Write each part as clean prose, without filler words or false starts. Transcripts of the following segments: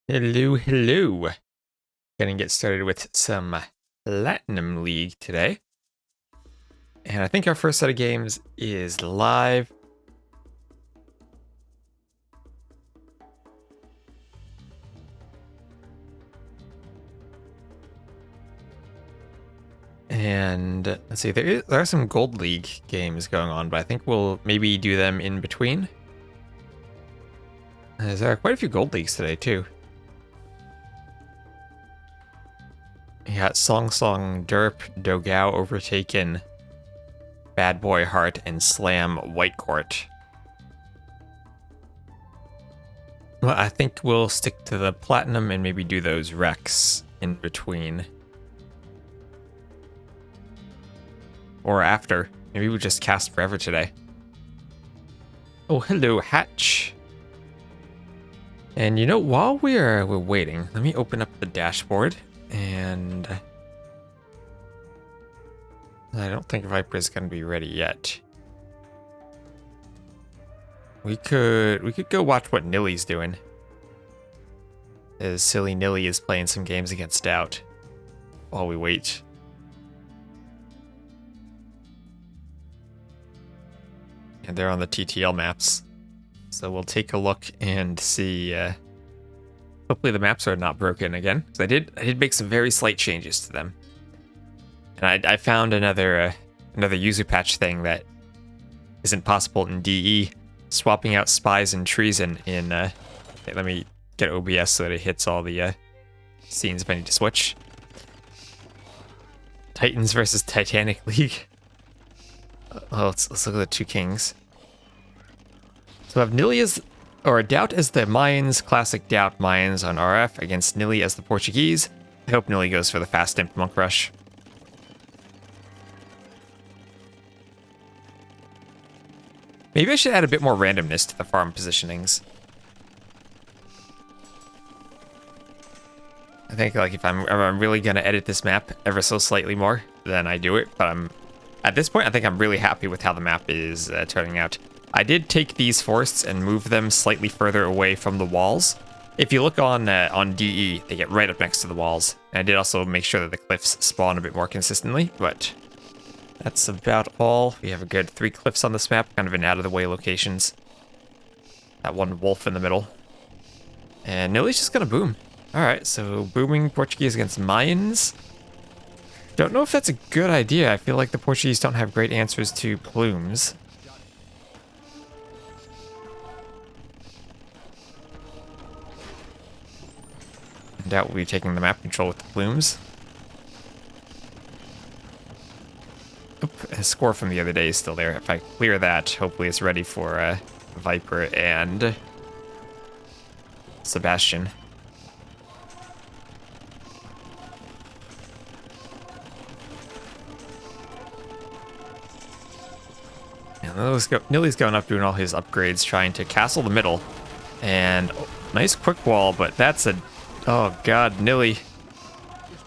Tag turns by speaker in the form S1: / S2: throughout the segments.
S1: Hello, hello. Gonna get started with some Platinum League today. And I think our first set of games is live. And let's see, there are some Gold League games going on, but I think we'll maybe do them in between. There are quite a few Gold Leagues today, too. You got Song Song, Derp, Dogao, Overtaken, Bad Boy Heart, and Slam Whitecourt. Well, I think we'll stick to the Platinum and maybe do those Recs in between. Or after. Maybe we just cast forever today. Oh, hello, Hatch. And you know, while we're waiting, let me open up the dashboard. And I don't think Viper is going to be ready yet. We could go watch what Nilly's doing. As silly Nilly is playing some games against Doubt while we wait. And they're on the TTL maps. So we'll take a look and see. Hopefully the maps are not broken again. Because I did make some very slight changes to them. And I found another user patch thing that isn't possible in DE. Swapping out spies and treason in let me get OBS so that it hits all the scenes if I need to switch. Titans versus Titanic League. Oh, let's look at the two kings. So I have Nilly or Doubt as the Mayans, classic Doubt Mayans on RF against Nilly as the Portuguese. I hope Nilly goes for the fast imp monk rush. Maybe I should add a bit more randomness to the farm positionings. I think like if I'm really gonna edit this map ever so slightly more, then I do it. But at this point, I think I'm really happy with how the map is turning out. I did take these forests and move them slightly further away from the walls. If you look on DE, they get right up next to the walls. And I did also make sure that the cliffs spawn a bit more consistently, but that's about all. We have a good 3 cliffs on this map, kind of in out-of-the-way locations. That one wolf in the middle. And Nilly's just gonna boom. Alright, so booming Portuguese against Mayans. Don't know if that's a good idea. I feel like the Portuguese don't have great answers to plumes. I doubt we'll be taking the map control with the plumes. Oop, a score from the other day is still there. If I clear that, hopefully it's ready for Viper and Sebastian. Nilly's going up doing all his upgrades, trying to castle the middle. And nice quick wall, but that's a... Oh god, Nilly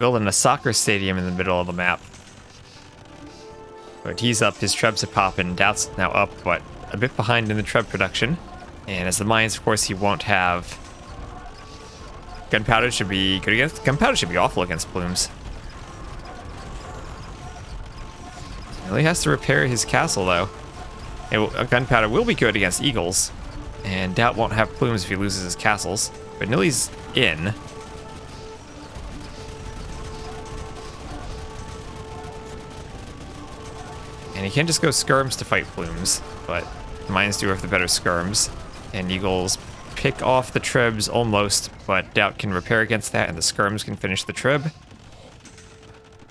S1: building a soccer stadium in the middle of the map. But he's up, his trebs are popping, Doubt's now up, but a bit behind in the treb production. And as the mines, of course, he won't have... Gunpowder should be good against... Gunpowder should be awful against plumes. Nilly has to repair his castle, though. Gunpowder will be good against eagles, and Doubt won't have plumes if he loses his castles. But Nilly's in. And he can just go skirms to fight plumes, but mines do have the better skirms. And eagles pick off the trebs almost, but Doubt can repair against that, and the skirms can finish the treb.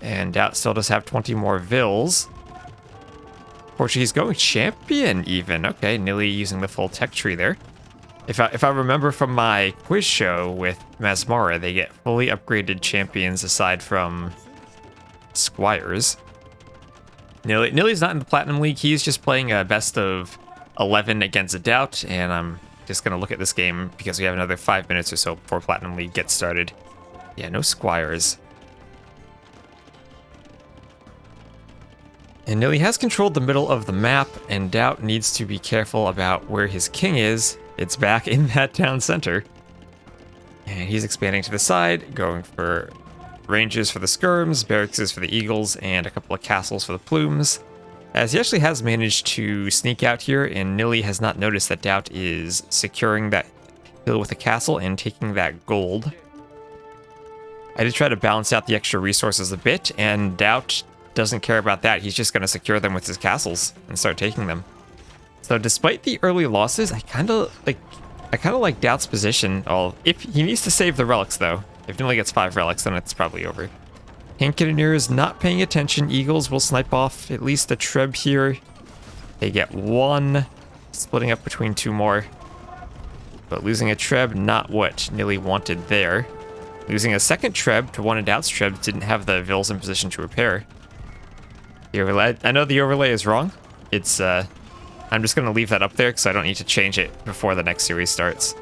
S1: And Doubt still does have 20 more vills. Portuguese going champion even. Okay, Nilly using the full tech tree there. If I remember from my quiz show with Masmara, they get fully upgraded champions aside from squires. Nilly's not in the Platinum League. He's just playing a best of 11 against a Doubt, and I'm just going to look at this game because we have another 5 minutes or so before Platinum League gets started. Yeah, no squires. And Nilly has controlled the middle of the map, and Doubt needs to be careful about where his king is. It's back in that town center. And he's expanding to the side, going for ranges for the skirms, barracks for the eagles, and a couple of castles for the plumes. As he actually has managed to sneak out here, and Nili has not noticed that Doubt is securing that hill with a castle and taking that gold. I did try to balance out the extra resources a bit, and Doubt doesn't care about that. He's just going to secure them with his castles and start taking them. So despite the early losses, I kind of like Doubt's position. If he needs to save the relics though. If Nili gets 5 relics, then it's probably over. Cannoneer is not paying attention. Eagles will snipe off at least a Treb here. They get 1, splitting up between 2 more. But losing a Treb, not what Nili wanted there. Losing a second Treb to one of Doubt's Trebs didn't have the Vils in position to repair. The overlay, I know the overlay is wrong. It's, I'm just going to leave that up there because I don't need to change it before the next series starts.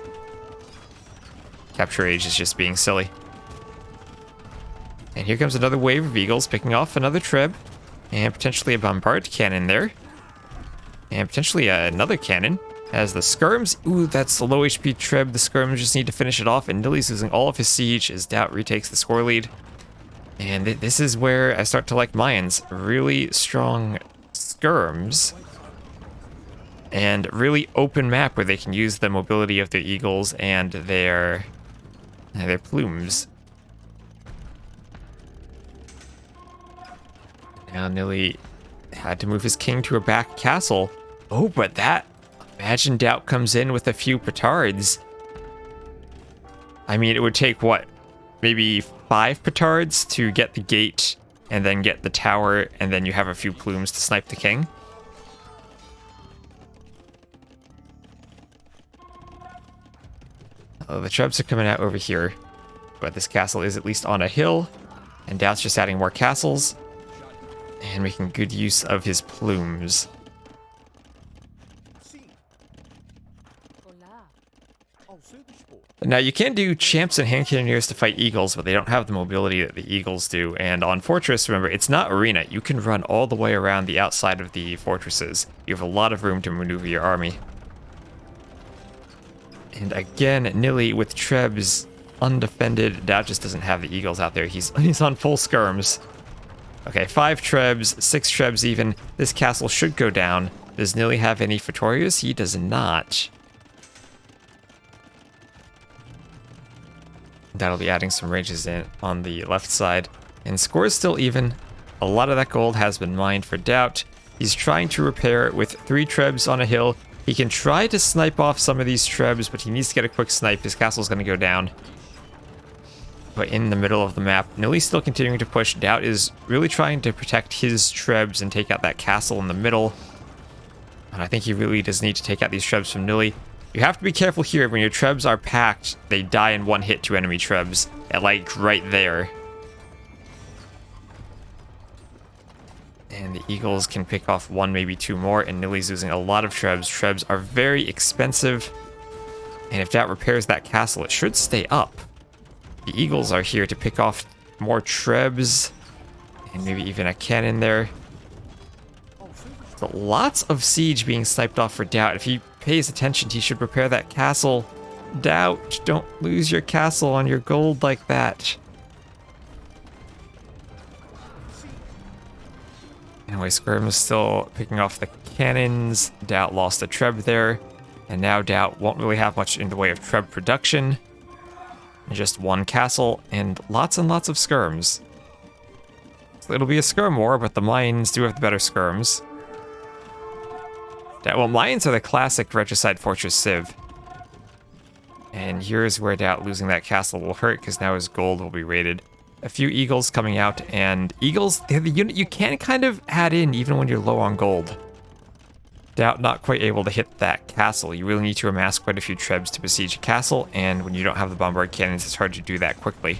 S1: Capture Age is just being silly. And here comes another wave of Eagles, picking off another Treb. And potentially a Bombard Cannon there. And potentially another cannon. As the skirms, ooh, that's the low HP Treb. The skirms just need to finish it off, and Nili's losing all of his siege as Doubt retakes the score lead. And this is where I start to like Mayans. Really strong skirms. And really open map where they can use the mobility of their eagles and their plumes. Now Nili had to move his king to a back castle. Oh, but that... Imagine Doubt comes in with a few petards. I mean, it would take, what? Maybe 5 petards to get the gate and then get the tower, and then you have a few plumes to snipe the king. Oh, the Trebs are coming out over here. But this castle is at least on a hill, and Doubt's just adding more castles and making good use of his plumes. Now, you can do champs and hand cannoneers to fight eagles, but they don't have the mobility that the eagles do. And on Fortress, remember, it's not arena. You can run all the way around the outside of the fortresses. You have a lot of room to maneuver your army. And again, Nili with Trebs undefended. Doubt just doesn't have the eagles out there. He's on full skirms. Okay, 5 Trebs, 6 Trebs even. This castle should go down. Does Nili have any Fetorias? He does not. That'll be adding some ranges in on the left side. And score is still even. A lot of that gold has been mined for Doubt. He's trying to repair with 3 Trebs on a hill. He can try to snipe off some of these Trebs, but he needs to get a quick snipe. His castle's going to go down. But in the middle of the map, Nili's still continuing to push. Doubt is really trying to protect his Trebs and take out that castle in the middle. And I think he really does need to take out these Trebs from Nili. You have to be careful here. When your Trebs are packed, they die in one hit to enemy Trebs. Like right there. And the Eagles can pick off 1, maybe 2 more, and Nili's losing a lot of Trebs. Trebs are very expensive. And if Doubt repairs that castle, it should stay up. The Eagles are here to pick off more Trebs. And maybe even a cannon there. So lots of siege being sniped off for Doubt. If he pays attention, he should repair that castle. Doubt, don't lose your castle on your gold like that. Anyway, Skirm is still picking off the cannons. Doubt lost a Treb there. And now Doubt won't really have much in the way of Treb production. Just 1 castle and lots of skirms. So it'll be a skirm war, but the Mayans do have the better skirms. Well, Mayans are the classic Regicide Fortress Civ. And here's where Doubt losing that castle will hurt, because now his gold will be raided. A few Eagles coming out, and Eagles, they're the unit you can kind of add in even when you're low on gold. Doubt not quite able to hit that castle. You really need to amass quite a few Trebs to besiege a castle, and when you don't have the Bombard Cannons, it's hard to do that quickly.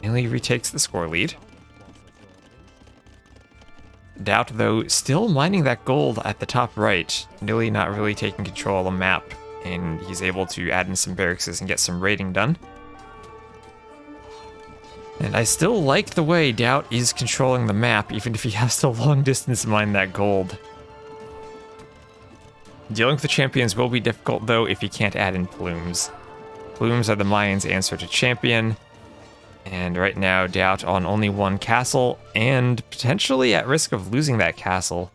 S1: Nili retakes the score lead. Doubt, though, still mining that gold at the top right. Nili not really taking control of the map, and he's able to add in some barracks and get some raiding done. And I still like the way Doubt is controlling the map, even if he has to long distance mine that gold. Dealing with the champions will be difficult, though, if you can't add in plumes. Plumes are the Mayans' answer to champion. And right now, Doubt on only one castle, and potentially at risk of losing that castle.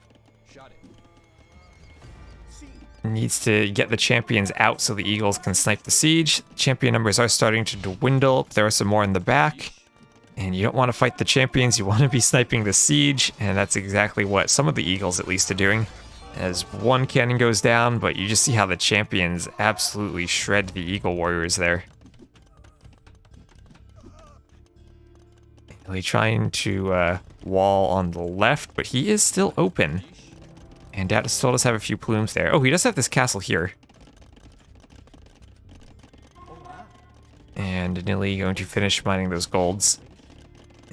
S1: Needs to get the champions out so the Eagles can snipe the siege. Champion numbers are starting to dwindle. There are some more in the back. And you don't want to fight the champions, you want to be sniping the siege. And that's exactly what some of the Eagles at least are doing. As one cannon goes down, but you just see how the champions absolutely shred the Eagle Warriors there. Really trying to wall on the left, but he is still open. And Doubt still does have a few plumes there. Oh, he does have this castle here. And Nilly going to finish mining those golds.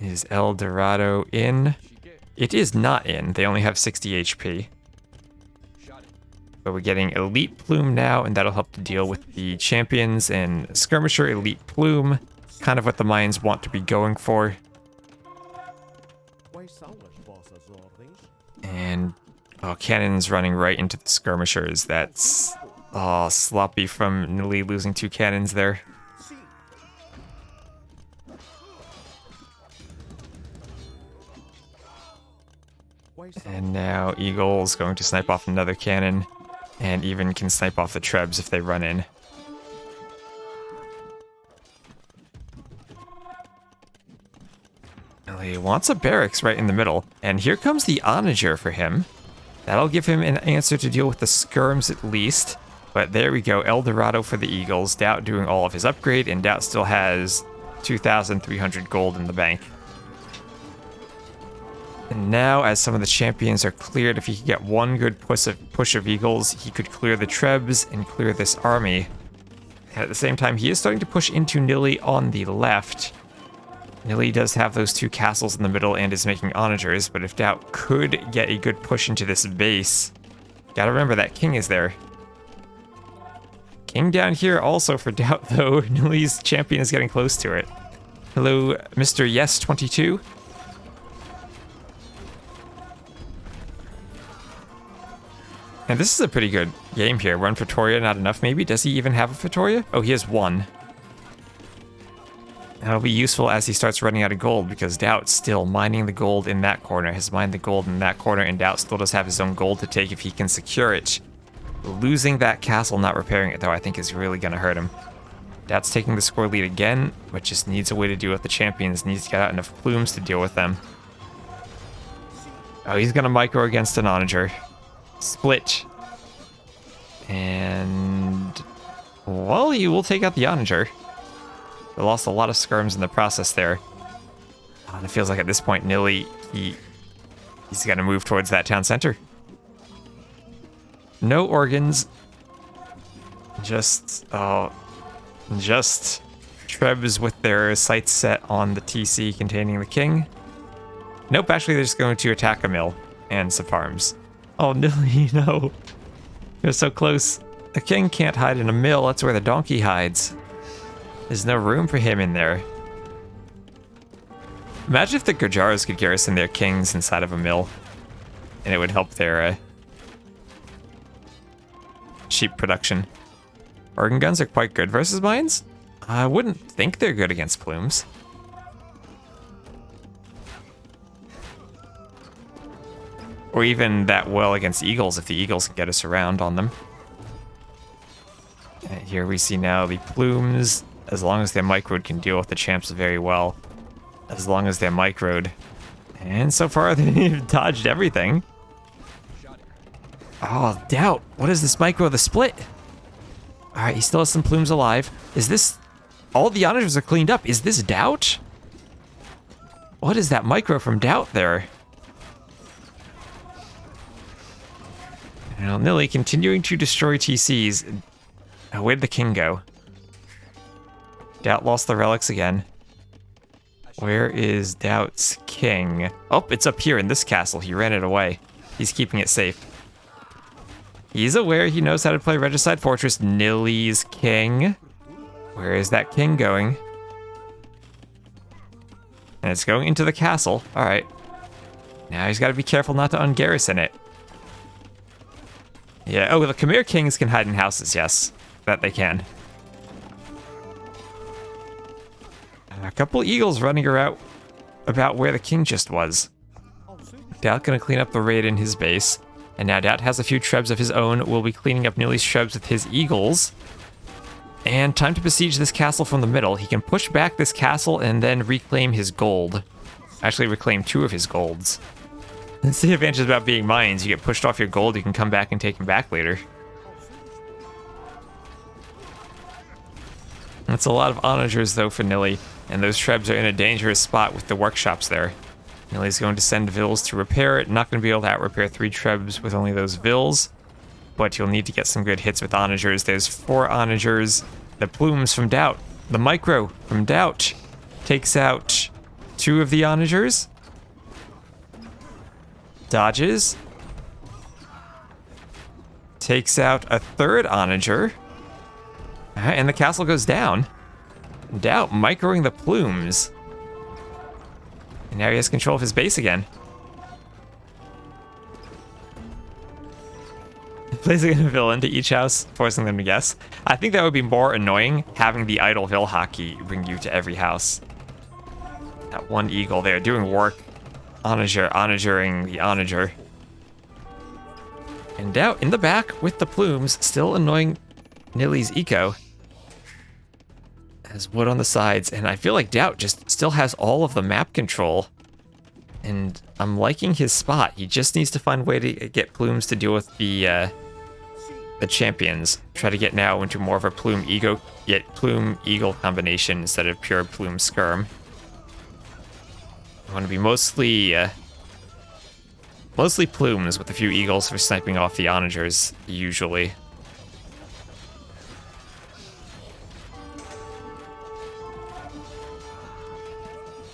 S1: Is El Dorado in? It is not in. They only have 60 HP. But we're getting Elite Plume now, and that'll help to deal with the champions and Skirmisher Elite Plume. Kind of what the Mayans want to be going for. And cannons running right into the skirmishers. That's sloppy from Nilly losing 2 cannons there. And now Eagle's going to snipe off another cannon, and even can snipe off the Trebs if they run in. He wants a barracks right in the middle, and here comes the Onager for him. That'll give him an answer to deal with the skirms at least. But there we go, El Dorado for the Eagles. Doubt doing all of his upgrade, and Doubt still has 2,300 gold in the bank. And now, as some of the champions are cleared, if he could get one good push of Eagles, he could clear the Trebs and clear this army. And at the same time, he is starting to push into Nilly on the left. Nilly does have those 2 castles in the middle and is making onagers, but if Doubt could get a good push into this base, gotta remember that king is there. King down here also for Doubt, though. Nilly's champion is getting close to it. Hello, Mr. Yes22. And this is a pretty good game here. One Pretoria, not enough maybe? Does he even have a Pretoria? Oh, he has 1. That'll be useful as he starts running out of gold, because Doubt's still mining the gold in that corner, has mined the gold in that corner, and Doubt still does have his own gold to take if he can secure it. Losing that castle, not repairing it, though, I think is really going to hurt him. Doubt's taking the score lead again, but just needs a way to deal with the champions, needs to get out enough plumes to deal with them. Oh, he's going to micro against an onager. Split. And... well, he will take out the onager. They lost a lot of skirms in the process there. And it feels like at this point, Nilly, he's got to move towards that town center. No organs. Just Trebs with their sights set on the TC containing the king. Nope, actually they're just going to attack a mill and some farms. Oh, Nilly, no. You're so close. The king can't hide in a mill, that's where the donkey hides. There's no room for him in there. Imagine if the Gujaras could garrison their kings inside of a mill, and it would help their sheep production. Organ guns are quite good versus mines. I wouldn't think they're good against plumes. Or even that well against eagles if the eagles can get us around on them. And here we see now the plumes. As long as they're microed, can deal with the champs very well. As long as they're microed. And so far, they've dodged everything. Oh, Doubt. What is this micro? The split. Alright, he still has some plumes alive. Is this... all the onagers are cleaned up. Is this Doubt? What is that micro from Doubt there? Well, Nilly continuing to destroy TCs. Oh, where'd the king go? Doubt lost the relics again. Where is Doubt's king? Oh, it's up here in this castle. He ran it away. He's keeping it safe. He's aware he knows how to play Regicide Fortress. Nilly's king. Where is that king going? And it's going into the castle. Alright. Now he's got to be careful not to ungarrison it. Yeah, oh, the Khmer Kings can hide in houses, yes. That they can. A couple eagles running around about where the king just was. Doubt gonna clean up the raid in his base. And now Doubt has a few trebs of his own. We'll be cleaning up Nilly's trebs with his eagles. And time to besiege this castle from the middle. He can push back this castle and then reclaim his gold. Actually reclaim 2 of his golds. That's the advantage about being mines. You get pushed off your gold, you can come back and take them back later. That's a lot of onagers though for Nilly, and those trebs are in a dangerous spot with the workshops there. Nilly's going to send Vils to repair it. Not going to be able to out-repair 3 trebs with only those Vils, but you'll need to get some good hits with onagers. There's 4 onagers. The plumes from Doubt. The micro from Doubt takes out 2 of the onagers. Dodges. Takes out a 3rd onager. And the castle goes down. Doubt microing the plumes. And now he has control of his base again. Placing a villain to each house, forcing them to guess. I think that would be more annoying, having the idle Vil hockey bring you to every house. That one eagle there doing work. Onagering the onager. And Doubt in the back with the plumes, still annoying Nilly's eco. Has wood on the sides, and I feel like Doubt just still has all of the map control. And I'm liking his spot. He just needs to find a way to get plumes to deal with the champions. Try to get now into more of a plume eagle combination instead of pure plume skirm. I want to be mostly plumes with a few eagles for sniping off the onagers usually.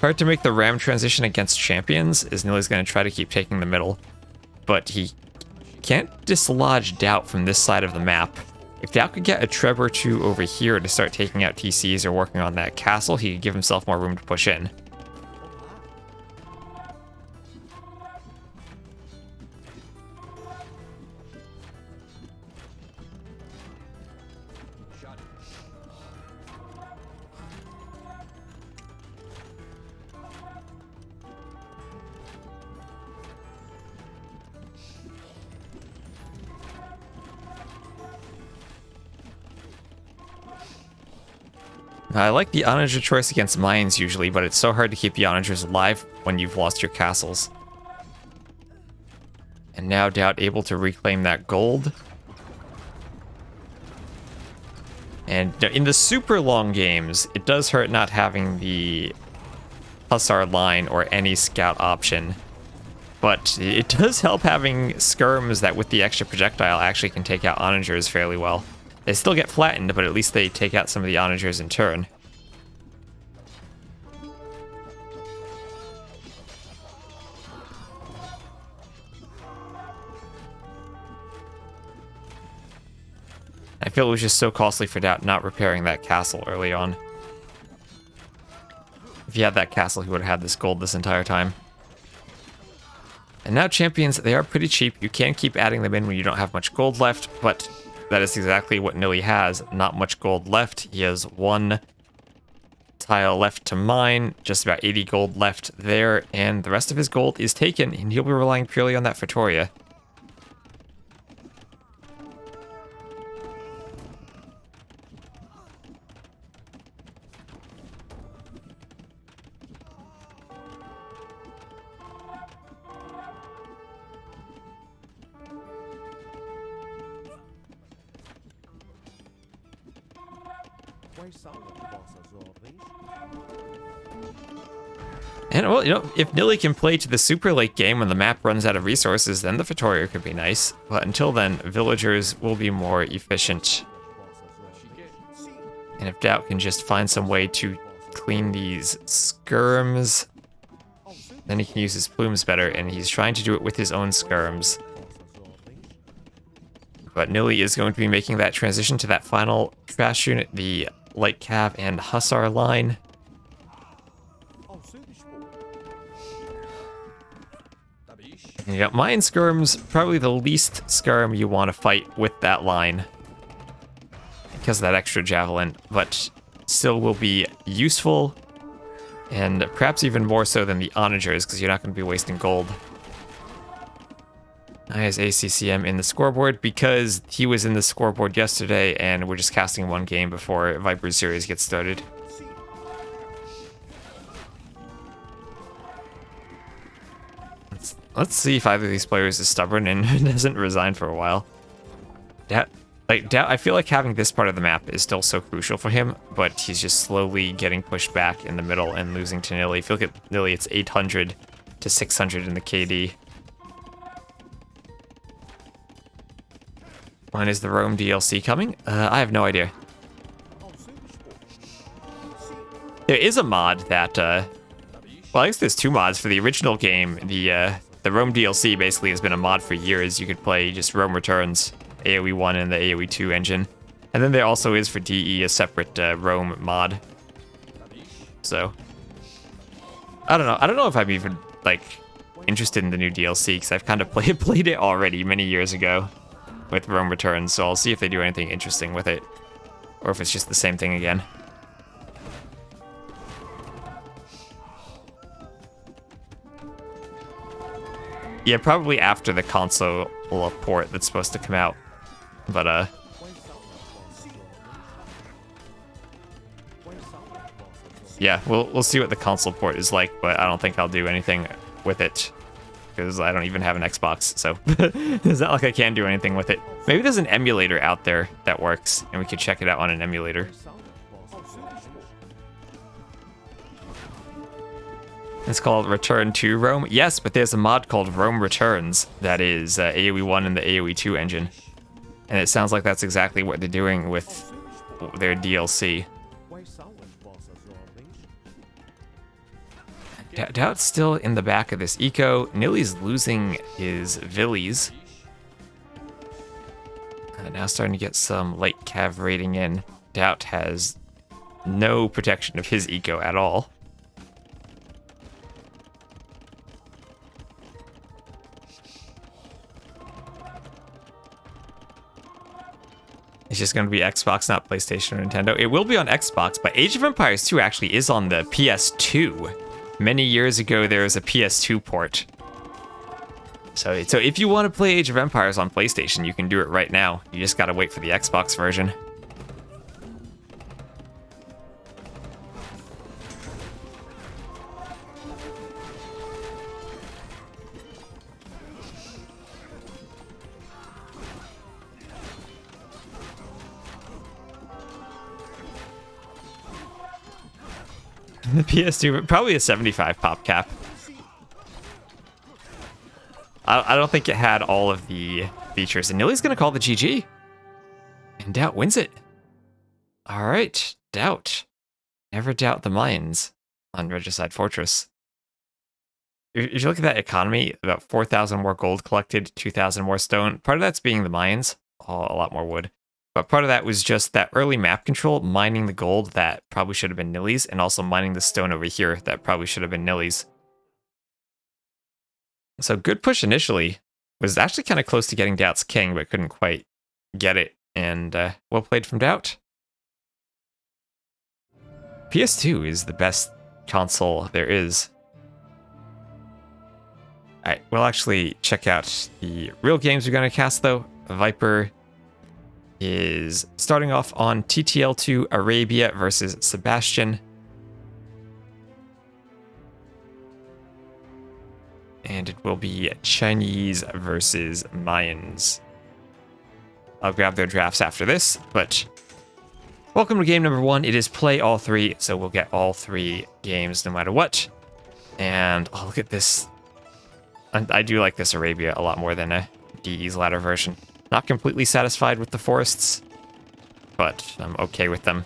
S1: Hard to make the ram transition against champions, as Nilly's going to try to keep taking the middle. But he can't dislodge Doubt from this side of the map. If Doubt could get a treb or 2 over here to start taking out TCs or working on that castle, he could give himself more room to push in. I like the onager choice against mines usually, but it's so hard to keep the onagers alive when you've lost your castles. And now Doubt able to reclaim that gold. And in the super long games, it does hurt not having the Hussar line or any scout option. But it does help having skirms that with the extra projectile actually can take out onagers fairly well. They still get flattened, but at least they take out some of the onagers in turn. I feel it was just so costly for Doubt not repairing that castle early on. If he had that castle, he would have had this gold this entire time. And now champions, they are pretty cheap. You can keep adding them in when you don't have much gold left, but that is exactly what Nilly has. Not much gold left. He has 1 tile left to mine, just about 80 gold left there, and the rest of his gold is taken, and he'll be relying purely on that Fatoria. And, well, you know, if Nilly can play to the super late game when the map runs out of resources, then the Fatoria could be nice. But until then, villagers will be more efficient. And if Doubt can just find some way to clean these skirms, then he can use his plumes better, and he's trying to do it with his own skirms. But Nilly is going to be making that transition to that final trash unit, the Light Cav and Hussar line. Yeah, Mayan skirm's probably the least skirm you want to fight with that line because of that extra javelin, but still will be useful, and perhaps even more so than the onagers because you're not going to be wasting gold. I has ACCM in the scoreboard because he was in the scoreboard yesterday and we're just casting one game before Viper's series gets started. Let's see if either of these players is stubborn and doesn't resign for a while. I feel like having this part of the map is still so crucial for him, but he's just slowly getting pushed back in the middle and losing to Nilly. If you look at Nilly, it's 800 to 600 in the KD. When is the Rome DLC coming? I have no idea. There is a mod that, well, I guess there's two mods for the original game. The Rome DLC basically has been a mod for years. You could play just Rome Returns, AoE 1 and the AoE 2 engine. And then there also is for DE a separate Rome mod. So, I don't know. I don't know if I'm even, like, interested in the new DLC, because I've kind of played it already many years ago with Rome Returns, so I'll see if they do anything interesting with it, or if it's just the same thing again. Yeah, probably after the console port that's supposed to come out, but yeah, we'll see what the console port is like, but I don't think I'll do anything with it, because I don't even have an Xbox, so it's not like I can do anything with it. Maybe there's an emulator out there that works, and we could check it out on an emulator. It's called Return to Rome. Yes, but there's a mod called Rome Returns that is AoE 1 and the AoE 2 engine. And it sounds like that's exactly what they're doing with their DLC. Doubt's still in the back of this eco. Nilly's losing his Villies. Now starting to get some light cav rating in. Doubt has no protection of his eco at all. It's just going to be Xbox, not PlayStation or Nintendo. It will be on Xbox, but Age of Empires 2 actually is on the PS2. Many years ago, there was a PS2 port. So if you want to play Age of Empires on PlayStation, you can do it right now. You just gotta wait for the Xbox version. The PS2, probably a 75 pop cap. I don't think it had all of the features. And Nilly's gonna call the GG. And Doubt wins it. Alright, Doubt. Never doubt the mines on Regicide Fortress. If you look at that economy, about 4,000 more gold collected, 2,000 more stone. Part of that's being the mines, a lot more wood. But part of that was just that early map control, mining the gold that probably should have been Nilly's, and also mining the stone over here that probably should have been Nilly's. So good push initially. Was actually kind of close to getting Doubt's king, but couldn't quite get it. And well played from Doubt. PS2 is the best console there is. Alright, we'll actually check out the real games we're going to cast though. Viper is starting off on TTL 2 Arabia versus Sebastian. And it will be Chinese versus Mayans. I'll grab their drafts after this, but welcome to game number 1. It is play all 3, so we'll get all 3 games no matter what. And oh, look at this. I do like this Arabia a lot more than a DE's ladder version. Not completely satisfied with the forests, but I'm okay with them.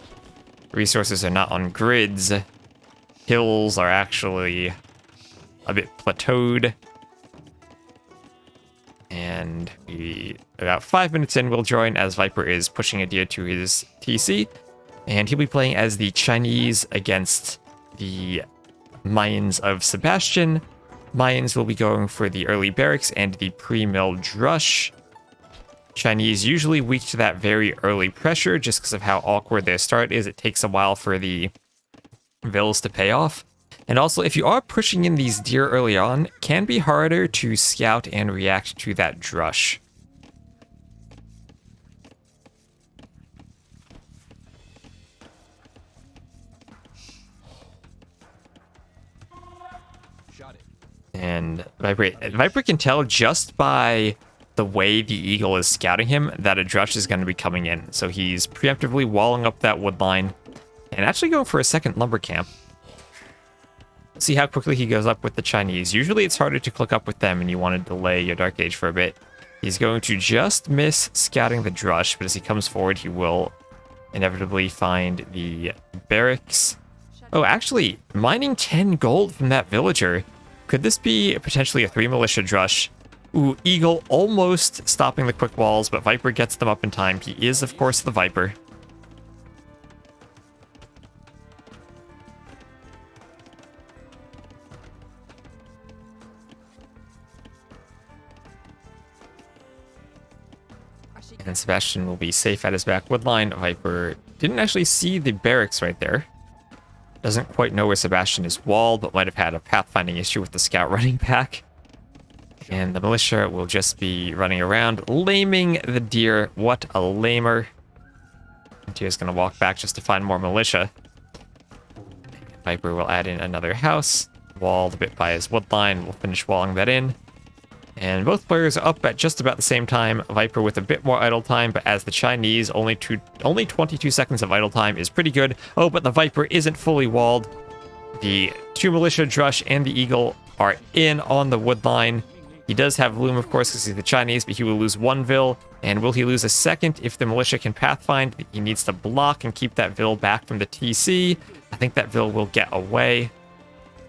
S1: Resources are not on grids. Hills are actually a bit plateaued. And about 5 minutes in, we'll join as Viper is pushing a deer to his TC. And he'll be playing as the Chinese against the Mayans of Sebastian. Mayans will be going for the early barracks and the pre-mill drush. Chinese usually weak to that very early pressure just because of how awkward their start is. It takes a while for the vills to pay off. And also, if you are pushing in these deer early on, it can be harder to scout and react to that drush. And Viper can tell just by the way the eagle is scouting him that a drush is going to be coming in. So he's preemptively walling up that wood line and actually going for a second lumber camp. See how quickly he goes up with the Chinese. Usually it's harder to click up with them and you want to delay your Dark Age for a bit. He's going to just miss scouting the drush, but as he comes forward, he will inevitably find the barracks. Oh, actually, mining 10 gold from that villager. Could this be potentially a 3 militia drush? Ooh, Eagle almost stopping the quick walls, but Viper gets them up in time. He is, of course, the Viper. And Sebastian will be safe at his back wood line. Viper didn't actually see the barracks right there. Doesn't quite know where Sebastian is walled, but might have had a pathfinding issue with the scout running back. And the militia will just be running around, laming the deer. What a lamer. The deer's going to walk back just to find more militia. Viper will add in another house, walled a bit by his wood line. We'll finish walling that in. And both players are up at just about the same time. Viper with a bit more idle time, but as the Chinese, only 22 seconds of idle time is pretty good. Oh, but the Viper isn't fully walled. The 2 militia, Drush, and the Eagle are in on the wood line. He does have Loom, of course, because he's the Chinese, but he will lose 1 Vil. And will he lose a second if the militia can pathfind? He needs to block and keep that Vil back from the TC. I think that Vil will get away.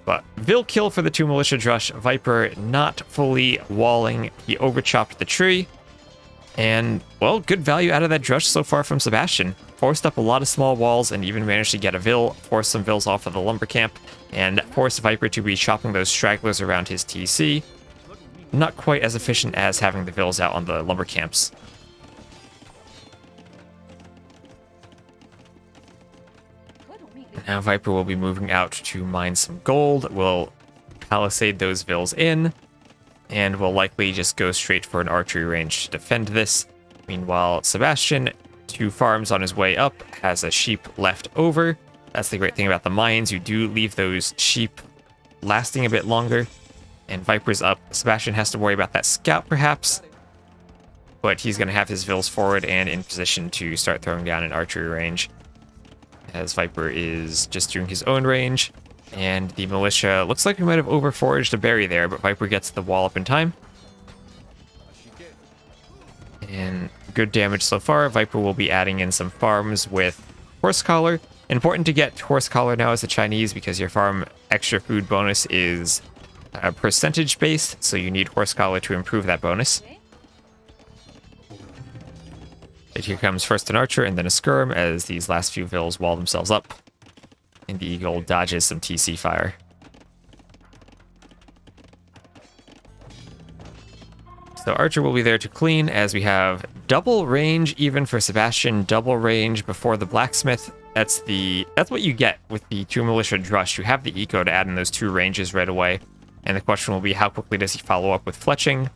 S1: But Vil kill for the 2 militia drush. Viper not fully walling. He overchopped the tree. And, well, good value out of that drush so far from Sebastian. Forced up a lot of small walls and even managed to get a Vil. Forced some Vils off of the lumber camp. And forced Viper to be chopping those stragglers around his TC. Not quite as efficient as having the Vils out on the lumber camps. Now Viper will be moving out to mine some gold. We'll palisade those Vils in. And will likely just go straight for an archery range to defend this. Meanwhile, Sebastian, 2 farms on his way up, has a sheep left over. That's the great thing about the mines. You do leave those sheep lasting a bit longer. And Viper's up. Sebastian has to worry about that scout, perhaps. But he's going to have his Vils forward and in position to start throwing down an archery range. As Viper is just doing his own range. And the militia looks like we might have overforaged a berry there, but Viper gets the wall up in time. And good damage so far. Viper will be adding in some farms with horse collar. Important to get horse collar now as the Chinese because your farm extra food bonus is percentage based, so you need horse collar to improve that bonus. But here comes first an archer and then a skirm as these last few Vils wall themselves up. And the Eagle dodges some TC fire. So Archer will be there to clean as we have double range even for Sebastian, double range before the blacksmith. That's what you get with the 2 militia drush. You have the eco to add in those 2 ranges right away. And the question will be how quickly does he follow up with fletching?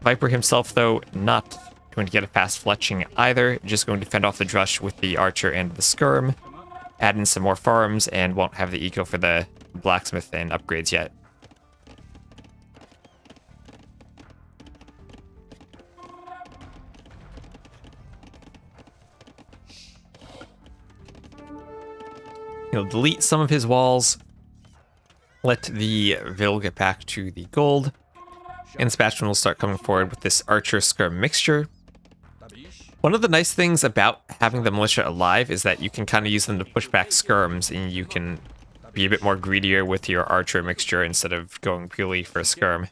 S1: Viper himself, though, not going to get a fast fletching either. Just going to fend off the drush with the archer and the skirm. Add in some more farms and won't have the eco for the blacksmith and upgrades yet. He'll delete some of his walls. Let the Vil get back to the gold. And Sebastian will start coming forward with this archer skirm mixture. One of the nice things about having the militia alive is that you can kind of use them to push back skirms, and you can be a bit more greedier with your archer mixture instead of going purely for a skirm.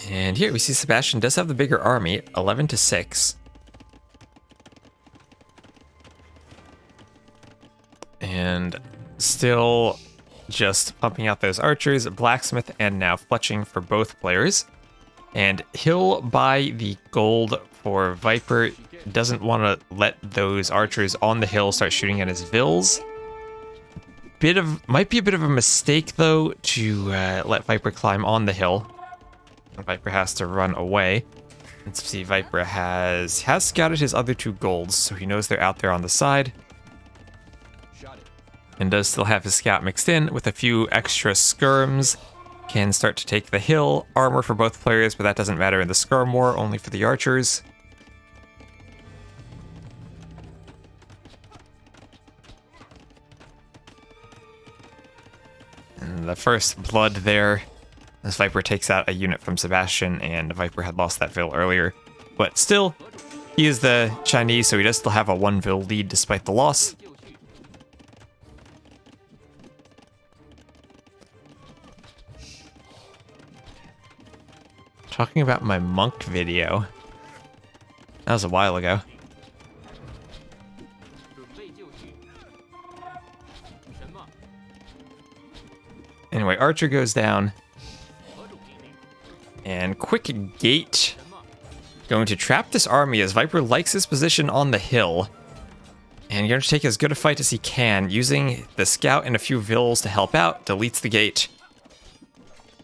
S1: And here we see Sebastian does have the bigger army, 11 to 6. And still just pumping out those archers, blacksmith, and now fletching for both players. And he'll buy the gold for Viper. Doesn't want to let those archers on the hill start shooting at his vills. Might be a bit of a mistake though to let Viper climb on the hill. Viper has to run away. Let's see, Viper has scouted his other 2 golds, so he knows they're out there on the side. And does still have his scout mixed in with a few extra skirms. Can start to take the hill. Armor for both players, but that doesn't matter in the skirm war, only for the archers. And the first blood there, as Viper takes out a unit from Sebastian, and Viper had lost that Vil earlier. But still, he is the Chinese, so he does still have a 1 Vil lead despite the loss. Talking about my monk video. That was a while ago. Anyway, Archer goes down. And quick gate. Going to trap this army as Viper likes his position on the hill. And going to take as good a fight as he can, using the scout and a few vills to help out. Deletes the gate.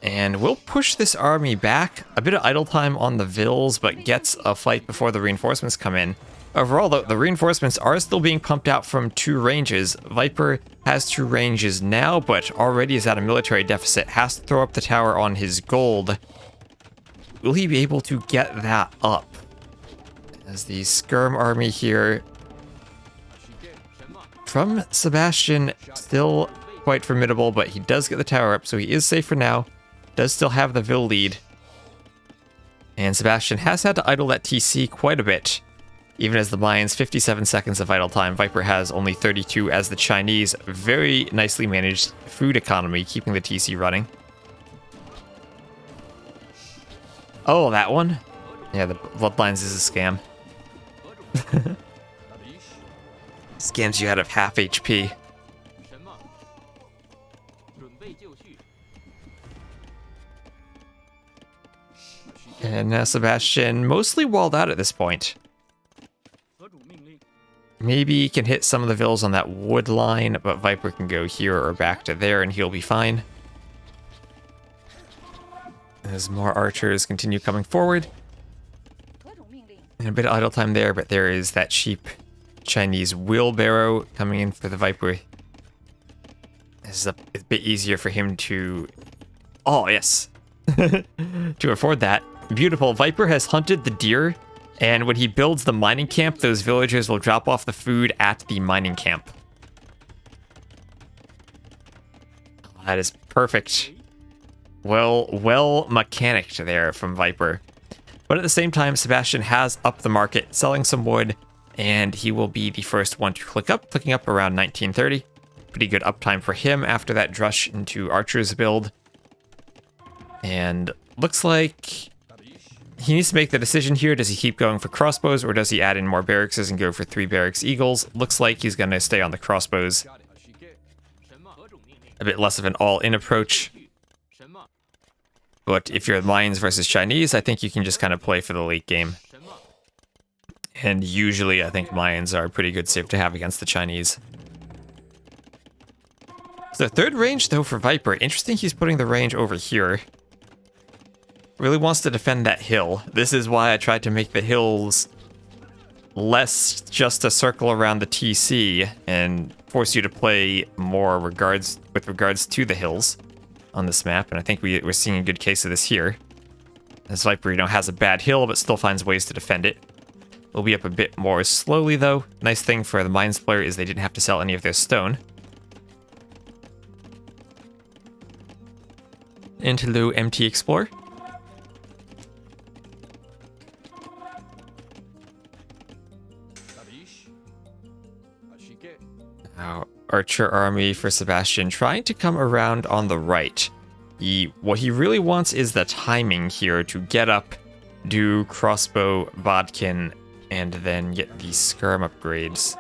S1: And we'll push this army back. A bit of idle time on the vills, but gets a fight before the reinforcements come in. Overall, though, the reinforcements are still being pumped out from 2 ranges. Viper has 2 ranges now, but already is at a military deficit. Has to throw up the tower on his gold. Will he be able to get that up? As the skirm army here from Sebastian, still quite formidable, but he does get the tower up, so he is safe for now. Does still have the Vil lead. And Sebastian has had to idle that TC quite a bit. Even as the Mayans, 57 seconds of idle time. Viper has only 32 as the Chinese. Very nicely managed food economy, keeping the TC running. Oh, that one? Yeah, the Bloodlines is a scam. Scams you out of half HP. And now Sebastian mostly walled out at this point. Maybe he can hit some of the vills on that wood line, but Viper can go here or back to there and he'll be fine. As more archers continue coming forward. And a bit of idle time there, but there is that cheap Chinese wheelbarrow coming in for the Viper. This is a bit easier for him to... Oh, yes. To afford that. Beautiful. Viper has hunted the deer, and when he builds the mining camp, those villagers will drop off the food at the mining camp. That is perfect. Well mechanicked there from Viper. But at the same time, Sebastian has upped the market, selling some wood, and he will be the first one to clicking up around 1930. Pretty good uptime for him after that drush into Archer's build. And looks like he needs to make the decision here. Does he keep going for crossbows, or does he add in more barracks and go for 3 barracks eagles? Looks like he's going to stay on the crossbows. A bit less of an all-in approach. But if you're Lions versus Chinese, I think you can just kind of play for the late game. And usually, I think Mayans are a pretty good save to have against the Chinese. So third range, though, for Viper. Interesting he's putting the range over here. Really wants to defend that hill. This is why I tried to make the hills less just a circle around the TC and force you to play more with regards to the hills on this map. And I think we're seeing a good case of this here. As Viper, has a bad hill, but still finds ways to defend it. We'll be up a bit more slowly, though. Nice thing for the Mines player is they didn't have to sell any of their stone. Into the MT Explorer. Now, Archer army for Sebastian trying to come around on the right. What he really wants is the timing here to get up, do crossbow bodkin, and then get the skirm upgrades.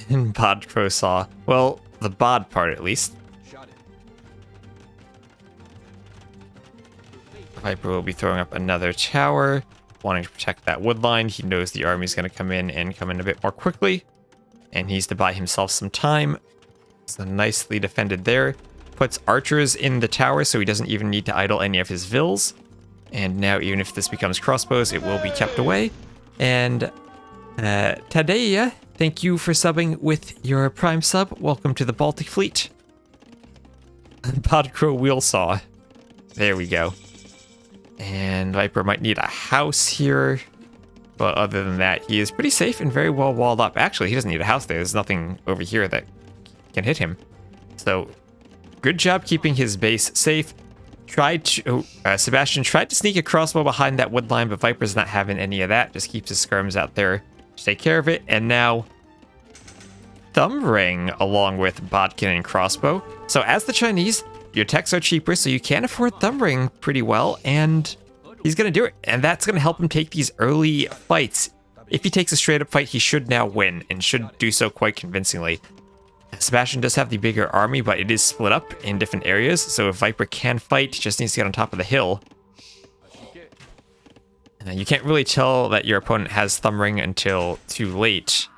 S1: And bod crow saw. Well, the bod part at least. Viper will be throwing up another tower, wanting to protect that wood line. He knows the army's going to come in and come in a bit more quickly, and he's to buy himself some time. So nicely defended there. Puts archers in the tower so he doesn't even need to idle any of his vills. And now even if this becomes crossbows, it will be kept away. And Tadea, thank you for subbing with your prime sub. Welcome to the Baltic Fleet. Podcrow wheel saw. There we go. And Viper might need a house here. But other than that, he is pretty safe and very well walled up. Actually, he doesn't need a house there. There's nothing over here that can hit him. So, good job keeping his base safe. Sebastian tried to sneak a crossbow behind that wood line, but Viper's not having any of that. Just keeps his skirms out there to take care of it. And now, Thumb Ring along with bodkin and crossbow. So as the Chinese, your techs are cheaper, so you can afford Thumb Ring pretty well, and he's going to do it. And that's going to help him take these early fights. If he takes a straight-up fight, he should now win, and should do so quite convincingly. Sebastian does have the bigger army, but it is split up in different areas, so if Viper can fight, he just needs to get on top of the hill. You can't really tell that your opponent has Thumb Ring until too late.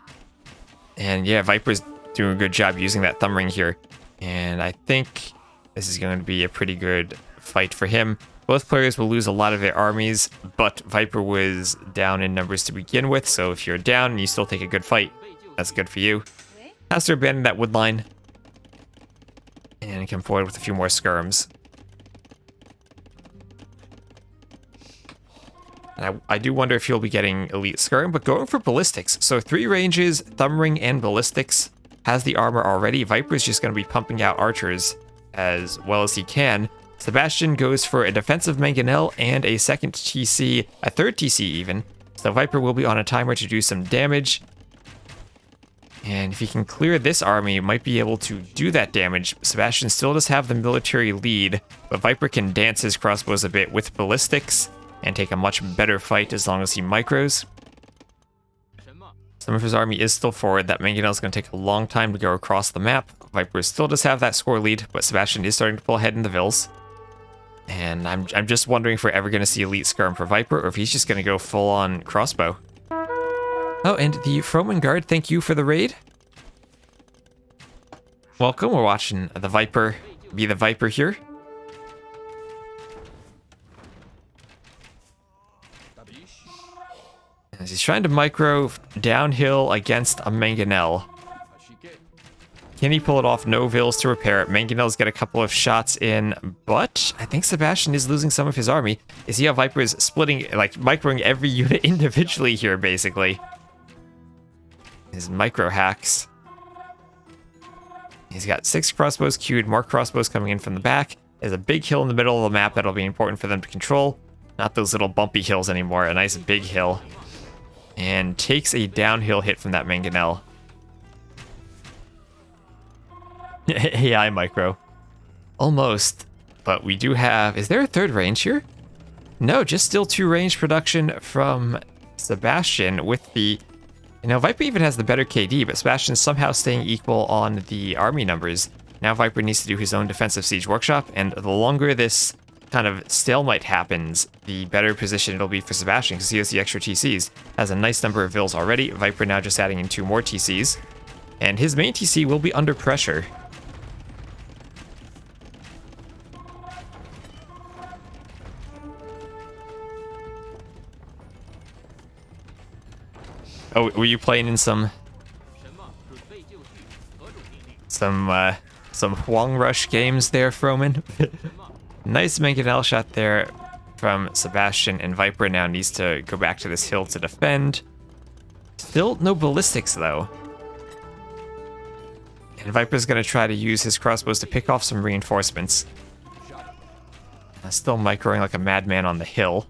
S1: And yeah, Viper's doing a good job using that Thumb Ring here. And I think this is going to be a pretty good fight for him. Both players will lose a lot of their armies, but Viper was down in numbers to begin with, so if you're down and you still take a good fight, that's good for you. Has to abandon that wood line and come forward with a few more skirms. And I do wonder if he'll be getting elite skirm, but going for ballistics. So 3 ranges, Thumb Ring and ballistics, has the armor already. Viper's just going to be pumping out archers as well as he can. Sebastian goes for a defensive mangonel and a second TC, a third TC even. So Viper will be on a timer to do some damage. And if he can clear this army, he might be able to do that damage. Sebastian still does have the military lead, but Viper can dance his crossbows a bit with ballistics and take a much better fight as long as he micros. Some of his army is still forward. That mangonel is going to take a long time to go across the map. Viper still does have that score lead, but Sebastian is starting to pull ahead in the vills. And I'm just wondering if we're ever going to see elite skirm for Viper, or if he's just going to go full-on crossbow. Oh, and the Froman Guard, thank you for the raid. Welcome, we're watching the Viper be the Viper here. As he's trying to micro downhill against a mangonel. Can he pull it off? No vills to repair it. Mangonel's got a couple of shots in, but I think Sebastian is losing some of his army. You see how Viper is splitting, like microing every unit individually here, basically. His micro hacks. He's got 6 crossbows queued, more crossbows coming in from the back. There's a big hill in the middle of the map that'll be important for them to control. Not those little bumpy hills anymore, a nice big hill. And takes a downhill hit from that mangonel. AI micro. Almost. But we do have... Is there a third range here? No, just still 2 range production from Sebastian with the... You know, Viper even has the better KD, but Sebastian's somehow staying equal on the army numbers. Now Viper needs to do his own defensive siege workshop, and the longer this kind of stalemate happens, the better position it'll be for Sebastian, because he has the extra TCs. Has a nice number of vills already. Viper now just adding in 2 more TCs. And his main TC will be under pressure. Oh, were you playing in some Huang Rush games there, Froman? Nice mangonel shot there from Sebastian, and Viper now needs to go back to this hill to defend. Still no ballistics, though. And Viper's going to try to use his crossbows to pick off some reinforcements. Still microing like a madman on the hill.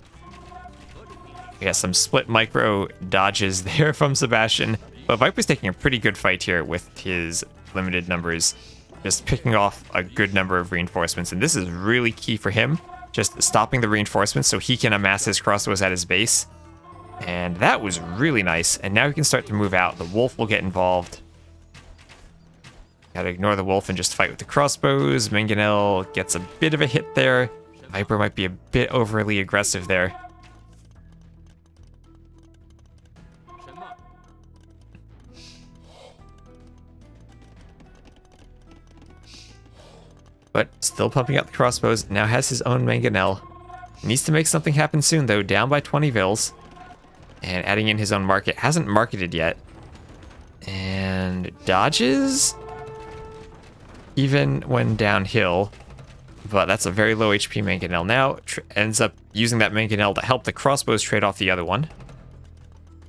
S1: We got some split micro dodges there from Sebastian, but Viper's taking a pretty good fight here with his limited numbers, just picking off a good number of reinforcements, and this is really key for him, just stopping the reinforcements so he can amass his crossbows at his base. And that was really nice, and now he can start to move out. The wolf will get involved. Gotta ignore the wolf and just fight with the crossbows. Mangonel gets a bit of a hit there. Viper might be a bit overly aggressive there. But still pumping out the crossbows, now has his own Mangonel. Needs to make something happen soon though, down by 20 vils. And adding in his own market, hasn't marketed yet. And dodges? Even when downhill. But that's a very low HP Mangonel now. Ends up using that Mangonel to help the crossbows trade off the other one.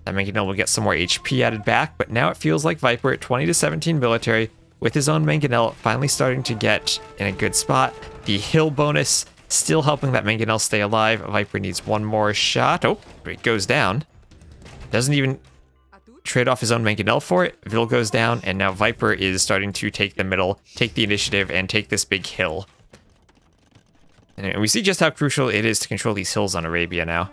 S1: That Mangonel will get some more HP added back, but now it feels like Viper at 20 to 17 military with his own Mangonel finally starting to get in a good spot. The hill bonus still helping that Mangonel stay alive. Viper needs one more shot. Oh, it goes down. Doesn't even trade off his own Mangonel for it. Vil goes down, and now Viper is starting to take the middle, take the initiative, and take this big hill. And we see just how crucial it is to control these hills on Arabia now.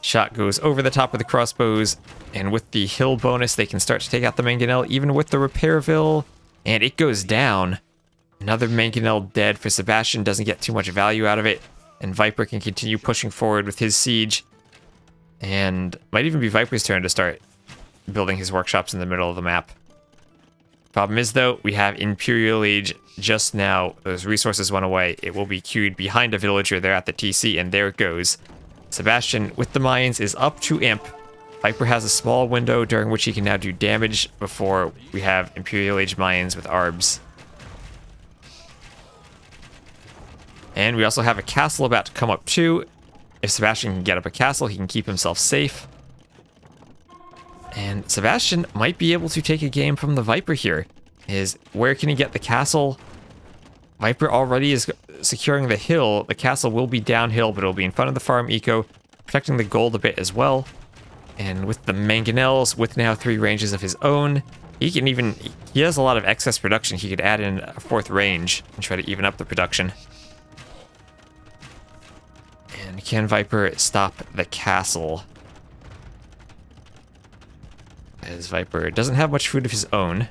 S1: Shot goes over the top of the crossbows, and with the hill bonus, they can start to take out the Mangonel, even with the repair Vil, and it goes down. Another Mangonel dead for Sebastian, doesn't get too much value out of it, and Viper can continue pushing forward with his siege. And might even be Viper's turn to start building his workshops in the middle of the map. Problem is, though, we have Imperial Age just now. Those resources went away. It will be queued behind a villager there at the TC, and there it goes. Sebastian, with the mines, is up to Imp. Viper has a small window during which he can now do damage before we have Imperial Age mines with Arbs. And we also have a castle about to come up too. If Sebastian can get up a castle, he can keep himself safe. And Sebastian might be able to take a game from the Viper here. Where can he get the castle? Viper already is securing the hill. The castle will be downhill, but it'll be in front of the farm eco, protecting the gold a bit as well. And with the Mangonels, with now 3 ranges of his own, he has a lot of excess production. He could add in a 4th range and try to even up the production. And can Viper stop the castle? As Viper doesn't have much food of his own.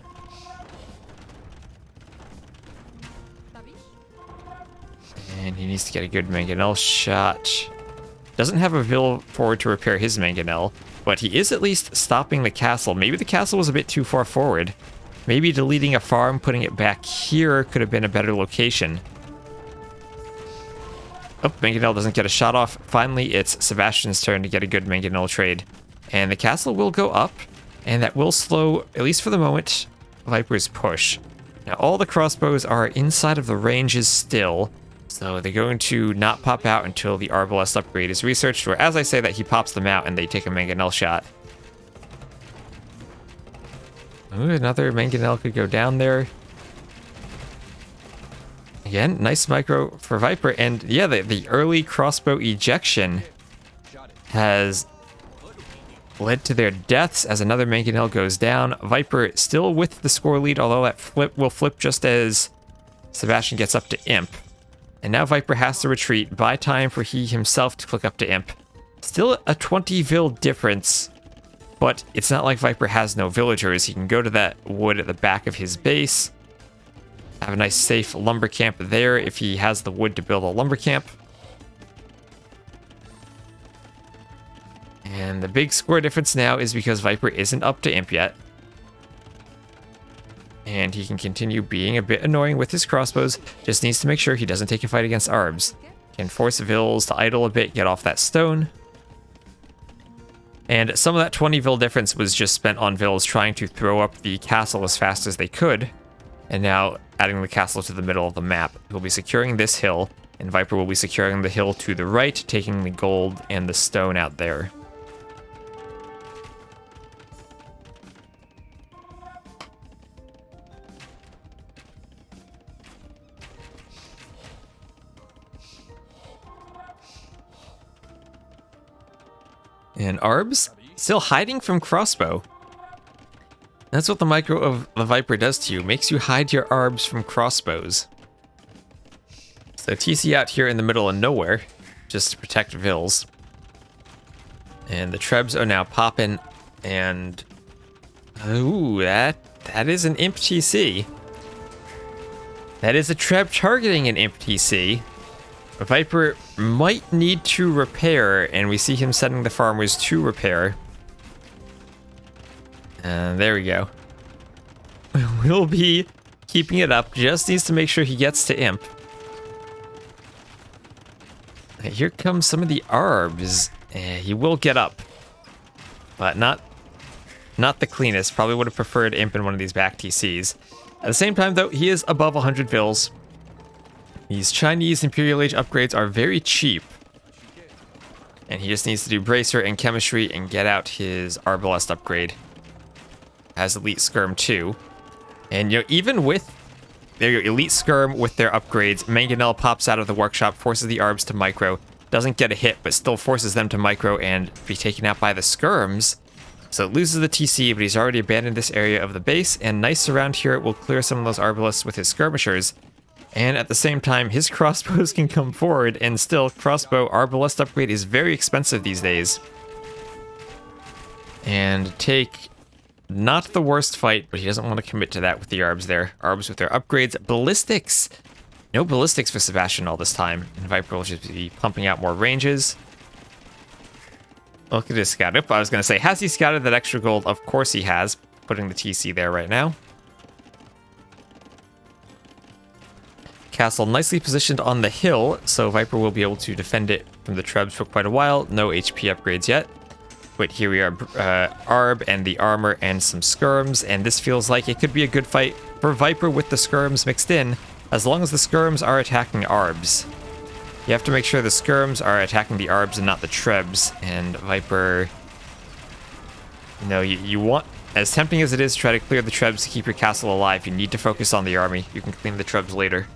S1: And he needs to get a good Mangonel shot. Doesn't have a Vil forward to repair his Mangonel, but he is at least stopping the castle. Maybe the castle was a bit too far forward. Maybe deleting a farm, putting it back here could have been a better location. Oh, Mangonel doesn't get a shot off. Finally, it's Sebastian's turn to get a good Mangonel trade. And the castle will go up, and that will slow, at least for the moment, Viper's push. Now, all the crossbows are inside of the ranges still, so they're going to not pop out until the Arbalest upgrade is researched, or as I say that, he pops them out and they take a Mangonel shot. Ooh, another Mangonel could go down there. Again, nice micro for Viper, and yeah, the early crossbow ejection has led to their deaths as another Mangonel goes down. Viper still with the score lead, although that flip will flip just as Sebastian gets up to Imp. And now Viper has to retreat, buy time for he himself to click up to Imp. Still a 20 vil difference, but it's not like Viper has no villagers. He can go to that wood at the back of his base, have a nice safe lumber camp there if he has the wood to build a lumber camp. And the big score difference now is because Viper isn't up to Imp yet. And he can continue being a bit annoying with his crossbows, just needs to make sure he doesn't take a fight against Arbs. Can force Vils to idle a bit, get off that stone. And some of that 20 Vil difference was just spent on Vils trying to throw up the castle as fast as they could. And now adding the castle to the middle of the map. He'll be securing this hill, and Viper will be securing the hill to the right, taking the gold and the stone out there. And Arbs still hiding from crossbow. That's what the micro of the Viper does to you. Makes you hide your Arbs from crossbows. So TC out here in the middle of nowhere, just to protect Vils. And the Trebs are now popping, and ooh, that is an Imp TC. That is a Treb targeting an Imp TC. Viper might need to repair, and we see him sending the farmers to repair. And there we go. We'll be keeping it up. Just needs to make sure he gets to Imp. Here comes some of the Arbs. He will get up, but not the cleanest. Probably would have preferred Imp in one of these back TCs. At the same time, though, he is above 100 Vils. These Chinese Imperial Age upgrades are very cheap. And he just needs to do Bracer and Chemistry and get out his Arbalest upgrade. Has Elite Skirm too. And you know, even with their Elite Skirm with their upgrades, Mangonel pops out of the workshop, forces the Arbs to micro. Doesn't get a hit, but still forces them to micro and be taken out by the Skirms. So it loses the TC, but he's already abandoned this area of the base, and nice around here will clear some of those Arbalists with his Skirmishers. And at the same time, his crossbows can come forward, and still, crossbow Arbalest upgrade is very expensive these days. And take not the worst fight, but he doesn't want to commit to that with the Arbs there. Arbs with their upgrades. Ballistics! No ballistics for Sebastian all this time, and Viper will just be pumping out more ranges. Look at his scout. I was going to say, has he scouted that extra gold? Of course he has, putting the TC there right now. Castle nicely positioned on the hill, so Viper will be able to defend it from the Trebs for quite a while. No HP upgrades yet. But here we are, Arb and the armor and some Skirms, and this feels like it could be a good fight for Viper with the Skirms mixed in, as long as the Skirms are attacking Arbs. You have to make sure the Skirms are attacking the Arbs and not the Trebs, and Viper, you know, you want, as tempting as it is to try to clear the Trebs to keep your castle alive, you need to focus on the army. You can clean the Trebs later.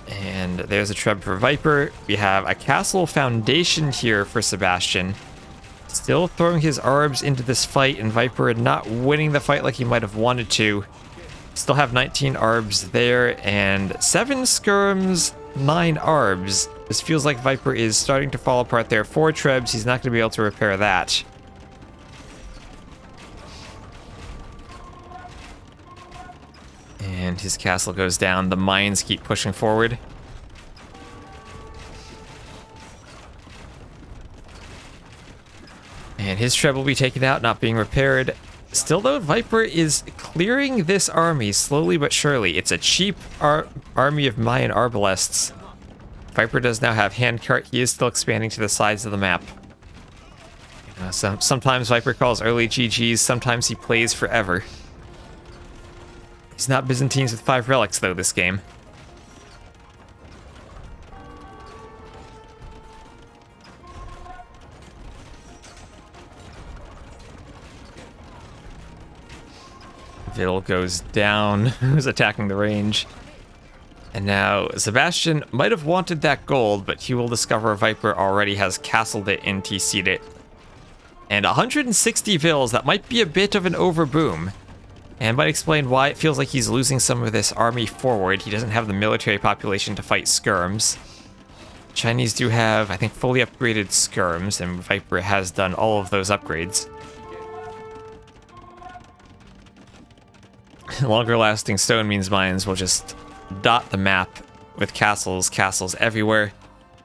S1: And there's a Treb for Viper. We have a castle foundation here for Sebastian. Still throwing his Arbs into this fight, and Viper not winning the fight like he might have wanted to. Still have 19 Arbs there, and 7 Skirms, 9 Arbs. This feels like Viper is starting to fall apart there. 4 Trebs, he's not going to be able to repair that. And his castle goes down. The mines keep pushing forward. And his Treb will be taken out, not being repaired. Still, though, Viper is clearing this army slowly but surely. It's a cheap army of Mayan Arbalests. Viper does now have handcart. He is still expanding to the sides of the map. Sometimes Viper calls early GGs. Sometimes he plays forever. He's not Byzantines with 5 relics, though, this game. Vil goes down, who's attacking the range. And now Sebastian might have wanted that gold, but he will discover Viper already has castled it and TC'd it. And 160 Vils, that might be a bit of an overboom. And might explain why it feels like he's losing some of this army forward. He doesn't have the military population to fight Skirms. Chinese do have, I think, fully upgraded Skirms, and Viper has done all of those upgrades. Longer lasting stone means mines will just dot the map with castles everywhere.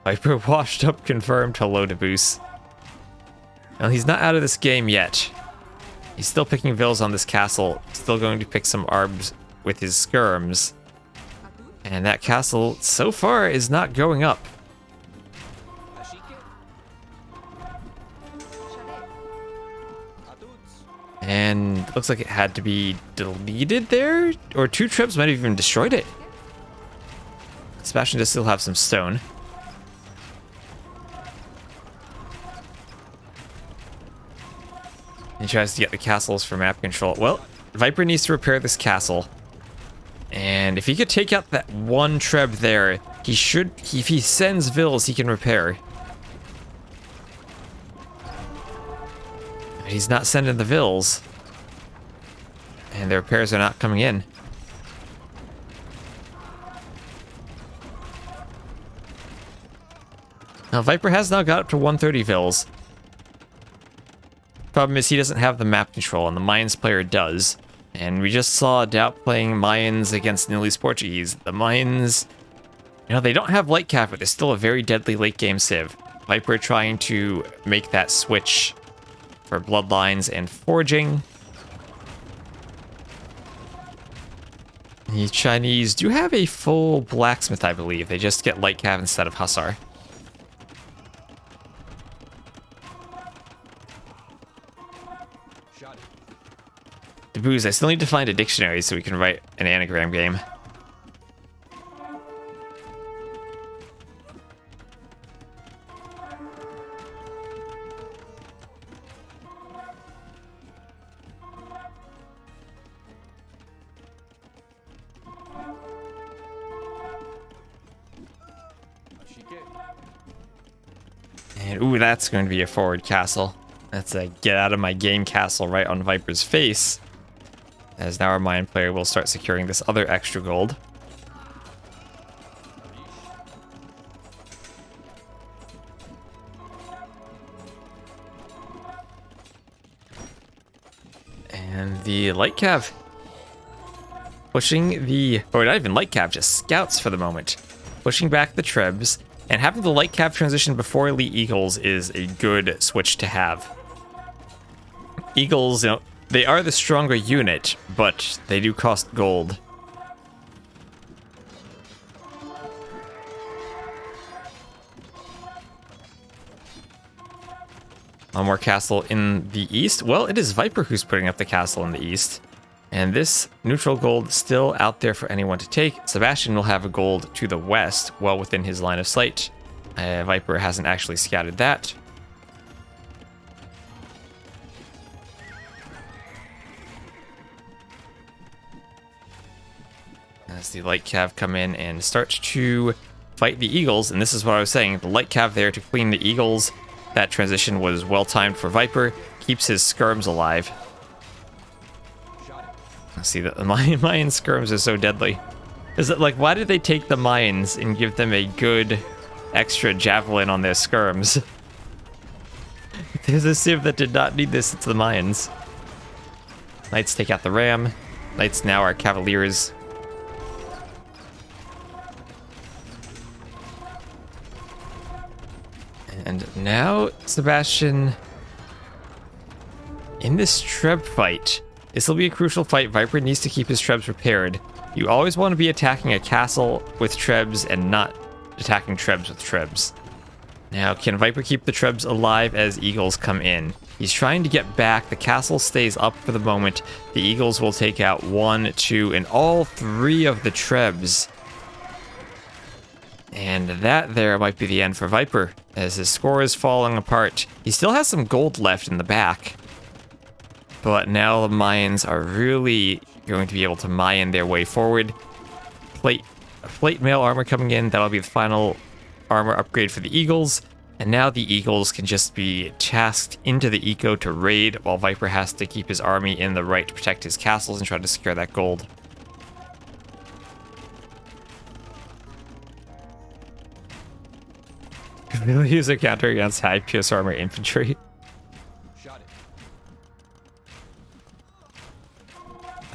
S1: Viper washed up, confirmed. Hello to Boos. Well, he's not out of this game yet. He's still picking Vils on this castle, still going to pick some Arbs with his Skirms. And that castle, so far, is not going up. And looks like it had to be deleted there, or 2 Trebs might have even destroyed it. Sebastian does still have some stone. He tries to get the castles for map control. Well, Viper needs to repair this castle. And if he could take out that 1 Treb there, he should, if he sends Vils, he can repair. he's not sending the vills. And the repairs are not coming in. Now, Viper has now got up to 130 vills. Problem is he doesn't have the map control, and the Mayans player does. And we just saw Doubt playing Mayans against Nilly's Portuguese. The Mayans, you know, they don't have light cap, but they're still a very deadly late game civ. Viper trying to make that switch for bloodlines and forging. The Chinese do have a full blacksmith, I believe. They just get light cav instead of hussar. The booze, I still need to find a dictionary so we can write an anagram game. And ooh, that's going to be a forward castle. That's a get out of my game castle right on Viper's face. As now our Mayan player will start securing this other extra gold. And the light cav pushing the, or not even light cav, just scouts for the moment. Pushing back the trebs, and having the light cav transition before elite eagles is a good switch to have. Eagles, you know, they are the stronger unit, but they do cost gold. One more castle in the east. Well, it is Viper who's putting up the castle in the east. And this neutral gold still out there for anyone to take. Sebastian will have a gold to the west, well within his line of sight. Viper hasn't actually scouted that. As the light cav come in and start to fight the eagles, and this is what I was saying, the light cav there to clean the eagles. That transition was well timed for Viper, keeps his skirms alive. See, the Mayan skirms are so deadly. Is it like, why did they take the Mayans and give them a good extra javelin on their skirms? There's a civ that did not need this, it's the Mayans. Knights take out the ram. Knights now are cavaliers. And now, Sebastian, in this Treb fight, this will be a crucial fight. Viper needs to keep his Trebs prepared. You always want to be attacking a castle with Trebs and not attacking Trebs with Trebs. Now, can Viper keep the Trebs alive as Eagles come in? He's trying to get back. The castle stays up for the moment. The Eagles will take out 1, 2, and all 3 of the Trebs. And that there might be the end for Viper, as his score is falling apart. He still has some gold left in the back. But now the Mayans are really going to be able to Mayan their way forward. Plate mail armor coming in. That'll be the final armor upgrade for the Eagles. And now the Eagles can just be tasked into the eco to raid, while Viper has to keep his army in the right to protect his castles and try to secure that gold. We'll use a counter against high PS armor infantry.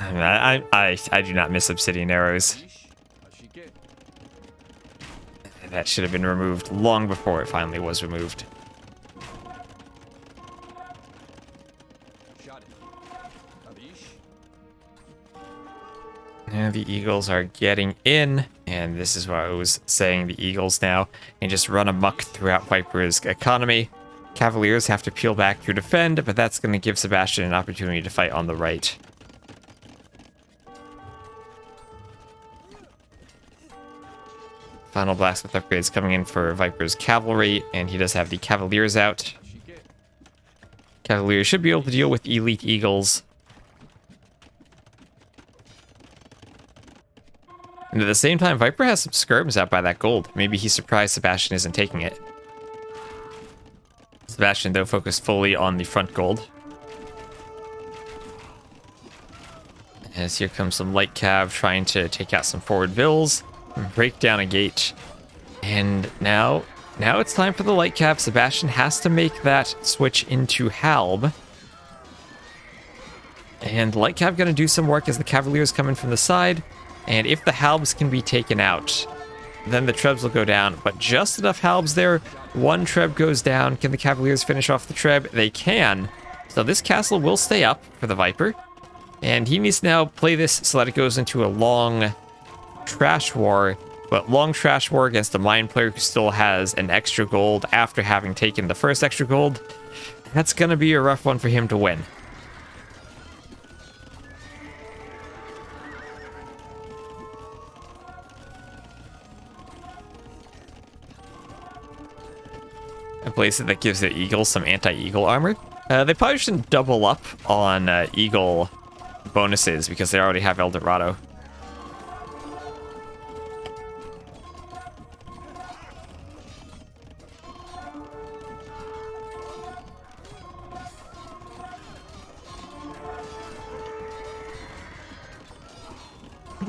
S1: I mean, I do not miss obsidian arrows. That should have been removed long before it finally was removed. Now the Eagles are getting in, and this is what I was saying, the Eagles now can just run amok throughout Viper's economy. Cavaliers have to peel back to defend, but that's going to give Sebastian an opportunity to fight on the right. Final blacksmith upgrades coming in for Viper's cavalry, and he does have the Cavaliers out. Cavaliers should be able to deal with elite Eagles. And at the same time, Viper has some skirms out by that gold. Maybe he's surprised Sebastian isn't taking it. Sebastian, though, focused fully on the front gold. As here comes some light cav trying to take out some forward vills, break down a gate. And now it's time for the light cav. Sebastian has to make that switch into halb. And light cav going to do some work as the cavaliers come in from the side. And if the halbs can be taken out, then the trebs will go down. But just enough halbs there. One treb goes down. Can the cavaliers finish off the treb? They can. So this castle will stay up for the Viper. And he needs to now play this so that it goes into a long trash war. But long trash war against a mine player who still has an extra gold after having taken the first extra gold. That's going to be a rough one for him to win. A place that gives the eagles some anti-eagle armor. They probably shouldn't double up on eagle bonuses because they already have El Dorado.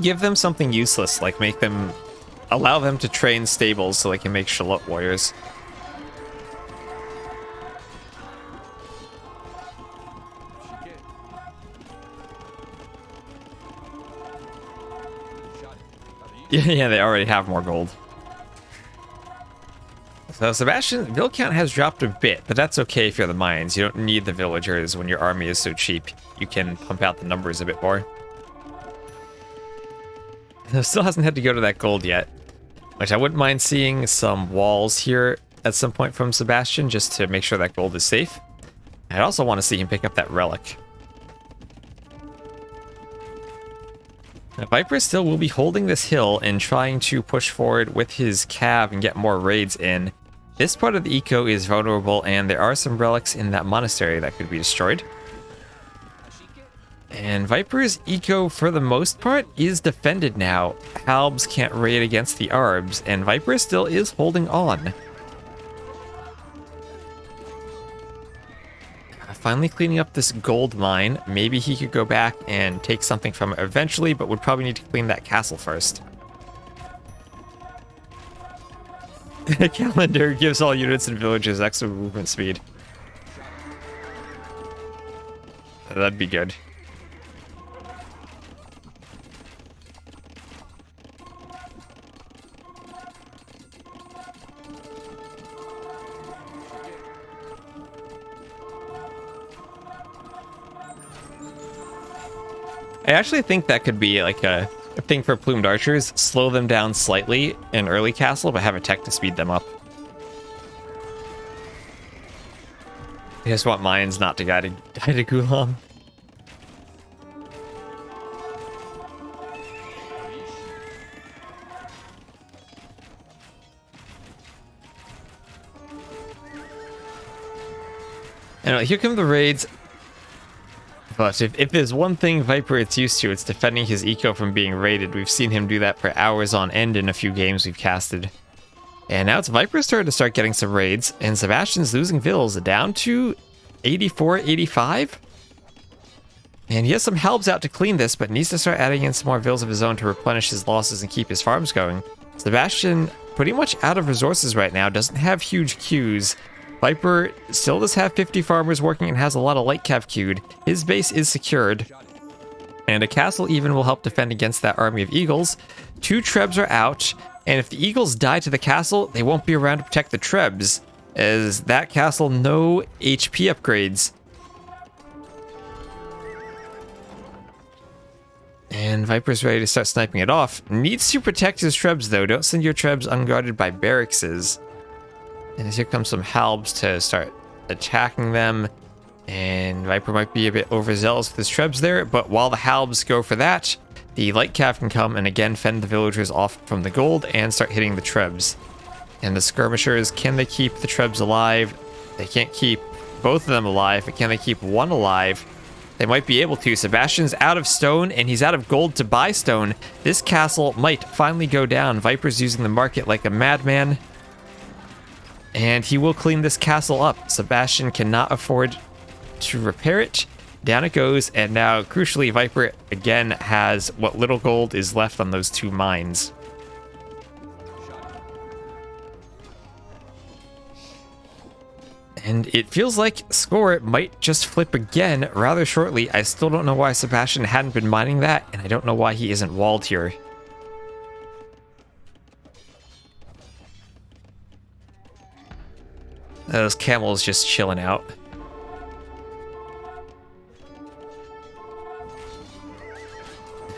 S1: Give them something useless, like allow them to train stables so they can make Shalot warriors. Yeah, they already have more gold. So Sebastian, vill count has dropped a bit, but that's okay if you're the mines. You don't need the villagers when your army is so cheap. You can pump out the numbers a bit more. Still hasn't had to go to that gold yet, which I wouldn't mind seeing some walls here at some point from Sebastian just to make sure that gold is safe. I also want to see him pick up that relic. Viper still will be holding this hill and trying to push forward with his cav and get more raids in. This part of the eco is vulnerable, and there are some relics in that monastery that could be destroyed. And Viper's eco, for the most part, is defended now. Halbs can't raid against the Arbs, and Viper still is holding on. Finally cleaning up this gold mine. Maybe he could go back and take something from it eventually, but would probably need to clean that castle first. The calendar gives all units and villages extra movement speed. That'd be good. I actually think that could be like a thing for plumed archers. Slow them down slightly in early castle, but have a tech to speed them up. I just want mines not to die to Gulam. Anyway, here come the raids. But if there's one thing Viper it's used to, it's defending his eco from being raided. We've seen him do that for hours on end in a few games we've casted. And now it's Viper's turn to start getting some raids, and Sebastian's losing vills down to 84, 85. And he has some halbs out to clean this, but needs to start adding in some more vills of his own to replenish his losses and keep his farms going. Sebastian, pretty much out of resources right now, doesn't have huge queues. Viper still does have 50 farmers working and has a lot of light cav queued. His base is secured. And a castle even will help defend against that army of eagles. 2 trebs are out, and if the eagles die to the castle, they won't be around to protect the trebs, as that castle no HP upgrades. And Viper's ready to start sniping it off. Needs to protect his trebs though. Don't send your trebs unguarded by barrackses. And here comes some halbs to start attacking them. And Viper might be a bit overzealous with his trebs there, but while the halbs go for that, the light cav can come and again fend the villagers off from the gold and start hitting the trebs. And the skirmishers, can they keep the trebs alive? They can't keep both of them alive, but can they keep one alive? They might be able to. Sebastian's out of stone, and he's out of gold to buy stone. This castle might finally go down. Viper's using the market like a madman. And he will clean this castle up. Sebastian cannot afford to repair it. Down it goes, and now, crucially, Viper again has what little gold is left on those 2 mines. And it feels like score might just flip again rather shortly. I still don't know why Sebastian hadn't been mining that, and I don't know why he isn't walled here. Those camels just chilling out.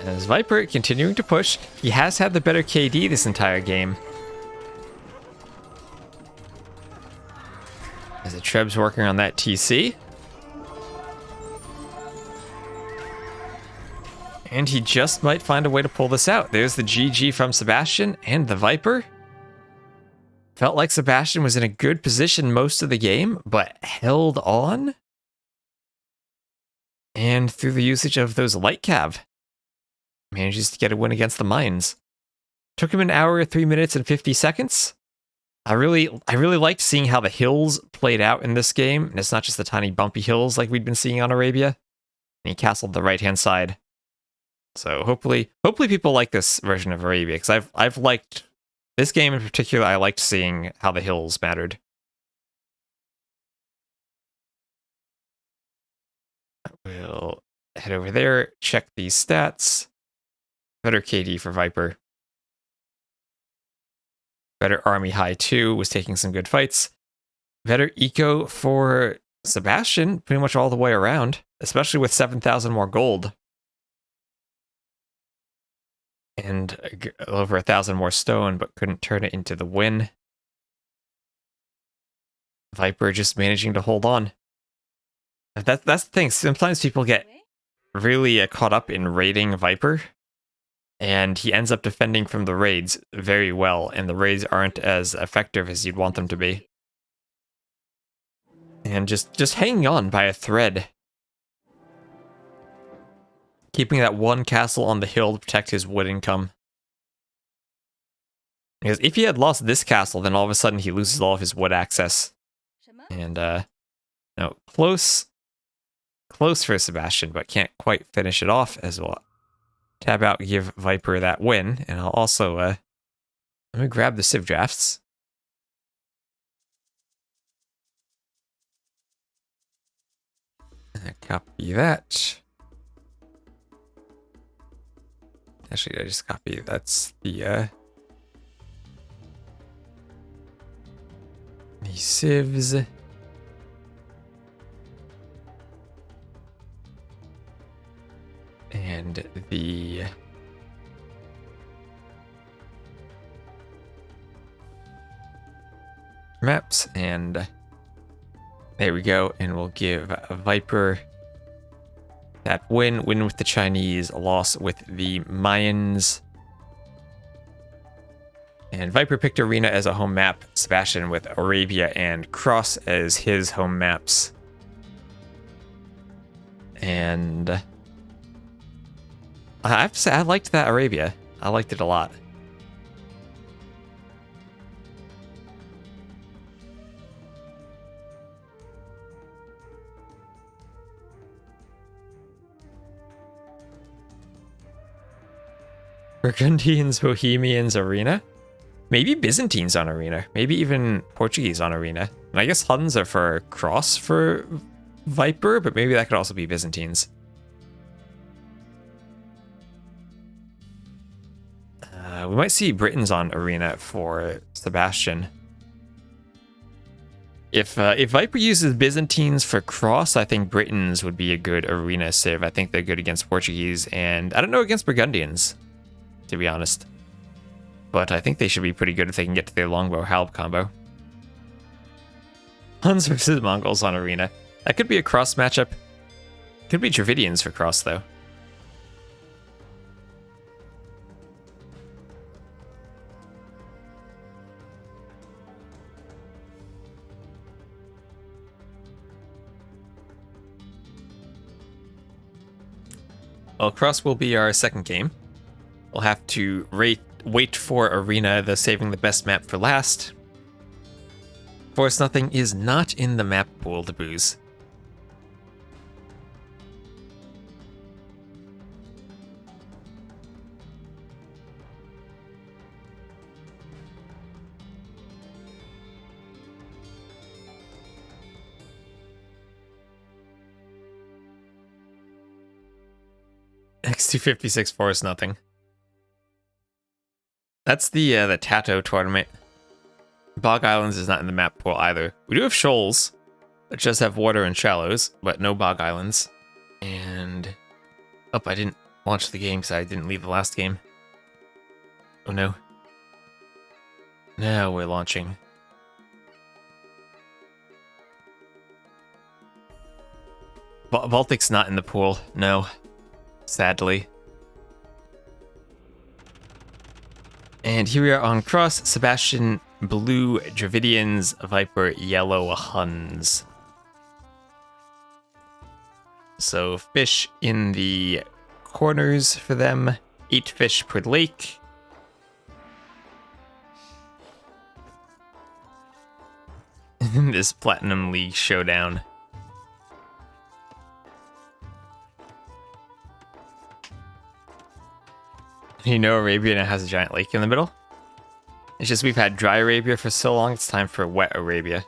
S1: As Viper continuing to push, he has had the better KD this entire game. As the Treb's working on that TC. And he just might find a way to pull this out. There's the GG from Sebastian and the Viper. Felt like Sebastian was in a good position most of the game, but held on. And through the usage of those light cav, manages to get a win against the mines. Took him an hour, 3 minutes, and 50 seconds. I really liked seeing how the hills played out in this game, and it's not just the tiny bumpy hills like we'd been seeing on Arabia. And he castled the right-hand side. So hopefully people like this version of Arabia, because I've liked this game in particular. I liked seeing how the hills mattered. We'll head over there, check these stats. Better KD for Viper. Better Army High 2, was taking some good fights. Better Eco for Sebastian, pretty much all the way around, especially with 7,000 more gold. And over 1,000 more stone, but couldn't turn it into the win. Viper just managing to hold on. That's the thing. Sometimes people get really caught up in raiding Viper, and he ends up defending from the raids very well, and the raids aren't as effective as you'd want them to be. And just hanging on by a thread. Keeping that one castle on the hill to protect his wood income. Because if he had lost this castle, then all of a sudden he loses all of his wood access. And, no, close for Sebastian, but can't quite finish it off as well. Tab out, give Viper that win, and I'll also, let me grab the Civ drafts. Copy that. Actually, I just copy, that's the civs. And the maps, and there we go. And we'll give Viper that win with the Chinese, a loss with the Mayans. And Viper picked Arena as a home map, Sebastian with Arabia and Cross as his home maps. And I have to say, I liked that Arabia. I liked it a lot. Burgundians, Bohemians, Arena? Maybe Byzantines on Arena. Maybe even Portuguese on Arena. And I guess Huns are for Cross for Viper, but maybe that could also be Byzantines. We might see Britons on Arena for Sebastian. If Viper uses Byzantines for Cross, I think Britons would be a good Arena civ. I think they're good against Portuguese, and I don't know against Burgundians, to be honest. But I think they should be pretty good if they can get to their longbow halb combo. Huns versus Mongols on Arena. That could be a Cross matchup. Could be Dravidians for Cross, though. Well, Cross will be our second game. We'll have to wait for Arena, the saving the best map for last. Force Nothing is not in the map pool to booze. X256 force nothing. That's the Tatoh tournament. Bog Islands is not in the map pool either. We do have shoals that just have water and shallows, but no bog islands. And oh, I didn't launch the game because I didn't leave the last game. Oh no. Now we're launching. Baltic's not in the pool, no. Sadly. And here we are on cross. Sebastian, blue Dravidians, Viper, yellow Huns. So fish in the corners for them. 8 fish per lake. In this Platinum League showdown. You know Arabia now has a giant lake in the middle? It's just we've had dry Arabia for so long, it's time for wet Arabia.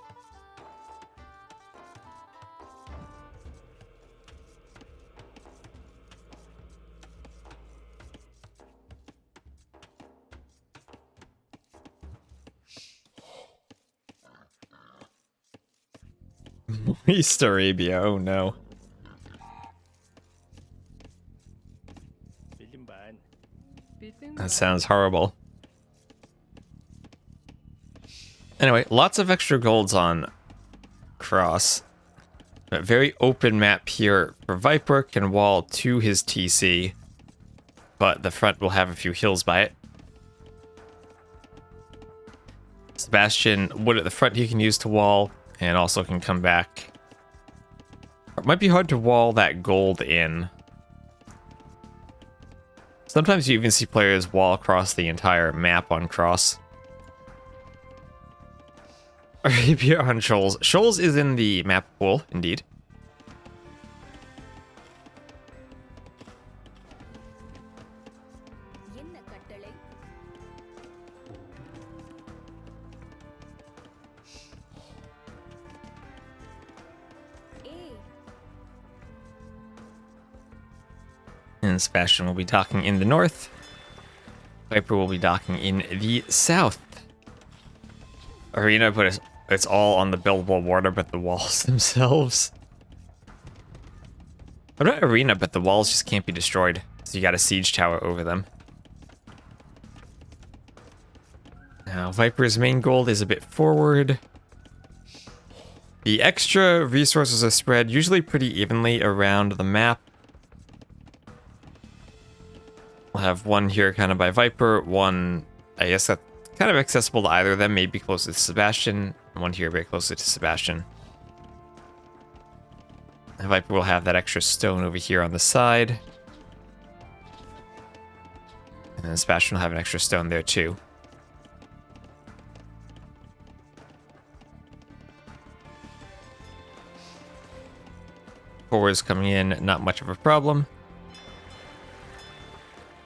S1: East Arabia, oh no. That sounds horrible. Anyway, lots of extra golds on cross. But very open map here for Viper, can wall to his TC. But the front will have a few hills by it. Sebastian, wood at the front he can use to wall, and also can come back. It might be hard to wall that gold in. Sometimes you even see players wall across the entire map on cross. Arabia on Shoals. Shoals is in the map pool, indeed. And Sebastian will be docking in the north. Viper will be docking in the south. Arena, but it's all on the buildable water, but the walls themselves. I'm not arena, but the walls just can't be destroyed. So you got a siege tower over them. Now, Viper's main gold is a bit forward. The extra resources are spread usually pretty evenly around the map. We'll have one here kind of by Viper, one, I guess that's kind of accessible to either of them, maybe closer to Sebastian, and one here very closer to Sebastian. And Viper will have that extra stone over here on the side. And then Sebastian will have an extra stone there too. Forwards coming in, not much of a problem.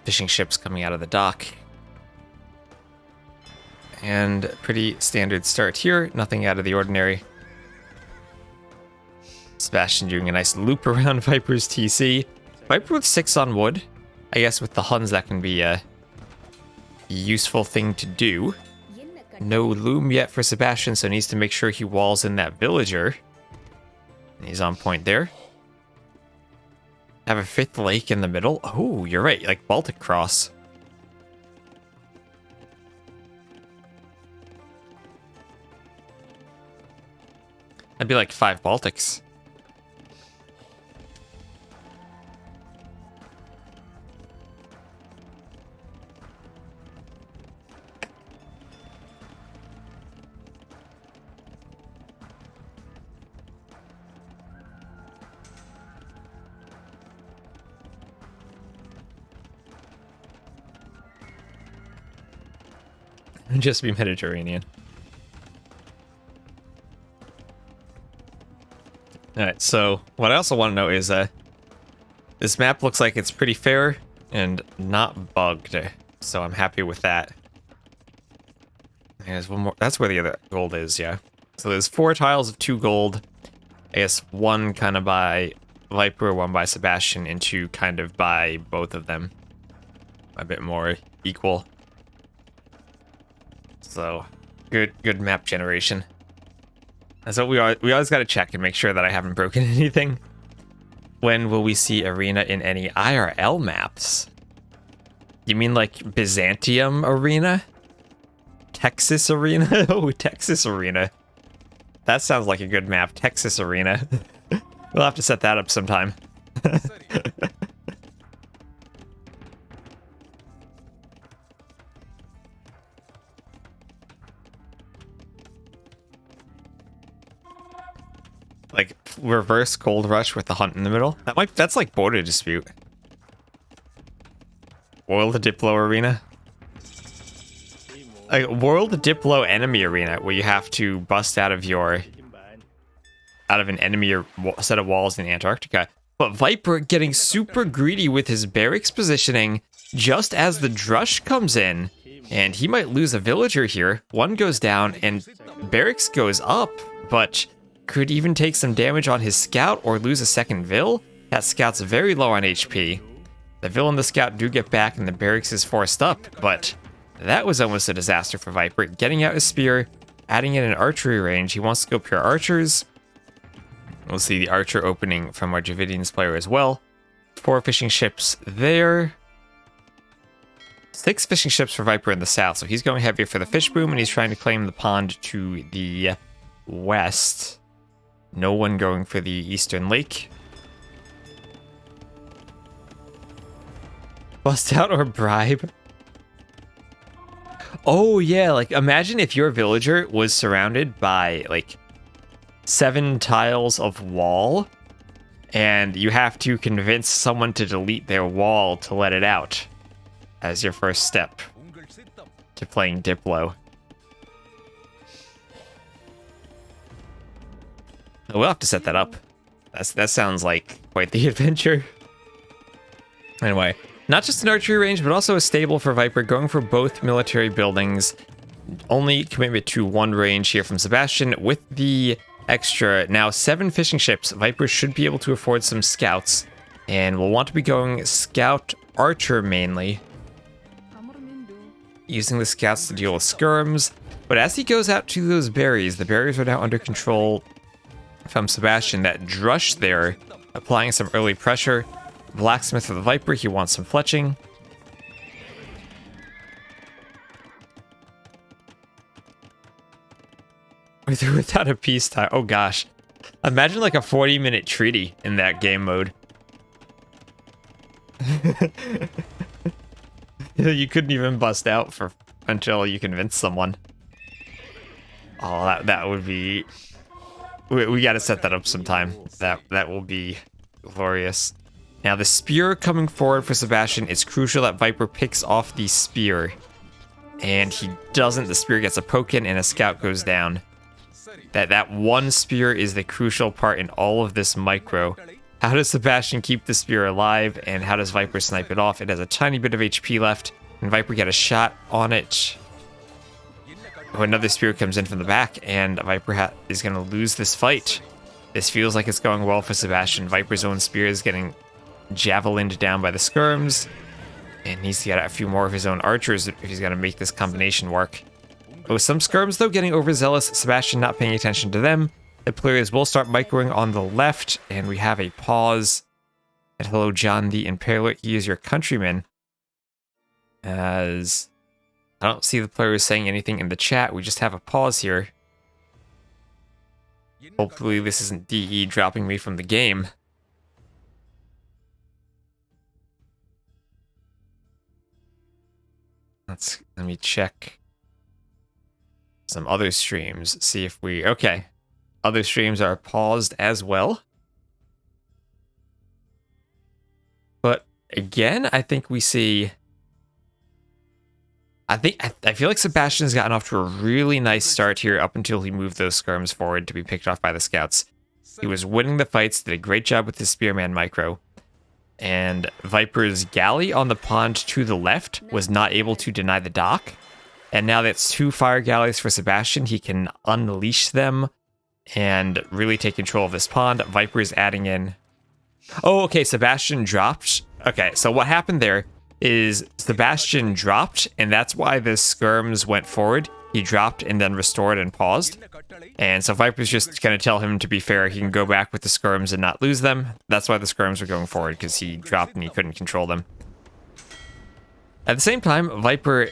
S1: Fishing ships coming out of the dock. And pretty standard start here, nothing out of the ordinary. Sebastian doing a nice loop around Viper's TC. Viper with 6 on wood. I guess with the Huns that can be a useful thing to do. No loom yet for Sebastian, so needs to make sure he walls in that villager. And he's on point there. Have a 5th lake in the middle. Oh, you're right, like Baltic Cross. That'd be like 5 Baltics. Just be Mediterranean. Alright, so what I also want to know is this map looks like it's pretty fair and not bugged, so I'm happy with that. There's one more. That's where the other gold is, yeah. So there's 4 tiles of 2 gold. I guess 1 kind of by Viper, one by Sebastian, and two kind of by both of them. A bit more equal. So, good map generation. That's what we always got to check and make sure that I haven't broken anything. When will we see Arena in any IRL maps? You mean like Byzantium Arena? Texas Arena? Oh, Texas Arena. That sounds like a good map, Texas Arena. We'll have to set that up sometime. Like reverse Gold Rush with the hunt in the middle. That's like border dispute. World Diplo Arena. Like World Diplo Enemy Arena, where you have to bust out of an enemy or set of walls in Antarctica. But Viper getting super greedy with his barracks positioning just as the Drush comes in. And he might lose a villager here. One goes down and barracks goes up, but could even take some damage on his scout or lose a second Vil. That scout's very low on HP. The Vil and the scout do get back and the barracks is forced up, but that was almost a disaster for Viper. Getting out his spear, adding in an archery range. He wants to go pure archers. We'll see the archer opening from our Javidian's player as well. 4 fishing ships there. 6 fishing ships for Viper in the south, so he's going heavier for the fish boom, and he's trying to claim the pond to the west. No one going for the eastern lake. Bust out or bribe? Oh yeah, like imagine if your villager was surrounded by like 7 tiles of wall and you have to convince someone to delete their wall to let it out as your first step to playing Diplo. We'll have to set that up. That sounds like quite the adventure. Anyway, not just an archery range, but also a stable for Viper, going for both military buildings. Only commitment to 1 range here from Sebastian. With the extra, now 7 fishing ships, Viper should be able to afford some scouts. And we'll want to be going scout archer mainly, using the scouts to deal with skirms. But as he goes out to those berries, the berries are now under control from Sebastian. That Drush there, applying some early pressure. Blacksmith for the Viper, he wants some fletching. Without a peacetime, oh gosh. Imagine like a 40-minute treaty in that game mode. You couldn't even bust out until you convince someone. Oh, that would be... We gotta set that up sometime. That will be glorious. Now the spear coming forward for Sebastian, it's crucial that Viper picks off the spear. And he doesn't. The spear gets a poke in and a scout goes down. That one spear is the crucial part in all of this micro. How does Sebastian keep the spear alive, and how does Viper snipe it off? It has a tiny bit of HP left, and Viper get a shot on it. Oh, another spear comes in from the back, and Viper is going to lose this fight. This feels like it's going well for Sebastian. Viper's own spear is getting javelined down by the skirms, and needs to get out a few more of his own archers if he's going to make this combination work. Oh, some skirms, though, getting overzealous. Sebastian not paying attention to them. The players will start microing on the left, and we have a pause. And hello, John the Impaler. He is your countryman. As I don't see the players saying anything in the chat. We just have a pause here. Hopefully this isn't DE dropping me from the game. Let me check some other streams, see if we... Okay. Other streams are paused as well. But again, I think we see... I feel like Sebastian's gotten off to a really nice start here up until he moved those skirms forward to be picked off by the scouts. He was winning the fights, did a great job with his Spearman micro. And Viper's galley on the pond to the left was not able to deny the dock. And now that's 2 fire galleys for Sebastian. He can unleash them and really take control of this pond. Viper is adding in Oh, okay, Sebastian dropped. Okay, so what happened there is Sebastian dropped, and that's why the skirms went forward. He dropped and then restored and paused. And so Viper's just going to tell him, to be fair, he can go back with the skirms and not lose them. That's why the skirms were going forward, because he dropped and he couldn't control them. At the same time, Viper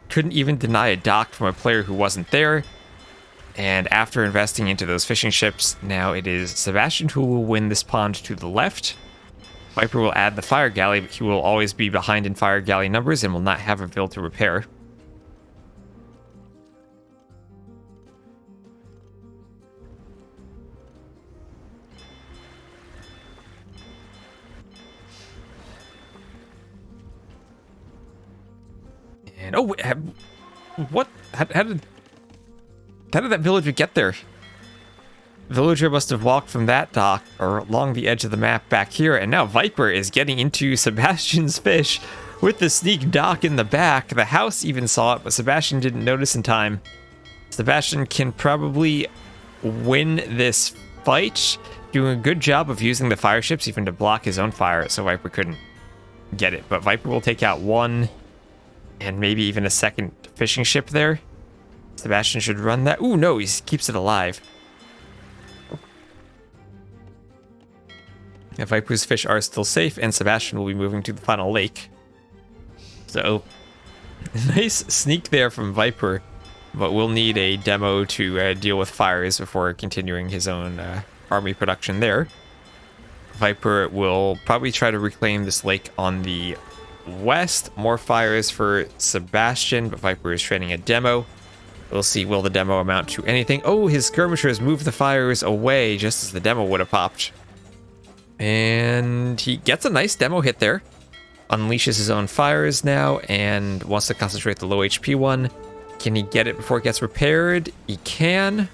S1: couldn't even deny a dock from a player who wasn't there. And after investing into those fishing ships, now it is Sebastian who will win this pond to the left. Viper will add the fire galley, but he will always be behind in fire galley numbers and will not have a bill to repair. And oh, what? How did that villager get there? Villager must have walked from that dock or along the edge of the map back here, and now Viper is getting into Sebastian's fish with the sneak dock in the back. The house even saw it, but Sebastian didn't notice in time. Sebastian can probably win this fight, doing a good job of using the fire ships even to block his own fire, so Viper couldn't get it. But Viper will take out one and maybe even a second fishing ship there. Sebastian should run that. Ooh, no, he keeps it alive. Yeah, Viper's fish are still safe, and Sebastian will be moving to the final lake. So, nice sneak there from Viper, but we'll need a demo to deal with fires before continuing his own army production there. Viper will probably try to reclaim this lake on the west. More fires for Sebastian, but Viper is training a demo. We'll see, will the demo amount to anything? Oh, his skirmishers moved the fires away just as the demo would have popped. And he gets a nice demo hit there. Unleashes his own fires now and wants to concentrate the low HP one. Can he get it before it gets repaired? He can.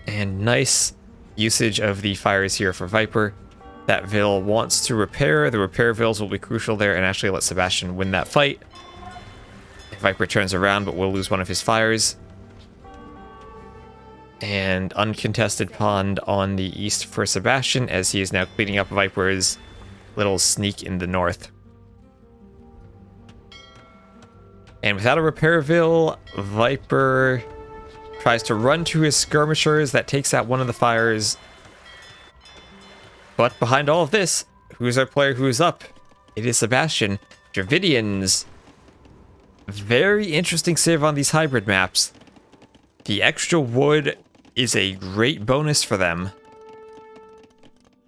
S1: And nice usage of the fires here for Viper. That Vil wants to repair. The repair Vils will be crucial there and actually let Sebastian win that fight. Viper turns around, but will lose one of his fires. And uncontested pond on the east for Sebastian, as he is now cleaning up Viper's little sneak in the north. And without a repair Vil, Viper tries to run to his skirmishers. That takes out one of the fires. But behind all of this, who's our player who's up? It is Sebastian. Dravidians. Very interesting save on these hybrid maps. The extra wood is a great bonus for them.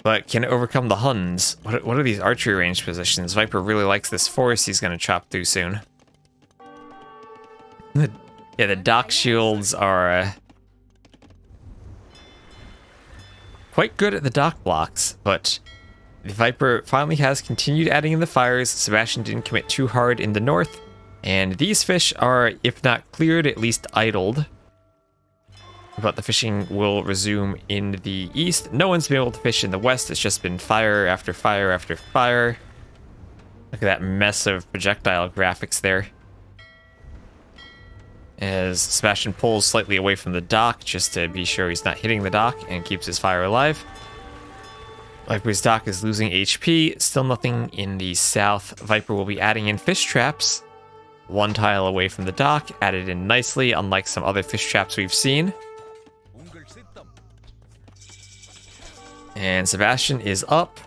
S1: But can it overcome the Huns? What are these archery range positions? Viper really likes this forest he's going to chop through soon. Yeah, the dock shields are quite good at the dock blocks, but the Viper finally has continued adding in the fires. Sebastian didn't commit too hard in the north, and these fish are, if not cleared, at least idled. But the fishing will resume in the east. No one's been able to fish in the west. It's just been fire after fire after fire. Look at that mess of projectile graphics there. As Sebastian pulls slightly away from the dock, just to be sure he's not hitting the dock, and keeps his fire alive. Viper's dock is losing HP. Still nothing in the south. Viper will be adding in fish traps. One tile away from the dock, added in nicely, unlike some other fish traps we've seen. And Sebastian is up,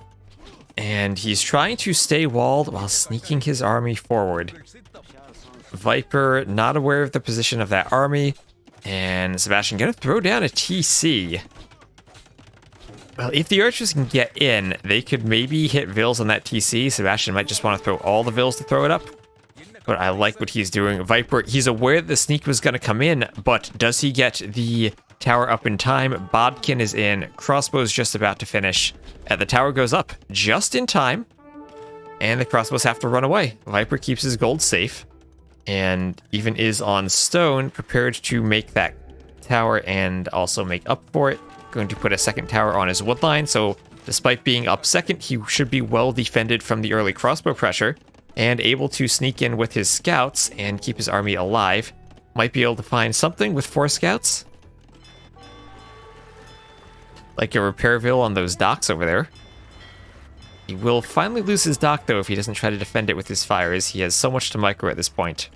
S1: and he's trying to stay walled while sneaking his army forward. Viper not aware of the position of that army, and Sebastian gonna throw down a TC. Well, if the archers can get in, they could maybe hit Vils on that TC. Sebastian might just want to throw all the Vils to throw it up. But I like what he's doing. Viper, he's aware the sneak was going to come in, but does he get the tower up in time? Bodkin is in. Crossbow's just about to finish. And the tower goes up just in time. And the crossbows have to run away. Viper keeps his gold safe. And even is on stone, prepared to make that tower and also make up for it. Going to put a second tower on his wood line. So despite being up second, he should be well defended from the early crossbow pressure. And able to sneak in with his scouts and keep his army alive. Might be able to find something with 4 scouts. like a repairville on those docks over there. He will finally lose his dock, though, if he doesn't try to defend it with his fires. He has so much to micro at this point.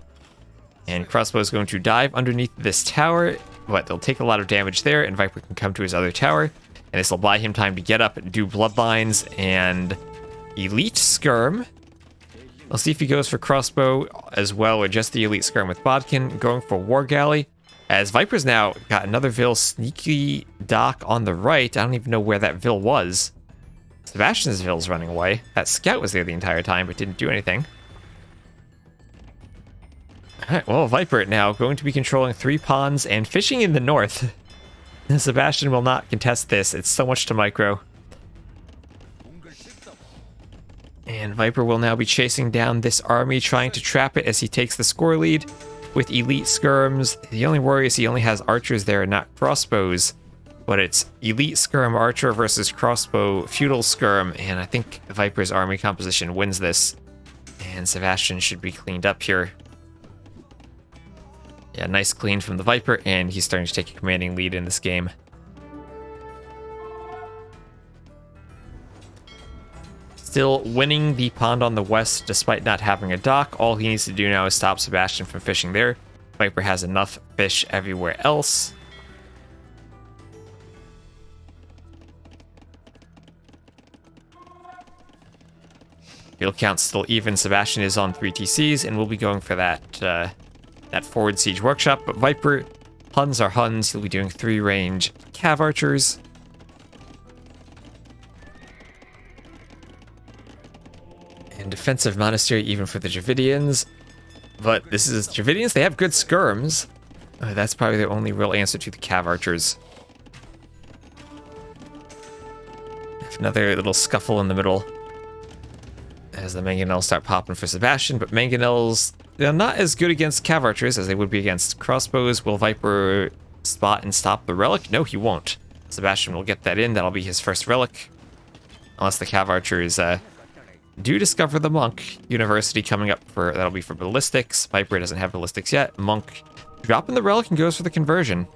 S1: And Crossbow is going to dive underneath this tower, but they'll take a lot of damage there, and Viper can come to his other tower. And this will buy him time to get up and do Bloodlines and Elite Skirm. We'll see if he goes for Crossbow as well, or just the Elite Skirm with Bodkin, going for War Galley. As Viper's now got another Vil sneaky dock on the right. I don't even know where that Vil was. Sebastian's Vil's running away. That scout was there the entire time, but didn't do anything. Alright, well, Viper now going to be controlling 3 ponds and fishing in the north. Sebastian will not contest this. It's so much to micro. And Viper will now be chasing down this army, trying to trap it as he takes the score lead with Elite Skirms. The only worry is he only has archers there and not crossbows. But it's Elite Skirm Archer versus Crossbow Feudal Skirm, and I think Viper's army composition wins this. And Sebastian should be cleaned up here. Yeah, nice clean from the Viper, and he's starting to take a commanding lead in this game. Still winning the pond on the west despite not having a dock. All he needs to do now is stop Sebastian from fishing there. Viper has enough fish everywhere else. Field count's still even. Sebastian is on 3 TCs, and we'll be going for that that forward siege workshop. But Viper, Huns are Huns. He'll be doing 3 range cav archers. And defensive monastery even for the Dravidians. But this is Dravidians. They have good skirms. That's probably the only real answer to the cav archers. Another little scuffle in the middle as the mangonels start popping for Sebastian, but mangonels, they're not as good against cav archers as they would be against crossbows. Will Viper spot and stop the relic? No, he won't. Sebastian will get that in. That'll be his first relic. Unless the cav archers do discover the monk university coming up for, that'll be for ballistics. Viper doesn't have ballistics yet. Monk dropping the relic and goes for the conversion.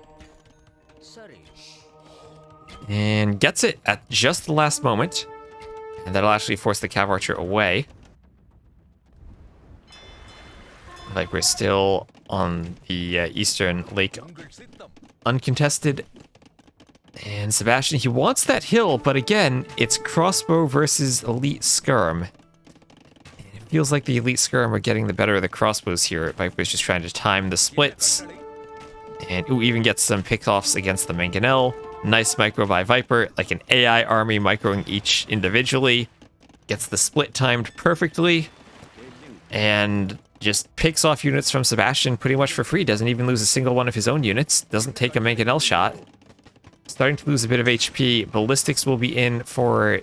S1: And gets it at just the last moment. And that'll actually force the cav archer away. Viper is still on the eastern lake uncontested. And Sebastian, he wants that hill, but again, it's crossbow versus Elite Skirm. It feels like the Elite Skirm are getting the better of the crossbows here. Viper's just trying to time the splits. And ooh, even gets some pickoffs against the mangonel. Nice micro by Viper, like an AI army microing each individually. Gets the split timed perfectly. And just picks off units from Sebastian pretty much for free. Doesn't even lose a single one of his own units. Doesn't take a mangonel shot. Starting to lose a bit of HP. Ballistics will be in for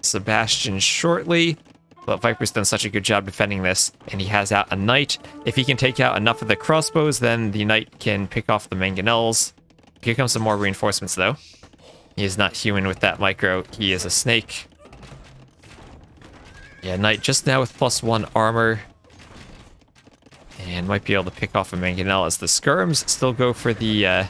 S1: Sebastian shortly. But Viper's done such a good job defending this. And he has out a knight. If he can take out enough of the crossbows, then the knight can pick off the mangonels. Here comes some more reinforcements, though. He is not human with that micro. He is a snake. Yeah, knight just now with +1 armor. And might be able to pick off a mangonel as the skirms still go for the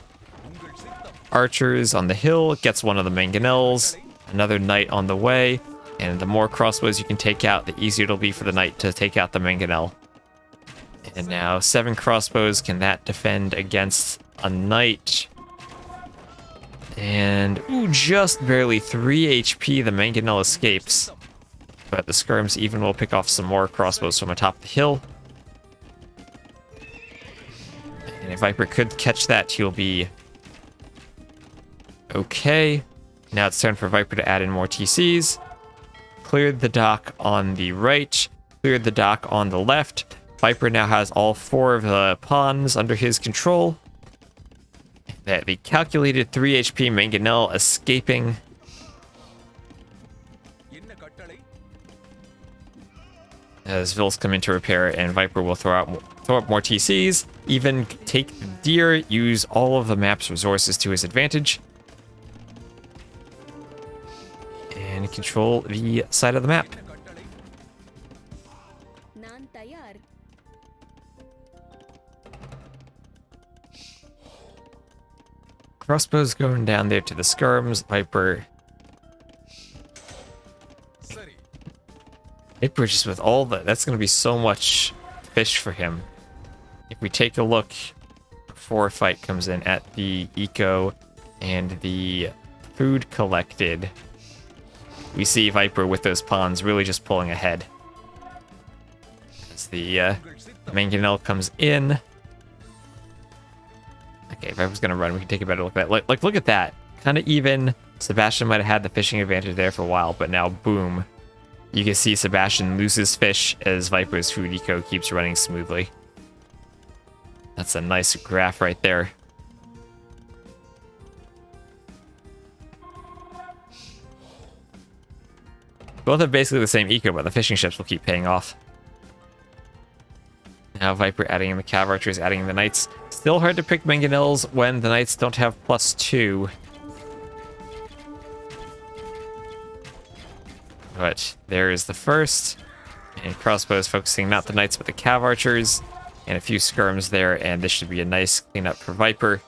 S1: archers on the hill. Gets one of the mangonels. Another knight on the way. And the more crossbows you can take out, the easier it'll be for the knight to take out the mangonel. And now 7 crossbows. Can that defend against a knight? And, ooh, just barely 3 HP. The mangonel escapes. But the skirms even will pick off some more crossbows from atop the hill. And if Viper could catch that, he'll be okay. Now it's time for Viper to add in more TCs. Cleared the dock on the right. Cleared the dock on the left. Viper now has all 4 of the pawns under his control. That the calculated 3 HP mangonel escaping. As Vils come in to repair, and Viper will throw up more TCs, even take the deer, use all of the map's resources to his advantage, and control the side of the map. Crossbows going down there to the skirms. Viper just with all that's going to be so much fish for him. If we take a look before a fight comes in at the eco and the food collected, we see Viper with those pawns really just pulling ahead. As the Mangonel comes in. Okay, Viper's going to run. We can take a better look at that. Like look at that. Kind of even. Sebastian might have had the fishing advantage there for a while, but now, boom. You can see Sebastian loses fish as Viper's food eco keeps running smoothly. That's a nice graph right there. Both have basically the same eco, but the fishing ships will keep paying off. Now Viper adding in the Cav Archers, adding in the Knights. Still hard to pick Mangonels when the Knights don't have +2. But there is the first. And crossbows focusing not the Knights, but the Cav Archers. And a few skirms there, and this should be a nice cleanup for Viper.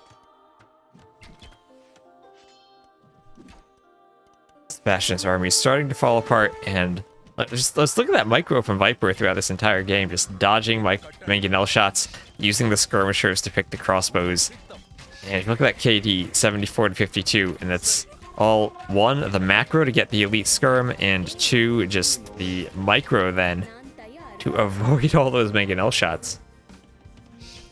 S1: Sebastian's army is starting to fall apart, and let's look at that micro from Viper throughout this entire game, just dodging Mangonel shots, using the skirmishers to pick the crossbows. And if you look at that KD, 74 to 52, and that's all, 1, the macro to get the elite skirm, and 2, just the micro then to avoid all those Mangonel shots.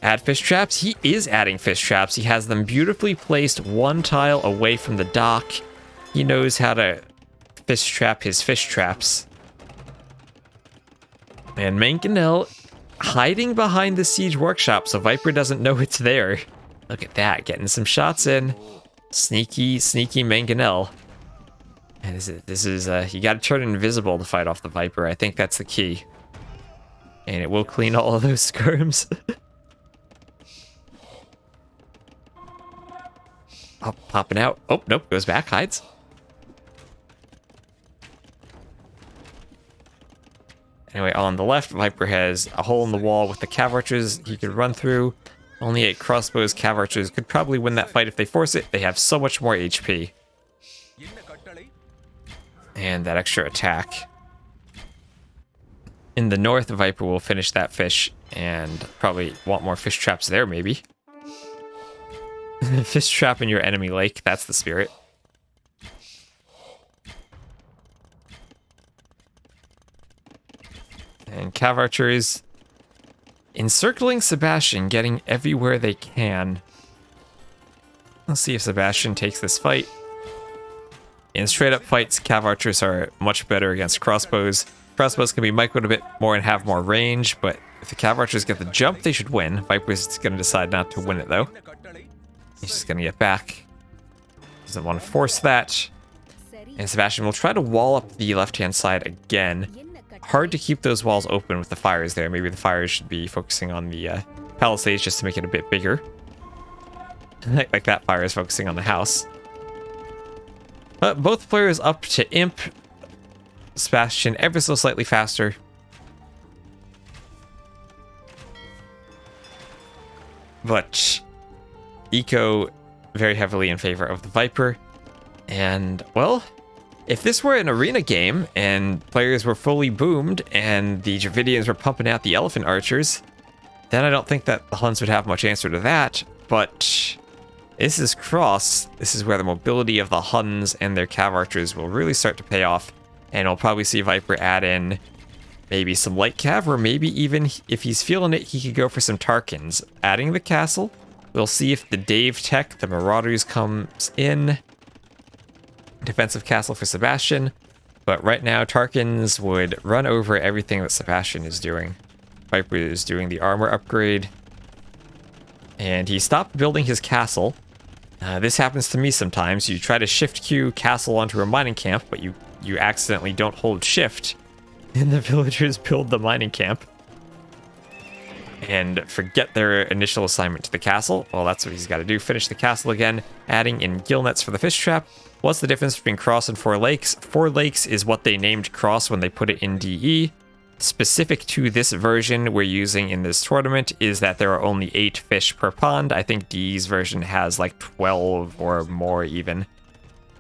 S1: Add fish traps. He is adding fish traps. He has them beautifully placed 1 tile away from the dock. He knows how to fish trap his fish traps. And Mangonel hiding behind the siege workshop so Viper doesn't know it's there. Look at that, getting some shots in. Sneaky, sneaky Mangonel. And this is you gotta turn invisible to fight off the Viper. I think that's the key. And it will clean all of those skirms. Oh, popping out. Oh, nope, goes back, hides. Anyway, on the left, Viper has a hole in the wall with the Cav Archers he could run through. Only 8 crossbows. Cav Archers could probably win that fight if they force it. They have so much more HP. And that extra attack. In the north, Viper will finish that fish and probably want more fish traps there, maybe. Fish trap in your enemy lake, that's the spirit. And Cav Archers encircling Sebastian, getting everywhere they can. Let's see if Sebastian takes this fight. In straight up fights, Cav Archers are much better against crossbows. Crossbows can be microed a bit more and have more range, but if the Cav Archers get the jump, they should win. Viper's going to decide not to win it, though. He's just going to get back. Doesn't want to force that. And Sebastian will try to wall up the left-hand side again. Hard to keep those walls open with the fires there. Maybe the fires should be focusing on the palisades just to make it a bit bigger. Like that fire is focusing on the house. But both players up to Imp. Sebastian ever so slightly faster. But Eco very heavily in favor of the Viper. And, well, if this were an arena game and players were fully boomed and the Dravidians were pumping out the Elephant Archers, then I don't think that the Huns would have much answer to that. But this is Cross. This is where the mobility of the Huns and their Cav Archers will really start to pay off. And we'll probably see Viper add in maybe some light Cav, or maybe even if he's feeling it, he could go for some Tarkans. Adding the castle. We'll see if the Dave tech, the Marauders, comes in. Defensive castle for Sebastian. But right now, Tarkans would run over everything that Sebastian is doing. Viper is doing the armor upgrade. And he stopped building his castle. This happens to me sometimes. You try to shift queue castle onto a mining camp, but you accidentally don't hold shift. And the villagers build the mining camp. And forget their initial assignment to the castle. Well, that's what he's got to do. Finish the castle again. Adding in gill nets for the fish trap. What's the difference between Cross and Four Lakes? Four Lakes is what they named Cross when they put it in DE. specific to this version we're using in this tournament is that there are only 8 fish per pond. I think D's version has like 12 or more even.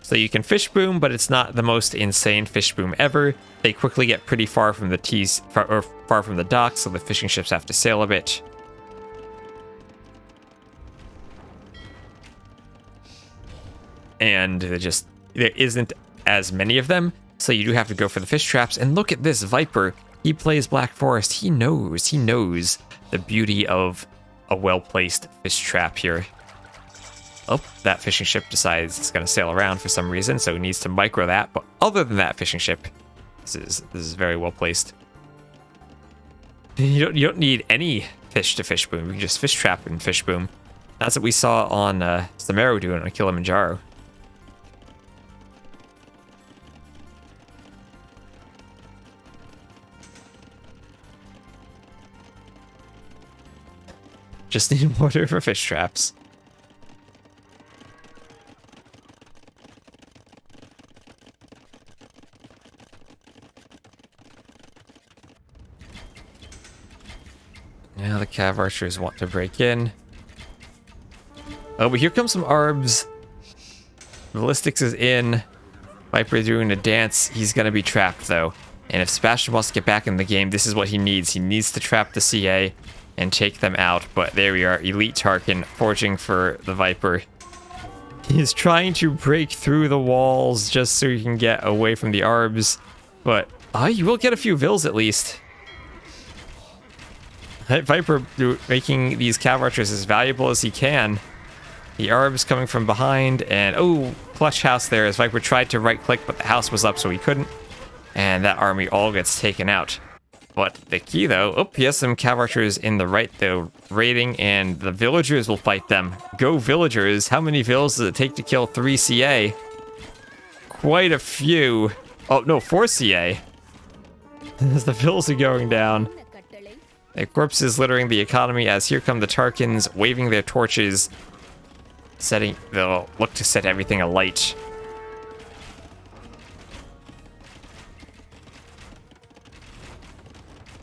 S1: So you can fish boom, but it's not the most insane fish boom ever. They quickly get pretty far from the far from the dock, so the fishing ships have to sail a bit. And there isn't as many of them, so you do have to go for the fish traps. And look at this Viper. He plays Black Forest. He knows the beauty of a well-placed fish trap here. Oh, that fishing ship decides it's going to sail around for some reason, so he needs to micro that. But other than that fishing ship, this is very well placed. You don't need any fish to fish boom. You can just fish trap and fish boom. That's what we saw on Samaro doing on Kilimanjaro. Just need water for fish traps. Now the Cav Archers want to break in. Oh, but here comes some Arbs. Ballistics is in. Viper doing a dance. He's going to be trapped, though. And if Sebastian wants to get back in the game, this is what he needs. He needs to trap the CA and take them out. But there we are. Elite Tarkin forging for the Viper. He's trying to break through the walls just so he can get away from the Arbs. But you will get a few Vils at least. Viper making these Cav Archers as valuable as he can. The Arbs coming from behind, and oh, clutch house there as Viper tried to right click, but the house was up so he couldn't. And that army all gets taken out. But the key though, he has some Cav Archers in the right though, raiding, and the villagers will fight them. Go villagers! How many Vils does it take to kill 3 CA? Quite a few. Oh no, 4 CA. As the Vils are going down. The corpses littering the economy as here come the Tarkins waving their torches. They'll look to set everything alight.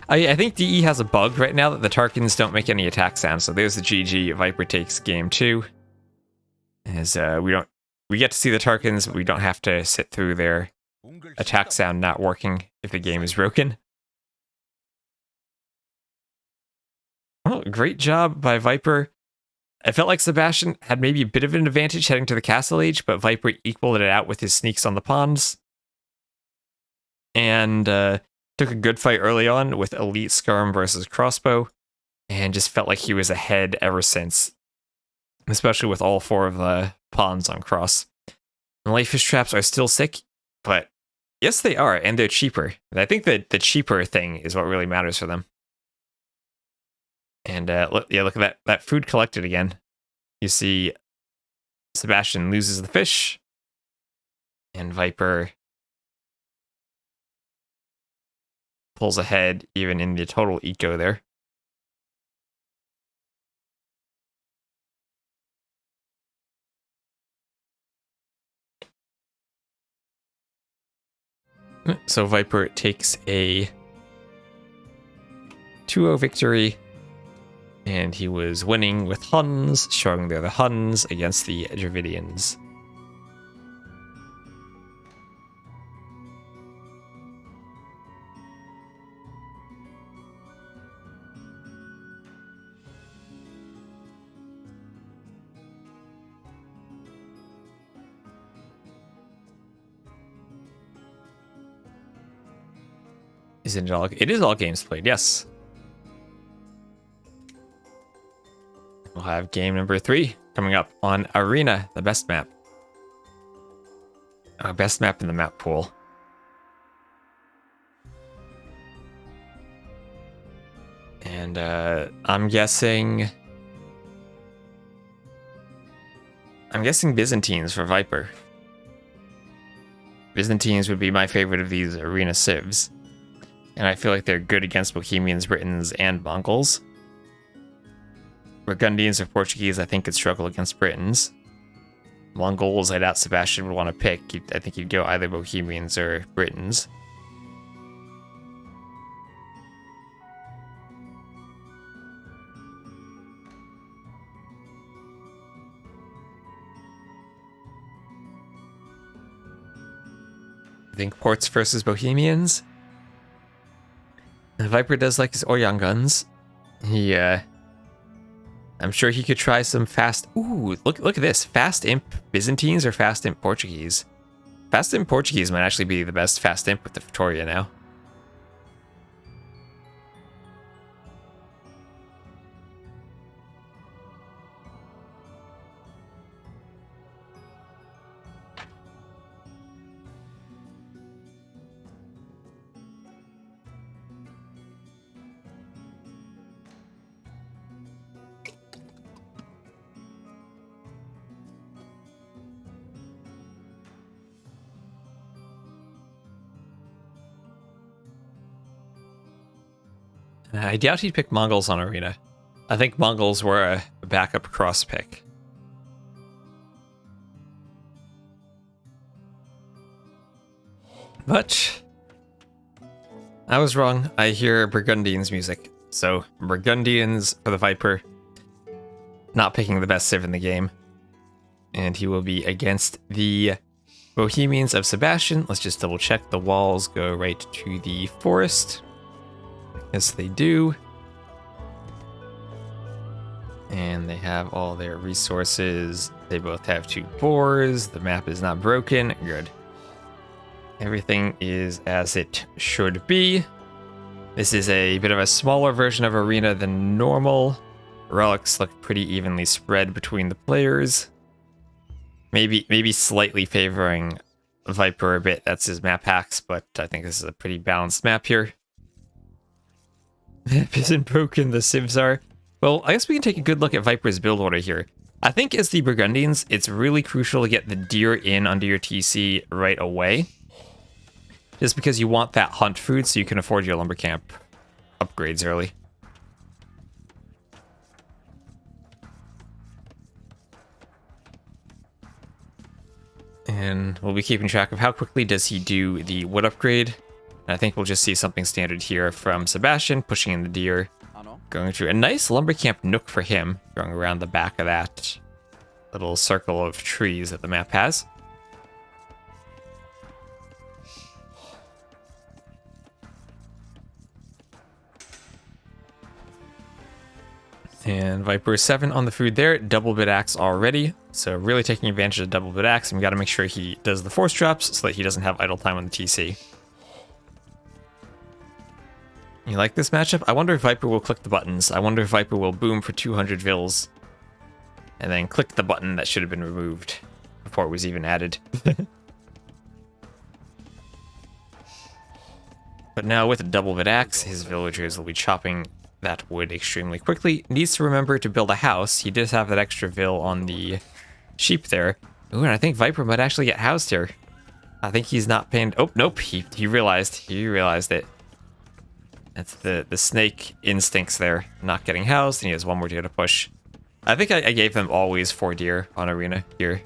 S1: I think DE has a bug right now that the Tarkins don't make any attack sounds, so there's the GG. Viper takes game 2. As we get to see the Tarkins, but we don't have to sit through their attack sound not working if the game is broken. Oh, great job by Viper. I felt like Sebastian had maybe a bit of an advantage heading to the Castle Age, but Viper equaled it out with his sneaks on the ponds. And took a good fight early on with Elite Skirm versus Crossbow, and just felt like he was ahead ever since. Especially with all 4 of the ponds on Cross. The light fish traps are still sick, but yes they are, and they're cheaper. And I think that the cheaper thing is what really matters for them. And look at that food collected again. You see Sebastian loses the fish, and Viper pulls ahead even in the total eco there. So Viper takes a 2-0 victory. And he was winning with Huns, showing they're the Huns against the Dravidians. It is all games played, yes. We'll have game number 3 coming up on Arena, the best map. Best map in the map pool. And I'm guessing Byzantines for Viper. Byzantines would be my favorite of these arena civs. And I feel like they're good against Bohemians, Britons, and Mongols. Burgundians or Portuguese, I think, could struggle against Britons. Mongols, I doubt Sebastian would want to pick. I think he'd go either Bohemians or Britons. I think Ports versus Bohemians. The Viper does like his Oyan guns. He, I'm sure he could try some fast... Ooh, look at this. Fast Imp Byzantines or Fast Imp Portuguese? Fast Imp Portuguese might actually be the best Fast Imp with the Victoria now. I doubt he'd pick Mongols on Arena. I think Mongols were a backup cross pick. But I was wrong. I hear Burgundians music. So Burgundians for the Viper. Not picking the best civ in the game. And he will be against the Bohemians of Sebastian. Let's just double check. The walls go right to the forest. Yes, they do. And they have all their resources. They both have 2 boars. The map is not broken. Good. Everything is as it should be. This is a bit of a smaller version of Arena than normal. Relics look pretty evenly spread between the players. Maybe slightly favoring Viper a bit. That's his map hacks, but I think this is a pretty balanced map here. Map isn't broken, the civs are. Well, I guess we can take a good look at Viper's build order here. I think as the Burgundians, it's really crucial to get the deer in under your TC right away. Just because you want that hunt food so you can afford your lumber camp upgrades early. And we'll be keeping track of how quickly does he do the wood upgrade. And I think we'll just see something standard here from Sebastian, pushing in the deer. Going through a nice lumber camp nook for him, going around the back of that little circle of trees that the map has. And Viper 7 on the food there, double bit axe already. So really taking advantage of double bit axe, and we got to make sure he does the force drops so that he doesn't have idle time on the TC. You like this matchup? I wonder if Viper will click the buttons. I wonder if Viper will boom for 200 vills and then click the button that should have been removed before it was even added. But now with a double bit axe, his villagers will be chopping that wood extremely quickly. Needs to remember to build a house. He does have that extra vill on the sheep there. Ooh, and I think Viper might actually get housed here. I think he's not paying... Oh, nope. He realized it. That's the snake instincts there. Not getting housed, and he has one more deer to push. I think I gave them always 4 deer on Arena here.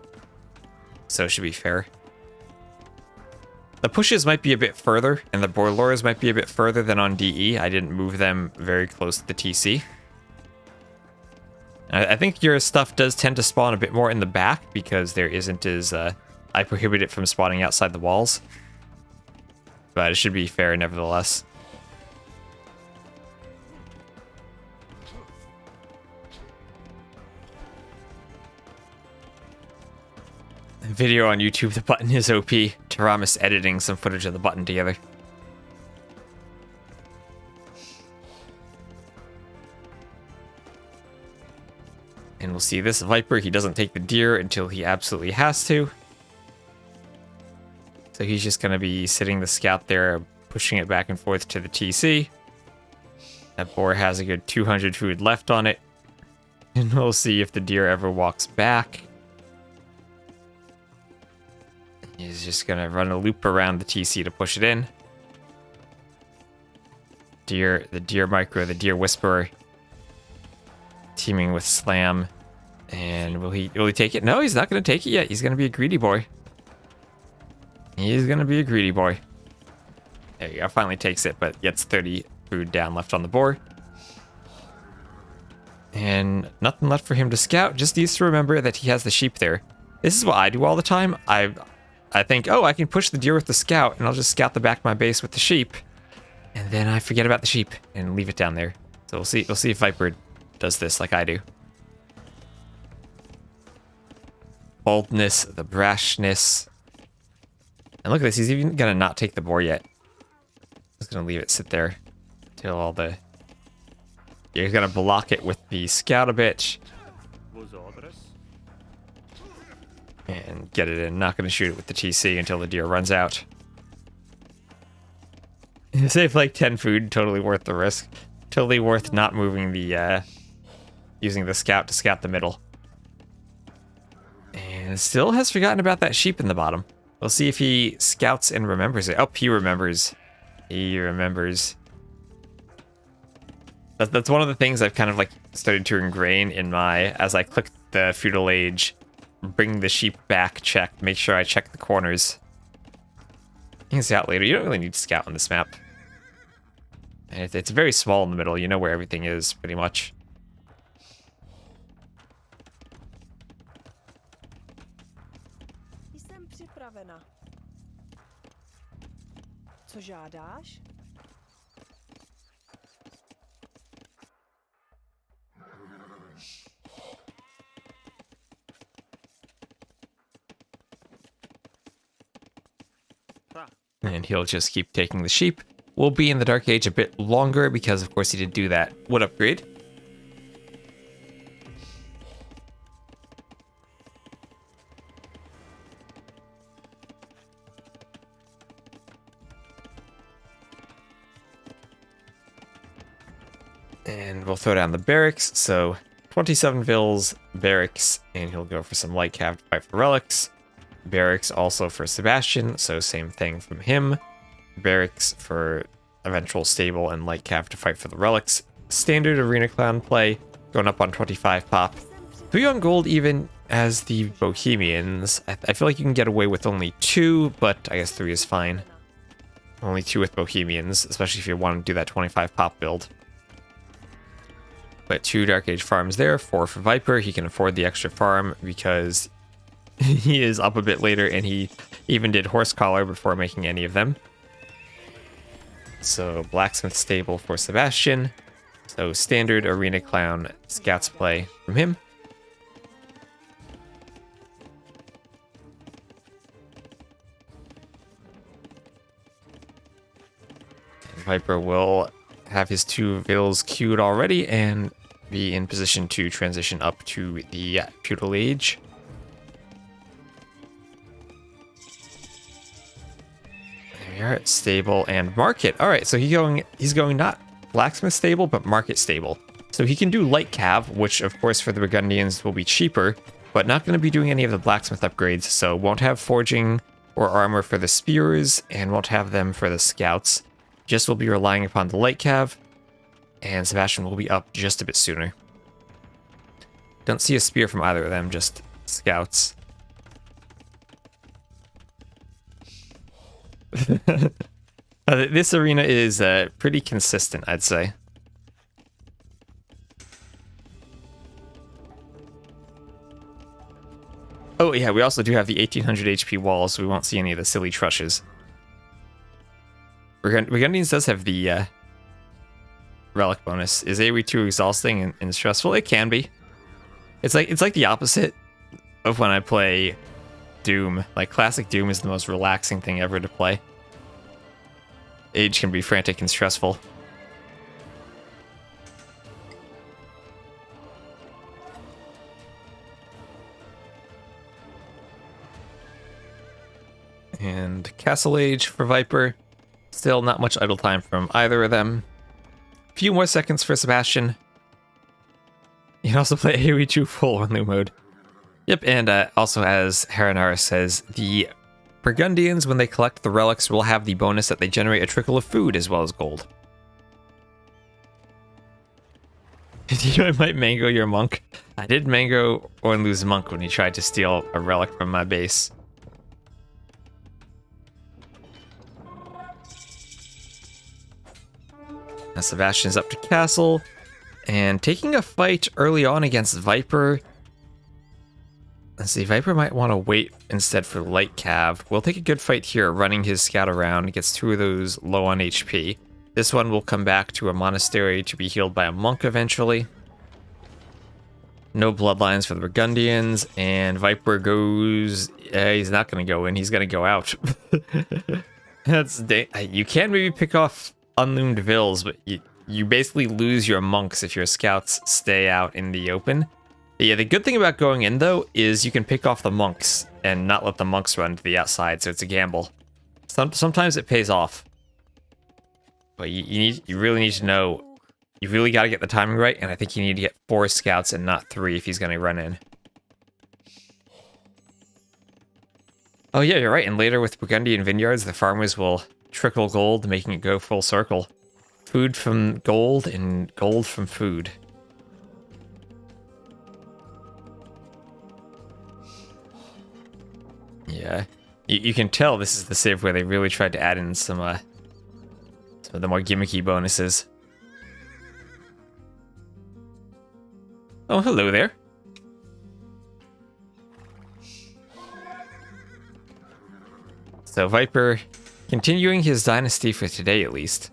S1: So it should be fair. The pushes might be a bit further, and the boilers might be a bit further than on DE. I didn't move them very close to the TC. I think your stuff does tend to spawn a bit more in the back, because there isn't as... I prohibit it from spawning outside the walls. But it should be fair nevertheless. Video on YouTube, the button is OP. Taramis editing some footage of the button together. And we'll see this Viper, he doesn't take the deer until he absolutely has to. So he's just going to be sitting the scout there, pushing it back and forth to the TC. That boar has a good 200 food left on it. And we'll see if the deer ever walks back. He's just going to run a loop around the TC to push it in. The deer micro, the deer whisperer. Teaming with Slam. And will he take it? No, he's not going to take it yet. He's going to be a greedy boy. He's going to be a greedy boy. There you go. Finally takes it, but gets 30 food down left on the boar. And nothing left for him to scout. Just needs to remember that he has the sheep there. This is what I do all the time. I think, oh, I can push the deer with the scout, and I'll just scout the back of my base with the sheep. And then I forget about the sheep and leave it down there. So we'll see if Viper does this like I do. Boldness, the brashness. And look at this, he's even gonna not take the boar yet. He's gonna leave it sit there until all the... Yeah, he's gonna block it with the scout a bit. And get it in. Not gonna shoot it with the TC until the deer runs out. Save like 10 food, totally worth the risk. Totally worth not moving the, using the scout to scout the middle. And still has forgotten about that sheep in the bottom. We'll see if he scouts and remembers it. Oh, he remembers. He remembers. That's one of the things I've kind of like started to ingrain in my, as I click the feudal age, bring the sheep back, check, make sure I check the corners. You can scout later. You don't really need to scout on this map. And it's very small in the middle. You know where everything is, pretty much.
S2: Co žádáš?
S1: And he'll just keep taking the sheep. We'll be in the Dark Age a bit longer because, of course, he did do that wood upgrade. And we'll throw down the barracks. So 27 vills, barracks, and he'll go for some light cav to fight for relics. Barracks also for Sebastian, so same thing from him. Barracks for eventual stable and light cav to fight for the relics. Standard arena clown play, going up on 25 pop. 3 on gold even as the Bohemians. I feel like you can get away with only 2, but I guess 3 is fine. Only 2 with Bohemians, especially if you want to do that 25 pop build. But 2 Dark Age farms there, 4 for Viper. He can afford the extra farm because he is up a bit later, and he even did horse collar before making any of them. So blacksmith stable for Sebastian. So standard arena clown scouts play from him. And Viper will have his 2 vills queued already and be in position to transition up to the feudal age. We are at stable and market. All right, so he's going not blacksmith stable, but market stable. So he can do light cav, which of course for the Burgundians will be cheaper, but not going to be doing any of the blacksmith upgrades. So won't have forging or armor for the spears, and won't have them for the scouts. Just will be relying upon the light cav, and Sebastian will be up just a bit sooner. Don't see a spear from either of them, just scouts. This arena is pretty consistent, I'd say. Oh yeah, we also do have the 1800 HP walls, so we won't see any of the silly trushes. Burgundians does have the relic bonus. Is AoE too exhausting and stressful? It can be. It's like the opposite of when I play Doom. Like, classic Doom is the most relaxing thing ever to play. Age can be frantic and stressful. And Castle Age for Viper. Still not much idle time from either of them. A few more seconds for Sebastian. You can also play AoE 2 full on new mode. Yep, and also as Hera says, the Burgundians, when they collect the relics, will have the bonus that they generate a trickle of food as well as gold. I might mango your monk. I did mango Ornlu's monk when he tried to steal a relic from my base. Now Sebastian's up to castle, and taking a fight early on against Viper. Let's see, Viper might want to wait instead for light cav. We'll take a good fight here, running his scout around. Gets 2 of those low on HP. This one will come back to a monastery to be healed by a monk eventually. No bloodlines for the Burgundians, and Viper goes... he's not going to go in, he's going to go out. You can maybe pick off unloomed vills, but you basically lose your monks if your scouts stay out in the open. Yeah, the good thing about going in, though, is you can pick off the monks and not let the monks run to the outside, so it's a gamble. Sometimes it pays off. But you really need to know... You really got to get the timing right, and I think you need to get 4 scouts and not 3 if he's going to run in. Oh yeah, you're right, and later with Burgundian vineyards, the farmers will trickle gold, making it go full circle. Food from gold, and gold from food. Yeah. You can tell this is the civ where they really tried to add in some of the more gimmicky bonuses. Oh, hello there. So Viper continuing his dynasty for today at least.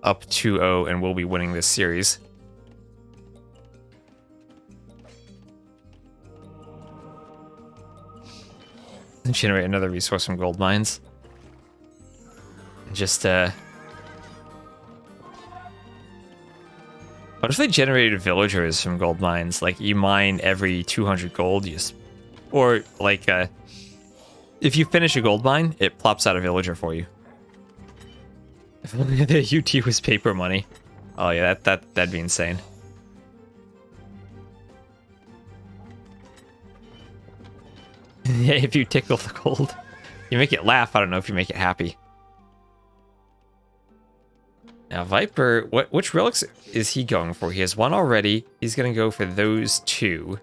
S1: Up 2-0 and will be winning this series. And generate another resource from gold mines. Just what if they generated villagers from gold mines? Like, you mine every 200 gold, or like, if you finish a gold mine, it plops out a villager for you. If only the UT was paper money. Oh yeah, that'd be insane. Yeah, if you tickle the gold. You make it laugh, I don't know if you make it happy. Now, Viper, which relics is he going for? He has 1 already. He's going to go for those 2.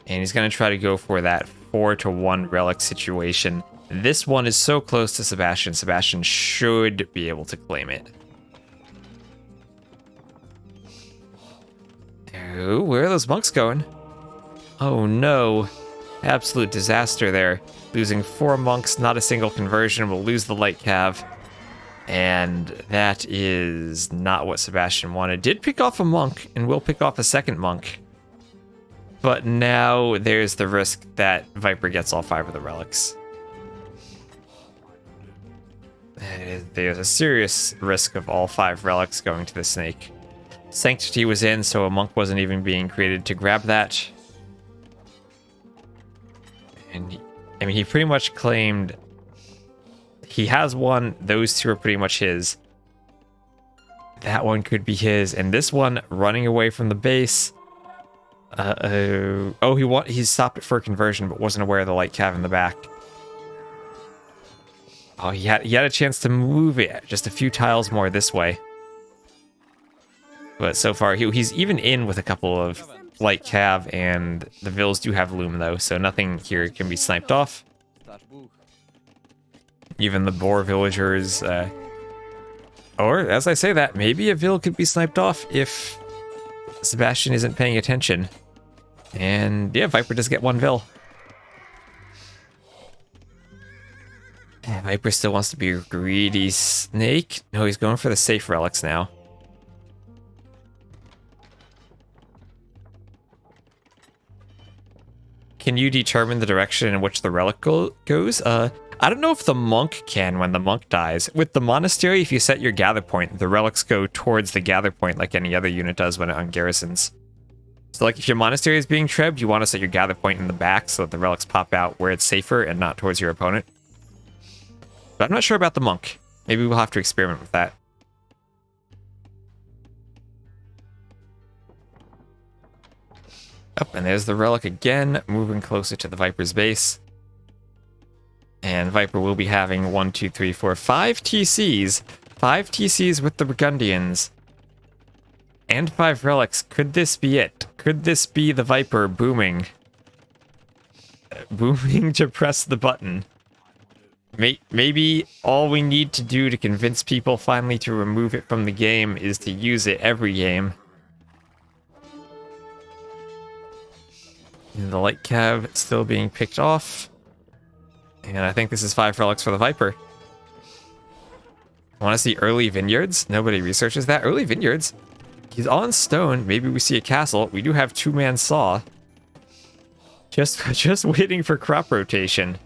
S1: And he's going to try to go for that 4-to-1 relic situation. This one is so close to Sebastian. Sebastian should be able to claim it. Oh, where are those monks going? Oh no. Absolute disaster there. Losing 4 monks, not a single conversion. We'll lose the light cav. And that is not what Sebastian wanted. Did pick off a monk, and will pick off a second monk. But now there's the risk that Viper gets all 5 of the relics. There's a serious risk of all 5 relics going to the snake. Sanctity was in, so a monk wasn't even being created to grab that. And he pretty much claimed... He has 1, those 2 are pretty much his. That one could be his, and this one running away from the base. Oh, he stopped it for a conversion, but wasn't aware of the light cav in the back. Oh, he had a chance to move it just a few tiles more this way. But so far, he's even in with a couple of light cav, and the vills do have loom though, so nothing here can be sniped off. Even the boar villagers, or as I say that, maybe a vill could be sniped off if Sebastian isn't paying attention. And yeah, Viper does get 1 vill. Viper still wants to be a greedy snake. No, he's going for the safe relics now. Can you determine the direction in which the relic goes? I don't know if the monk can when the monk dies. With the monastery, if you set your gather point, the relics go towards the gather point like any other unit does when it ungarrisons. So like if your monastery is being trebbed, you want to set your gather point in the back so that the relics pop out where it's safer and not towards your opponent. But I'm not sure about the monk. Maybe we'll have to experiment with that. Oh, and there's the relic again, moving closer to the Viper's base. And Viper will be having 1, 2, 3, 4, 5 TCs. 5 TCs with the Burgundians. And 5 relics. Could this be it? Could this be the Viper booming? Booming to press the button. Maybe all we need to do to convince people finally to remove it from the game is to use it every game. And the light cav still being picked off. And I think this is 5 relics for the Viper. Want to see early vineyards? Nobody researches that. Early vineyards? He's on stone. Maybe we see a castle. We do have 2-man saw. Just waiting for crop rotation.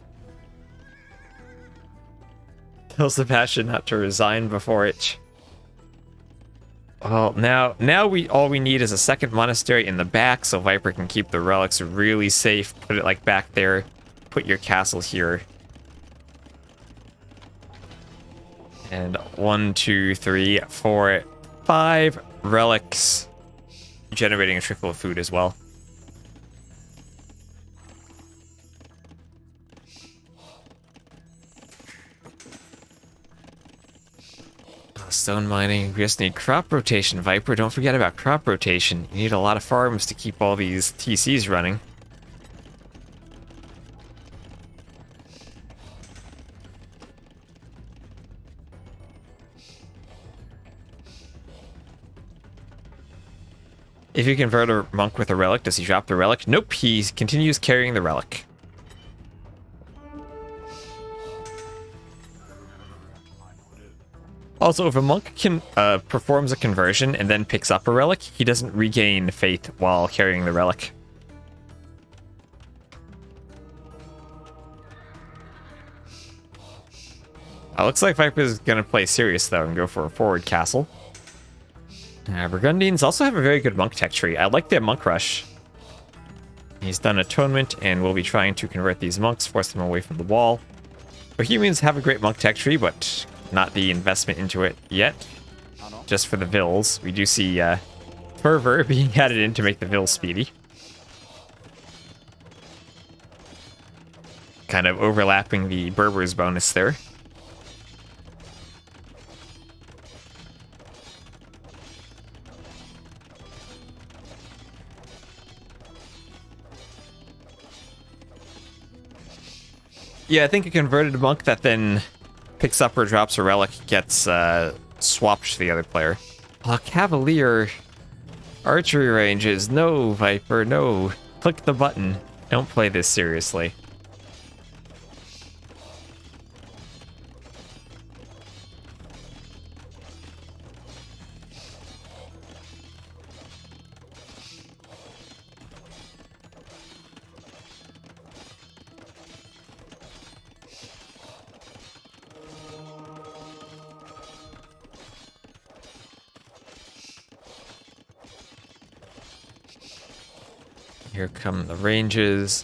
S1: Tell Sebastian not to resign before it. Well, now all we need is a second monastery in the back so Viper can keep the relics really safe. Put it like back there. Put your castle here. And 1, 2, 3, 4, 5 relics. Generating a trickle of food as well. Stone mining. We just need crop rotation, Viper. Don't forget about crop rotation. You need a lot of farms to keep all these TCs running. If you convert a monk with a relic, does he drop the relic? Nope, he continues carrying the relic. Also, if a monk performs a conversion and then picks up a relic, he doesn't regain faith while carrying the relic. Looks like Viper is going to play serious, though, and go for a forward castle. Burgundians also have a very good monk tech tree. I like their monk rush. He's done atonement and will be trying to convert these monks, force them away from the wall. Bohemians have a great monk tech tree, but not the investment into it yet. Just for the vills. We do see fervor being added in to make the vills speedy. Kind of overlapping the Berbers bonus there. Yeah, I think a converted monk that then picks up or drops a relic gets swapped to the other player. Cavalier. Archery ranges. No, Viper, no. Click the button. Don't play this seriously. Here come the ranges.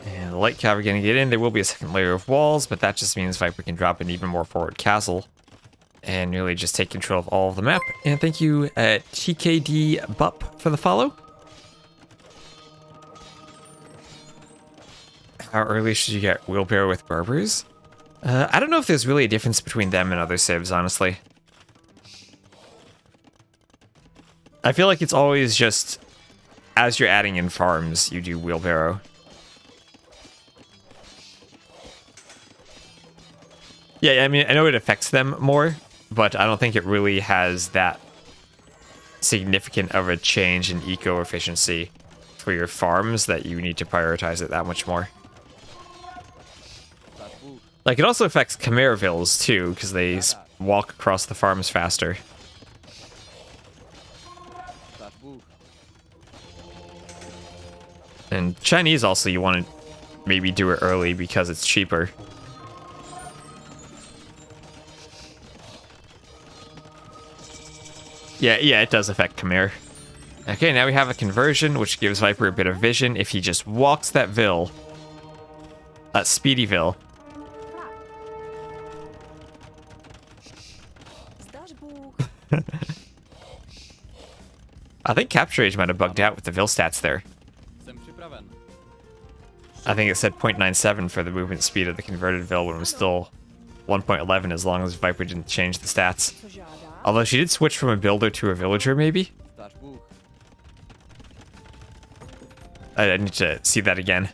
S1: And the light cav are going to get in. There will be a second layer of walls, but that just means Viper can drop an even more forward castle. And really just take control of all of the map. And thank you, TKD Bup, for the follow. How early should you get wheelbarrow with Berbers? I don't know if there's really a difference between them and other civs, honestly. I feel like it's always just, as you're adding in farms, you do wheelbarrow. Yeah, I mean, I know it affects them more, but I don't think it really has that significant of a change in eco-efficiency for your farms that you need to prioritize it that much more. Like, it also affects Khmervilles, too, because they walk across the farms faster. And Chinese also, you want to maybe do it early because it's cheaper. Yeah, it does affect Khmer. Okay, now we have a conversion, which gives Viper a bit of vision. If he just walks that Vill, Speedyville. I think Capture Age might have bugged out with the Vill stats there. I think it said 0.97 for the movement speed of the converted Vill when it was still 1.11 as long as Viper didn't change the stats. Although she did switch from a builder to a villager, maybe? I need to see that again.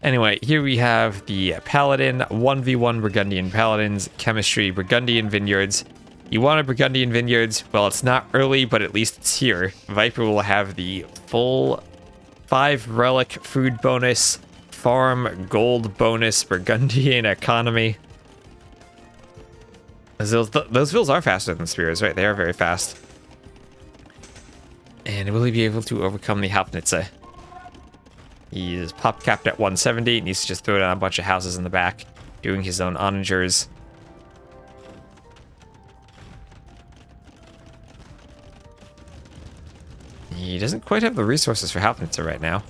S1: Anyway, here we have the Paladin, 1v1 Burgundian Paladins, Chemistry, Burgundian Vineyards, You want a Burgundian Vineyards? Well, it's not early, but at least it's here. Viper will have the full 5 relic food bonus, farm gold bonus, Burgundian economy. Those vills are faster than spears, right? They are very fast. And will he be able to overcome the Hauptnitze? He is pop capped at 170. Needs to just throw down a bunch of houses in the back, doing his own onagers. He doesn't quite have the resources for Hauptnitze right now.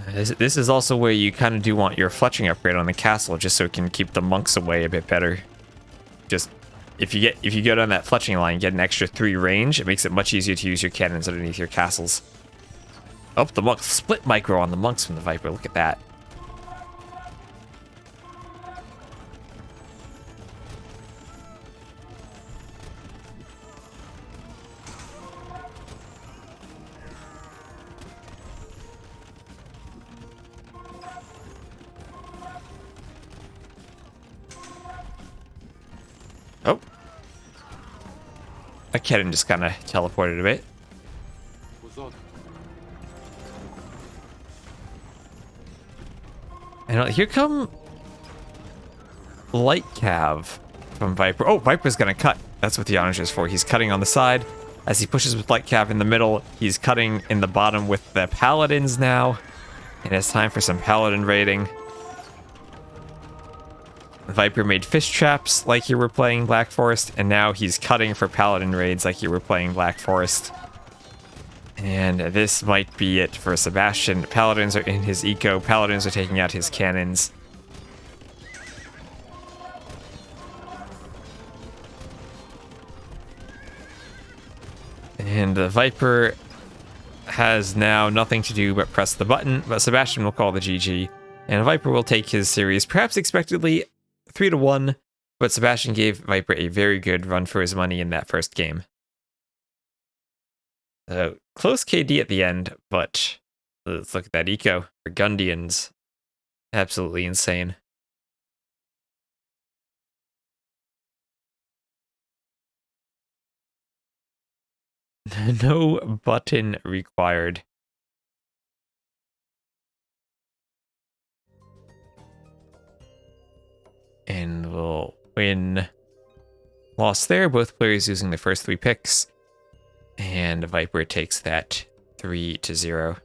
S1: This is also where you kind of do want your fletching upgrade on the castle, just so it can keep the monks away a bit better. Just if you go down that fletching line, get an extra 3 range. It makes it much easier to use your cannons underneath your castles. Oh, the monks split micro on the monks from the Viper. Look at that. Oh. That cannon just kind of teleported a bit. And here come Light Cav from Viper. Oh, Viper's gonna cut. That's what the orange is for. He's cutting on the side. As he pushes with Light Cav in the middle, he's cutting in the bottom with the Paladins now. And it's time for some Paladin raiding. Viper made fish traps like you were playing Black Forest, and now he's cutting for Paladin raids like you were playing Black Forest. And this might be it for Sebastian. Paladins are in his eco. Paladins are taking out his cannons. And the Viper has now nothing to do but press the button, but Sebastian will call the GG. And Viper will take his series, perhaps expectedly, 3-1, but Sebastian gave Viper a very good run for his money in that first game. Close KD at the end, but let's look at that eco. Burgundians. Absolutely insane. No button required. And we'll win. Lost there. Both players using the first 3 picks. And Viper takes that 3-0.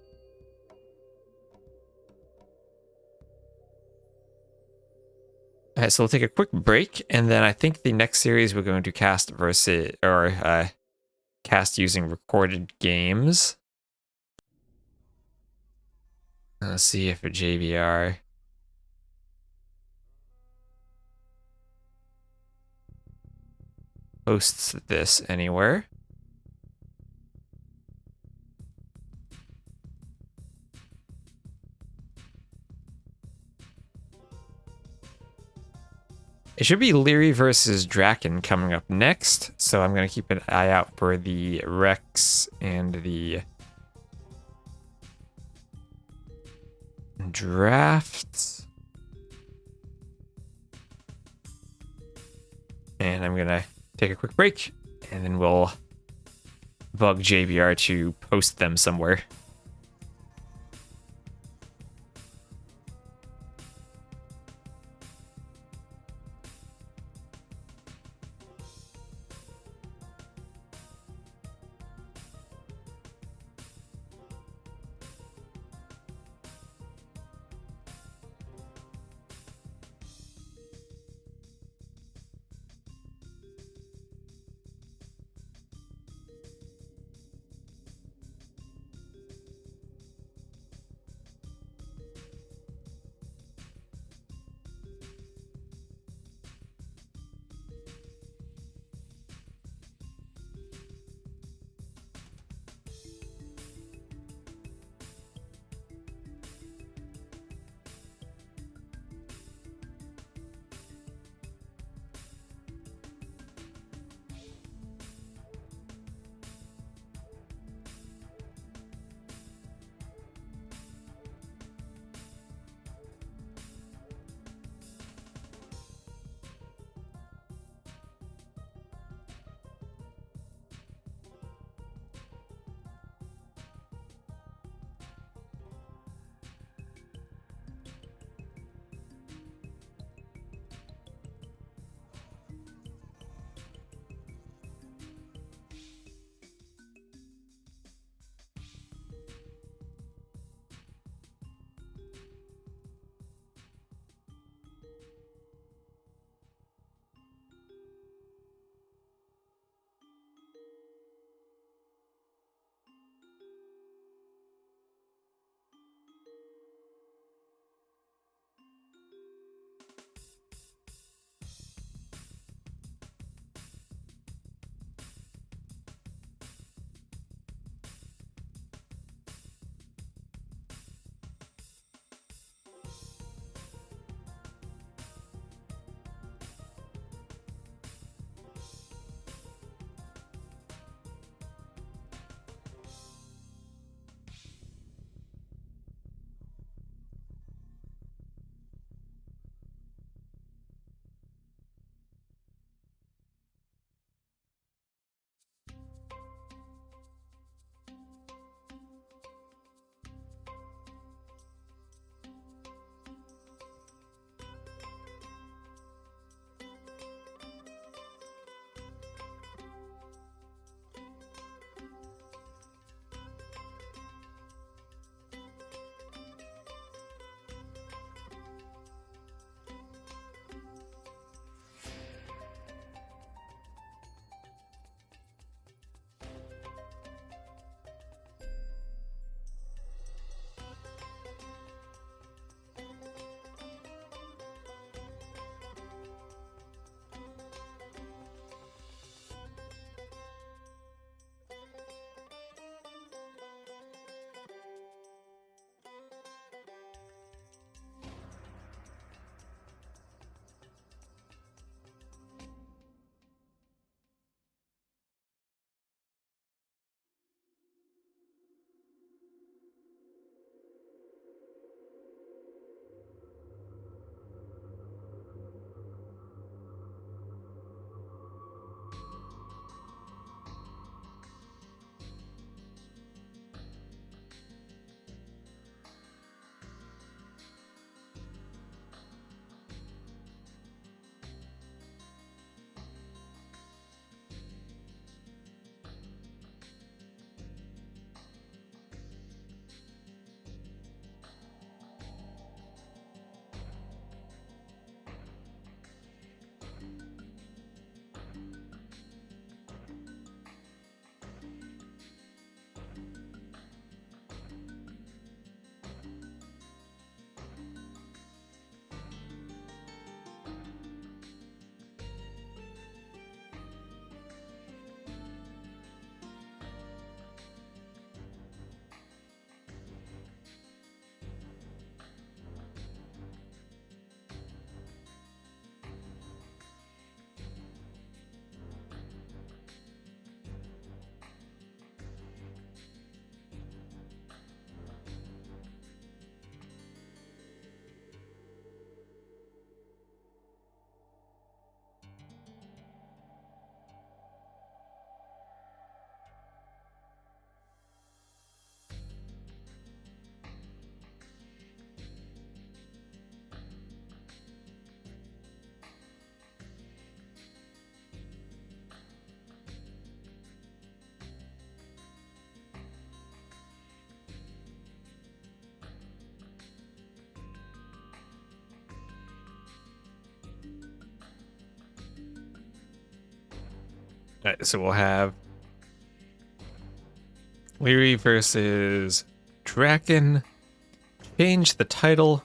S1: Alright, so we'll take a quick break, and then I think the next series we're going to cast cast using recorded games. Let's see if a JBR posts this anywhere. It should be Liereyy versus Dracken coming up next, so I'm going to keep an eye out for the Rex and the drafts. And I'm going to take a quick break, and then we'll bug JBR to post them somewhere. Alright, so we'll have Liereyy versus Dracken. Change the title.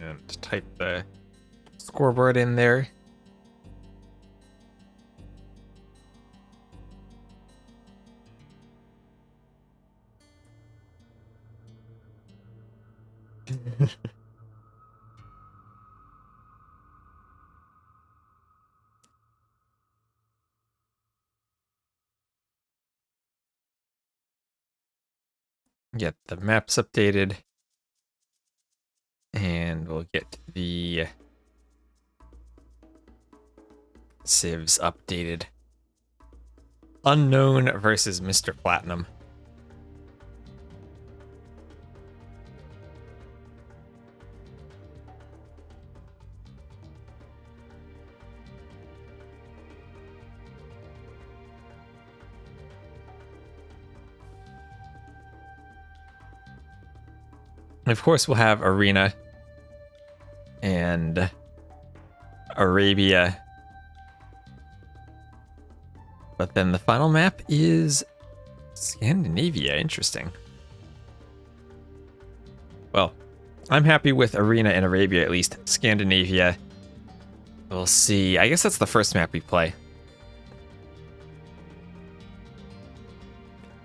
S1: And type the scoreboard in there. Get the maps updated. And we'll get the civs updated. Unknown versus Mr. Platinum. Of course, we'll have Arena and Arabia. But then the final map is Scandinavia. Interesting. Well, I'm happy with Arena and Arabia, at least. Scandinavia, we'll see. I guess that's the first map we play.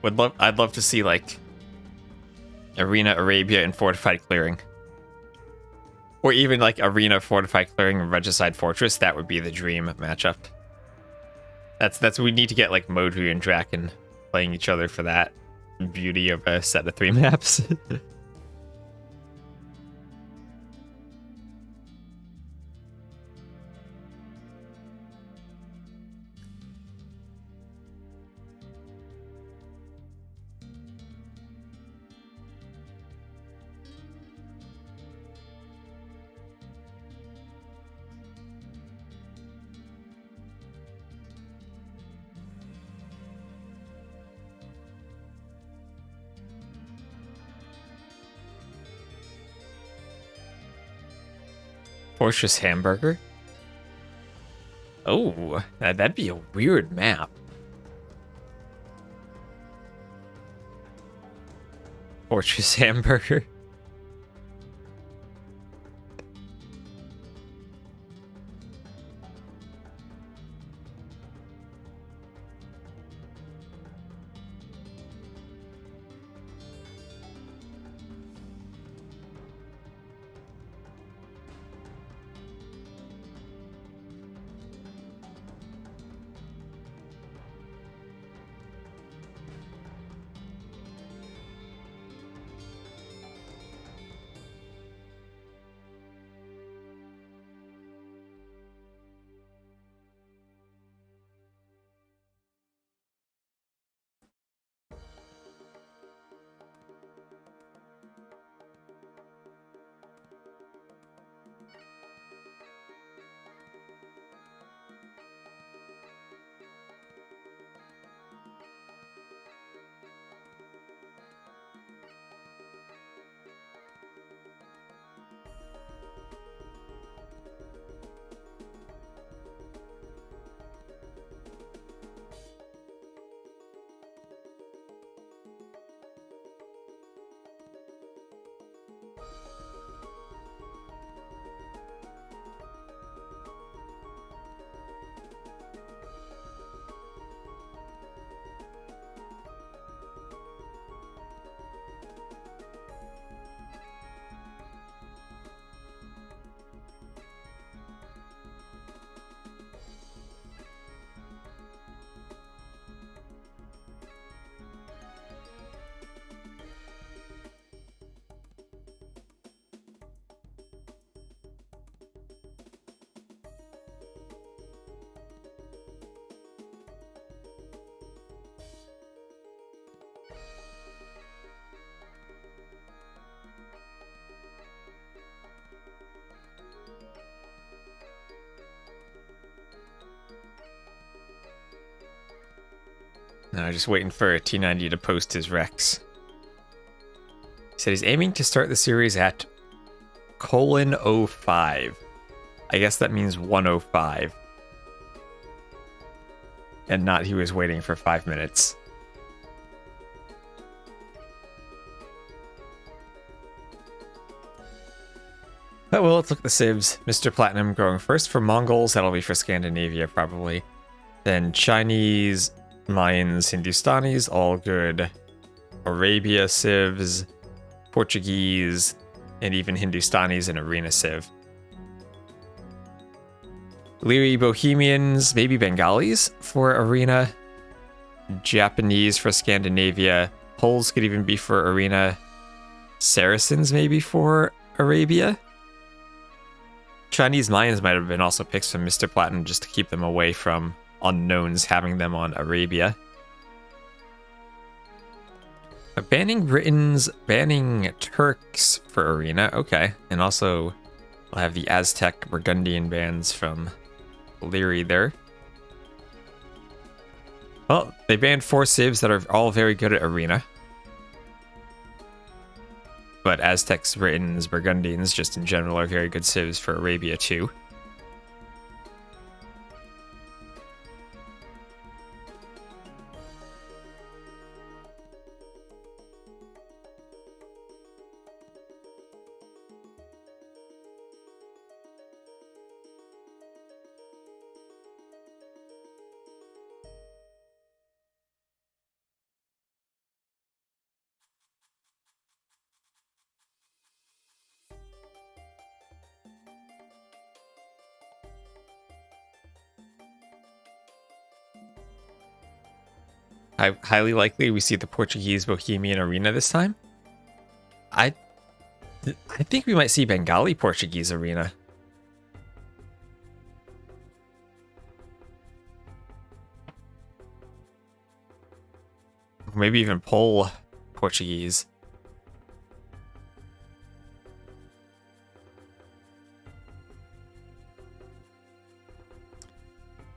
S1: I'd love to see, like, Arena, Arabia, and Fortified Clearing. Or even, like, Arena, Fortified Clearing, and Regicide Fortress. That would be the dream matchup. That's we need to get, like, Modri and Dracken playing each other for that beauty of a set of 3 maps. Fortress Hamburger? Oh, that'd be a weird map. Fortress Hamburger. No, just waiting for T90 to post his Rex. He said he's aiming to start the series at 1:05. I guess that means 1:05. And not he was waiting for 5 minutes. Oh well, let's look at the civs. Mr. Platinum going first for Mongols. That'll be for Scandinavia, probably. Then Chinese, Mayans, Hindustanis, all good. Arabia civs, Portuguese, and even Hindustanis and Arena civ. Liereyy Bohemians, maybe Bengalis for Arena. Japanese for Scandinavia. Poles could even be for Arena. Saracens maybe for Arabia. Chinese Mayans might have been also picks from Mr. Platinum just to keep them away from unknowns having them on Arabia. Banning Britons, banning Turks for Arena. Okay. And also we'll have the Aztec Burgundian bans from Liereyy there. Well, they banned 4 civs that are all very good at Arena. But Aztecs, Britons, Burgundians, just in general, are very good civs for Arabia too. Highly likely we see the Portuguese Bohemian Arena this time. I think we might see Bengali Portuguese Arena. Maybe even Pole Portuguese.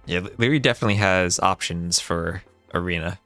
S1: Yeah, Liereyy definitely has options for Arena.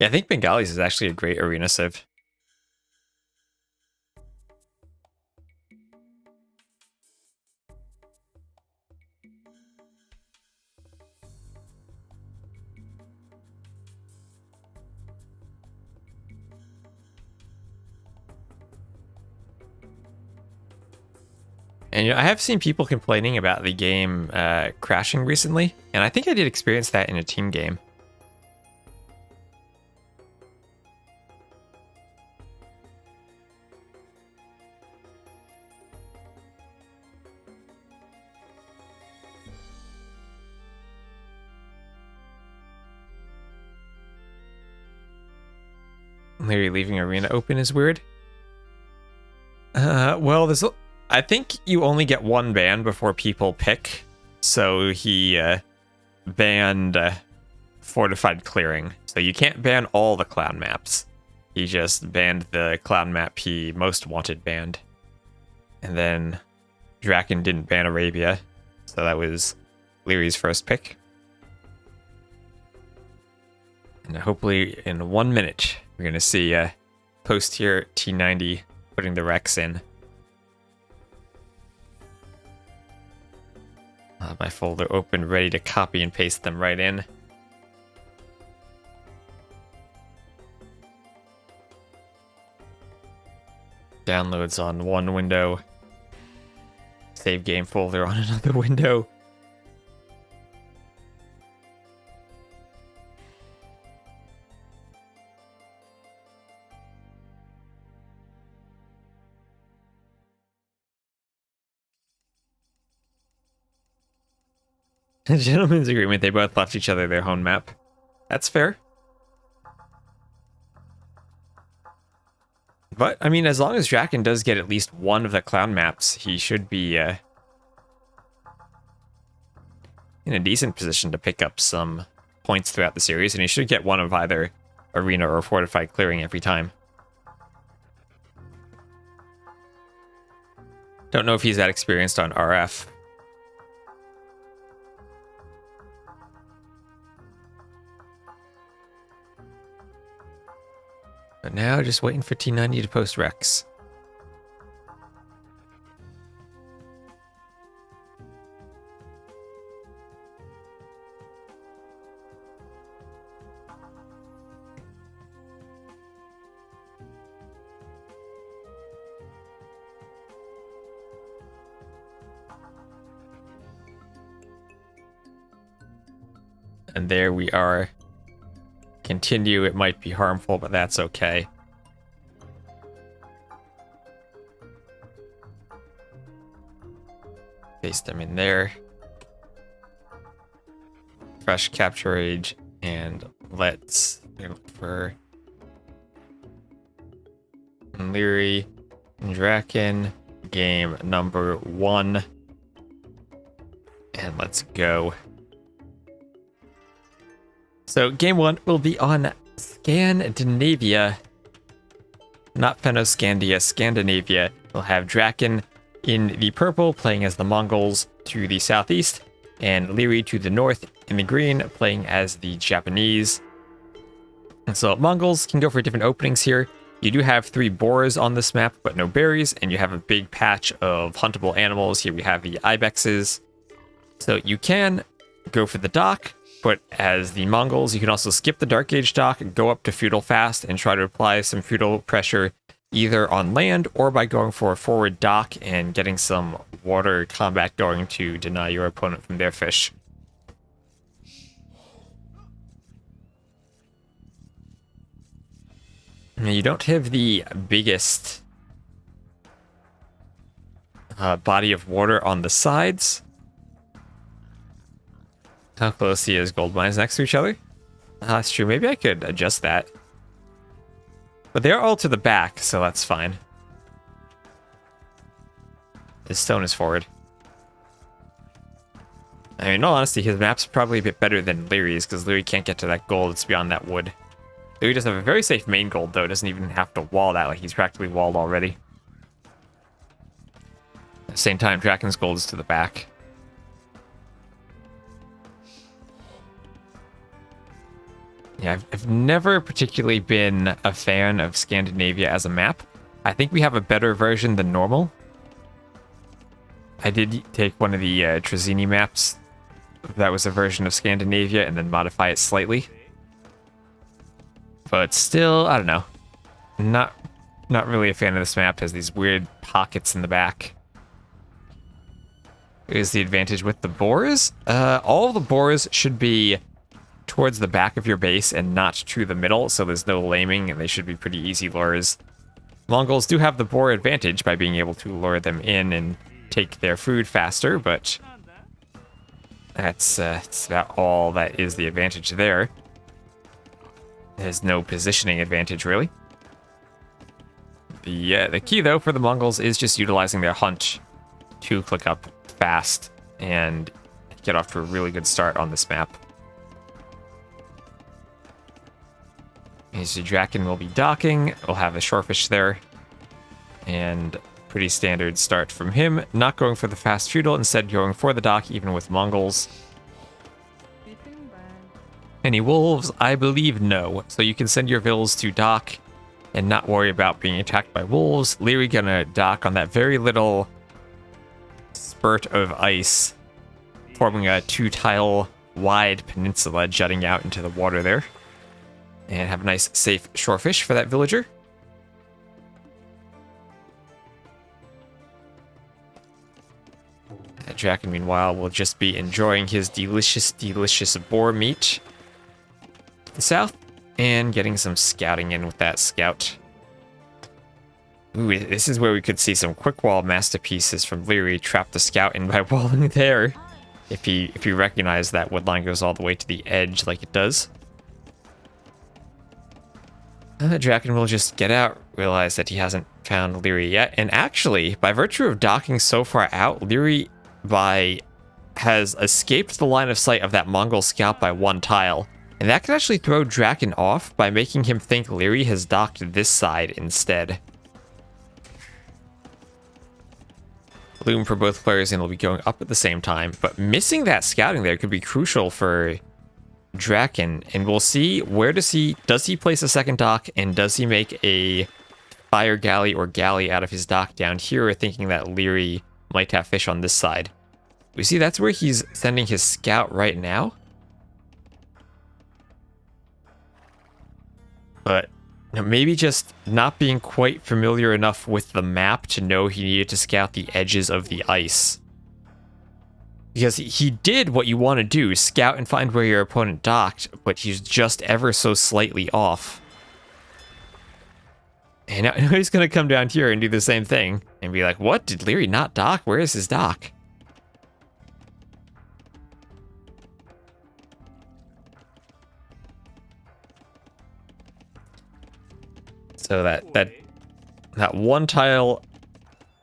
S1: Yeah, I think Bengalis is actually a great arena civ. And I have seen people complaining about the game crashing recently, and I think I did experience that in a team game. Liereyy leaving arena open is weird. Well, I think you only get one ban before people pick. So he banned Fortified Clearing. So you can't ban all the clown maps. He just banned the clown map he most wanted banned. And then Dracken didn't ban Arabia. So that was Lierey's first pick. And hopefully in 1 minute, we're going to see post here T90 putting the Rex in. My folder open, ready to copy and paste them right in. Downloads on one window. Save game folder on another window. A gentleman's agreement, they both left each other their home map. That's fair. But, I mean, as long as Dracken does get at least one of the clown maps, he should be in a decent position to pick up some points throughout the series, and he should get one of either arena or fortified clearing every time. Don't know if he's that experienced on RF. But now, just waiting for T90 to post Rex. And there we are. Continue, it might be harmful, but that's okay. Paste them in there. Fresh capture age, and let's look for Liereyy, Dracken, game number 1. And let's go. So game 1 will be on Scandinavia, not Fennoscandia, Scandinavia. We'll have Dracken in the purple, playing as the Mongols to the southeast, and Liereyy to the north in the green, playing as the Japanese. And so Mongols can go for different openings here. You do have 3 boars on this map, but no berries, and you have a big patch of huntable animals. Here we have the ibexes. So you can go for the dock, but as the Mongols, you can also skip the Dark Age dock, go up to feudal fast, and try to apply some feudal pressure either on land or by going for a forward dock and getting some water combat going to deny your opponent from their fish. Now, you don't have the biggest body of water on the sides. How close he is, gold mines next to each other? That's true. Maybe I could adjust that. But they're all to the back, so that's fine. His stone is forward. I mean, in all honesty, his map's probably a bit better than Lierey's, because Liereyy can't get to that gold that's beyond that wood. Liereyy does have a very safe main gold, though. Doesn't even have to wall that, like he's practically walled already. At the same time, Drakken's gold is to the back. Yeah, I've never particularly been a fan of Scandinavia as a map. I think we have a better version than normal. I did take one of the Trezini maps that was a version of Scandinavia and then modify it slightly. But still, I don't know. Not really a fan of this map. It has these weird pockets in the back. Is the advantage with the boars? All of the boars should be towards the back of your base and not to the middle, so there's no laming, and they should be pretty easy lures. Mongols do have the boar advantage by being able to lure them in and take their food faster, but that's about all that is the advantage there. There's no positioning advantage, really. The key, though, for the Mongols is just utilizing their hunt to click up fast and get off to a really good start on this map. So Dracken will be docking. We'll have a shorefish there. And pretty standard start from him. Not going for the fast feudal, instead going for the dock, even with Mongols. Any wolves? I believe no. So you can send your vills to dock and not worry about being attacked by wolves. Liereyy gonna dock on that very little spurt of ice, forming a 2-tile wide peninsula jutting out into the water there. And have a nice, safe shorefish for that villager. Dracken, meanwhile, will just be enjoying his delicious, delicious boar meat to the south and getting some scouting in with that scout. Ooh, this is where we could see some quick wall masterpieces from Liereyy trap the scout in by walling there. If he recognized that woodline goes all the way to the edge like it does. Dracken will just get out, realize that he hasn't found Liereyy yet, and actually, by virtue of docking so far out, Liereyy has escaped the line of sight of that Mongol scout by 1 tile, and that could actually throw Dracken off by making him think Liereyy has docked this side instead. Bloom for both players and will be going up at the same time, but missing that scouting there could be crucial for Dracken, and we'll see does he place a second dock, and does he make a fire galley or galley out of his dock down here, thinking that Liereyy might have fish on this side. We see that's where he's sending his scout right now. But maybe just not being quite familiar enough with the map to know he needed to scout the edges of the ice. Because he did what you want to do, scout and find where your opponent docked, but he's just ever so slightly off. And now he's going to come down here and do the same thing, and be like, what? Did Liereyy not dock? Where is his dock? So that 1 tile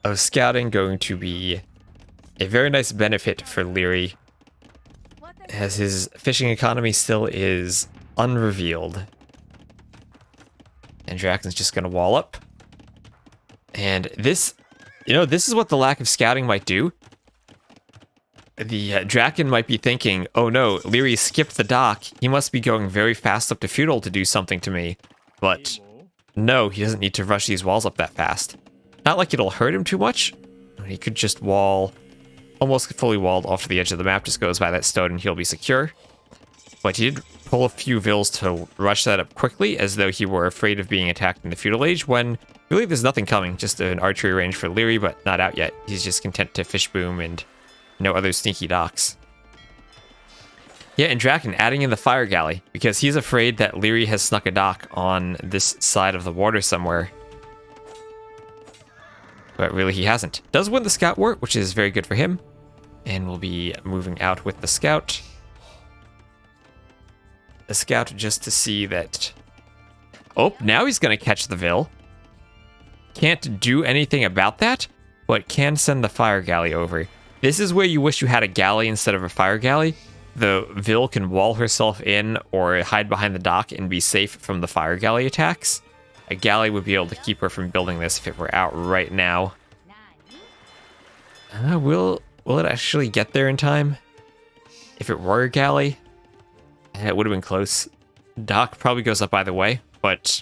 S1: of scouting going to be a very nice benefit for Liereyy, as his fishing economy still is unrevealed. And Dracken's just going to wall up. And this is what the lack of scouting might do. The Dracken might be thinking, oh no, Liereyy skipped the dock. He must be going very fast up to feudal to do something to me. But no, he doesn't need to rush these walls up that fast. Not like it'll hurt him too much. He could just wall, almost fully walled off to the edge of the map, just goes by that stone and he'll be secure. But he did pull a few vills to rush that up quickly, as though he were afraid of being attacked in the feudal age, when really there's nothing coming, just an archery range for Liereyy, but not out yet. He's just content to fish boom and no other sneaky docks. Yeah, and Dracken adding in the fire galley, because he's afraid that Liereyy has snuck a dock on this side of the water somewhere. But really he hasn't. Does win the scout war, which is very good for him. And we'll be moving out with the scout. The scout just to see that... Oh, now he's going to catch the Vill. Can't do anything about that, but can send the fire galley over. This is where you wish you had a galley instead of a fire galley. The Vill can wall herself in or hide behind the dock and be safe from the fire galley attacks. A galley would be able to keep her from building this if it were out right now. Will it actually get there in time? If it were a galley, it would have been close. Dock probably goes up either way, but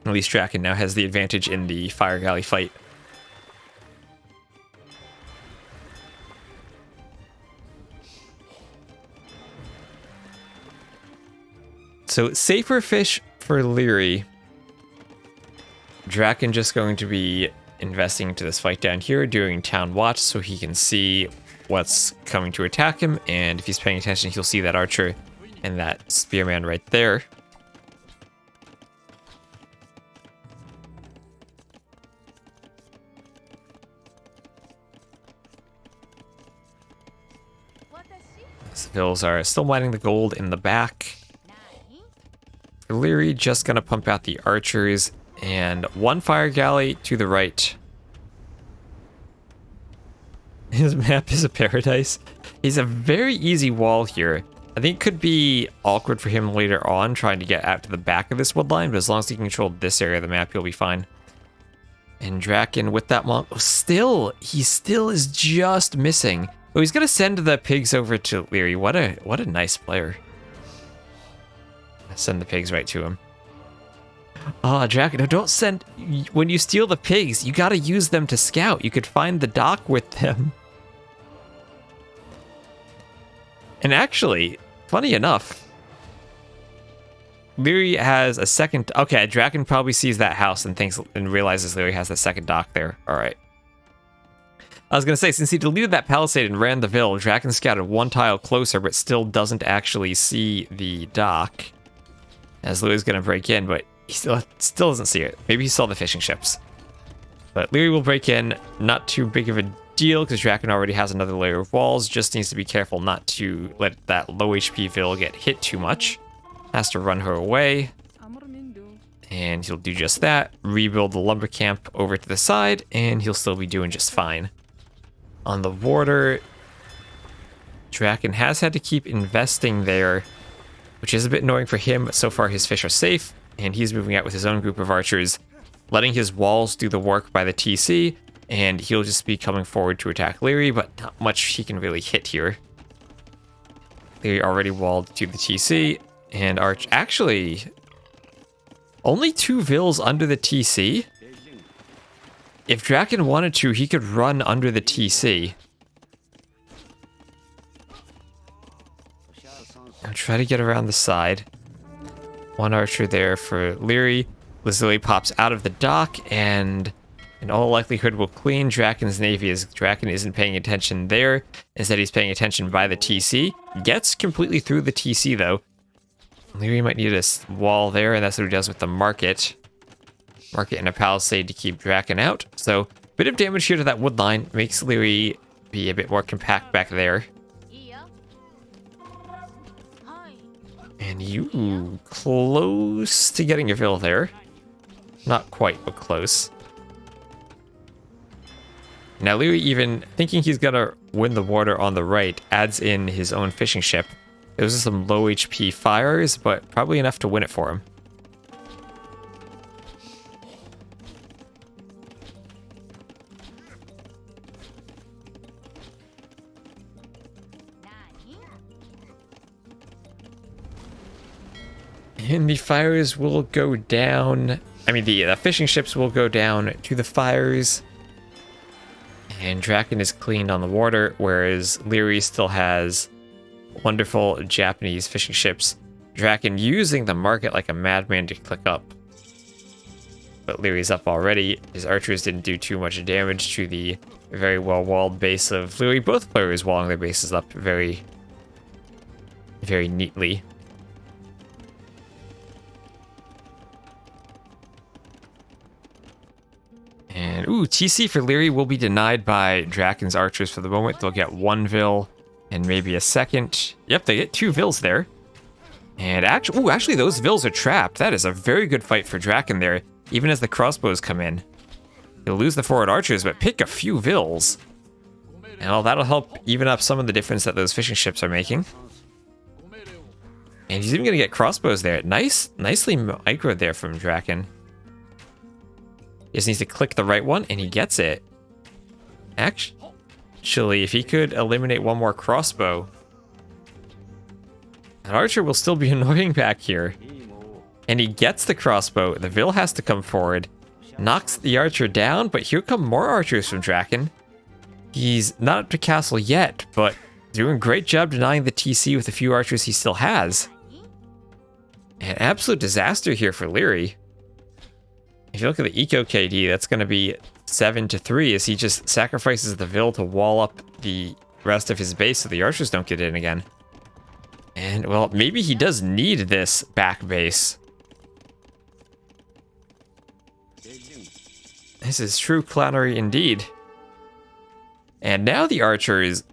S1: at least Dracken now has the advantage in the fire galley fight. So safer fish for Liereyy. Dracken just going to be investing into this fight down here, doing town watch so he can see what's coming to attack him, and if he's paying attention he'll see that archer and that spearman right there. The Vills are still mining the gold in the back. Liereyy just gonna pump out the archers and 1 fire galley to the right. His map is a paradise. He's a very easy wall here. I think it could be awkward for him later on trying to get out to the back of this wood line, but as long as he can control this area of the map, he'll be fine. And Dracken with that monk, he still is just missing. Oh, he's gonna send the pigs over to Liereyy. What a nice player. Send the pigs right to him. Oh, Dracken, no, don't send... When you steal the pigs, you gotta use them to scout. You could find the dock with them. And actually, funny enough, Liereyy has a second... Okay, Dracken probably sees that house and realizes Liereyy has the second dock there. Alright. I was gonna say, since he deleted that palisade and ran the Vill, Dracken scouted 1 tile closer, but still doesn't actually see the dock. As Lierey's gonna break in, but he still doesn't see it. Maybe he saw the fishing ships. But Liereyy will break in, not too big of a deal, because Dracken already has another layer of walls, just needs to be careful not to let that low HP Vill get hit too much. Has to run her away. And he'll do just that, rebuild the lumber camp over to the side, and he'll still be doing just fine. On the water, Dracken has had to keep investing there, which is a bit annoying for him, but so far his fish are safe, and he's moving out with his own group of archers, letting his walls do the work by the TC, and he'll just be coming forward to attack Liereyy, but not much he can really hit here. Liereyy already walled to the TC, and Arch... Actually, only 2 vills under the TC? If Dracken wanted to, he could run under the TC. And try to get around the side. 1 archer there for Liereyy. Liereyy pops out of the dock and in all likelihood will clean Dracken's navy as Dracken isn't paying attention there. Instead he's paying attention by the TC. Gets completely through the TC though. Liereyy might need a wall there, and that's what he does with the market. Market and a palisade to keep Dracken out. So, a bit of damage here to that wood line makes Liereyy be a bit more compact back there. And you close to getting a vill there. Not quite, but close. Now Liereyy, even thinking he's gonna win the water on the right, adds in his own fishing ship. Those are some low HP fires, but probably enough to win it for him. And the fires will go down. I mean, the fishing ships will go down to the fires. And Dracken is cleaned on the water, whereas Liereyy still has wonderful Japanese fishing ships. Dracken using the market like a madman to click up. But Lierey's up already. His archers didn't do too much damage to the very well-walled base of Liereyy. Both players walling their bases up very, very neatly. And, ooh, TC for Liereyy will be denied by Drakken's archers for the moment. They'll get 1 vill and maybe a second. Yep, they get 2 vills there. And actually those vills are trapped. That is a very good fight for Dracken there, even as the crossbows come in. He'll lose the forward archers, but pick a few vills. And that'll help even up some of the difference that those fishing ships are making. And he's even gonna get crossbows there. Nicely microed there from Dracken. He just needs to click the right one, and he gets it. Actually, if he could eliminate 1 more crossbow, an archer will still be annoying back here. And he gets the crossbow. The vill has to come forward, knocks the archer down, but here come more archers from Dracken. He's not up to castle yet, but doing a great job denying the TC with the few archers he still has. An absolute disaster here for Liereyy. If you look at the eco KD, that's going to be 7-3 as he just sacrifices the vill to wall up the rest of his base so the archers don't get in again. And, well, maybe he does need this back base. This is true clownery indeed. And now the archers,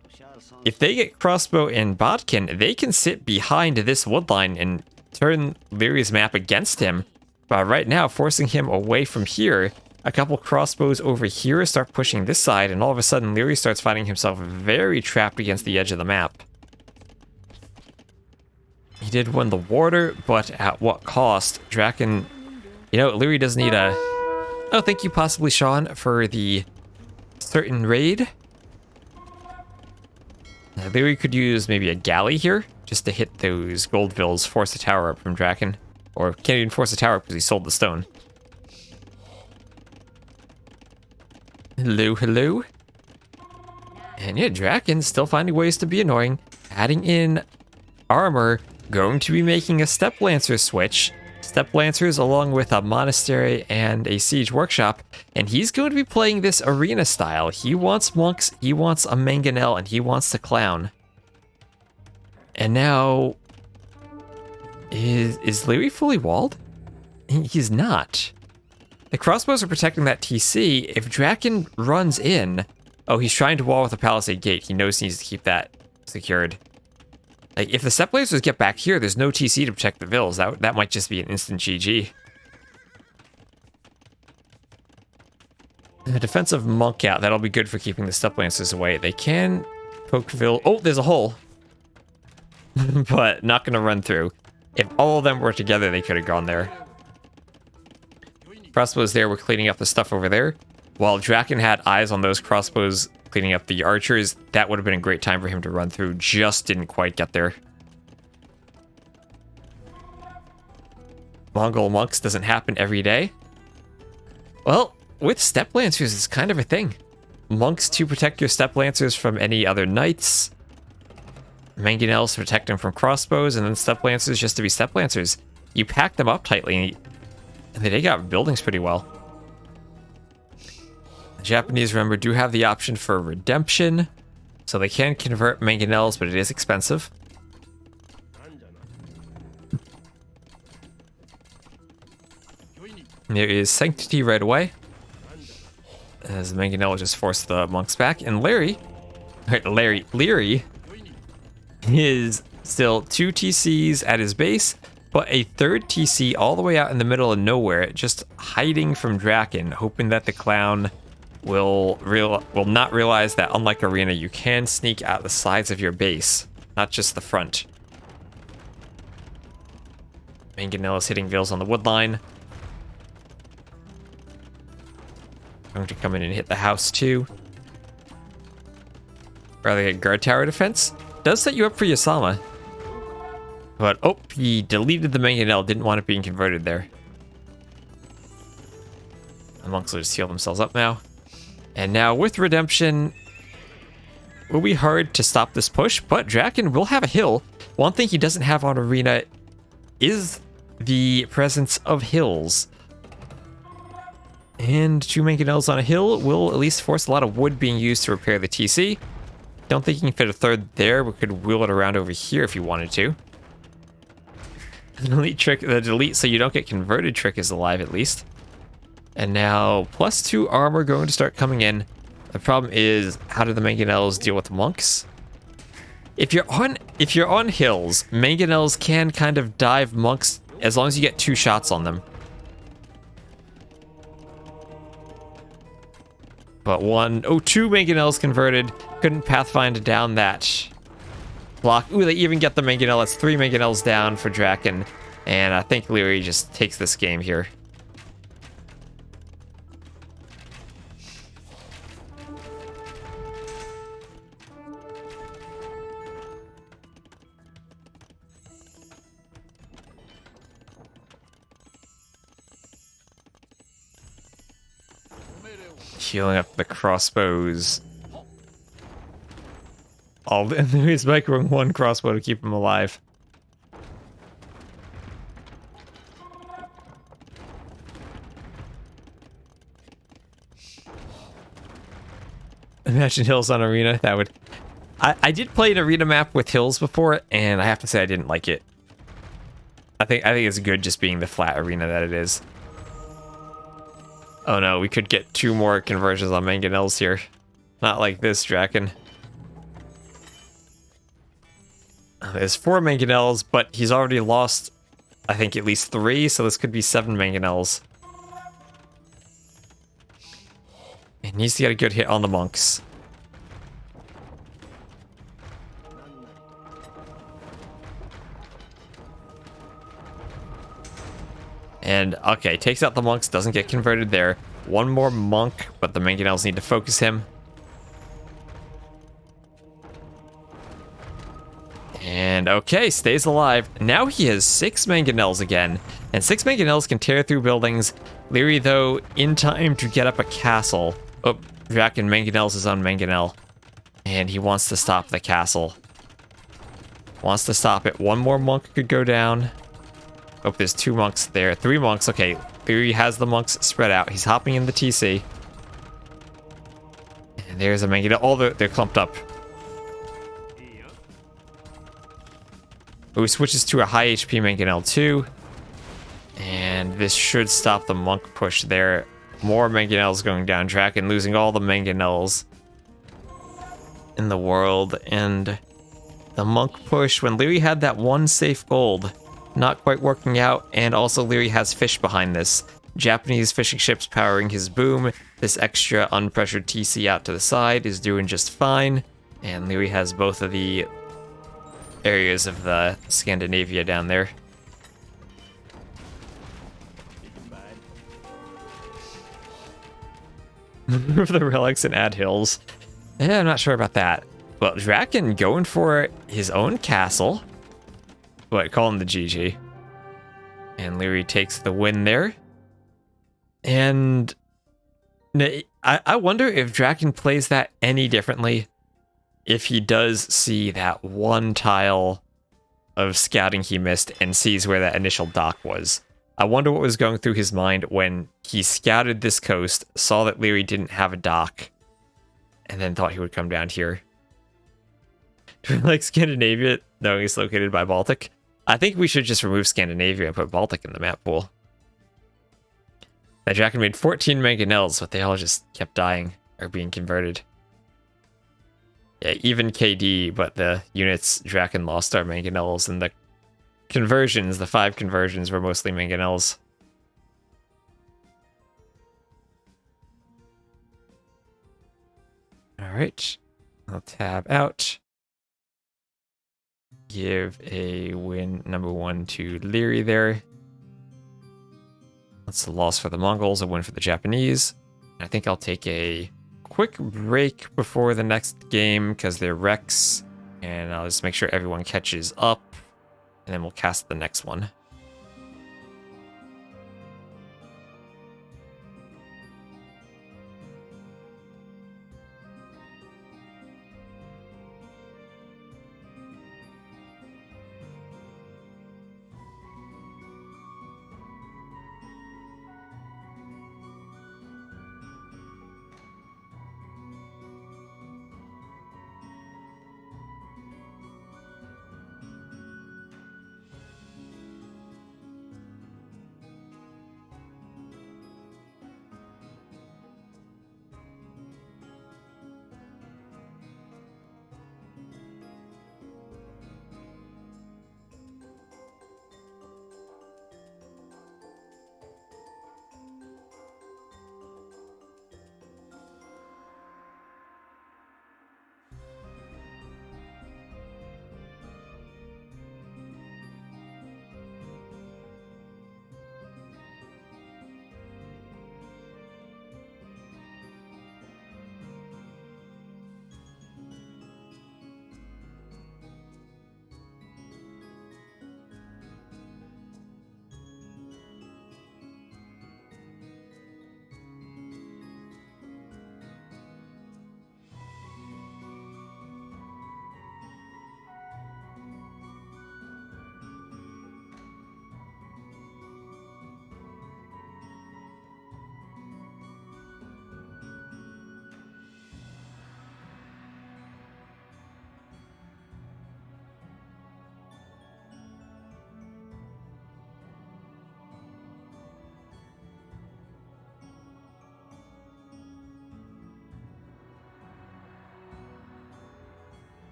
S1: if they get crossbow and bodkin, they can sit behind this woodline and turn Lierey's map against him. But right now, forcing him away from here, a couple crossbows over here start pushing this side, and all of a sudden Liereyy starts finding himself very trapped against the edge of the map. He did win the water, but at what cost? Dracken, Liereyy does need a... Oh, thank you possibly, Sean, for the certain raid. Liereyy could use maybe a galley here, just to hit those gold vills, force a tower up from Dracken. Or can't even force a tower because he sold the stone. Hello, hello. And yeah, Drakken's still finding ways to be annoying. Adding in armor, going to be making a Step Lancer switch. Step Lancers along with a monastery and a siege workshop. And he's going to be playing this arena style. He wants monks, he wants a mangonel, and he wants to clown. And now... Is Liereyy fully walled? He's not. The crossbows are protecting that TC. If Dracken runs in... Oh, he's trying to wall with a palisade gate. He knows he needs to keep that secured. Like, if the Step Lasers get back here, there's no TC to protect the vills. That might just be an instant GG. The defensive monk out. That'll be good for keeping the step lancers away. They can poke Phil. Oh, there's a hole. But not going to run through. If all of them were together, they could have gone there. Crossbows there were cleaning up the stuff over there. While Dracken had eyes on those crossbows cleaning up the archers, that would have been a great time for him to run through. Just didn't quite get there. Mongol monks doesn't happen every day. Well, with step lancers, it's kind of a thing. Monks to protect your step lancers from any other knights. Mangonels to protect them from crossbows, and then step lancers just to be step lancers. You pack them up tightly, and they take out buildings pretty well. The Japanese, remember, do have the option for redemption, so they can convert mangonels, but it is expensive. There is Sanctity right away, as Mangonel just forced the monks back, and Liereyy is still 2 TCs at his base, but a 3rd TC all the way out in the middle of nowhere, just hiding from Dracken, hoping that the clown will not realize that, unlike Arena, you can sneak out the sides of your base, not just the front. Mangonel is hitting Vils on the wood line. Going to come in and hit the house too. Rather get guard tower defense. Does set you up for Yasama. But, oh, he deleted the Mangonel, didn't want it being converted there. The monks will just heal themselves up now. And now with redemption, it will be hard to stop this push, but Dracken will have a hill. One thing he doesn't have on Arena is the presence of hills. And 2 Mangonels on a hill will at least force a lot of wood being used to repair the TC. Don't think you can fit a 3rd there, but could wheel it around over here if you wanted to. The delete trick, the delete so you don't get converted trick is alive at least. And now +2 armor going to start coming in. The problem is, how do the Mangonels deal with monks? If you're on hills, Mangonels can kind of dive monks as long as you get 2 shots on them. But 2 Mangonels converted. Couldn't pathfind down that block. Ooh, they even get the Mangonel. That's 3 Mangonels down for Dracken. And I think Liereyy just takes this game here. Healing up the crossbows. He's microing 1 crossbow to keep him alive. Imagine hills on Arena. That would... I did play an Arena map with hills before, and I have to say I didn't like it. I think it's good just being the flat arena that it is. Oh no, we could get 2 more conversions on Mangonels here. Not like this, Dracken. There's 4 Mangonels, but he's already lost, I think, at least 3, so this could be 7 Mangonels. He needs to get a good hit on the monks. And, okay, takes out the monks, doesn't get converted there. 1 more monk, but the Mangonels need to focus him. And, okay, stays alive. Now he has 6 Mangonels again. And 6 Mangonels can tear through buildings. Liereyy, though, in time to get up a castle. Oh, Dracken Mangonels is on Mangonel. And he wants to stop the castle. Wants to stop it. 1 more monk could go down. Oh, there's 2 monks there. 3 monks. Okay, Liereyy has the monks spread out. He's hopping in the TC. And there's a Mangonel. Oh, they're clumped up. Oh, he switches to a high HP Mangonel too. And this should stop the monk push there. More Mangonels going down. Dracken losing all the Mangonels in the world. And the monk push, when Liereyy had that 1 safe gold, not quite working out, and also Liereyy has fish behind this. Japanese fishing ships powering his boom. This extra unpressured TC out to the side is doing just fine. And Liereyy has both of the areas of the Scandinavia down there. Remove the relics and add hills. Yeah, I'm not sure about that. Well, Dracken going for his own castle. What, call him the GG. And Liereyy takes the win there. And I wonder if Dracken plays that any differently if he does see that one tile of scouting he missed and sees where that initial dock was. I wonder what was going through his mind when he scouted this coast, saw that Liereyy didn't have a dock, and then thought he would come down here. Like Scandinavia, knowing it's located by Baltic. I think we should just remove Scandinavia and put Baltic in the map pool. That Dracken made 14 mangonels, but they all just kept dying or being converted. Yeah, even KD, but the units Dracken lost are mangonels, and the conversions, the 5 conversions, were mostly mangonels. Alright, I'll tab out. Give a win number 1 to Liereyy there. That's a loss for the Mongols, a win for the Japanese. I think I'll take a quick break before the next game because they're wrecks, and I'll just make sure everyone catches up, and then we'll cast the next one.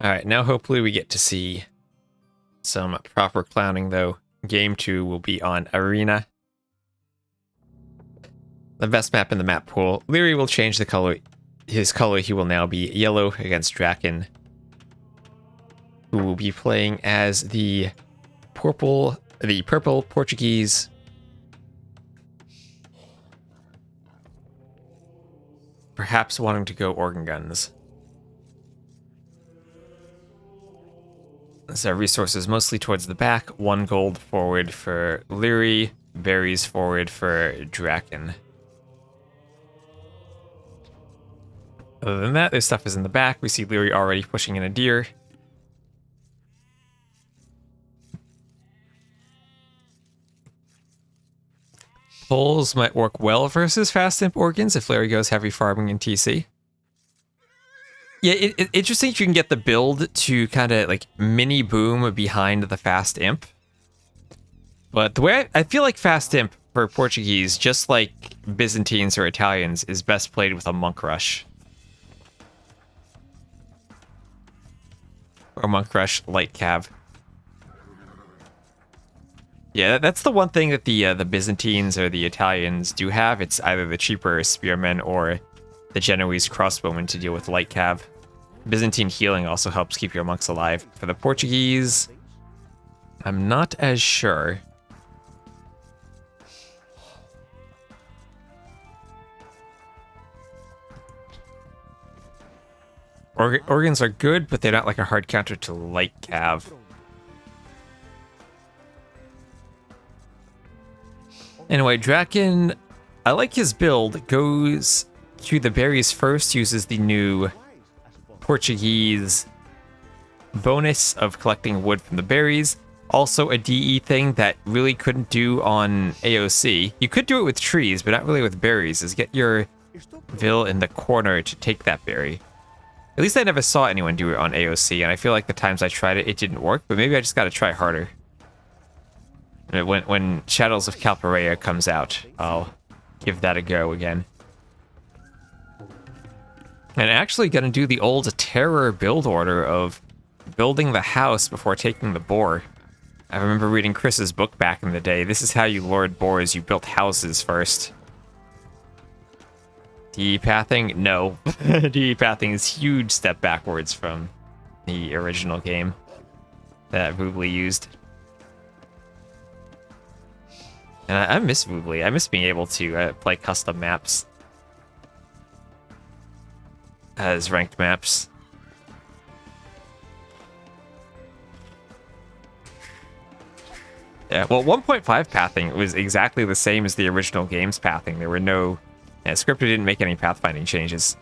S1: Alright, now hopefully we get to see some proper clowning, though. Game 2 will be on Arena. The best map in the map pool. Liereyy will change the color. His color, he will now be yellow against Dracken, who will be playing as the purple Portuguese. Perhaps wanting to go organ guns. So resources mostly towards the back. 1 gold forward for Liereyy. berries forward for Dracken. Other than that, this stuff is in the back. We see Liereyy already pushing in a deer. Poles might work well versus fast imp organs if Liereyy goes heavy farming in TC. Yeah, interesting if you can get the build to kind of like mini boom behind the fast imp. But the way I feel like fast imp for Portuguese, just like Byzantines or Italians, is best played with a monk rush. Or monk rush light cav. Yeah, that's the one thing that the Byzantines or the Italians do have. It's either the cheaper spearmen or the Genoese crossbowmen to deal with light cav. Byzantine healing also helps keep your monks alive. For the Portuguese, I'm not as sure. Organs are good, but they're not like a hard counter to light cav. Anyway, Dracken, I like his build. Goes to the berries first, uses the new Portuguese bonus of collecting wood from the berries. Also a DE thing that really couldn't do on AOC. You could do it with trees, but not really with berries, is get your Vil in the corner to take that berry. At least I never saw anyone do it on AOC, and I feel like the times I tried it, it didn't work, but maybe I just gotta try harder. When Shadows of Calparea comes out, I'll give that a go again. And actually gonna do the old terror build order of building the house before taking the boar. I remember reading Chris's book back in the day. This is how you lured boars, you built houses first. DE pathing? No. DE pathing is a huge step backwards from the original game that Voobly used. And I miss Voobly. I miss being able to play custom maps as ranked maps. Yeah, well, 1.5 pathing was exactly the same as the original game's pathing. There were no... Scripter didn't make any pathfinding changes.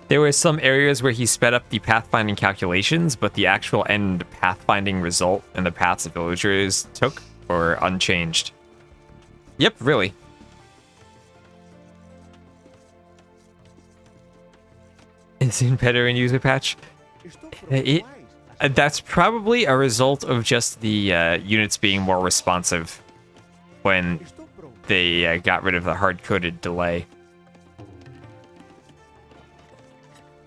S1: There were some areas where he sped up the pathfinding calculations, but the actual end pathfinding result and the paths that villagers took were unchanged. Yep, really. Is it better in user patch? That's probably a result of just the units being more responsive when they got rid of the hard-coded delay.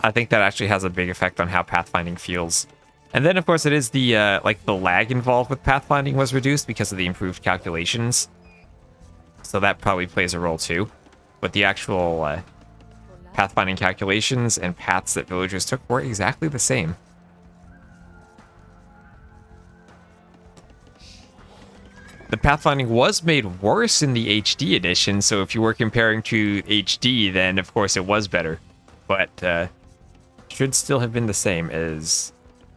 S1: I think that actually has a big effect on how pathfinding feels. And then, of course, it is the like the lag involved with pathfinding was reduced because of the improved calculations. So that probably plays a role too. But the actual pathfinding calculations and paths that villagers took were exactly the same. The pathfinding was made worse in the HD edition, so if you were comparing to HD, then of course it was better. But should still have been the same as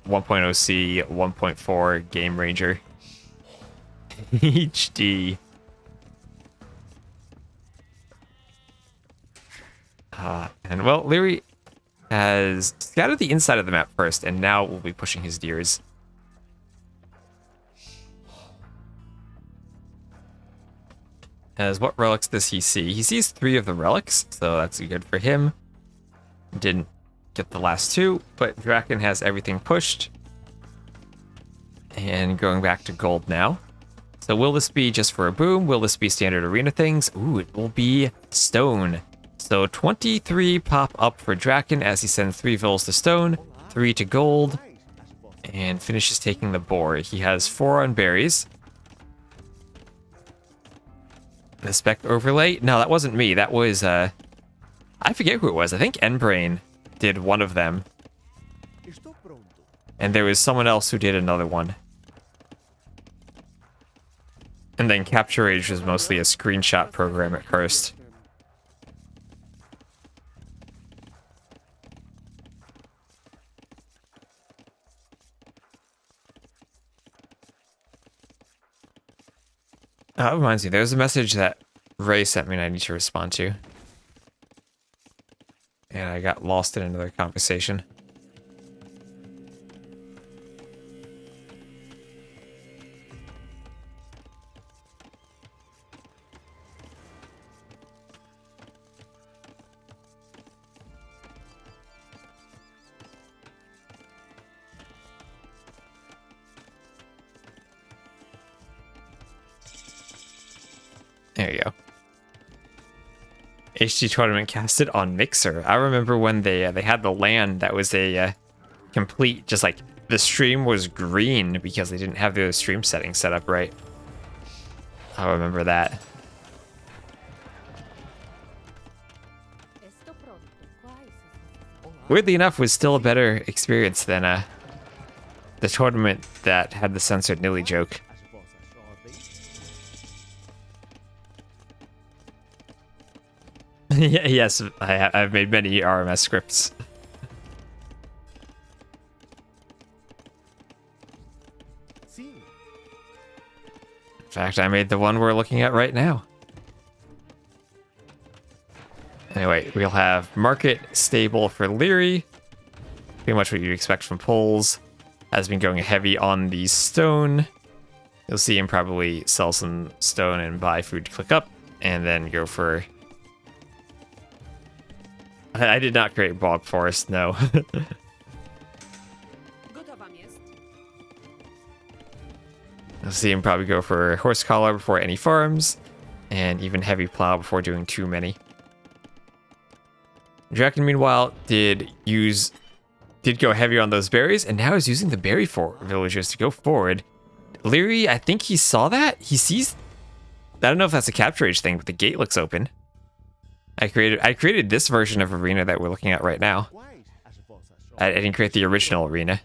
S1: 1.0C, 1.4 Game Ranger. HD. And well, Liereyy has scattered the inside of the map first, and now we'll be pushing his deers. As what relics does he see? He sees 3 of the relics, so that's good for him. Didn't get the last 2, but Dracken has everything pushed. And going back to gold now. So will this be just for a boom? Will this be standard arena things? Ooh, it will be stone. So 23 pop up for Dracken as he sends 3 vills to stone, 3 to gold, and finishes taking the boar. He has 4 on berries. The spec overlay? No, that wasn't me. That was, I forget who it was. I think Nbrain did one of them. And there was someone else who did another one. And then Capture Age was mostly a screenshot program at first. That reminds me, there's a message that Ray sent me and I need to respond to. And I got lost in another conversation. There you go. HD tournament casted on Mixer. I remember when they had the LAN that was a complete, just like the stream was green because they didn't have the stream settings set up right. I remember that. Weirdly enough, was still a better experience than the tournament that had the censored Nilly joke. Yes, I've made many RMS scripts. In fact, I made the one we're looking at right now. Anyway, we'll have market stable for Liereyy. Pretty much what you'd expect from polls. Has been going heavy on the stone. You'll see him probably sell some stone and buy food to click up, and then go for... I did not create Bog Forest, no. You'll see him probably go for Horse Collar before any farms, and even Heavy Plow before doing too many. Dracken, meanwhile, did go heavy on those berries, and now is using the berry villagers to go forward. Liereyy, I think he saw that. He sees... I don't know if that's a capture age thing, but the gate looks open. I created this version of arena that we're looking at right now. I didn't create the original arena.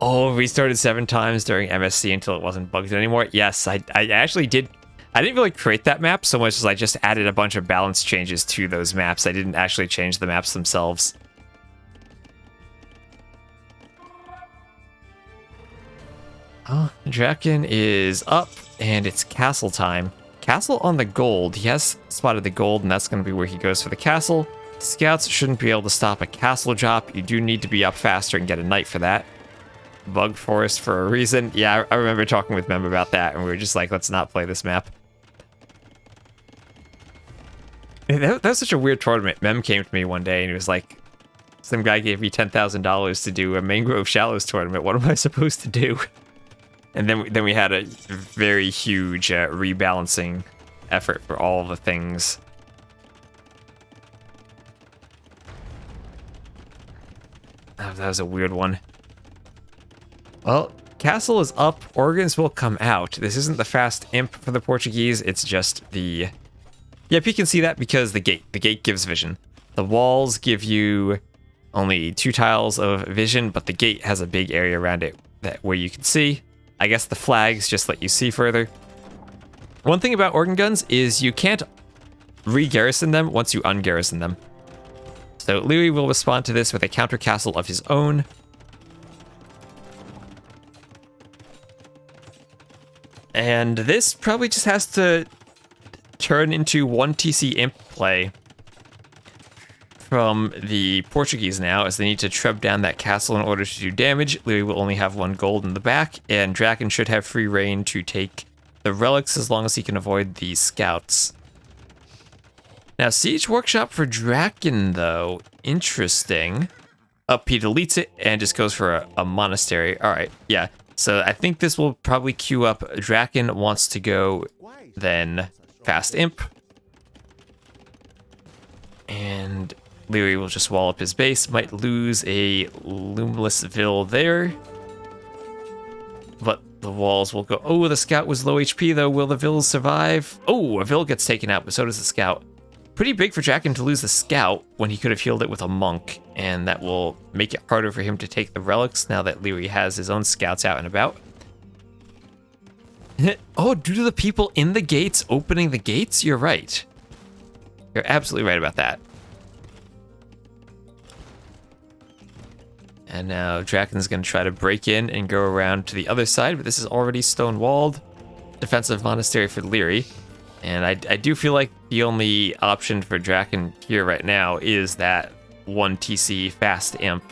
S1: Oh, restarted 7 times during MSC until it wasn't bugged anymore. Yes, I actually did. I didn't really create that map so much as I just added a bunch of balance changes to those maps. I didn't actually change the maps themselves. Oh, Dracken is up, and it's castle time. Castle on the gold. He has spotted the gold, and that's going to be where he goes for the castle. Scouts shouldn't be able to stop a castle drop. You do need to be up faster and get a knight for that. Bug Forest for a reason. Yeah, I remember talking with Mem about that, and we were just like, let's not play this map. That was such a weird tournament. Mem came to me one day, and he was like, some guy gave me $10,000 to do a Mangrove Shallows tournament. What am I supposed to do? And then we had a very huge rebalancing effort for all the things. Oh, that was a weird one. Well, castle is up. Organs will come out. This isn't the fast imp for the Portuguese. It's just the... Yep, you can see that because the gate gives vision. The walls give you only 2 tiles of vision, but the gate has a big area around it where you can see. I guess the flags just let you see further. One thing about organ guns is you can't re-garrison them once you ungarrison them. So Liereyy will respond to this with a counter castle of his own. And this probably just has to turn into 1 TC imp play from the Portuguese now, as they need to treb down that castle in order to do damage. Liereyy will only have 1 gold in the back, and Dracken should have free reign to take the relics as long as he can avoid the scouts. Now, Siege Workshop for Dracken, though, interesting. Up, he deletes it and just goes for a monastery. All right, yeah. So I think this will probably queue up. Dracken wants to go then Fast Imp. And Liereyy will just wall up his base. Might lose a Lumeless Vil there. But the walls will go... Oh, the scout was low HP, though. Will the Vils survive? Oh, a Vil gets taken out, but so does the scout. Pretty big for Dracken to lose the scout when he could have healed it with a monk. And that will make it harder for him to take the relics now that Liereyy has his own scouts out and about. Oh, due to the people in the gates opening the gates? You're right. You're absolutely right about that. And now Dracken's going to try to break in and go around to the other side, but this is already stone-walled. Defensive monastery for Liereyy. And I do feel like the only option for Dracken here right now is that 1 TC fast imp.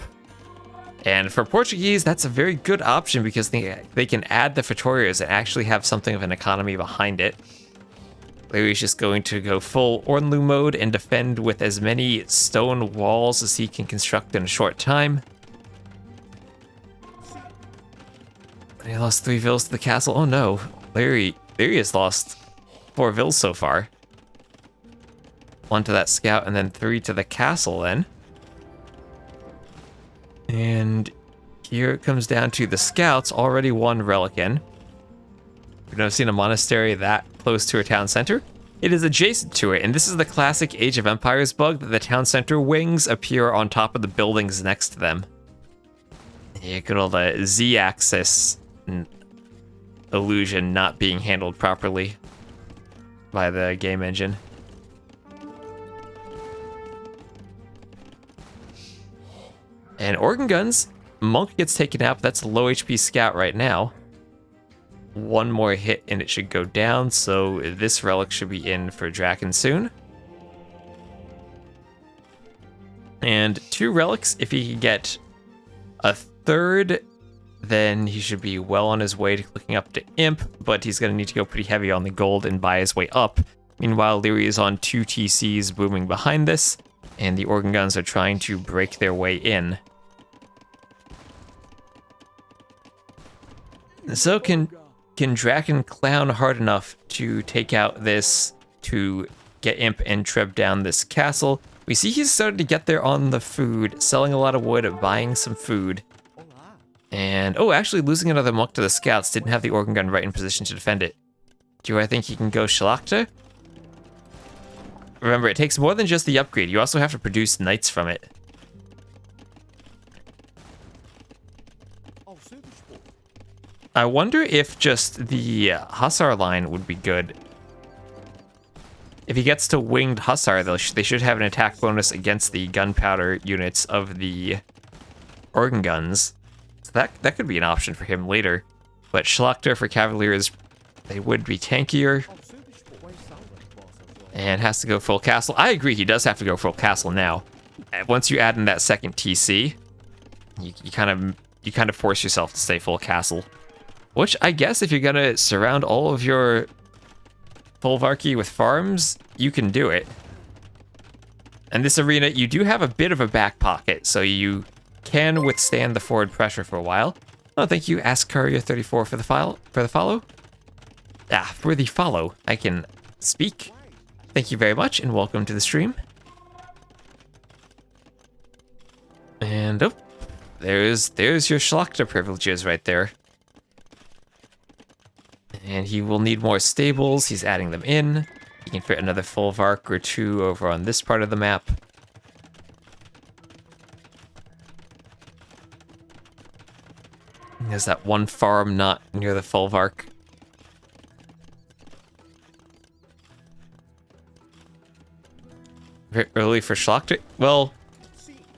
S1: And for Portuguese, that's a very good option because they can add the Fetorias and actually have something of an economy behind it. Lierey's just going to go full Ornlu mode and defend with as many stone walls as he can construct in a short time. He lost 3 vills to the castle. Oh no, Liereyy has lost 4 vills so far. 1 to that scout and then 3 to the castle then. And here it comes down to the scouts, already 1 relic in. We've never seen a monastery that close to a town center. It is adjacent to it, and this is the classic Age of Empires bug that the town center wings appear on top of the buildings next to them. Yeah, good old Z-axis illusion not being handled properly by the game engine. And organ guns, Monk gets taken out, but that's a low HP scout right now. 1 more hit and it should go down, so this relic should be in for Dracken soon. And 2 relics, if he can get a 3rd, then he should be well on his way to clicking up to Imp, but he's going to need to go pretty heavy on the gold and buy his way up. Meanwhile, Liereyy is on 2 TCs booming behind this, and the organ guns are trying to break their way in. So can Dracken clown hard enough to take out this, to get Imp and Treb down this castle? We see he's starting to get there on the food, selling a lot of wood, buying some food. And, oh, actually losing another monk to the scouts, didn't have the organ gun right in position to defend it. Do I think he can go Schlachter? Remember, it takes more than just the upgrade. You also have to produce knights from it. I wonder if just the Hussar line would be good. If he gets to winged Hussar, they should have an attack bonus against the gunpowder units of the organ guns. So that could be an option for him later. But Schlachter for Cavaliers, they would be tankier. And has to go full castle. I agree, he does have to go full castle now. Once you add in that 2nd TC, you kind of force yourself to stay full castle. Which I guess if you're gonna surround all of your Folvarki with farms, you can do it. And this arena, you do have a bit of a back pocket, so you can withstand the forward pressure for a while. Oh, thank you, Ask Courier 34 for the follow. For the follow, I can speak. Thank you very much, and welcome to the stream. And oh, there's your Schlachter privileges right there. And he will need more stables. He's adding them in. He can fit another Folvark or 2 over on this part of the map. There's that 1 farm not near the Folvark. Very early for Schlachter. Well,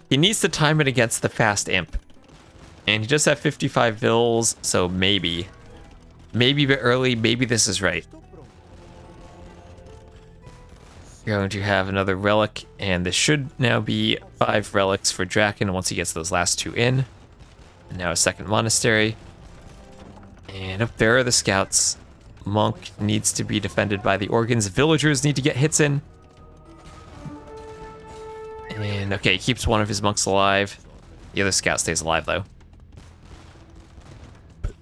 S1: he needs to time it against the fast imp. And he does have 55 vills, so maybe. Maybe a bit early, maybe this is right. You're going to have another relic, and this should now be 5 relics for Dracken once he gets those last 2 in. And now a 2nd monastery. And up there are the scouts. Monk needs to be defended by the organs. Villagers need to get hits in. And okay, he keeps 1 of his monks alive. The other scout stays alive though.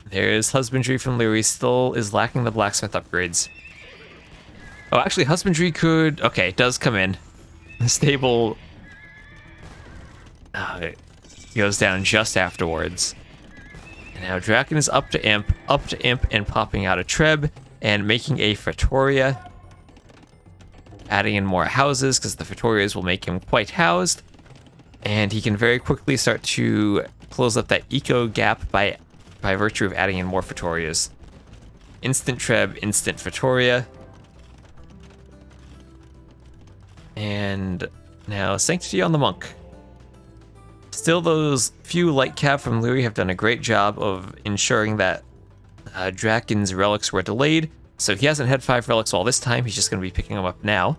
S1: There's husbandry from Liereyy, still is lacking the blacksmith upgrades. Oh, actually, husbandry could... Okay, it does come in. The stable... it goes down just afterwards. And now Dracken is up to Imp, and popping out a Treb, and making a Fatoria. Adding in more houses, because the Fatorias will make him quite housed. And he can very quickly start to close up that eco gap by virtue of adding in more Fatorias. Instant Treb, instant Fatoria. And now Sanctity on the Monk. Still, those few light cav from Liereyy have done a great job of ensuring that Dracken's relics were delayed. So he hasn't had 5 relics all this time, he's just going to be picking them up now.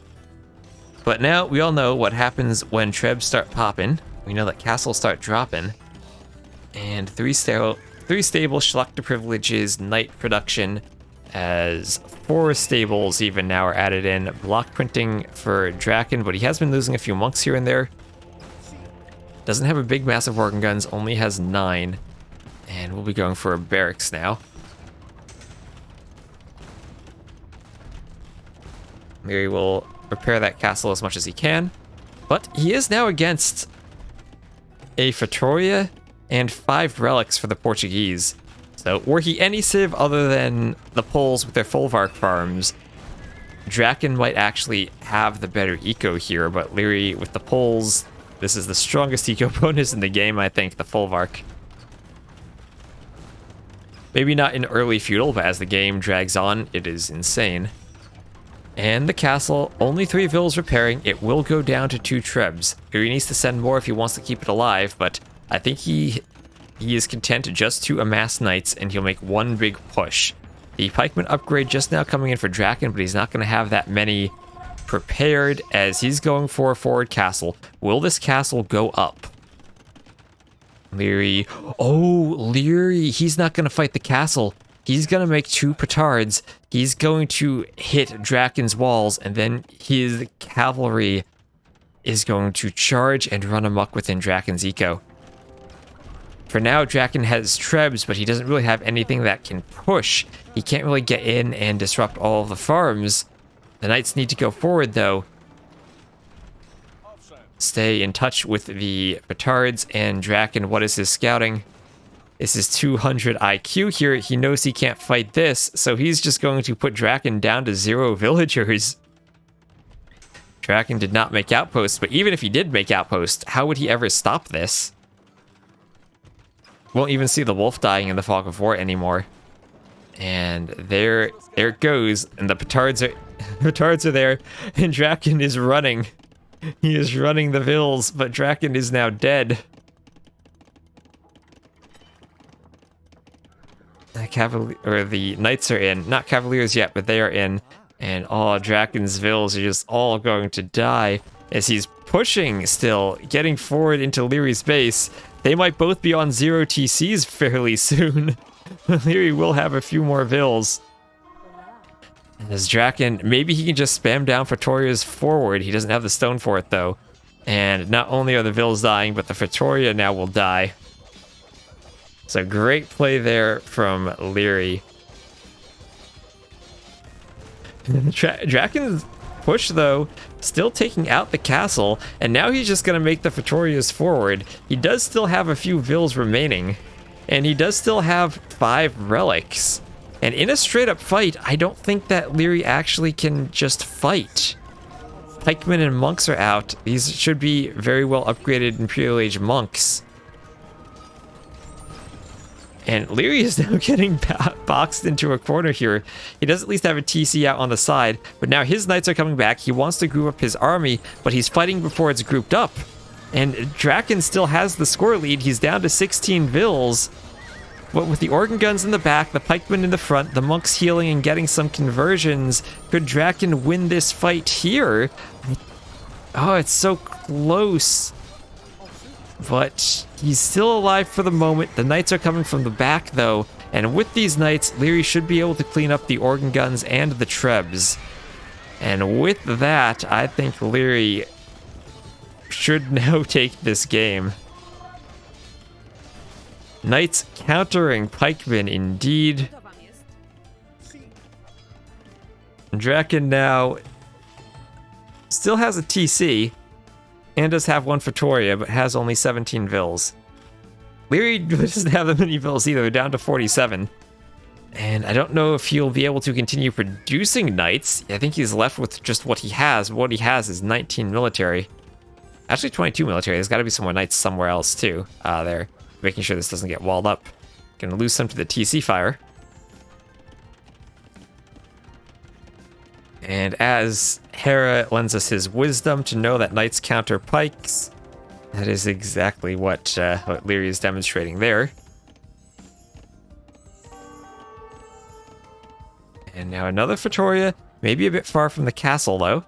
S1: But now we all know what happens when trebs start popping. We know that castles start dropping. And 3 stable Schluchter privileges, knight production, as 4 stables even now are added in. Block printing for Dracken, but he has been losing a few monks here and there. Doesn't have a big massive organ guns, only has 9. And we'll be going for a barracks now. Liereyy will repair that castle as much as he can. But he is now against a Fatoria and 5 relics for the Portuguese. So were he any civ other than the Poles with their Folvark farms, Dracken might actually have the better eco here, but Liereyy with the Poles, this is the strongest eco bonus in the game, I think, the Folvark. Maybe not in early feudal, but as the game drags on, it is insane. And the castle, only 3 villas repairing. It will go down to 2 trebs. Liereyy needs to send more if he wants to keep it alive, but I think he is content just to amass knights, and he'll make one big push. The pikeman upgrade just now coming in for Dracken, but he's not going to have that many prepared as he's going for a forward castle. Will this castle go up? Liereyy. Oh, Liereyy. He's not going to fight the castle. He's going to make 2 petards. He's going to hit Dracken's walls, and then his cavalry is going to charge and run amok within Dracken's eco. For now, Dracken has trebs, but he doesn't really have anything that can push. He can't really get in and disrupt all of the farms. The knights need to go forward, though. Stay in touch with the petards, and Dracken, what is his scouting? This is 200 IQ here. He knows he can't fight this, so he's just going to put Dracken down to 0 villagers. Dracken did not make outposts, but even if he did make outposts, how would he ever stop this? Won't even see the wolf dying in the fog of war anymore. And there it goes, and the petards are there, and Dracken is running. He is running the vills, but Dracken is now dead. The knights are in. Not cavaliers yet, but they are in. And all Dracken's vills are just all going to die as he's pushing still, getting forward into Lierey's base. They might both be on 0 TCs fairly soon. Liereyy will have a few more vills. As Dracken, maybe he can just spam down Fatoria's forward. He doesn't have the stone for it, though. And not only are the vills dying, but the Fatoria now will die. So great play there from Liereyy. Dracken's push, though, still taking out the castle, and now he's just going to make the Fatorias forward. He does still have a few vills remaining, and he does still have 5 relics. And in a straight-up fight, I don't think that Liereyy actually can just fight. Pikemen and monks are out. These should be very well upgraded Imperial Age monks. And Liereyy is now getting boxed into a corner here. He does at least have a TC out on the side, but now his knights are coming back. He wants to group up his army, but he's fighting before it's grouped up. And Dracken still has the score lead. He's down to 16 vills. But with the organ guns in the back, the pikemen in the front, the monks healing and getting some conversions, could Dracken win this fight here? Oh, it's so close. But he's still alive for the moment. The knights are coming from the back, though. And with these knights, Liereyy should be able to clean up the organ guns and the trebs. And with that, I think Liereyy should now take this game. Knights countering pikemen, indeed. Dracken now still has a TC. And does have 1 Fatoria, but has only 17 vills. Liereyy doesn't have that many vills either, down to 47. And I don't know if he'll be able to continue producing knights. I think he's left with just what he has. What he has is 19 military. Actually, 22 military. There's got to be some more knights somewhere else, too. There. Making sure this doesn't get walled up. Gonna lose some to the TC fire. And as Hera lends us his wisdom to know that knights counter pikes, That is exactly what Liereyy is demonstrating there. And now another Fatoria, maybe a bit far from the castle though.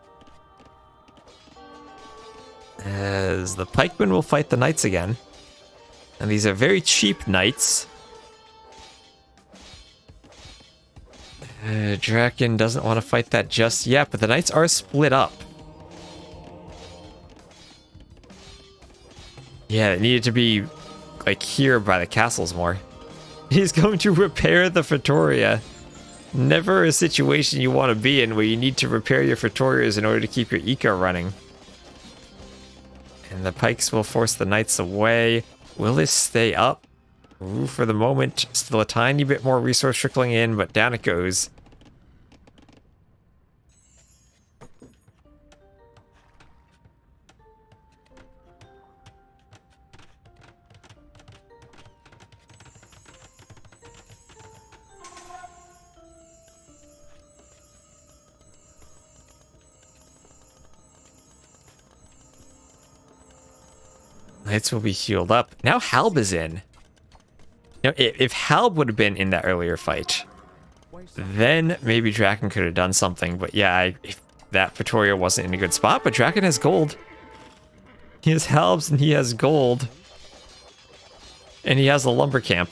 S1: As the pikemen will fight the knights again. And these are very cheap knights. Dracken doesn't want to fight that just yet, but the knights are split up. Yeah, it needed to be, like, here by the castles more. He's going to repair the Fatoria. Never a situation you want to be in where you need to repair your Fatorias in order to keep your eco running. And the pikes will force the knights away. Will this stay up? Ooh, for the moment, still a tiny bit more resource trickling in, but down it goes. Knights will be healed up. Now Halb is in. You know, if Halb would have been in that earlier fight, then maybe Dracken could have done something. But yeah, if that Fatoria wasn't in a good spot. But Dracken has gold. He has Halbs and he has gold. And he has a lumber camp.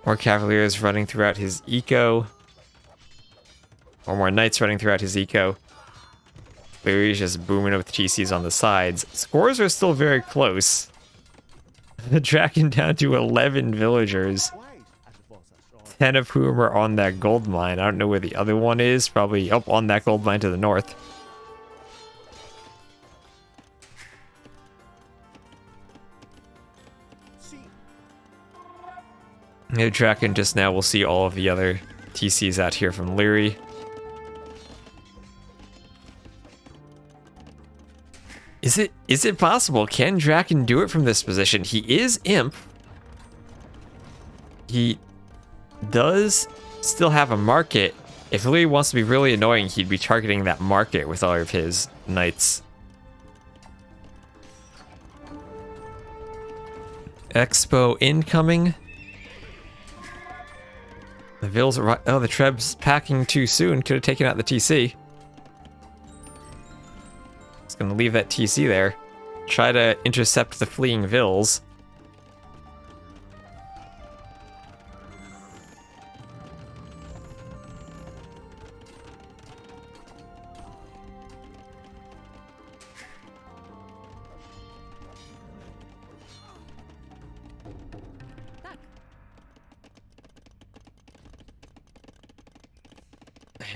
S1: More cavaliers running throughout his eco. Or more knights running throughout his eco. Lierey's just booming with TCs on the sides. Scores are still very close. The Dracken down to 11 villagers. 10 of whom are on that gold mine. I don't know where the other one is. Probably up on that gold mine to the north. The Dracken just now will see all of the other TCs out here from Liereyy. Is it possible? Can Dracken do it from this position? He is imp. He does still have a market. If Liereyy wants to be really annoying, he'd be targeting that market with all of his knights. Expo incoming. The Vills are... Oh, the Treb's packing too soon. Could have taken out the TC. It's going to leave that TC there. Try to intercept the fleeing Vills.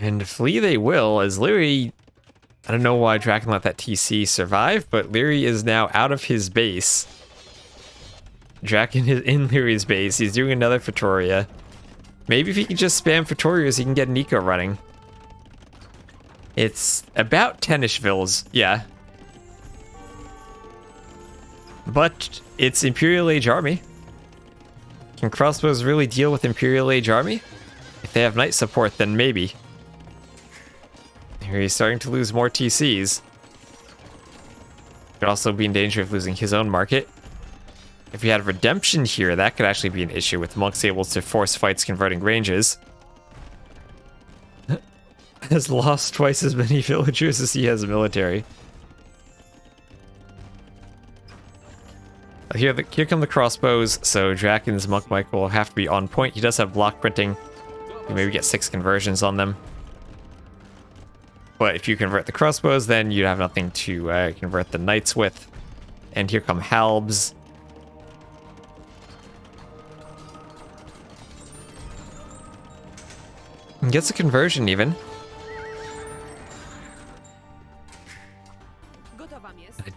S1: And flee they will, as Liereyy... I don't know why Dracken let that TC survive, but Liereyy is now out of his base. Dracken is in Lierey's base. He's doing another Fatoria. Maybe if he can just spam Fatorias, he can get an eco running. It's about 10-ish vills, yeah. But it's Imperial Age army. Can crossbows really deal with Imperial Age army? If they have knight support, then maybe. Here he's starting to lose more TCs. Could also be in danger of losing his own market. If we had redemption here, that could actually be an issue with monks able to force fights converting ranges. Has lost twice as many villagers as he has military. Here come the crossbows, so Drakken's monk mic will have to be on point. He does have block printing. You maybe get 6 conversions on them. But if you convert the crossbows, then you'd have nothing to convert the knights with. And here come halbs. And gets a conversion even.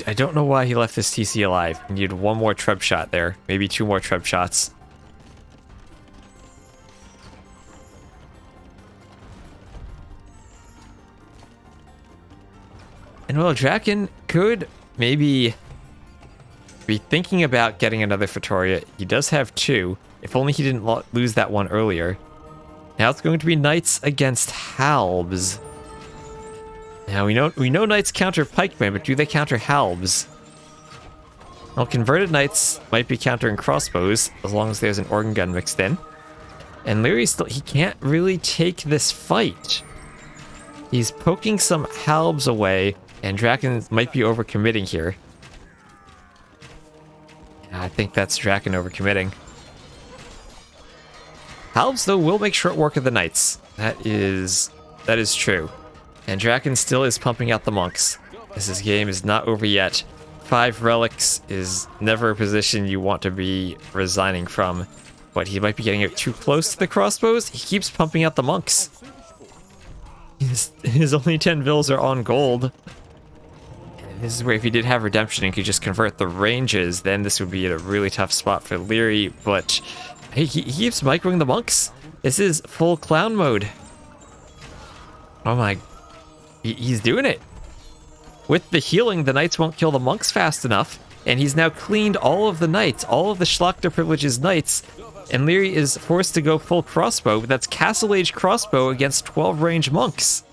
S1: I don't know why he left this TC alive. He needed 1 more treb shot there. Maybe 2 more treb shots. And well, Dracken could maybe be thinking about getting another Fatoria. He does have 2. If only he didn't lose that one earlier. Now it's going to be knights against halbs. Now we know knights counter pikemen, but do they counter halbs? Well, converted knights might be countering crossbows as long as there's an organ gun mixed in. And Liereyy still, he can't really take this fight. He's poking some halbs away, and Dracken might be overcommitting here. Yeah, I think that's Dracken overcommitting. Halbs, though, will make short work of the knights. That is true. And Dracken still is pumping out the monks, as this game is not over yet. 5 relics is never a position you want to be resigning from, but he might be getting it too close to the crossbows. He keeps pumping out the monks. His only 10 vills are on gold. And this is where if he did have redemption and could just convert the ranges, then this would be a really tough spot for Liereyy, but he keeps microing the monks. This is full clown mode. Oh my, he's doing it. With the healing, the knights won't kill the monks fast enough, and he's now cleaned all of the knights, all of the Schlachter Privileges knights, and Liereyy is forced to go full crossbow, but that's Castle Age crossbow against 12 range monks.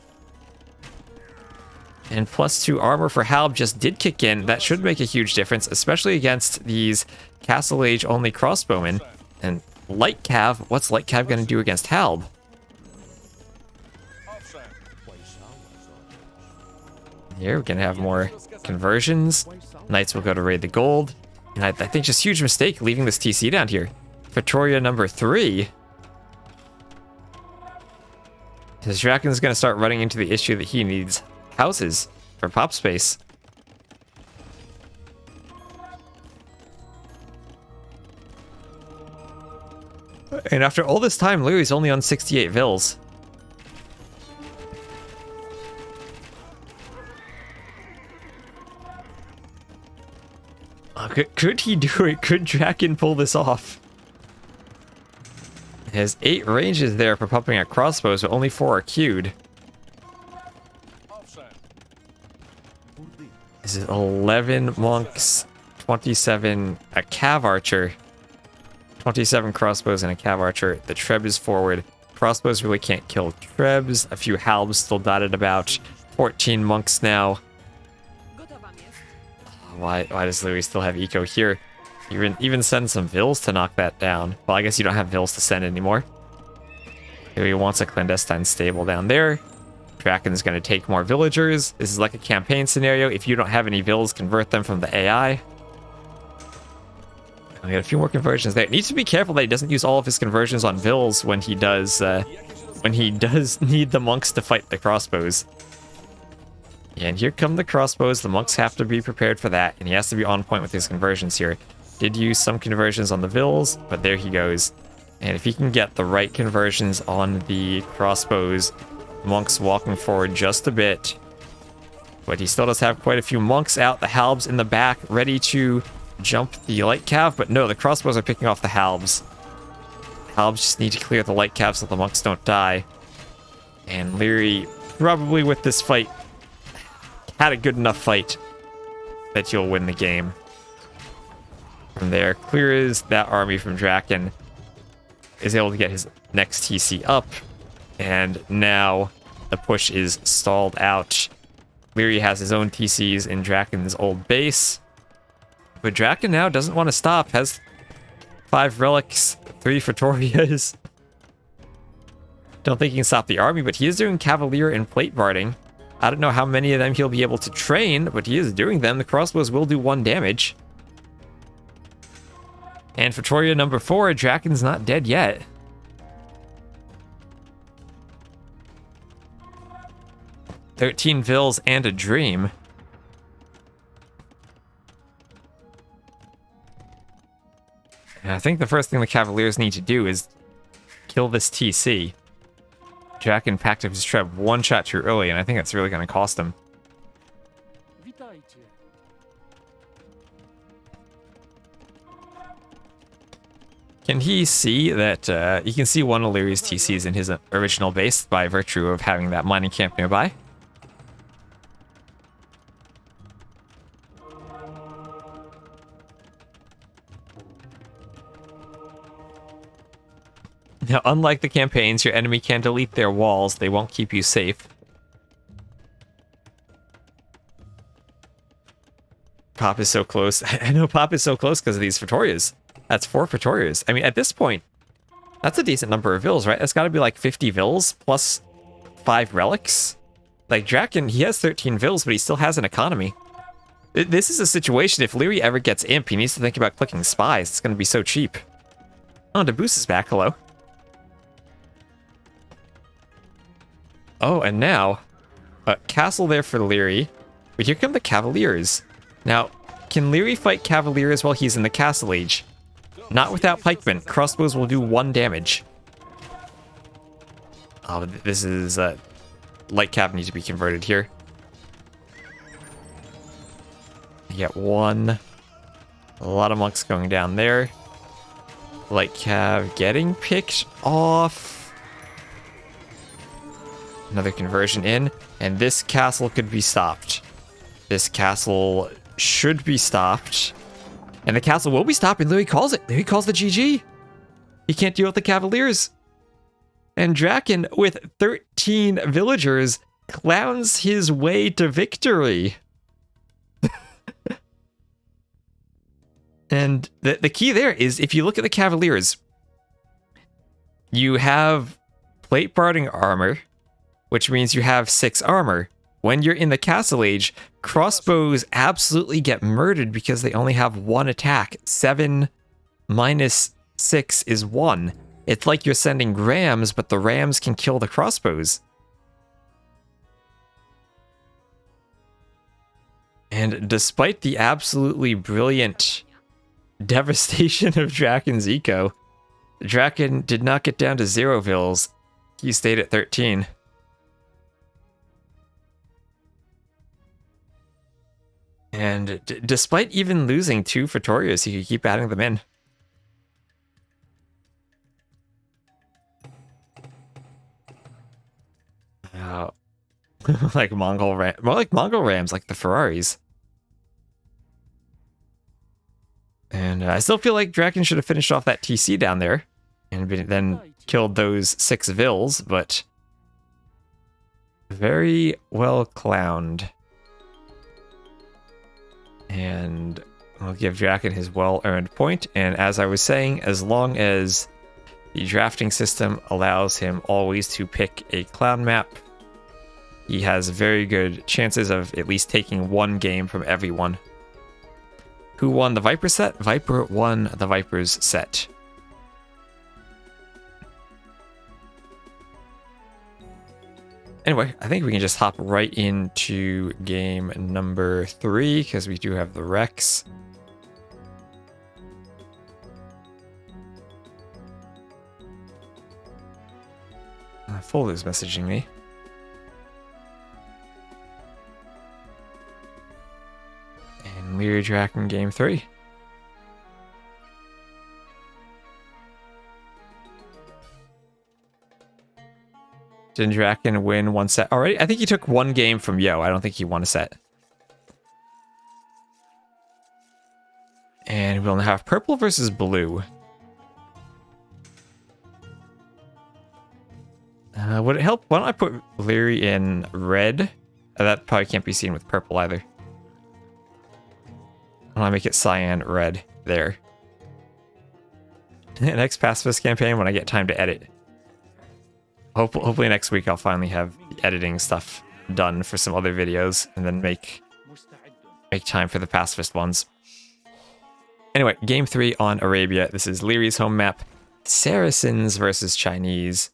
S1: And +2 armor for Halb just did kick in. That should make a huge difference, especially against these Castle Age only crossbowmen. And Light Cav, what's Light Cav going to do against Halb? Here we can have more conversions. Knights will go to raid the gold. And I think just huge mistake leaving this TC down here. Victoria number 3. His Dracken's going to start running into the issue that he needs houses for pop space. And after all this time, Lierey's only on 68 vills. Could he do it? Could Dracken pull this off? He has 8 ranges there for pumping out crossbows, but only 4 are queued. This is 11 monks, 27 a cav archer, 27 crossbows and a cav archer. The Treb is forward. Crossbows really can't kill Trebs. A few halbs still dotted about. 14 monks now. Why does Liereyy still have eco here? Even send some vills to knock that down. Well, I guess you don't have vills to send anymore. Liereyy wants a clandestine stable down there. Drakken's going to take more villagers. This is like a campaign scenario. If you don't have any vills, convert them from the AI. I got a few more conversions there. Needs to be careful that he doesn't use all of his conversions on vills when he does need the monks to fight the crossbows. And here come the crossbows. The monks have to be prepared for that, and he has to be on point with his conversions here. Did use some conversions on the vills, but there he goes. And if he can get the right conversions on the crossbows, monks walking forward just a bit. But he still does have quite a few monks out. The halbs in the back, ready to jump the light cav, but no, the crossbows are picking off the halbs. Halbs just need to clear the light cav so the monks don't die. And Liereyy, probably with this fight, had a good enough fight that you'll win the game. From there, clears that army from Dracken, is able to get his next TC up, and now the push is stalled out. Liereyy has his own TCs in Drakken's old base, but Dracken now doesn't want to stop, has 5 relics, 3 Fetorias. Don't think he can stop the army, but he is doing Cavalier and Plate Barding. I don't know how many of them he'll be able to train, but he is doing them. The crossbows will do 1 damage. And Fetoria number 4, Drakken's not dead yet. "13 vills and a dream." And I think the first thing the Cavaliers need to do is kill this TC. Dracken packed up his treb 1 shot too early, and I think that's really going to cost him. Can he see that he can see one of Lierey's TCs in his original base by virtue of having that mining camp nearby? Now, unlike the campaigns, your enemy can delete their walls. They won't keep you safe. Pop is so close. I know Pop is so close because of these Pretorias. That's 4 Pretorias. I mean, at this point, that's a decent number of vills, right? That's got to be like 50 vills plus 5 relics. Like, Dracken, he has 13 vills, but he still has an economy. This is a situation, if Liereyy ever gets imp, he needs to think about clicking spies. It's going to be so cheap. Oh, Debus is back. Hello. Oh, and now, castle there for Liereyy. But here come the Cavaliers. Now, can Liereyy fight Cavaliers while he's in the castle age? Not without pikemen. Crossbows will do 1 damage. Oh, this is light cav needs to be converted here. You get 1. A lot of monks going down there. Light cav getting picked off. Another conversion in, and this castle could be stopped. This castle should be stopped. And the castle will be stopped, and Liereyy calls it. Liereyy calls the GG. He can't deal with the Cavaliers. And Dracken, with 13 villagers, clowns his way to victory. And the key there is, if you look at the Cavaliers, you have plate barding armor, which means you have 6 armor. When you're in the castle age, crossbows absolutely get murdered because they only have 1 attack. 7 minus 6 is 1. It's like you're sending rams, but the rams can kill the crossbows. And despite the absolutely brilliant devastation of Drakken's eco, Dracken did not get down to 0 vills. He stayed at 13. And despite even losing 2 Pretorias, he could keep adding them in. Like Mongol Ram, more like Mongol Rams, like the Ferraris. And I still feel like Dracken should have finished off that TC down there, and then killed those 6 vills, but very well clowned. And we'll give Dracken his well-earned point. And as I was saying, as long as the drafting system allows him always to pick a clown map, he has very good chances of at least taking 1 game from everyone. Who won the Viper set? Viper won the Vipers set. Anyway, I think we can just hop right into game number 3, because we do have the Rex. Full is messaging me. And Liereyy Dracken game 3. Did Dracken win 1 set already? I think he took 1 game from Yo. I don't think he won a set. And we'll have purple versus blue. Would it help? Why don't I put Liereyy in red? That probably can't be seen with purple either. I want to make it cyan red there. Next pacifist campaign when I get time to edit. Hopefully next week I'll finally have the editing stuff done for some other videos, and then make time for the pacifist ones. Anyway, game 3 on Arabia. This is Lierey's home map. Saracens versus Chinese.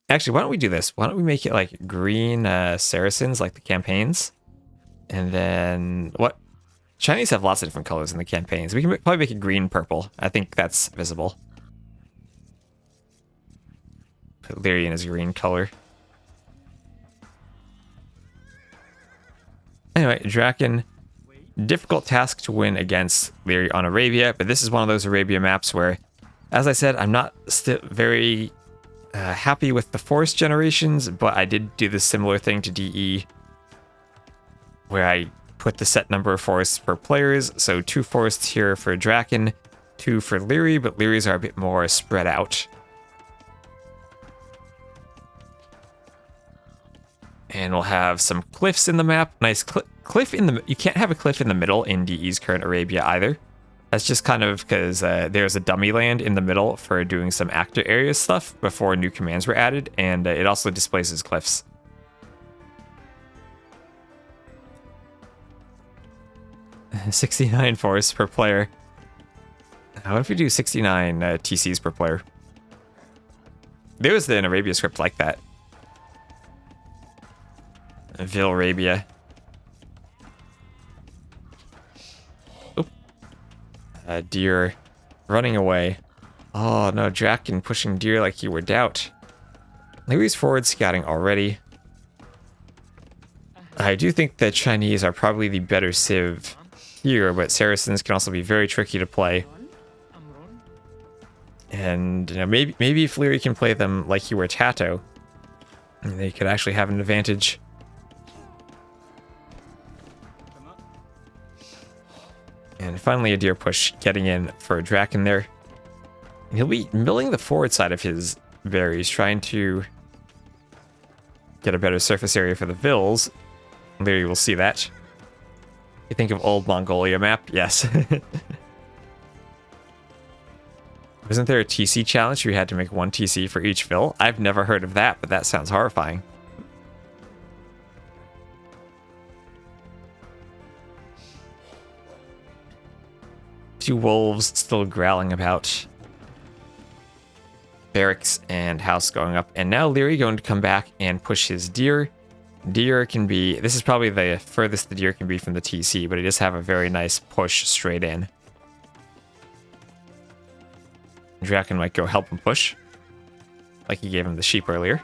S1: Actually, why don't we do this? Why don't we make it like green Saracens, like the campaigns? And then what? Chinese have lots of different colors in the campaigns. We can probably make it green-purple. I think that's visible. Put Liereyy in his green color. Anyway, Dracken, difficult task to win against Liereyy on Arabia, but this is one of those Arabia maps where, as I said, I'm not very happy with the forest generations, but I did do the similar thing to DE, where I put the set number of forests per players. So 2 forests here for Dracken, 2 for Liereyy, but Lierey's are a bit more spread out. And we'll have some cliffs in the map. Nice cliff in the... You can't have a cliff in the middle in DE's current Arabia either. That's just kind of because there's a dummy land in the middle for doing some actor area stuff before new commands were added, and it also displaces cliffs. $69 force per player. What if we do 69 TCs per player? There was an Arabia script like that. Villarabia. Oop. Deer running away. Oh no, Dracken pushing deer like you were doubt. Lierey's forward scouting already. I do think the Chinese are probably the better civ here, but Saracens can also be very tricky to play. And you know, maybe if Liereyy can play them like you were Tatoh, they could actually have an advantage. And finally a deer push getting in for Dracken there. And he'll be milling the forward side of his berries, trying to get a better surface area for the Vils. Liereyy will see that. You think of old Mongolia map? Yes. Wasn't there a TC challenge where you had to make one TC for each Vil? I've never heard of that, but that sounds horrifying. Two wolves still growling about. Barracks and house going up. And now Liereyy going to come back and push his deer. Deer can be... This is probably the furthest the deer can be from the TC, but it does have a very nice push straight in. Dracken might go help him push, like he gave him the sheep earlier.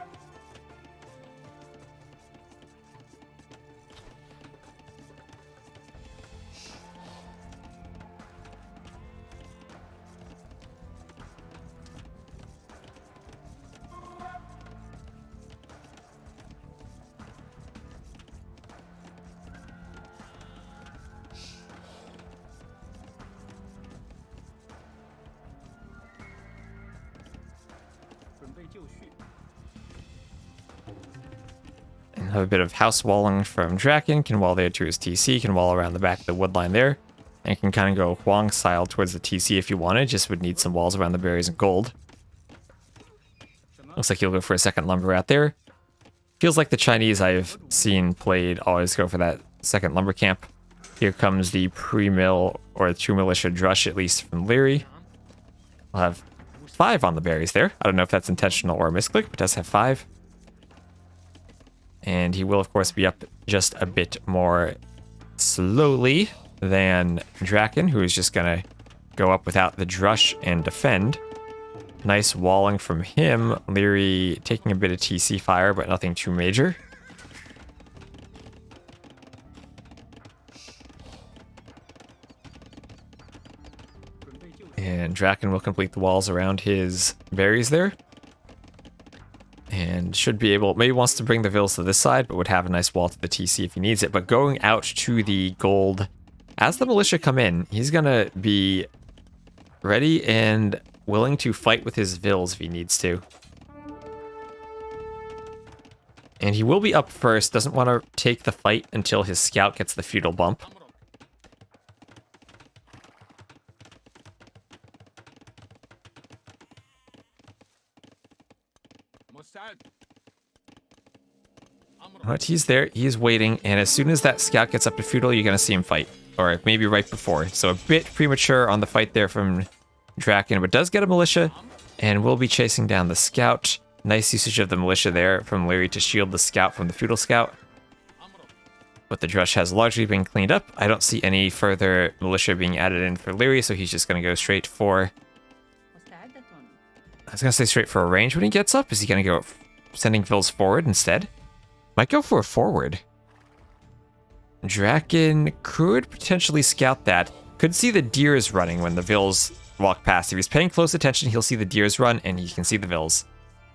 S1: And have a bit of house walling from Dracken. Can wall there to his TC. Can wall around the back of the wood line there. And can kind of go Huang style towards the TC if you wanted. Just would need some walls around the berries and gold. Looks like he'll go for a second lumber out there. Feels like the Chinese I've seen played always go for that second lumber camp. Here comes the pre-mill or true militia drush, at least from Liereyy. We'll have 5 on the berries there. I don't know if that's intentional or a misclick, but does have 5. And he will, of course, be up just a bit more slowly than Dracken, who is just going to go up without the drush and defend. Nice walling from him. Liereyy taking a bit of TC fire, but nothing too major. And Dracken will complete the walls around his berries there. And should be able, maybe wants to bring the Vils to this side, but would have a nice wall to the TC if he needs it. But going out to the gold, as the militia come in, he's going to be ready and willing to fight with his Vils if he needs to. And he will be up first, doesn't want to take the fight until his scout gets the feudal bump. But he's there, he's waiting, and as soon as that scout gets up to feudal, you're going to see him fight. Or maybe right before. So a bit premature on the fight there from Dracken, but does get a militia, and will be chasing down the scout. Nice usage of the militia there from Liereyy to shield the scout from the feudal scout. But the drush has largely been cleaned up. I don't see any further militia being added in for Liereyy, so he's just going to go straight for... I was going to say straight for a range when he gets up. Is he going to go sending Vils forward instead? Might go for a forward. Dracken could potentially scout that. Could see the deers running when the Vils walk past. If he's paying close attention, he'll see the deers run, and he can see the Vils.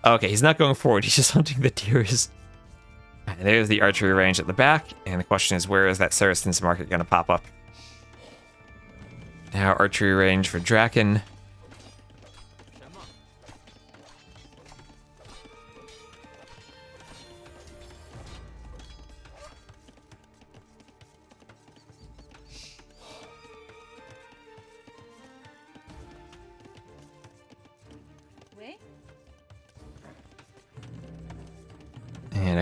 S1: Okay, he's not going forward. He's just hunting the deers. And there's the archery range at the back, and the question is, where is that Saracen's market going to pop up? Now archery range for Dracken.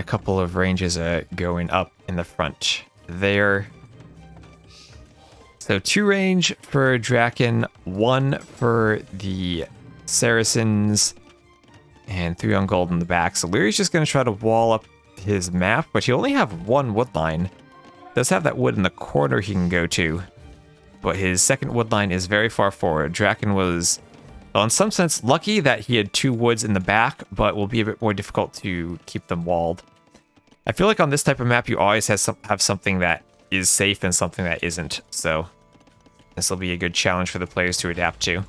S1: a couple of ranges going up in the front there. So 2 range for Dracken, 1 for the Saracens, and 3 on gold in the back. So Lierey's just going to try to wall up his map, but he only have 1 wood line. Does have that wood in the corner he can go to, but his second wood line is very far forward. Dracken was, well, in some sense, lucky that he had 2 woods in the back, but will be a bit more difficult to keep them walled. I feel like on this type of map, you always have something that is safe and something that isn't, so this will be a good challenge for the players to adapt to.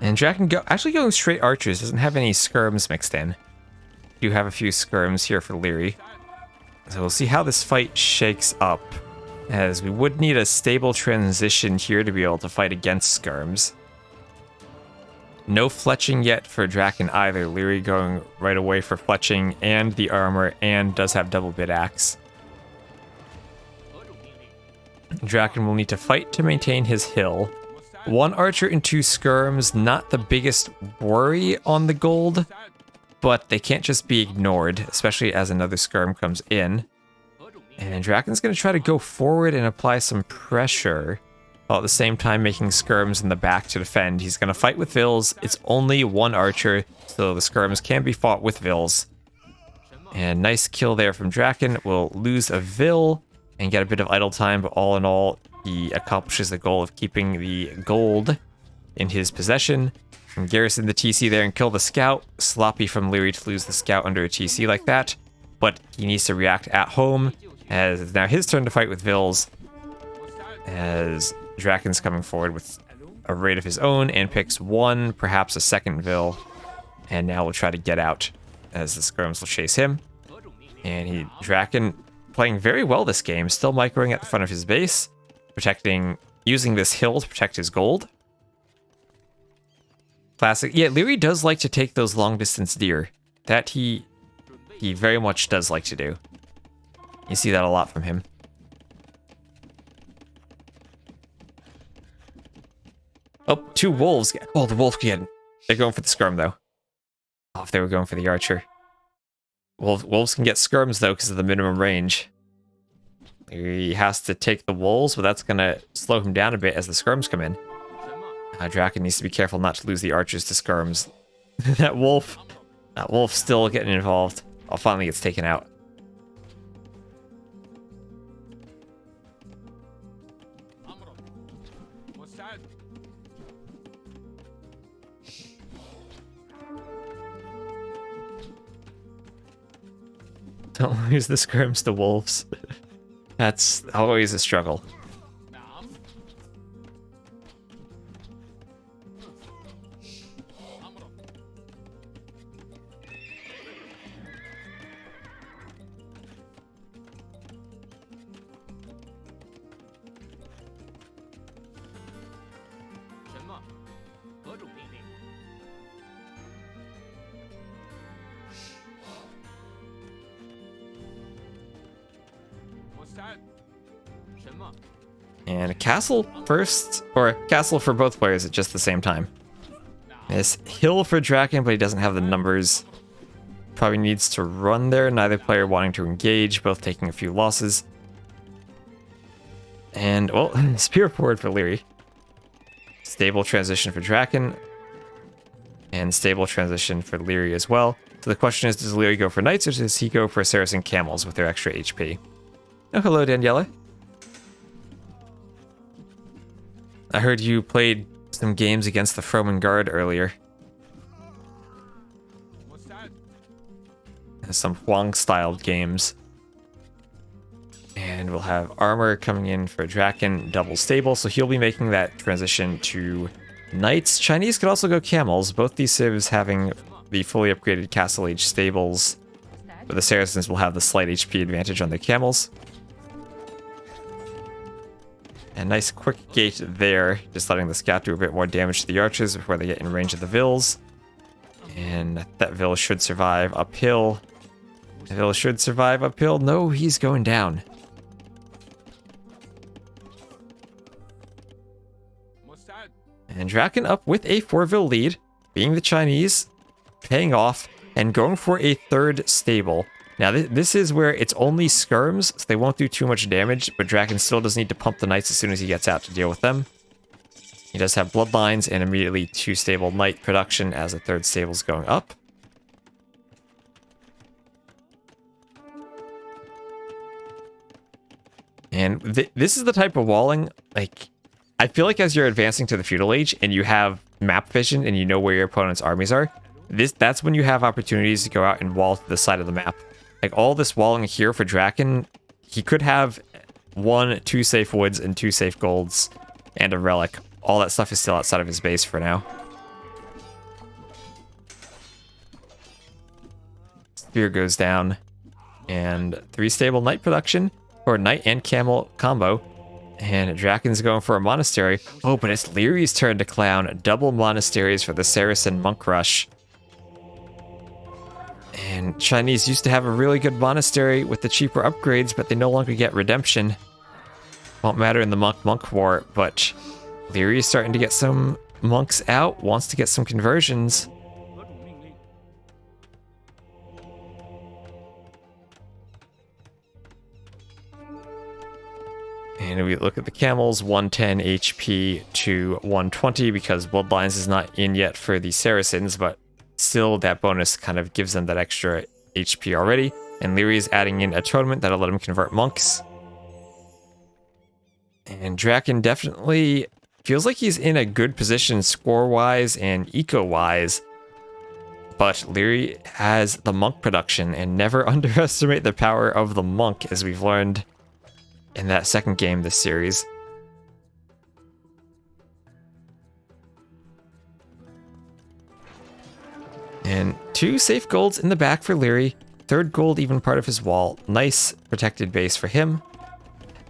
S1: And Dracken actually going straight archers, doesn't have any skirms mixed in. Do have a few skirms here for Liereyy. So we'll see how this fight shakes up, as we would need a stable transition here to be able to fight against skirms. No fletching yet for Dracken either. Liereyy going right away for fletching and the armor, and does have double bit axe. Dracken will need to fight to maintain his hill. 1 archer and 2 skirms, not the biggest worry on the gold, but they can't just be ignored, especially as another skirm comes in. And Dracken's going to try to go forward and apply some pressure, while at the same time making skirms in the back to defend. He's going to fight with Vils. It's only 1 archer, so the skirms can be fought with Vils. And nice kill there from Dracken. Will lose a Vil and get a bit of idle time, but all in all, he accomplishes the goal of keeping the gold in his possession. And garrison the TC there and kill the scout. Sloppy from Liereyy to lose the scout under a TC like that, but he needs to react at home, as it's now his turn to fight with Vils, as Dracken's coming forward with a raid of his own and picks 1, perhaps a second Vil, and now will try to get out as the skirms will chase him. And Dracken playing very well this game, still microing at the front of his base, using this hill to protect his gold. Classic. Yeah, Liereyy does like to take those long distance deer. That he very much does like to do. You see that a lot from him. Oh, 2 wolves. Oh, the wolf again. They're going for the skirm though. Oh, if they were going for the archer. Wolves can get skirms though because of the minimum range. He has to take the wolves, but that's going to slow him down a bit as the skirms come in. Dracken needs to be careful not to lose the archers to skirms. that wolf still getting involved. Oh, finally gets taken out. Don't lose the skirms to wolves. That's always a struggle. And a castle first, or a castle for both players at just the same time. This hill for Dracken, but he doesn't have the numbers. Probably needs to run there, neither player wanting to engage, both taking a few losses. And, well, spear forward for Liereyy. Stable transition for Dracken. And stable transition for Liereyy as well. So the question is, does Liereyy go for knights, or does he go for Saracen camels with their extra HP? Oh, hello, Daniela. I heard you played some games against the Fromen Guard earlier.
S3: What's that?
S1: Some Huang-styled games. And we'll have armor coming in for Dracken, double stable, so he'll be making that transition to knights. Chinese could also go camels, both these civs having the fully upgraded Castle Age stables, but the Saracens will have the slight HP advantage on their camels. A nice quick gate there, just letting the scout do a bit more damage to the archers before they get in range of the vills. And that vill should survive uphill. The vill should survive uphill. No, he's going down. And Dracken up with a 4-vill lead, being the Chinese, paying off, and going for a third stable. Now, this is where it's only skirms, so they won't do too much damage, but Dracken still does need to pump the knights as soon as he gets out to deal with them. He does have bloodlines and immediately 2 stable knight production as a third stable's going up. And this is the type of walling, like, I feel like as you're advancing to the feudal age and you have map vision and you know where your opponent's armies are, that's when you have opportunities to go out and wall to the side of the map. Like all this walling here for Dracken, he could have 2 safe woods and 2 safe golds and a relic. All that stuff is still outside of his base for now. Spear goes down. And 3 stable knight production, or knight and camel combo. And Drakken's going for a monastery. Oh, but it's Lierey's turn to clown. Double monasteries for the Saracen monk rush. And Chinese used to have a really good monastery with the cheaper upgrades, but they no longer get redemption. Won't matter in the monk war, but Lierey's starting to get some monks out, wants to get some conversions. And we look at the camels, 110 HP to 120 because Bloodlines is not in yet for the Saracens, but still that bonus kind of gives them that extra HP already. And Liereyy is adding in a tournament that'll let him convert monks. And Dracken definitely feels like he's in a good position score-wise and eco-wise. But Liereyy has the monk production, and never underestimate the power of the monk, as we've learned in that second game this series. And 2 safe golds in the back for Liereyy. 3rd gold even part of his wall. Nice protected base for him.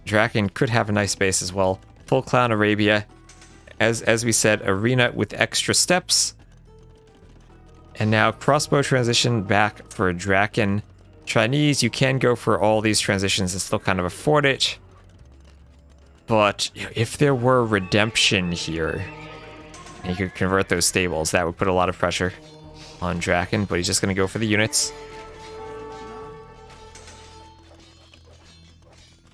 S1: Dracken could have a nice base as well. Full Clown Arabia. As we said, arena with extra steps. And now crossbow transition back for Dracken. Chinese, you can go for all these transitions and still kind of afford it. But if there were redemption here, and you could convert those stables, that would put a lot of pressure on Dracken, but he's just going to go for the units.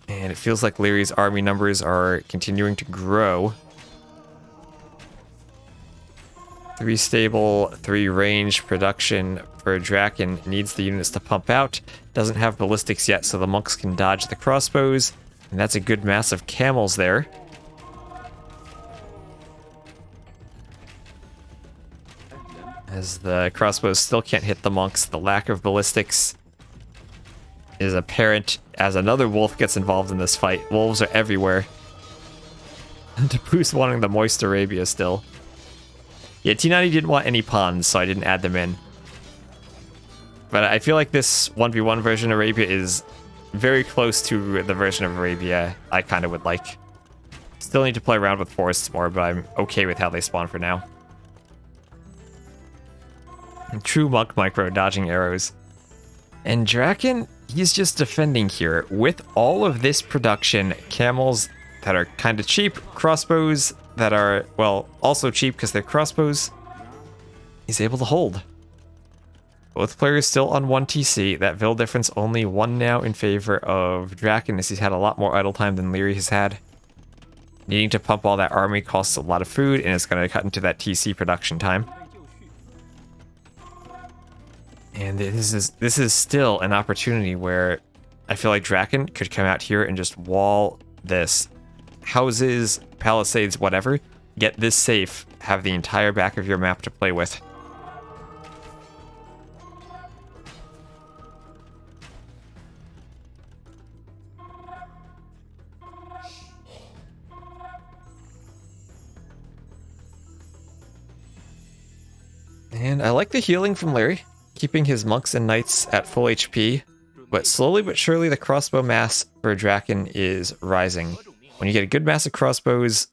S1: And it feels like Lierey's army numbers are continuing to grow. 3 stable, 3 range production for Dracken. Needs the units to pump out. Doesn't have ballistics yet, so the monks can dodge the crossbows. And that's a good mass of camels there. As the crossbows still can't hit the monks, the lack of ballistics is apparent as another wolf gets involved in this fight. Wolves are everywhere. And Tapu's wanting the moist Arabia still. Yeah, T90 didn't want any pawns, so I didn't add them in. But I feel like this 1v1 version of Arabia is very close to the version of Arabia I kind of would like. Still need to play around with forests more, but I'm okay with how they spawn for now. True monk micro, dodging arrows. And Dracken, he's just defending here. With all of this production, camels that are kind of cheap, crossbows that are, well, also cheap because they're crossbows, he's able to hold. Both players still on 1 TC. That Vil difference only 1 now in favor of Dracken, as he's had a lot more idle time than Liereyy has had. Needing to pump all that army costs a lot of food, and it's going to cut into that TC production time. And this is still an opportunity where I feel like Dracken could come out here and just wall this. Houses, palisades, whatever. Get this safe. Have the entire back of your map to play with. And I like the healing from Liereyy, keeping his monks and knights at full HP, but slowly but surely the crossbow mass for Dracken is rising. When you get a good mass of crossbows,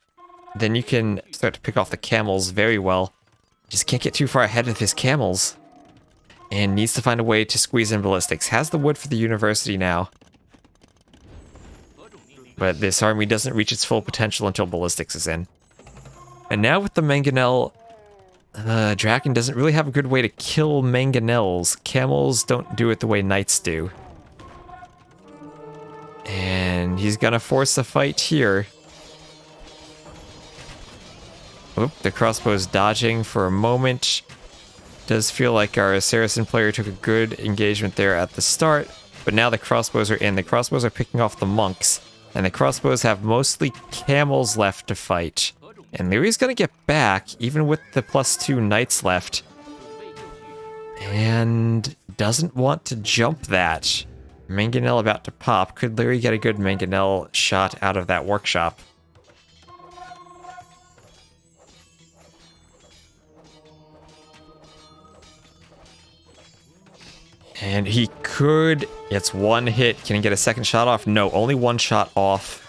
S1: then you can start to pick off the camels very well. Just can't get too far ahead of his camels. And needs to find a way to squeeze in ballistics. Has the wood for the university now. But this army doesn't reach its full potential until ballistics is in. And now with the mangonel, Dracken doesn't really have a good way to kill mangonels. Camels don't do it the way knights do. And he's gonna force a fight here. Oop, the crossbow's dodging for a moment. Does feel like our Saracen player took a good engagement there at the start, but now the crossbows are in. The crossbows are picking off the monks, and the crossbows have mostly camels left to fight. And Lierey's gonna get back, even with the +2 knights left. And doesn't want to jump that. Mangonel about to pop. Could Liereyy get a good mangonel shot out of that workshop? And he could. It's one hit. Can he get a second shot off? No, only one shot off.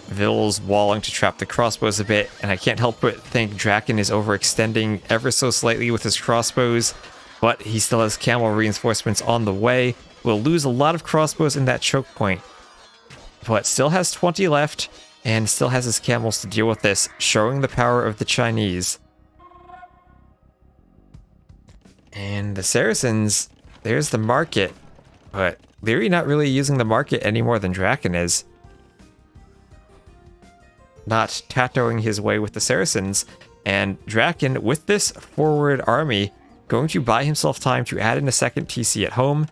S1: Vill's walling to trap the crossbows a bit, and I can't help but think Dracken is overextending ever so slightly with his crossbows, but he still has camel reinforcements on the way. Will lose a lot of crossbows in that choke point, but still has 20 left, and still has his camels to deal with this, showing the power of the Chinese. And the Saracens, there's the market, but Liereyy not really using the market any more than Dracken is. Not Tatoing his way with the Saracens, and Dracken, with this forward army, going to buy himself time to add in a second TC at home,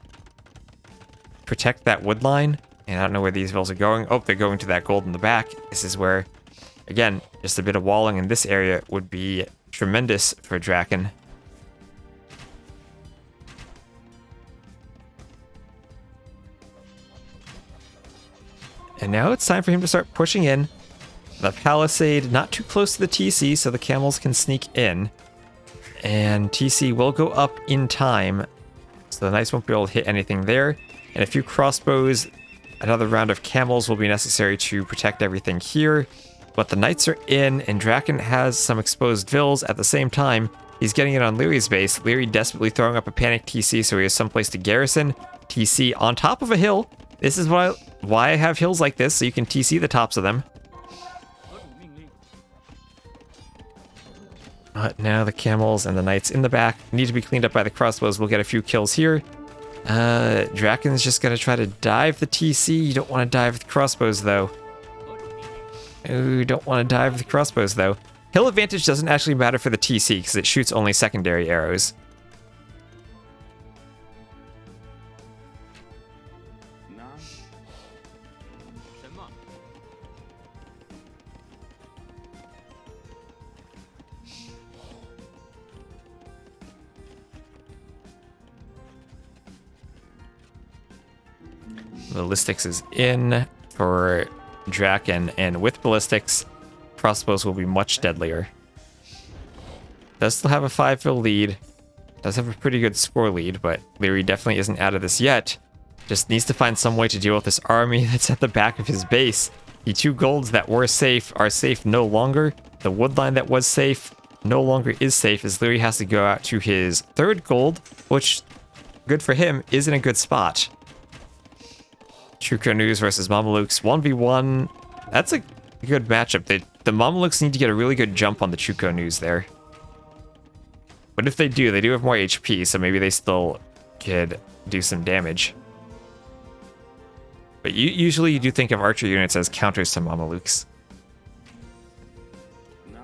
S1: protect that wood line, and I don't know where these vills are going. Oh, they're going to that gold in the back. This is where, again, just a bit of walling in this area would be tremendous for Dracken. And now it's time for him to start pushing in. The palisade not too close to the TC, so the camels can sneak in. And TC will go up in time, so the knights won't be able to hit anything there. And a few crossbows, another round of camels will be necessary to protect everything here. But the knights are in, and Dracken has some exposed vills at the same time. He's getting it on Lierey's base. Liereyy desperately throwing up a panic TC so he has someplace to garrison. TC on top of a hill. This is why I have hills like this, so you can TC the tops of them. But now the camels and the knights in the back need to be cleaned up by the crossbows. We'll get a few kills here. Drakken's just going to try to dive the TC. You don't want to dive the crossbows, though. You don't want to dive the crossbows, though. Hill advantage doesn't actually matter for the TC because it shoots only secondary arrows. Ballistics is in for Dracken, and with ballistics, crossbows will be much deadlier. Does still have a 5-fill lead. Does have a pretty good score lead, but Liereyy definitely isn't out of this yet. Just needs to find some way to deal with this army that's at the back of his base. The 2 golds that were safe are safe no longer. The wood line that was safe no longer is safe, as Liereyy has to go out to his 3rd gold, which, good for him, is in a good spot. Chukonus versus Mamelukes 1v1. That's a good matchup. The Mamelukes need to get a really good jump on the Chukonus there. But if they do have more HP, so maybe they still could do some damage. But usually you do think of archer units as counters to Mamelukes.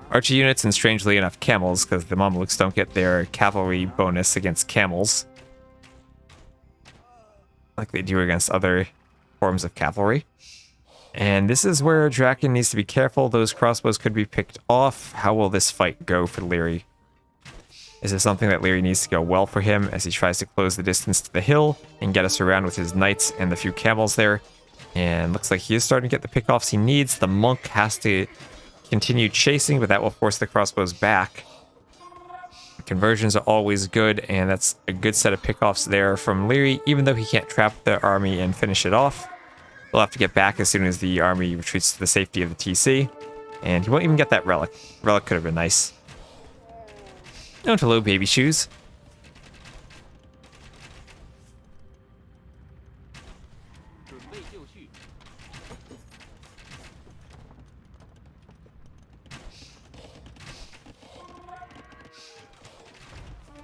S1: Archer units, and strangely enough camels, because the Mamelukes don't get their cavalry bonus against camels like they do against other forms of cavalry. And this is where Dracken needs to be careful. Those crossbows could be picked off. How will this fight go for Liereyy? Is it something that Liereyy needs to go well for him as he tries to close the distance to the hill and get us around with his knights and the few camels there? And looks like he is starting to get the pickoffs he needs. The monk has to continue chasing, but that will force the crossbows back. Conversions are always good, and that's a good set of pickoffs there from Liereyy, even though he can't trap the army and finish it off. He'll have to get back as soon as the army retreats to the safety of the TC. And he won't even get that relic. Relic could have been nice. Down to low baby shoes.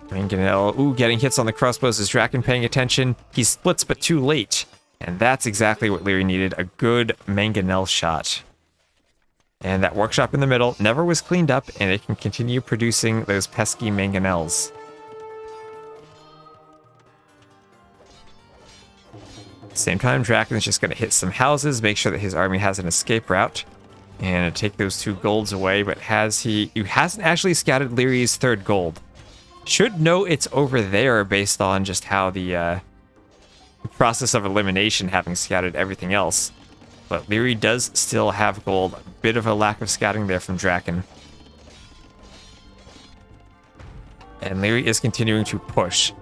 S1: Mangonel, ooh, getting hits on the crossbows. Is Dracken paying attention? He splits, but too late. And that's exactly what Liereyy needed, a good Mangonel shot. And that workshop in the middle never was cleaned up, and it can continue producing those pesky Mangonels. Same time, Draken is just going to hit some houses, make sure that his army has an escape route, and take those 2 golds away, but he hasn't actually scouted Lierey's 3rd gold. Should know it's over there based on just how the process of elimination having scouted everything else. But Liereyy does still have gold. A bit of a lack of scouting there from Dracken. And Liereyy is continuing to push.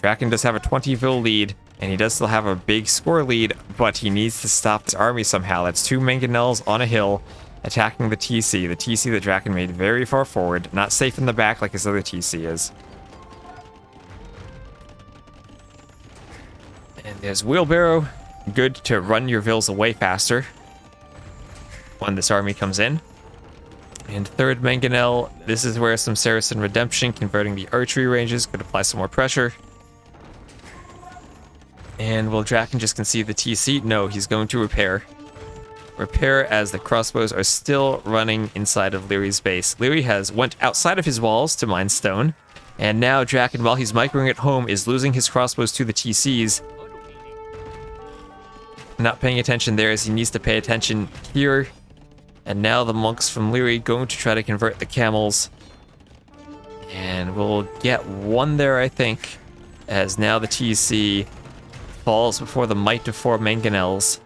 S1: Dracken does have a 20 vil lead, and he does still have a big score lead, but he needs to stop his army somehow. That's 2 Mangonels on a hill attacking the TC. The TC that Dracken made very far forward, not safe in the back like his other TC is. And there's Wheelbarrow. Good to run your Vils away faster when this army comes in. And 3rd Mangonel, this is where some Saracen Redemption, converting the archery ranges, could apply some more pressure. And will Dracken just concede the TC? No, he's going to repair. Repair as the crossbows are still running inside of Lierey's base. Liereyy has went outside of his walls to mine stone, and now Dracken, while he's microing at home, is losing his crossbows to the TCs. Not paying attention there as he needs to pay attention here. And now the monks from Liereyy going to try to convert the camels. And we'll get 1 there, I think, as now the TC falls before the might of 4 Mangonels.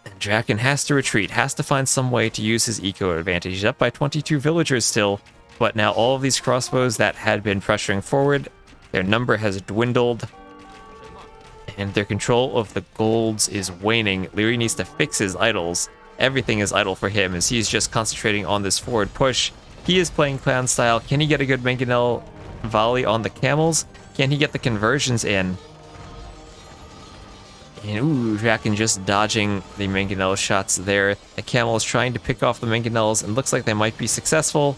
S1: And Dracken has to retreat, has to find some way to use his eco advantage. He's up by 22 villagers still, but now all of these crossbows that had been pressuring forward, their number has dwindled. And their control of the golds is waning. Liereyy needs to fix his idols. Everything is idle for him as he's just concentrating on this forward push. He is playing clan style. Can he get a good Mangonel volley on the camels? Can he get the conversions in? And ooh, Dracken just dodging the Mangonel shots there. The camel is trying to pick off the Mangonels and looks like they might be successful.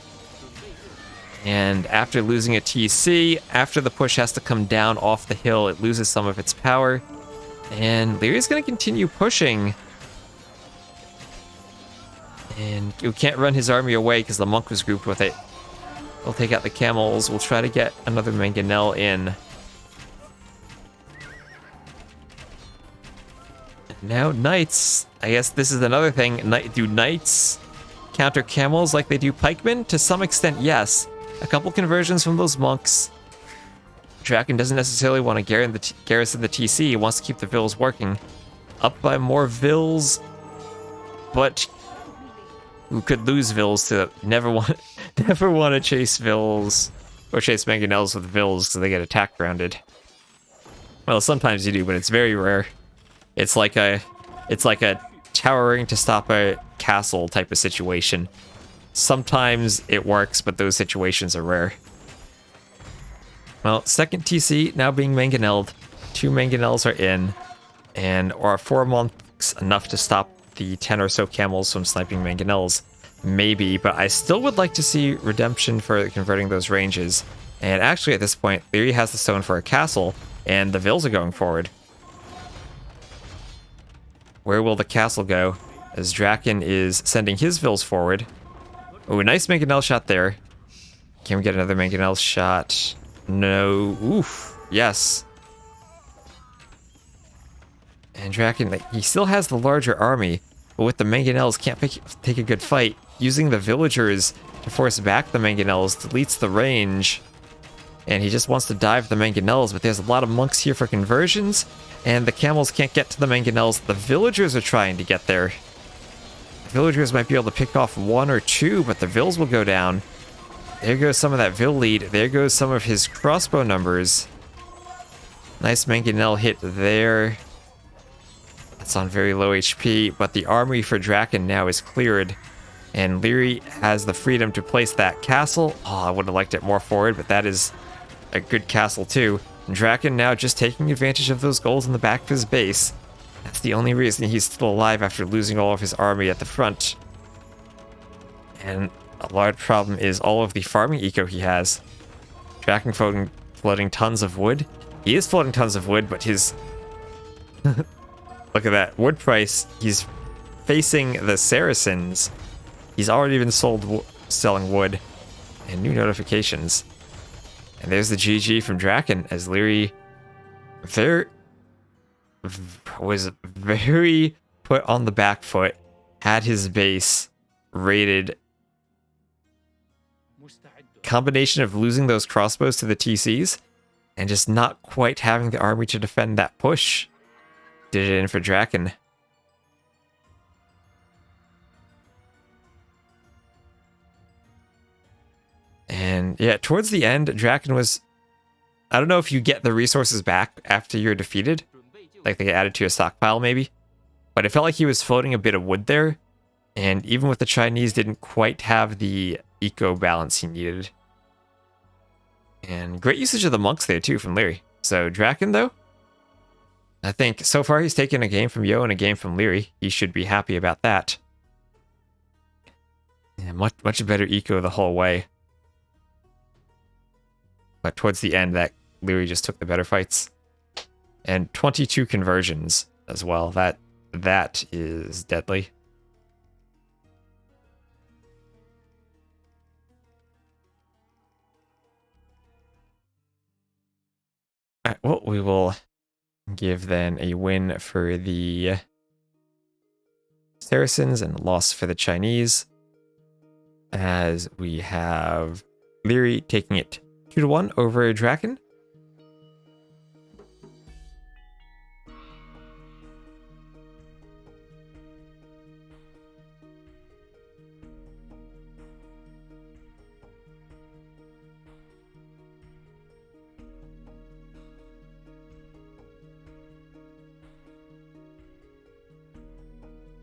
S1: And after losing a TC, after the push has to come down off the hill, it loses some of its power. And Lierey's going to continue pushing. And you can't run his army away because the monk was grouped with it. We'll take out the camels. We'll try to get another Mangonel in. And now knights. I guess this is another thing. Do knights counter camels like they do pikemen? To some extent, yes. A couple conversions from those monks. Dracken doesn't necessarily want to garrison the TC. He wants to keep the Vils working. Up by more Vils, but who could lose Vils to never want to chase Vils or chase Mangonels with Vils because they get attack grounded. Well, sometimes you do, but it's very rare. It's like a towering to stop a castle type of situation. Sometimes it works, but those situations are rare. Well, 2nd TC now being Mangonelled. 2 Mangonels are in, and are 4 monks enough to stop the 10 or so camels from sniping Mangonels? Maybe, but I still would like to see redemption for converting those ranges. And actually, at this point, Liereyy has the stone for a castle, and the Vils are going forward. Where will the castle go? As Dracken is sending his Vils forward. Ooh, a nice Mangonel shot there. Can we get another Mangonel shot? No. Oof. Yes. And Dracken, he still has the larger army, but with the Mangonels can't take a good fight. Using the villagers to force back the Mangonels deletes the range. And he just wants to dive the Mangonels, but there's a lot of monks here for conversions, and the camels can't get to the Mangonels. The villagers are trying to get there. Villagers might be able to pick off 1 or 2, but the Vils will go down. There goes some of that Vil lead. There goes some of his crossbow numbers. Nice mangonel hit there. That's on very low HP, but the armory for Dracken now is cleared. And Liereyy has the freedom to place that castle. Oh, I would have liked it more forward, but that is a good castle too. And Dracken now just taking advantage of those goals in the back of his base. That's the only reason he's still alive after losing all of his army at the front. And a large problem is all of the farming eco he has. Dracken floating tons of wood. He is floating tons of wood, but his... Look at that. Wood price. He's facing the Saracens. He's already been selling wood. And new notifications. And there's the GG from Dracken as Liereyy was very put on the back foot. Had his base raided. Combination of losing those crossbows to the TCs and just not quite having the army to defend that push. Did it in for Dracken. And yeah, towards the end, Dracken was... I don't know if you get the resources back after you're defeated. Like they get added to a stockpile maybe. But it felt like he was floating a bit of wood there. And even with the Chinese, didn't quite have the eco balance he needed. And great usage of the monks there too from Liereyy. So Dracken though, I think so far he's taken a game from Yo and a game from Liereyy. He should be happy about that. Yeah, much better eco the whole way. But towards the end, that Liereyy just took the better fights. And 22 conversions as well. That is deadly. Alright, well, we will give then a win for the Saracens and a loss for the Chinese. As we have Liereyy taking it 2-1 over Dracken.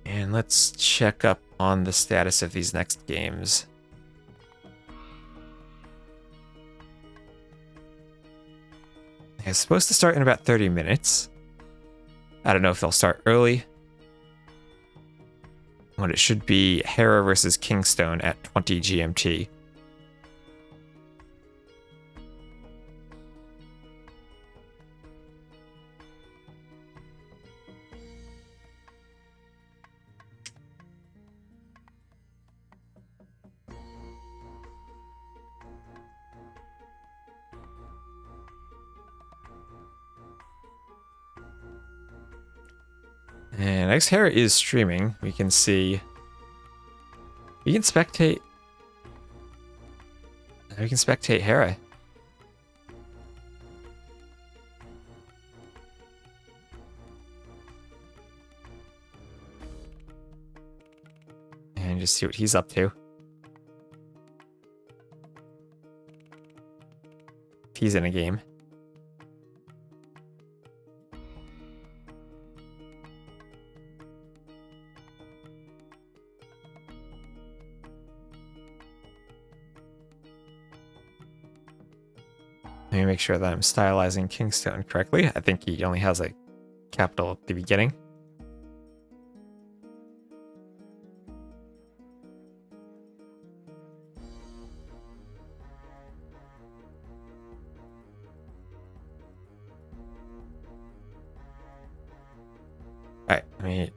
S1: And let's check up on the status of these next games. It's supposed to start in about 30 minutes. I don't know if they'll start early. But it should be Hera versus Kingstone at 20 GMT. And next Hera is streaming. We can see. We can spectate. We can spectate Hera. And just see what he's up to. If he's in a game. Let me make sure that I'm stylizing Kingstone correctly. I think he only has a capital at the beginning. Alright, let me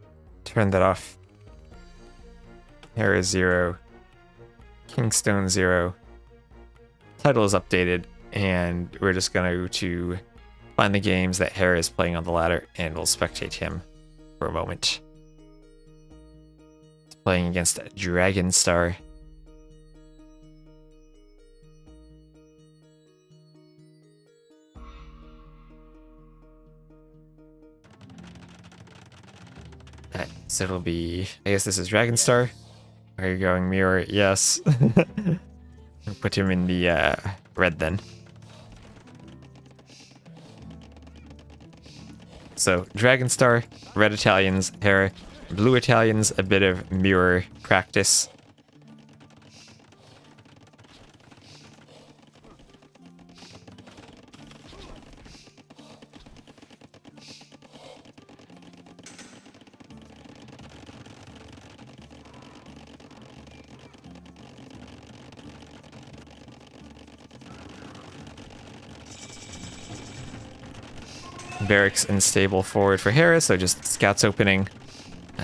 S1: turn that off. Hera 0. Kingstone 0. Title is updated. And we're just going to go to find the games that Hera is playing on the ladder, and we'll spectate him for a moment. He's playing against Dragon Star. Alright, so it'll be... I guess this is Dragon Star. Are you going mirror? Yes. Put him in the red then. So Dragon Star, red Italians, Hera, blue Italians, a bit of mirror practice. Barracks and stable forward for Hera, so just scouts opening.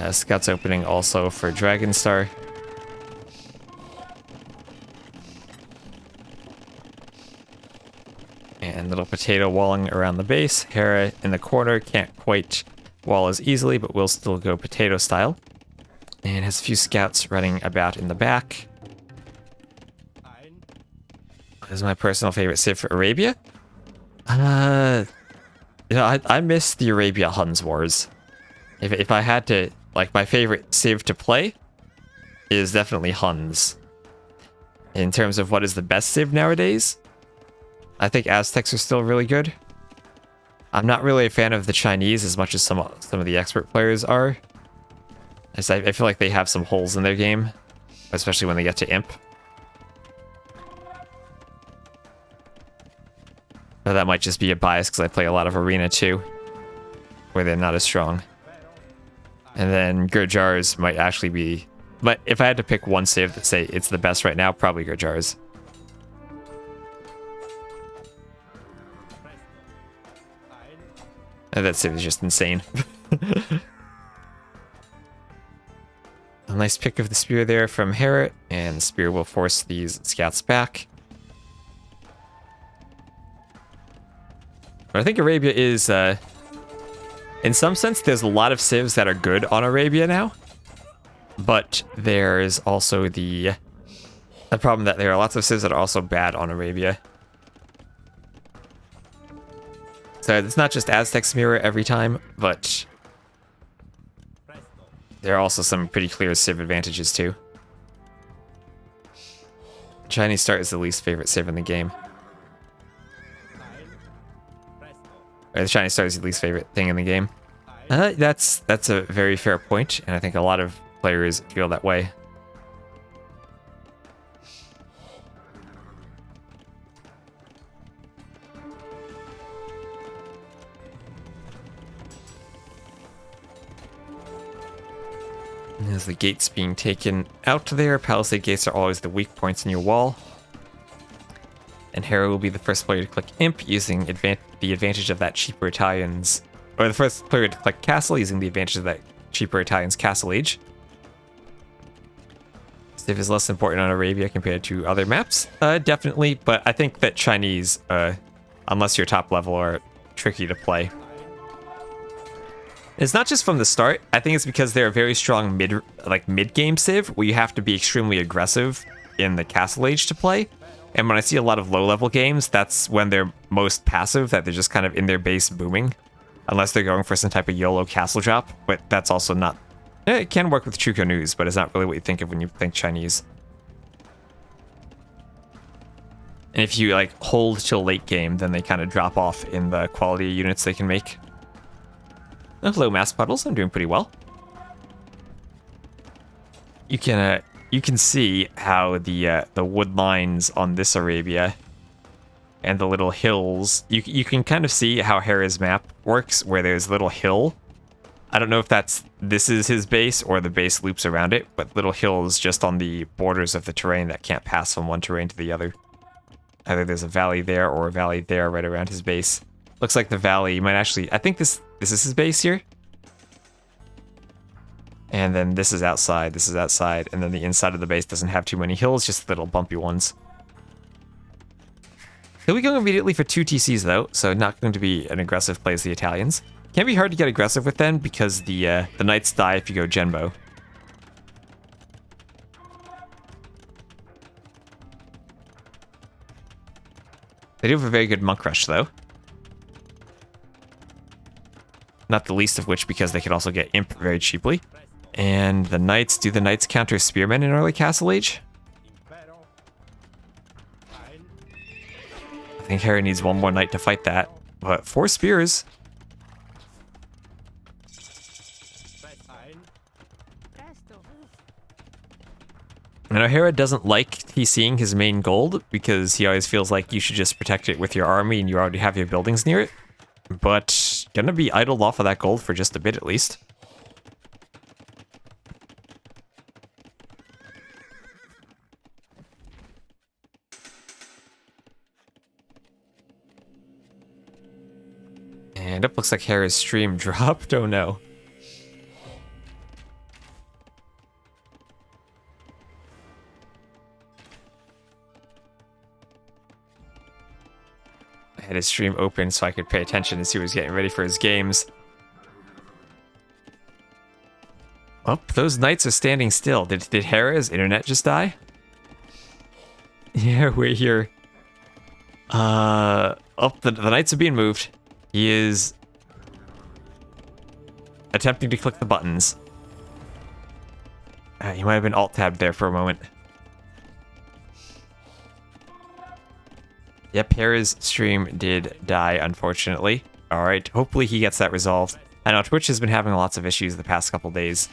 S1: Scouts opening also for Dragon Star. And little potato walling around the base. Hera in the corner, can't quite wall as easily, but will still go potato style. And has a few scouts running about in the back. This is my personal favorite civ for Arabia. You know, I miss the Arabia Huns Wars. If I had to, like, my favorite civ to play is definitely Huns. In terms of what is the best civ nowadays, I think Aztecs are still really good. I'm not really a fan of the Chinese as much as some of the expert players are. As I feel like they have some holes in their game, especially when they get to Imp. But that might just be a bias because I play a lot of Arena too, where they're not as strong. And then Gurjars might actually be... But if I had to pick one civ that say it's the best right now, probably Gurjars. And that civ is just insane. A nice pick of the spear there from Hera, and the spear will force these scouts back. But I think Arabia is, in some sense, there's a lot of civs that are good on Arabia now. But there's also the problem that there are lots of civs that are also bad on Arabia. So it's not just Aztecs mirror every time, but there are also some pretty clear civ advantages too. Chinese start is the least favorite civ in the game. Or the Chinese start is the least favorite thing in the game. That's a very fair point, and I think a lot of players feel that way. As the gates being taken out there, palisade gates are always the weak points in your wall. And Hera will be the first player to click Imp using the advantage of that cheaper Italians, or the first player to click Castle using the advantage of that cheaper Italians Castle Age. Civ is less important on Arabia compared to other maps, definitely, but I think that Chinese, unless you're top level, are tricky to play. It's not just from the start. I think it's because they're a very strong mid-game civ where you have to be extremely aggressive in the Castle Age to play. And when I see a lot of low-level games, that's when they're most passive, that they're just kind of in their base booming. Unless they're going for some type of YOLO castle drop, but that's also not... It can work with true canoes, but it's not really what you think of when you think Chinese. And if you, like, hold till late game, then they kind of drop off in the quality of units they can make. Oh, hello, mass puddles. I'm doing pretty well. You can see how the wood lines on this Arabia and the little hills, you can kind of see how Hera's map works, where there's a little hill. I don't know if this is his base or the base loops around it, but little hills just on the borders of the terrain that can't pass from one terrain to the other. Either there's a valley there or a valley there right around his base. Looks like the valley might actually... I think this is his base here. And then this is outside, and then the inside of the base doesn't have too many hills, just little bumpy ones. He'll be going immediately for 2 TCs though, so not going to be an aggressive play as the Italians. Can be hard to get aggressive with them because the knights die if you go Genbo. They do have a very good monk rush though. Not the least of which because they can also get Imp very cheaply. And the knights, do the knights counter spearmen in early Castle Age? I think Hera needs one more knight to fight that. But 4 spears. I know Hera doesn't like TCing his main gold because he always feels like you should just protect it with your army and you already have your buildings near it. But gonna be idled off of that gold for just a bit at least. And it looks like Hera's stream dropped. Oh no. I had his stream open so I could pay attention and see what he was getting ready for his games. Oh, those knights are standing still. Did Hera's internet just die? Yeah, we're here. Oh, the knights are being moved. He is attempting to click the buttons. He might have been alt-tabbed there for a moment. Yep, Hera's stream did die, unfortunately. Alright, hopefully he gets that resolved. I know Twitch has been having lots of issues the past couple days.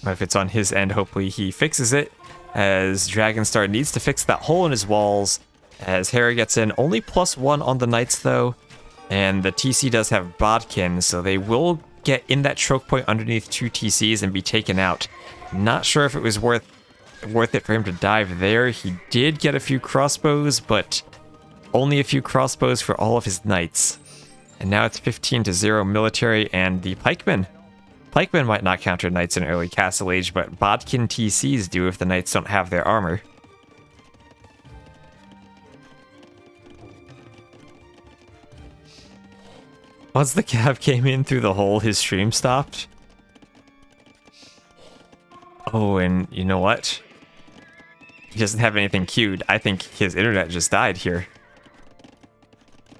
S1: But if it's on his end, hopefully he fixes it, as Drakkenstar needs to fix that hole in his walls, as Hera gets in. Only +1 on the knights, though, and the TC does have Bodkin, so they will get in that choke point underneath 2 TCs and be taken out. Not sure if it was worth it for him to dive there. He did get a few crossbows, but only a few crossbows for all of his knights. And now it's 15-0 military, and the pikemen. Pikemen might not counter knights in early Castle Age, but Bodkin TCs do if the knights don't have their armor. Once the cab came in through the hole, his stream stopped. Oh, and you know what? He doesn't have anything queued. I think his internet just died here.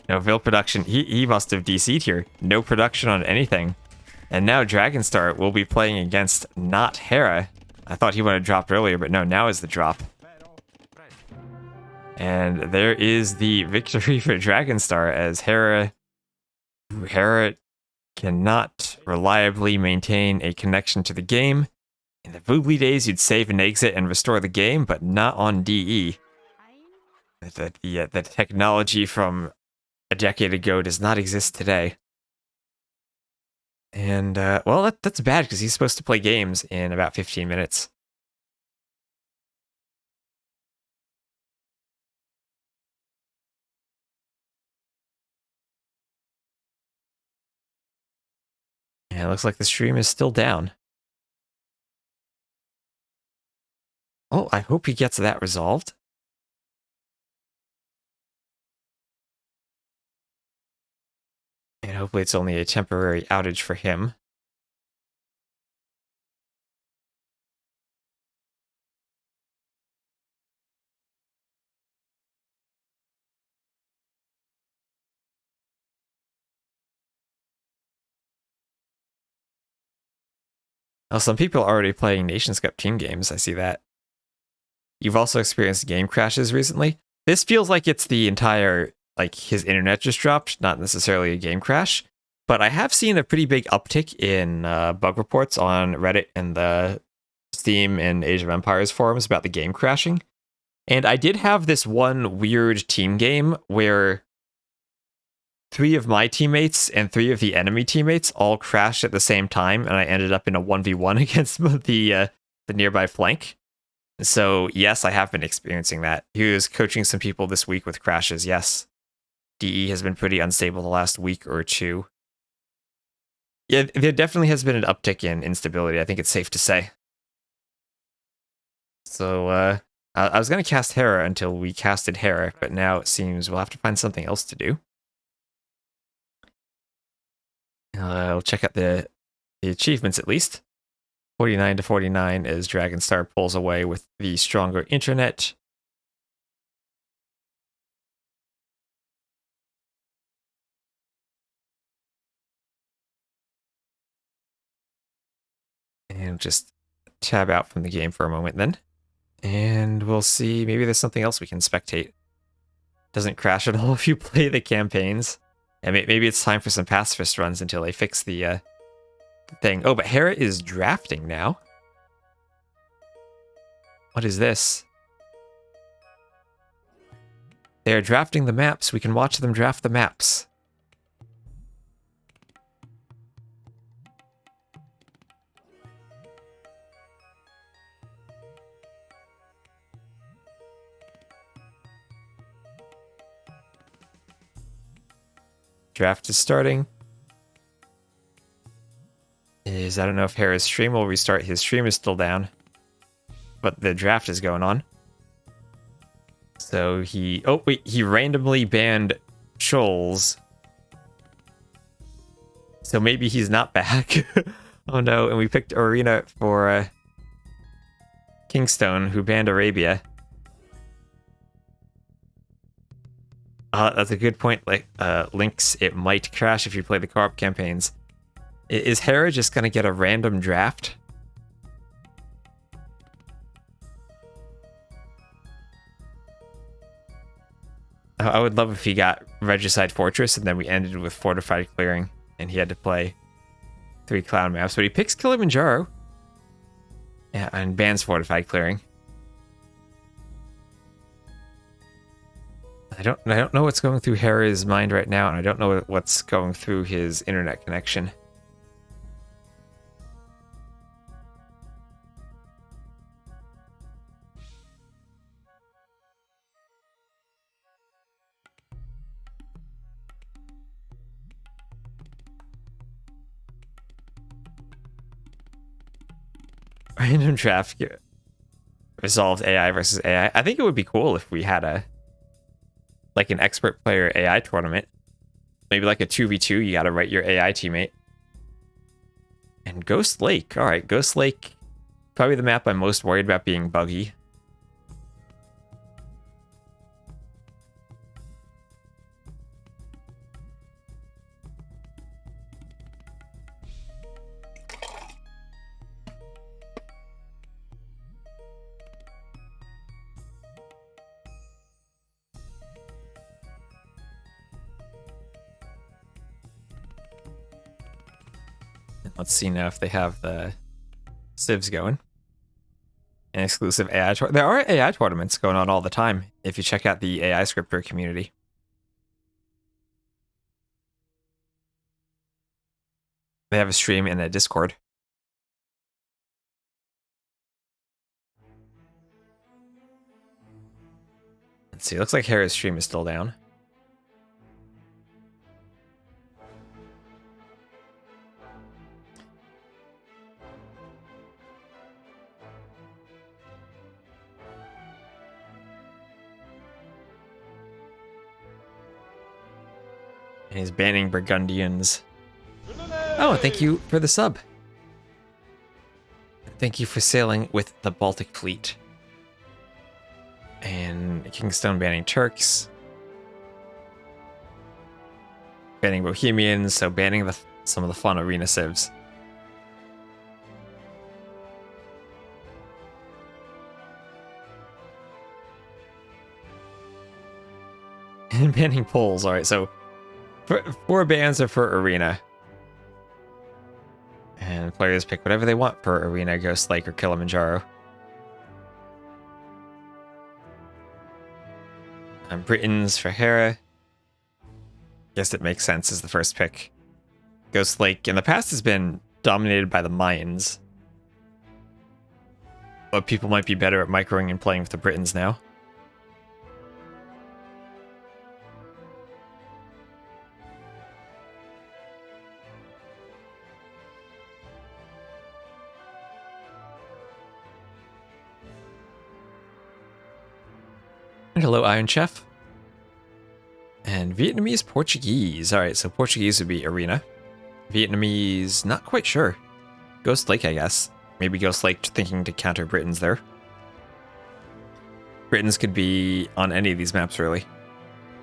S1: No, Vil production, he must have DC'd here. No production on anything. And now Drakkenstar will be playing against not Hera. I thought he would have dropped earlier, but no, now is the drop. And there is the victory for Drakkenstar, as Hera cannot reliably maintain a connection to the game. In the Voogly days, you'd save and exit and restore the game, but not on DE. The technology from a decade ago does not exist today. And, well, that's bad, because he's supposed to play games in about 15 minutes. And it looks like the stream is still down. Oh, I hope he gets that resolved. And hopefully it's only a temporary outage for him. Oh, some people are already playing Nations Cup team games, I see that. You've also experienced game crashes recently. This feels like it's the entire, like, his internet just dropped, not necessarily a game crash. But I have seen a pretty big uptick in bug reports on Reddit and the Steam and Age of Empires forums about the game crashing. And I did have this one weird team game where 3 of my teammates and 3 of the enemy teammates all crashed at the same time, and I ended up in a 1v1 against the nearby flank. So, yes, I have been experiencing that. He was coaching some people this week with crashes, yes. DE has been pretty unstable the last week or 2. Yeah, there definitely has been an uptick in instability, I think it's safe to say. So, I was going to cast Hera until we casted Hera, but now it seems we'll have to find something else to do. We'll check out the achievements at least. 49-49 as Drakkenstar pulls away with the stronger internet. And just tab out from the game for a moment then. And we'll see, maybe there's something else we can spectate. Doesn't crash at all if you play the campaigns. And maybe it's time for some pacifist runs until they fix the thing. Oh, but Hera is drafting now. What is this? They're drafting the maps. We can watch them draft the maps. Draft is starting. I don't know if Hera's stream will restart. His stream is still down, but the draft is going on. So he randomly banned Shoals. So maybe he's not back. Oh no, and we picked Arena for Kingstone, who banned Arabia. That's a good point. Like Lynx, it might crash if you play the co-op campaigns. Is Hera just gonna get a random draft? I would love if he got Regicide Fortress and then we ended with Fortified Clearing and he had to play 3 clown maps, but he picks Kilimanjaro. Yeah, and bans Fortified Clearing. I don't know what's going through Hera's mind right now, and I don't know what's going through his internet connection. Random draft resolved AI versus AI. I think it would be cool if we had an expert player AI tournament. Maybe like a 2v2, you gotta write your AI teammate. And Ghost Lake. Alright, Ghost Lake. Probably the map I'm most worried about being buggy. Let's see now if they have the civs going. An exclusive AI tournament. There are AI tournaments going on all the time if you check out the AI scripter community. They have a stream in a Discord. Let's see, it looks like Hera's stream is still down. And he's banning Burgundians. Oh, thank you for the sub. Thank you for sailing with the Baltic Fleet. And Kingstone banning Turks. Banning Bohemians, so banning some of the fun arena civs. And banning Poles, alright, so 4 bans are for arena. And players pick whatever they want for arena, Ghost Lake, or Kilimanjaro. And Britons for Hera. Guess it makes sense as the first pick. Ghost Lake in the past has been dominated by the Mayans. But people might be better at microing and playing with the Britons now. Hello, Iron Chef. And Vietnamese, Portuguese. Alright, so Portuguese would be arena. Vietnamese, not quite sure. Ghost Lake, I guess. Maybe Ghost Lake thinking to counter Britons there. Britons could be on any of these maps, really.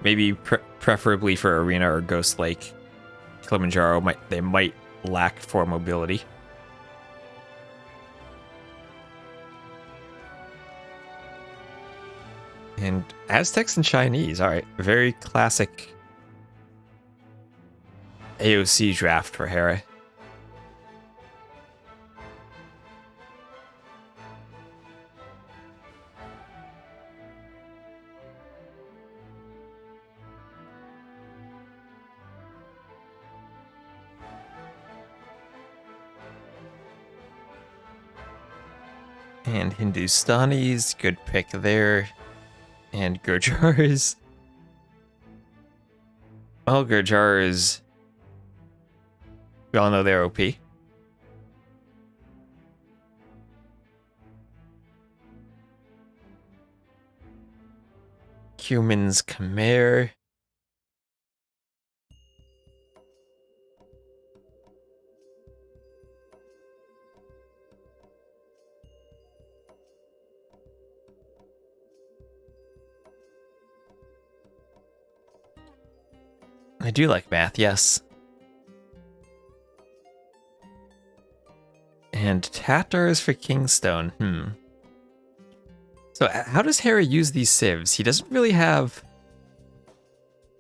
S1: Maybe preferably for arena or Ghost Lake. Kilimanjaro, they might lack for mobility. And Aztecs and Chinese. Alright, very classic AOC draft for Hera. And Hindustanis, good pick there. And Gurjars. Well, Gurjars, we all know they're OP. Humans, Khmer. I do like math, yes. And Tatars for Kingstone, So how does Hera use these civs? He doesn't really have...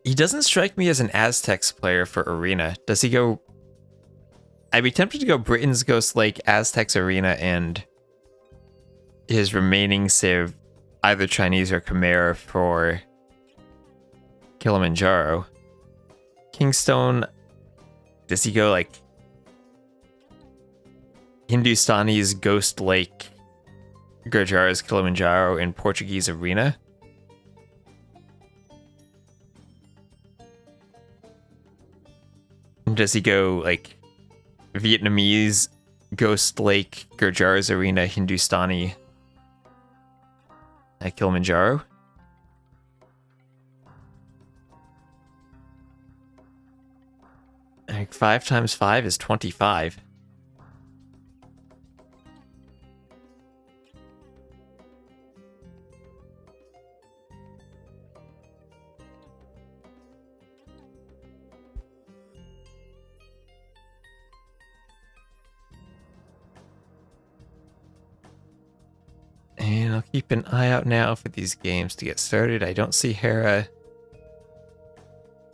S1: He doesn't strike me as an Aztecs player for Arena. Does he go... I'd be tempted to go Britain's Ghost Lake, Aztecs Arena, and his remaining civ, either Chinese or Khmer, for Kilimanjaro. Kingstone, does he go like Hindustani's Ghost Lake, Gurjara's Kilimanjaro in Portuguese Arena? Does he go like Vietnamese Ghost Lake, Gurjara's Arena, Hindustani at Kilimanjaro? Like 5 times 5 is 25. And I'll keep an eye out now for these games to get started. I don't see Hera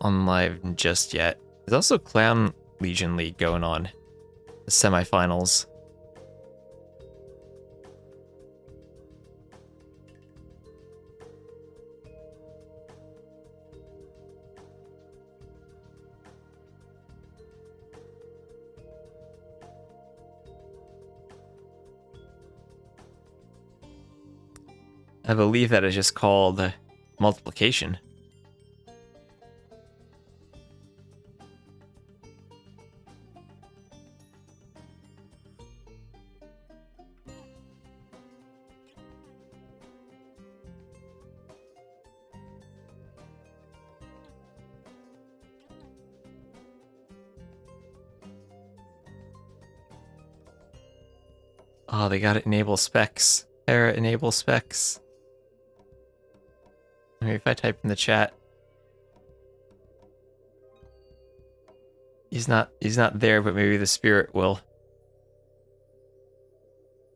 S1: on live just yet. There's also Clown Legion League going on. The semifinals. I believe that is just called multiplication. Oh, they gotta enable specs. Hera enable specs. Maybe if I type in the chat. He's not there, but maybe the spirit will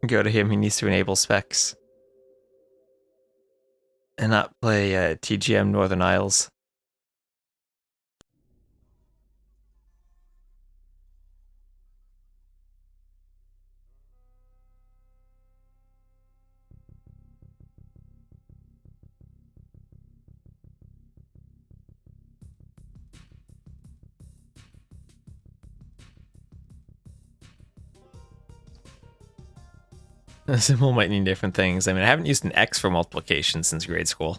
S1: go to him. He needs to enable specs. And not play TGM Northern Isles. The symbol might mean different things. I mean, I haven't used an X for multiplication since grade school.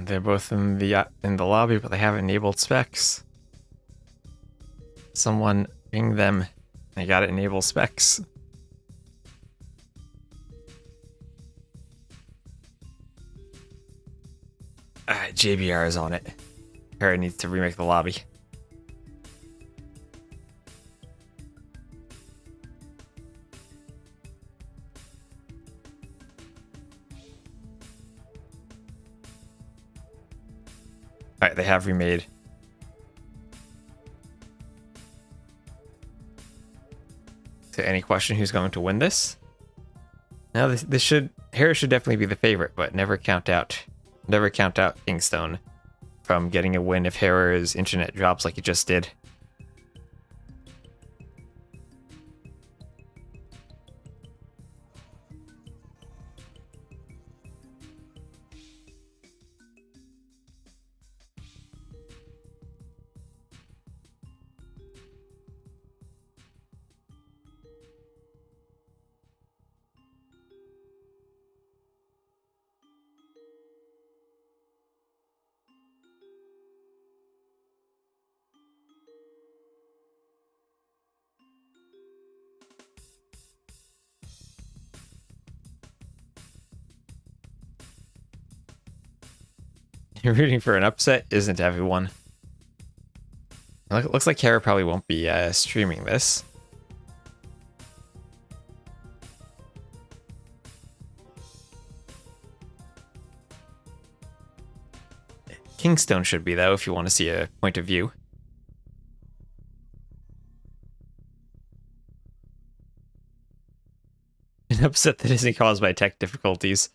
S1: They're both in the lobby, but they haven't enabled specs. Someone ping them. They gotta enable specs. Alright, JBR is on it. Hera needs to remake the lobby. Alright, they have remade. So any question who's going to win this? Now this should Hera should definitely be the favorite, but never count out Kingstone from getting a win if Hera's internet drops like it just did. Rooting for an upset isn't everyone. Looks like Hera probably won't be streaming this. Kingstone should be, though, if you want to see a point of view. An upset that isn't caused by tech difficulties.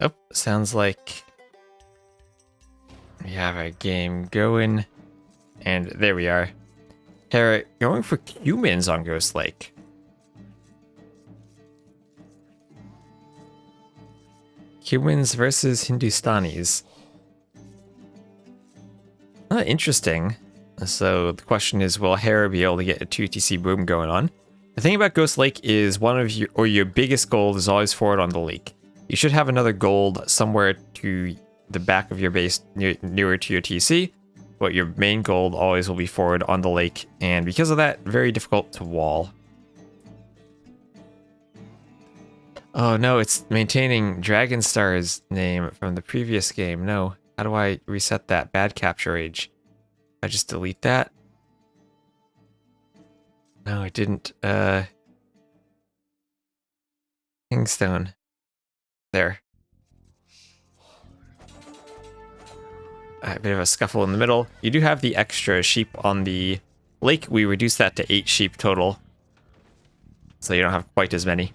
S1: Oh, sounds like we have our game going. And there we are. Hera going for humans on Ghost Lake. Humans versus Hindustanis. Interesting. So the question is, will Hera be able to get a 2TC boom going on? The thing about Ghost Lake is one of your biggest gold is always forward on the lake. You should have another gold somewhere to the back of your base nearer to your TC, but your main gold always will be forward on the lake, and because of that, very difficult to wall. Oh no, it's maintaining Dragonstar's name from the previous game. No, how do I reset that? Bad capture age. I just delete that? No, I didn't. Kingstone. There. A bit of a scuffle in the middle. You do have the extra sheep on the lake. We reduced that to 8 sheep total, so you don't have quite as many.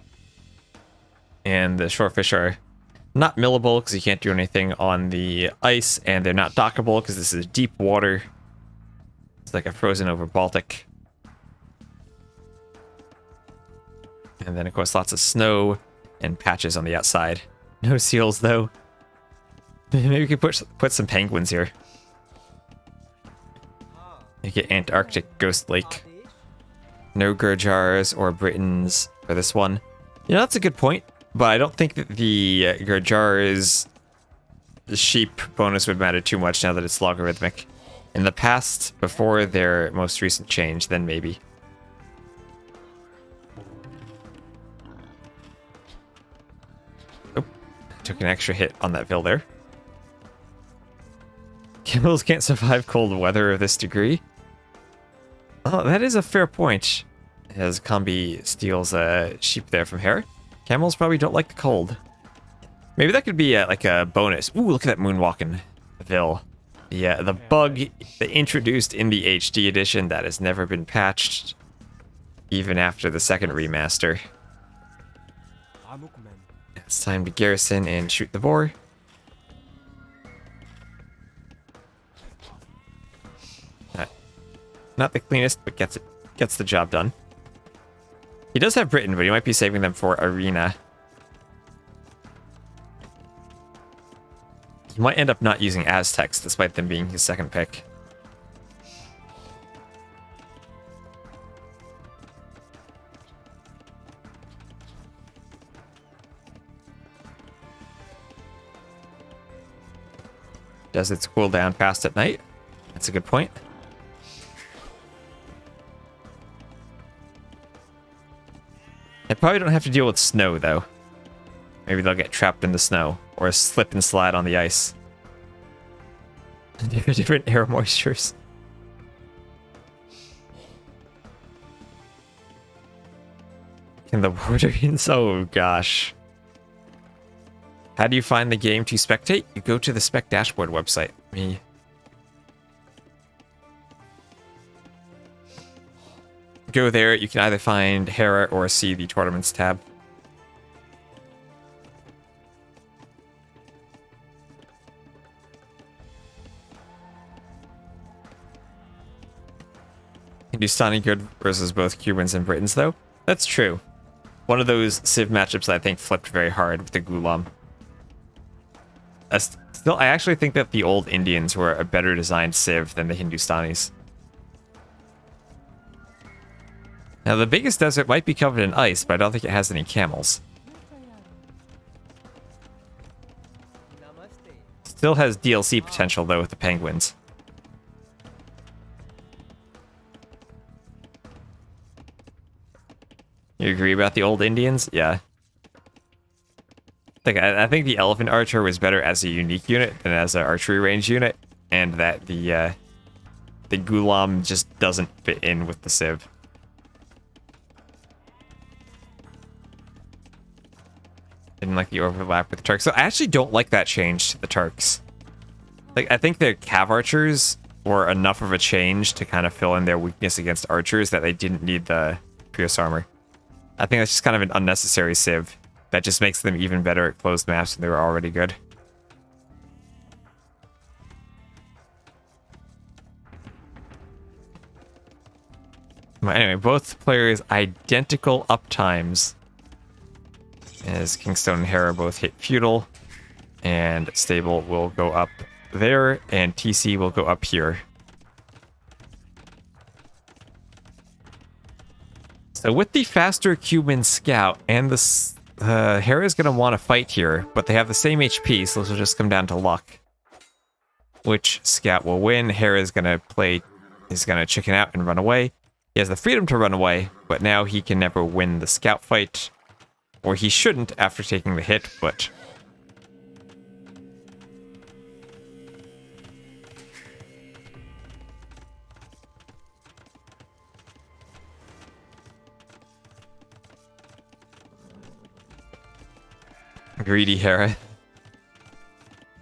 S1: And the shorefish are not millable because you can't do anything on the ice, and they're not dockable because this is deep water. It's like a frozen over Baltic. And then, of course, lots of snow and patches on the outside. No seals, though. Maybe we could put some penguins here. Make it Antarctic Ghost Lake. No Gurjars or Britons for this one. You know, that's a good point, but I don't think that the Gurjars sheep bonus would matter too much now that it's logarithmic. In the past, before their most recent change, then maybe. Took an extra hit on that Vil there. Camels can't survive cold weather of this degree. Oh, that is a fair point. As Combi steals a sheep there from Hera. Camels probably don't like the cold. Maybe that could be like a bonus. Ooh, look at that moonwalking Vil. Yeah, the bug they introduced in the HD edition that has never been patched, even after the second remaster. It's time to garrison and shoot the boar. Not the cleanest, but gets the job done. He does have Britain, but he might be saving them for Arena. He might end up not using Aztecs, despite them being his second pick. Does its cooldown fast at night? That's a good point. They probably don't have to deal with snow, though. Maybe they'll get trapped in the snow, or slip and slide on the ice. Different air moistures. Can the Warriors? Oh gosh. How do you find the game to spectate? You go to the Spec Dashboard website. Go there, you can either find Hera or see the Tournaments tab. Hindustani good versus both Cubans and Britons, though. That's true. One of those Civ matchups I think flipped very hard with the Ghulam. Still, I actually think that the old Indians were a better designed Civ than the Hindustanis. Now, the biggest desert might be covered in ice, but I don't think it has any camels. Still has DLC potential, though, with the penguins. You agree about the old Indians? Yeah. Like, I think the Elephant Archer was better as a unique unit than as an archery range unit, and that the Ghulam just doesn't fit in with the Civ. Didn't like the overlap with the Turks. So I actually don't like that change to the Turks. Like, I think the Cav Archers were enough of a change to kind of fill in their weakness against archers that they didn't need the Pierce Armor. I think that's just kind of an unnecessary Civ. That just makes them even better at closed maps and they were already good. Anyway, both players identical uptimes. As Kingstone and Hera both hit Feudal. And Stable will go up there, and TC will go up here. So with the faster Cuban Scout and the Hera's going to want to fight here, but they have the same HP, so this will just come down to luck. Which Scout will win. Hera's going to is going to chicken out and run away. He has the freedom to run away, but now he can never win the Scout fight. Or he shouldn't after taking the hit, but... Greedy Hera.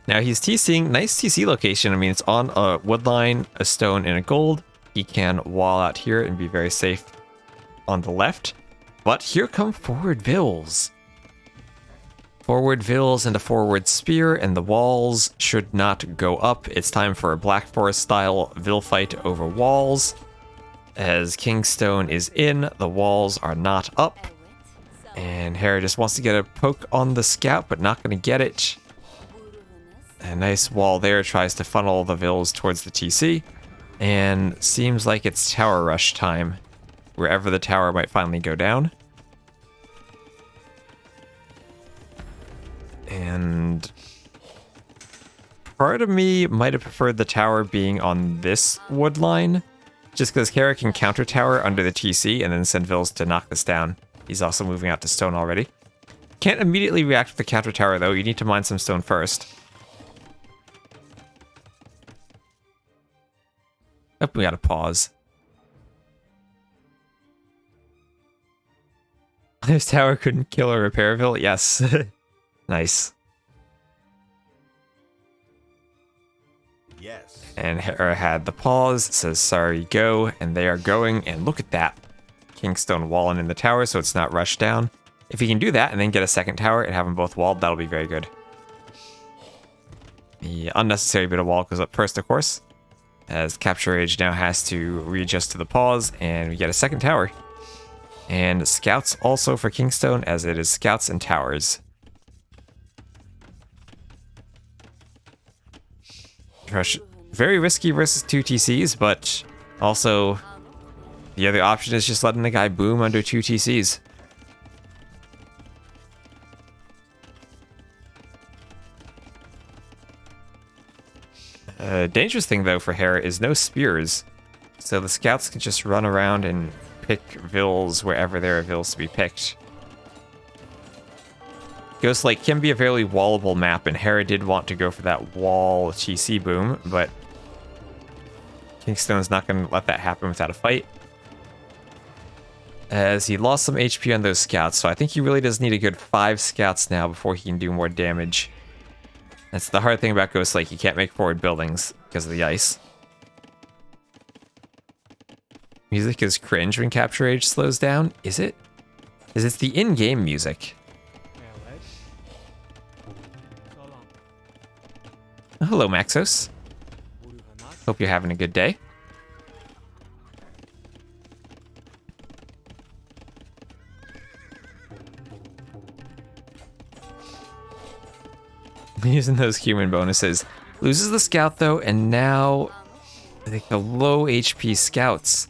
S1: Now he's TCing. Nice TC location. I mean, it's on a wood line, a stone, and a gold. He can wall out here and be very safe on the left. But here come forward Vills. Forward Vills and a forward spear, and the walls should not go up. It's time for a Black Forest style Vill fight over walls. As Kingstone is in, the walls are not up. And Hera just wants to get a poke on the Scout, but not going to get it. A nice wall there, tries to funnel the Vills towards the TC. And seems like it's tower rush time. Wherever the tower might finally go down. And part of me might have preferred the tower being on this wood line. Just because Hera can counter tower under the TC and then send Vills to knock this down. He's also moving out to stone already. Can't immediately react with the counter tower though. You need to mine some stone first. Oh, we gotta pause. This tower couldn't kill a repair Vill? Yes. Nice.
S3: Yes.
S1: And Hera had the pause, says sorry, go, and they are going, and look at that. Kingstone walling in the tower so it's not rushed down. If he can do that and then get a second tower and have them both walled, that'll be very good. The unnecessary bit of wall goes up first, of course, as Capture Age now has to readjust to the pause, and we get a second tower. And Scouts also for Kingstone, as it is Scouts and Towers. Rush, very risky versus 2 TCs, but also the other option is just letting the guy boom under 2 TCs. Dangerous thing though for Hera is no spears, so the scouts can just run around and pick vills wherever there are vills to be picked. Ghost Lake can be a fairly wallable map, and Hera did want to go for that wall TC boom, but Kingstone's not going to let that happen without a fight, as he lost some HP on those scouts, so I think he really does need a good 5 scouts now before he can do more damage. That's the hard thing about Ghost Lake, you can't make forward buildings because of the ice. Music is cringe when capture age slows down. Is it? Is it the in-game music? Oh, hello, Maxos. Hope you're having a good day. Using those human bonuses. Loses the scout though, and now I think the low HP scouts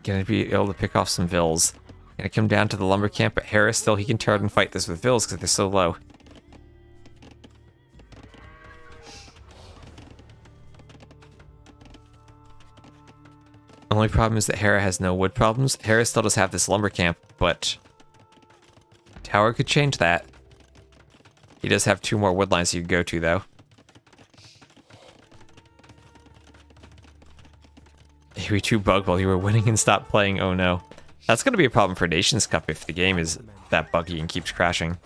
S1: gonna be able to pick off some vills. Gonna come down to the lumber camp, but Hera still, he can turn and fight this with vills because they're so low. Only problem is that Hera has no wood problems. Hera still does have this lumber camp, but tower could change that. He does have 2 more wood lines you could go to, though. You were too bugged while you were winning and stopped playing. Oh no. That's going to be a problem for Nations Cup if the game is that buggy and keeps crashing.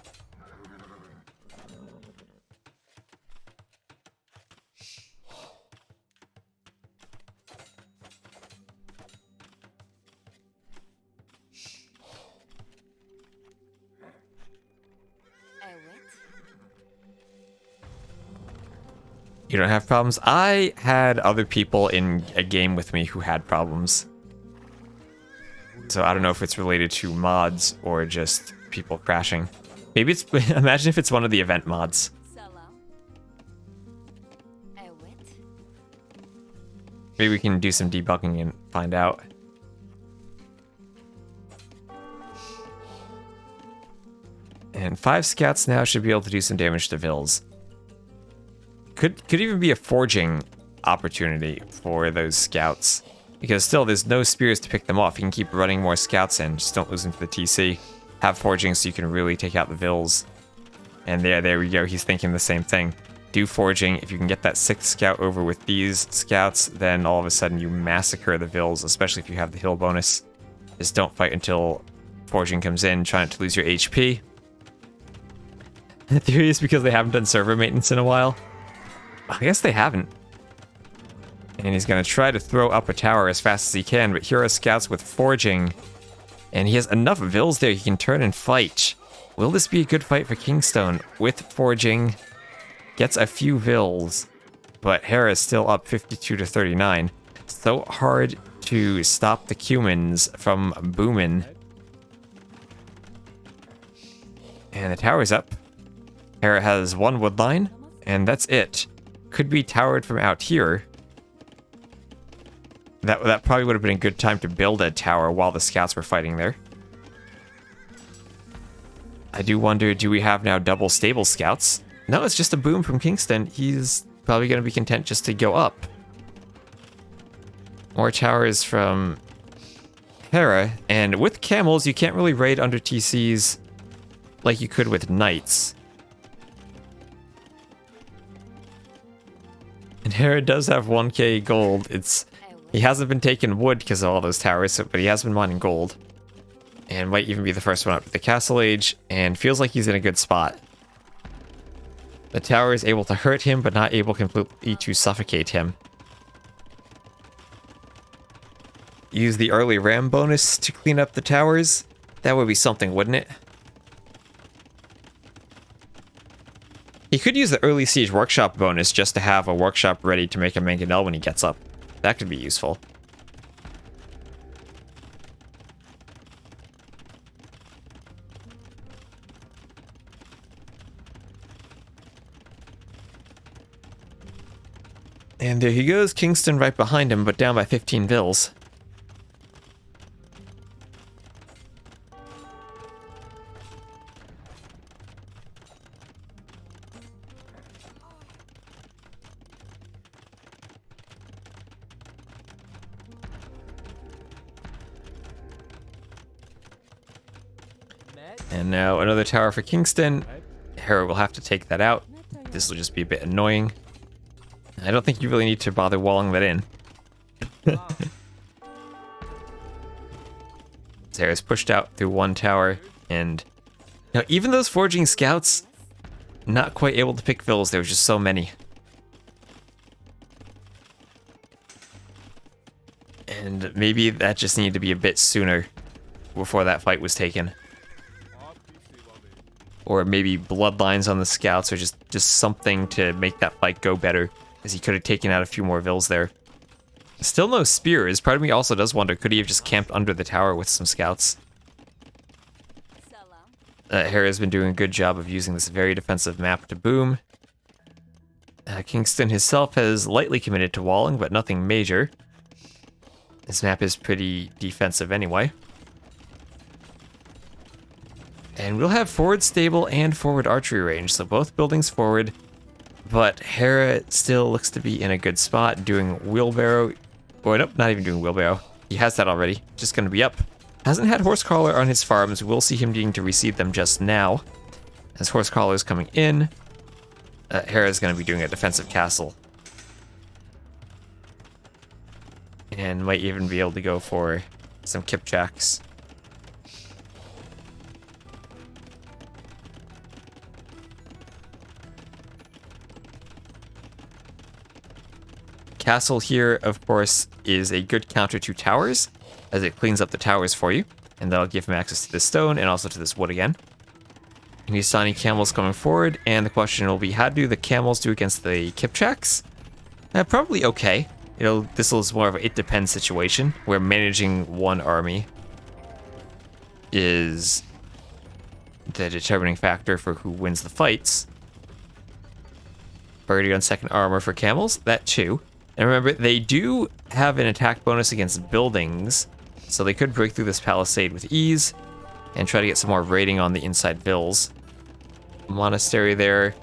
S1: You don't have problems? I had other people in a game with me who had problems. So I don't know if it's related to mods or just people crashing. Maybe it's... Imagine if it's one of the event mods. Maybe we can do some debugging and find out. And 5 scouts now should be able to do some damage to vills. Could even be a forging opportunity for those scouts. Because still, there's no spears to pick them off. You can keep running more scouts in, just don't lose them to the TC. Have forging so you can really take out the vills. And there we go, he's thinking the same thing. Do forging, if you can get that 6th scout over with these scouts, then all of a sudden you massacre the vills, especially if you have the hill bonus. Just don't fight until forging comes in, try not to lose your HP. The theory is because they haven't done server maintenance in a while. I guess they haven't. And he's going to try to throw up a tower as fast as he can, but here are scouts with forging. And he has enough vills there he can turn and fight. Will this be a good fight for Kingstone? With forging, gets a few vills, but Hera is still up 52 to 39. It's so hard to stop the Cumans from booming. And the tower's up. Hera has 1 wood line, and that's it. Could be towered from out here. That probably would have been a good time to build a tower while the scouts were fighting there. I do wonder, do we have now double stable scouts? No, it's just a boom from Kingston. He's probably going to be content just to go up. More towers from Hera, and with camels, you can't really raid under TCs like you could with knights. And Hera does have 1k gold. He hasn't been taking wood because of all those towers, but he has been mining gold. And might even be the first one up to the castle age, and feels like he's in a good spot. The tower is able to hurt him, but not able completely to suffocate him. Use the early ram bonus to clean up the towers. That would be something, wouldn't it? He could use the early siege workshop bonus just to have a workshop ready to make a mangonel when he gets up. That could be useful. And there he goes, Kingstone right behind him, but down by 15 vills. And now another tower for Kingstone. Hera will have to take that out. This will just be a bit annoying. I don't think you really need to bother walling that in. Hera's pushed out through one tower, and now even those forging scouts, not quite able to pick vills. There was just so many. And maybe that just needed to be a bit sooner before that fight was taken. Or maybe bloodlines on the scouts, or just something to make that fight go better, as he could have taken out a few more vills there. Still no spears. Part of me also does wonder, could he have just camped under the tower with some scouts? Hera's been doing a good job of using this very defensive map to boom. Kingstone himself has lightly committed to walling, but nothing major. This map is pretty defensive anyway. And we'll have forward stable and forward archery range, so both buildings forward. But Hera still looks to be in a good spot, doing wheelbarrow. Or nope, not even doing wheelbarrow. He has that already, just gonna be up. Hasn't had horse crawler on his farms. We'll see him needing to reseed them just now. As horse crawler is coming in, Hera's gonna be doing a defensive castle. And might even be able to go for some kipchaks. Castle here, of course, is a good counter to towers, as it cleans up the towers for you, and that'll give him access to this stone and also to this wood again. Hindustani camels coming forward, and the question will be, how do the camels do against the kipchaks? Probably okay. This is more of a it depends situation, where managing one army is the determining factor for who wins the fights. Priority on second armor for camels, that too. And remember, they do have an attack bonus against buildings, so they could break through this palisade with ease and try to get some more raiding on the inside vills. Monastery there,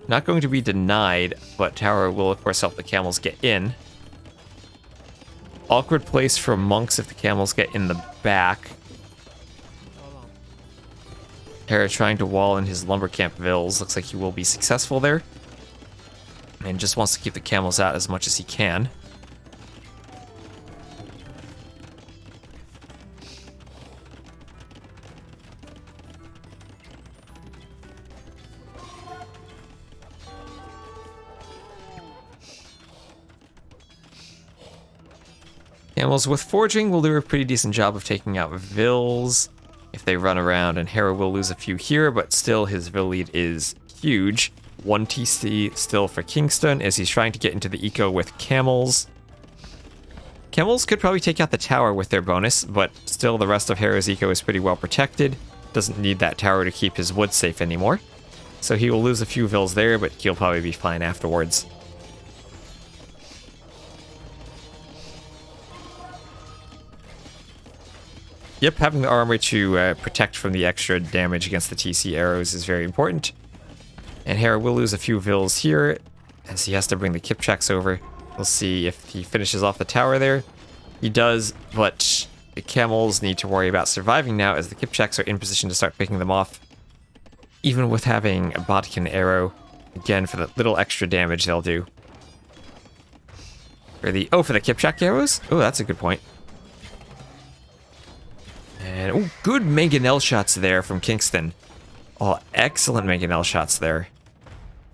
S1: not going to be denied, but tower will of course help the camels get in. Awkward place for monks if the camels get in the back. Hera trying to wall in his lumber camp vills. Looks like he will be successful there. And just wants to keep the camels out as much as he can. Camels with forging will do a pretty decent job of taking out vills if they run around, and Hera will lose a few here, but still his vill lead is huge. 1 TC still for Kingstone as he's trying to get into the eco with camels. Camels could probably take out the tower with their bonus, but still the rest of Hera's eco is pretty well protected. Doesn't need that tower to keep his wood safe anymore. So he will lose a few vills there, but he'll probably be fine afterwards. Yep, having the armor to protect from the extra damage against the TC arrows is very important. And Hera will lose a few vills here, as he has to bring the kipchaks over. We'll see if he finishes off the tower there. He does, but the camels need to worry about surviving now, as the kipchaks are in position to start picking them off. Even with having a Bodkin arrow, again, for the little extra damage they'll do. For the kipchak arrows? Oh, that's a good point. And, good mangonel shots there from Kingstone. Oh, excellent mangonel shots there.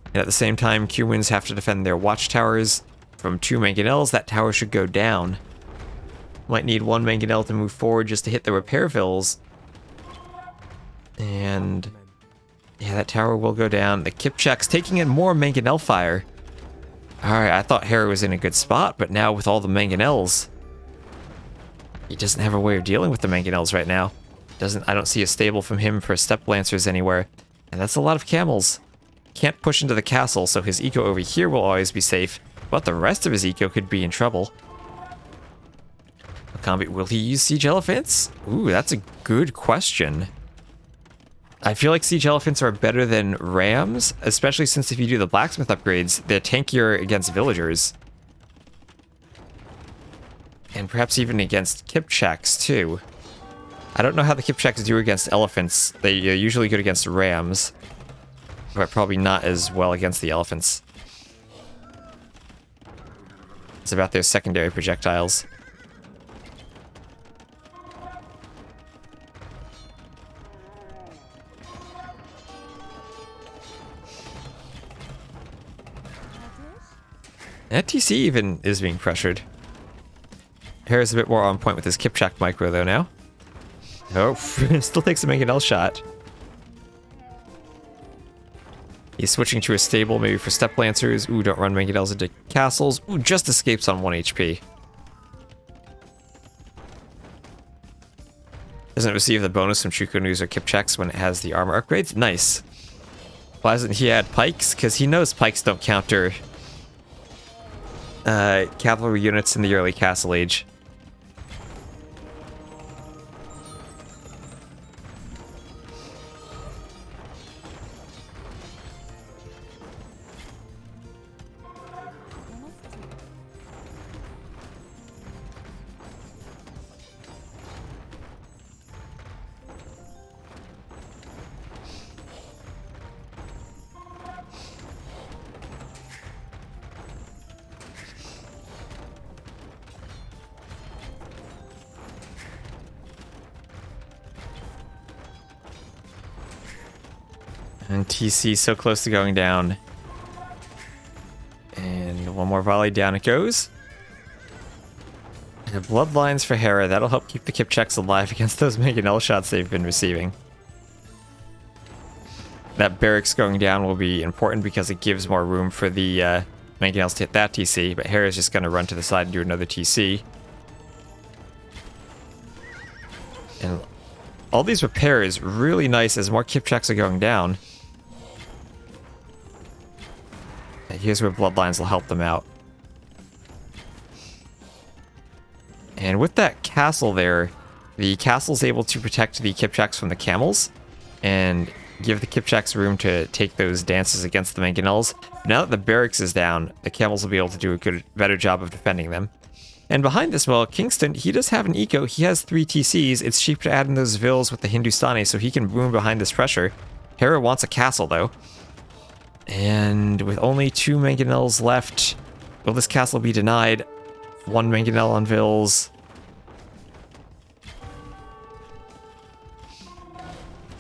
S1: And at the same time, Cumans have to defend their watchtowers. From 2 mangonels, that tower should go down. Might need 1 mangonel to move forward just to hit the repair vills. And yeah, that tower will go down. The kipchak's taking in more mangonel fire. Alright, I thought Hera was in a good spot, but now with all the mangonels, he doesn't have a way of dealing with the mangonels right now. I don't see a stable from him for step lancers anywhere. And that's a lot of camels. Can't push into the castle, so his eco over here will always be safe. but the rest of his eco could be in trouble. Will he use siege elephants? Ooh, that's a good question. I feel like siege elephants are better than rams, especially since if you do the blacksmith upgrades, they're tankier against villagers. And perhaps even against Kipchaks, too. I don't know how the Kipchaks do against elephants. They're usually good against rams, but probably not as well against the elephants. It's about their secondary projectiles. That TC even is being pressured. Hera's a bit more on point with his Kipchak micro though now. Oh, still takes a mangonel shot. He's switching to a stable, maybe for step lancers. Ooh, don't run mangonels into castles. Ooh, just escapes on 1 HP. Doesn't receive the bonus from Chukonus or Kipchaks when it has the armor upgrades. Nice. Why doesn't he add pikes? Because he knows pikes don't counter cavalry units in the early Castle Age. And TC so close to going down. And one more volley, down it goes. And bloodlines for Hera, that'll help keep the Kipchaks alive against those mangonel shots they've been receiving. That barracks going down will be important because it gives more room for the mangonels to hit that TC, but Hera's just going to run to the side and do another TC. And all these repairs really nice as more Kipchaks are going down. And here's where bloodlines will help them out. And with that castle there, the castle's able to protect the Kipchaks from the camels and give the Kipchaks room to take those dances against the mangonels. Now that the barracks is down, the camels will be able to do a better job of defending them. And behind this, well, Kingstone, he does have an eco. He has 3 TCs. It's cheap to add in those vills with the Hindustani so he can boom behind this pressure. Hera wants a castle, though. And with only 2 mangonels left, will this castle be denied? 1 mangonel on vills.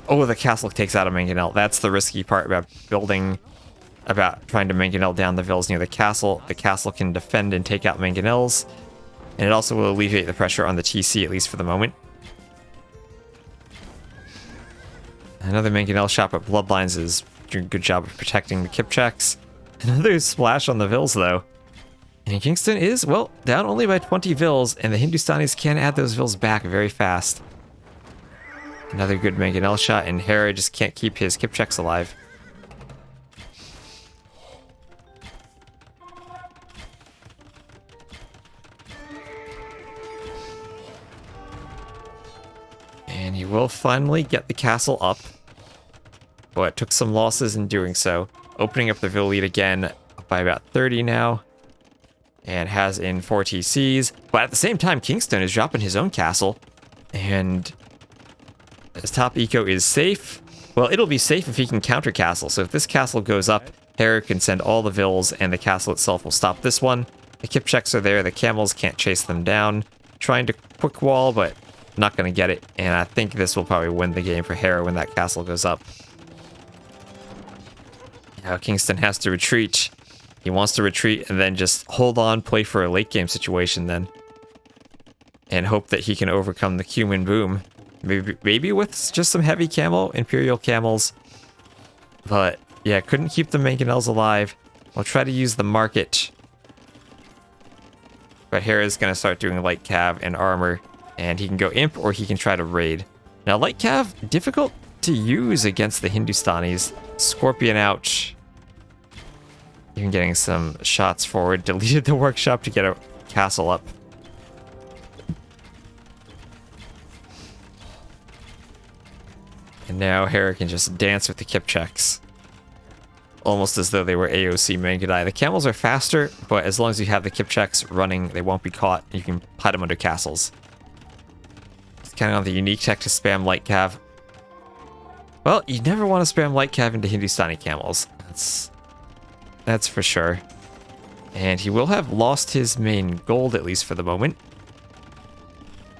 S1: Oh, the castle takes out a mangonel. That's the risky part about building, about trying to mangonel down the vills near the castle. The castle can defend and take out mangonels. And it also will alleviate the pressure on the TC, at least for the moment. Another mangonel shot, but bloodlines is doing a good job of protecting the Kipchaks. Another splash on the vills, though. And Kingstone is, well, down only by 20 vills, and the Hindustanis can add those vills back very fast. Another good mangonel shot, and Hera just can't keep his Kipchaks alive. And he will finally get the castle up. But it took some losses in doing so. Opening up the Vill lead again up by about 30 now. And has in 4 TCs. But at the same time, Kingstone is dropping his own castle. And his top eco is safe. Well, it'll be safe if he can counter castle. So if this castle goes up, Hera can send all the Vills and the castle itself will stop this one. The Kipchaks are there. The camels can't chase them down. Trying to quick wall, but not going to get it. And I think this will probably win the game for Hera when that castle goes up. Now Kingstone has to retreat. He wants to retreat and then just hold on, play for a late game situation then. And hope that he can overcome the Cumin boom. Maybe with just some heavy camo, Imperial camels. But yeah, couldn't keep the mangonels alive. We'll try to use the market. But Hera's going to start doing light cav and armor. And he can go imp or he can try to raid. Now light cav, difficult to use against the Hindustanis. Scorpion out. Even getting some shots forward. Deleted the workshop to get a castle up. And now Hera can just dance with the Kipchaks. Almost as though they were AOC Mangudai. The camels are faster, but as long as you have the Kipchaks running, they won't be caught. You can hide them under castles. Just counting on the unique tech to spam light cav. Well, you never want to spam light cav into Hindustani camels. That's for sure. And he will have lost his main gold, at least for the moment.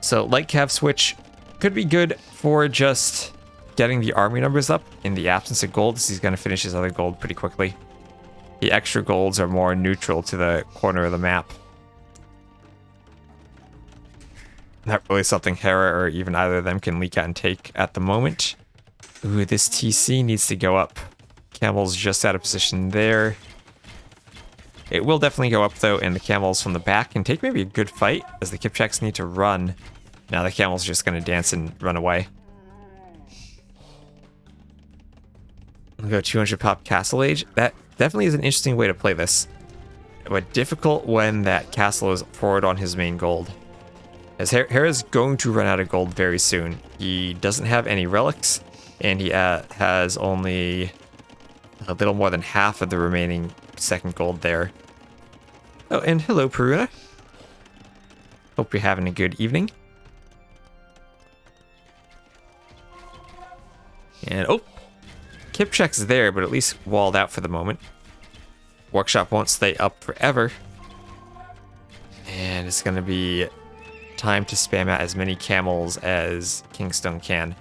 S1: So light cav switch could be good for just getting the army numbers up in the absence of gold, so he's going to finish his other gold pretty quickly. The extra golds are more neutral to the corner of the map. Not really something Hera or even either of them can leak out and take at the moment. Ooh, this TC needs to go up. Camel's just out of position there. It will definitely go up though, and the camels from the back can take maybe a good fight as the Kipchaks need to run. Now the camel's just going to dance and run away. We'll go 200 pop Castle Age. That definitely is an interesting way to play this. But difficult when that castle is forward on his main gold. As Hera's going to run out of gold very soon. He doesn't have any relics, and he has only a little more than half of the remaining second gold there. Oh, and hello, Peruna. Hope you're having a good evening. And, oh, Kipchak's there, but at least walled out for the moment. Workshop won't stay up forever. And it's going to be time to spam out as many camels as Kingstone can.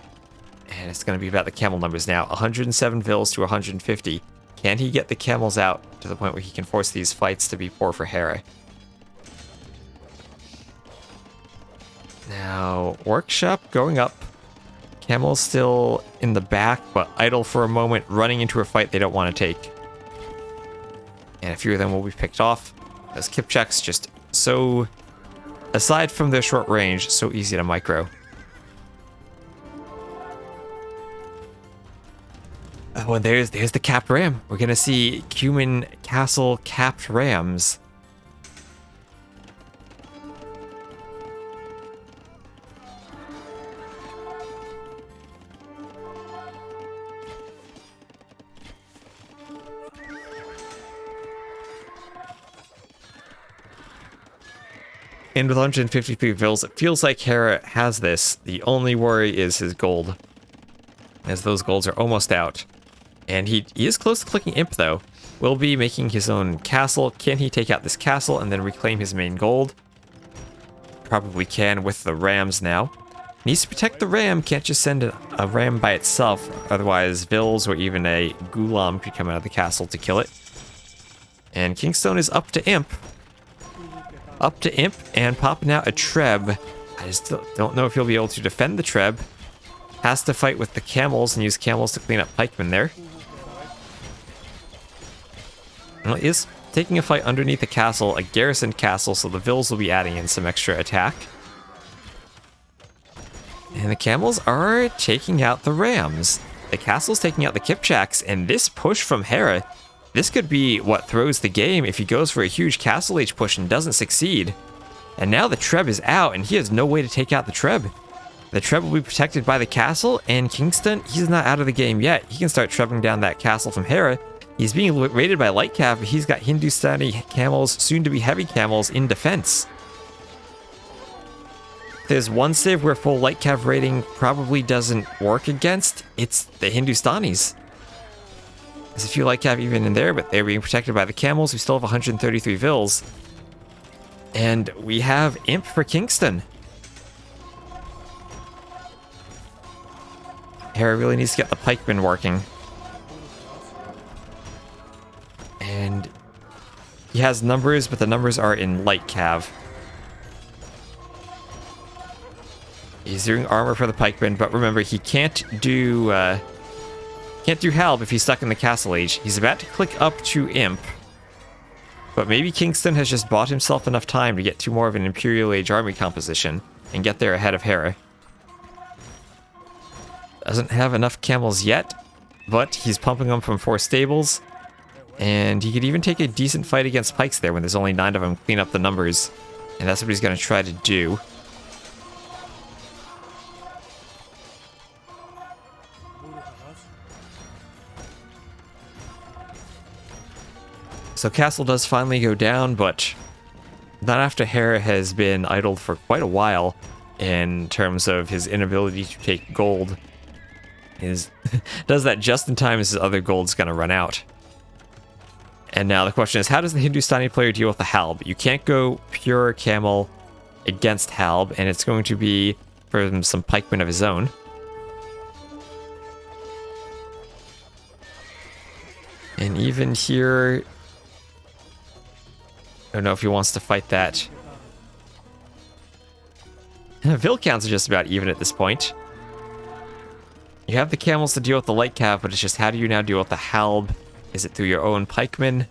S1: And it's going to be about the camel numbers now. 107 vills to 150. Can he get the camels out to the point where he can force these fights to be poor for Hera? Now, workshop going up. Camels still in the back, but idle for a moment, running into a fight they don't want to take. And a few of them will be picked off. Those Kipchaks just so, aside from their short range, so easy to micro. Oh, and there's the capped ram. We're gonna see Cuman Castle capped rams. And with 153 vills, it feels like Hera has this. The only worry is his gold, as those golds are almost out. And he is close to clicking Imp, though. Will be making his own castle. Can he take out this castle and then reclaim his main gold? Probably can with the rams now. Needs to protect the ram. Can't just send a ram by itself. Otherwise, vills or even a Gulam could come out of the castle to kill it. And Kingstone is up to Imp. Up to Imp and popping out a Treb. I just don't know if he'll be able to defend the Treb. Has to fight with the camels and use camels to clean up pikemen there. Well, he is taking a fight underneath the castle, a garrisoned castle, so the vills will be adding in some extra attack. And the camels are taking out the rams. The castle's taking out the Kipchaks, and this push from Hera, this could be what throws the game if he goes for a huge Castle Age push and doesn't succeed. And now the Treb is out, and he has no way to take out the Treb. The Treb will be protected by the castle, and Kingstone, he's not out of the game yet. He can start trebbing down that castle from Hera. He's being raided by light cav, but he's got Hindustani camels, soon to be heavy camels, in defense. There's one save where full light cav raiding probably doesn't work against. It's the Hindustanis. There's a few light cav even in there, but they're being protected by the camels. We still have 133 vills. And we have Imp for Kingstone. Hera really needs to get the pikemen working. And he has numbers, but the numbers are in light cav. He's doing armor for the pikemen, but remember, he can't do help if he's stuck in the Castle Age. He's about to click up to Imp. But maybe Kingstone has just bought himself enough time to get to more of an Imperial Age army composition and get there ahead of Hera. Doesn't have enough camels yet, but he's pumping them from 4 stables. And he could even take a decent fight against pikes there when there's only 9 of them, clean up the numbers. And that's what he's going to try to do. So Castle does finally go down, but not after Hera has been idled for quite a while in terms of his inability to take gold. Does that just in time as his other gold's going to run out. And now the question is, how does the Hindustani player deal with the Halb? You can't go pure camel against Halb, and it's going to be from some pikemen of his own. And even here, I don't know if he wants to fight that. Vil counts are just about even at this point. You have the camels to deal with the light cav, but it's just how do you now deal with the Halb? Is it through your own pikemen?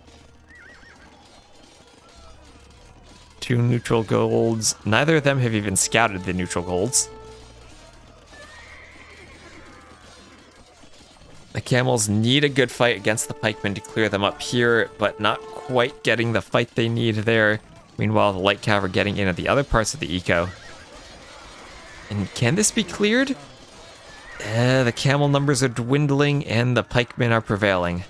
S1: 2 neutral golds. Neither of them have even scouted the neutral golds. The camels need a good fight against the pikemen to clear them up here, but not quite getting the fight they need there. Meanwhile, the light cav are getting in at the other parts of the eco. And can this be cleared? The camel numbers are dwindling and the pikemen are prevailing.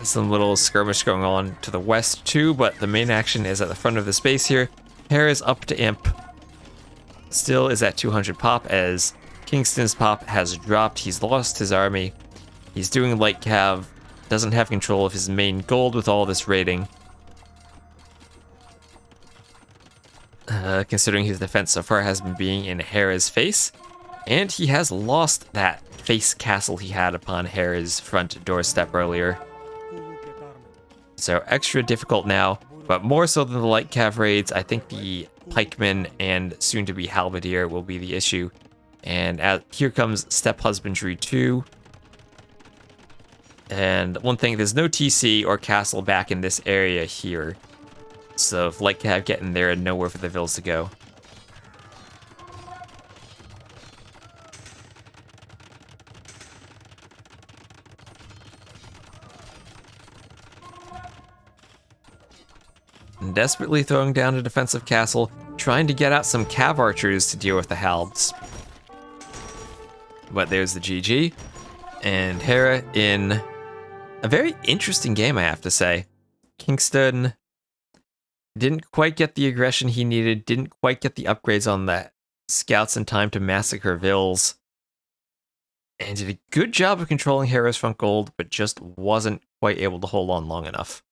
S1: Some little skirmish going on to the west too, but the main action is at the front of the space here. Hera's up to imp. Still is at 200 pop as Kingstone's pop has dropped. He's lost his army. He's doing light cav. Doesn't have control of his main gold with all this raiding. Considering his defense so far has been being in Hera's face. And he has lost that face castle he had upon Hera's front doorstep earlier. So extra difficult now, but more so than the light cav raids, I think the pikemen and soon-to-be halberdier will be the issue. And here comes Step Husbandry 2. And one thing, there's no TC or castle back in this area here. So if light cav get in there and nowhere for the vills to go. Desperately throwing down a defensive castle, trying to get out some cav archers to deal with the halbs. But there's the GG, and Hera in a very interesting game, I have to say. Kingstone didn't quite get the aggression he needed, didn't quite get the upgrades on the scouts in time to massacre vills, and did a good job of controlling Hera's front gold, but just wasn't quite able to hold on long enough.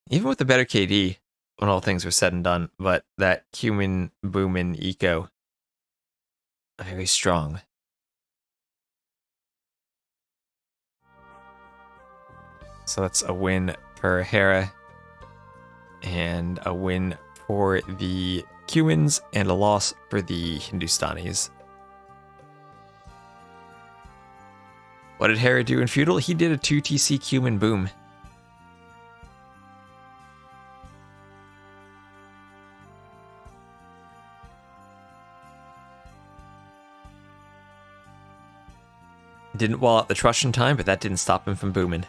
S1: Even with the better KD, when all things were said and done, but that human boomin' eco, very strong. So that's a win for Hera, and a win for the Cumans, and a loss for the Hindustanis. What did Hera do in Feudal? He did a 2 TC Cuman boom. Didn't wall out the Trush in time, but that didn't stop him from booming.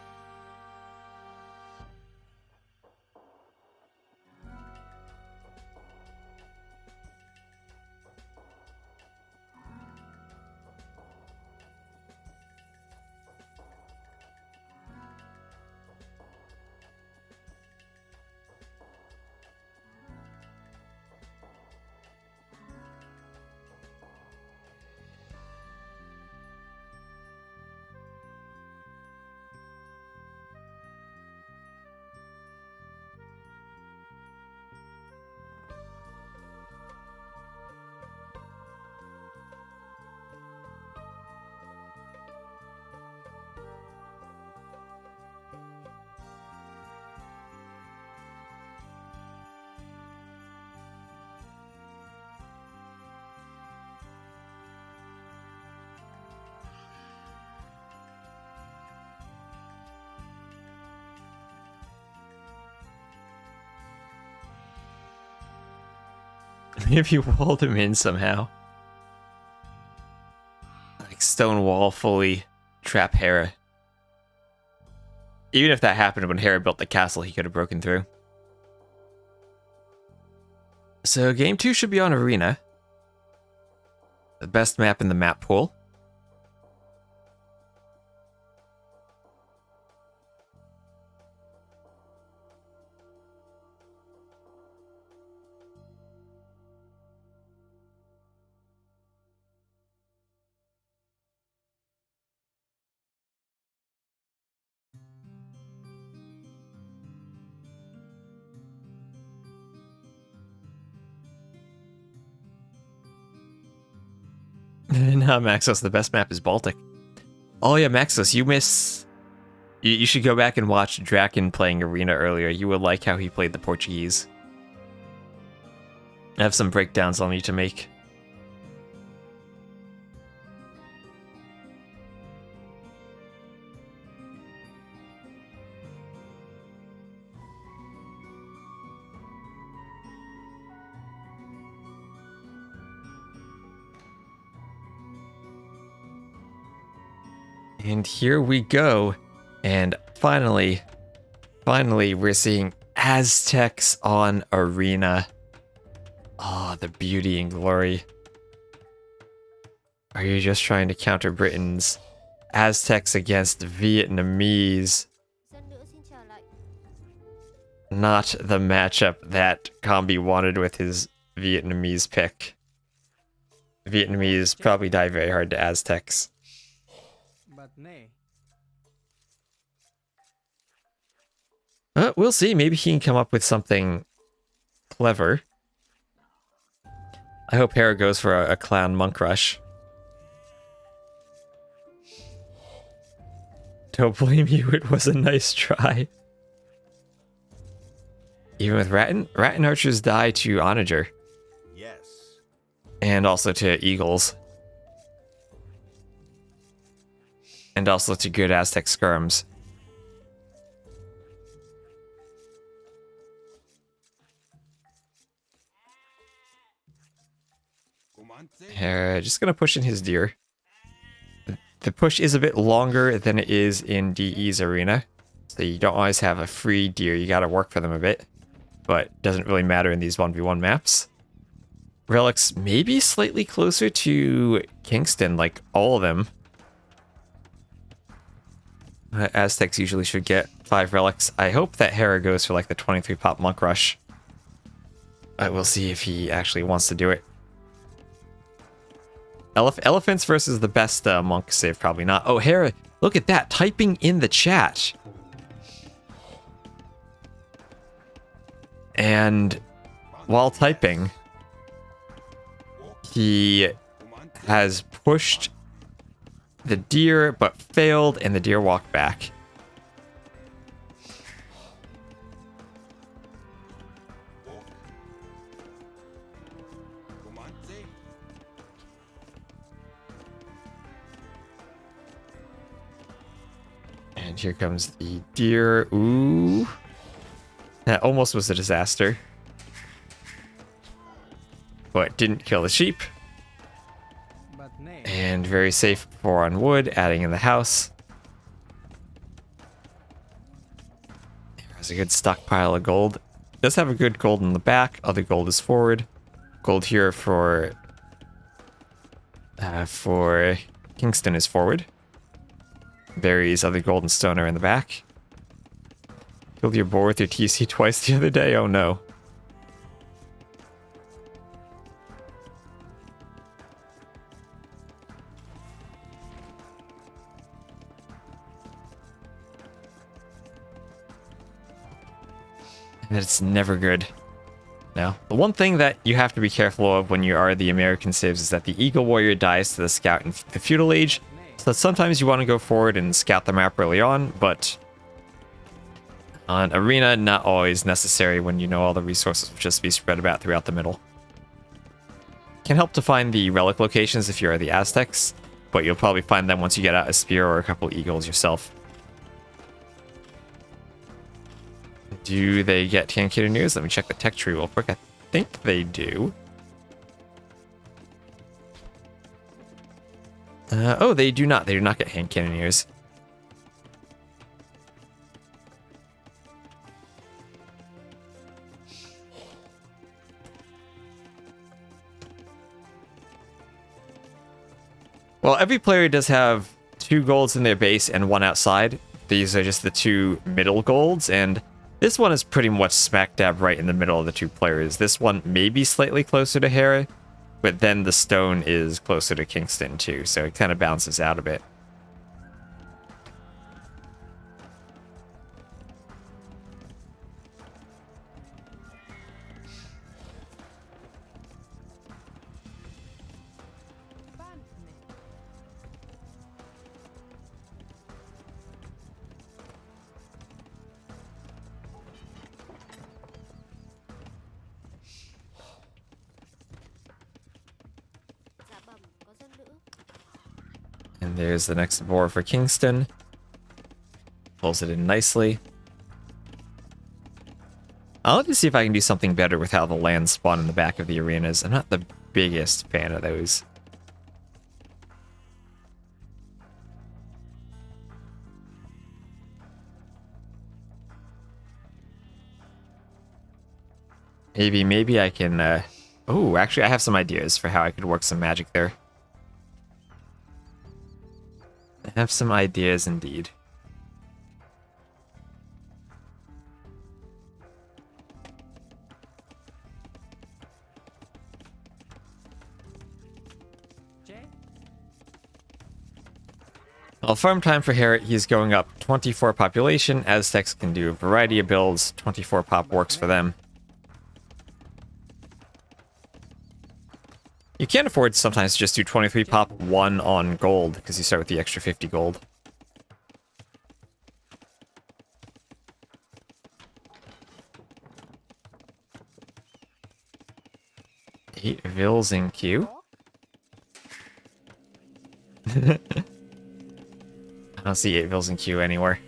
S1: maybe walled him in somehow. Like stone wall fully trap Hera. Even if that happened when Hera built the castle, he could have broken through. So game 2 should be on Arena. The best map in the map pool. No, Maxos, the best map is Baltic. Oh yeah, Maxos, you miss... You should go back and watch Dracken playing Arena earlier. You would like how he played the Portuguese. I have some breakdowns I'll need to make. And here we go. And finally, we're seeing Aztecs on Arena. Oh, the beauty and glory. Are you just trying to counter Britain's Aztecs against Vietnamese? Not the matchup that Combi wanted with his Vietnamese pick. Vietnamese probably die very hard to Aztecs. We'll see. Maybe he can come up with something clever. I hope Hera goes for a clown monk rush. Don't blame you, it was a nice try. Even with Rat archers die to Onager.
S3: Yes.
S1: And also to Eagles. And also to good Aztec skirms. Hera just gonna push in his deer. The push is a bit longer than it is in DE's arena. So you don't always have a free deer, you gotta work for them a bit. But it doesn't really matter in these 1v1 maps. Relics maybe slightly closer to Kingstone, like all of them. Aztecs usually should get 5 relics. I hope that Hera goes for like the 23 pop monk rush. I will see if he actually wants to do it. Elephants versus the best monk save, probably not. Oh, Hera, look at that, typing in the chat. And while typing, he has pushed the deer but failed, and the deer walked back. And here comes the deer. Ooh. That almost was a disaster. But didn't kill the sheep. And very safe 4 on wood, adding in the house. There's a good stockpile of gold. Does have a good gold in the back. Other gold is forward. Gold here for Kingstone is forward. Berries, other gold and stone are in the back. Killed your boar with your TC twice the other day? Oh no. And it's never good. Now, the one thing that you have to be careful of when you are the American civs is that the Eagle Warrior dies to the Scout in the Feudal Age. So sometimes you want to go forward and scout the map early on, but on Arena, not always necessary when you know all the resources will just be spread about throughout the middle. Can help to find the relic locations if you're the Aztecs, but you'll probably find them once you get out a spear or a couple eagles yourself. Do they get Tankator news? Let me check the tech tree real quick. I think they do. Oh, they do not. They do not get hand cannoneers. Well, every player does have 2 golds in their base and 1 outside. These are just the 2 middle golds, and this one is pretty much smack dab right in the middle of the 2 players. This one may be slightly closer to Hera, but then the stone is closer to Kingstone too, so it kind of bounces out a bit. And there's the next boar for Kingstone. Pulls it in nicely. I'll have to see if I can do something better with how the lands spawn in the back of the arenas. I'm not the biggest fan of those. Maybe I can, oh, actually I have some ideas for how I could work some magic there. I have some ideas indeed. Well, farm time for Hera, he's going up 24 population. Aztecs can do a variety of builds. 24 pop works for them. You can afford sometimes to just do 23 pop, 1 on gold, because you start with the extra 50 gold. Eight Vills in queue. I don't see 8 Vills in queue anywhere.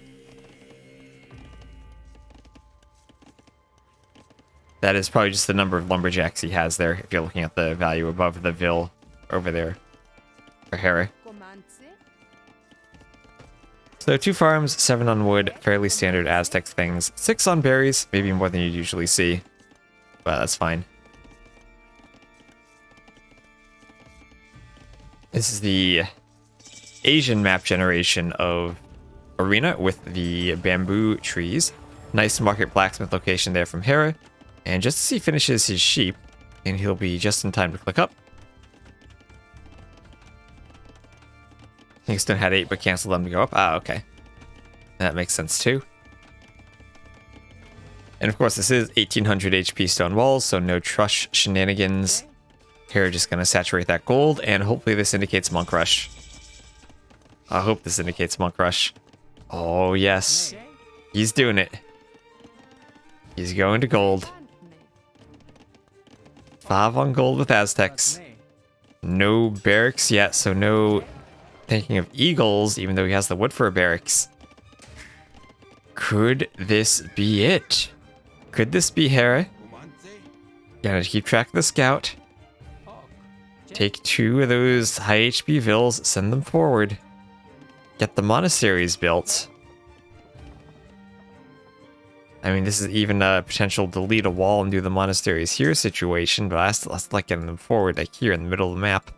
S1: That is probably just the number of lumberjacks he has there, if you're looking at the value above the Vill over there for Hera. So 2 farms, 7 on wood, fairly standard Aztec things. 6 on berries, maybe more than you'd usually see, but that's fine. This is the Asian map generation of Arena with the bamboo trees. Nice market blacksmith location there from Hera. And just as he finishes his sheep, and he'll be just in time to click up. Kingstone had 8 but canceled them to go up. Ah, okay. That makes sense too. And of course this is 1800 HP stone walls, so no trush shenanigans. Here just gonna saturate that gold, and hopefully this indicates Monk Rush. I hope this indicates Monk Rush. Oh yes. He's doing it. He's going to gold. 5 on gold with Aztecs. No barracks yet, so no thinking of eagles, even though he has the wood for a barracks. Could this be it? Could this be Hera? Gotta keep track of the scout. Take 2 of those high HP Vills, send them forward. Get the monasteries built. I mean, this is even a potential delete a wall and do the monasteries here situation, but I still like getting them forward, like here in the middle of the map.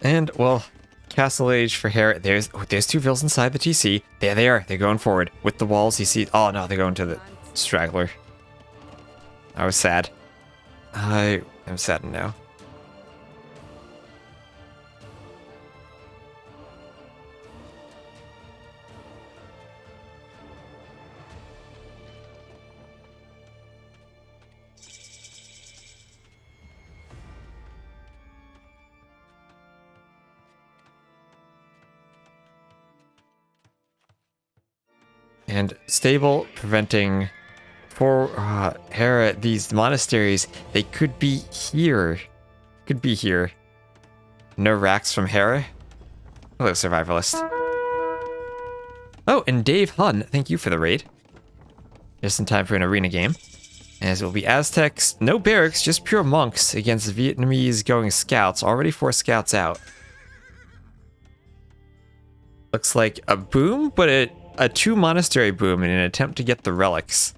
S1: And, well, Castle Age for Hera. There's 2 Vills inside the TC. There they are. They're going forward. With the walls, you see... Oh, no, they're going to the straggler. I was sad. I am saddened now. And stable, preventing for Hera, these monasteries, they could be here. Could be here. No racks from Hera. Hello, survivalist. Oh, and Dave Hun, thank you for the raid. Just in time for an arena game. As it will be Aztecs, no barracks, just pure monks against Vietnamese going scouts. Already 4 scouts out. Looks like a boom, but a 2 monastery boom in an attempt to get the relics.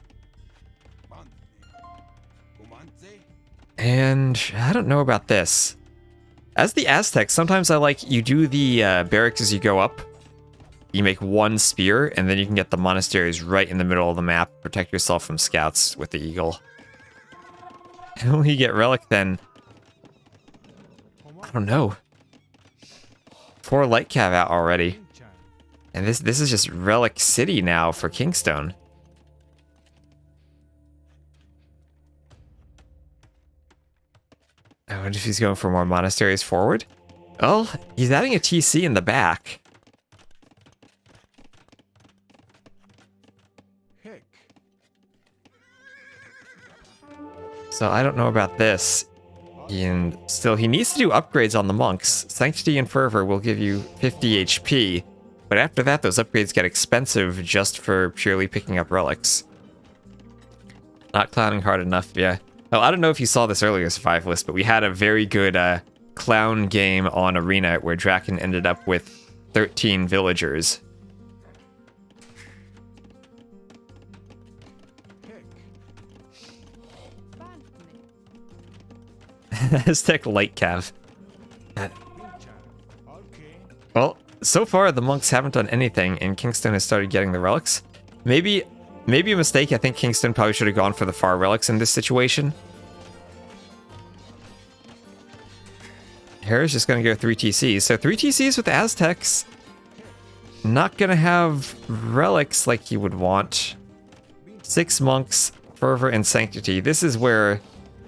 S1: And I don't know about this. As the Aztecs, sometimes I like you do the barracks as you go up. You make 1 spear, and then you can get the monasteries right in the middle of the map. Protect yourself from scouts with the eagle. And when you get relic, then I don't know. 4 light cav out already, and this is just relic city now for Kingstone. I wonder if he's going for more monasteries forward. Oh, he's adding a TC in the back. So I don't know about this. And still, he needs to do upgrades on the monks. Sanctity and Fervor will give you 50 HP. But after that, those upgrades get expensive just for purely picking up relics. Not clowning hard enough, yeah. Oh, I don't know if you saw this earlier, Survivalist, but we had a very good clown game on Arena where Dracken ended up with 13 villagers. Aztec light cav. Well, so far the monks haven't done anything, and Kingstone has started getting the relics. Maybe a mistake. I think Kingstone probably should have gone for the far relics in this situation. Hera's just gonna go 3 TCs. So 3 TCs with the Aztecs. Not gonna have relics like you would want. 6 monks, Fervor, and Sanctity. This is where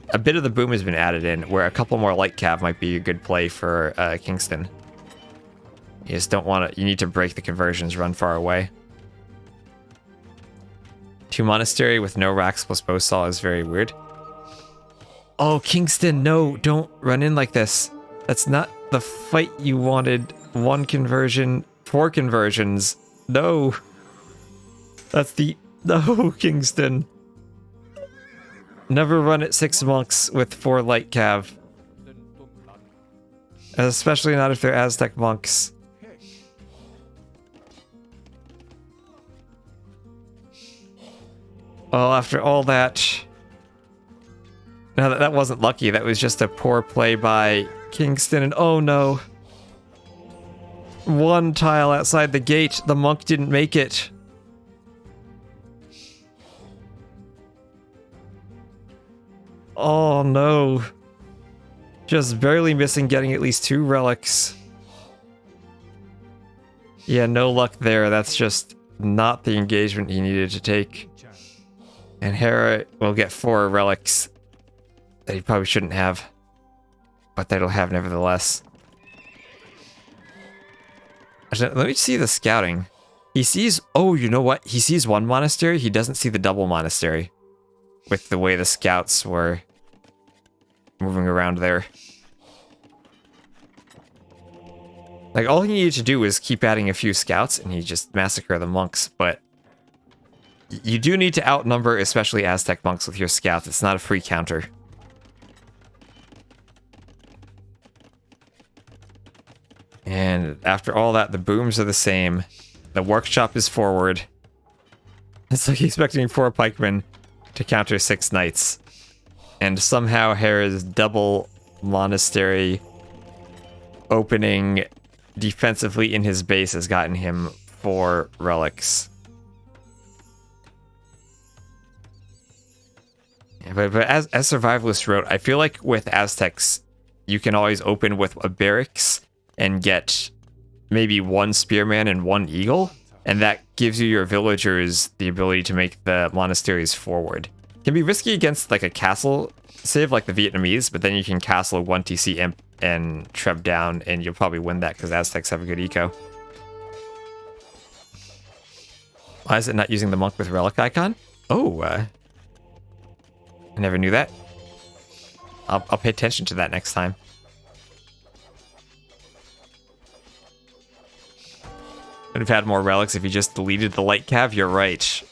S1: a bit of the boom has been added in, where a couple more light cav might be a good play for Kingston. You just don't want to. You need to break the conversions, run far away. 2 monastery with no racks plus bowsaw is very weird. Oh, Kingston, no, don't run in like this. That's not the fight you wanted. 1 conversion, 4 conversions. No. That's the... No, Kingston. Never run at 6 monks with 4 light cav. Especially not if they're Aztec monks. Well, after all that... No, that wasn't lucky. That was just a poor play by Kingston. And oh no. 1 tile outside the gate. The monk didn't make it. Oh no. Just barely missing getting at least 2 relics. Yeah, no luck there. That's just not the engagement he needed to take. And Hera will get 4 relics that he probably shouldn't have, but that he'll have nevertheless. Let me see the scouting. He sees... Oh, you know what? He sees 1 monastery. He doesn't see the double monastery. With the way the scouts were moving around there. Like, all he needed to do was keep adding a few scouts, and he just massacre the monks, but... You do need to outnumber, especially Aztec monks, with your scouts. It's not a free counter. And after all that, the booms are the same. The workshop is forward. It's like expecting 4 pikemen to counter 6 knights. And somehow Hera's double monastery opening defensively in his base has gotten him 4 relics. But as Survivalist wrote, I feel like with Aztecs, you can always open with a barracks and get maybe 1 spearman and 1 eagle, and that gives you your villagers the ability to make the monasteries forward. It can be risky against like a castle save like the Vietnamese, but then you can castle 1 TC imp and treb down, and you'll probably win that because Aztecs have a good eco. Why is it not using the monk with relic icon? Oh, I never knew that. I'll pay attention to that next time. Would have had more relics if you just deleted the light cav. You're right.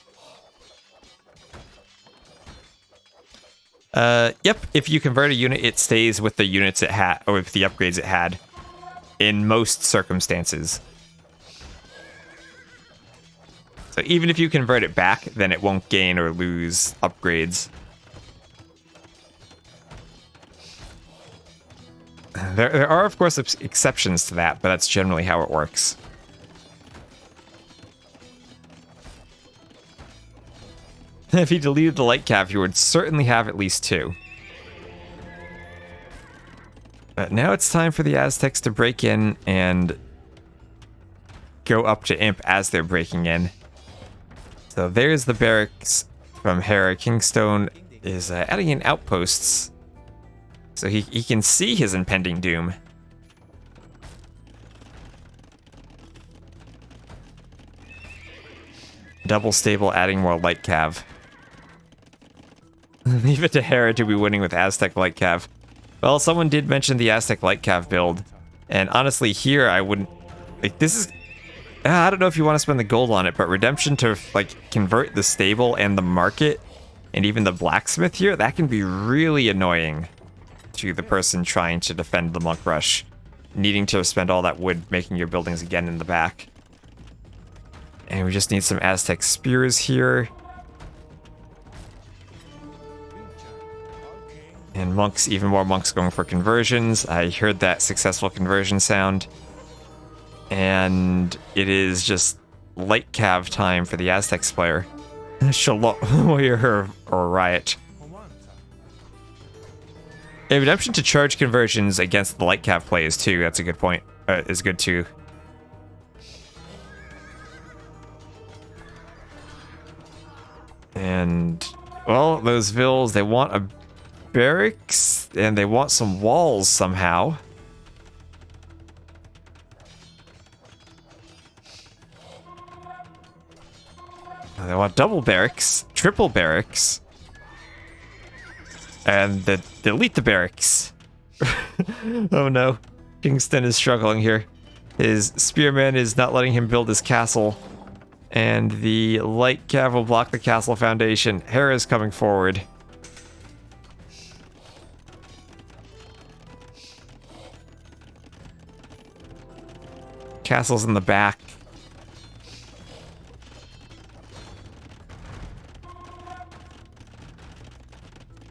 S1: Yep. If you convert a unit, it stays with the units it had, or with the upgrades it had, in most circumstances. So even if you convert it back, then it won't gain or lose upgrades. There are, of course, exceptions to that, but that's generally how it works. If you deleted the light cav, you would certainly have at least 2. But now it's time for the Aztecs to break in and go up to Imp as they're breaking in. So there's the barracks from Hera. Kingstone is adding in outposts, so he can see his impending doom. Double stable, adding more light cav. Leave it to Hera to be winning with Aztec light cav. Well, someone did mention the Aztec light cav build, and honestly, here I wouldn't. Like, this is. I don't know if you want to spend the gold on it, but redemption to like convert the stable and the market, and even the blacksmith here, that can be really annoying to the person trying to defend the monk rush, needing to spend all that wood making your buildings again in the back. And we just need some Aztec spears here. And monks, even more monks going for conversions. I heard that successful conversion sound. And it is just light cav time for the Aztecs player. Shalom, warrior or riot. A redemption to charge conversions against the light cav play is too. That's a good point. Is good too. And well, those vills, they want a barracks and they want some walls somehow. They want double barracks, triple barracks, and delete the barracks. Oh no, Kingstone is struggling here. His spearman is not letting him build his castle, and the light cav will block the castle foundation. Hera is coming forward. Castle's in the back.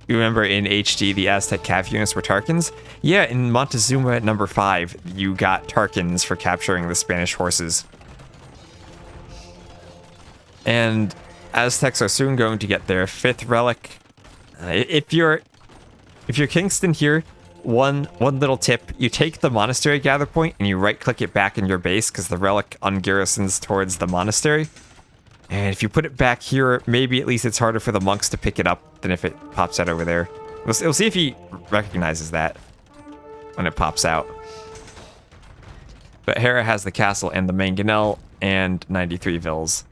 S1: You remember in HD the Aztec cav units were Tarkans? Yeah, in Montezuma at number 5, you got Tarkans for capturing the Spanish horses. And Aztecs are soon going to get their 5th relic. If you're Kingston here, one little tip: you take the monastery gather point and you right-click it back in your base because the relic ungarrisons towards the monastery. And if you put it back here, maybe at least it's harder for the monks to pick it up than if it pops out over there. We'll see if he recognizes that when it pops out. But Hera has the castle and the mangonel and 93 vills.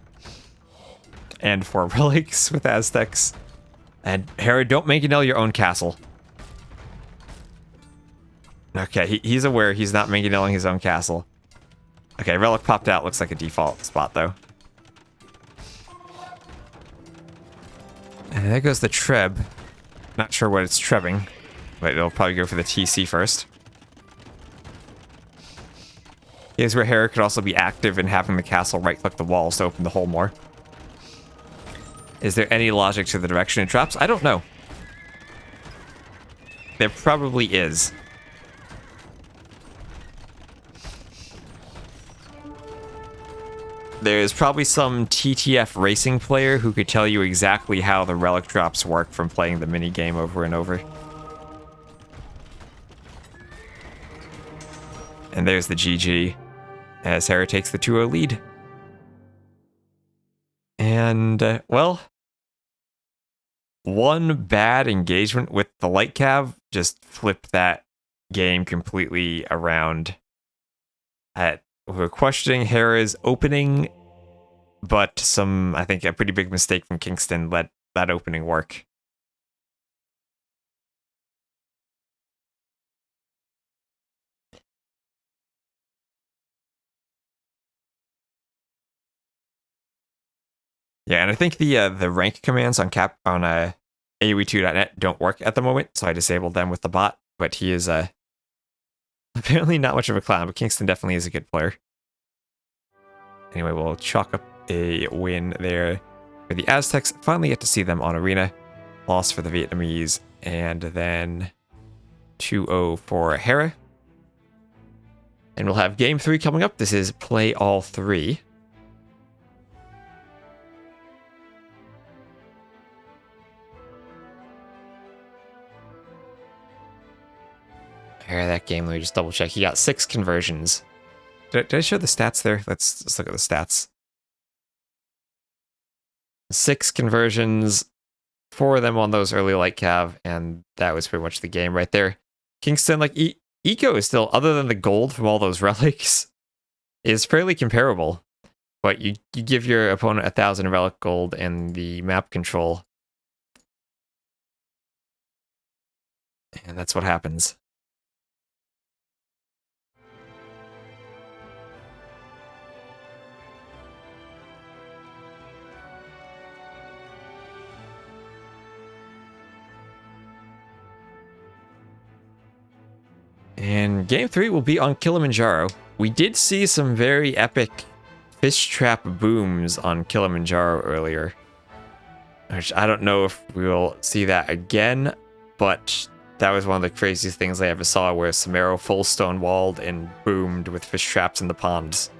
S1: And 4 relics with Aztecs. And Hera, don't mangonel your own castle. Okay, he's aware he's not mangoneling his own castle. Okay, relic popped out. Looks like a default spot, though. And there goes the treb. Not sure what it's trebbing, but it'll probably go for the TC first. Here's where Hera could also be active in having the castle right-click the walls to open the hole more. Is there any logic to the direction it drops? I don't know. There probably is. There's probably some TTF racing player who could tell you exactly how the relic drops work from playing the minigame over and over. And there's the GG, as Hera takes the 2-0 lead. And, well, one bad engagement with the light cav just flipped that game completely around. We're questioning Hera's opening but I think a pretty big mistake from Kingston let that opening work. Yeah, and I think the rank commands on AoE2.net don't work at the moment, so I disabled them with the bot. But he is apparently not much of a clown, but Kingston definitely is a good player. Anyway, we'll chalk up a win there for the Aztecs. Finally get to see them on Arena. Loss for the Vietnamese, and then 2-0 for Hera. And we'll have game 3 coming up. This is play all 3. Here, that game, let me just double check. He got 6 conversions. Did I show the stats there? Let's look at the stats. 6 conversions, 4 of them on those early light cav, and that was pretty much the game right there. Kingston, like, Eco is still, other than the gold from all those relics, is fairly comparable. But you give your opponent 1,000 relic gold and the map control. And that's what happens. And game 3 will be on Kilimanjaro. We did see some very epic fish trap booms on Kilimanjaro earlier. Which I don't know if we'll see that again, but that was one of the craziest things I ever saw, where Samaro full stone walled and boomed with fish traps in the ponds.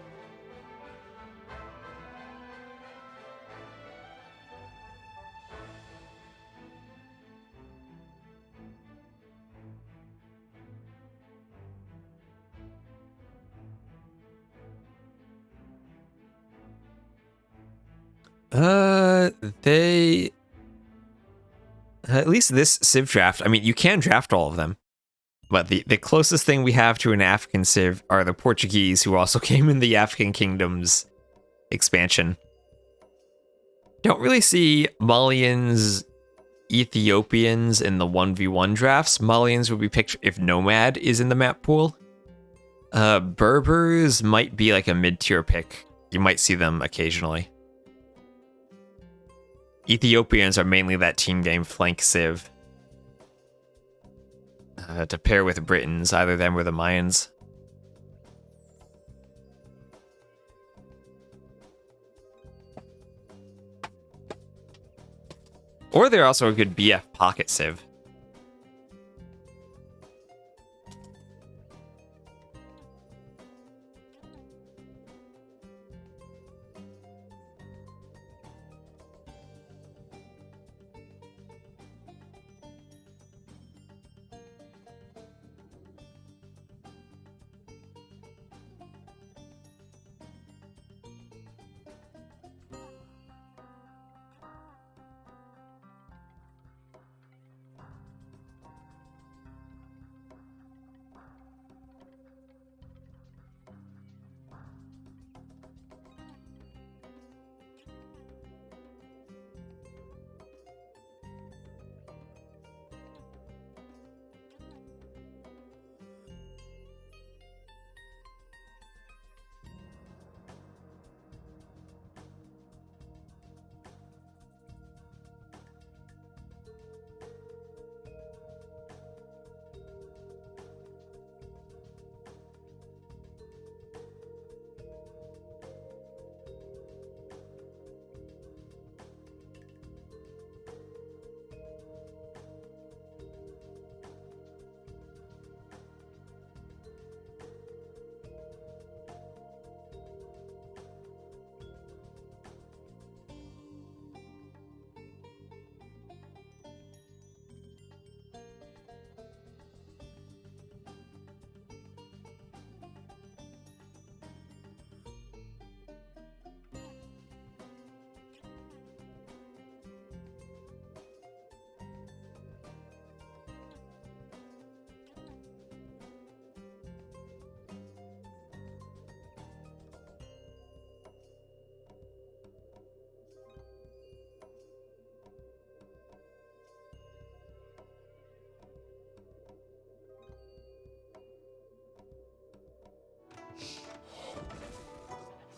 S1: They... At least this Civ draft, I mean, you can draft all of them. But the closest thing we have to an African Civ are the Portuguese, who also came in the African Kingdoms expansion. Don't really see Malians, Ethiopians in the 1v1 drafts. Malians would be picked if Nomad is in the map pool. Berbers might be like a mid-tier pick. You might see them occasionally. Ethiopians are mainly that team game flank civ. To pair with Britons, either them or the Mayans. Or they're also a good BF pocket civ.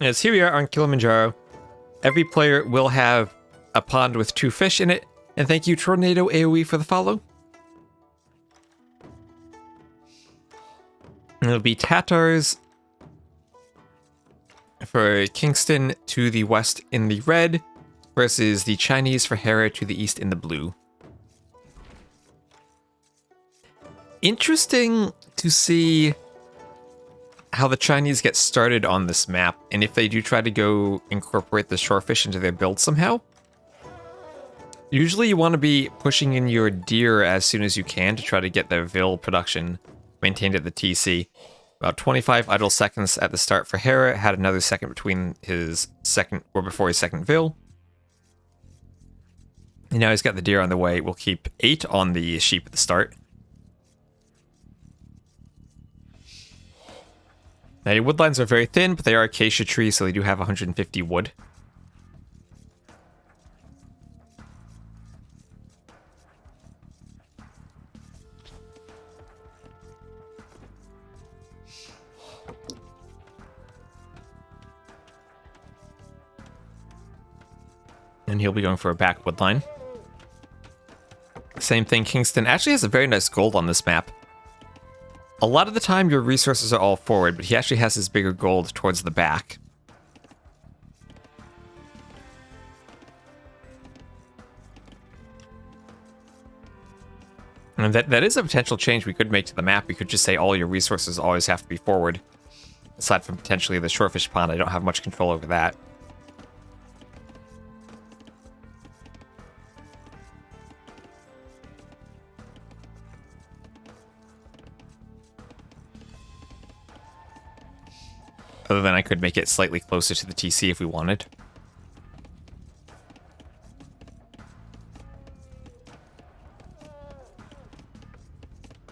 S1: As here we are on Kilimanjaro, every player will have a pond with 2 fish in it. And thank you, Tornado AoE, for the follow. And it'll be Tatars for Kingston to the west in the red versus the Chinese for Hera to the east in the blue. Interesting to see how the Chinese get started on this map, and if they do try to go incorporate the shorefish into their build somehow. Usually you want to be pushing in your deer as soon as you can to try to get the Vil production maintained at the TC. About 25 idle seconds at the start for Hera, had another second between his second, or before his second Vil. And now he's got the deer on the way. We'll keep 8 on the sheep at the start. Now your woodlines are very thin, but they are acacia trees, so they do have 150 wood. And he'll be going for a back woodline. Same thing, Kingston actually has a very nice gold on this map. A lot of the time your resources are all forward, but he actually has his bigger gold towards the back. And that is a potential change we could make to the map. We could just say all your resources always have to be forward. Aside from potentially the shorefish pond, I don't have much control over that. Other than I could make it slightly closer to the TC if we wanted.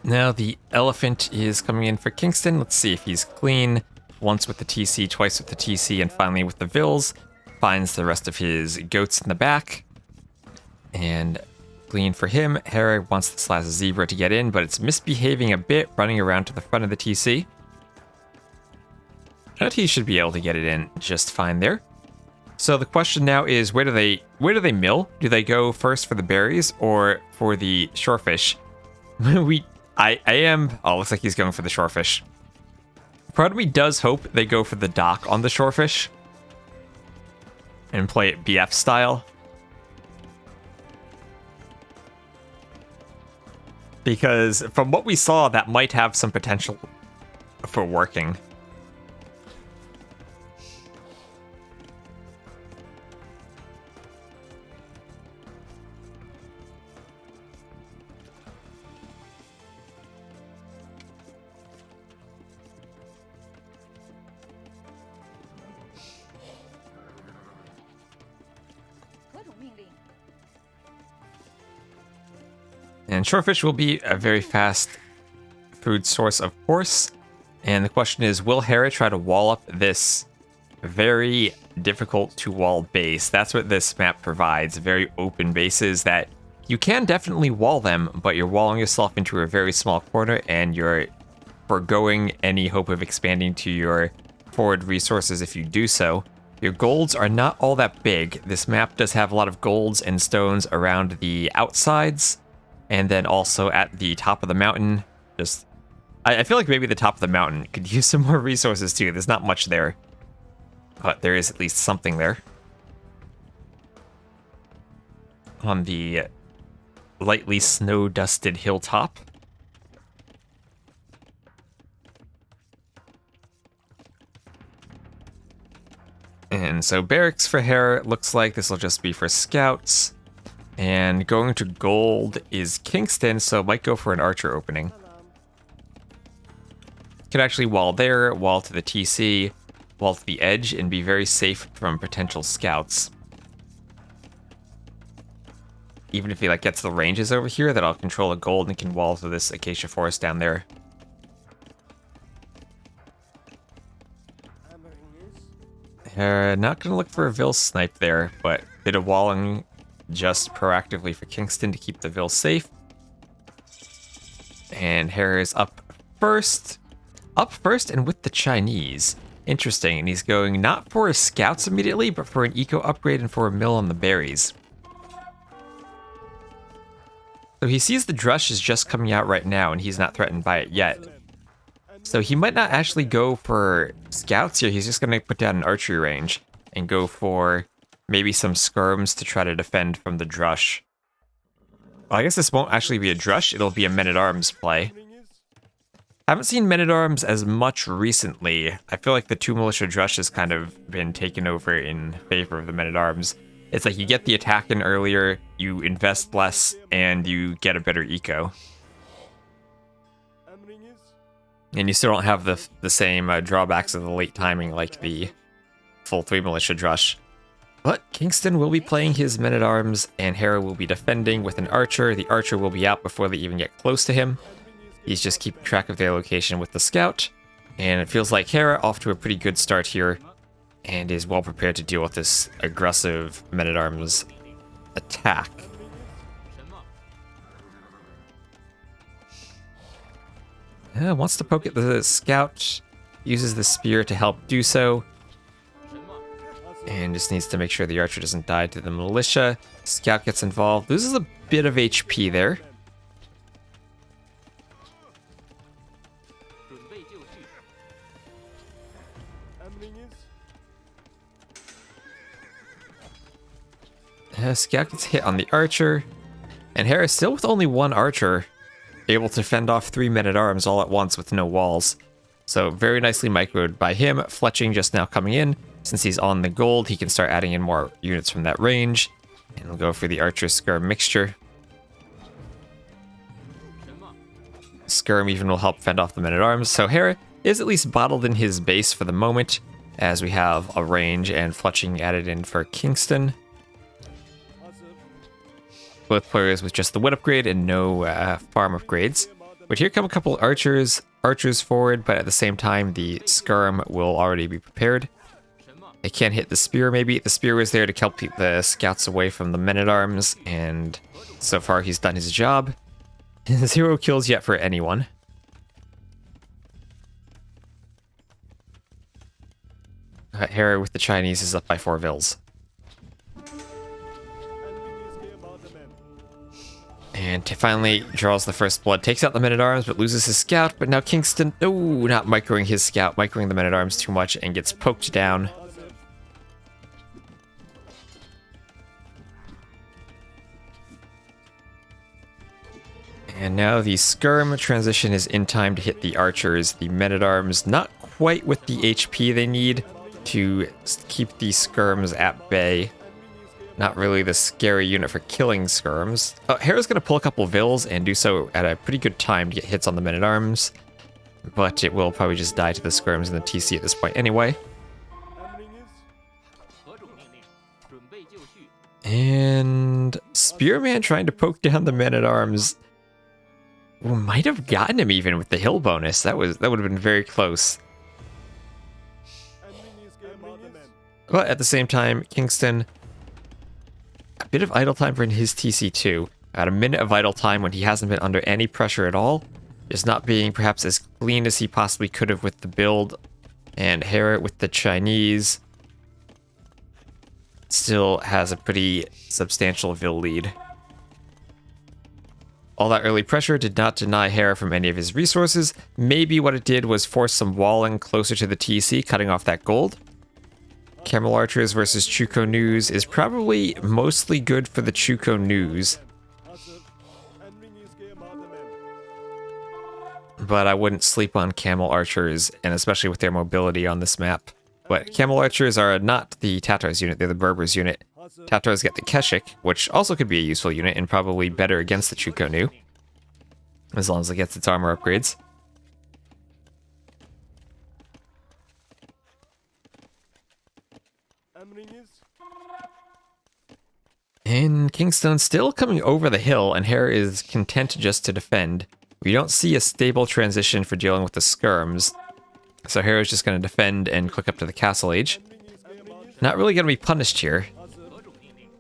S1: Now the elephant is coming in for Kingston. Let's see if he's clean. Once with the TC, twice with the TC, and finally with the Vils. Finds the rest of his goats in the back. And clean for him. Hera wants this last zebra to get in, but it's misbehaving a bit, running around to the front of the TC. But he should be able to get it in just fine there. So the question now is, where do they mill? Do they go first for the berries or for the shorefish? Oh, looks like he's going for the shorefish. Part of me does hope they go for the dock on the shorefish and play it BF style. Because from what we saw, that might have some potential for working. And shorefish will be a very fast food source, of course. And the question is, will Hera try to wall up this very difficult to wall base? That's what this map provides, very open bases that you can definitely wall them, but you're walling yourself into a very small corner and you're foregoing any hope of expanding to your forward resources if you do so. Your golds are not all that big. This map does have a lot of golds and stones around the outsides. And then also at the top of the mountain, I feel like maybe the top of the mountain could use some more resources too. There's not much there, but there is at least something there. On the lightly snow-dusted hilltop. And so barracks for Hera, looks like this will just be for scouts. And going to gold is Kingston, so might go for an archer opening. Could actually wall there, wall to the TC, wall to the edge, and be very safe from potential scouts. Even if he gets the ranges over here, that I'll control a gold and can wall to this acacia forest down there. Not gonna look for a Vil snipe there, but bit of walling just proactively for Kingston to keep the Vil safe. And Hera is up first and with the Chinese. Interesting, and he's going not for scouts immediately, but for an eco upgrade and for a mill on the berries. So he sees the drush is just coming out right now, and he's not threatened by it yet. So he might not actually go for scouts here. He's just going to put down an archery range and go for maybe some skirms to try to defend from the drush. Well, I guess this won't actually be a drush. It'll be a men-at-arms play. I haven't seen men-at-arms as much recently. I feel like the 2 militia drush has kind of been taken over in favor of the men-at-arms. It's like you get the attack in earlier, you invest less, and you get a better eco. And you still don't have the same drawbacks of the late timing like the full 3 militia drush. But Kingstone will be playing his men-at-arms, and Hera will be defending with an archer. The archer will be out before they even get close to him. He's just keeping track of their location with the scout. And it feels like Hera off to a pretty good start here, and is well prepared to deal with this aggressive men-at-arms attack. Wants to poke at the scout, uses the spear to help do so, and just needs to make sure the archer doesn't die to the militia. Scout gets involved, loses a bit of HP there. Scout gets hit on the archer, and Hera still with only 1 archer, able to fend off 3 men-at-arms all at once with no walls. So very nicely microed by him. Fletching just now coming in. Since he's on the gold, he can start adding in more units from that range, and we'll go for the archer skirm mixture. Skirm even will help fend off the men-at-arms, so Hera is at least bottled in his base for the moment, as we have a range and fletching added in for Kingstone. Both players with just the wood upgrade and no farm upgrades. But here come a couple archers forward, but at the same time the skirm will already be prepared. They can't hit the spear maybe. The spear was there to help keep the scouts away from the men-at-arms, and so far he's done his job. 0 kills yet for anyone. Hera with the Chinese is up by 4 vills. And finally draws the first blood, takes out the men-at-arms, but loses his scout. But now Kingstone, not microing his scout, microing the men-at-arms too much, and gets poked down. And now the skirm transition is in time to hit the archers. The men-at-arms not quite with the HP they need to keep the skirms at bay. Not really the scary unit for killing skirms. Hera's going to pull a couple vills and do so at a pretty good time to get hits on the men-at-arms. But it will probably just die to the skirms in the TC at this point anyway. And Spearman trying to poke down the men-at-arms. Might have gotten him even with the hill bonus. That would have been very close. But at the same time, Kingstone, a bit of idle time for his TC too. About a minute of idle time when he hasn't been under any pressure at all. Just not being perhaps as clean as he possibly could have with the build. And Hera with the Chinese still has a pretty substantial Vil lead. All that early pressure did not deny Hera from any of his resources. Maybe what it did was force some walling closer to the TC, cutting off that gold. Camel Archers versus Chuko News is probably mostly good for the Chuko News. But I wouldn't sleep on Camel Archers, and especially with their mobility on this map. But Camel Archers are not the Tatoh's unit, they're the Berbers unit. Tatoh's get the Keshik, which also could be a useful unit and probably better against the Chuko Nu, as long as it gets its armor upgrades. And Kingstone still coming over the hill, and Hera is content just to defend. We don't see a stable transition for dealing with the skirms, so Hera's just going to defend and click up to the Castle Age. Not really going to be punished here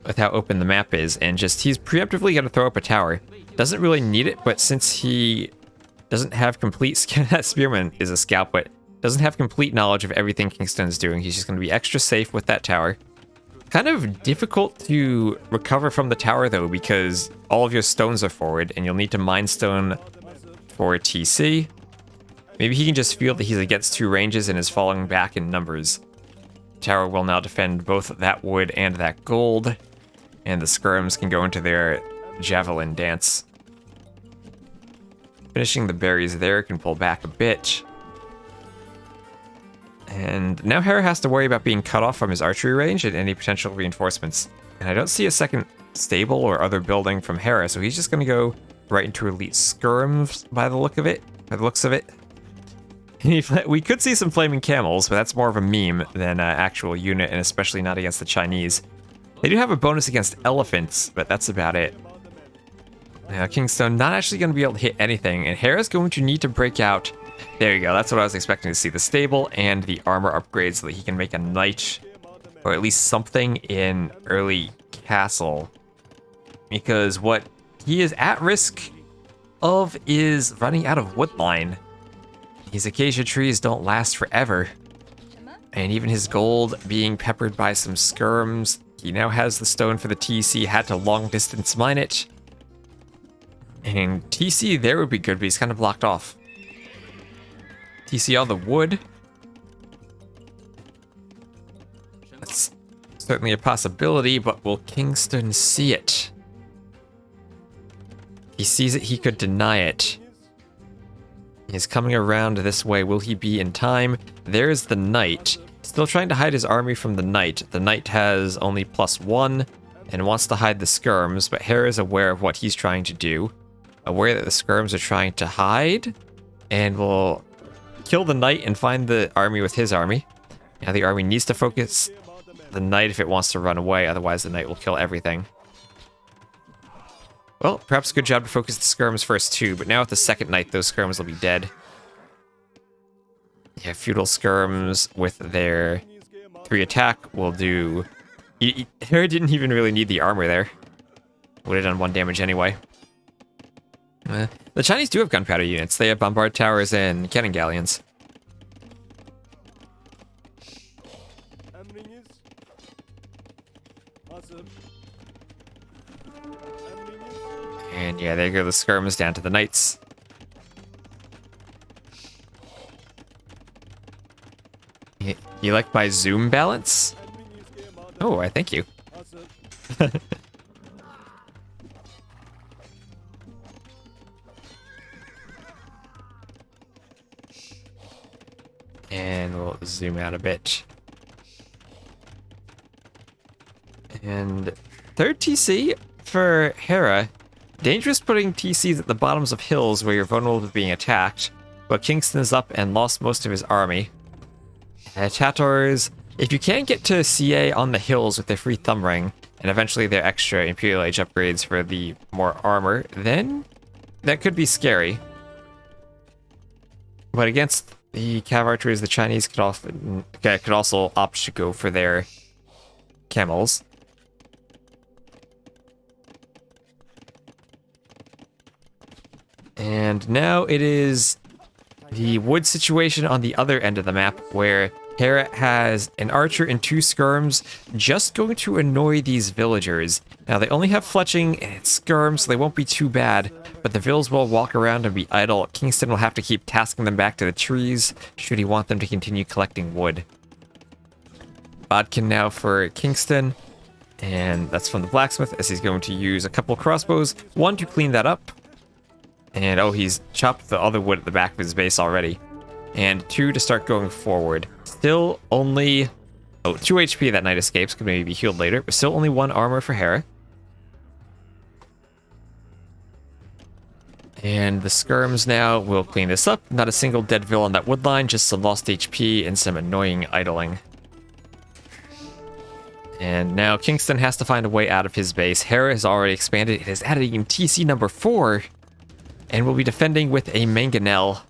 S1: with how open the map is, and just he's preemptively going to throw up a tower. Doesn't really need it, but since he doesn't have complete that Spearman is a scout, but Doesn't have complete knowledge of everything Kingstone is doing. He's just going to be extra safe with that tower. Kind of difficult to recover from the tower, though, because all of your stones are forward, and you'll need to mine stone for TC. Maybe he can just feel that he's against two ranges and is falling back in numbers. Tower will now defend both that wood and that gold, and the skirms can go into their javelin dance. Finishing the berries there can pull back a bit. And now Hera has to worry about being cut off from his archery range and any potential reinforcements. And I don't see a second stable or other building from Hera, so he's just going to go right into elite skirms by the looks of it. We could see some flaming camels, but that's more of a meme than an actual unit, and especially not against the Chinese. They do have a bonus against elephants, but that's about it. Now, Kingstone not actually going to be able to hit anything, and Hera's going to need to break out. There you go, that's what I was expecting to see. The stable and the armor upgrades so that he can make a knight, or at least something in early castle. Because what he is at risk of is running out of woodline. These acacia trees don't last forever. And even his gold being peppered by some skirms, he now has the stone for the TC, had to long distance mine it. And TC there would be good, but he's kind of blocked off. TC on the wood. That's certainly a possibility, but will Kingstone see it? He sees it, he could deny it. He's coming around this way. Will he be in time? There's the knight. Still trying to hide his army from the knight. The knight has only +1 and wants to hide the skirms, but Hera is aware of what he's trying to do. Aware that the skirms are trying to hide, and will kill the knight and find the army with his army. Now the army needs to focus the knight if it wants to run away, otherwise the knight will kill everything. Well, perhaps a good job to focus the skirms first too, but now with the second knight, those skirms will be dead. Yeah, feudal skirms with their 3 attack will do... Hera didn't even really need the armor there. Would have done 1 damage anyway. The Chinese do have gunpowder units. They have bombard towers and cannon galleons. And yeah, there go the skirms down to the knights. You like my zoom balance? Oh, I thank you. And we'll zoom out a bit. And third TC for Hera. Dangerous putting TCs at the bottoms of hills where you're vulnerable to being attacked, but Kingstone is up and lost most of his army. Tatohs, if you can get to CA on the hills with their free thumb ring, and eventually their extra Imperial Age upgrades for the more armor, then that could be scary. But against the cav archers, the Chinese could also opt to go for their camels. And now it is the wood situation on the other end of the map, where Hera has an archer and 2 skirms just going to annoy these villagers. Now, they only have fletching and it's skirms, so they won't be too bad, but the vills will walk around and be idle. Kingstone will have to keep tasking them back to the trees, should he want them to continue collecting wood. Bodkin now for Kingstone, and that's from the blacksmith, as he's going to use a couple crossbows, 1 to clean that up. And oh, he's chopped the other wood at the back of his base already. And 2 to start going forward. Still only... Oh, 2 HP that knight escapes, could maybe be healed later, but still only 1 armor for Hera. And the skirms now will clean this up. Not a single dead vill on that wood line, just some lost HP and some annoying idling. And now Kingstone has to find a way out of his base. Hera has already expanded. It is added in TC number 4. And we'll be defending with a mangonel.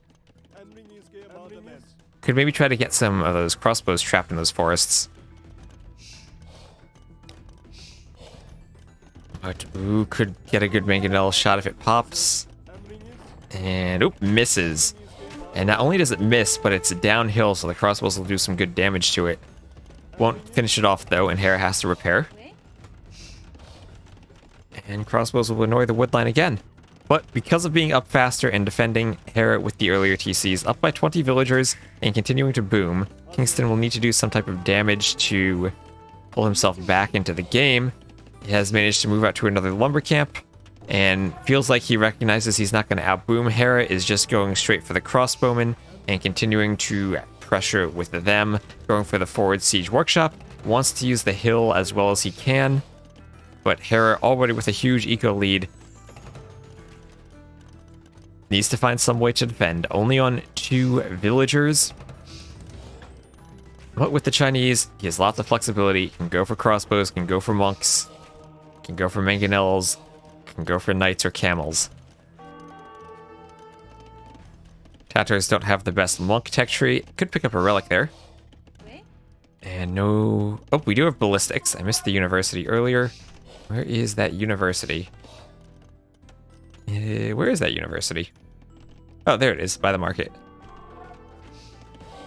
S1: Could maybe try to get some of those crossbows trapped in those forests. But, ooh, could get a good mangonel shot if it pops. And, oop, misses. And not only does it miss, but it's downhill, so the crossbows will do some good damage to it. Won't finish it off, though, and Hera has to repair. And crossbows will annoy the woodline again. But because of being up faster and defending Hera with the earlier TCs, up by 20 villagers and continuing to boom, Kingstone will need to do some type of damage to pull himself back into the game. He has managed to move out to another lumber camp, and feels like he recognizes he's not going to outboom. Hera is just going straight for the crossbowmen and continuing to pressure with them, going for the forward siege workshop. Wants to use the hill as well as he can, but Hera already with a huge eco lead needs to find some way to defend. Only on 2 villagers. But with the Chinese, he has lots of flexibility. Can go for crossbows, can go for monks, can go for mangonels, can go for knights or camels. Tatars don't have the best monk tech tree. Could pick up a relic there. And no... Oh, we do have ballistics. I missed the university earlier. Where is that university? Where is that university? Oh, there it is, by the market.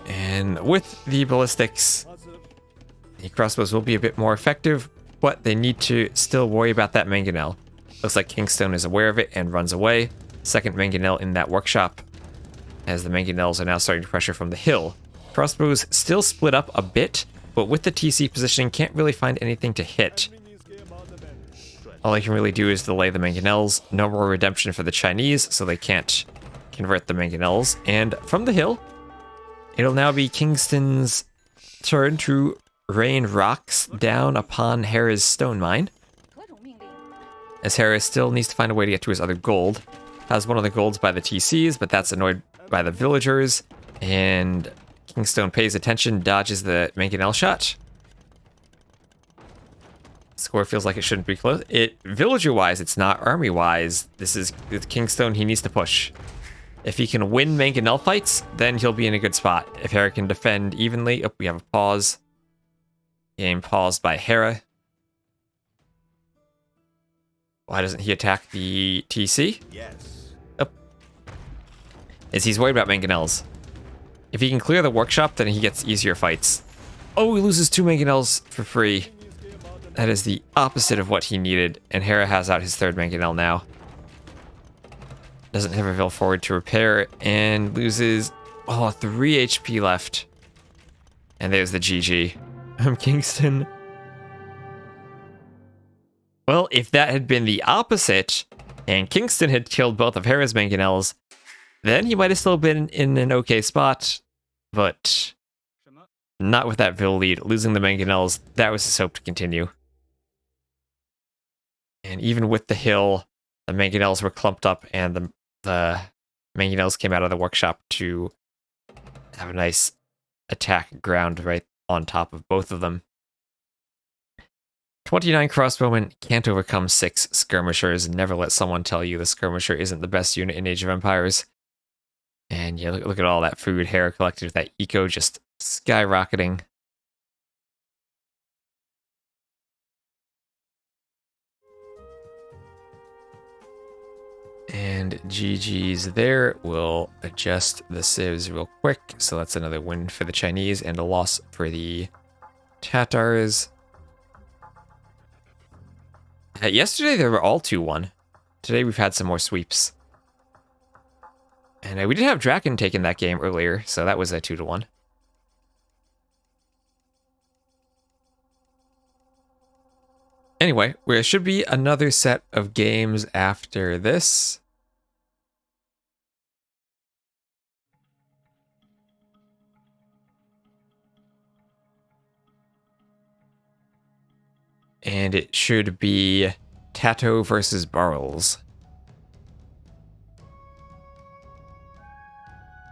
S1: And with the ballistics, the crossbows will be a bit more effective, but they need to still worry about that mangonel. Looks like Kingstone is aware of it and runs away. Second mangonel in that workshop, as the mangonels are now starting to pressure from the hill. Crossbows still split up a bit, but with the TC positioning, can't really find anything to hit. All I can really do is delay the mangonels. No more redemption for the Chinese, so they can't convert the mangonels. And from the hill, it'll now be Kingstone's turn to rain rocks down upon Hera's stone mine, as Hera still needs to find a way to get to his other gold. Has one of the golds by the TCs, but that's annoyed by the villagers, and Kingstone pays attention, dodges the mangonel shot. Score feels like it shouldn't be close. Villager-wise, it's not. Army-wise, this is with Kingstone, he needs to push. If he can win mangonel fights, then he'll be in a good spot. If Hera can defend evenly... Oh, we have a pause. Game paused by Hera. Why doesn't he attack the TC?
S3: Yes.
S1: Oh. Is he's worried about mangonels. If he can clear the workshop, then he gets easier fights. Oh, he loses 2 mangonels for free. That is the opposite of what he needed, and Hera has out his 3rd mangonel now. Doesn't have a Vil forward to repair, and loses, 3 HP left. And there's the GG. Kingston. Well, if that had been the opposite, and Kingston had killed both of Hera's mangonels, then he might have still been in an okay spot, but not with that Vil lead. Losing the mangonels, that was his hope to continue. And even with the hill, the mangonels were clumped up, and the mangonels came out of the workshop to have a nice attack ground right on top of both of them. 29 crossbowmen can't overcome 6 skirmishers. Never let someone tell you the skirmisher isn't the best unit in Age of Empires. And yeah, look at all that food Hera collected with that eco just skyrocketing. And GG's there. We'll adjust the civs real quick. So that's another win for the Chinese and a loss for the Tatars. Yesterday they were all 2-1. Today we've had some more sweeps. And we did have Dracken taking that game earlier, so that was a 2-1. Anyway, there should be another set of games after this. And it should be Tatoh versus Barles.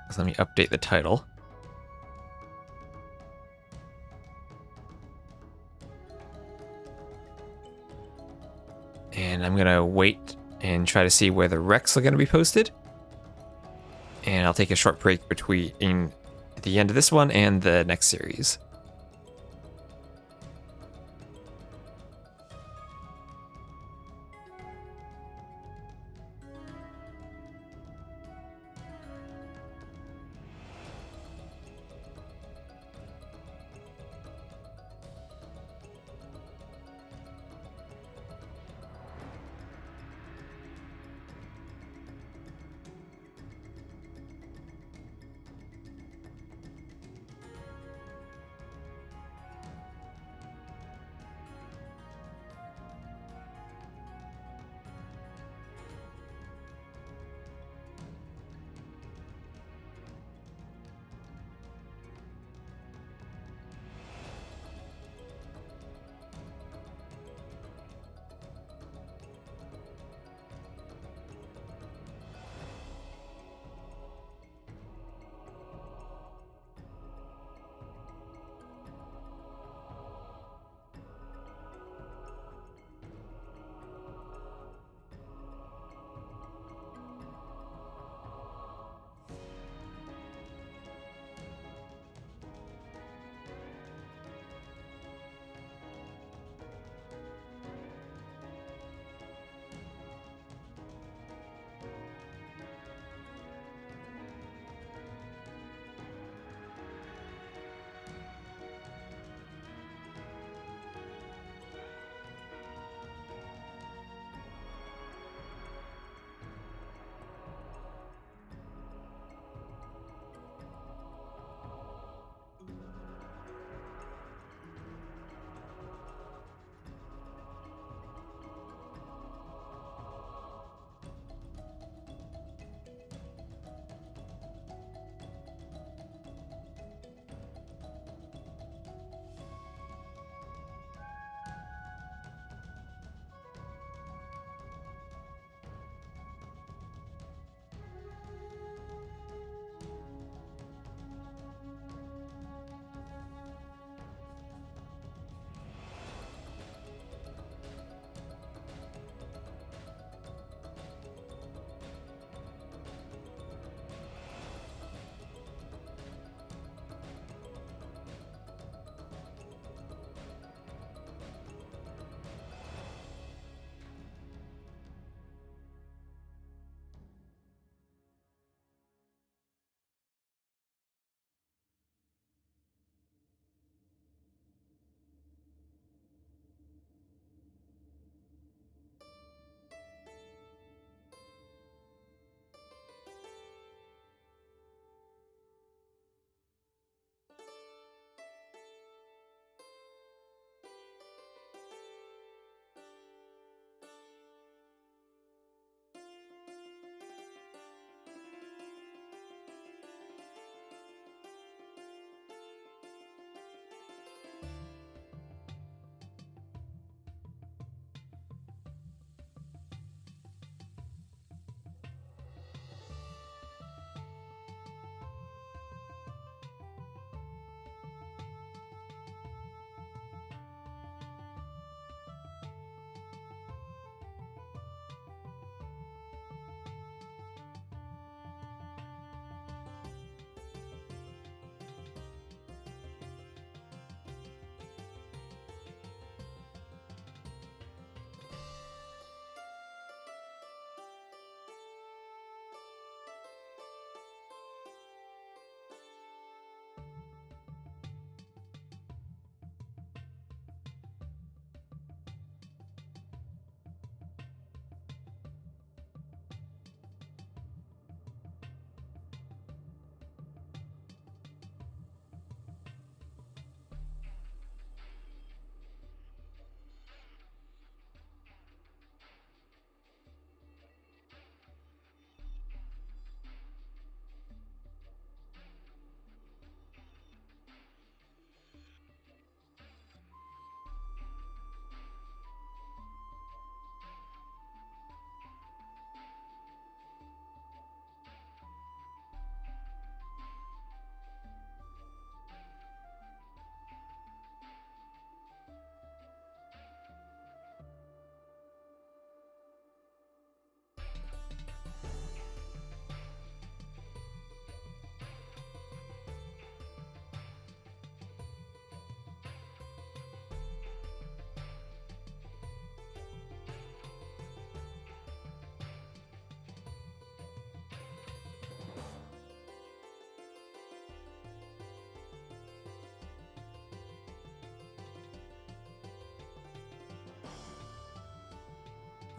S1: So let me update the title. And I'm gonna wait and try to see where the recs are gonna be posted. And I'll take a short break between the end of this one and the next series.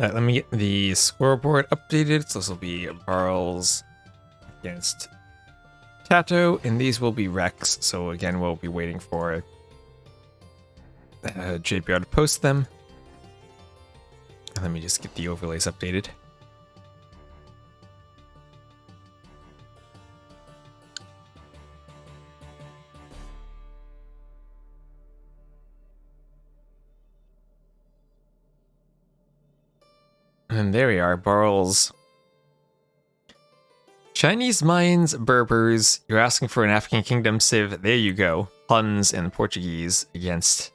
S1: Let me get the scoreboard updated. So this will be Barles against Tatoh, and these will be Rex. So again, we'll be waiting for JPR to post them. Let me just get the overlays updated. And there we are, Barles. Chinese Mayans, Berbers, you're asking for an African kingdom civ, there you go. Huns and Portuguese against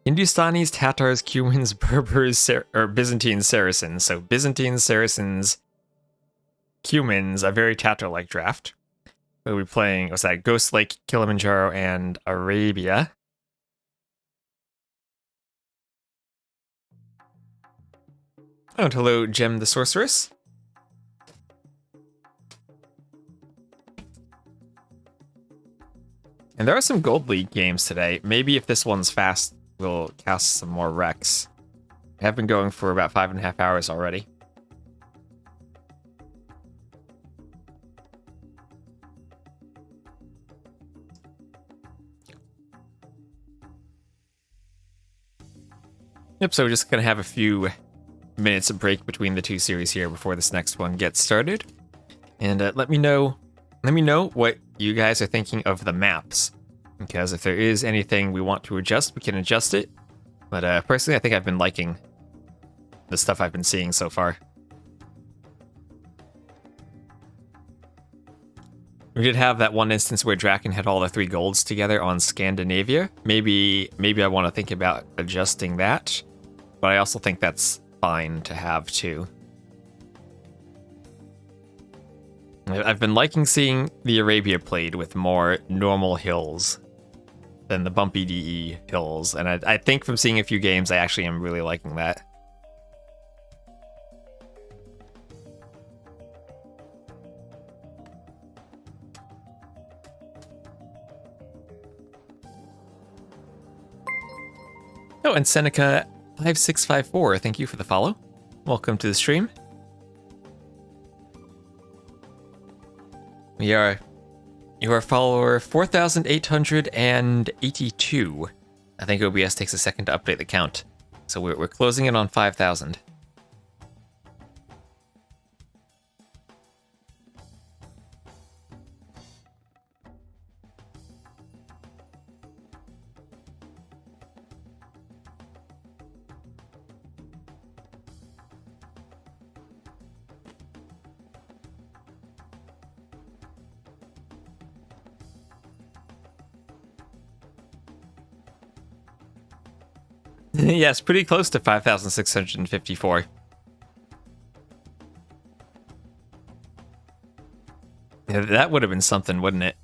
S1: Hindustanis, Tatars, Cumans, Berbers, or Byzantine Saracens. So Byzantine Saracens, Cumans, a very Tatoh-like draft. We'll be playing, what's that, Ghost Lake, Kilimanjaro, and Arabia. Oh, and hello, Gem the Sorceress. And there are some Gold League games today. Maybe if this one's fast, we'll cast some more Rex. I have been going for about 5.5 hours already. Yep, so we're just going to have a few minutes of break between the two series here before this next one gets started. And let me know what you guys are thinking of the maps, because if there is anything we want to adjust, we can adjust it. But personally, I think I've been liking the stuff I've been seeing so far. We did have that one instance where Dracken had all the 3 golds together on Scandinavia. Maybe I want to think about adjusting that, but I also think that's fine to have too. I've been liking seeing the Arabia played with more normal hills than the bumpy DE hills, and I think from seeing a few games, I actually am really liking that. Oh, and Seneca5654, thank you for the follow. Welcome to the stream. You are follower 4,882. I think OBS takes a second to update the count. So we're closing in on 5,000. Yes, pretty close to 5,654. Yeah, that would have been something, wouldn't it?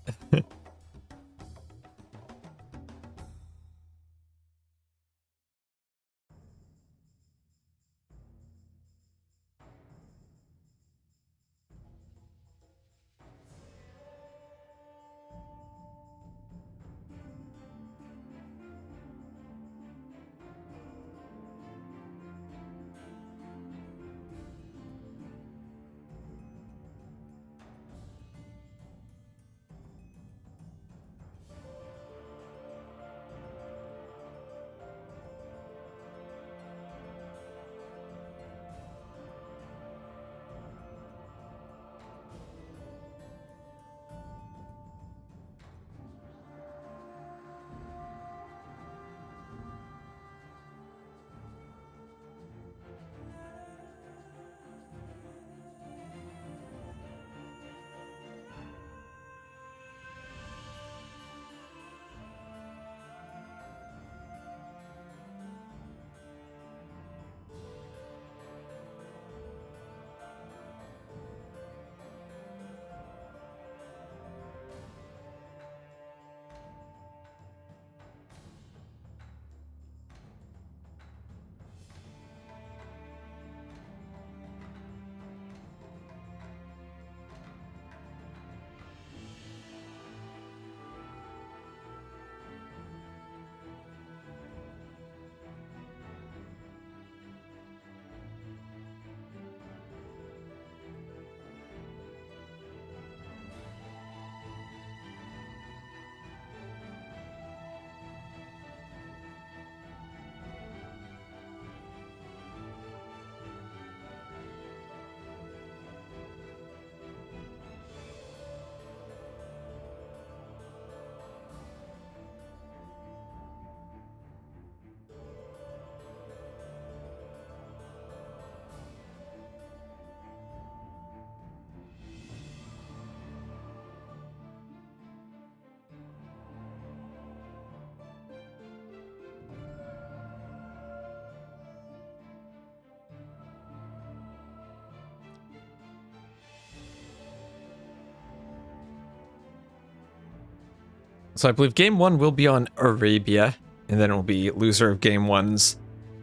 S1: So I believe game 1 will be on Arabia, and then it will be loser of game 1's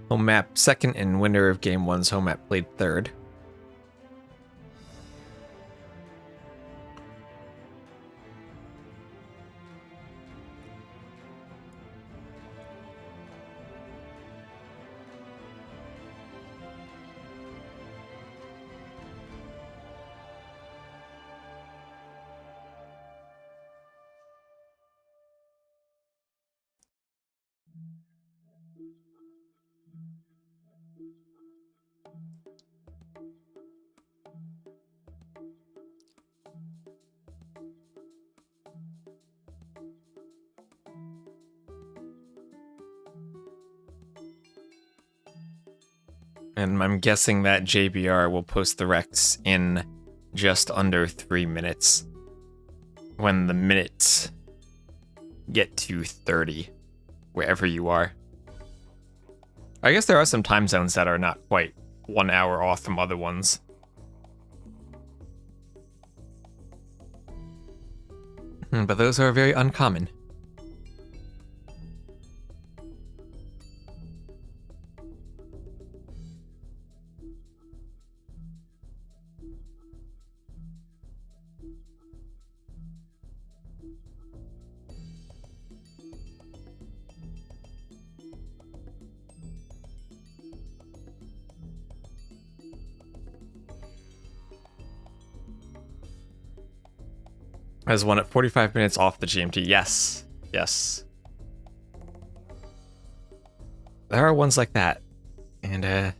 S1: home map second and winner of game 1's home map played third. And I'm guessing that JBR will post the Rex in just under 3 minutes. When the minutes get to 30, wherever you are. I guess there are some time zones that are not quite 1 hour off from other ones. But those are very uncommon. Has one at 45 minutes off the GMT. Yes. Yes. There are ones like that. And, I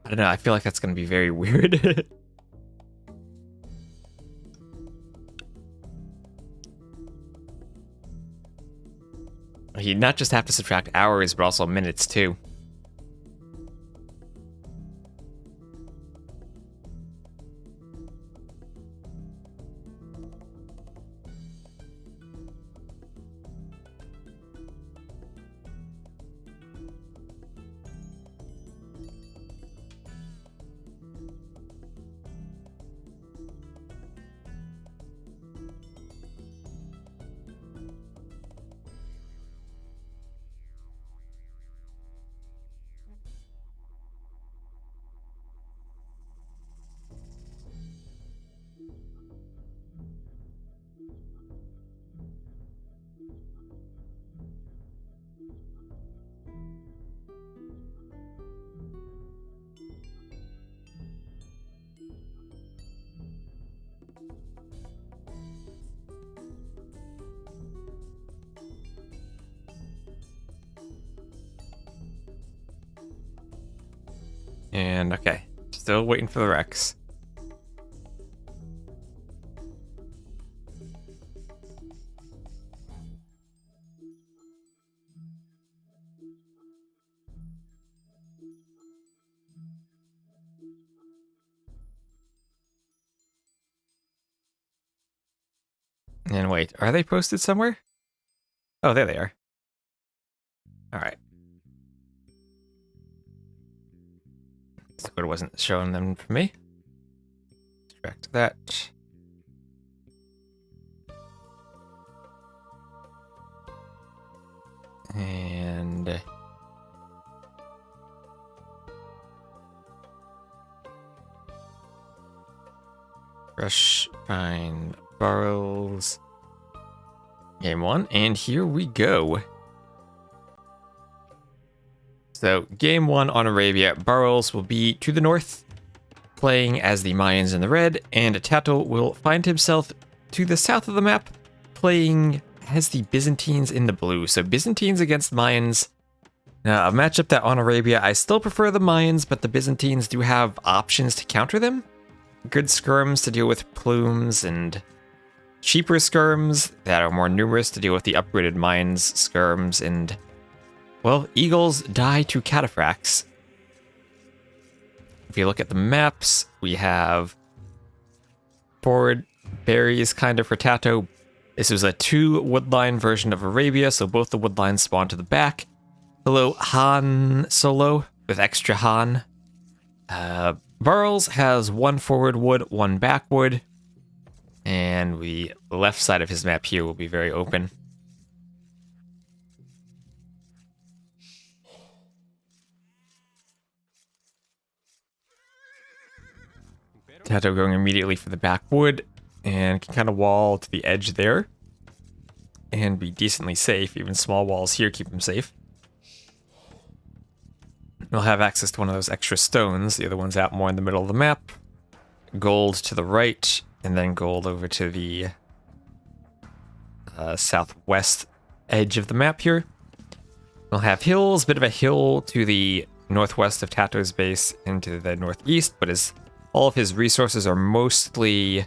S1: don't know. I feel like that's going to be very weird. You not just have to subtract hours, but also minutes, too. And okay, still waiting for the Rex. And wait, are they posted somewhere? Oh, there they are. All right. Discord wasn't showing them for me. Extract that. And rush, find Barles. Game 1, and here we go. So, game 1 on Arabia, Barles will be to the north, playing as the Mayans in the red, and Tatoh will find himself to the south of the map, playing as the Byzantines in the blue. So, Byzantines against Mayans. Now, a matchup that on Arabia, I still prefer the Mayans, but the Byzantines do have options to counter them. Good skirms to deal with plumes, and cheaper skirms that are more numerous to deal with the upgraded mines skirms, and, well, eagles die to cataphracts. If you look at the maps, we have forward berries kind of for Tatoh. This is a 2 woodline version of Arabia, so both the woodlines spawn to the back. Hello, Han Solo with extra Han. Barles has 1 forward wood, 1 back wood. And the left side of his map here will be very open. Tatoh going immediately for the back wood, and can kind of wall to the edge there and be decently safe. Even small walls here keep him safe. He'll have access to one of those extra stones. The other one's out more in the middle of the map. Gold to the right, and then gold over to the southwest edge of the map here. We'll have hills, bit of a hill to the northwest of Tatoh's base into the northeast, but all of his resources are mostly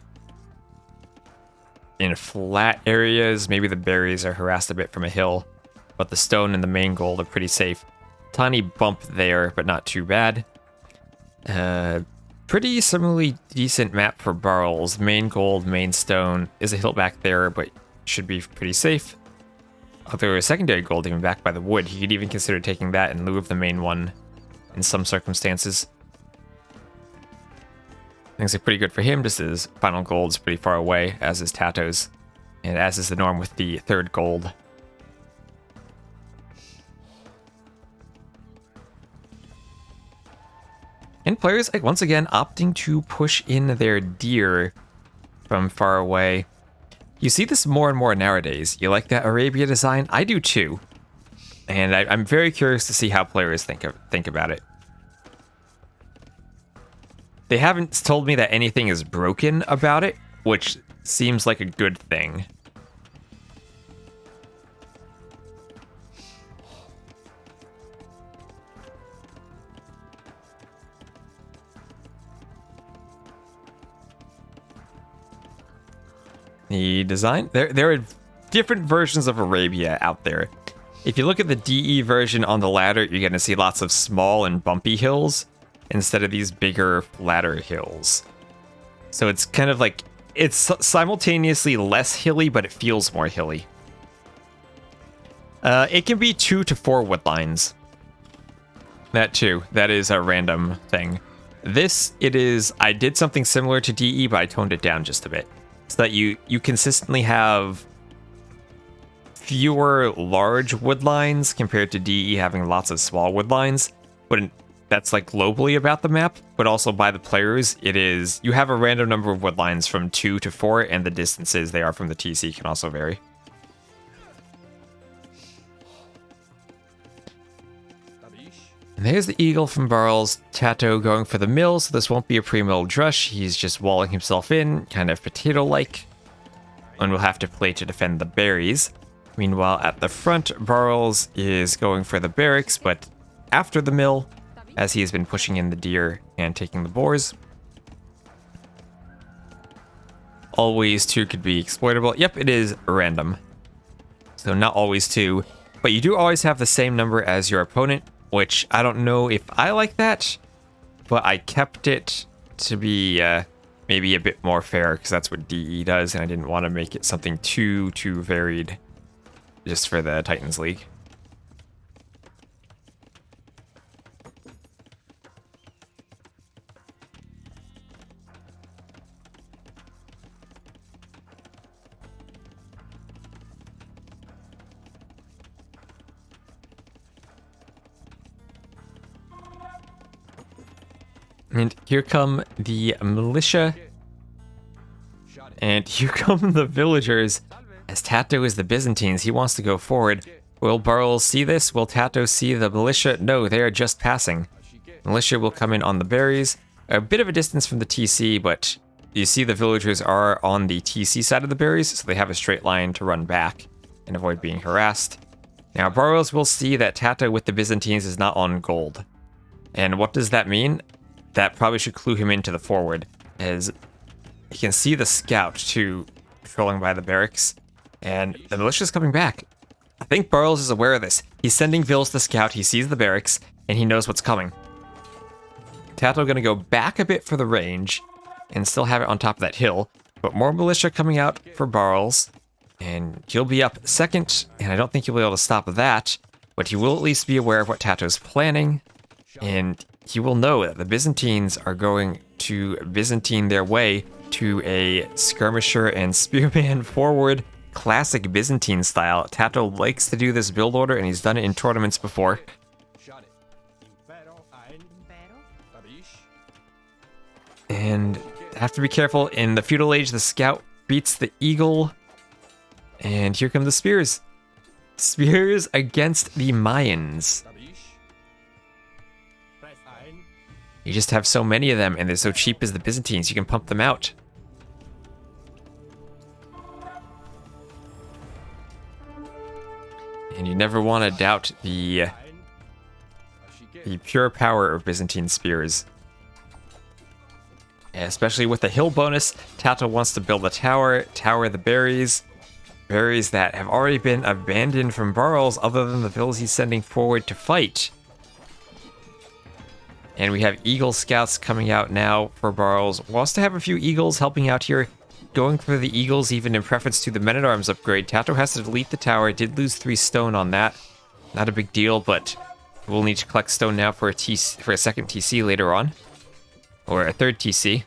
S1: in flat areas. Maybe the berries are harassed a bit from a hill, but the stone and the main gold are pretty safe. Tiny bump there, but not too bad. Pretty similarly decent map for Barles. Main gold, main stone. Is a hill back there, but should be pretty safe. Although a secondary gold even back by the wood, he could even consider taking that in lieu of the main one in some circumstances. Things are pretty good for him, just his final gold's pretty far away, as is Tatoh's, and as is the norm with the third gold. And players, like, once again, opting to push in their deer from far away. You see this more and more nowadays. You like that Arabia design? I do too. And I'm very curious to see how players think about it. They haven't told me that anything is broken about it, which seems like a good thing. The design, there are different versions of Arabia out there. If you look at the DE version on the ladder, you're going to see lots of small and bumpy hills instead of these bigger, flatter hills. So it's kind of like, it's simultaneously less hilly, but it feels more hilly. It can be 2 to 4 woodlines. That too. That is a random thing. This, I did something similar to DE, but I toned it down just a bit. So that you consistently have fewer large woodlines compared to DE having lots of small woodlines. But that's like globally about the map, but also by the players, you have a random number of woodlines from 2 to 4, and the distances they are from the TC can also vary. And there's the eagle from Barles. Tatoh going for the mill, so this won't be a pre-mill drush. He's just walling himself in, kind of potato-like. And we'll have to play to defend the berries. Meanwhile, at the front, Barles is going for the barracks, but after the mill, as he has been pushing in the deer and taking the boars. Always 2 could be exploitable. Yep, it is random. So not always 2, but you do always have the same number as your opponent, which I don't know if I like that, but I kept it to be maybe a bit more fair, because that's what DE does, and I didn't want to make it something too varied just for the Titans League. And here come the militia. And here come the villagers. As Tatoh is the Byzantines, he wants to go forward. Will Barles see this? Will Tatoh see the militia? No, they are just passing. Militia will come in on the berries. A bit of a distance from the TC, but you see the villagers are on the TC side of the berries, so they have a straight line to run back and avoid being harassed. Now, Barles will see that Tatoh with the Byzantines is not on gold. And what does that mean? That probably should clue him into the forward, as he can see the scout, too, patrolling by the barracks, and the militia's coming back. I think Barles is aware of this. He's sending Vils to scout, he sees the barracks, and he knows what's coming. Tatoh gonna go back a bit for the range, and still have it on top of that hill, but more militia coming out for Barles, and he'll be up second, and I don't think he'll be able to stop that, but he will at least be aware of what Tatoh's planning, and he will know that the Byzantines are going to Byzantine their way to a skirmisher and spearman forward, classic Byzantine style. Tatoh likes to do this build order, and he's done it in tournaments before. And have to be careful. In the feudal age, the scout beats the eagle. And here come the spears. Spears against the Mayans. You just have so many of them, and they're so cheap as the Byzantines, you can pump them out. And you never want to doubt the pure power of Byzantine spears. Especially with the hill bonus, Tatoh wants to build a tower the berries. Berries that have already been abandoned from Barles, other than the villas he's sending forward to fight. And we have Eagle Scouts coming out now for Barles. Wants to have a few Eagles helping out here. Going for the Eagles even in preference to the Men-at-Arms upgrade. Tatoh has to delete the tower. Did lose 3 stone on that. Not a big deal, but we'll need to collect stone now for a second TC later on. Or a third TC.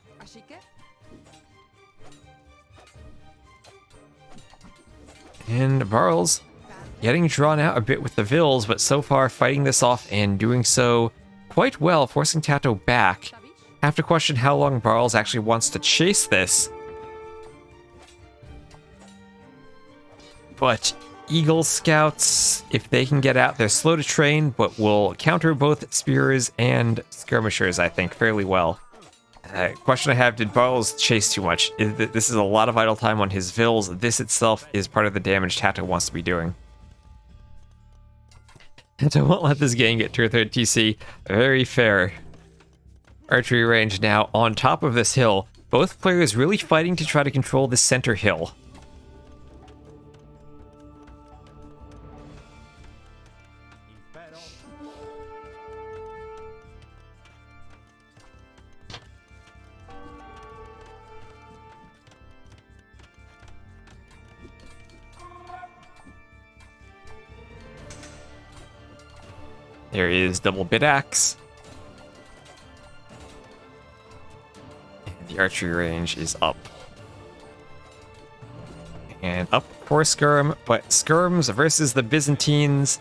S1: And Barles getting drawn out a bit with the Vills, but so far fighting this off and doing so quite well, forcing Tatoh back. Have to question how long Barles actually wants to chase this. But Eagle Scouts, if they can get out, they're slow to train, but will counter both spears and skirmishers, I think, fairly well. Question I have, did Barles chase too much? This is a lot of idle time on his Vills. This itself is part of the damage Tatoh wants to be doing. Tatoh won't let this game get to a third TC. Very fair. Archery range now on top of this hill. Both players really fighting to try to control the center hill. There is double bit axe. And the archery range is up. And up for skirm, but skirms versus the Byzantines.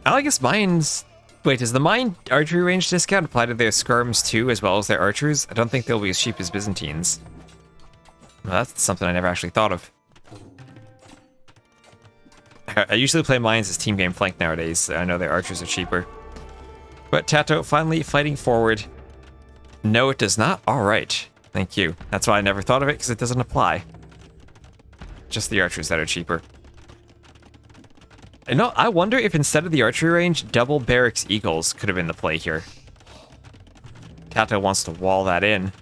S1: I guess mines. Wait, does the mine archery range discount apply to their skirms too, as well as their archers? I don't think they'll be as cheap as Byzantines. Well, that's something I never actually thought of. I usually play mines as team game flank nowadays, so I know their archers are cheaper. But Tatoh finally fighting forward. No, it does not? Alright. Thank you. That's why I never thought of it, because it doesn't apply. Just the archers that are cheaper. You know, I wonder if instead of the archery range, double barracks eagles could have been the play here. Tatoh wants to wall that in.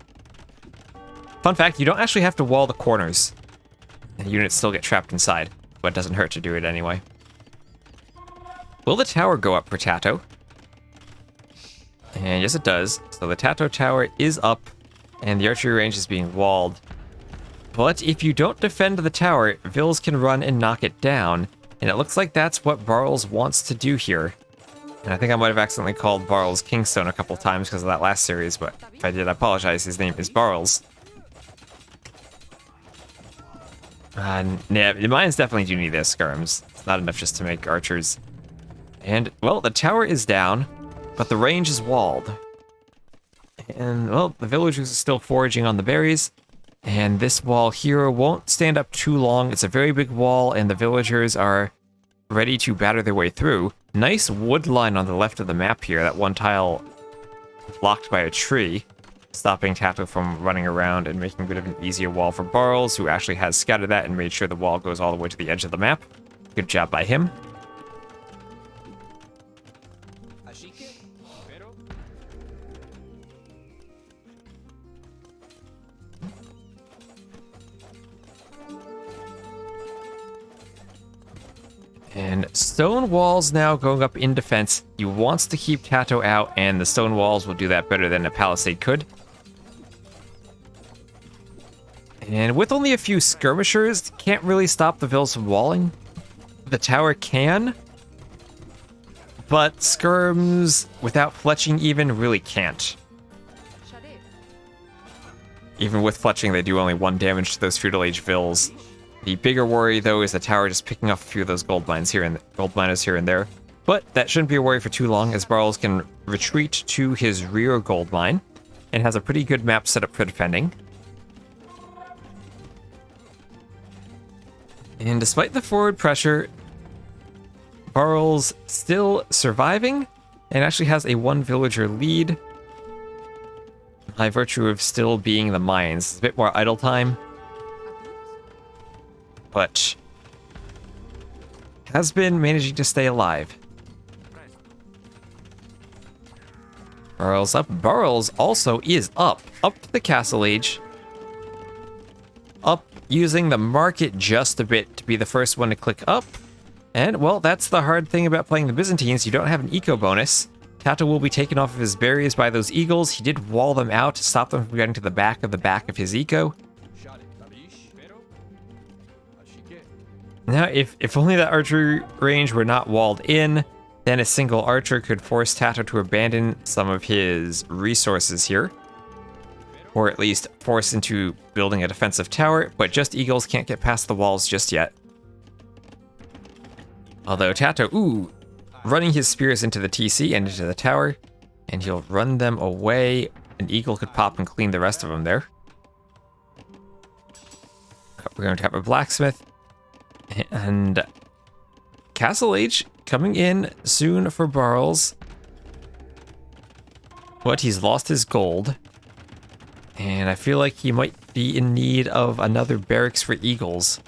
S1: Fun fact, you don't actually have to wall the corners. And units still get trapped inside. But it doesn't hurt to do it anyway. Will the tower go up for Tatoh? And yes, it does. So the Tatoh tower is up, and the archery range is being walled. But if you don't defend the tower, Vills can run and knock it down, and it looks like that's what Barles wants to do here. And I think I might have accidentally called Barles Kingstone a couple times because of that last series, but if I did, I apologize. His name is Barles. Yeah, the mines definitely do need their skirms. It's not enough just to make archers. And, well, the tower is down, but the range is walled. And, well, the villagers are still foraging on the berries. And this wall here won't stand up too long. It's a very big wall, and the villagers are ready to batter their way through. Nice wood line on the left of the map here. That one tile blocked by a tree, stopping Tatoh from running around and making a bit of an easier wall for Barles, who actually has scouted that and made sure the wall goes all the way to the edge of the map. Good job by him. And stone walls now going up in defense. He wants to keep Tatoh out, and the stone walls will do that better than a palisade could. And with only a few skirmishers, can't really stop the Vills from walling. The tower can, but skirms without fletching even really can't. even with fletching, they do only 1 damage to those Feudal Age Vills. The bigger worry, though, is the tower just picking off a few of those gold miners here and there. But that shouldn't be a worry for too long, as Barles can retreat to his rear gold mine, and has a pretty good map set up for defending. And despite the forward pressure, Barles still surviving, and actually has a 1 villager lead, by virtue of still being the mines. It's a bit more idle time, but has been managing to stay alive. Barles up. Barles also is up to the Castle Age. Up, using the market just a bit to be the first one to click up. And, well, that's the hard thing about playing the Byzantines. You don't have an eco bonus. Tatoh will be taken off of his berries by those eagles. He did wall them out to stop them from getting to the back of his eco. Now, if only that archery range were not walled in, then a single archer could force Tatoh to abandon some of his resources here. Or at least force into building a defensive tower, but just eagles can't get past the walls just yet. Although Tatoh, running his spears into the TC and into the tower, and he'll run them away. An eagle could pop and clean the rest of them there. We're going to have a blacksmith. And Castle Age coming in soon for Barles. But he's lost his gold. And I feel like he might be in need of another barracks for eagles.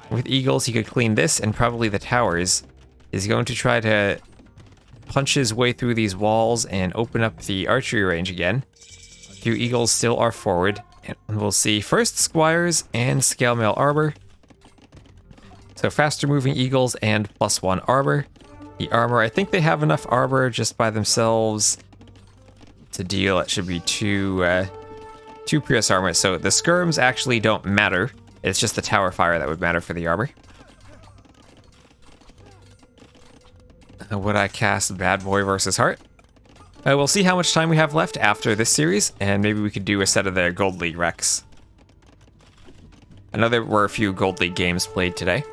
S1: With eagles, he could clean this and probably the towers. He's going to try to punch his way through these walls and open up the archery range again. A few eagles still are forward. And we'll see first squires and scale mail armor. So faster moving eagles and +1 armor. The armor, I think they have enough armor just by themselves to deal. It should be two Prius armor. So the skirms actually don't matter. It's just the tower fire that would matter for the armor. Would I cast Bad Boy versus Heart? We'll see how much time we have left after this series, and maybe we could do a set of the Gold League Recs. I know there were a few Gold League games played today.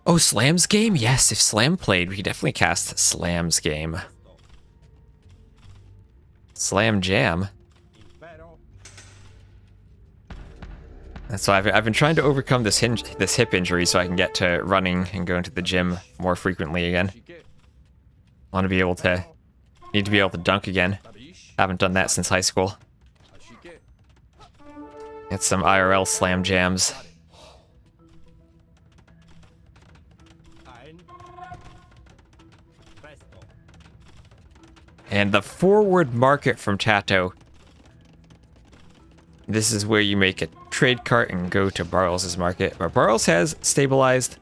S1: Oh, Slam's game? Yes, if Slam played, we could definitely cast Slam's game. Slam Jam. So I've been trying to overcome this hip injury so I can get to running and going to the gym more frequently again. I want to be able to... Need to be able to dunk again. Haven't done that since high school. Get some IRL Slam Jams. And the forward market from Tatoh. This is where you make a trade cart and go to Barles' market. But Barles has stabilized,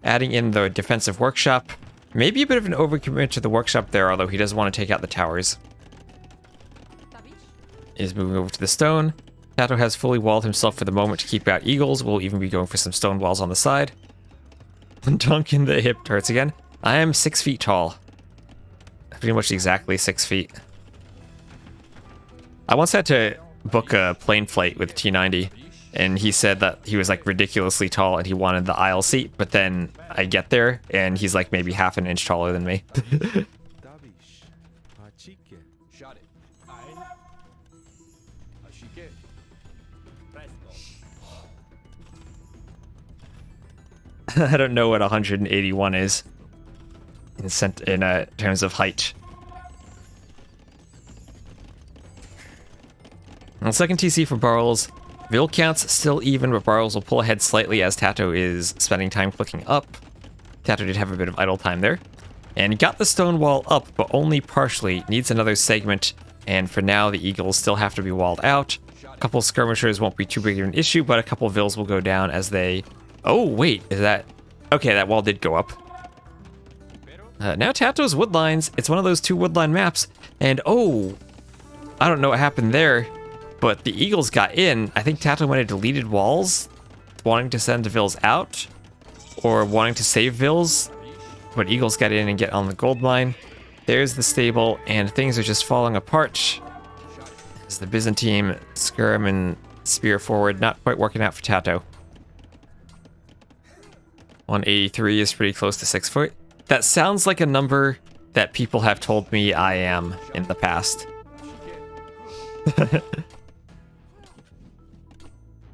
S1: adding in the defensive workshop. Maybe a bit of an overcommit to the workshop there, although he does want to take out the towers. Is moving over to the stone. Tatoh has fully walled himself for the moment to keep out eagles. We'll even be going for some stone walls on the side. Dunk in the hip hurts again. I am 6 feet tall. Pretty much exactly 6 feet. I once had to book a plane flight with T90, and he said that he was like ridiculously tall and he wanted the aisle seat, but then I get there and he's like maybe half an inch taller than me. I don't know what 181 is in terms of height. On second TC for Barles, Vill counts still even, but Barles will pull ahead slightly as Tatoh is spending time clicking up. Tatoh did have a bit of idle time there. And he got the stone wall up, but only partially. Needs another segment, and for now the eagles still have to be walled out. A couple skirmishers won't be too big of an issue, but a couple Vills will go down as they... Oh, wait, is that... Okay, that wall did go up. Now Tatoh's woodlines, it's one of those 2 woodline maps, and oh, I don't know what happened there, but the eagles got in. I think Tatoh might have deleted walls both wanting to send Vils out or wanting to save Vils, but Eagles get in and get on the gold mine. There's the stable, and things are just falling apart as the Byzantine skirm and spear forward, not quite working out for Tatoh. 183 is pretty close to 6 foot. That sounds like a number that people have told me I am in the past.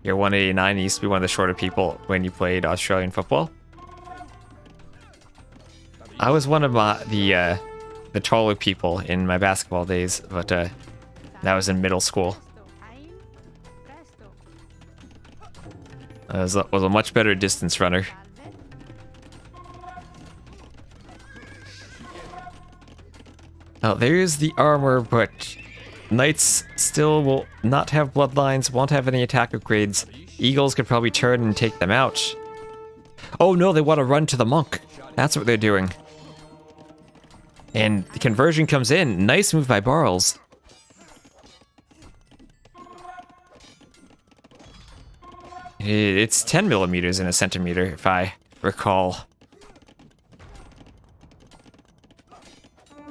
S1: You're 189, you used to be one of the shorter people when you played Australian football. I was one of the taller people in my basketball days, but that was in middle school. I was a much better distance runner. Now, there's the armor, but Knights still will not have bloodlines, won't have any attack upgrades. Eagles could probably turn and take them out. Oh no, they want to run to the monk. That's what they're doing. And the conversion comes in. Nice move by Barles. It's 10 millimeters in a centimeter, if I recall.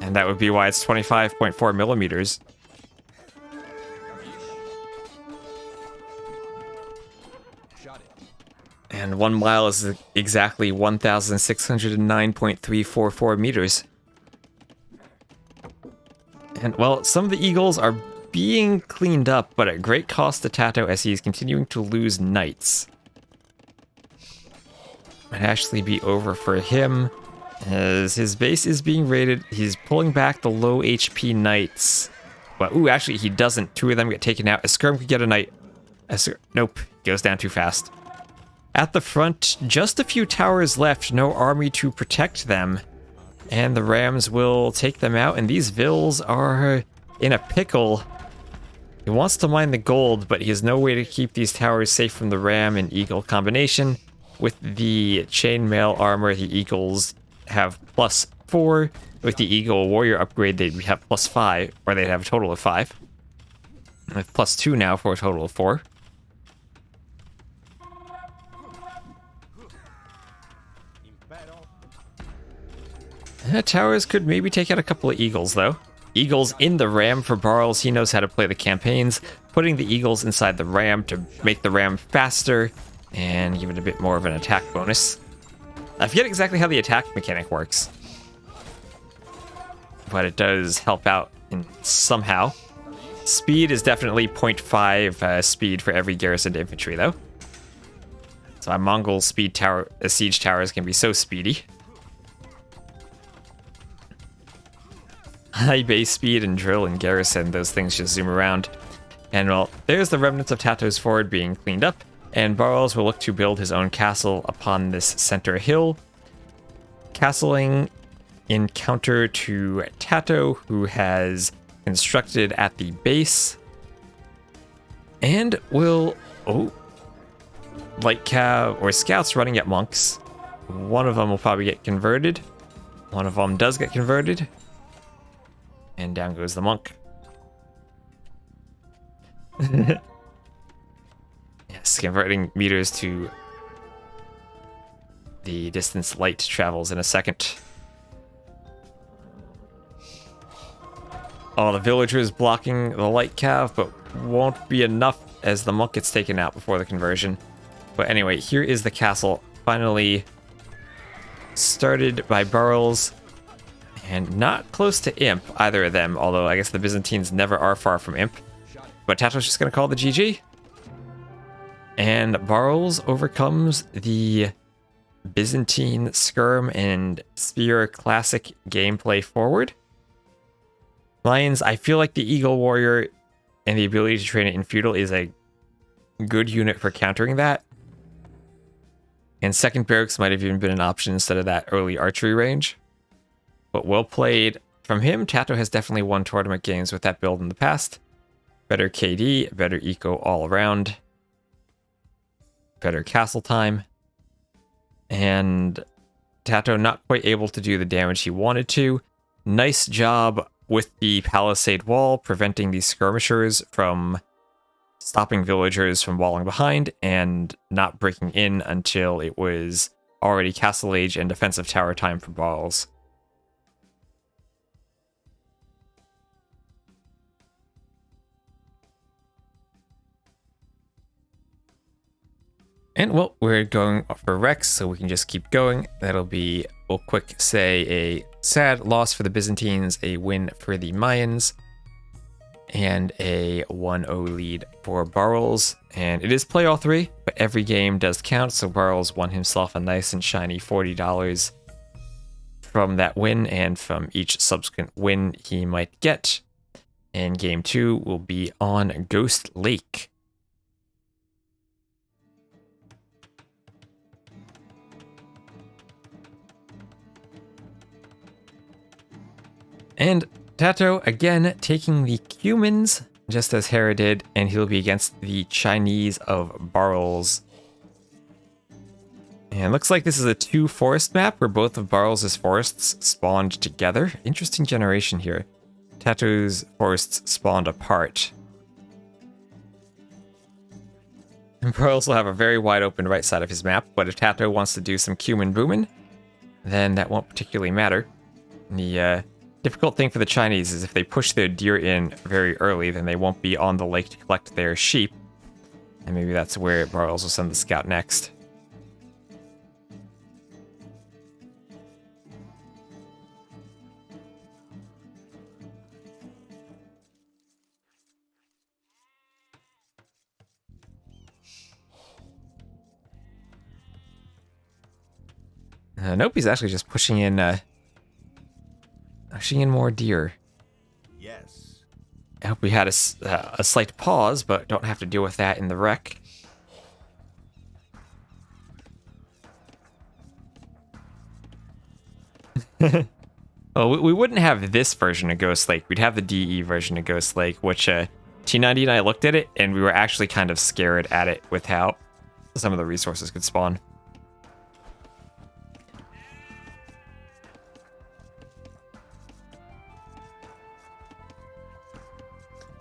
S1: And that would be why it's 25.4 millimeters. And 1 mile is exactly 1,609.344 meters. And, well, some of the Eagles are being cleaned up, but at great cost to Tatoh as he's continuing to lose knights. Might actually be over for him, as his base is being raided. He's pulling back the low HP knights. Well, ooh, actually he doesn't. 2 of them get taken out. A skirm could get a knight. Nope, goes down too fast. At the front, just a few towers left, no army to protect them. And the Rams will take them out, and these Vils are in a pickle. He wants to mine the gold, but he has no way to keep these towers safe from the Ram and Eagle combination. With the chainmail armor, the Eagles have +4. With the Eagle Warrior upgrade, they'd have +5, or they'd have a total of 5. With +2 now for a total of 4. Towers could maybe take out a couple of Eagles, though. Eagles in the Ram for Barles. He knows how to play the campaigns. Putting the Eagles inside the Ram to make the Ram faster and give it a bit more of an attack bonus. I forget exactly how the attack mechanic works, but it does help out in somehow. Speed is definitely 0.5 speed for every garrisoned infantry, though. So our Mongol speed tower, siege towers can be so speedy. High base speed and drill and garrison, those things just zoom around. And well, there's the remnants of Tatoh's fort being cleaned up, and Barles will look to build his own castle upon this center hill. Castling in counter to Tatoh, who has constructed at the base. And will... oh. Light cav or scouts running at monks. One of them will probably get converted. One of them does get converted. And down goes the monk. Yes, converting meters to the distance light travels in a second. All the villagers blocking the light cav, but won't be enough as the monk gets taken out before the conversion. But anyway, here is the castle, finally started by Barles. And not close to Imp, either of them, although I guess the Byzantines never are far from Imp. But Tatoh's just going to call the GG. And Barles overcomes the Byzantine Skirm and Spear classic gameplay forward. Lions, I feel like the Eagle Warrior and the ability to train it in Feudal is a good unit for countering that. And second barracks might have even been an option instead of that early archery range. But well played from him. Tatoh has definitely won tournament games with that build in the past. Better KD, better eco all around. Better castle time. And Tatoh not quite able to do the damage he wanted to. Nice job with the palisade wall, preventing these skirmishers from stopping villagers from walling behind and not breaking in until it was already castle age and defensive tower time for Barles. And well, we're going for Rex, so we can just keep going. That'll be, we'll quick say, a sad loss for the Byzantines, a win for the Mayans, and a 1-0 lead for Barles. And it is play all three, but every game does count, so Barles won himself a nice and shiny $40 from that win and from each subsequent win he might get. And game 2 will be on Ghost Lake. And Tatoh, again, taking the Cumans, just as Hera did, and he'll be against the Chinese of Barles. And looks like this is a 2-forest map where both of Barles' forests spawned together. Interesting generation here. Tatoh's forests spawned apart. And Barles will have a very wide open right side of his map, but if Tatoh wants to do some Cuman boomin', then that won't particularly matter. The difficult thing for the Chinese is if they push their deer in very early, then they won't be on the lake to collect their sheep. And maybe that's where Barles will send the scout next. Nope, he's actually just pushing in more deer.
S3: Yes.
S1: I hope we had a slight pause, but don't have to deal with that in the wreck. Well, we wouldn't have this version of Ghost Lake. We'd have the DE version of Ghost Lake, which T90 and I looked at it, and we were actually kind of scared at it with how some of the resources could spawn.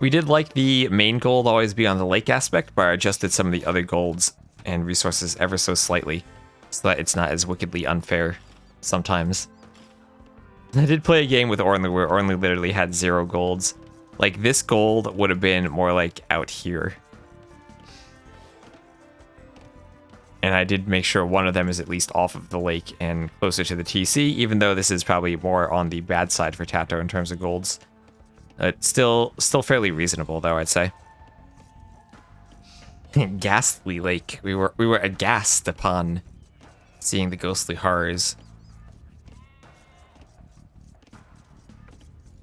S1: We did like the main gold always be on the lake aspect, but I adjusted some of the other golds and resources ever so slightly, so that it's not as wickedly unfair sometimes. I did play a game with Ornley where Ornley literally had 0 golds. Like, this gold would have been more like out here. And I did make sure one of them is at least off of the lake and closer to the TC, even though this is probably more on the bad side for Tatoh in terms of golds. It's still fairly reasonable, though, I'd say. Ghastly Lake. We were aghast upon seeing the ghostly horrors.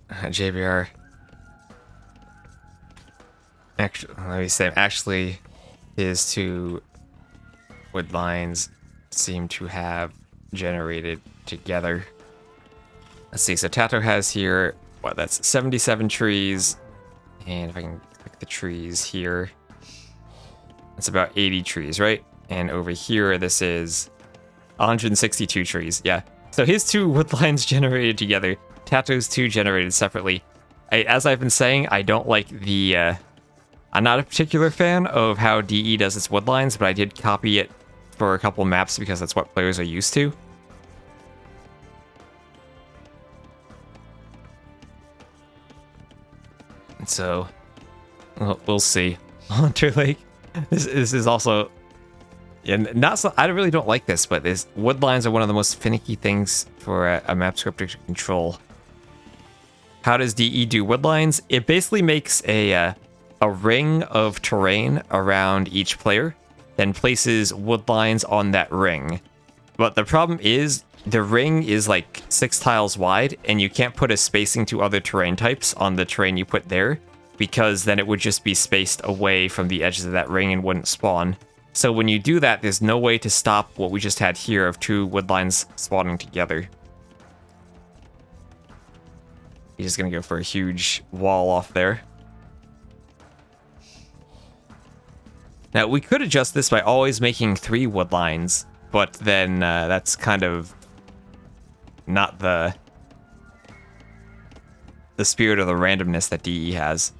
S1: JBR. Actually, let me say, actually, his 2 wood lines seem to have generated together. Let's see, so Tatoh has here, what, that's 77 trees, and if I can click the trees here, that's about 80 trees, right? And over here, this is 162 trees, yeah. So his 2 wood lines generated together, Tatoh's 2 generated separately. As I've been saying, I don't like the, I'm not a particular fan of how DE does its wood lines, but I did copy it for a couple maps because that's what players are used to. And so, we'll see. Hunter Lake. This is also, and not so. I really don't like this, but this wood lines are one of the most finicky things for a map scripter to control. How does DE do wood lines? It basically makes a ring of terrain around each player, then places wood lines on that ring. But the problem is, the ring is like 6 tiles wide, and you can't put a spacing to other terrain types on the terrain you put there, because then it would just be spaced away from the edges of that ring and wouldn't spawn. So when you do that, there's no way to stop what we just had here of 2 wood lines spawning together. He's just gonna go for a huge wall off there. Now, we could adjust this by always making 3 wood lines, but then that's kind of not the spirit of the randomness that DE has.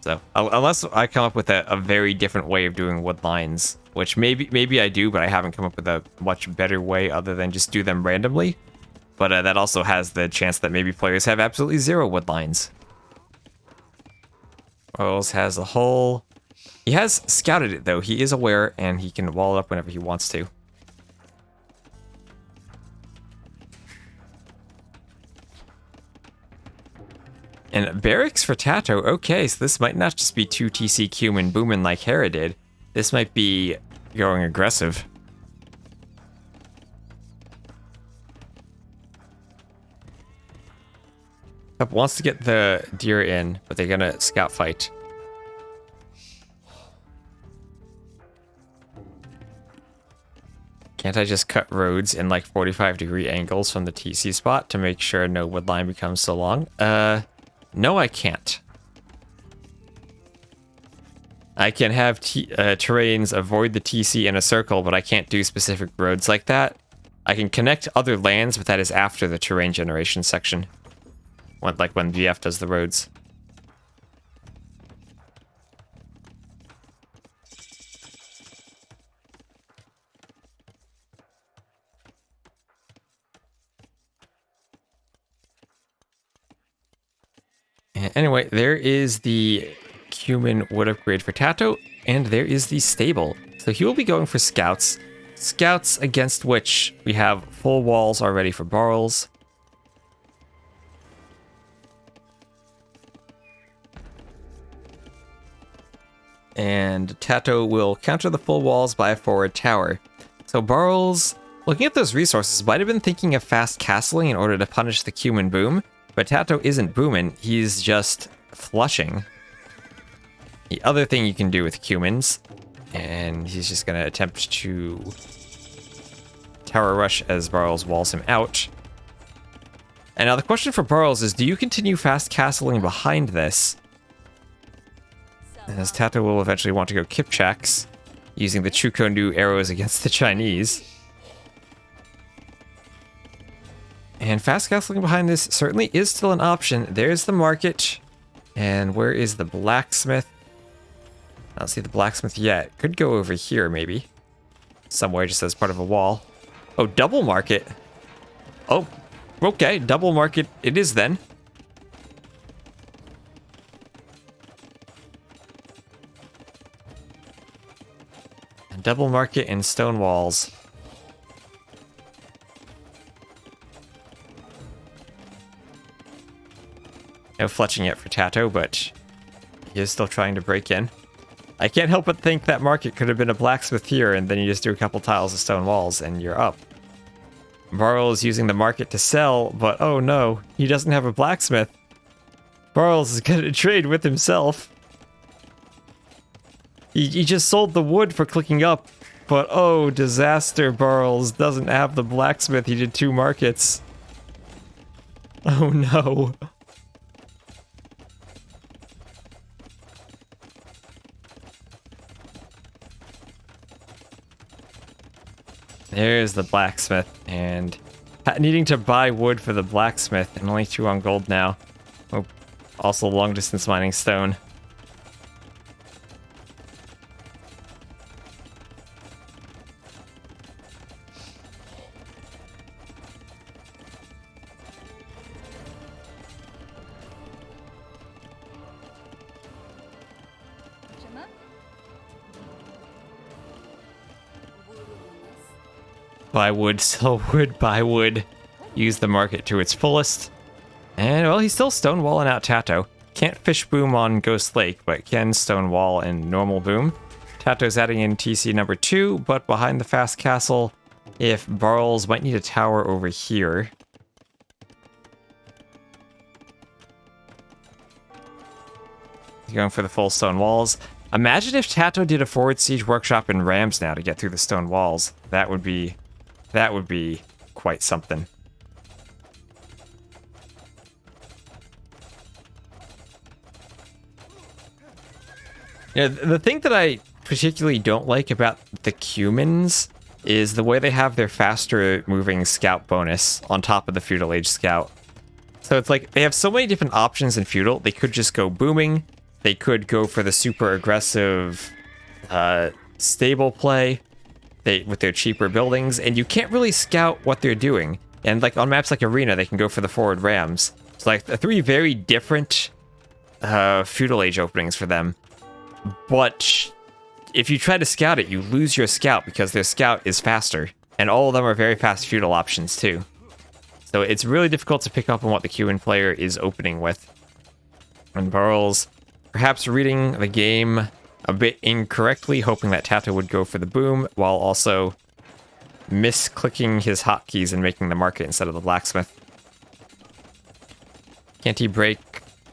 S1: So unless I come up with a very different way of doing wood lines, which maybe I do, but I haven't come up with a much better way other than just do them randomly. But that also has the chance that maybe players have absolutely zero wood lines. Barles has a hole. He has scouted it though. He is aware and he can wall it up whenever he wants to. And barracks for Tatoh. Okay, so this might not just be 2 TC cumin booming like Hera did. This might be going aggressive. Cup wants to get the deer in, but they're gonna scout fight. Can't I just cut roads in like 45-degree angles from the TC spot to make sure no wood line becomes so long? No, I can't. I can have terrains avoid the TC in a circle, but I can't do specific roads like that. I can connect other lands, but that is after the terrain generation section. Like when VF does the roads. Anyway, there is the cumin wood upgrade for Tatoh, and there is the stable. So he will be going for scouts. Scouts against which we have full walls already for Barles. And Tatoh will counter the full walls by a forward tower. So Barles, looking at those resources, might have been thinking of fast castling in order to punish the cumin boom. But Tatoh isn't booming, he's just flushing. The other thing you can do with cumins, and he's just going to attempt to tower rush as Barles walls him out. And now the question for Barles is, do you continue fast castling behind this? As Tatoh will eventually want to go Kipchaks, using the Chukondu arrows against the Chinese. And fast castling behind this certainly is still an option. There's the market. And where is the blacksmith? I don't see the blacksmith yet. Could go over here, maybe. Somewhere, just as part of a wall. Oh, double market. Oh, okay. Double market it is then. And double market and stone walls. No fletching yet for Tatoh, but he is still trying to break in. I can't help but think that market could have been a blacksmith here, and then you just do a couple tiles of stone walls, and you're up. Barles is using the market to sell, but oh no, he doesn't have a blacksmith. Barles is going to trade with himself. He just sold the wood for clicking up, but oh, disaster, Barles doesn't have the blacksmith. He did 2 markets. Oh no. There's the blacksmith, and needing to buy wood for the blacksmith, and only 2 on gold now. Oh, also long distance mining stone. Buy wood, sell wood, buy wood. Use the market to its fullest. And, well, he's still stonewalling out Tatoh. Can't fish boom on Ghost Lake, but can stonewall in normal boom. Tatoh's adding in TC number 2, but behind the fast castle, if Barles might need a tower over here. He's going for the full stone walls. Imagine if Tatoh did a forward siege workshop in Rams now to get through the stone walls. That would be quite something. Yeah, the thing that I particularly don't like about the Cumins is the way they have their faster moving scout bonus on top of the Feudal Age scout. So it's like they have so many different options in Feudal. They could just go booming, they could go for the super aggressive stable play with their cheaper buildings, and you can't really scout what they're doing. And like on maps like Arena, they can go for the forward rams. It's like three very different feudal age openings for them. But if you try to scout it, you lose your scout because their scout is faster. And all of them are very fast feudal options too. So it's really difficult to pick up on what the Q player is opening with. And Barles, perhaps reading the game a bit incorrectly, hoping that Tatoh would go for the boom, while also misclicking his hotkeys and making the market instead of the blacksmith. Can't he break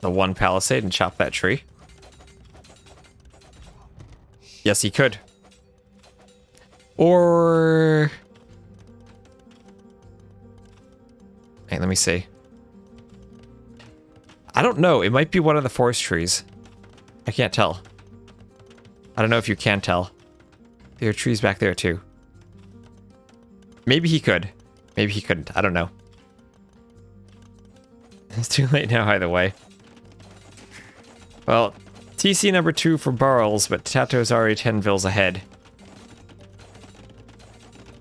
S1: the one palisade and chop that tree? Yes, he could. Or... Hey, let me see. I don't know. It might be one of the forest trees. I can't tell. I don't know if you can tell. There are trees back there too. Maybe he could. Maybe he couldn't. I don't know. It's too late now either way. Well, TC number 2 for Barles, but Tatoh's already 10 vills ahead.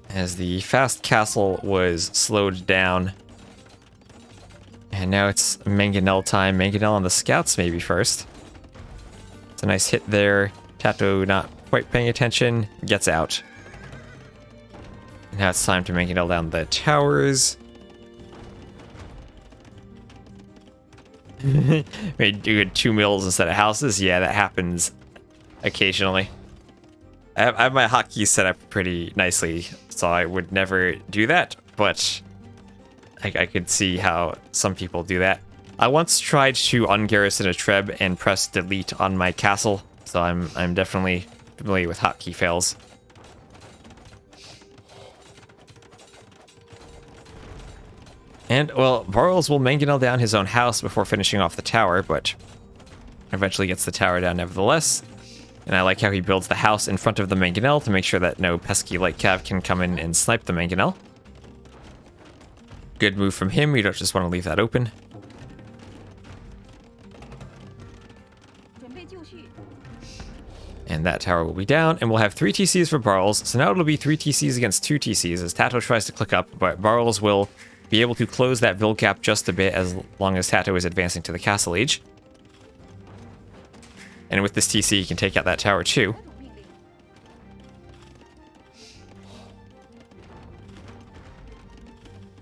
S1: As the fast castle was slowed down. And now it's Mangonel time. Mangonel on the scouts maybe first. It's a nice hit there. Tatoh not quite paying attention. Gets out. Now it's time to Mangonel down the towers. Maybe do 2 mills instead of houses. Yeah, that happens occasionally. I have my hotkeys set up pretty nicely, so I would never do that, but I could see how some people do that. I once tried to ungarrison a treb and press delete on my castle, so I'm definitely familiar with hotkey fails. And, well, Barles will Mangonel down his own house before finishing off the tower, but eventually gets the tower down nevertheless. And I like how he builds the house in front of the Mangonel to make sure that no pesky light cav can come in and snipe the Mangonel. Good move from him. You don't just want to leave that open. And that tower will be down, and we'll have 3 TCs for Barles. So now it'll be 3 TCs against 2 TCs as Tatoh tries to click up, but Barles will be able to close that vill gap just a bit as long as Tatoh is advancing to the castle age. And with this TC, you can take out that tower too.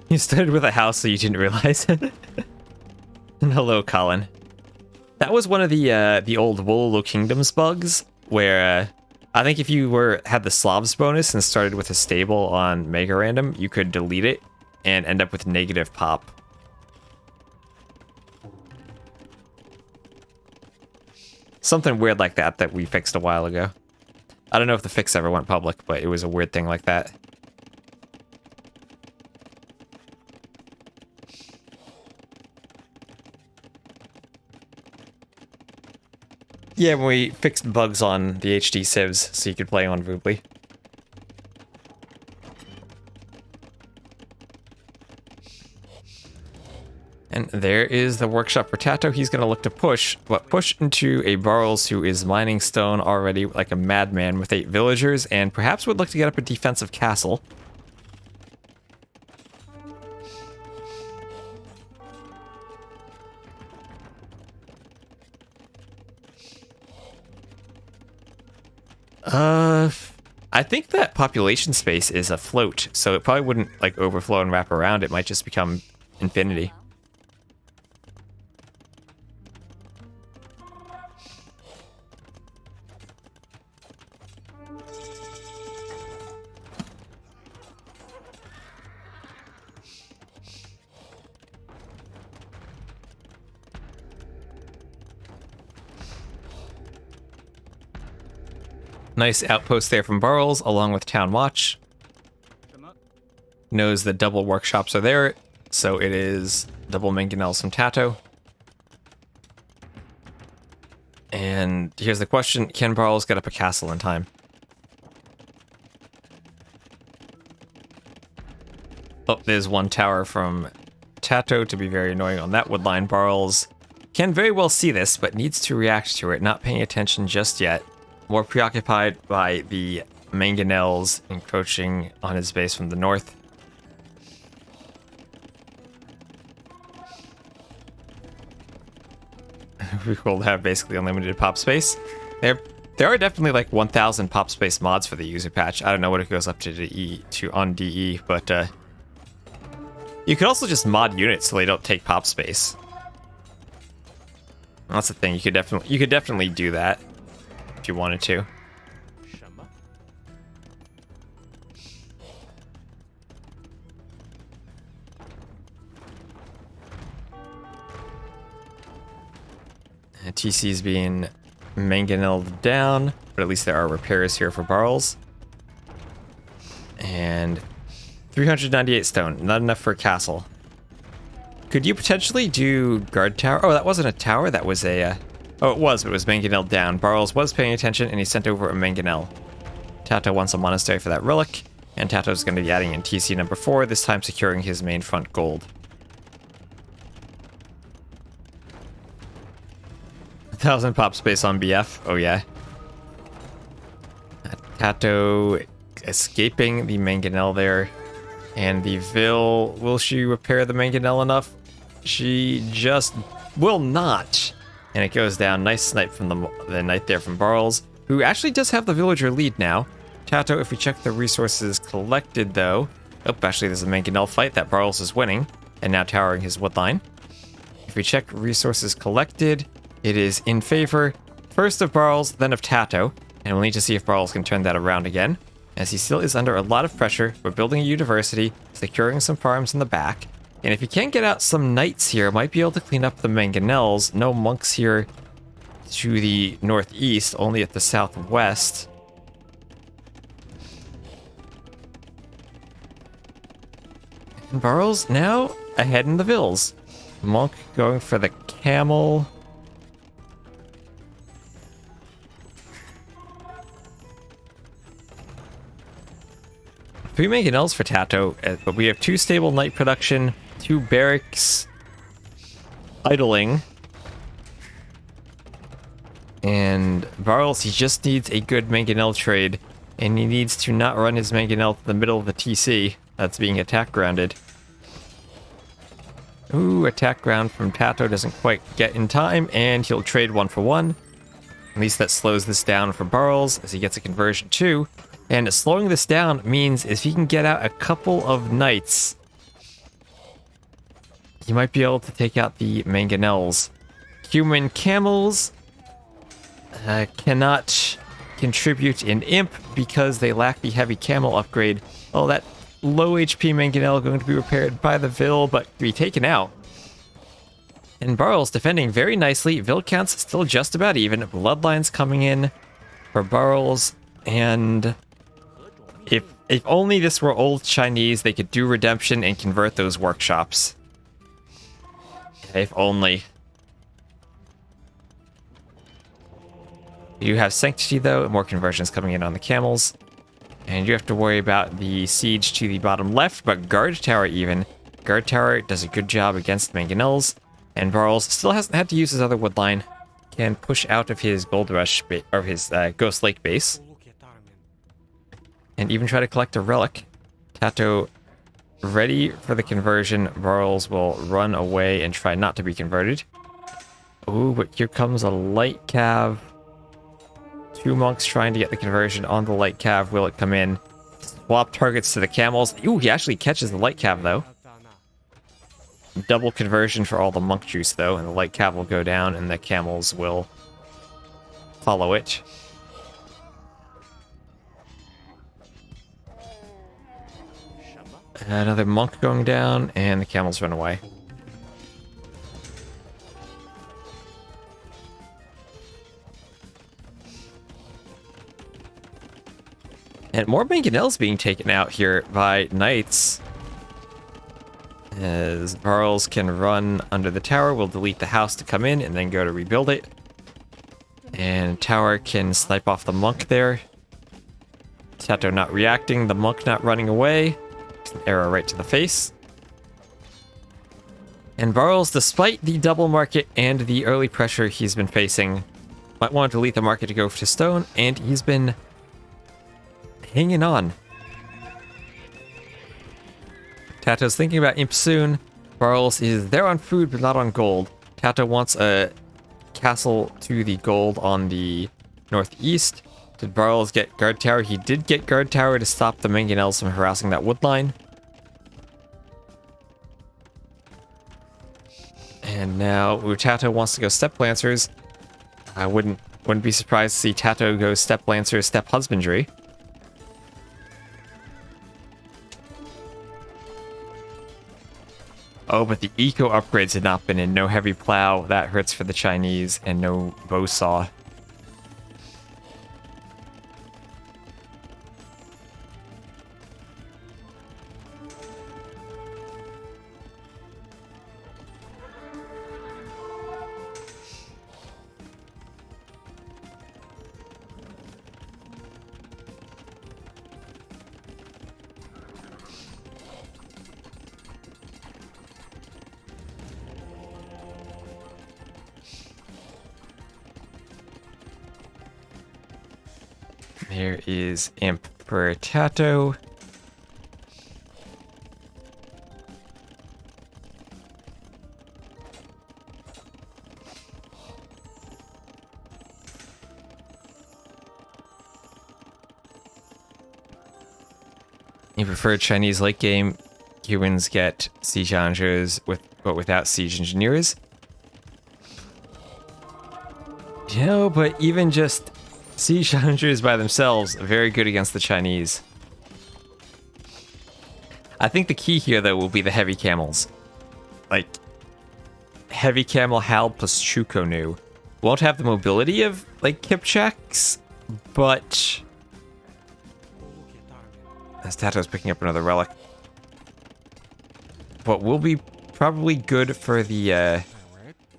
S1: You started with a house, so you didn't realize it. And hello, Colin. That was one of the old Wololo Kingdoms bugs, where I think if you had the Slavs bonus and started with a stable on Mega Random, you could delete it and end up with negative pop. Something weird like that we fixed a while ago. I don't know if the fix ever went public, but it was a weird thing like that. Yeah, when we fixed bugs on the HD civs so you could play on Voobly. And there is the workshop for Tatoh. He's going to look to push, but push into a Barles who is mining stone already like a madman with 8 villagers, and perhaps would look to get up a defensive castle. I think that population space is afloat, so it probably wouldn't like overflow and wrap around. It might just become infinity. Nice outpost there from Barles, along with Town Watch. Knows that double workshops are there, so it is double Mangonels from Tatoh. And here's the question, can Barles get up a castle in time? Oh, there's one tower from Tatoh to be very annoying on that wood line. Barles can very well see this, but needs to react to it, not paying attention just yet. More preoccupied by the mangonels encroaching on his base from the north. We will have basically unlimited pop space. There are definitely like 1,000 pop space mods for the user patch. I don't know what it goes up to on DE, but you could also just mod units so they don't take pop space. That's the thing. You could definitely do that if you wanted to. TC's being mangonelled down, but at least there are repairs here for Barles. And 398 stone, not enough for a castle. Could you potentially do guard tower? Oh, that wasn't a tower, that was a... oh, it was, but it was mangonelled down. Barles was paying attention, and he sent over a mangonel. Tatoh wants a monastery for that relic, and Tatoh's going to be adding in TC number 4, this time securing his main front gold. 1,000 pop space on BF. Oh, yeah. Tatoh escaping the mangonel there. And the will she repair the mangonel enough? She just will not. And it goes down. Nice snipe from the knight there from Barles, who actually does have the villager lead now. Tatoh, if we check the resources collected, though... oh, actually, there's a mangonel fight that Barles is winning, and now towering his woodline. If we check resources collected... it is in favor, first of Barles, then of Tatoh, and we'll need to see if Barles can turn that around again, as he still is under a lot of pressure. We're building a university, securing some farms in the back, and if he can get out some knights here, might be able to clean up the mangonels. No monks here to the northeast, only at the southwest. And Barles now ahead in the vills. Monk going for the camel. 3 mangonels for Tatoh, but we have 2 stable knight production, 2 barracks idling. And Barles, he just needs a good mangonel trade, and he needs to not run his mangonel to the middle of the TC that's being attack grounded. Ooh, attack ground from Tatoh doesn't quite get in time, and he'll trade 1 for 1. At least that slows this down for Barles, as he gets a conversion too. And slowing this down means if he can get out a couple of knights, he might be able to take out the mangonels. Human camels cannot contribute in imp because they lack the heavy camel upgrade. Oh, that low HP mangonel going to be repaired by the Vil, but to be taken out. And Barles defending very nicely. Vil counts still just about even. Bloodlines coming in for Barles, and if only this were old Chinese, they could do redemption and convert those workshops. If only. You have Sanctity, though, more conversions coming in on the camels. And you have to worry about the siege to the bottom left, but Guard Tower even. Guard Tower does a good job against mangonels, and Barles still hasn't had to use his other woodline. Can push out of his Gold Rush, or his Ghost Lake base. And even try to collect a relic. Tatoh ready for the conversion. Barles will run away and try not to be converted. Ooh, but here comes a light cav. 2 monks trying to get the conversion on the light cav. Will it come in? Swap targets to the camels. Ooh, he actually catches the light cav, though. Double conversion for all the monk juice, though, and the light cav will go down, and the camels will follow it. Another monk going down, and the camels run away. And more mangonels being taken out here by knights. As Barles can run under the tower, we'll delete the house to come in and then go to rebuild it. And tower can snipe off the monk there. Tatoh not reacting, the monk not running away. Arrow right to the face. And Barles, despite the double market and the early pressure he's been facing, might want to delete the market to go to stone, and he's been hanging on. Tato's thinking about Imp soon. Barles is there on food, but not on gold. Tatoh wants a castle to the gold on the northeast. Did Barles get guard tower? He did get guard tower to stop the mangonels from harassing that wood line. And now Tatoh wants to go step lancers. I wouldn't be surprised to see Tatoh go step lancers, step husbandry. Oh, but the eco upgrades had not been in. No heavy plow, that hurts for the Chinese, and no bow saw. There is Emperor Tatoh. You prefer Chinese late game. Humans get siege engineers but without siege engineers. You know, but even just siege engineers by themselves are very good against the Chinese. I think the key here, though, will be the heavy camels. Like, heavy camel Hal plus Chukonu. Won't have the mobility of, like, Kipchaks, but... As Tato's picking up another relic. But will be probably good for the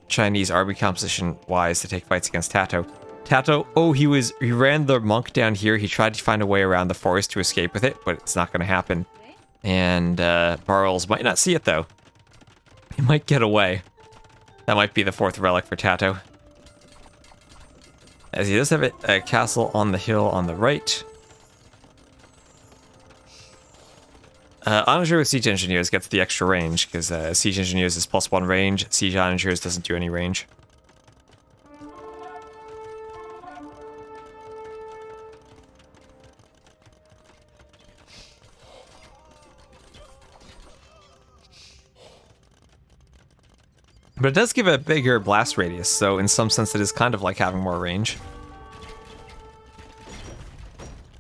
S1: Chinese army composition-wise to take fights against Tatoh. Tatoh, oh, he ran the monk down here. He tried to find a way around the forest to escape with it, but it's not going to happen. And Barles might not see it, though. He might get away. That might be the fourth relic for Tatoh. As he does have a castle on the hill on the right. Onager with Siege Engineers gets the extra range, because Siege Engineers is +1 range. Siege Onagers doesn't do any range. But it does give a bigger blast radius, so in some sense it is kind of like having more range.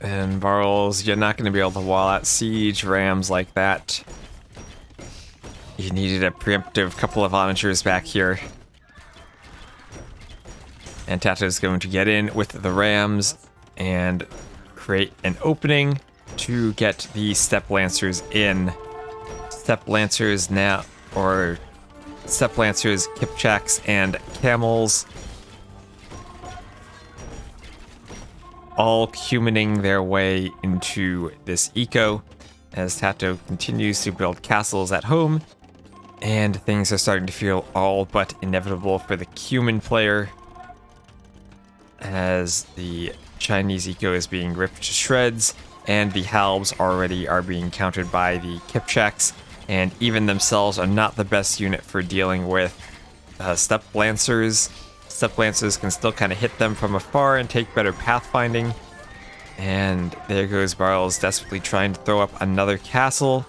S1: And Barles, you're not going to be able to wall out siege rams like that. You needed a preemptive couple of onagers back here. And Tato's going to get in with the rams and create an opening to get the step lancers in. Step lancers now, or step lancers, Kipchaks, and camels. All humaning their way into this eco as Tatoh continues to build castles at home, and things are starting to feel all but inevitable for the human player as the Chinese eco is being ripped to shreds, and the halbs already are being countered by the Kipchaks, and even themselves are not the best unit for dealing with step lancers. Step lancers can still kind of hit them from afar and take better pathfinding. And there goes Barles desperately trying to throw up another castle.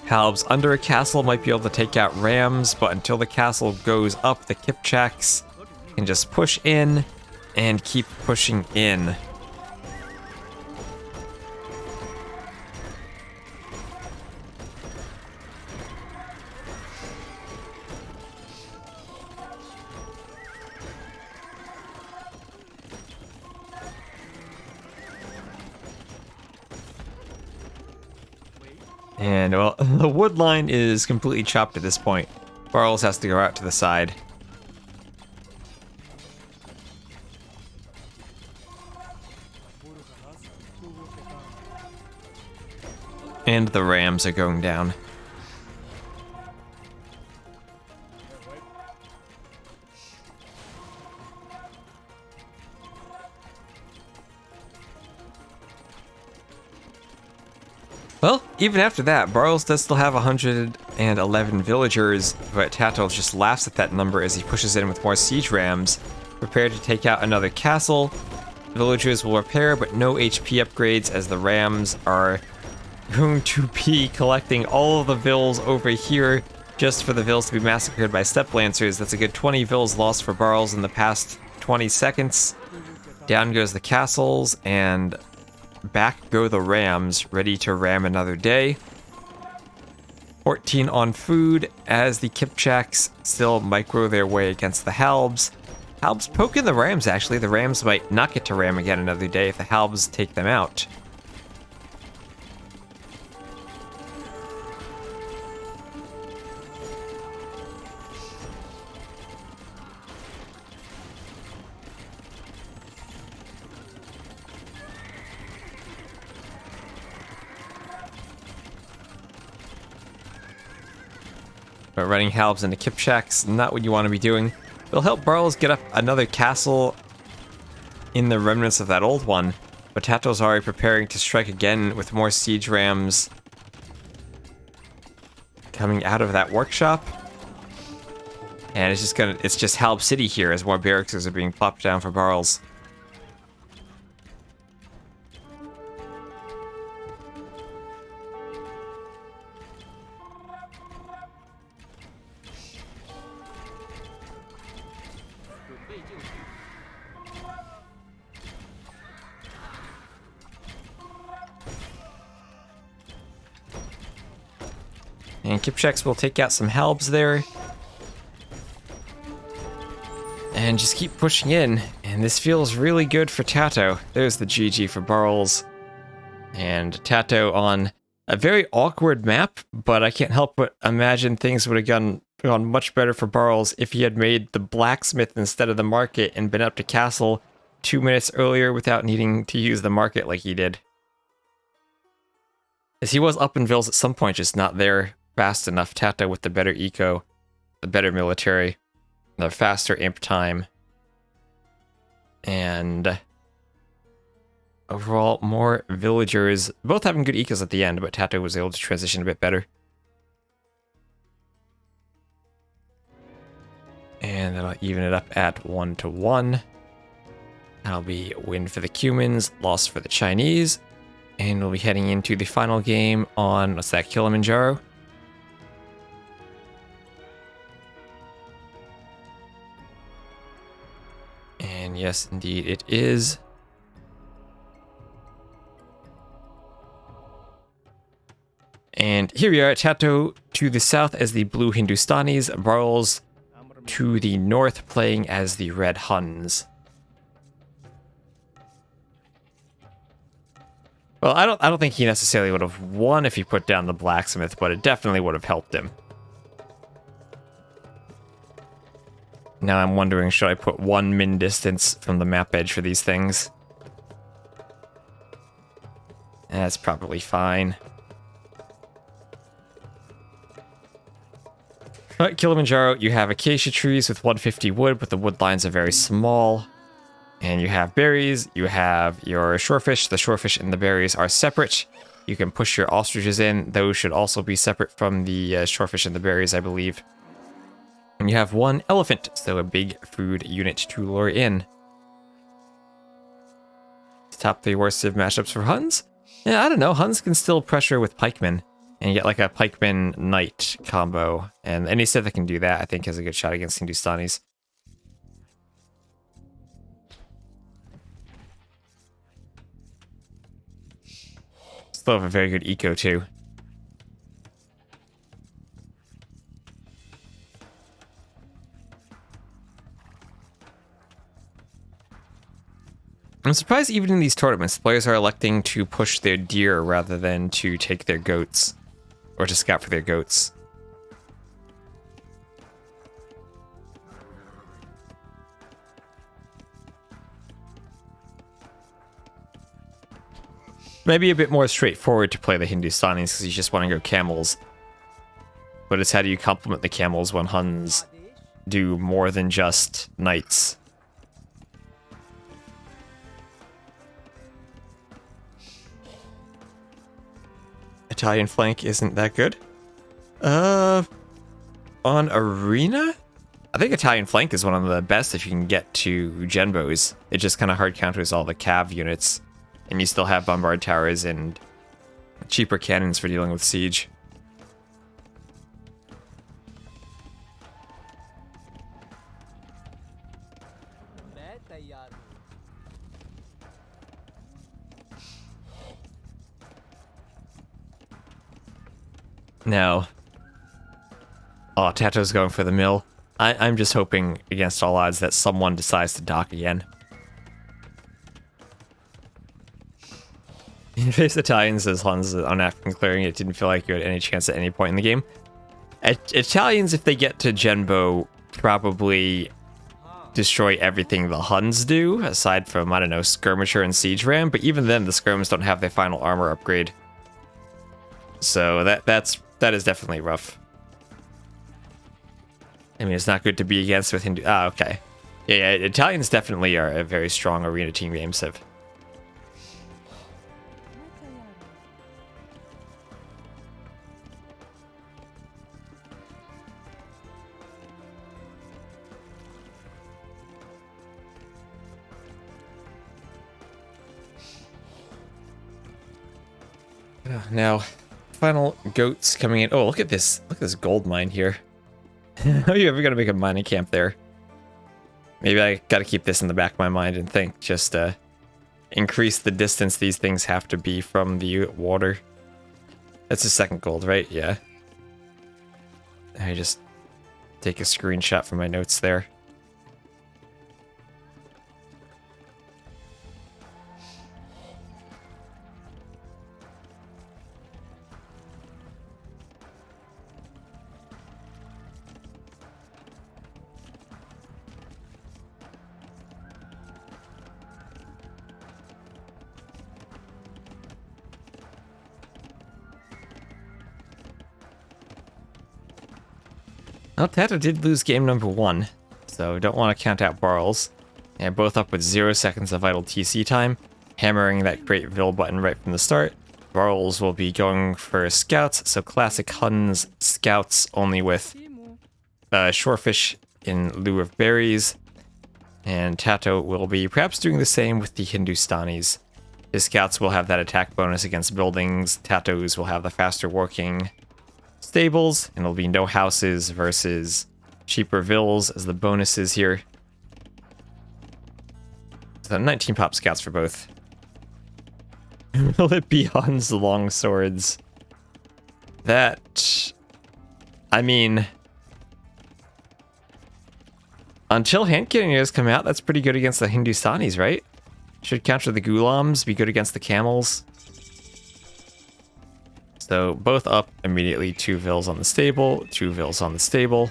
S1: Halbs under a castle might be able to take out rams, but until the castle goes up, the Kipchaks can just push in and keep pushing in. And, well, the wood line is completely chopped at this point. Barles has to go out to the side. And the rams are going down. Well, even after that, Barles does still have 111 villagers, but Tatoh just laughs at that number as he pushes in with more siege rams, prepared to take out another castle. Villagers will repair, but no HP upgrades as the rams are going to be collecting all of the vills over here just for the vills to be massacred by steppe lancers. That's a good 20 vills lost for Barles in the past 20 seconds. Down goes the castles, and back go the rams, ready to ram another day. 14 on food as the Kipchaks still micro their way against the Halbs. Halbs poking the rams, actually. The rams might not get to ram again another day if the Halbs take them out. But running Halbs into Kipchaks, not what you want to be doing. It'll help Barles get up another castle in the remnants of that old one, but Tatoh's already preparing to strike again with more siege rams coming out of that workshop. And it's just Halb City here as more barracks are being plopped down for Barles. And Kipchaks will take out some Halbs there. And just keep pushing in. And this feels really good for Tatoh. There's the GG for Barles. And Tatoh on a very awkward map, but I can't help but imagine things would have gone much better for Barles if he had made the blacksmith instead of the market and been up to castle 2 minutes earlier without needing to use the market like he did. As he was up in Vills at some point, just not there fast enough. Tatoh with the better eco, the better military, the faster imp time, and overall more villagers, both having good ecos at the end, but Tatoh was able to transition a bit better. And that'll even it up at 1-1. That'll be win for the Cumans, loss for the Chinese. And we'll be heading into the final game on, what's that, Kilimanjaro? And yes, indeed, it is. And here we are at Tatoh to the south as the blue Hindustanis, Barles to the north playing as the red Huns. Well, I don't think he necessarily would have won if he put down the blacksmith, but it definitely would have helped him. Now I'm wondering, should I put 1 min distance from the map edge for these things? That's probably fine. But Kilimanjaro, you have acacia trees with 150 wood, but the wood lines are very small. And you have berries, you have your shorefish. The shorefish and the berries are separate. You can push your ostriches in. Those should also be separate from the shorefish and the berries, I believe. And you have 1 elephant, so a big food unit to lure in. Top 3 worst of matchups for Huns? Yeah, I don't know. Huns can still pressure with pikemen. And you get like a pikeman knight combo. And any set that can do that, I think, has a good shot against Hindustanis. Still have a very good eco too. I'm surprised even in these tournaments, players are electing to push their deer rather than to take their goats. Or to scout for their goats. Maybe a bit more straightforward to play the Hindustanis because you just want to go camels. But it's how do you complement the camels when Huns do more than just knights? Italian flank isn't that good. On Arena? I think Italian flank is one of the best if you can get to Genbos. It just kind of hard counters all the cav units. And you still have bombard towers and cheaper cannons for dealing with siege. Now, oh, Tato's going for the mill. I'm just hoping against all odds that someone decides to dock again. In face Italians as Huns on African clearing, it didn't feel like you had any chance at any point in the game. Italians, if they get to Genbo, probably destroy everything the Huns do, aside from, I don't know, Skirmisher and Siege Ram, but even then the Skirms don't have their final armor upgrade. So that is definitely rough. I mean, it's not good to be against with Hindu. Ah, okay. Yeah, Italians definitely are a very strong arena team game, Civ. Now, final goats coming in. Oh, look at this. Look at this gold mine here. How are you ever going to make a mining camp there? Maybe I got to keep this in the back of my mind and think. Just increase the distance these things have to be from the water. That's the second gold, right? Yeah. I just take a screenshot from my notes there. Well, Tatoh did lose game number 1, so don't want to count out Barles. And both up with 0 seconds of vital TC time, hammering that great Vil button right from the start. Barles will be going for scouts, so classic Huns scouts only with shorefish in lieu of berries. And Tatoh will be perhaps doing the same with the Hindustanis. His scouts will have that attack bonus against buildings. Tatoh's will have the faster working stables, and it'll be no houses versus cheaper vills as the bonuses here. So 19 pop scouts for both. Will it be Huns long swords? That, I mean, until hand cannoneers come out, that's pretty good against the Hindustanis, right? Should counter the Ghulams, be good against the camels. So both up immediately, 2 vills on the stable, 2 vills on the stable.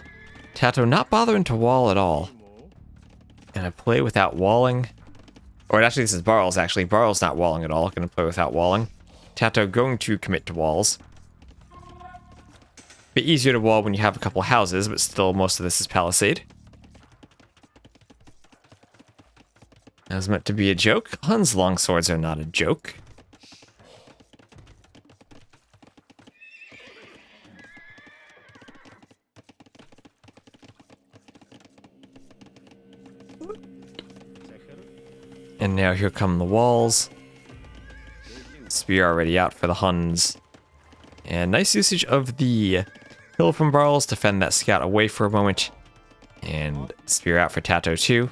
S1: Tatoh not bothering to wall at all. Gonna play without walling. Or actually this is Barles actually. Barles not walling at all, gonna play without walling. Tatoh going to commit to walls. Bit easier to wall when you have a couple houses, but still most of this is palisade. That was meant to be a joke. Huns longswords are not a joke. And now here come the walls. Spear already out for the Huns. And nice usage of the hill from Barles to fend that scout away for a moment. And spear out for Tatoh too.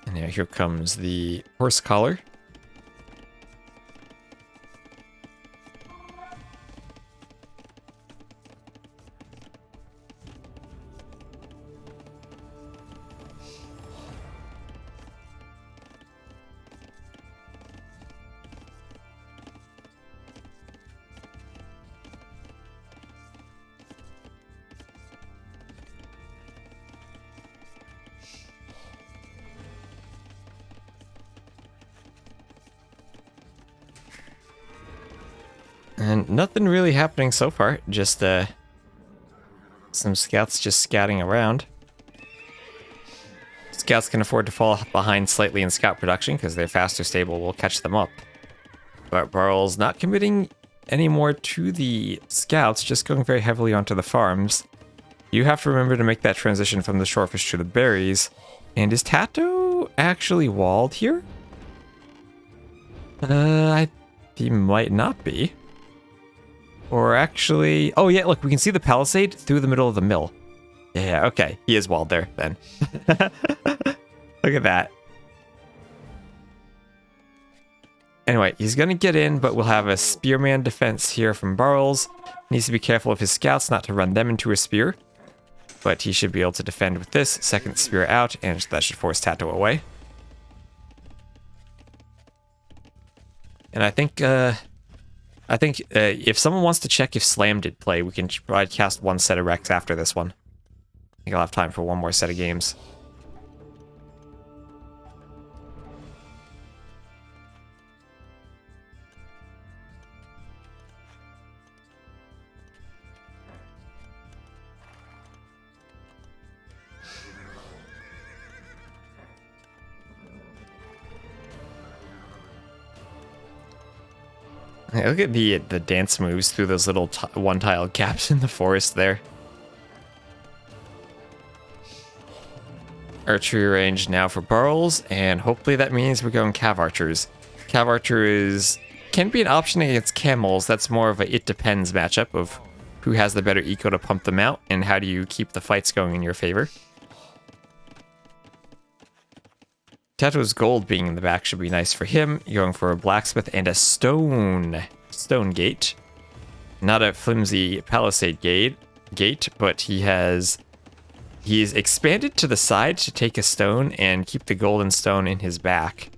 S1: And now here comes the horse collar. And nothing really happening so far, just some scouts just scouting around. Just Scouts can afford to fall behind slightly in scout production because their faster stable will catch them up. But Barles not committing any more to the scouts, just going very heavily onto the farms. You have to remember to make that transition from the shorefish to the berries. And is Tatoh actually walled here? He might not be. Or actually... Oh yeah, look, we can see the palisade through the middle of the mill. Yeah, okay. He is walled there, then. Look at that. Anyway, he's going to get in, but we'll have a spearman defense here from Barles. Needs to be careful of his scouts not to run them into a spear. But he should be able to defend with this. Second spear out, and that should force Tatoh away. And I think if someone wants to check if Slam did play, we can try to cast one set of Rex after this one. I think I'll have time for one more set of games. Hey, look at the dance moves through those little one-tile gaps in the forest there. Archery range now for Barles, and hopefully that means we're going Cav Archers. Cav Archers can be an option against Camels. That's more of a it depends matchup of who has the better eco to pump them out, and how do you keep the fights going in your favor. Tato's gold being in the back should be nice for him. You're going for a blacksmith and a stone gate. Not a flimsy palisade gate, but he's expanded to the side to take a stone and keep the golden stone in his back.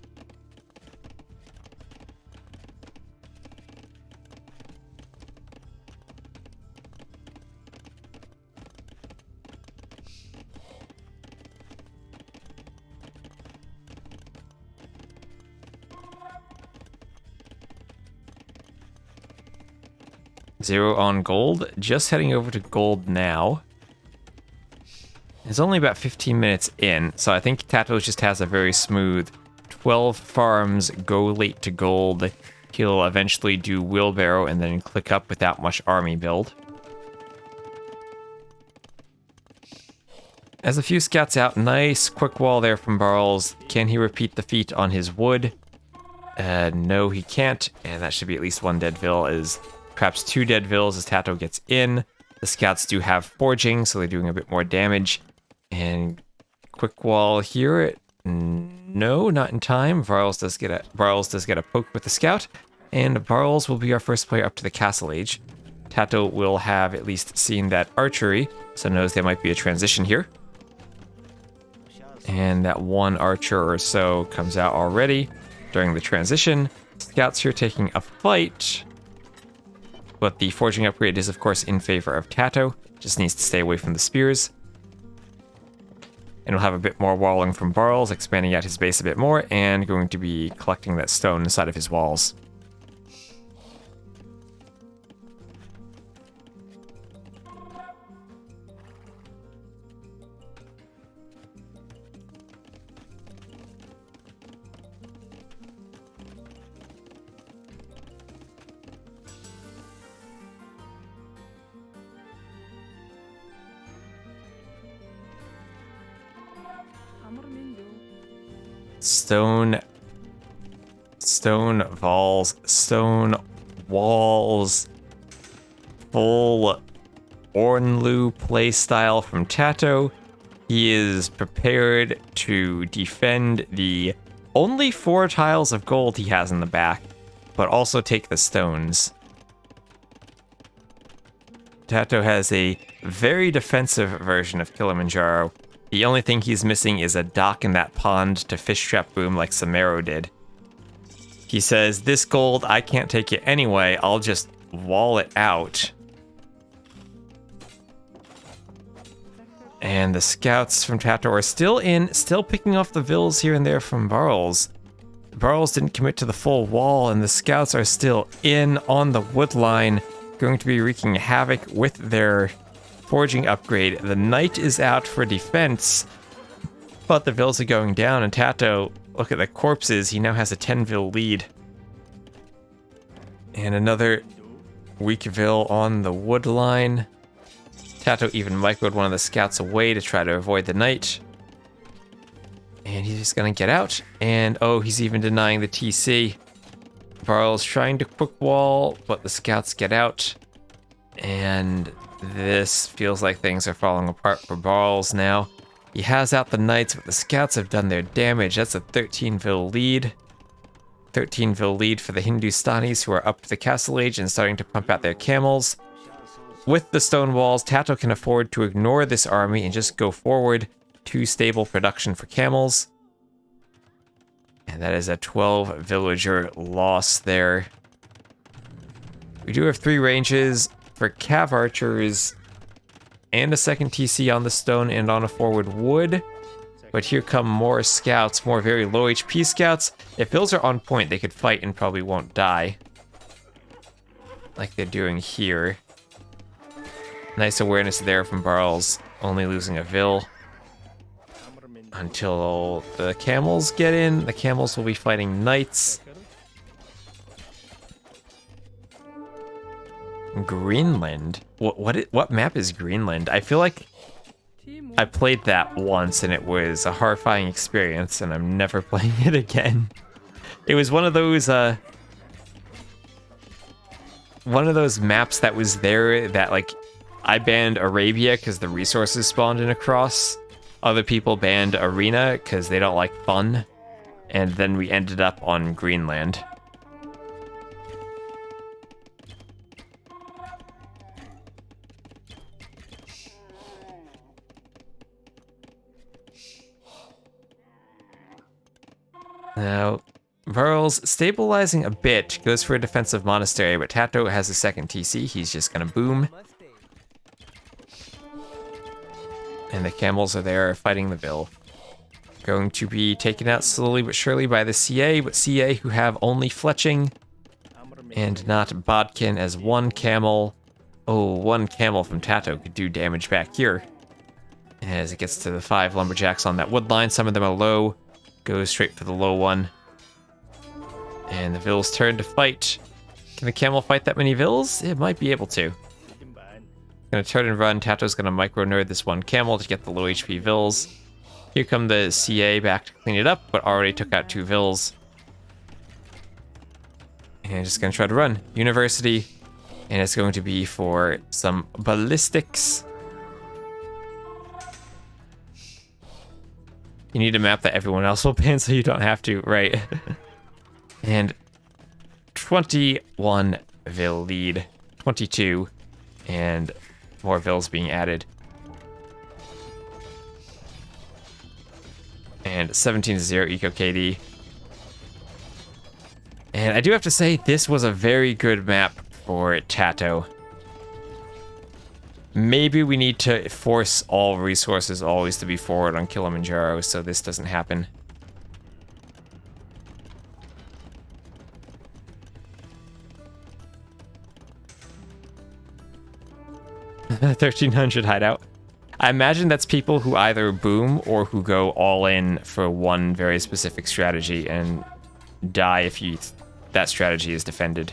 S1: Zero on gold. Just heading over to gold now. It's only about 15 minutes in, so I think Tatoh just has a very smooth 12 farms, go late to gold. He'll eventually do wheelbarrow and then click up without much army build. As a few scouts out, nice quick wall there from Barles. Can he repeat the feat on his wood? No, he can't, and that should be at least one dead vill, as perhaps two dead vills as Tatoh gets in. The scouts do have forging, so they're doing a bit more damage. And quick wall here. No, not in time. Barles does get a poke with the scout, and Barles will be our first player up to the castle age. Tatoh will have at least seen that archery, so knows there might be a transition here. And that one archer or so comes out already during the transition. Scouts here taking a fight. But the forging upgrade is, of course, in favor of Tatoh. Just needs to stay away from the spears. And we'll have a bit more walling from Barles, expanding out his base a bit more, and going to be collecting that stone inside of his walls. Stone walls, full Ornlu playstyle from Tatoh. He is prepared to defend the only 4 tiles of gold he has in the back, but also take the stones. Tatoh has a very defensive version of Kilimanjaro. The only thing he's missing is a dock in that pond to fish trap boom like Samaro did. He says, this gold, I can't take it anyway, I'll just wall it out. And the scouts from Tatoh are still picking off the vills here and there from Barles. Barles didn't commit to the full wall, and the scouts are still in on the wood line, going to be wreaking havoc with their forging upgrade. The knight is out for defense, but the vills are going down, and Tatoh, look at the corpses, he now has a 10 vill lead. And another weak vill on the wood line. Tatoh even microed one of the scouts away to try to avoid the knight. And he's just gonna get out, and oh, he's even denying the TC. Barles trying to quick wall, but the scouts get out. And this feels like things are falling apart for Barles now. He has out the knights, but the scouts have done their damage. That's a 13 vill lead. 13 vill lead for the Hindustanis, who are up to the castle age and starting to pump out their camels. With the stone walls, Tatoh can afford to ignore this army and just go forward to stable production for camels. And that is a 12 villager loss there. We do have 3 ranges for cav archers and a second TC on the stone and on a forward wood. But here come more scouts, more very low HP scouts. If bills are on point, they could fight and probably won't die. Like they're doing here. Nice awareness there from Barles, only losing a vill. Until the camels get in. The camels will be fighting knights. Greenland? What map is Greenland? I feel like I played that once and it was a horrifying experience, and I'm never playing it again. It was one of those maps that was there that, like, I banned Arabia because the resources spawned in across. Other people banned Arena because they don't like fun. And then we ended up on Greenland. Now, Barles stabilizing a bit, goes for a defensive monastery, but Tatoh has a second TC, he's just gonna boom. And the camels are there fighting the vill. Going to be taken out slowly but surely by the CA, but CA who have only fletching and not bodkin as one camel. Oh, one camel from Tatoh could do damage back here. As it gets to the 5 lumberjacks on that wood line, some of them are low. Goes straight for the low one. And the vill's turn to fight. Can the camel fight that many vills? It might be able to. Gonna turn and run. Tato's gonna micro nerd this one camel to get the low HP vills. Here come the CA back to clean it up, but already took out 2 vills. And just gonna try to run. University. And it's going to be for some ballistics. You need a map that everyone else will ban so you don't have to, right? And 21 vill lead. 22. And more vills being added. And 17-0 eco KD. And I do have to say, this was a very good map for Tatoh. Maybe we need to force all resources always to be forward on Kilimanjaro so this doesn't happen. $1,300 hideout. I imagine that's people who either boom or who go all in for one very specific strategy and die if that strategy is defended.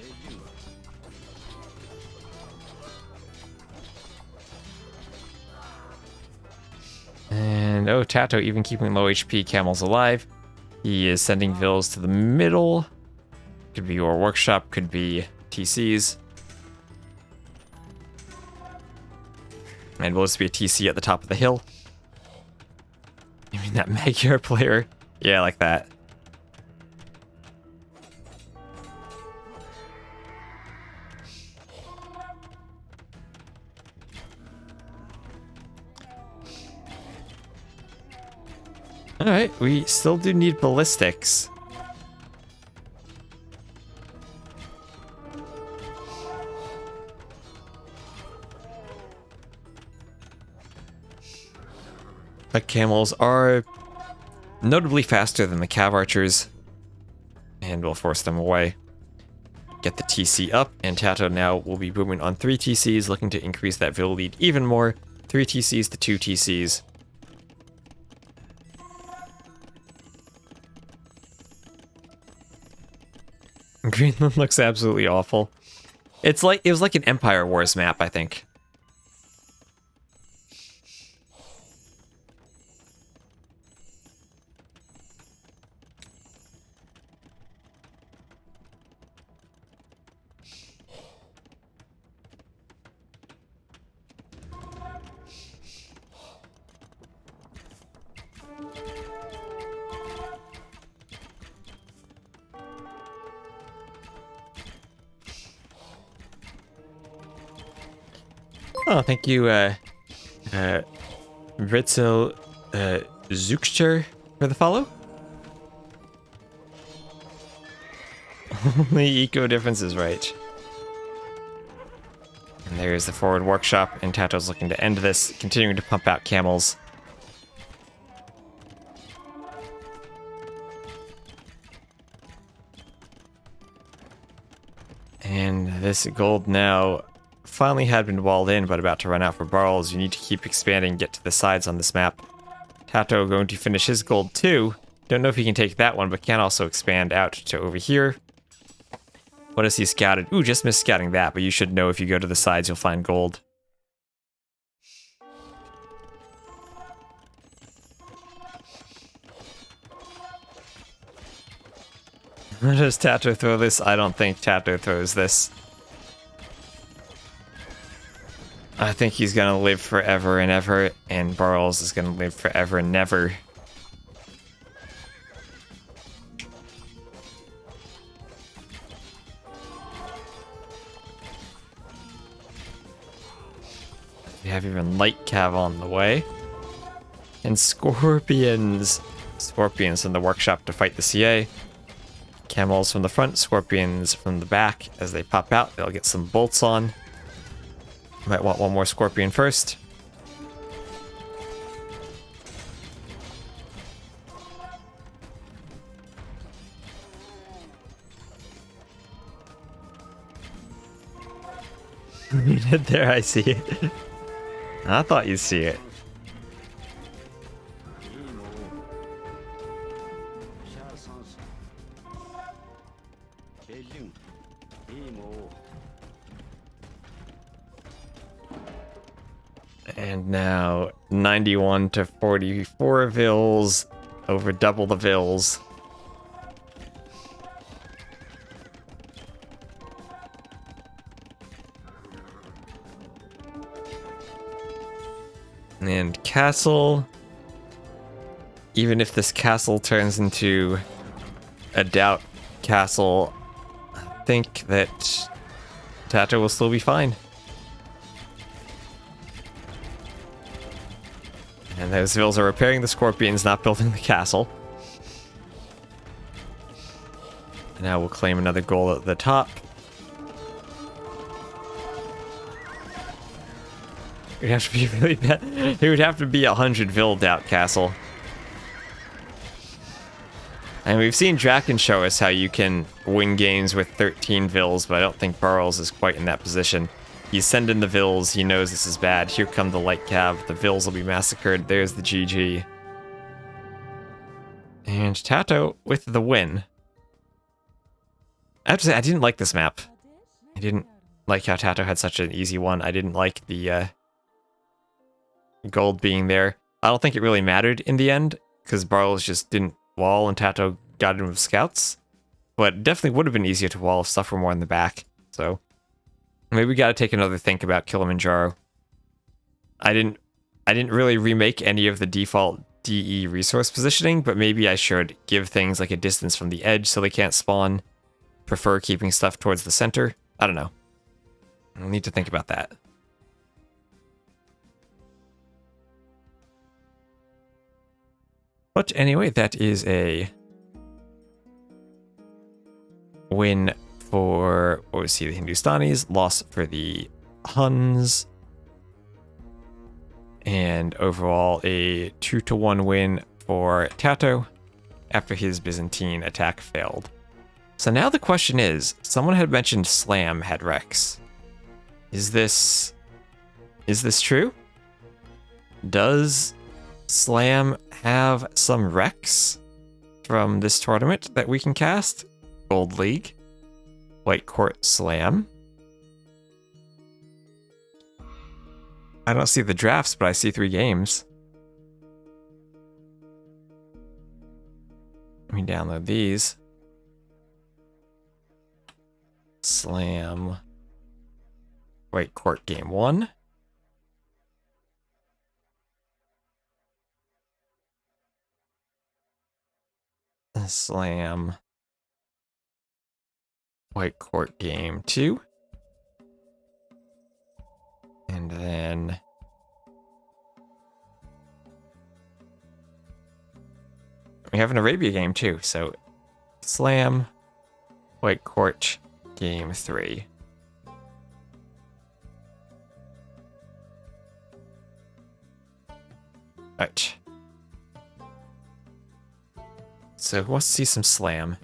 S1: And oh, Tatoh even keeping low HP camels alive. He is sending vills to the middle. Could be your workshop, could be TCs. And will this be a TC at the top of the hill? You mean that Magyar player? Yeah, like that. Alright, we still do need ballistics. But camels are notably faster than the cav archers, and we'll force them away. Get the TC up, and Tatoh now will be booming on 3 TCs, looking to increase that vill lead even more. 3 TCs to 2 TCs. Greenland looks absolutely awful. It was like an Empire Wars map, I think. Oh, thank you, Ritzel, Zukcher for the follow. Only eco difference is right. And there's the forward workshop, and Tato's looking to end this, continuing to pump out camels. And this gold now finally had been walled in, but about to run out for Barles. You need to keep expanding, get to the sides on this map. Tatoh going to finish his gold too. Don't know if he can take that one, but can also expand out to over here. What has he scouted? Ooh, just missed scouting that, but you should know if you go to the sides, you'll find gold. Does Tatoh throw this? I don't think Tatoh throws this. I think he's gonna live forever and ever, and Barles is gonna live forever and never. We have even light cav on the way. And scorpions. Scorpions in the workshop to fight the CA. Camels from the front, scorpions from the back. As they pop out, they'll get some bolts on. Might want one more scorpion first. There, I see it. I thought you'd see it. And now 91 to 44 vills, over double the vills. And castle. Even if this castle turns into a doubt castle, I think that Tatoh will still be fine. And those vills are repairing the scorpions, not building the castle. And now we'll claim another goal at the top. It would have to be really bad. It would have to be 100 vill doubt castle. And we've seen Dracken show us how you can win games with 13 vills, but I don't think Barles is quite in that position. You send in the vills, he knows this is bad. Here come the light cav, the vills will be massacred. There's the GG. And Tatoh with the win. I have to say, I didn't like this map. I didn't like how Tatoh had such an easy one. I didn't like the gold being there. I don't think it really mattered in the end, because Barles just didn't wall and Tatoh got him with scouts. But it definitely would have been easier to wall if stuff were more in the back. So maybe we gotta take another think about Kilimanjaro. I didn't really remake any of the default DE resource positioning, but maybe I should give things like a distance from the edge so they can't spawn. Prefer keeping stuff towards the center. I don't know. I'll need to think about that. But anyway, that is a win for OC the Hindustanis, loss for the Huns, and overall a 2-1 win for Tatoh after his Byzantine attack failed. So now the question is, someone had mentioned Slam had Rex. Is this true? Does Slam have some Rex from this tournament that we can cast? Gold League. Whitecourt Slam. I don't see the drafts, but I see 3 games. Let me download these. Slam. Whitecourt game 1. Slam. Whitecourt game 2. And then we have an Arabia game too. So Slam, Whitecourt game 3. Right. So who wants to see some Slam?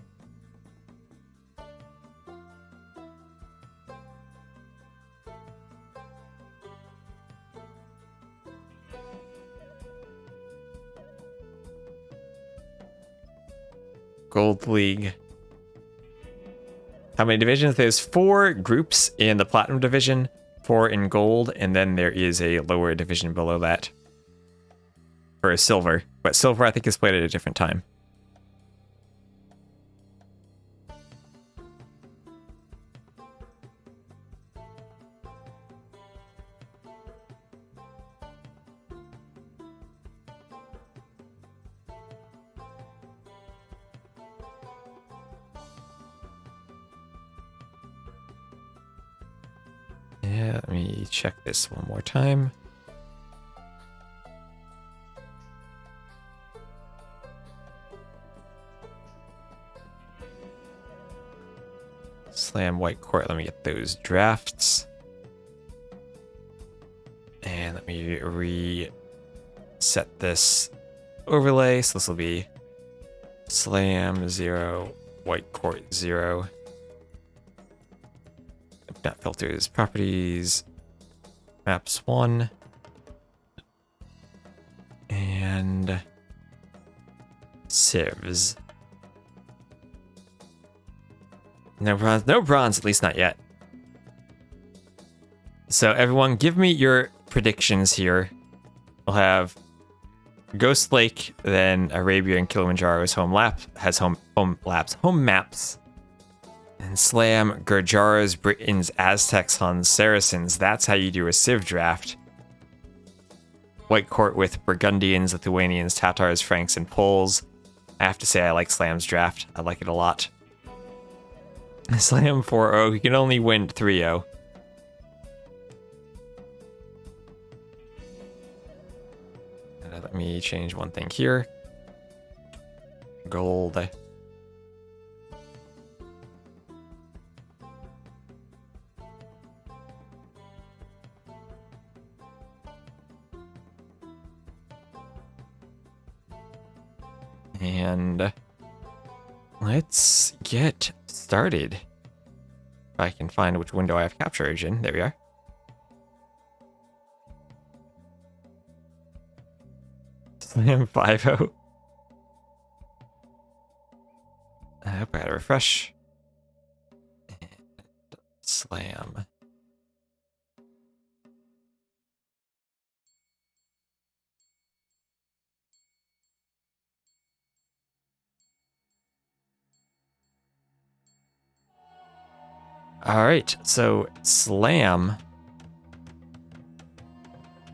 S1: Gold League. How many divisions? There's 4 groups in the Platinum division, 4 in Gold, and then there is a lower division below that for a Silver. But Silver, I think, is played at a different time. Yeah, let me check this one more time. Slam Whitecourt, let me get those drafts. And let me reset this overlay. So this will be Slam 0, Whitecourt 0. Not filters, properties, maps 1, and civs. No bronze, no bronze, at least not yet. So everyone, give me your predictions here. We'll have Ghost Lake, then Arabia and Kilimanjaro's home maps. And Slam, Gurjaras, Britons, Aztecs, Huns, Saracens. That's how you do a Civ draft. Whitecourt with Burgundians, Lithuanians, Tatars, Franks, and Poles. I have to say I like Slam's draft. I like it a lot. Slam 4-0. You can only win 3-0. Let me change one thing here. Gold. And let's get started. If I can find which window I have capture agent. There we are. Slam 5-0. I hope I had a refresh. And Slam. All right, so Slam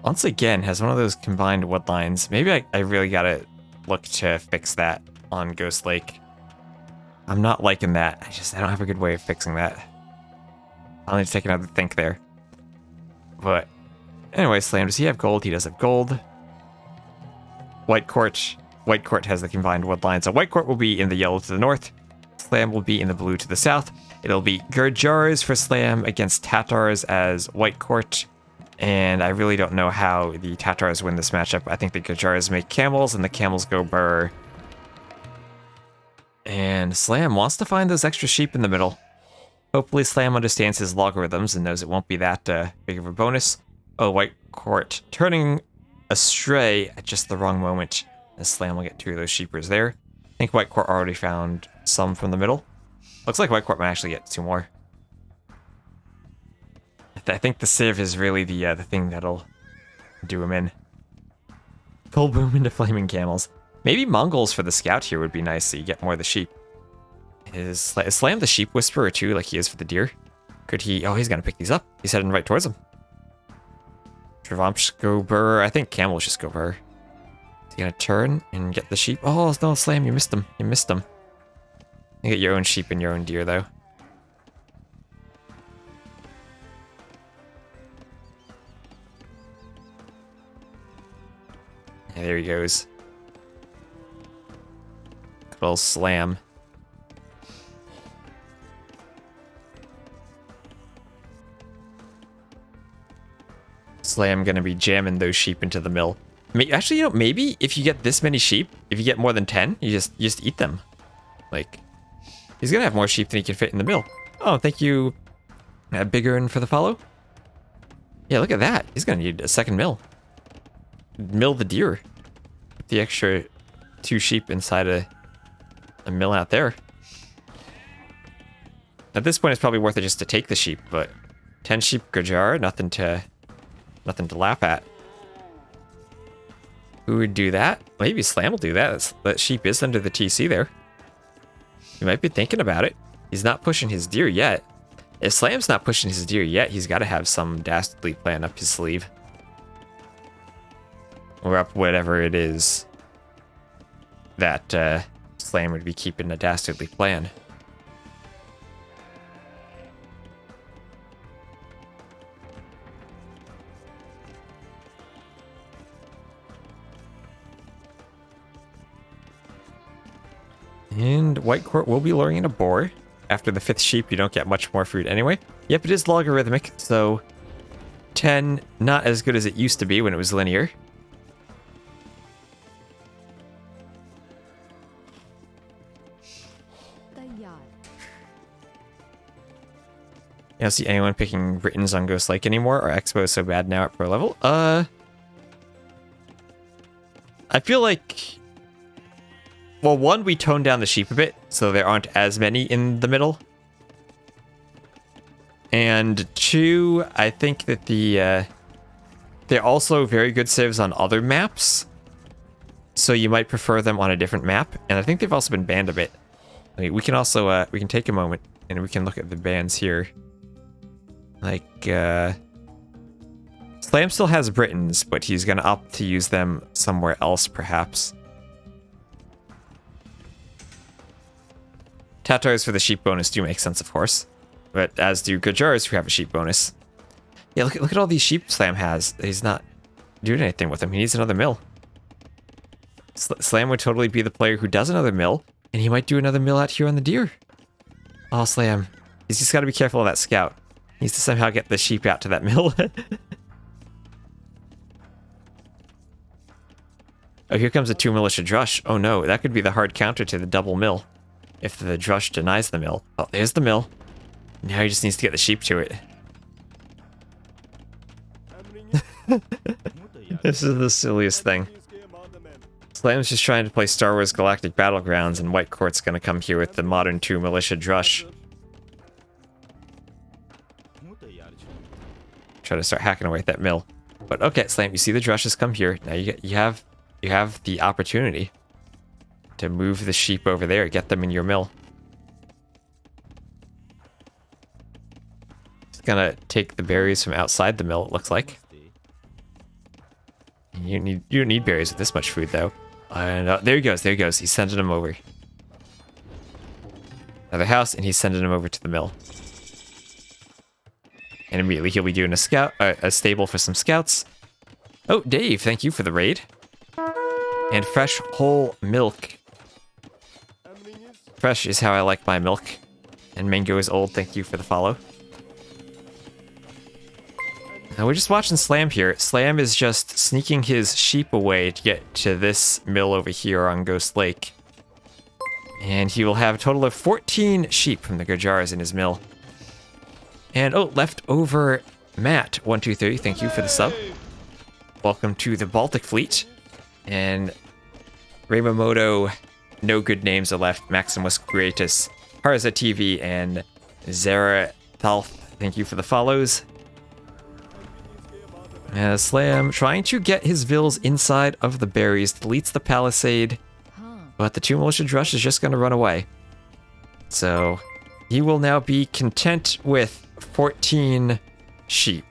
S1: once again has one of those combined woodlines. Maybe I really gotta look to fix that on Ghost Lake. I'm not liking that. I don't have a good way of fixing that. I'll need to take another think there. But anyway, Slam, does he have gold? He does have gold. Whitecourt has the combined woodline. So Whitecourt will be in the yellow to the north. Slam will be in the blue to the south. It'll be Gurjaras for Slam against Tatars as Whitecourt. And I really don't know how the Tatars win this matchup. I think the Gurjaras make camels and the camels go burr. And Slam wants to find those extra sheep in the middle. Hopefully Slam understands his logarithms and knows it won't be that big of a bonus. Oh, Whitecourt turning astray at just the wrong moment. As Slam will get 2 of those sheepers there. I think Whitecourt already found some from the middle. Looks like Whitecourt might actually get 2 more. I think the sieve is really the thing that'll do him in. Full boom into flaming camels. Maybe Mongols for the scout here would be nice, so you get more of the sheep. Is Slam the sheep whisperer too, like he is for the deer? Could he? Oh, he's gonna pick these up. He's heading right towards him. Travampsh go burr. I think camels just go burr. He's gonna turn and get the sheep. Oh no, Slam, you missed him. You missed him. You get your own sheep and your own deer though. Yeah, there he goes. Good old Slam. Slam gonna be jamming those sheep into the mill. Actually, you know, maybe if you get this many sheep, if you get more than 10, you just eat them. Like, he's gonna have more sheep than he can fit in the mill. Oh, thank you, Bigger for the follow. Yeah, look at that. He's gonna need a second mill. Mill the deer. Put the extra 2 sheep inside a mill out there. At this point, it's probably worth it just to take the sheep, but 10 sheep Gajar, nothing to laugh at. Who would do that? Maybe Slam will do that. That sheep is under the TC there. He might be thinking about it. He's not pushing his deer yet. If Slam's not pushing his deer yet, he's got to have some dastardly plan up his sleeve. Or up whatever it is that Slam would be keeping a dastardly plan. And Whitecourt will be luring in a boar. After the 5th sheep, you don't get much more food anyway. Yep, it is logarithmic, so 10, not as good as it used to be when it was linear. I don't see anyone picking Britons on Ghost Lake anymore. Our Expo is so bad now at pro level. I feel like... Well, one, we toned down the sheep a bit, so there aren't as many in the middle. And 2, I think that they're also very good saves on other maps. So you might prefer them on a different map. And I think they've also been banned a bit. I mean, we can also, we can take a moment and we can look at the bans here. Like, Slam still has Britons, but he's gonna opt to use them somewhere else, perhaps. Tatohs for the sheep bonus do make sense, of course. But as do Gajars, who have a sheep bonus. Yeah, look at all these sheep Slam has. He's not doing anything with them. He needs another mill. Slam would totally be the player who does another mill, and he might do another mill out here on the deer. Oh, Slam. He's just got to be careful of that scout. He needs to somehow get the sheep out to that mill. Oh, here comes a 2 militia drush. Oh no, that could be the hard counter to the double mill. If the drush denies the mill. Oh, there's the mill. Now he just needs to get the sheep to it. This is the silliest thing. Slam's just trying to play Star Wars Galactic Battlegrounds, and Whitecourt's gonna come here with the modern 2 militia drush. Try to start hacking away at that mill. But okay, Slam, you see the drushes come here. Now you have the opportunity to move the sheep over there, get them in your mill. It's gonna take the berries from outside the mill, it looks like. You don't need berries with this much food, though. And there he goes, there he goes. He's sending them over. Another house, and he's sending them over to the mill. And immediately he'll be doing a stable for some scouts. Oh, Dave, thank you for the raid. And fresh whole milk. Fresh is how I like my milk. And Mango is old, thank you for the follow. Now we're just watching Slam here. Slam is just sneaking his sheep away to get to this mill over here on Ghost Lake. And he will have a total of 14 sheep from the Gajars in his mill. And oh, leftover Matt123, thank you for the sub. Welcome to the Baltic Fleet. And Raymamoto, no good names are left. Maximus Creatus, Harza TV, and Zara Thalth, thank you for the follows. Slam trying to get his vills inside of the berries, deletes the palisade, but the 2 militia drush is just going to run away. So he will now be content with 14 sheep.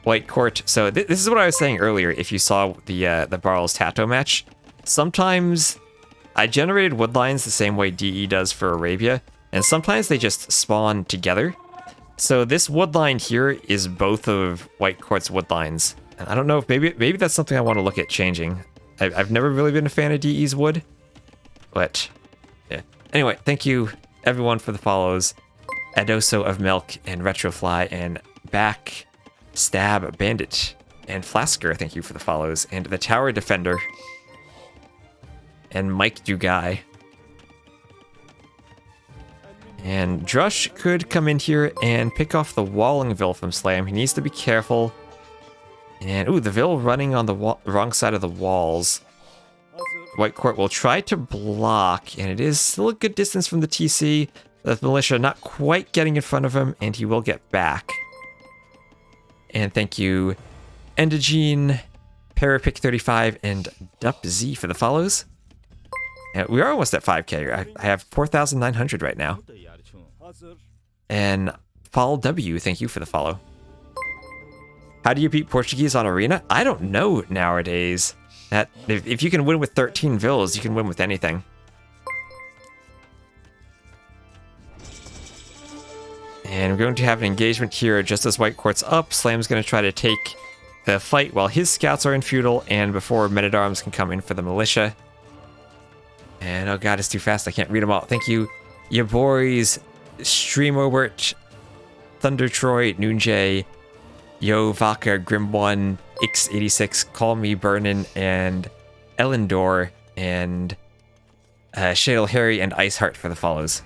S1: Whitecourt. So this is what I was saying earlier. If you saw the Barles Tatoh match, sometimes I generated woodlines the same way DE does for Arabia, and sometimes they just spawn together. So this woodline here is both of Whitecourt's woodlines. And I don't know if maybe that's something I want to look at changing. I've never really been a fan of DE's wood, but yeah. Anyway, thank you everyone for the follows. Adoso of Milk and Retrofly and Back Stab Bandit and Flasker, thank you for the follows, and the Tower Defender and Mike Dugai. And Drush could come in here and pick off the Walling Vill from Slam. He needs to be careful. And, ooh, the Vill running on the wrong side of the walls. Whitecourt will try to block, and it is still a good distance from the TC. The militia not quite getting in front of him, and he will get back. And thank you, Endogene, Parapic35, and DupZ for the follows. And we are almost at 5k. I have 4,900 right now. And Fall W, thank you for the follow. How do you beat Portuguese on Arena? I don't know nowadays. That if you can win with 13 vills, you can win with anything. And we're going to have an engagement here just as Whitecourt's up. Slam's going to try to take the fight while his scouts are in feudal and before men-at-arms can come in for the militia. And oh god, it's too fast. I can't read them all. Thank you, your boys, Streamobert, Thunder Troy, Noonjay, Yo Vaka, Grim1, X86, Call Me Burnin, and Elendor, and Shadel Harry and Iceheart for the follows.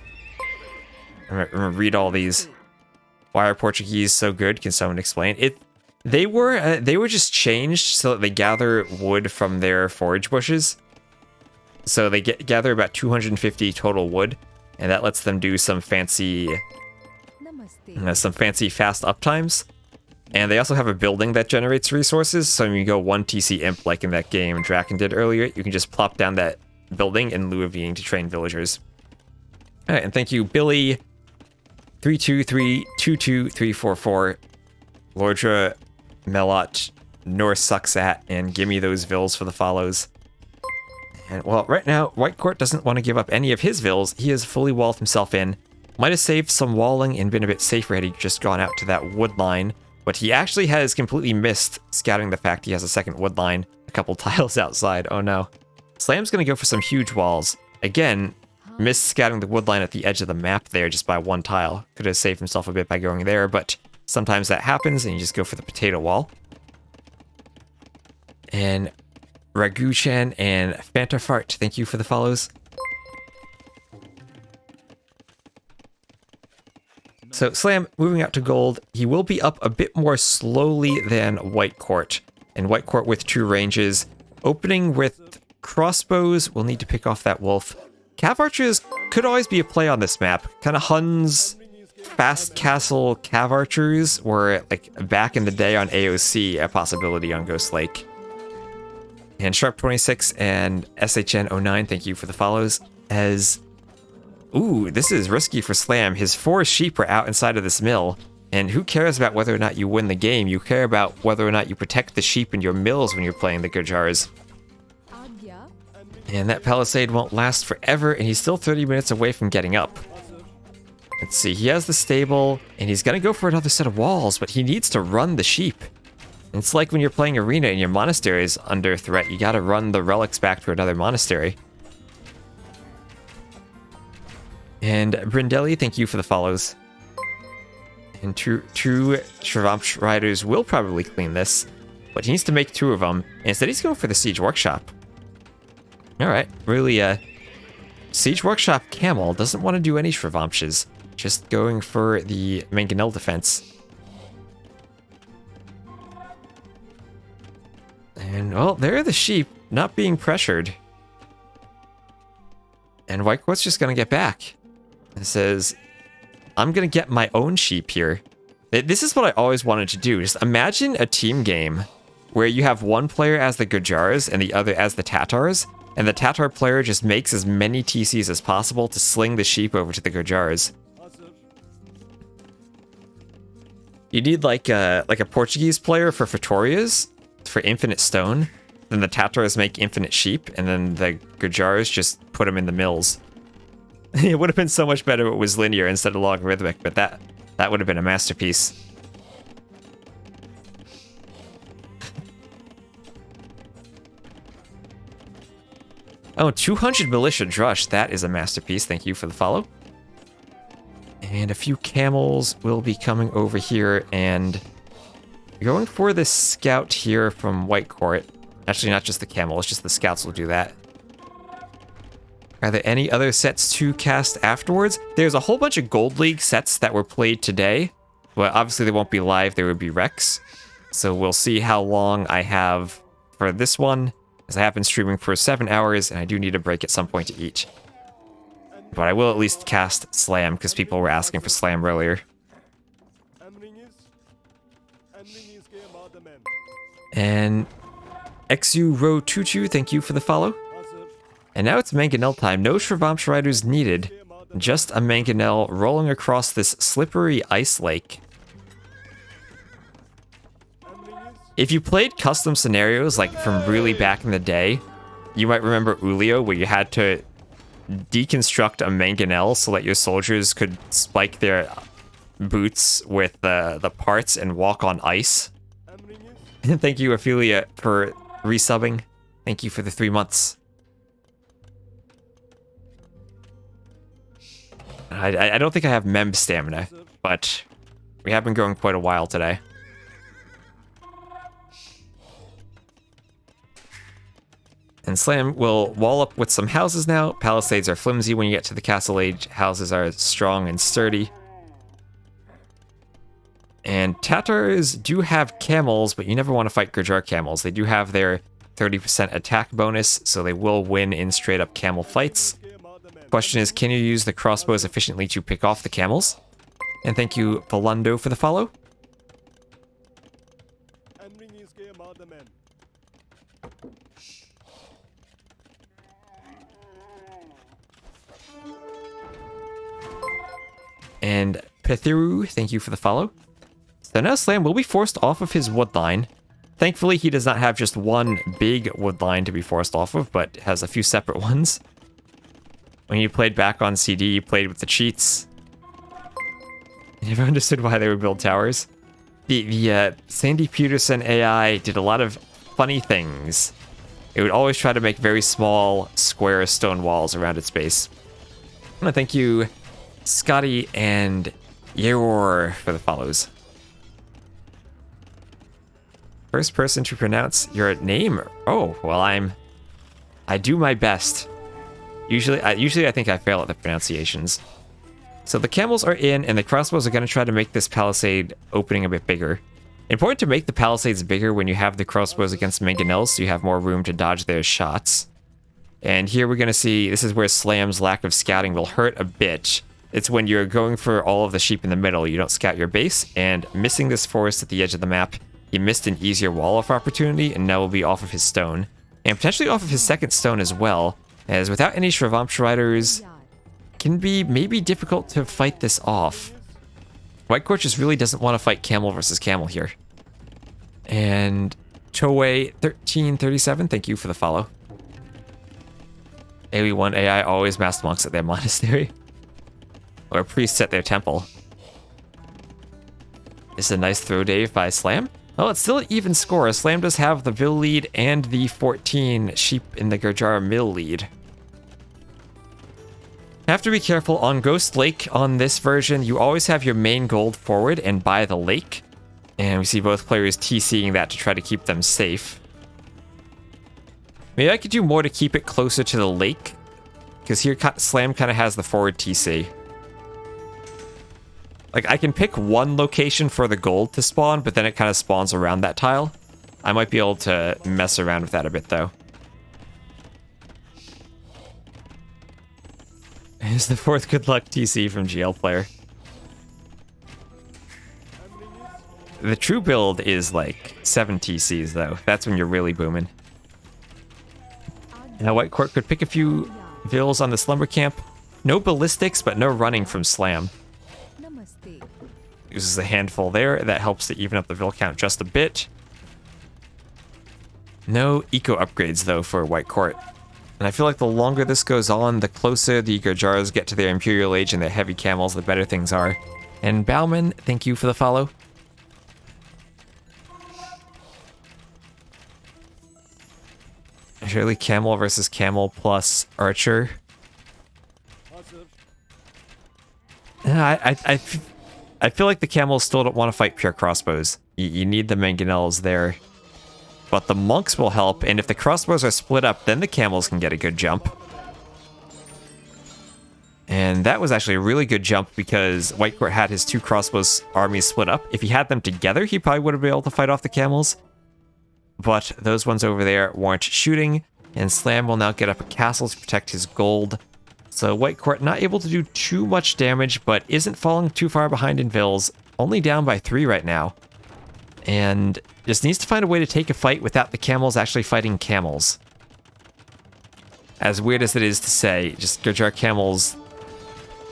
S1: I'm gonna read all these. Why are Portuguese so good? Can someone explain it? They were just changed so that they gather wood from their forage bushes. So they gather about 250 total wood, and that lets them do some fancy fast uptimes. And they also have a building that generates resources, so when you go 1 TC Imp like in that game Dracken did earlier, you can just plop down that building in lieu of needing to train villagers. Alright, and thank you Billy, 323-22344, Lordra, Melot, Norse Sucksat, and Gimme Those Vills for the follows. And well, right now, Whitecourt doesn't want to give up any of his vills. He has fully walled himself in. Might have saved some walling and been a bit safer had he just gone out to that wood line. But he actually has completely missed scouting the fact he has a second wood line a couple tiles outside. Oh no. Slam's going to go for some huge walls. Again, missed scouting the wood line at the edge of the map there just by 1 tile. Could have saved himself a bit by going there, but sometimes that happens and you just go for the potato wall. And Ragu-chan and Fantafart, thank you for the follows. So Slam moving out to gold, he will be up a bit more slowly than Whitecourt. And Whitecourt with 2 ranges, opening with crossbows, we'll need to pick off that wolf. Cav archers could always be a play on this map. Kind of Hun's fast castle cav archers were like back in the day on AOC a possibility on Ghost Lake. And Sharp26 and SHN09, thank you for the follows. As, ooh, this is risky for Slam. His 4 sheep are out inside of this mill. And who cares about whether or not you win the game? You care about whether or not you protect the sheep in your mills when you're playing the Gujars. And that palisade won't last forever, and he's still 30 minutes away from getting up. Let's see, he has the stable, and he's gonna go for another set of walls, but he needs to run the sheep. It's like when you're playing Arena and your monastery is under threat, you gotta run the relics back to another monastery. And Brindelli, thank you for the follows. And two Shravamsh riders will probably clean this, but he needs to make 2 of them. And instead he's going for the Siege Workshop. Alright, really, Siege Workshop Camel doesn't want to do any Shravamshes, just going for the Mangonel defense. And, well, there are the sheep, not being pressured. And Whitecourt's just gonna get back. It says, I'm gonna get my own sheep here. This is what I always wanted to do. Just imagine a team game where you have one player as the Gujars and the other as the Tatars, and the Tatar player just makes as many TCs as possible to sling the sheep over to the Gujars. You need like a Portuguese player for Fetorias, for infinite stone. Then the Tatars make infinite sheep, and then the Gujars just put them in the mills. It would have been so much better if it was linear instead of logarithmic, but that would have been a masterpiece. Oh, 200 militia drush. That is a masterpiece. Thank you for the follow. And a few camels will be coming over here, and going for this scout here from Whitecourt. Actually, not just the camels, just the scouts will do that. Are there any other sets to cast afterwards? There's a whole bunch of Gold League sets that were played today. Well, obviously they won't be live, they would be Rex. So we'll see how long I have for this one, as I have been streaming for 7 hours, and I do need a break at some point to eat. But I will at least cast Slam, because people were asking for Slam earlier. And Exu Ro Tutu, thank you for the follow. And now it's Mangonel time. No Shravamsh Riders needed. Just a Mangonel rolling across this slippery ice lake. If you played custom scenarios, like from really back in the day, you might remember Ulio, where you had to deconstruct a Mangonel so that your soldiers could spike their boots with the parts and walk on ice. Thank you, Ophelia, for resubbing. Thank you for the 3 months. I don't think I have Mem stamina, but we have been going quite a while today. And Slam will wall up with some houses now. Palisades are flimsy when you get to the Castle Age. Houses are strong and sturdy. And Tatars do have camels, but you never want to fight Gujar camels. They do have their 30% attack bonus, so they will win in straight up camel fights. Question is, can you use the crossbows efficiently to pick off the camels? And thank you, Valundo, for the follow. And Pethiru, thank you for the follow. So now Slam will be forced off of his wood line. Thankfully, he does not have just one big wood line to be forced off of, but has a few separate ones. When you played back on CD, you played with the cheats. You never understood why they would build towers. The Sandy Peterson AI did a lot of funny things. It would always try to make very small, square stone walls around its base. I want to thank you, Scotty and Yor, for the follows. First person to pronounce your name. Oh, well, I do my best. Usually I think I fail at the pronunciations. So the camels are in, and the crossbows are going to try to make this palisade opening a bit bigger. Important to make the palisades bigger when you have the crossbows against mangonels, so you have more room to dodge their shots. And here we're going to see, this is where Slam's lack of scouting will hurt a bit. It's when you're going for all of the sheep in the middle, you don't scout your base, and missing this forest at the edge of the map, you missed an easier wall-off opportunity, and now will be off of his stone. And potentially off of his second stone as well, as without any Shravamsh Riders, can be maybe difficult to fight this off. Whitecourt just really doesn't want to fight camel versus camel here. And Toei1337, thank you for the follow. AoE1 AI always masked monks at their monastery. Or priests at their temple. This is a nice throw, Dave, by Slam. Well, it's still an even score. Slam does have the Bill lead and the 14 sheep in the Gurjar mill lead. Have to be careful on Ghost Lake on this version. You always have your main gold forward and by the lake. And we see both players TCing that to try to keep them safe. Maybe I could do more to keep it closer to the lake. Because here Slam kind of has the forward TC. Like, I can pick one location for the gold to spawn, but then it kind of spawns around that tile. I might be able to mess around with that a bit, though. Here's the fourth good luck TC from GL player. The true build is like 7 TCs though. That's when you're really booming. Now Whitecourt could pick a few vills on the slumber camp. No ballistics, but no running from Slam. Uses a handful there. That helps to even up the vill count just a bit. No eco upgrades though for Whitecourt. And I feel like the longer this goes on, the closer the Gurjars get to their Imperial Age and their heavy camels, the better things are. And Bauman, thank you for the follow. Surely camel versus camel plus archer. I feel like the camels still don't want to fight pure crossbows. You need the mangonels there. But the monks will help, and if the crossbows are split up, then the camels can get a good jump. And that was actually a really good jump because Whitecourt had his 2 crossbows armies split up. If he had them together, he probably would have been able to fight off the camels. But those ones over there weren't shooting, and Slam will now get up a castle to protect his gold. So Whitecourt not able to do too much damage, but isn't falling too far behind in vills. Only down by 3 right now. And just needs to find a way to take a fight without the camels actually fighting camels. As weird as it is to say, just Gurjar camels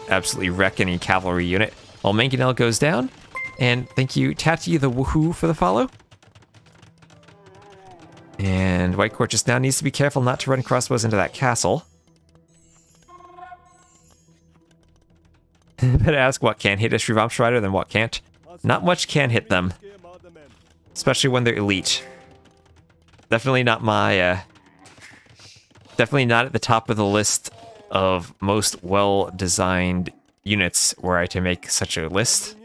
S1: absolutely wreck any cavalry unit. While Mangonel goes down. And thank you, Tati the Woohoo, for the follow. And Whitecourt just now needs to be careful not to run crossbows into that castle. Better ask what can hit a Shrivamsh than what can't. Not much can hit them. Especially when they're elite. Definitely not my, definitely not at the top of the list of most well-designed units were I to make such a list.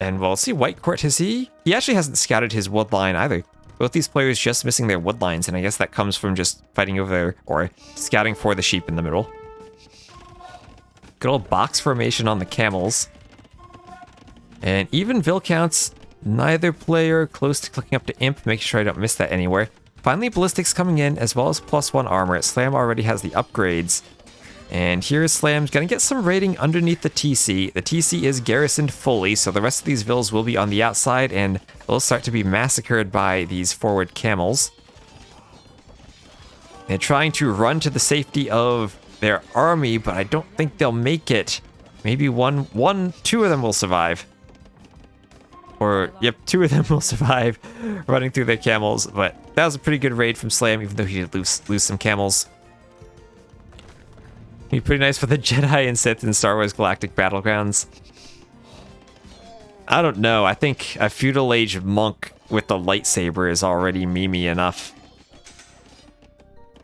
S1: And we'll see Whitecourt, he actually hasn't scouted his wood line either. Both these players just missing their wood lines, and I guess that comes from just fighting over there, or scouting for the sheep in the middle. Good old box formation on the camels. And even vill counts, neither player close to clicking up to imp, making sure I don't miss that anywhere. Finally, ballistics coming in, as well as +1 armor. Slam already has the upgrades. And here's Slam's gonna get some raiding underneath the TC. The TC is garrisoned fully, so the rest of these vills will be on the outside, and they'll start to be massacred by these forward camels. They're trying to run to the safety of their army, but I don't think they'll make it. Maybe two of them will survive. Or, yep, 2 of them will survive running through their camels, but that was a pretty good raid from Slam, even though he did lose some camels. Be pretty nice for the Jedi and Sith in Star Wars Galactic Battlegrounds. I don't know, I think a feudal age monk with the lightsaber is already memey enough.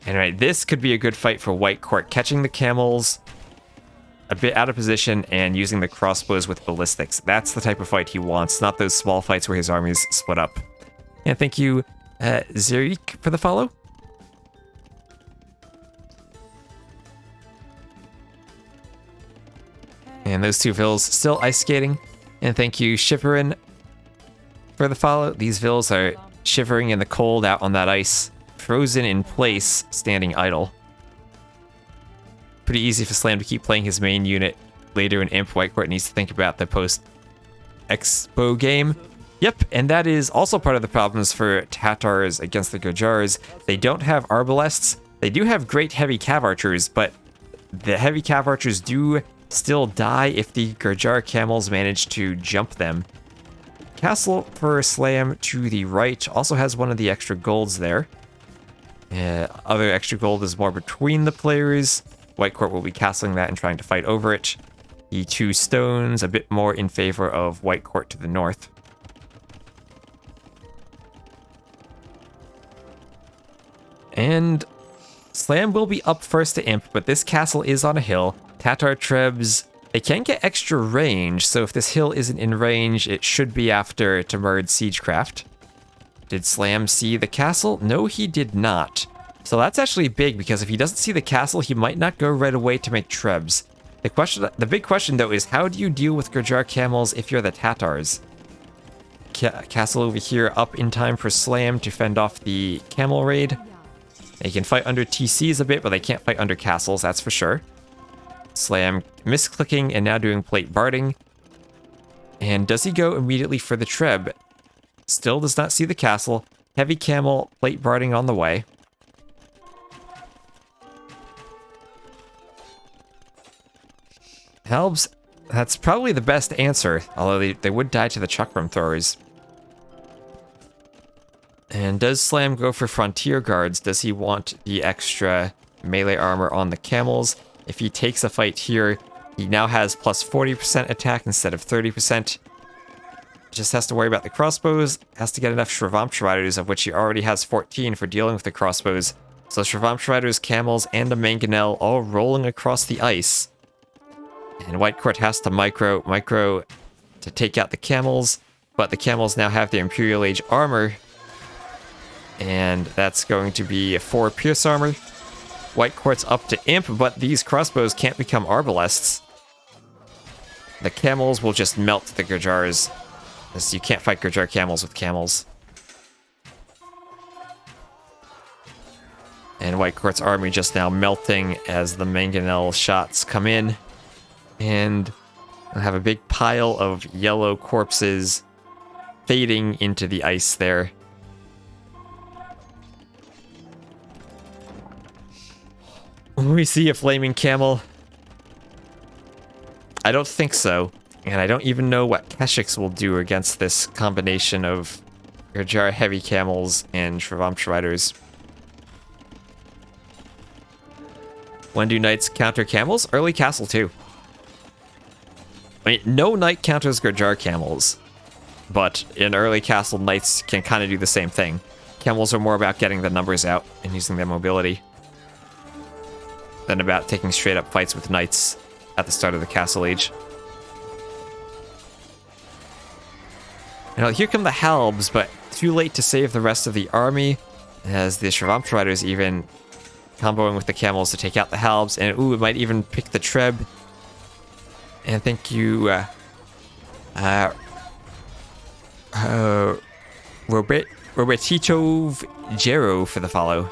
S1: Anyway, this could be a good fight for Whitecourt, catching the camels a bit out of position and using the crossbows with ballistics. That's the type of fight he wants, not those small fights where his armies split up. And thank you, Zerik, for the follow. And those 2 vills still ice skating. And thank you, Shiverin, for the follow. These vills are shivering in the cold out on that ice, frozen in place, standing idle. Pretty easy for Slam to keep playing his main unit later in Imp. Whitecourt needs to think about the post-Expo game. Yep, and that is also part of the problems for Tatars against the Gurjars. They don't have Arbalests. They do have great heavy cav archers, but the heavy cav archers do still die if the Gurjar camels manage to jump them. Castle for Slam to the right also has one of the extra golds there. Other extra gold is more between the players. Whitecourt will be castling that and trying to fight over it. The 2 stones a bit more in favor of Whitecourt to the north. And Slam will be up first to Imp, but this castle is on a hill. Tatar Trebs, they can get extra range, so if this hill isn't in range, it should be after Temurd Siegecraft. Did Slam see the castle? No, he did not. So that's actually big, because if he doesn't see the castle, he might not go right away to make Trebs. The big question, though, is how do you deal with Gurjar camels if you're the Tatars? Castle over here up in time for Slam to fend off the camel raid. They can fight under TCs a bit, but they can't fight under castles, that's for sure. Slam misclicking and now doing plate barding. And does he go immediately for the Treb? Still does not see the castle. Heavy camel, plate barding on the way. Helbs, that's probably the best answer, although they would die to the chakram throwers. And does Slam go for frontier guards? Does he want the extra melee armor on the camels? If he takes a fight here, he now has plus 40% attack instead of 30%. Just has to worry about the crossbows, has to get enough Shravamsha Riders, of which he already has 14 for dealing with the crossbows. So Shravamsha Riders, camels, and a mangonel all rolling across the ice. And Whitecourt has to micro to take out the camels, but the camels now have the Imperial Age armor, and that's going to be 4 pierce armor. Whitecourt's up to imp, but these crossbows can't become arbalests. The camels will just melt the Gurjars, as you can't fight Gurjar camels with camels. And Whitecourt's army just now melting as the mangonel shots come in. And I have a big pile of yellow corpses fading into the ice there. We see a flaming camel. I don't think so. And I don't even know what Keshiks will do against this combination of Gurjar heavy camels and Shravamsha Riders. When do knights counter camels? Early castle too. I mean, no knight counters Gurjar camels, but in early castle, knights can kind of do the same thing. Camels are more about getting the numbers out and using their mobility than about taking straight up fights with knights at the start of the castle age. Now, here come the Halbs, but too late to save the rest of the army, as the Shravamsha Riders even comboing with the camels to take out the Halbs, and ooh, it might even pick the Treb. And thank you, Robertito Gero for the follow.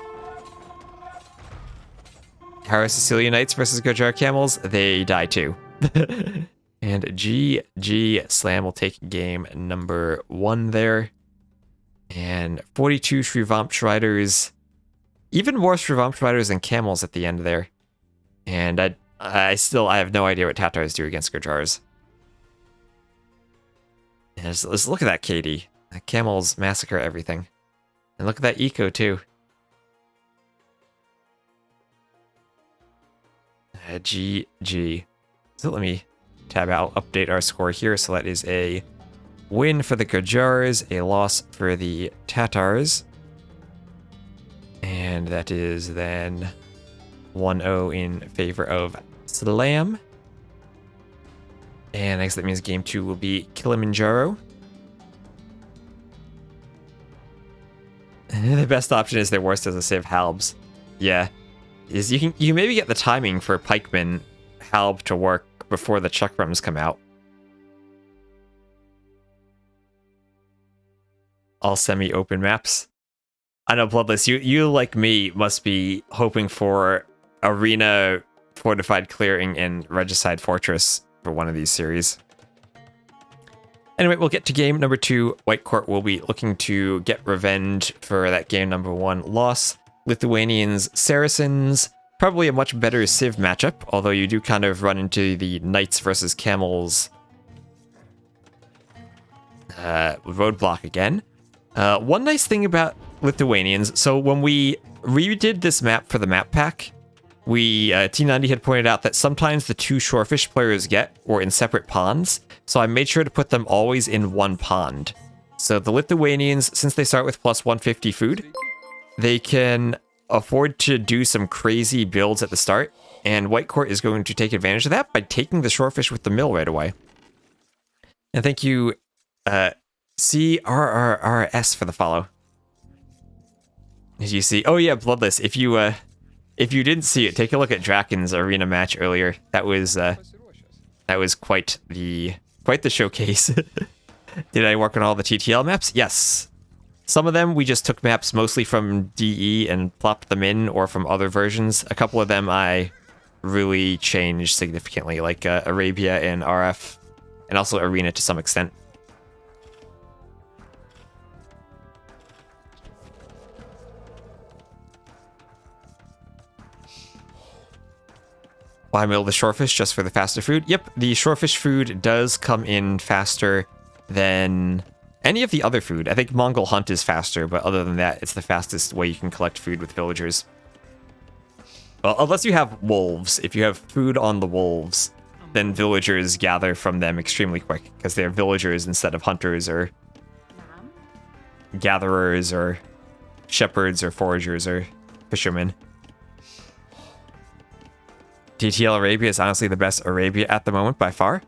S1: Hera Sicilia Knights versus Gurjar Camels, they die too. And GG, Slam will take game number 1 there. And 42 Shravamsha Riders, even more Shravamsha Riders than camels at the end there. And I have no idea what Tatars do against Gurjars. And let's look at that KD. Camels massacre everything. And look at that eco too. GG. So let me tab out, update our score here. So that is a win for the Gurjars, a loss for the Tatars. And that is then 1-0 in favor of Slam. And I guess that means game 2 will be Kilimanjaro. The best option is their worst as a Civ Halbs. Yeah. Is you can maybe get the timing for Pikeman Halb to work before the Chakrams come out. All semi-open maps. I know, Bloodless, you like me must be hoping for Arena, Fortified Clearing, and Regicide Fortress for one of these series. Anyway, we'll get to game number 2. Whitecourt will be looking to get revenge for that game number 1 loss. Lithuanians, Saracens, probably a much better Civ matchup, although you do kind of run into the Knights versus Camels roadblock again. One nice thing about Lithuanians, so when we redid this map for the map pack, T90 had pointed out that sometimes the 2 shorefish players were in separate ponds, so I made sure to put them always in one pond. So the Lithuanians, since they start with plus 150 food, they can afford to do some crazy builds at the start, and Whitecourt is going to take advantage of that by taking the shorefish with the mill right away. And thank you, CRRRS for the follow. Did you see? Oh yeah, Bloodless. If you didn't see it, take a look at Drakken's arena match earlier. That was quite the showcase. Did I work on all the TTL maps? Yes. Some of them we just took maps mostly from DE and plopped them in, or from other versions. A couple of them I really changed significantly, like Arabia and RF, and also Arena to some extent. Why mill the shorefish just for the faster food? Yep, the shorefish food does come in faster than any of the other food. I think Mongol hunt is faster, but other than that, it's the fastest way you can collect food with villagers. Well, unless you have wolves. If you have food on the wolves, then villagers gather from them extremely quick, because they're villagers instead of hunters or gatherers or shepherds or foragers or fishermen. TTL Arabia is honestly the best Arabia at the moment by far.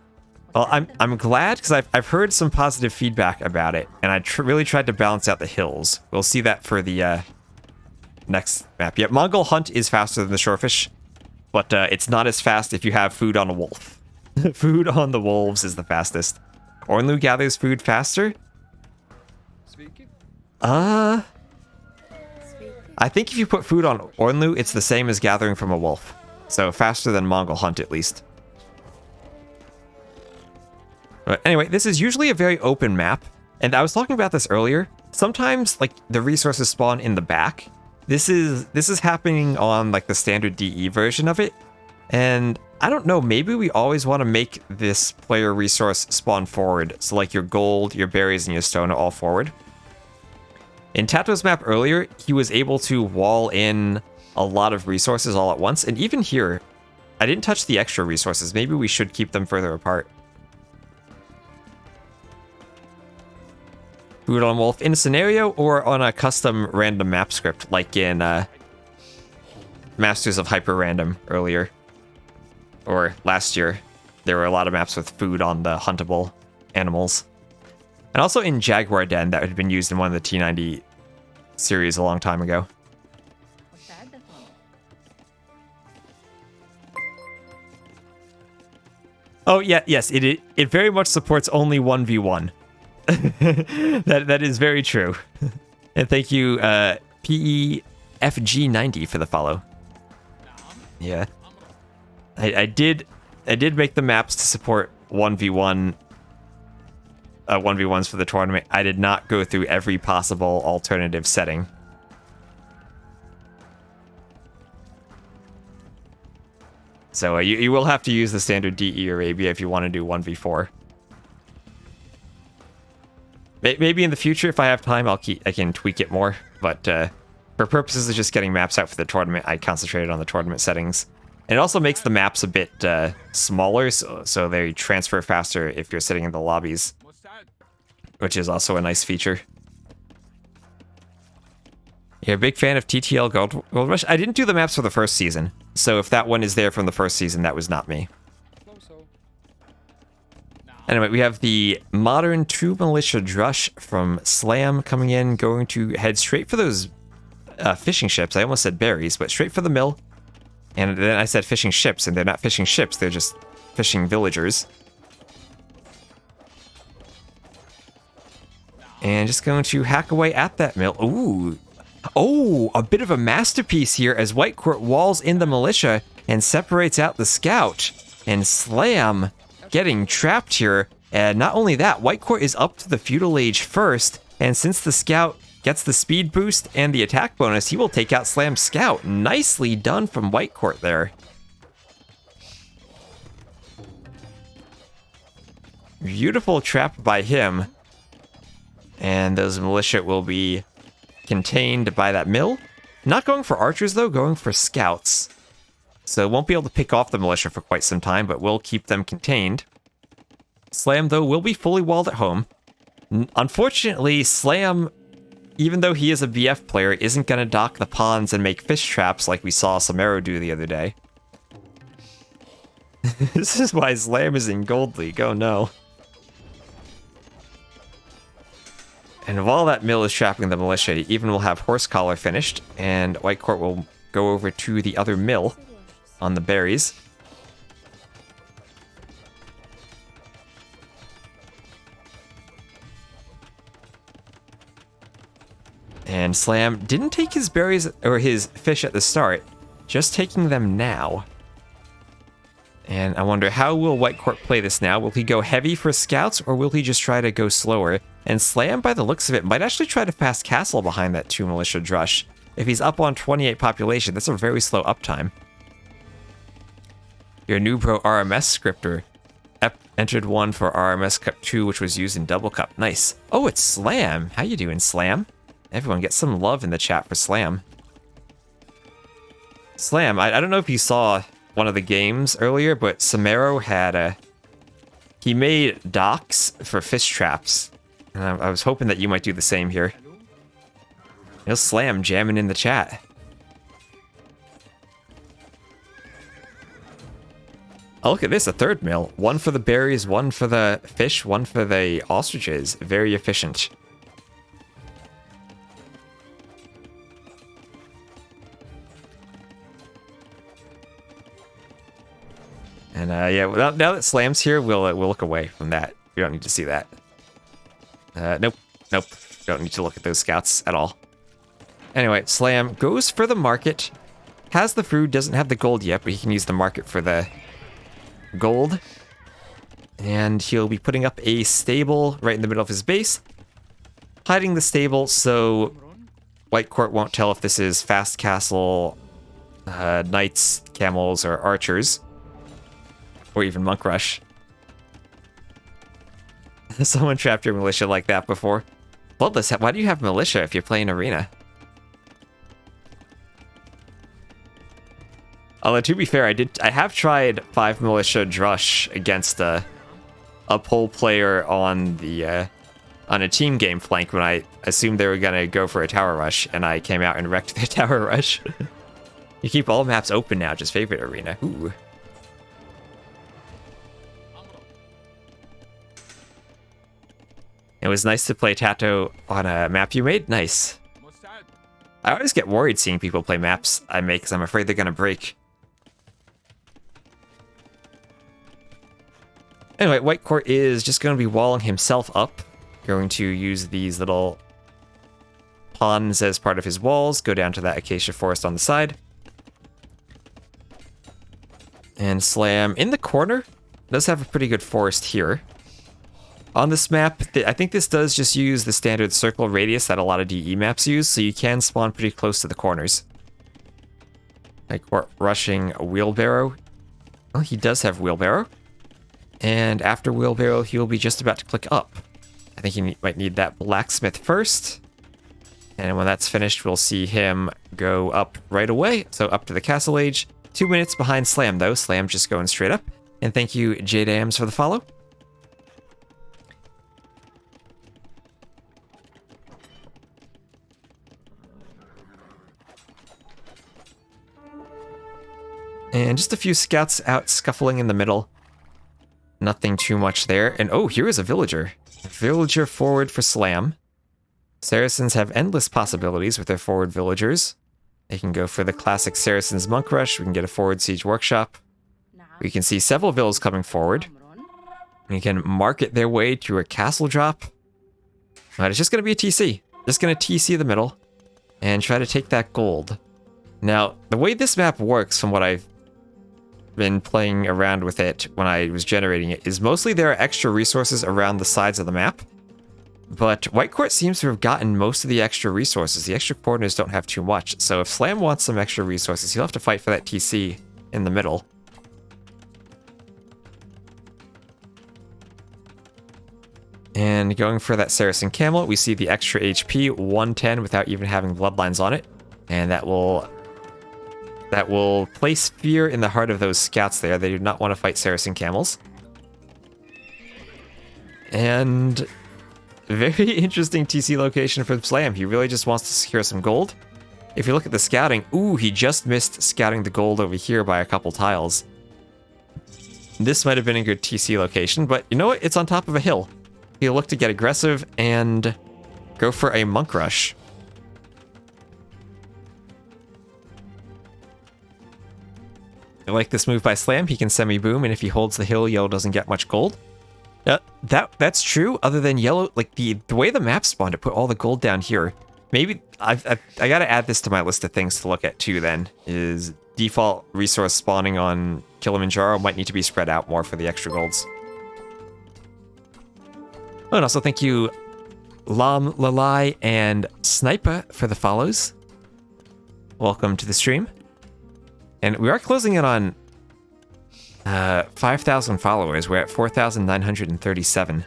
S1: Well, I'm glad, because I've heard some positive feedback about it, and I really tried to balance out the hills. We'll see that for the next map. Yeah, Mongol hunt is faster than the shorefish, but it's not as fast if you have food on a wolf. Food on the wolves is the fastest. Ornlu gathers food faster? I think if you put food on Ornlu, it's the same as gathering from a wolf. So faster than Mongol hunt, at least. But anyway, this is usually a very open map. And I was talking about this earlier. Sometimes, like, the resources spawn in the back. This is happening on, like, the standard DE version of it. And I don't know, maybe we always want to make this player resource spawn forward. So, like, your gold, your berries, and your stone are all forward. In Tatoh's map earlier, he was able to wall in a lot of resources all at once, and even here, I didn't touch the extra resources. Maybe we should keep them further apart. Food on wolf in a scenario or on a custom random map script, like in Masters of Hyper Random earlier. Or last year, there were a lot of maps with food on the huntable animals. And also in Jaguar Den, that had been used in one of the T90 series a long time ago. Oh, yeah, yes, it very much supports only 1v1. that is very true. And thank you, PEFG90 for the follow. Yeah. I did make the maps to support 1v1 1v1s for the tournament. I did not go through every possible alternative setting. So you will have to use the standard DE Arabia if you want to do 1v4. Maybe in the future, if I have time, I can tweak it more. But for purposes of just getting maps out for the tournament, I concentrated on the tournament settings. And it also makes the maps a bit smaller, so they transfer faster if you're sitting in the lobbies, which is also a nice feature. You're a big fan of TTL Gold Rush? I didn't do the maps for the first season, so if that one is there from the first season, that was not me. Anyway, we have the modern True Militia Drush from Slam coming in, going to head straight for those fishing ships. I almost said berries, but straight for the mill. And then I said fishing ships, and they're not fishing ships, they're just fishing villagers. And just going to hack away at that mill. Ooh. Oh, a bit of a masterpiece here as Whitecourt walls in the militia and separates out the scout. And Slam getting trapped here. And not only that, Whitecourt is up to the feudal age first. And since the scout gets the speed boost and the attack bonus, he will take out Slam's scout. Nicely done from Whitecourt there. Beautiful trap by him. And those militia will be contained by that mill. Not going for archers though, going for scouts. So won't be able to pick off the militia for quite some time, but we'll keep them contained. Slam though will be fully walled at home. Unfortunately, Slam, even though he is a BF player, isn't going to dock the ponds and make fish traps like we saw Samaro do the other day. This is why Slam is in Gold League, oh no. And while that mill is trapping the militia, even will have Horse Collar finished, and Whitecourt will go over to the other mill on the berries. And Slam didn't take his berries or his fish at the start, just taking them now. And I wonder, how will Whitecourt play this now? Will he go heavy for scouts, or will he just try to go slower? And Slam, by the looks of it, might actually try to fast castle behind that 2 militia drush. If he's up on 28 population, that's a very slow uptime. Your new pro RMS scripter entered one for RMS Cup 2, which was used in Double Cup. Nice. Oh, it's Slam. How you doing, Slam? Everyone get some love in the chat for Slam. Slam, I don't know if you saw one of the games earlier, but Samaro had he made docks for fish traps. And I was hoping that you might do the same here. You know, Slam jamming in the chat. Oh, look at this, a third mill. One for the berries, one for the fish, one for the ostriches. Very efficient. And yeah, now that Slam's here, we'll look away from that. We don't need to see that. Nope. Don't need to look at those scouts at all. Anyway, Slam goes for the market. Has the food, doesn't have the gold yet, but he can use the market for the gold. And he'll be putting up a stable right in the middle of his base. Hiding the stable so Whitecourt won't tell if this is fast castle, knights, camels, or archers. Or even monk rush. Someone trapped your militia like that before. Bloodless, why do you have militia if you're playing arena? Although to be fair, I have tried 5 militia drush against a pole player on the on a team game flank when I assumed they were gonna go for a tower rush, and I came out and wrecked their tower rush. You keep all maps open now, just favorite arena. Ooh. It was nice to play Tatoh on a map you made. Nice. I always get worried seeing people play maps I make because I'm afraid they're gonna break. Anyway, Whitecourt is just going to be walling himself up. Going to use these little ponds as part of his walls. Go down to that acacia forest on the side. And Slam in the corner. Does have a pretty good forest here. On this map, I think this does just use the standard circle radius that a lot of DE maps use, so you can spawn pretty close to the corners. Like rushing a wheelbarrow. Well, he does have wheelbarrow. And after wheelbarrow, he'll be just about to click up. I think he might need that blacksmith first. And when that's finished, we'll see him go up right away. So up to the castle age. 2 minutes behind Slam, though. Slam just going straight up. And thank you, JDams, for the follow. And just a few scouts out scuffling in the middle. Nothing too much there. And oh, here is a villager. Villager forward for Slam. Saracens have endless possibilities with their forward villagers. They can go for the classic Saracens monk rush. We can get a forward siege workshop. We can see several villas coming forward. We can market their way to a castle drop. But it's just going to be a TC. Just going to TC the middle and try to take that gold. Now, the way this map works from what I've been playing around with it when I was generating it is mostly there are extra resources around the sides of the map. But Whitecourt seems to have gotten most of the extra resources. The extra corners don't have too much. So if Slam wants some extra resources, he'll have to fight for that TC in the middle. And going for that Saracen Camel, we see the extra HP, 110 without even having bloodlines on it. And that will place fear in the heart of those scouts there. They do not want to fight Saracen Camels. And very interesting TC location for Slam. He really just wants to secure some gold. If you look at the scouting, ooh, he just missed scouting the gold over here by a couple tiles. This might have been a good TC location, but you know what? It's on top of a hill. He'll look to get aggressive and go for a monk rush. I like this move by Slam. He can semi-boom, and if he holds the hill, yellow doesn't get much gold. That's true, other than yellow, like the way the map spawned, it put all the gold down here. Maybe, I gotta add this to my list of things to look at too then, is default resource spawning on Kilimanjaro might need to be spread out more for the extra golds. Oh, and also thank you Lam Lalai and Sniper for the follows. Welcome to the stream. And we are closing in on 5,000 followers. We're at 4,937.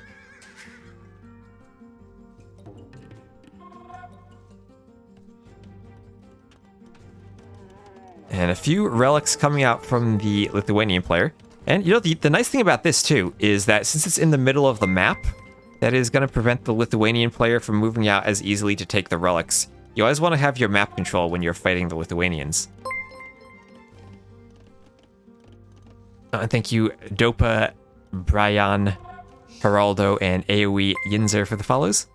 S1: And a few relics coming out from the Lithuanian player. And you know, the nice thing about this too is that since it's in the middle of the map, that is going to prevent the Lithuanian player from moving out as easily to take the relics. You always want to have your map control when you're fighting the Lithuanians. And thank you Dopa, Brian, Geraldo, and AoE Yinzer for the follows.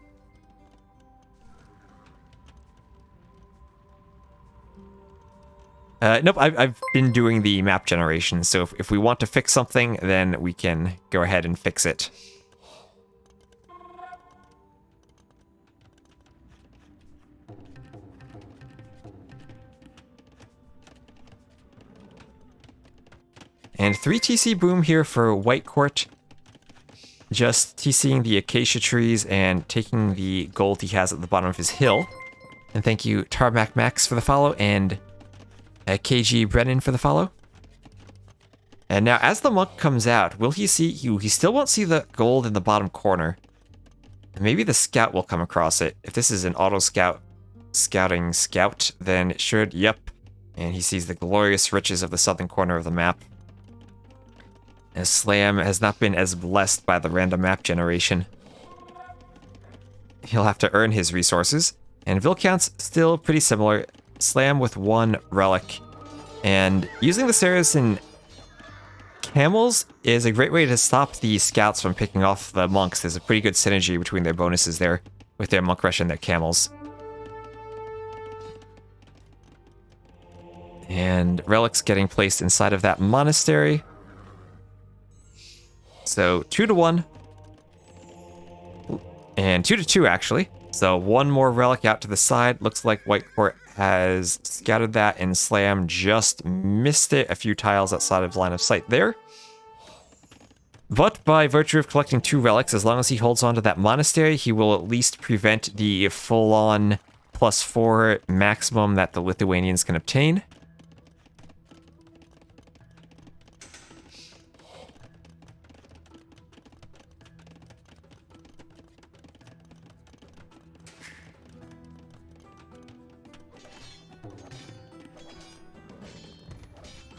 S1: Nope, I've been doing the map generation, so if we want to fix something, then we can go ahead and fix it. And 3 TC boom here for Whitecourt. Just TCing the acacia trees and taking the gold he has at the bottom of his hill. And thank you Tarmac Max for the follow, and KG Brennan for the follow. And now as the monk comes out, will he see you? He still won't see the gold in the bottom corner. And maybe the scout will come across it. If this is an auto scouting scout, then it should, yep. And he sees the glorious riches of the southern corner of the map. As Slam has not been as blessed by the random map generation. He'll have to earn his resources. And Vilcount's still pretty similar. Slam with 1 relic. And using the Saracen camels is a great way to stop the scouts from picking off the monks. There's a pretty good synergy between their bonuses there with their monk rush and their camels. And relics getting placed inside of that monastery. So 2 to 1. And 2 to 2 actually. So 1 more relic out to the side. Looks like Whitecourt has scouted that, and Slam just missed it a few tiles outside of line of sight there. But by virtue of collecting 2 relics, as long as he holds on to that monastery, he will at least prevent the full-on +4 maximum that the Lithuanians can obtain.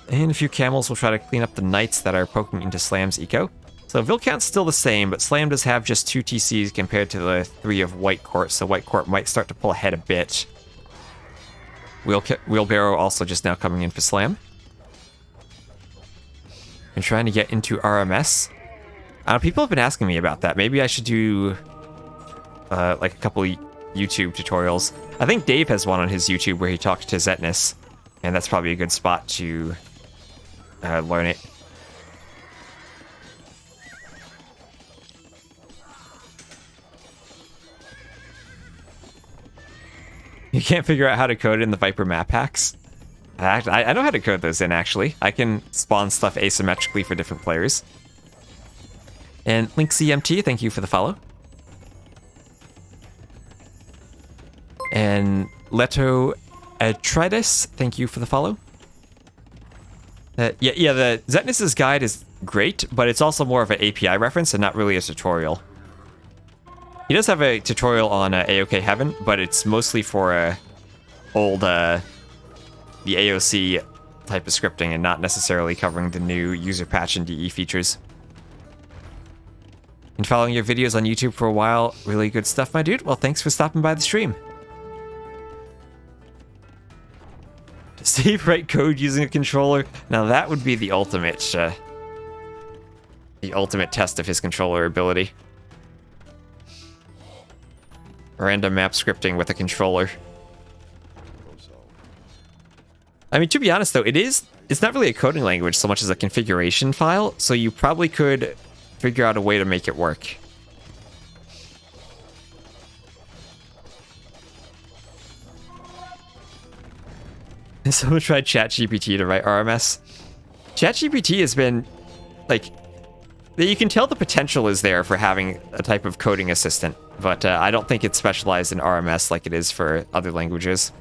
S1: And a few camels will try to clean up the knights that are poking into Slam's eco. So Vilcount's still the same, but Slam does have just 2 TCs compared to the 3 of Whitecourt, so Whitecourt might start to pull ahead a bit. Wheelbarrow also just now coming in for Slam. And trying to get into RMS. People have been asking me about that. Maybe I should do like a couple YouTube tutorials. I think Dave has one on his YouTube where he talks to Zetnus, and that's probably a good spot to learn it. You can't figure out how to code in the Viper map hacks? I know how to code those in, actually. I can spawn stuff asymmetrically for different players. And Link CMT, thank you for the follow. And Leto Atreides, thank you for the follow. Yeah, the Zetnus' guide is great, but it's also more of an API reference and not really a tutorial. He does have a tutorial on AOK Heaven, but it's mostly for old the AOC type of scripting and not necessarily covering the new user patch and DE features. And following your videos on YouTube for a while, really good stuff, my dude. Well, thanks for stopping by the stream. Save write code using a controller. Now that would be the ultimate test of his controller ability. Random map scripting with a controller. I mean, to be honest though, it's not really a coding language so much as a configuration file, so you probably could figure out a way to make it work. Someone tried ChatGPT to write RMS. ChatGPT has been, like, you can tell the potential is there for having a type of coding assistant, but I don't think it's specialized in RMS like it is for other languages.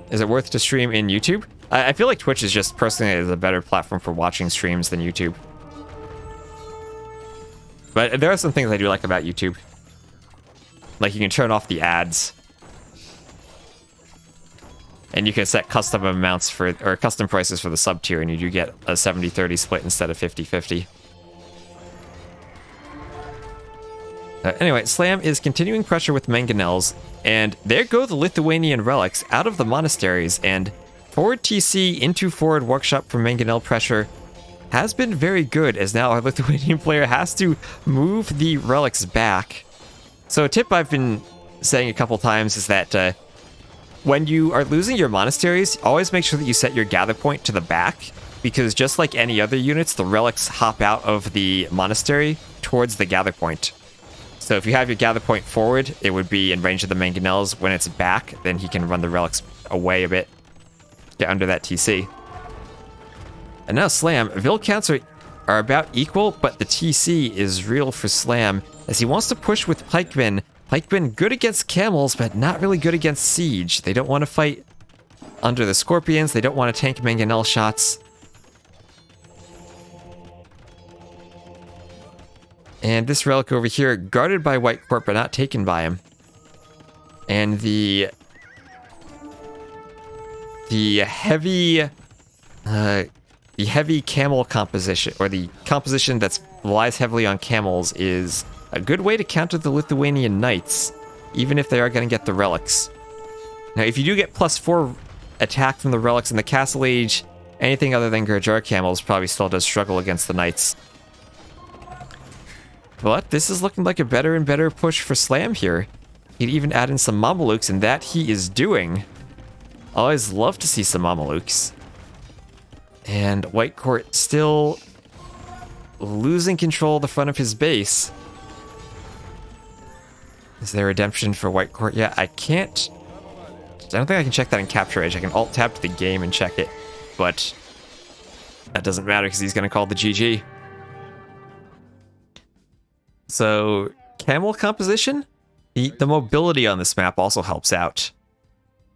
S1: Is it worth to stream in YouTube? I feel like Twitch is just, personally, is a better platform for watching streams than YouTube. But there are some things I do like about YouTube. Like, you can turn off the ads. And you can set custom amounts for, or custom prices for the sub tier, and you do get a 70-30 split instead of 50-50. Anyway, Slam is continuing pressure with mangonels, and there go the Lithuanian relics out of the monasteries, and forward TC into forward workshop for mangonel pressure has been very good, as now our Lithuanian player has to move the relics back. So a tip I've been saying a couple times is that when you are losing your monasteries, always make sure that you set your gather point to the back, because just like any other units, the relics hop out of the monastery towards the gather point. So if you have your gather point forward, it would be in range of the mangonels. When it's back, then he can run the relics away a bit, get under that TC. And now Slam, Vil counts are about equal, but the TC is real for Slam, as he wants to push with pikemen. Pikemen good against camels, but not really good against siege. They don't want to fight under the scorpions. They don't want to tank mangonel shots. And this relic over here, guarded by Whitecourt, but not taken by him. And the heavy camel composition, or the composition that relies heavily on camels, is a good way to counter the Lithuanian knights, even if they are going to get the relics. Now, if you do get +4 attack from the relics in the Castle Age, anything other than Gurjar camels probably still does struggle against the knights. But this is looking like a better and better push for Slam here. He'd even add in some Mamelukes, and that he is doing. Always love to see some Mamelukes. And Whitecourt still losing control of the front of his base. Is there redemption for Whitecourt? Yeah, I can't. I don't think I can check that in Capture Edge. I can alt-tab to the game and check it. But that doesn't matter because he's going to call the GG. So, camel composition? The mobility on this map also helps out.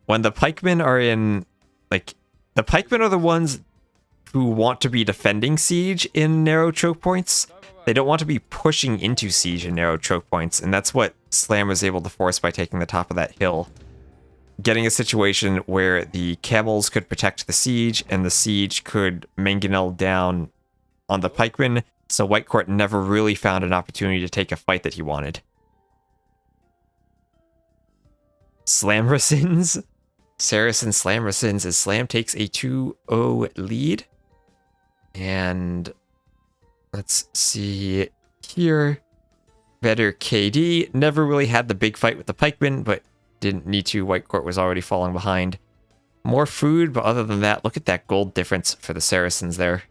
S1: When the pikemen are in, like, the pikemen are the ones who want to be defending siege in narrow choke points. They don't want to be pushing into siege in narrow choke points, and that's what Slam was able to force by taking the top of that hill. Getting a situation where the camels could protect the siege, and the siege could mangonel down on the pikemen, so Whitecourt never really found an opportunity to take a fight that he wanted. Slamrasins. Saracen Slamrasins as Slam takes a 2-0 lead. And let's see here. Better KD. Never really had the big fight with the pikemen, but didn't need to. Whitecourt was already falling behind. More food, but other than that, look at that gold difference for the Saracens there.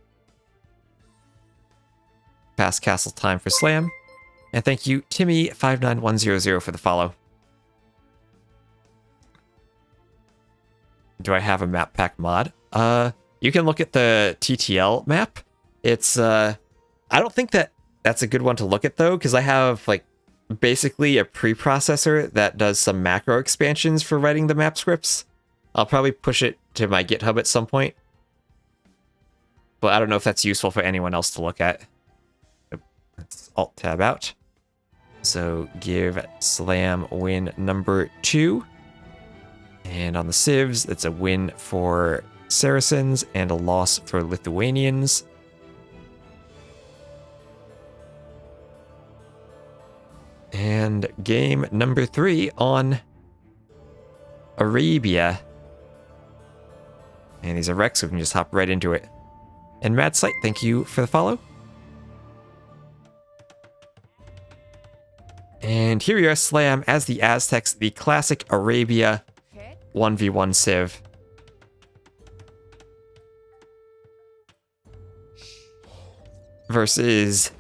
S1: Fast castle time for Slam. And thank you, Timmy59100 for the follow. Do I have a map pack mod? You can look at the TTL map. It's, I don't think that's a good one to look at though, because I have like basically a preprocessor that does some macro expansions for writing the map scripts. I'll probably push it to my GitHub at some point. But I don't know if that's useful for anyone else to look at. Let's alt-tab out. So give Slam win number 2. And on the civs, it's a win for Saracens and a loss for Lithuanians. And game number 3 on Arabia. And these are Rex, so we can just hop right into it. And Mad Sight, thank you for the follow. And here we are, Slam as the Aztecs, the classic Arabia 1v1 civ. Versus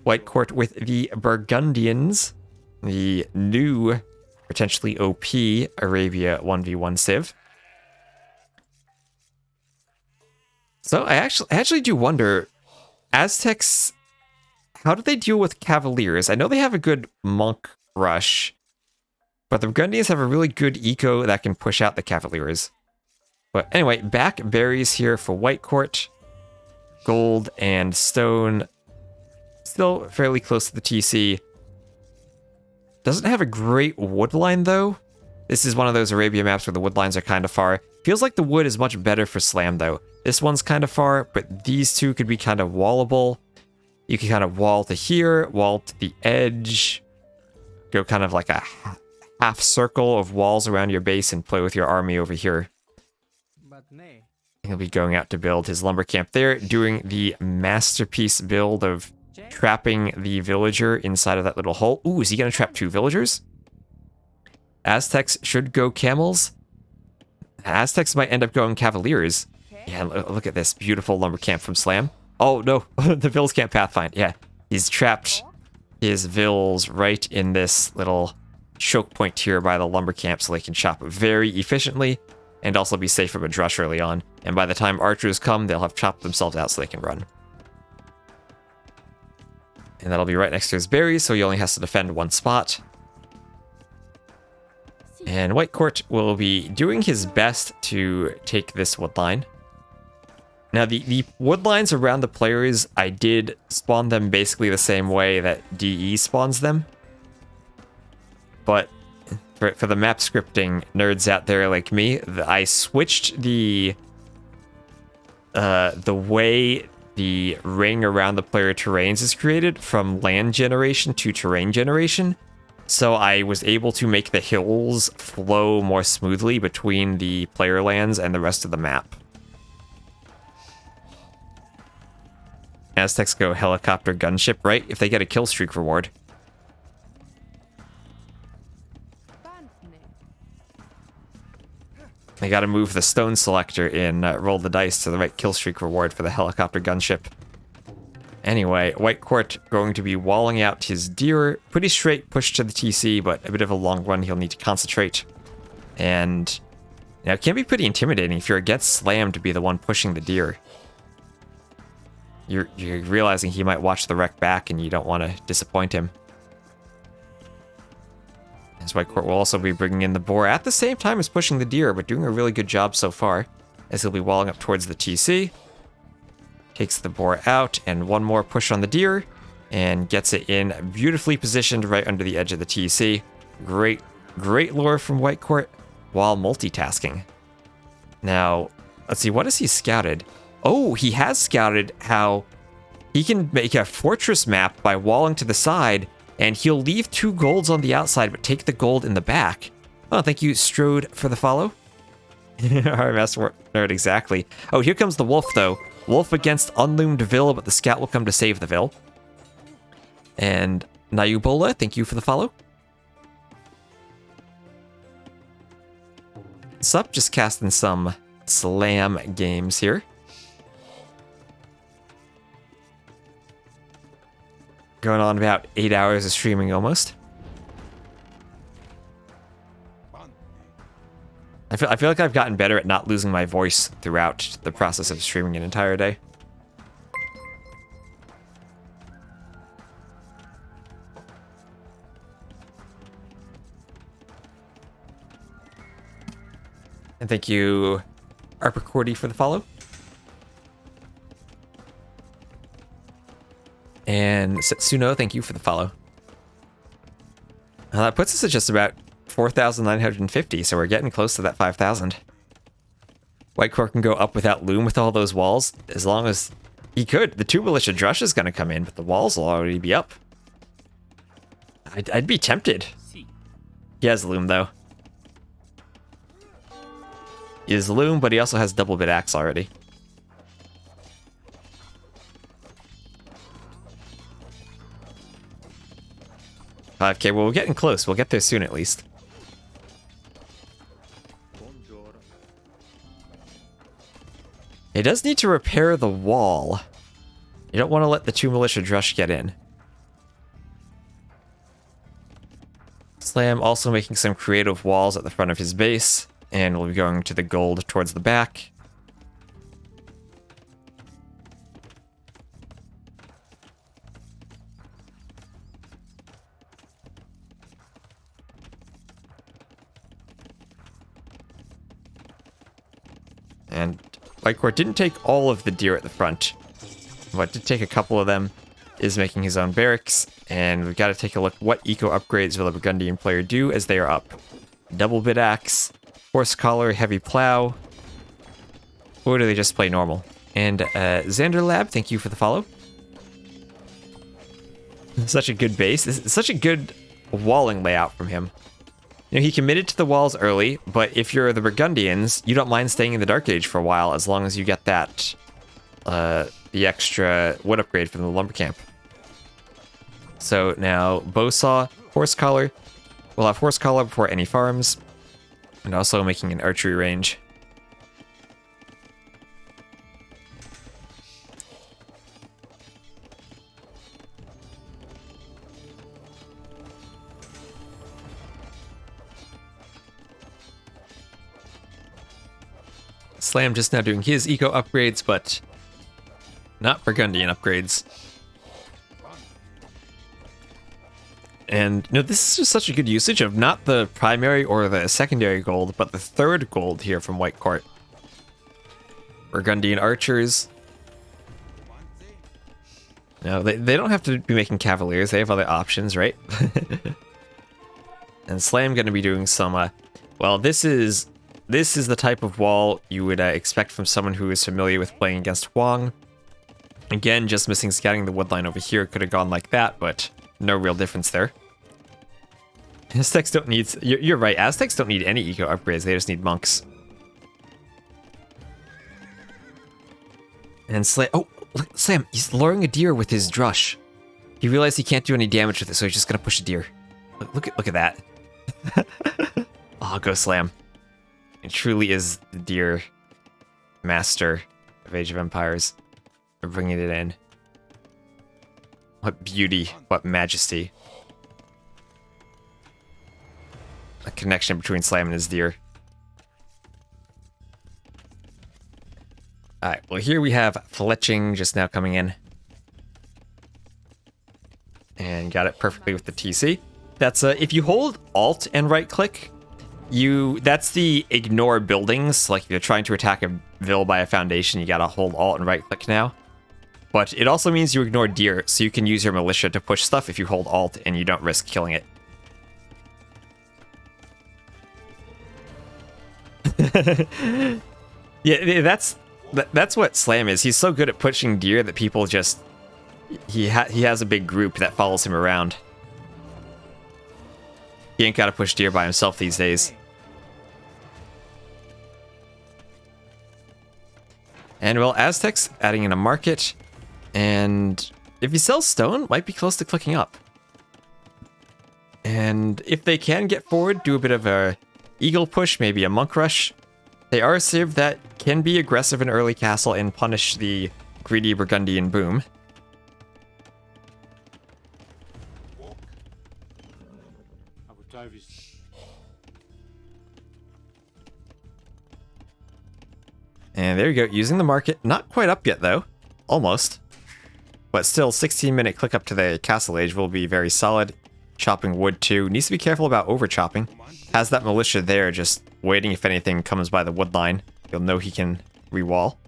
S1: Whitecourt with the Burgundians, the new potentially OP Arabia 1v1 Civ. So I actually do wonder, Aztecs, how do they deal with Cavaliers? I know they have a good monk rush, but the Burgundians have a really good eco that can push out the Cavaliers. But anyway, back berries here for Whitecourt. Gold and stone, still fairly close to the TC. Doesn't have a great wood line though. This is one of those Arabia maps where the wood lines are kind of far. Feels like the wood is much better for slam though. This one's kind of far, but these two could be kind of wallable. You can kind of wall to here, wall to the edge, go kind of like a half circle of walls around your base and play with your army over here. He'll be going out to build his lumber camp there, doing the masterpiece build of trapping the villager inside of that little hole. Ooh, is he going to trap 2 villagers? Aztecs should go camels. Aztecs might end up going cavaliers. Yeah, look at this beautiful lumber camp from Slam. Oh, no, the vills can't pathfind. Yeah, he's trapped his vills right in this little choke point here by the lumber camp so they can chop very efficiently and also be safe from a drush early on. And by the time archers come, they'll have chopped themselves out so they can run. And that'll be right next to his berries, so he only has to defend 1 spot. And Whitecourt will be doing his best to take this wood line. Now, the wood lines around the players, I did spawn them basically the same way that DE spawns them. But for the map scripting nerds out there like me, I switched the way the ring around the player terrains is created from land generation to terrain generation. So I was able to make the hills flow more smoothly between the player lands and the rest of the map. Aztecs go helicopter gunship, right? If they get a kill streak reward. They gotta move the stone selector in, roll the dice to the right kill streak reward for the helicopter gunship. Anyway, Whitecourt going to be walling out his deer. Pretty straight push to the TC, but a bit of a long run. He'll need to concentrate. And, you know, it can be pretty intimidating if you're against Slam to be the one pushing the deer. You're realizing he might watch the wreck back and you don't want to disappoint him. As Whitecourt will also be bringing in the boar at the same time as pushing the deer, but doing a really good job so far, as he'll be walling up towards the TC. Takes the boar out, and one more push on the deer, and gets it in beautifully positioned right under the edge of the TC. Great lore from Whitecourt while multitasking. Now, let's see, what has he scouted? Oh, he has scouted how he can make a fortress map by walling to the side, and he'll leave 2 golds on the outside, but take the gold in the back. Oh, thank you, Strode, for the follow. Our master nerd, exactly. Oh, here comes the wolf, though. Wolf against unloomed Vill, but the scout will come to save the Vill. And Nayubola, thank you for the follow. Sup, just casting some Slam games here. Going on about 8 hours of streaming almost. I feel like I've gotten better at not losing my voice throughout the process of streaming an entire day. And thank you, Arper Cordy, for the follow. And Setsuno, thank you for the follow. That puts us at just about 4,950, so we're getting close to that 5,000. Whitecourt can go up without loom with all those walls, as long as he could. The 2 militia drush is going to come in, but the walls will already be up. I'd be tempted. He has loom, though. He has loom, but he also has double bit axe already. Okay, well, we're getting close. We'll get there soon, at least. It does need to repair the wall. You don't want to let the 2 militia drush get in. Slam also making some creative walls at the front of his base, and we'll be going to the gold towards the back. And Whitecourt didn't take all of the deer at the front, but did take a couple of them, is making his own barracks, and we've got to take a look what eco upgrades will a Burgundian player do as they are up. Double bit axe, horse collar, heavy plow, or do they just play normal? And Xander Lab, thank you for the follow. Such a good base. It's such a good walling layout from him. You know, he committed to the walls early, but if you're the Burgundians, you don't mind staying in the Dark Age for a while as long as you get that, the extra wood upgrade from the lumber camp. So now, bow saw, horse collar. We'll have horse collar before any farms, and also making an archery range. Slam just now doing his eco upgrades, but not Burgundian upgrades. And you know, this is just such a good usage of not the primary or the secondary gold, but the third gold here from Whitecourt. Burgundian archers. No, they don't have to be making cavaliers. They have other options, right? And Slam going to be doing some. Well, this is the type of wall you would expect from someone who is familiar with playing against Huang. Again, just missing scouting the woodline over here. Could have gone like that, but no real difference there. Aztecs don't need... You're right, Aztecs don't need any eco upgrades. They just need monks. And Slam... Oh, Slam, he's luring a deer with his drush. He realized he can't do any damage with it, so he's just gonna push a deer. Look at that. Oh, go Slam. It truly is the deer master of Age of Empires. We're bringing it in. What beauty, what majesty. A connection between Slam and his deer. Alright, well here we have Fletching just now coming in. And got it perfectly with the TC. That's if you hold Alt and right click, that's the ignore buildings. Like if you're trying to attack a vill by a foundation, you gotta hold Alt and right click now. But it also means you ignore deer, so you can use your militia to push stuff if you hold Alt and you don't risk killing it. Yeah, that's what Slam is. He's so good at pushing deer that people just... He has a big group that follows him around. He ain't gotta push deer by himself these days. And well, Aztecs adding in a market. And if he sells stone, might be close to clicking up. And if they can get forward, do a bit of a eagle push, maybe a monk rush. They are a civ that can be aggressive in early castle and punish the greedy Burgundian boom. And there you go, using the market. Not quite up yet, though. Almost. But still, 16-minute click up to the castle age will be very solid. Chopping wood, too. Needs to be careful about over-chopping. Has that militia there, just waiting if anything comes by the wood line. You'll know he can re-wall.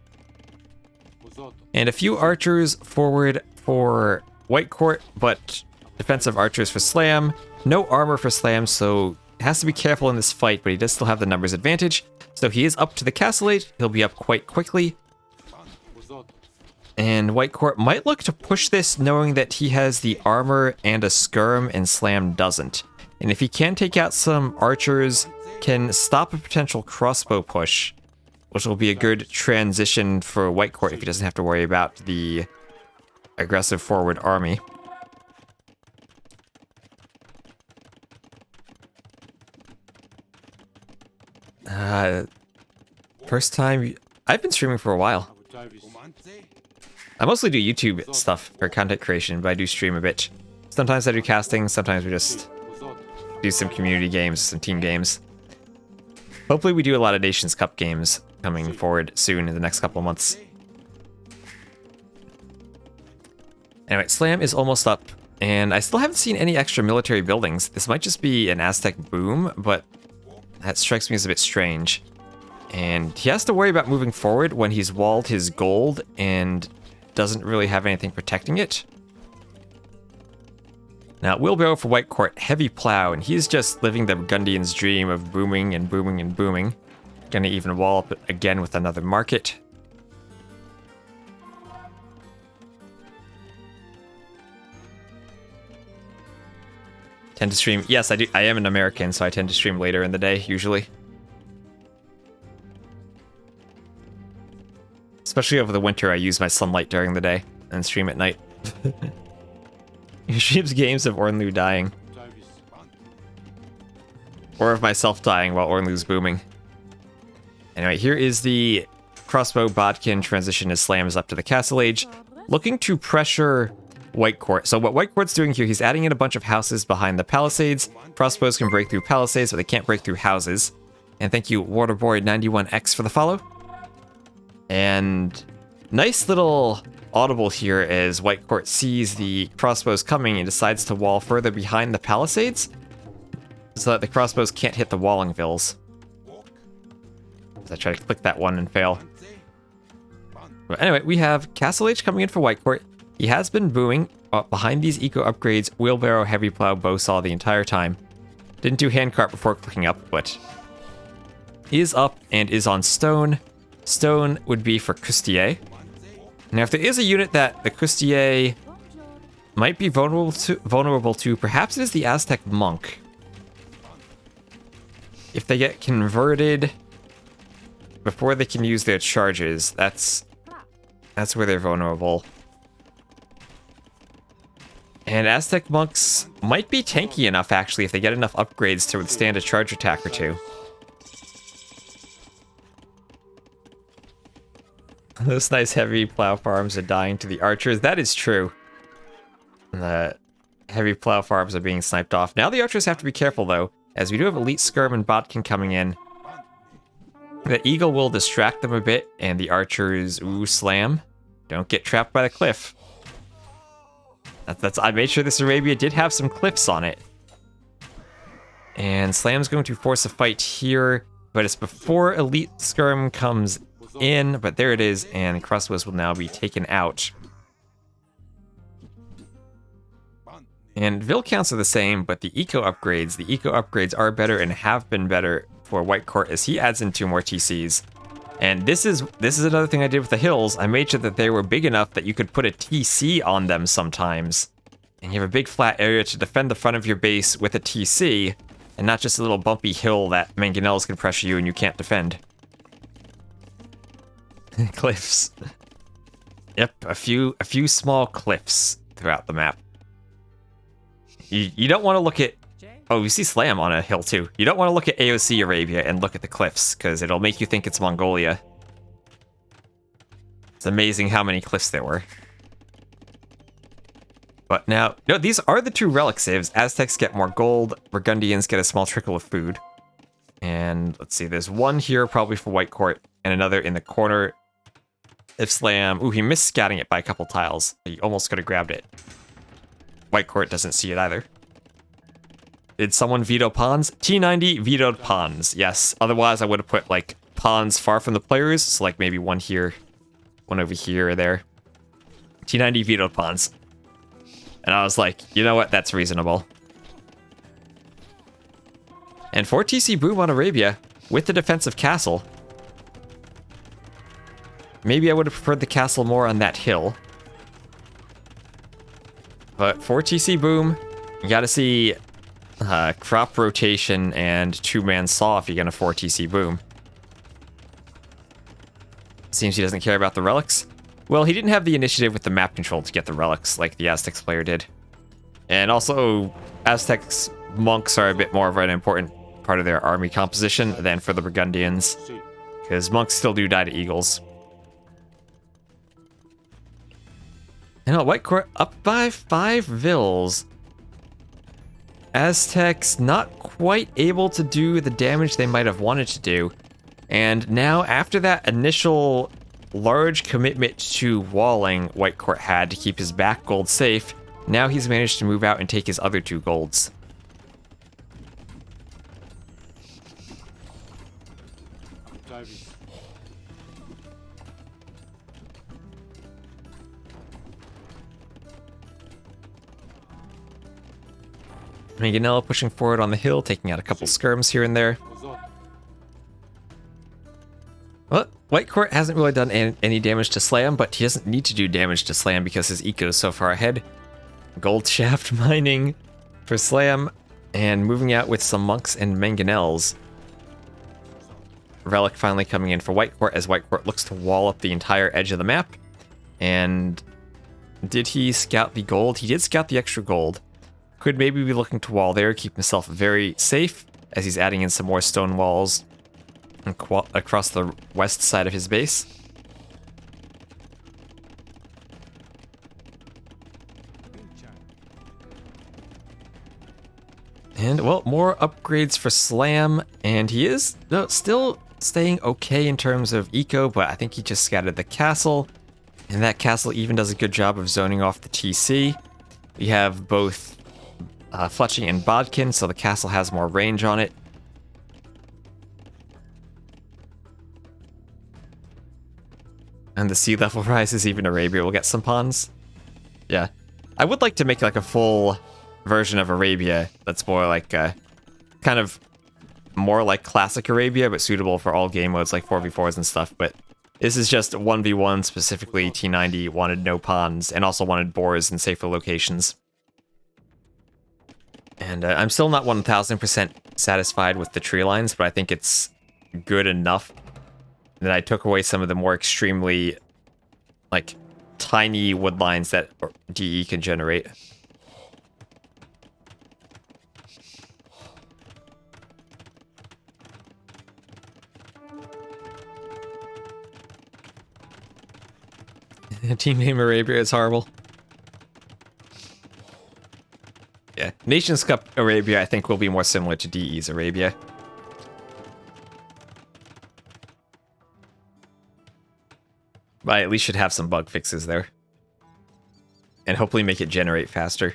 S1: And a few archers forward for Whitecourt, but defensive archers for Slam. No armor for Slam, so has to be careful in this fight, but he does still have the numbers advantage. So he is up to the castle age. He'll be up quite quickly. And Whitecourt might look to push this, knowing that he has the armor and a skirm, and Slam doesn't. And if he can take out some archers, can stop a potential crossbow push, which will be a good transition for Whitecourt if he doesn't have to worry about the aggressive forward army. First time... I've been streaming for a while. I mostly do YouTube stuff for content creation, but I do stream a bit. Sometimes I do casting, sometimes we just do some community games, some team games. Hopefully we do a lot of Nations Cup games coming forward soon in the next couple of months. Anyway, Slam is almost up, and I still haven't seen any extra military buildings. This might just be an Aztec boom, but that strikes me as a bit strange. And he has to worry about moving forward when he's walled his gold and doesn't really have anything protecting it. Now, wheelbarrow for Whitecourt, heavy plow, and he's just living the Burgundian's dream of booming and booming and booming. Gonna even wall up again with another market. Tend to stream. Yes, I do. I am an American, so I tend to stream later in the day, usually. Especially over the winter, I use my sunlight during the day and stream at night. He streams games of Ornlu dying. Or of myself dying while Ornlu's booming. Anyway, here is the crossbow bodkin transition as Slam is up to the Castle Age, looking to pressure Whitecourt. So what Whitecourt's doing here, he's adding in a bunch of houses behind the palisades. Crossbows can break through palisades, but they can't break through houses. And thank you, Waterboy91X, for the follow. And nice little audible here as Whitecourt sees the crossbows coming and decides to wall further behind the palisades so that the crossbows can't hit the walling vills. As I try to click that one and fail. But anyway, we have Castle Age coming in for Whitecourt. He has been booming behind these eco upgrades, wheelbarrow, heavy plow, bow saw the entire time. Didn't do handcart before clicking up, but is up and is on stone. Stone would be for Custier. Now, if there is a unit that the Custier might be vulnerable to, perhaps it is the Aztec monk. If they get converted before they can use their charges, that's where they're vulnerable. And Aztec monks might be tanky enough, actually, if they get enough upgrades to withstand a charge attack or two. Those nice heavy plow farms are dying to the archers. That is true. The heavy plow farms are being sniped off. Now the archers have to be careful, though, as we do have Elite Skirm and Bodkin coming in. The eagle will distract them a bit, and the archers, ooh, slam. Don't get trapped by the cliff. I made sure this Arabia did have some cliffs on it. And Slam's going to force a fight here, but it's before Elite Skirm comes in, but there it is, and crossbows will now be taken out. And Vil counts are the same, but the eco upgrades are better and have been better for Whitecourt as he adds in 2 more TCs. And this is another thing I did with the hills. I made sure that they were big enough that you could put a TC on them sometimes. And you have a big flat area to defend the front of your base with a TC, and not just a little bumpy hill that mangonels can pressure you and you can't defend. Cliffs. Yep, a few small cliffs throughout the map. You don't want to look at... Oh, you see Slam on a hill too. You don't want to look at AOC Arabia and look at the cliffs, because it'll make you think it's Mongolia. It's amazing how many cliffs there were. But now, no, these are the 2 relic saves. Aztecs get more gold, Burgundians get a small trickle of food. And let's see, there's one here probably for Whitecourt, and another in the corner. If Slam... Ooh, he missed scouting it by a couple tiles. He almost could have grabbed it. Whitecourt doesn't see it either. Did someone veto pawns? T90 vetoed pawns, yes. Otherwise, I would have put, like, pawns far from the players. So, like, maybe one here, one over here or there. T90 vetoed pawns. And I was like, you know what? That's reasonable. And 4 TC boom on Arabia with the defensive castle. Maybe I would have preferred the castle more on that hill. But 4 TC boom, you gotta see crop rotation and 2-man saw if you're gonna 4 TC boom. Seems he doesn't care about the relics. Well, he didn't have the initiative with the map control to get the relics like the Aztecs player did. And also, Aztecs monks are a bit more of an important part of their army composition than for the Burgundians, because monks still do die to eagles. And Whitecourt up by 5 Vils. Aztecs not quite able to do the damage they might have wanted to do. And now, after that initial large commitment to walling Whitecourt had to keep his back gold safe, now he's managed to move out and take his other 2 golds. Mangonella pushing forward on the hill, taking out a couple skirms here and there. Well, Whitecourt hasn't really done any damage to Slam, but he doesn't need to do damage to Slam because his eco is so far ahead. Gold shaft mining for Slam, and moving out with some monks and mangonels. Relic finally coming in for Whitecourt as Whitecourt looks to wall up the entire edge of the map. And did he scout the gold? He did scout the extra gold. Could maybe be looking to wall there, keep himself very safe as he's adding in some more stone walls across the west side of his base. And, well, more upgrades for Slam, and he is still staying okay in terms of eco, but I think he just scattered the castle, and that castle even does a good job of zoning off the TC. We have both Fletching and Bodkin, so the castle has more range on it. And the sea level rises, even Arabia will get some pawns. Yeah. I would like to make like a full version of Arabia that's more like kind of more like classic Arabia, but suitable for all game modes like 4v4s and stuff. But this is just 1v1, specifically T90 wanted no pawns and also wanted boars in safer locations. And I'm still not 1000% satisfied with the tree lines, but I think it's good enough that I took away some of the more extremely, like, tiny wood lines that DE can generate. Team name Arabia is horrible. Yeah, Nations Cup Arabia I think will be more similar to DE's Arabia. But I at least should have some bug fixes there. And hopefully make it generate faster.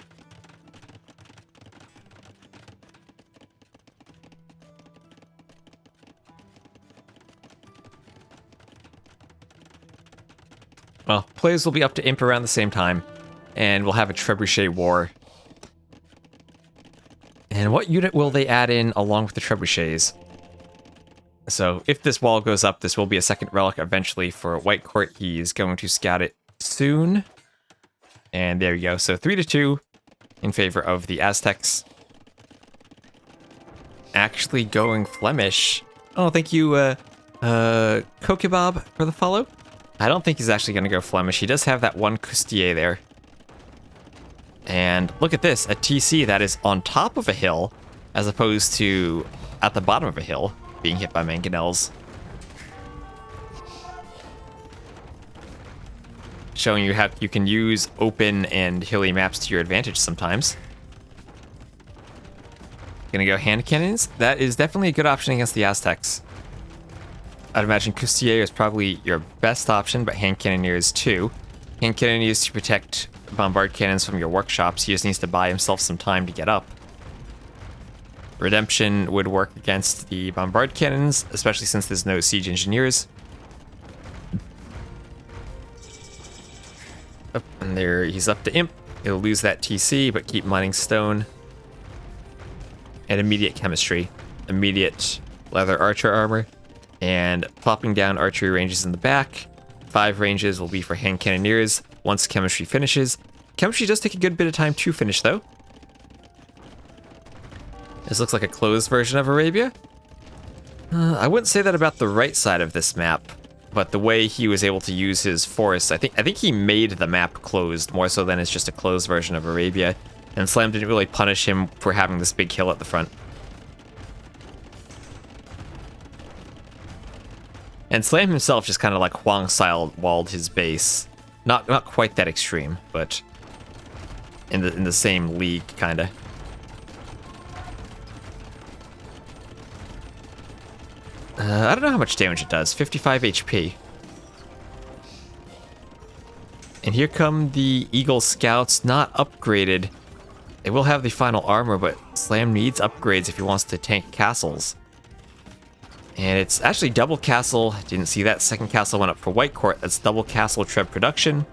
S1: Well, players will be up to Imp around the same time, and we'll have a Trebuchet War. And what unit will they add in along with the Trebuchets? So, if this wall goes up, this will be a second relic eventually for Whitecourt. He's going to scout it soon. And there you go. So, 3-2 in favor of the Aztecs. Actually going Flemish. Oh, thank you, Kokebab for the follow. I don't think he's actually going to go Flemish. He does have that one Coustier there. And look at this, a TC that is on top of a hill, as opposed to at the bottom of a hill, being hit by mangonels. Showing you how you can use open and hilly maps to your advantage sometimes. Gonna go hand cannons. That is definitely a good option against the Aztecs. I'd imagine Coustier is probably your best option, but hand cannoneers too. Hand cannoneers to protect bombard cannons from your workshops. He just needs to buy himself some time to get up. Redemption would work against the bombard cannons, especially since there's no siege engineers. Up and there, he's up to Imp. He'll lose that TC, but keep mining stone. And immediate chemistry. Immediate leather archer armor. And plopping down archery ranges in the back. 5 ranges will be for hand cannoneers once chemistry finishes. Chemistry does take a good bit of time to finish, though. This looks like a closed version of Arabia. I wouldn't say that about the right side of this map, but the way he was able to use his forests, I think he made the map closed more so than it's just a closed version of Arabia. And Slam didn't really punish him for having this big hill at the front. And Slam himself just kind of like Huang-style walled his base. Not quite that extreme, but in the same league, kinda. I don't know how much damage it does. 55 HP. And here come the Eagle Scouts, not upgraded. They will have the final armor, but Slam needs upgrades if he wants to tank castles. And it's actually double castle. Didn't see that. Second castle went up for Whitecourt. That's double castle Treb production.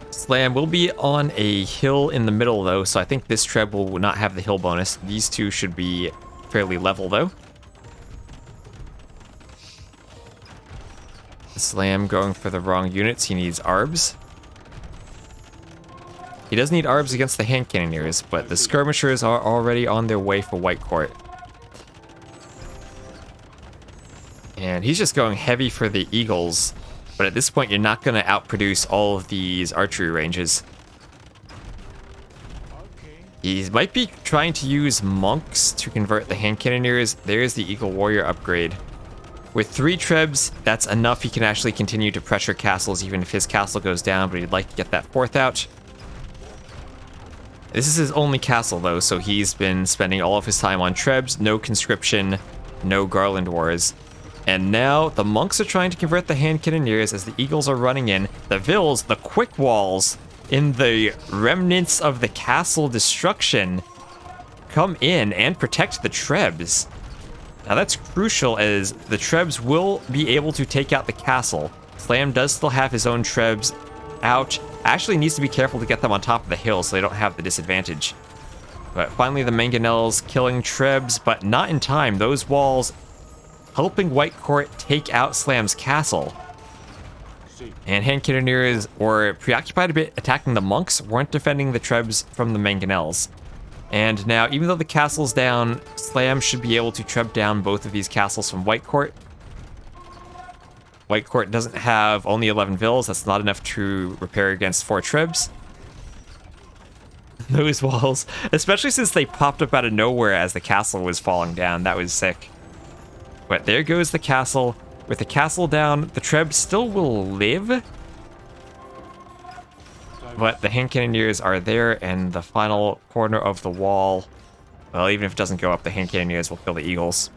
S1: Slam will be on a hill in the middle, though, so I think this Treb will not have the hill bonus. These two should be fairly level, though. Slam going for the wrong units. He needs arbs. He does need arbs against the hand cannoneers, but the skirmishers are already on their way for Whitecourt. And he's just going heavy for the eagles, but at this point you're not going to outproduce all of these archery ranges. He might be trying to use monks to convert the hand cannoneers. There's the eagle warrior upgrade. With 3 trebs, that's enough. He can actually continue to pressure castles even if his castle goes down, but he'd like to get that 4th out. This is his only castle, though, so he's been spending all of his time on trebs, no conscription, no garland wars. And now the monks are trying to convert the hand cannoneers as the eagles are running in. The vills, the quick walls, in the remnants of the castle destruction, come in and protect the trebs. Now that's crucial, as the trebs will be able to take out the castle. Slam does still have his own trebs out. Actually needs to be careful to get them on top of the hill so they don't have the disadvantage. But finally the mangonels killing trebs, but not in time. Those walls helping Whitecourt take out Slam's castle. And hand cannoneers were preoccupied a bit attacking the monks, weren't defending the trebs from the mangonels. And now, even though the castle's down, Slam should be able to treb down both of these castles from Whitecourt. Whitecourt doesn't have only 11 vills. That's not enough to repair against 4 trebs. Those walls, especially since they popped up out of nowhere as the castle was falling down. That was sick. But there goes the castle. With the castle down, the trebs still will live. But the hand cannoneers are there, and the final corner of the wall, well, even if it doesn't go up, the hand cannoneers will kill the eagles.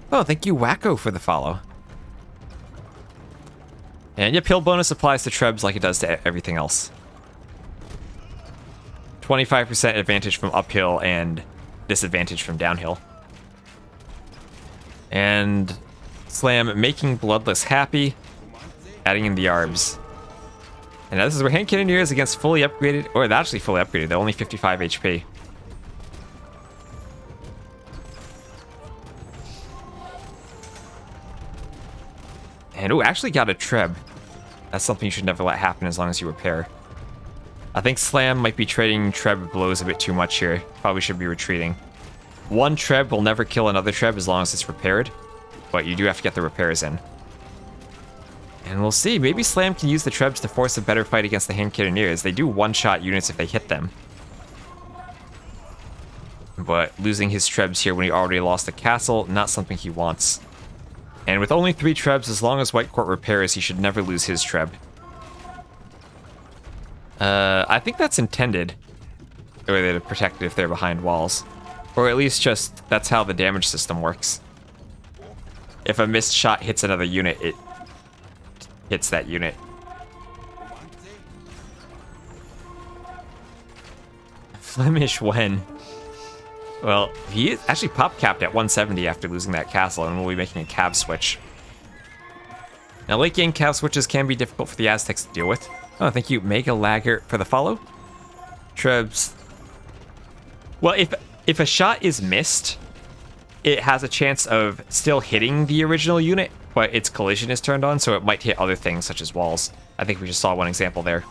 S1: Oh, thank you, Wacko, for the follow. And yep, hill bonus applies to trebs like it does to everything else. 25% advantage from uphill and disadvantage from downhill. And Slam making Bloodless happy, adding in the arbs. And now this is where hand cannoneers against fully upgraded, or they're actually fully upgraded, they're only 55 HP. And oh, actually got a treb. That's something you should never let happen as long as you repair. I think Slam might be trading treb blows a bit too much here. Probably should be retreating. One treb will never kill another treb as long as it's repaired, but you do have to get the repairs in. And we'll see, maybe Slam can use the trebs to force a better fight against the hand cannoneers. They do one-shot units if they hit them. But losing his trebs here when he already lost the castle, not something he wants. And with only 3 trebs, as long as Whitecourt repairs, he should never lose his treb. I think that's intended. Or they're protected if they're behind walls. Or at least just, that's how the damage system works. If a missed shot hits another unit, it hits that unit. Flemish when? Well, he is actually pop capped at 170 after losing that castle, and we'll be making a cab switch. Now, late game cab switches can be difficult for the Aztecs to deal with. Oh, thank you, Mega Laggert, for the follow. Trebs. Well, if a shot is missed, it has a chance of still hitting the original unit, but its collision is turned on, so it might hit other things such as walls. I think we just saw one example there.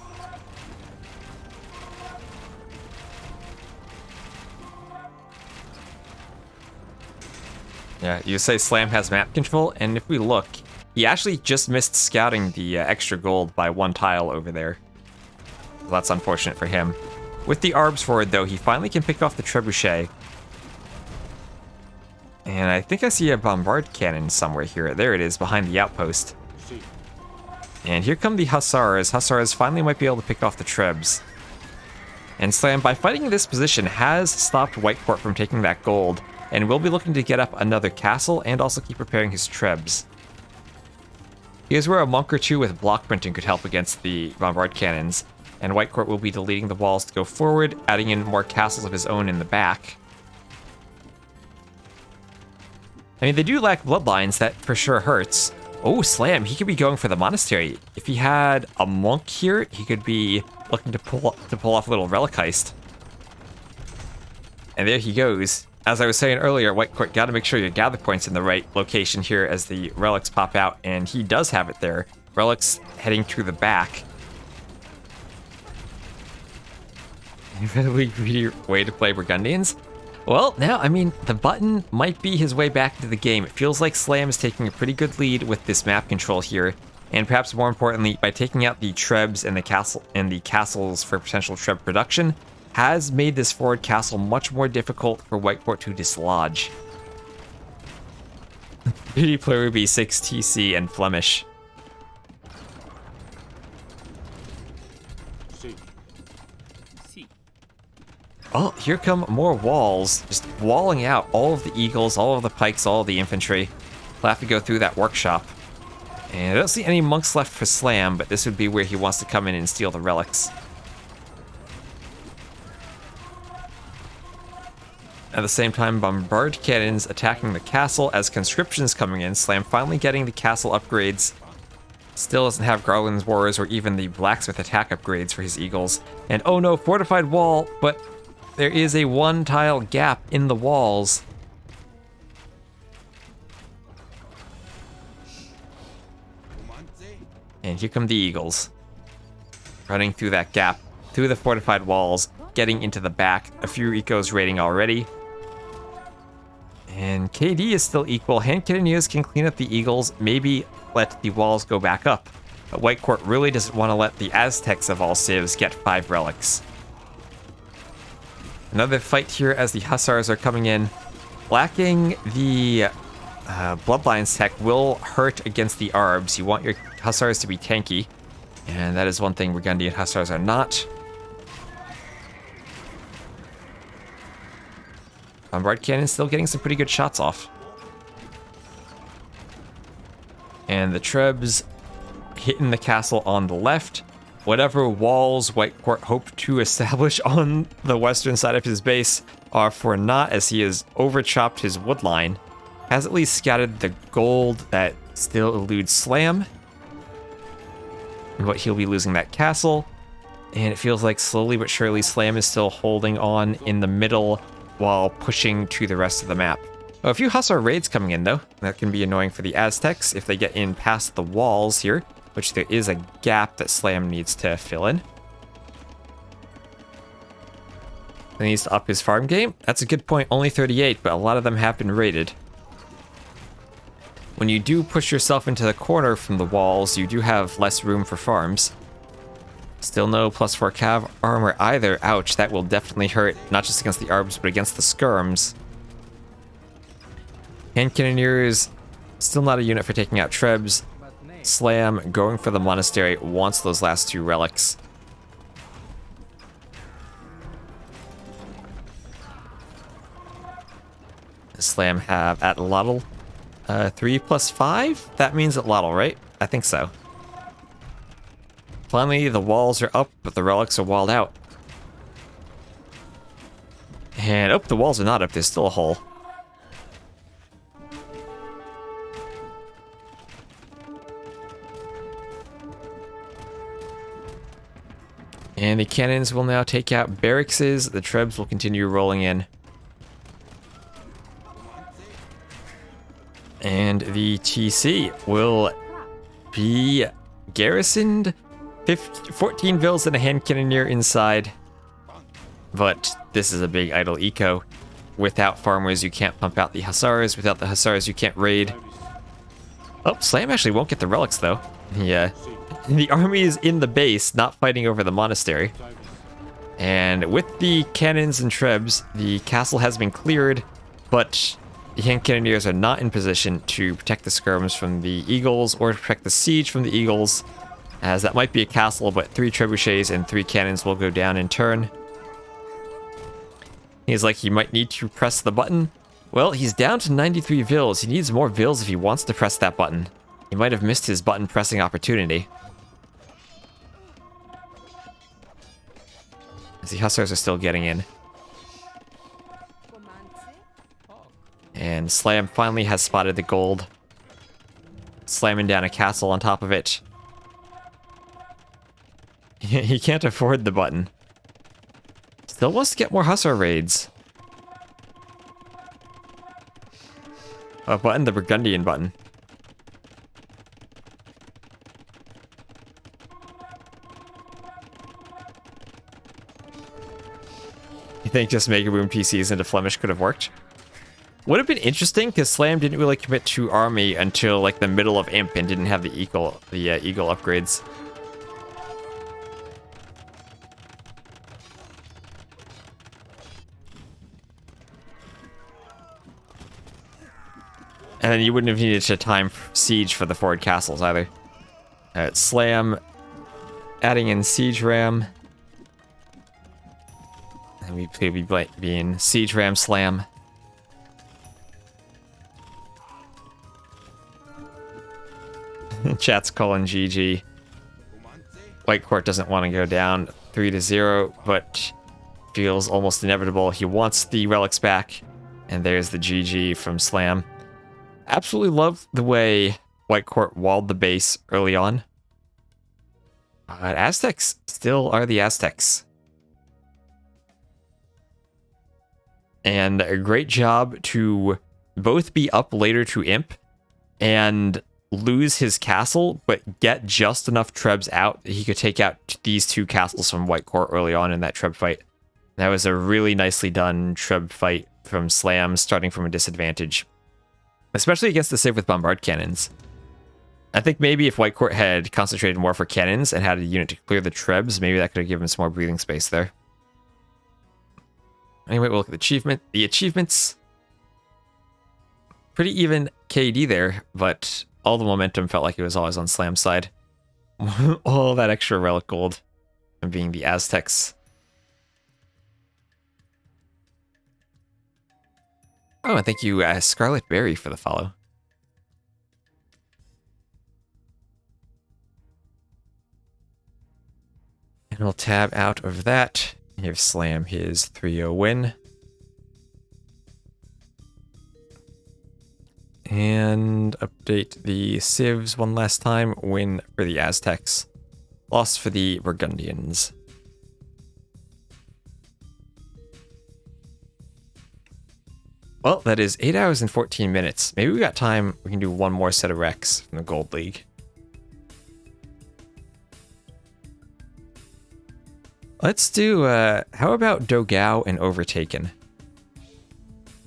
S1: Yeah, you say Slam has map control, and if we look, he actually just missed scouting the extra gold by 1 tile over there. Well, that's unfortunate for him. With the arbs forward, though, he finally can pick off the trebuchet. And I think I see a bombard cannon somewhere here. There it is, behind the outpost. And here come the hussars. Hussars finally might be able to pick off the trebs. And Slam, by fighting in this position, has stopped Whitecourt from taking that gold, and will be looking to get up another castle and also keep repairing his trebs. Here's where a monk or two with block printing could help against the bombard cannons, and Whitecourt will be deleting the walls to go forward, adding in more castles of his own in the back. I mean, they do lack bloodlines, that for sure hurts. Oh, Slam, he could be going for the monastery. If he had a monk here, he could be looking to pull off a little relic heist. And there he goes. As I was saying earlier, Whitecourt, gotta make sure your gather point's in the right location here as the relics pop out, and he does have it there. Relics heading through the back. Really greedy way to play Burgundians? Well, now, I mean, the button might be his way back into the game. It feels like Slam is taking a pretty good lead with this map control here, and perhaps more importantly, by taking out the trebs and the castles for potential treb production, has made this forward castle much more difficult for Whitecourt to dislodge. 3D player would be 6 TC and Flemish. Oh, here come more walls, just walling out all of the eagles, all of the pikes, all of the infantry. We'll have to go through that workshop. And I don't see any monks left for Slam, but this would be where he wants to come in and steal the relics. At the same time, bombard cannons attacking the castle as conscriptions coming in. Slam finally getting the castle upgrades. Still doesn't have Garland's Wars or even the blacksmith attack upgrades for his eagles. And oh no, fortified wall, but there is a 1-tile gap in the walls. And here come the eagles. Running through that gap, through the fortified walls, getting into the back. A few ecos raiding already. And KD is still equal. Hand cannoneers can clean up the eagles, maybe let the walls go back up. But Whitecourt really doesn't want to let the Aztecs of all civs get 5 relics. Another fight here as the Hussars are coming in. Lacking the Bloodlines tech will hurt against the Arbs. You want your Hussars to be tanky, and that is one thing Burgundian Hussars are not. Bombard Cannon still getting some pretty good shots off. And the Trebs hitting the castle on the left. Whatever walls Whitecourt hoped to establish on the western side of his base are for naught, as he has overchopped his wood line. Has at least scattered the gold that still eludes Slam. But he'll be losing that castle. And it feels like slowly but surely Slam is still holding on in the middle while pushing to the rest of the map. Oh, a few Hussar raids coming in though. That can be annoying for the Aztecs if they get in past the walls here, which there is a gap that Slam needs to fill in. He needs to up his farm game. That's a good point, only 38, but a lot of them have been raided. When you do push yourself into the corner from the walls, you do have less room for farms. Still no +4 cav armor either. Ouch, that will definitely hurt, not just against the Arbs, but against the Skirms. Hand Cannoneers, still not a unit for taking out Trebs. Slam, going for the monastery, wants those last 2 relics. Slam have at Lottle 3 + 5? That means at Lottle, right? I think so. Finally, the walls are up, but the relics are walled out. And, oh, the walls are not up. There's still a hole. And the cannons will now take out barracks. The Trebs will continue rolling in. And the TC will be garrisoned. 14 vills and a hand cannoneer inside. But this is a big idle eco. Without farmers, you can't pump out the Hussars. Without the Hussars, you can't raid. Oh, Slam actually won't get the relics, though. Yeah. The army is in the base, not fighting over the monastery. And with the cannons and trebs, the castle has been cleared, but the hand cannoneers are not in position to protect the skirms from the eagles or to protect the siege from the eagles, as that might be a castle, but 3 trebuchets and 3 cannons will go down in turn. He's like, he might need to press the button. Well, he's down to 93 vills. He needs more vills if he wants to press that button. He might have missed his button pressing opportunity. As the Hussars are still getting in. And Slam finally has spotted the gold. Slamming down a castle on top of it. He can't afford the button. Still wants to get more Hussar raids. A button, the Burgundian button. You think just Mega Boom PCs into Flemish could have worked? Would have been interesting because Slam didn't really commit to army until like the middle of Imp and didn't have the Eagle upgrades. And then you wouldn't have needed to time siege for the forward castles either. Slam, adding in siege ram. And we could be being siege ram Slam. Chat's calling GG. Whitecourt doesn't want to go down 3-0, but feels almost inevitable. He wants the relics back. And there's the GG from Slam. Absolutely love the way Whitecourt walled the base early on. Aztecs still are the Aztecs. And a great job to both be up later to Imp and lose his castle, but get just enough Trebs out that he could take out these two castles from Whitecourt early on in that Treb fight. That was a really nicely done Treb fight from Slam, starting from a disadvantage. Especially against the Civ with Bombard Cannons. I think maybe if Whitecourt had concentrated more for cannons and had a unit to clear the Trebs, maybe that could have given him some more breathing space there. Anyway, we'll look at the achievements. Pretty even KD there, but all the momentum felt like it was always on Slam's side. All that extra relic gold from being the Aztecs. Oh, and thank you, Scarlet Berry, for the follow. And we'll tab out of that. Give Slam his 3-0 win. And update the civs one last time. Win for the Aztecs. Loss for the Burgundians. Well, that is 8 hours and 14 minutes. Maybe we got time. We can do one more set of Rex from the Gold League. Let's do, how about Dogao and Overtaken?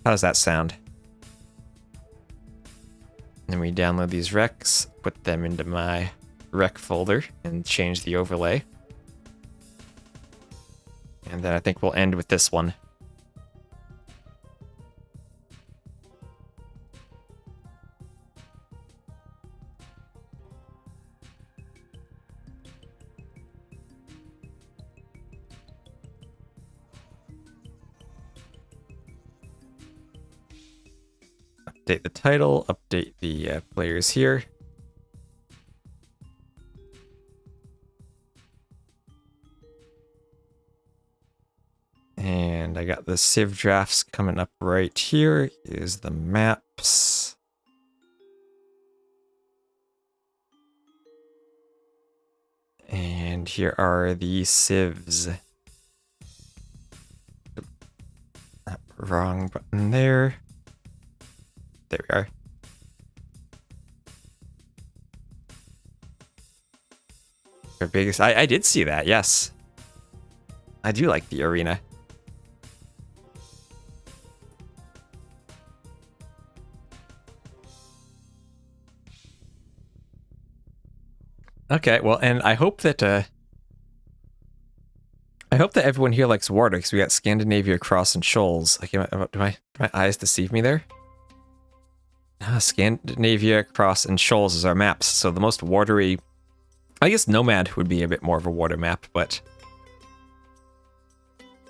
S1: How does that sound? Then we download these Recs, put them into my Rec folder, and change the overlay. And then I think we'll end with this one. Update the title, update the players here. And I got the Civ drafts coming up right here. Here's the maps. And here are the Civs. Wrong button there. There we are. Our biggest. I did see that, yes. I do like the arena. Okay, well, and I hope that everyone here likes water, because we got Scandinavia, Cross, and Shoals. Like, do my eyes deceive me there? Scandinavia, Cross, and Shoals is our maps. So the most watery... I guess Nomad would be a bit more of a water map, but...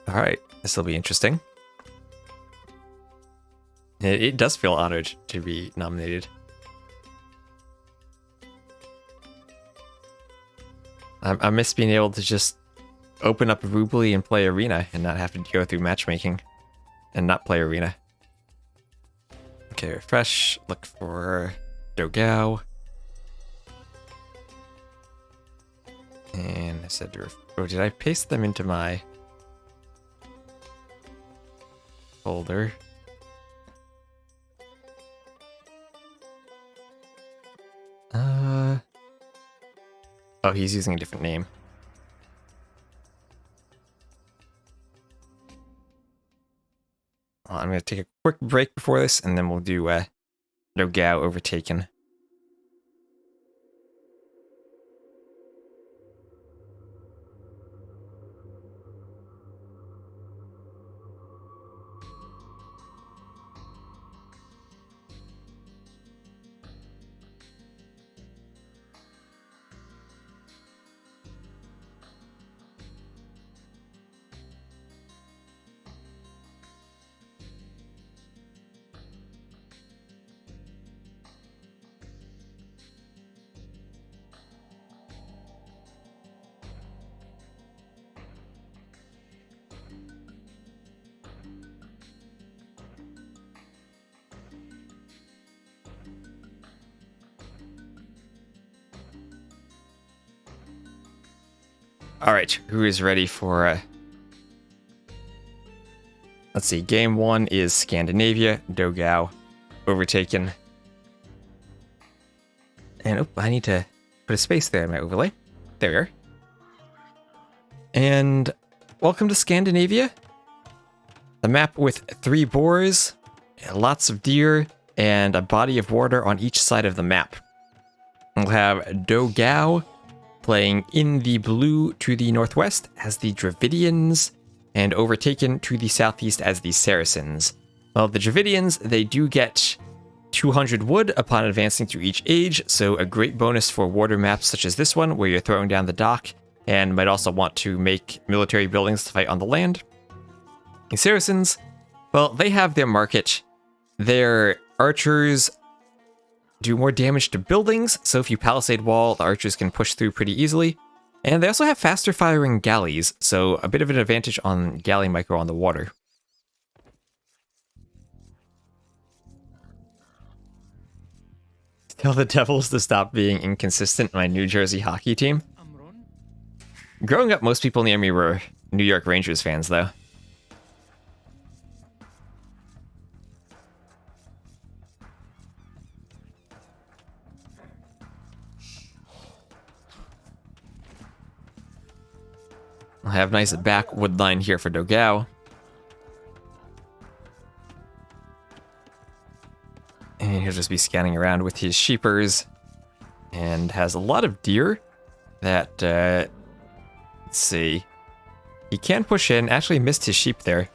S1: Alright, this will be interesting. It does feel honored to be nominated. I miss being able to just open up Rubly and play Arena and not have to go through matchmaking and not play Arena. Okay, refresh. Look for dogao. And I said to oh, did I paste them into my folder? Oh, he's using a different name. I'm going to take a quick break before this, and then we'll do dogao Overtaken. All right, who is ready for... let's see, game 1 is Scandinavia, dogao, Overtaken. And, oh, I need to put a space there in my overlay. There we are. And welcome to Scandinavia. The map with 3 boars, lots of deer, and a body of water on each side of the map. We'll have dogao playing in the blue to the northwest as the Dravidians, and Overtaken to the southeast as the Saracens. Well, the Dravidians, they do get 200 wood upon advancing through each age, so a great bonus for water maps such as this one, where you're throwing down the dock, and might also want to make military buildings to fight on the land. The Saracens, well, they have their market. Their archers do more damage to buildings, so if you palisade wall, the archers can push through pretty easily. And they also have faster firing galleys, so a bit of an advantage on galley micro on the water. Tell the Devils to stop being inconsistent in my New Jersey hockey team. Growing up, most people near me were New York Rangers fans, though. I have nice back wood line here for dogao. And he'll just be scanning around with his sheepers. And has a lot of deer that, let's see. He can push in, actually missed his sheep there.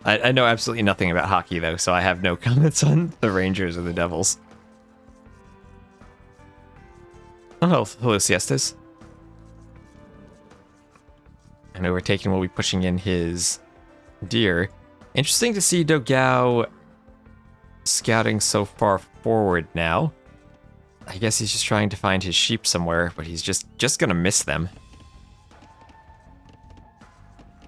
S1: I know absolutely nothing about hockey though, so I have no comments on the Rangers or the Devils. Oh, hello, Siestas. And Overtaken will be pushing in his deer. Interesting to see dogao scouting so far forward now. I guess he's just trying to find his sheep somewhere, but he's just gonna miss them.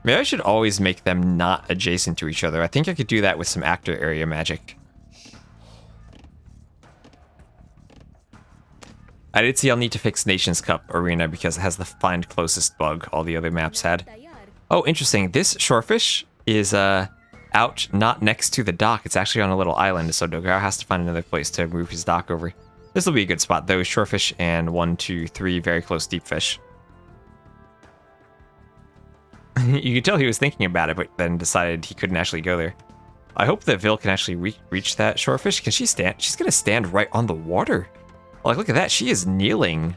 S1: Maybe I should always make them not adjacent to each other. I think I could do that with some actor area magic. I did see I'll need to fix Nations Cup Arena because it has the find closest bug all the other maps had. Oh, interesting. This shorefish is out not next to the dock. It's actually on a little island, so dogao has to find another place to move his dock over. This will be a good spot, though. Shorefish and 1, 2, 3 very close deep fish. You could tell he was thinking about it, but then decided he couldn't actually go there. I hope that Vil can actually reach that shorefish. Can she stand? She's going to stand right on the water. Like, look at that. She is kneeling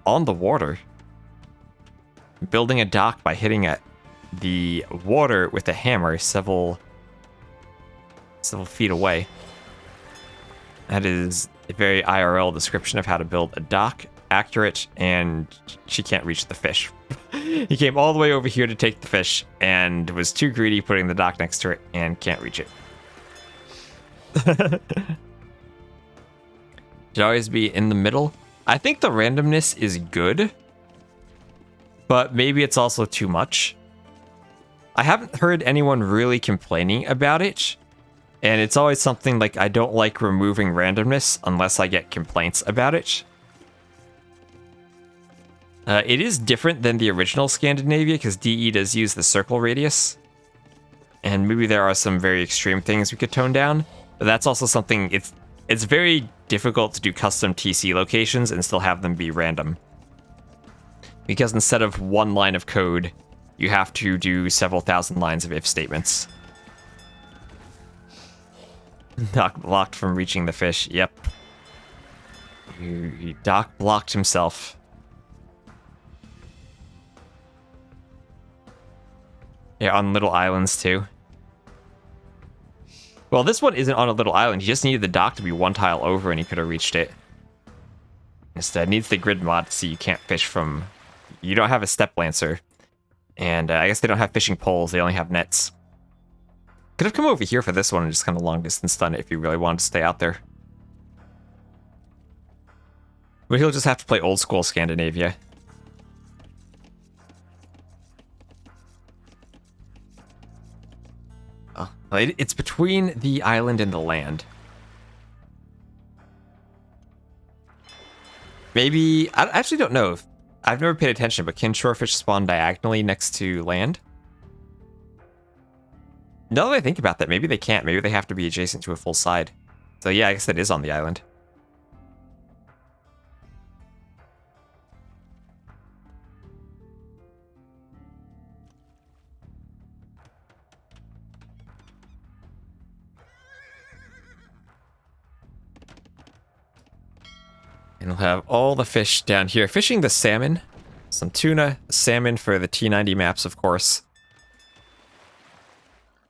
S1: on the water. Building a dock by hitting at the water with a hammer several feet away. That is a very IRL description of how to build a dock. Accurate, and she can't reach the fish. He came all the way over here to take the fish and was too greedy putting the dock next to it and can't reach it. Should always be in the middle. I think the randomness is good, but maybe it's also too much. I haven't heard anyone really complaining about it, and it's always something like I don't like removing randomness unless I get complaints about it. It is different than the original Scandinavia because DE does use the circle radius, and maybe there are some very extreme things we could tone down, but that's also something it's very difficult to do custom TC locations and still have them be random. Because instead of one line of code, you have to do several thousand lines of if statements. Doc blocked from reaching the fish. Yep. Doc blocked himself. Yeah, on little islands too. Well, this one isn't on a little island. He just needed the dock to be one tile over and he could have reached it. Instead, needs the grid mod so you can't fish from... You don't have a step lancer. And I guess they don't have fishing poles. They only have nets. Could have come over here for this one and just kind of long distance stun it if you really wanted to stay out there. But he'll just have to play old school Scandinavia. Oh, it's between the island and the land. Maybe... I actually don't know. I've never paid attention, but can shorefish spawn diagonally next to land? Now that I think about that, maybe they can't. Maybe they have to be adjacent to a full side. So yeah, I guess that is on the island. And we'll have all the fish down here. Fishing the salmon. Some tuna, salmon for the T90 maps, of course.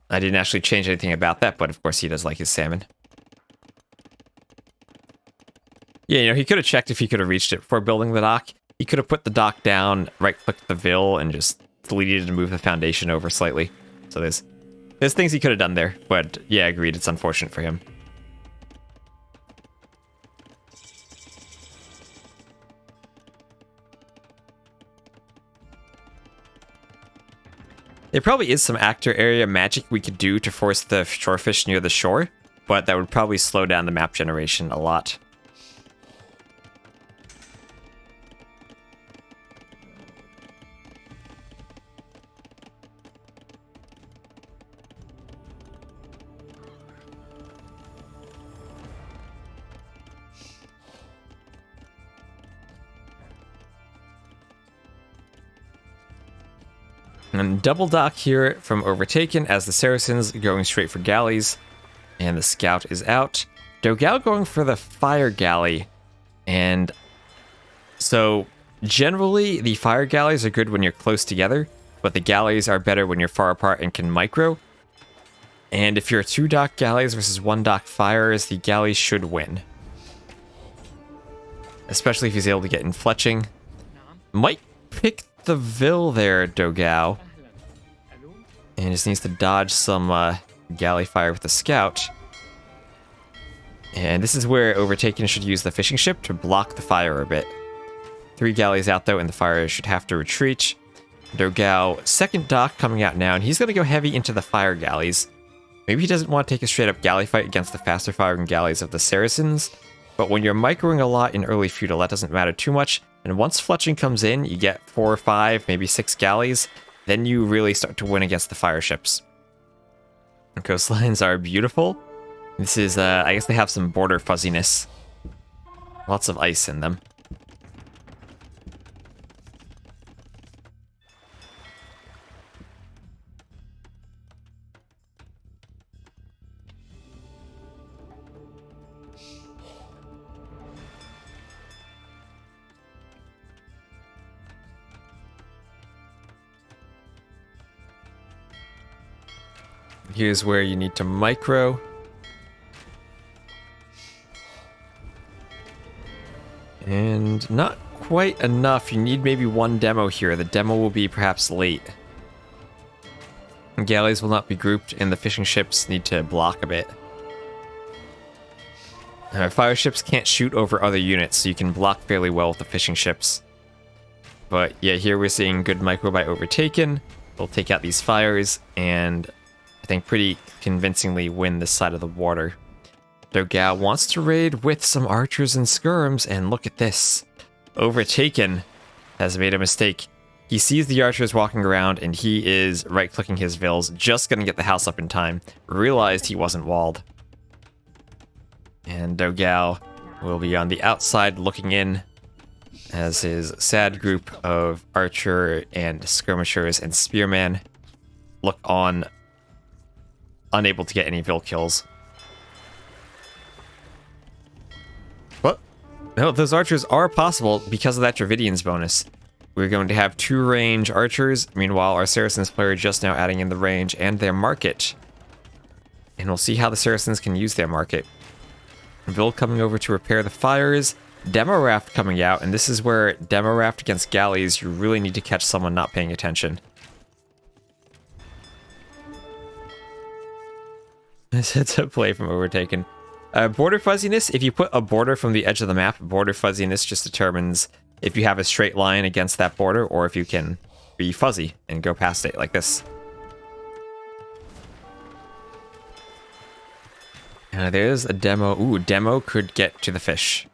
S1: I didn't actually change anything about that, but of course he does like his salmon. Yeah, you know, he could have checked if he could have reached it before building the dock. He could have put the dock down, right-clicked the vill, and just deleted and moved the foundation over slightly. So there's things he could have done there, but yeah, agreed, it's unfortunate for him. There probably is some actor area magic we could do to force the shorefish near the shore, but that would probably slow down the map generation a lot. And double dock here from Overtaken as the Saracens going straight for galleys. And the scout is out. Dogao going for the fire galley. And so generally the fire galleys are good when you're close together, but the galleys are better when you're far apart and can micro. And if you're 2 dock galleys versus 1 dock fires, the galleys should win. Especially if he's able to get in fletching. Might pick the vill there, dogao. And just needs to dodge some galley fire with the scout. And this is where Overtaken should use the fishing ship to block the fire a bit. 3 galleys out though, and the fire should have to retreat. Dogao, second dock coming out now, and he's going to go heavy into the fire galleys. Maybe he doesn't want to take a straight up galley fight against the faster firing galleys of the Saracens, but when you're microing a lot in early feudal, that doesn't matter too much. And once fletching comes in, you get 4 or 5, maybe 6 galleys, then you really start to win against the fire ships. And coastlines are beautiful. This is, I guess they have some border fuzziness. Lots of ice in them. Here's where you need to micro. And not quite enough. You need maybe one demo here. The demo will be perhaps late. Galleys will not be grouped, and the fishing ships need to block a bit. Fire ships can't shoot over other units, so you can block fairly well with the fishing ships. But yeah, here we're seeing good micro by Overtaken. We'll take out these fires, and I think pretty convincingly win this side of the water. Dogao wants to raid with some archers and skirms, and look at this. Overtaken has made a mistake. He sees the archers walking around, and he is right-clicking his vills, just gonna get the house up in time. Realized he wasn't walled. And Dogao will be on the outside looking in as his sad group of archer and skirmishers and spearmen look on, unable to get any vill kills. But no, those archers are possible because of that Dravidian's bonus. We're going to have 2 range archers. Meanwhile, our Saracens player just now adding in the range and their market. And we'll see how the Saracens can use their market. Vill coming over to repair the fires. Demo raft coming out, and this is where demo raft against galleys, you really need to catch someone not paying attention. It's a play from Overtaken. Border fuzziness, if you put a border from the edge of the map, border fuzziness just determines if you have a straight line against that border, or if you can be fuzzy and go past it like this. There's a demo. Ooh, demo could get to the fish.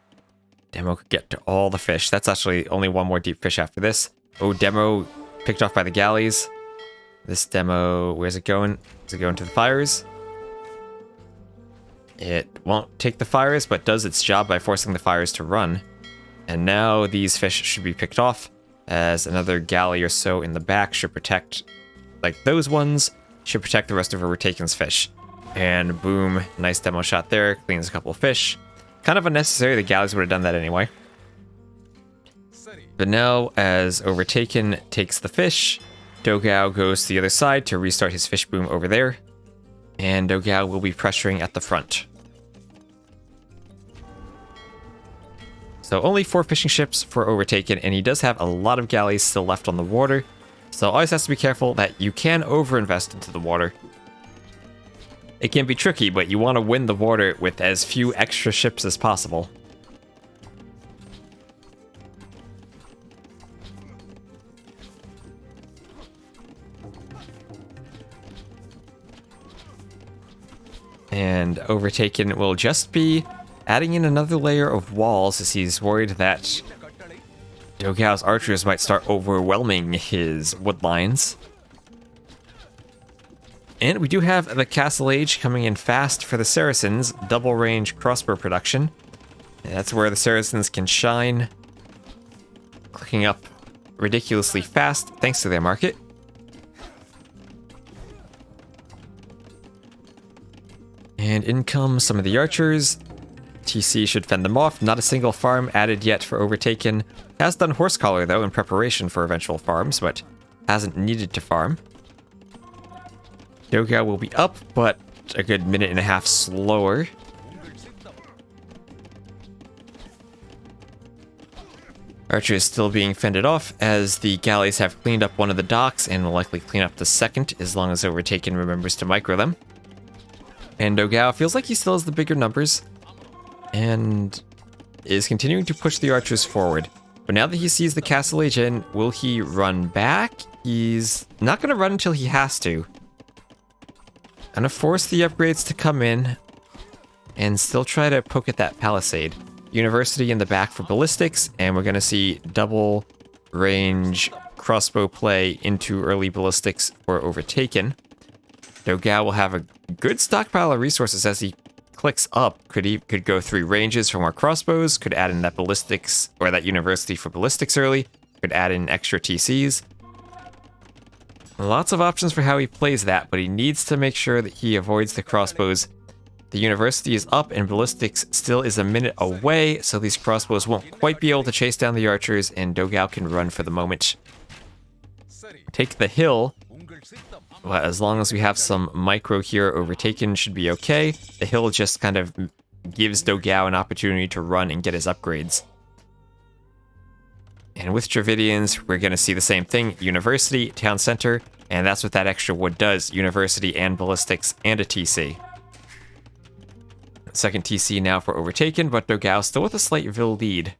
S1: Demo could get to all the fish. That's actually only one more deep fish after this. Oh, demo picked off by the galleys. This demo, where's it going? Is it going to the fires? It won't take the fires, but does its job by forcing the fires to run. And now these fish should be picked off, as another galley or so in the back should protect, like those ones, should protect the rest of Overtaken's fish. And boom, nice demo shot there, cleans a couple of fish. Kind of unnecessary, the galleys would have done that anyway. But now, as Overtaken takes the fish, dogao goes to the other side to restart his fish boom over there. And dogao will be pressuring at the front. So only 4 fishing ships for Overtaken, and he does have a lot of galleys still left on the water. So always has to be careful that you can overinvest into the water. It can be tricky, but you want to win the water with as few extra ships as possible. And Overtaken will just be adding in another layer of walls as he's worried that Dogao's archers might start overwhelming his wood lines. And we do have the Castle Age coming in fast for the Saracens, double range crossbow production. And that's where the Saracens can shine, clicking up ridiculously fast thanks to their market. And in come some of the archers. TC should fend them off. Not a single farm added yet for Overtaken. Has done horse collar though in preparation for eventual farms, but hasn't needed to farm. Dogao will be up, but a good minute and a half slower. Archer is still being fended off as the galleys have cleaned up one of the docks and will likely clean up the second as long as Overtaken remembers to micro them. And Dogao feels like he still has the bigger numbers and is continuing to push the archers forward. But now that he sees the Castle Age in, will he run back? He's not going to run until he has to. Gonna force the upgrades to come in and still try to poke at that palisade. University in the back for ballistics, and we're gonna see double range crossbow play into early ballistics for Overtaken. Dogao will have a good stockpile of resources as he clicks up. Could go 3 ranges for more crossbows, could add in that ballistics or that university for ballistics early, could add in extra TCs. Lots of options for how he plays that, but he needs to make sure that he avoids the crossbows. The university is up and ballistics still is a minute away, so these crossbows won't quite be able to chase down the archers, and Dogao can run for the moment. Take the hill. Well, as long as we have some micro here, Overtaken should be okay. The hill just kind of gives Dogao an opportunity to run and get his upgrades. And with Dravidians, we're going to see the same thing. University, town center, and that's what that extra wood does. University and ballistics and a TC. Second TC now for Overtaken, but dogao still with a slight Vil lead.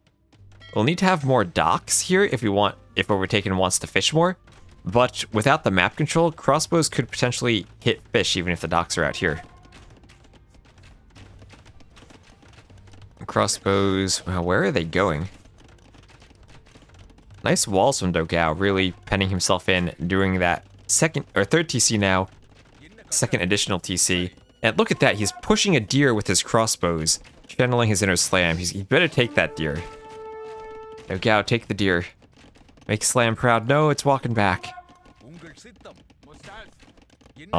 S1: We'll need to have more docks here if Overtaken wants to fish more. But without the map control, crossbows could potentially hit fish even if the docks are out here. Crossbows, well, where are they going? Nice walls from dogao, really penning himself in, doing that third TC now. Second additional TC. And look at that, he's pushing a deer with his crossbows, channeling his inner slam. He better take that deer. Dogao, take the deer. Make Slam proud. No, it's walking back.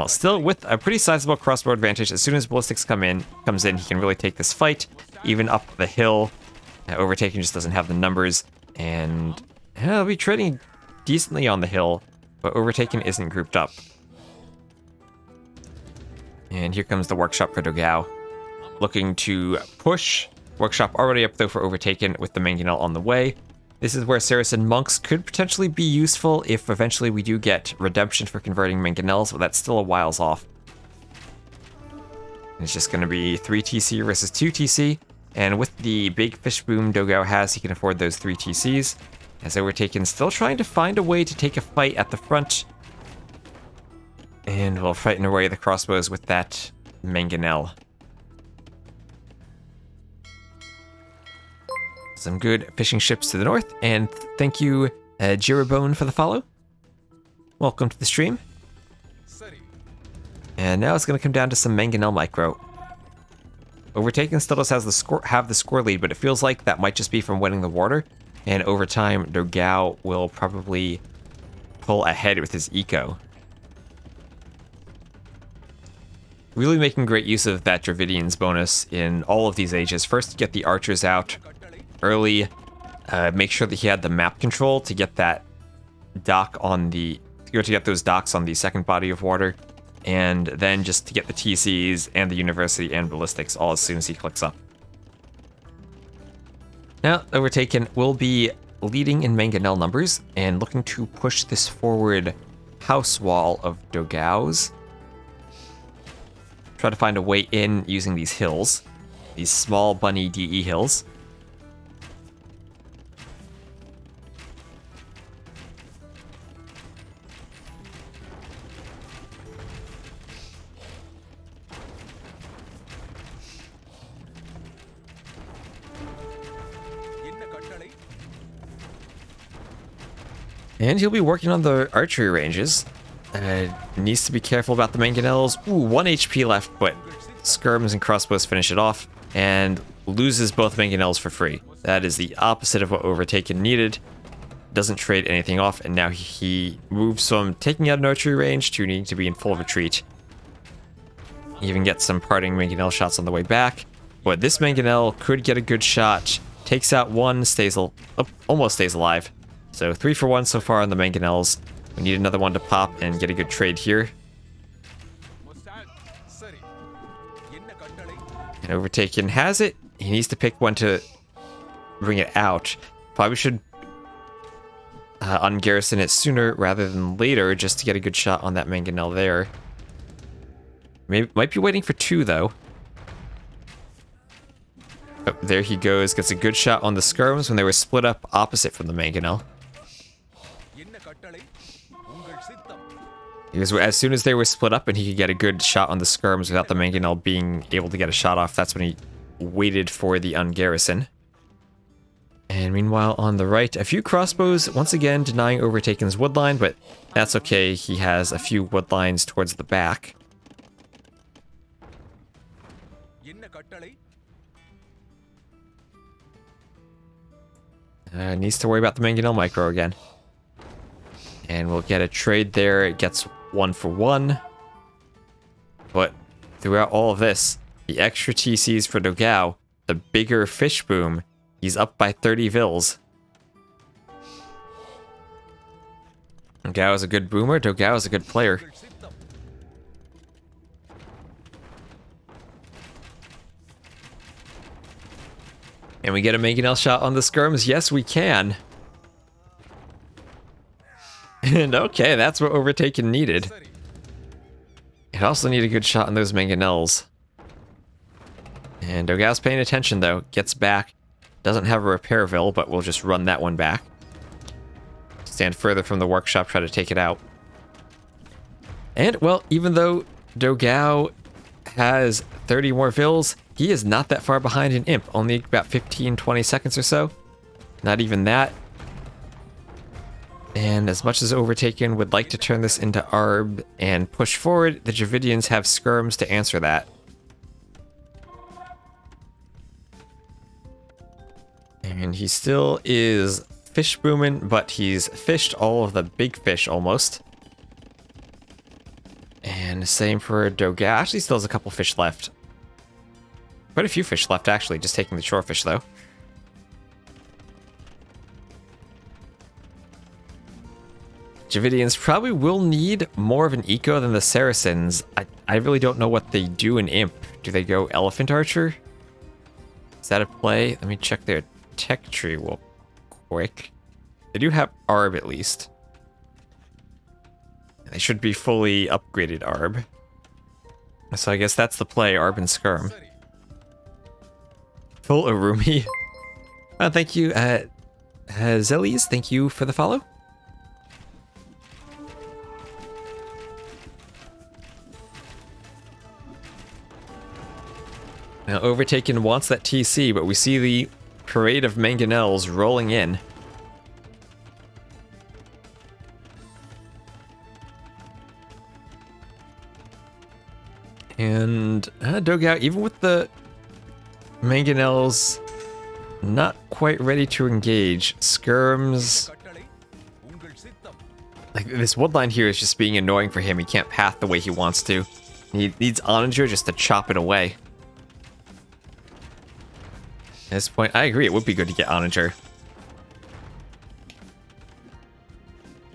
S1: Still with a pretty sizable crossbow advantage. As soon as ballistics comes in, he can really take this fight, even up the hill. Overtaken just doesn't have the numbers, and he'll be trading decently on the hill, but Overtaken isn't grouped up. And here comes the workshop for dogao, looking to push. Workshop already up though for Overtaken with the mangonel on the way. This is where Saracen monks could potentially be useful if eventually we do get redemption for converting mangonels, but that's still a whiles off. It's just going to be 3 TC versus 2 TC, and with the big fish boom dogao has, he can afford those 3 TCs. As Overtaken still trying to find a way to take a fight at the front, and we'll frighten away the crossbows with that mangonel. Some good fishing ships to the north, and thank you, Jirabone, for the follow. Welcome to the stream. And now it's going to come down to some mangonel micro. Overtaken still does have the score lead, but it feels like that might just be from winning the water. And over time, dogao will probably pull ahead with his eco. Really making great use of that Dravidian's bonus in all of these ages. First, to get the archers out early, make sure that he had the map control to get that dock on the, to get those docks on the second body of water, and then just to get the TCs and the university and ballistics all as soon as he clicks up. Now, Overtaken will be leading in mangonel numbers and looking to push this forward house wall of dogaos. Try to find a way in using these hills, these small bunny DE hills. And he'll be working on the archery ranges. Needs to be careful about the mangonels. Ooh, 1 HP left, but skirms and crossbows finish it off, and loses both mangonels for free. That is the opposite of what Overtaken needed. Doesn't trade anything off, and now he moves from taking out an archery range to needing to be in full retreat. He even gets some parting mangonel shots on the way back, but this mangonel could get a good shot. Takes out one, almost stays alive. So 3 for 1 so far on the mangonels. We need another one to pop and get a good trade here. And Overtaken has it. He needs to pick one to bring it out. Probably should ungarrison it sooner rather than later just to get a good shot on that mangonel there. Might be waiting for 2 though. Oh, there he goes. Gets a good shot on the skirms when they were split up opposite from the mangonel. Because as soon as they were split up and he could get a good shot on the skirms without the mangonel being able to get a shot off, that's when he waited for the ungarrison. And meanwhile, on the right, a few crossbows, once again denying Overtaken's woodline, but that's okay. He has a few woodlines towards the back. Needs to worry about the mangonel micro again. And we'll get a trade there. It gets 1 for 1. But throughout all of this, the extra TCs for dogao, the bigger fish boom, he's up by 30 vils. Dogao is a good boomer. Dogao is a good player. And we get a mangonel shot on the skirms. Yes, we can. And okay, that's what Overtaken needed. It also needed a good shot on those mangonels. And dogao's paying attention though. Gets back. Doesn't have a repairville, but we'll just run that one back. Stand further from the workshop, try to take it out. And, well, even though dogao has 30 more vills, he is not that far behind in Imp. Only about 15-20 seconds or so. Not even that. And as much as Overtaken would like to turn this into Arb and push forward, the Dravidians have skirms to answer that. And he still is fish booming, but he's fished all of the big fish almost. And same for dogao. Actually, still has a couple fish left. Quite a few fish left, actually, just taking the shore fish, though. Dravidians probably will need more of an eco than the Saracens. I really don't know what they do in Imp. Do they go Elephant Archer? Is that a play? Let me check their tech tree real quick. They do have Arb at least. They should be fully upgraded Arb. So I guess that's the play, Arb and Skirm. Full Arumi. Thank you, Zelis, thank you for the follow. Now, Overtaken wants that TC, but we see the parade of mangonels rolling in. And dogao, even with the mangonels not quite ready to engage, skirms... Like, this woodline here is just being annoying for him. He can't path the way he wants to. He needs Onager just to chop it away. At this point, I agree, it would be good to get Onager.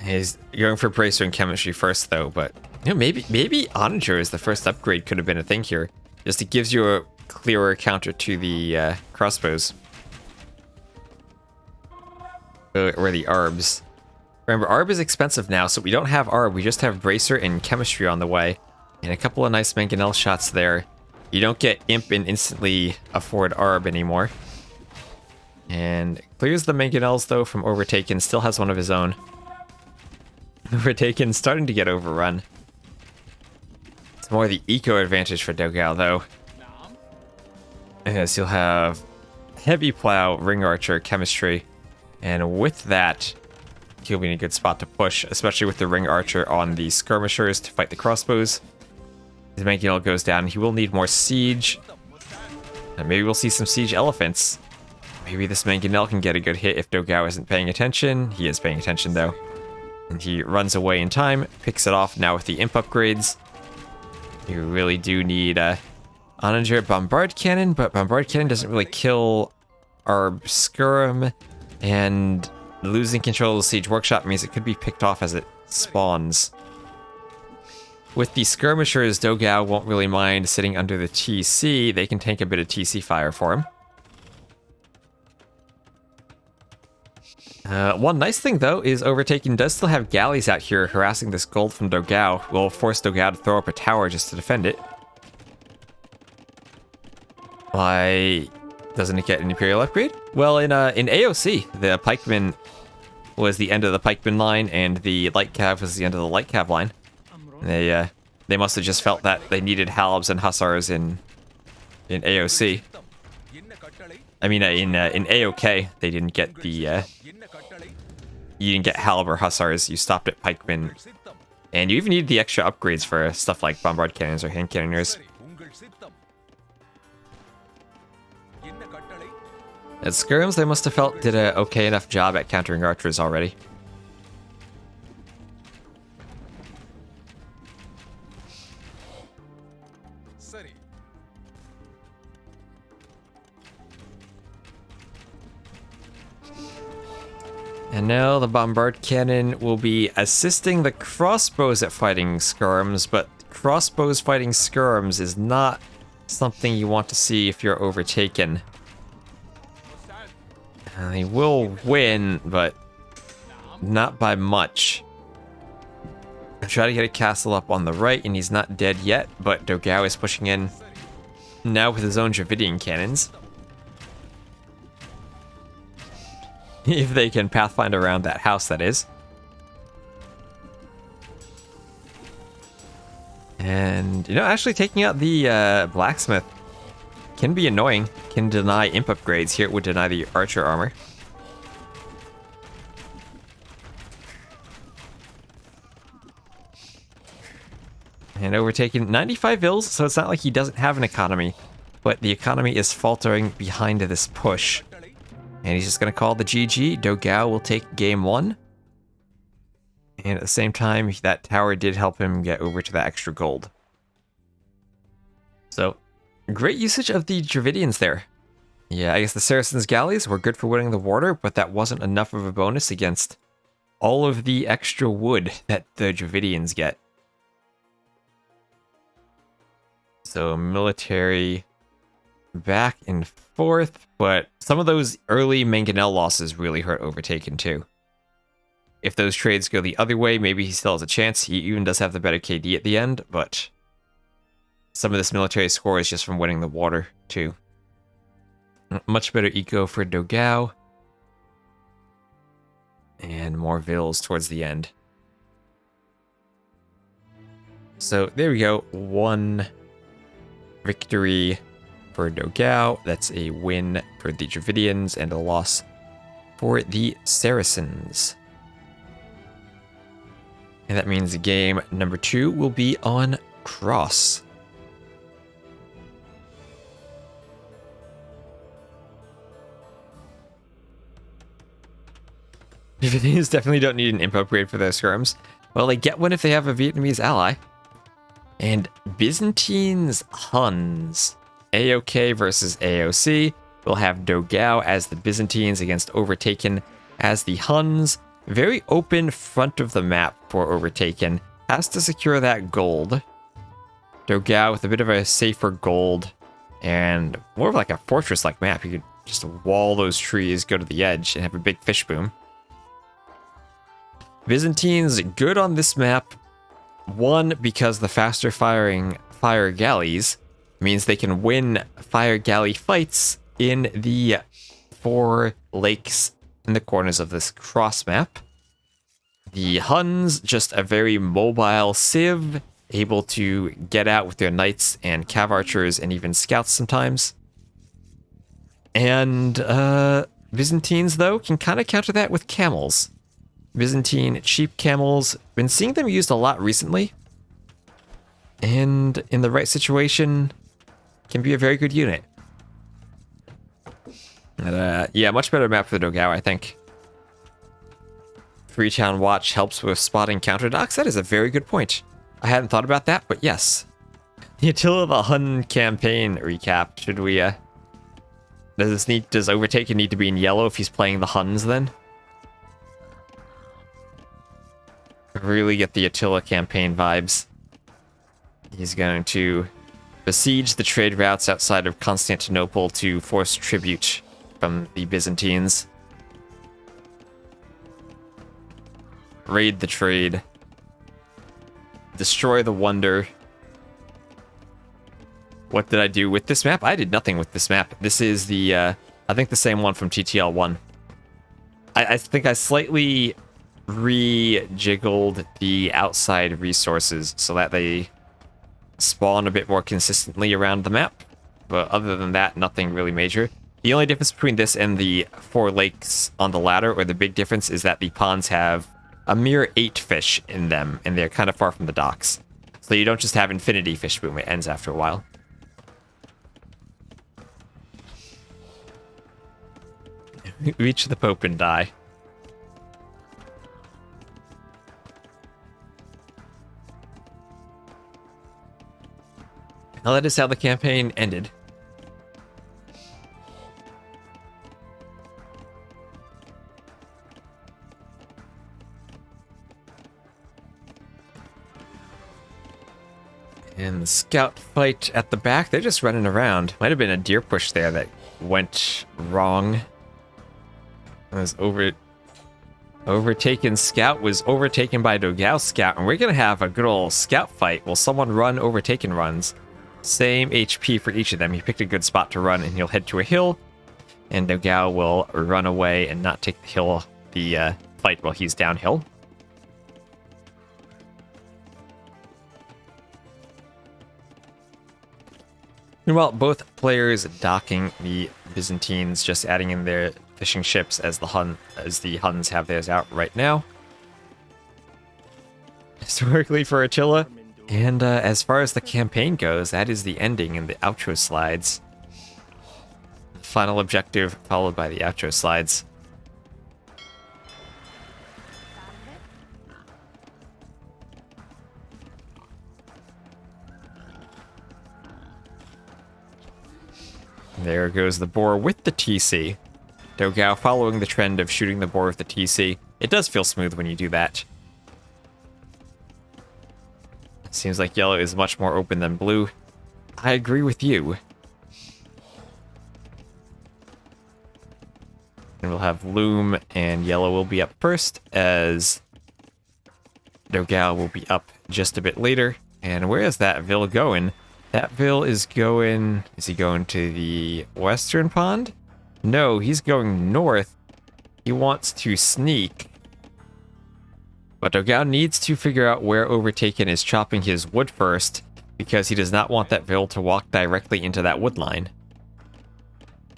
S1: He's going for Bracer and Chemistry first, though, but... You know, maybe Onager is the first upgrade could have been a thing here. Just it gives you a clearer counter to the crossbows. Or the Arbs. Remember, Arb is expensive now, so we don't have Arb, we just have Bracer and Chemistry on the way. And a couple of nice mangonel shots there. You don't get Imp and instantly afford Arb anymore. And clears the mangonels, though, from Overtaken. Still has one of his own. Overtaken starting to get overrun. It's more the eco advantage for dogao, though. As you'll have Heavy Plow, Ring Archer, Chemistry. And with that, he'll be in a good spot to push, especially with the Ring Archer on the Skirmishers to fight the crossbows. His mangonel goes down. He will need more siege. And maybe we'll see some siege elephants. Maybe this mangonel can get a good hit if dogao isn't paying attention. He is paying attention, though. And he runs away in time, picks it off now with the Imp upgrades. You really do need Onager Bombard Cannon, but Bombard Cannon doesn't really kill our Skirm, and losing control of the Siege Workshop means it could be picked off as it spawns. With the Skirmishers, dogao won't really mind sitting under the TC. They can tank a bit of TC fire for him. One nice thing, though, is Overtaken does still have galleys out here harassing this gold from dogao. Will force dogao to throw up a tower just to defend it. Why doesn't it get an Imperial upgrade? Well, in AOC, the pikeman was the end of the pikeman line, and the light cav was the end of the light cav line. They must have just felt that they needed halbs and hussars in AOC. I mean, in AOK, they didn't get the, you didn't get halb or hussars, you stopped at pikemen. And you even needed the extra upgrades for stuff like bombard cannons or hand cannoneers. At skirms, they must have felt did a okay enough job at countering archers already. And now the bombard cannon will be assisting the crossbows at fighting skirms, but crossbows fighting skirms is not something you want to see if you're Overtaken. They will win, but not by much. Try to get a castle up on the right, and he's not dead yet, but Dogao is pushing in now with his own Dravidian cannons. If they can pathfind around that house, that is. And, you know, actually taking out the blacksmith can be annoying. Can deny imp upgrades. Here it would deny the archer armor. And Overtaken 95 ills, so it's not like he doesn't have an economy. But the economy is faltering behind this push. And he's just going to call the GG. Dogao will take game 1. And at the same time, that tower did help him get over to that extra gold. So, great usage of the Dravidians there. Yeah, I guess the Saracens' galleys were good for winning the water, but that wasn't enough of a bonus against all of the extra wood that the Dravidians get. So, military back and forth, but some of those early mangonel losses really hurt Overtaken too. If those trades go the other way, maybe he still has a chance. He even does have the better KD at the end, but some of this military score is just from winning the water, too. Much better eco for Dogao. And more vills towards the end. So, there we go. 1 victory for Dogao. That's a win for the Dravidians and a loss for the Saracens. And that means game number 2 will be on Cross. Vietnamese definitely don't need an imp upgrade for their skirms. Well, they get one if they have a Vietnamese ally. And Byzantines Huns. AOK versus AOC. We'll have Dogao as the Byzantines against Overtaken as the Huns. Very open front of the map for Overtaken. Has to secure that gold. Dogao with a bit of a safer gold. And more of like a fortress-like map. You could just wall those trees, go to the edge, and have a big fish boom. Byzantines good on this map. 1, because the faster firing fire galleys means they can win fire galley fights in the 4 lakes in the corners of this cross map. The Huns, just a very mobile civ, able to get out with their knights and cav archers and even scouts sometimes. And Byzantines, though, can kind of counter that with camels. Byzantine cheap camels, been seeing them used a lot recently. And in the right situation, can be a very good unit. But, yeah, much better map for the Dogao, I think. Freetown Watch helps with spotting counter docks. That is a very good point. I hadn't thought about that, but yes. The Attila the Hun campaign recap. Should we, does Overtaken need to be in yellow if he's playing the Huns then? Really get the Attila campaign vibes. He's going to besiege the trade routes outside of Constantinople to force tribute from the Byzantines. Raid the trade. Destroy the wonder. What did I do with this map? I did nothing with this map. This is the, I think the same one from TTL 1. I think I slightly re-jiggled the outside resources so that they spawn a bit more consistently around the map. But other than that, nothing really major. The only difference between this and the 4 lakes on the ladder, or the big difference, is that the ponds have a mere 8 fish in them, and they're kind of far from the docks. So you don't just have infinity fish boom, it ends after a while. Reach the Pope and die. Well, that is how the campaign ended. And the scout fight at the back, they're just running around. Might have been a deer push there that went wrong. It was Overtaken scout was overtaken by dogao scout, and we're gonna have a good old scout fight. Will someone run Overtaken runs? Same HP for each of them. He picked a good spot to run, and he'll head to a hill, and dogao will run away and not take the fight while he's downhill. Meanwhile, both players docking the Byzantines, just adding in their fishing ships as the Huns have theirs out right now. Historically for Attila. And as far as the campaign goes, that is the ending and the outro slides. Final objective followed by the outro slides. There goes the boar with the TC. dogao following the trend of shooting the boar with the TC. It does feel smooth when you do that. Seems like yellow is much more open than blue. I agree with you. And we'll have Loom and yellow will be up first, as dogao will be up just a bit later. And where is that Vil going? That Vil is going... Is he going to the western pond? No, he's going north. He wants to sneak. But dogao needs to figure out where Overtaken is chopping his wood first, because he does not want that Vil to walk directly into that wood line.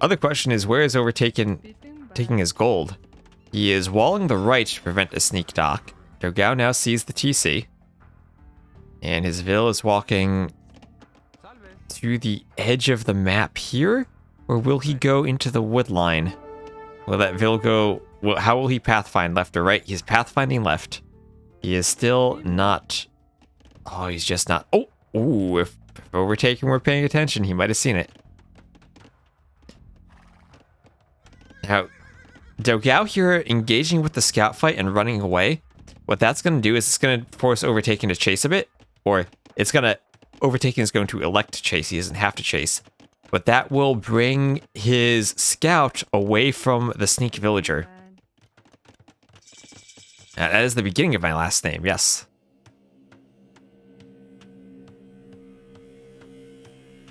S1: Other question is, where is Overtaken taking his gold? He is walling the right to prevent a sneak dock. dogao now sees the TC. And his Vil is walking to the edge of the map here? Or will he go into the wood line? Will that Vil go... How will he pathfind, left or right? He's pathfinding left. He is still not... Oh, he's just not... Oh! Ooh, if Overtaken were paying attention, he might have seen it. Now, dogao here engaging with the scout fight and running away. What that's going to do is it's going to force Overtaken to chase a bit. Or it's going to... Overtaken is going to elect to chase. He doesn't have to chase. But that will bring his scout away from the sneak villager. That is the beginning of my last name, yes.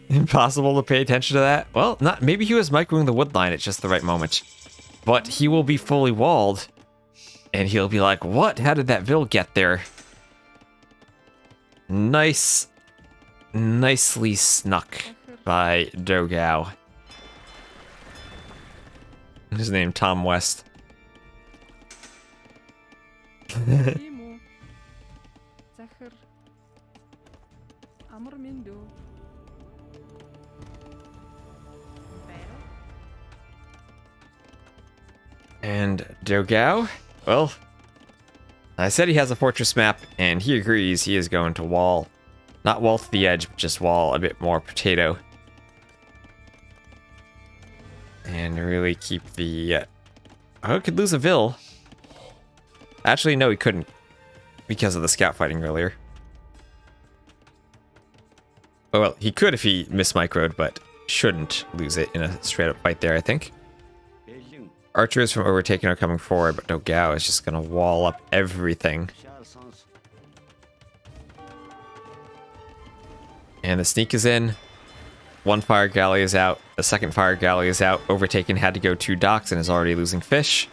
S1: Impossible to pay attention to that? Well, not. Maybe he was microing the wood line at just the right moment. But he will be fully walled. And he'll be like, what? How did that Vil get there? Nicely snuck by dogao. His name, Tom West. And dogao, well, I said he has a fortress map, and he agrees he is going to wall. Not wall to the edge, but just wall a bit more potato. And really keep the... Oh, he could lose a Vil. Actually, no, he couldn't. Because of the scout fighting earlier. Oh, well, he could if he mismicroed, but shouldn't lose it in a straight-up fight there, I think. Archers from Overtaken are coming forward, but dogao is just going to wall up everything. And the sneak is in. One fire galley is out. The second fire galley is out. Overtaken had to go 2 docks and is already losing fish.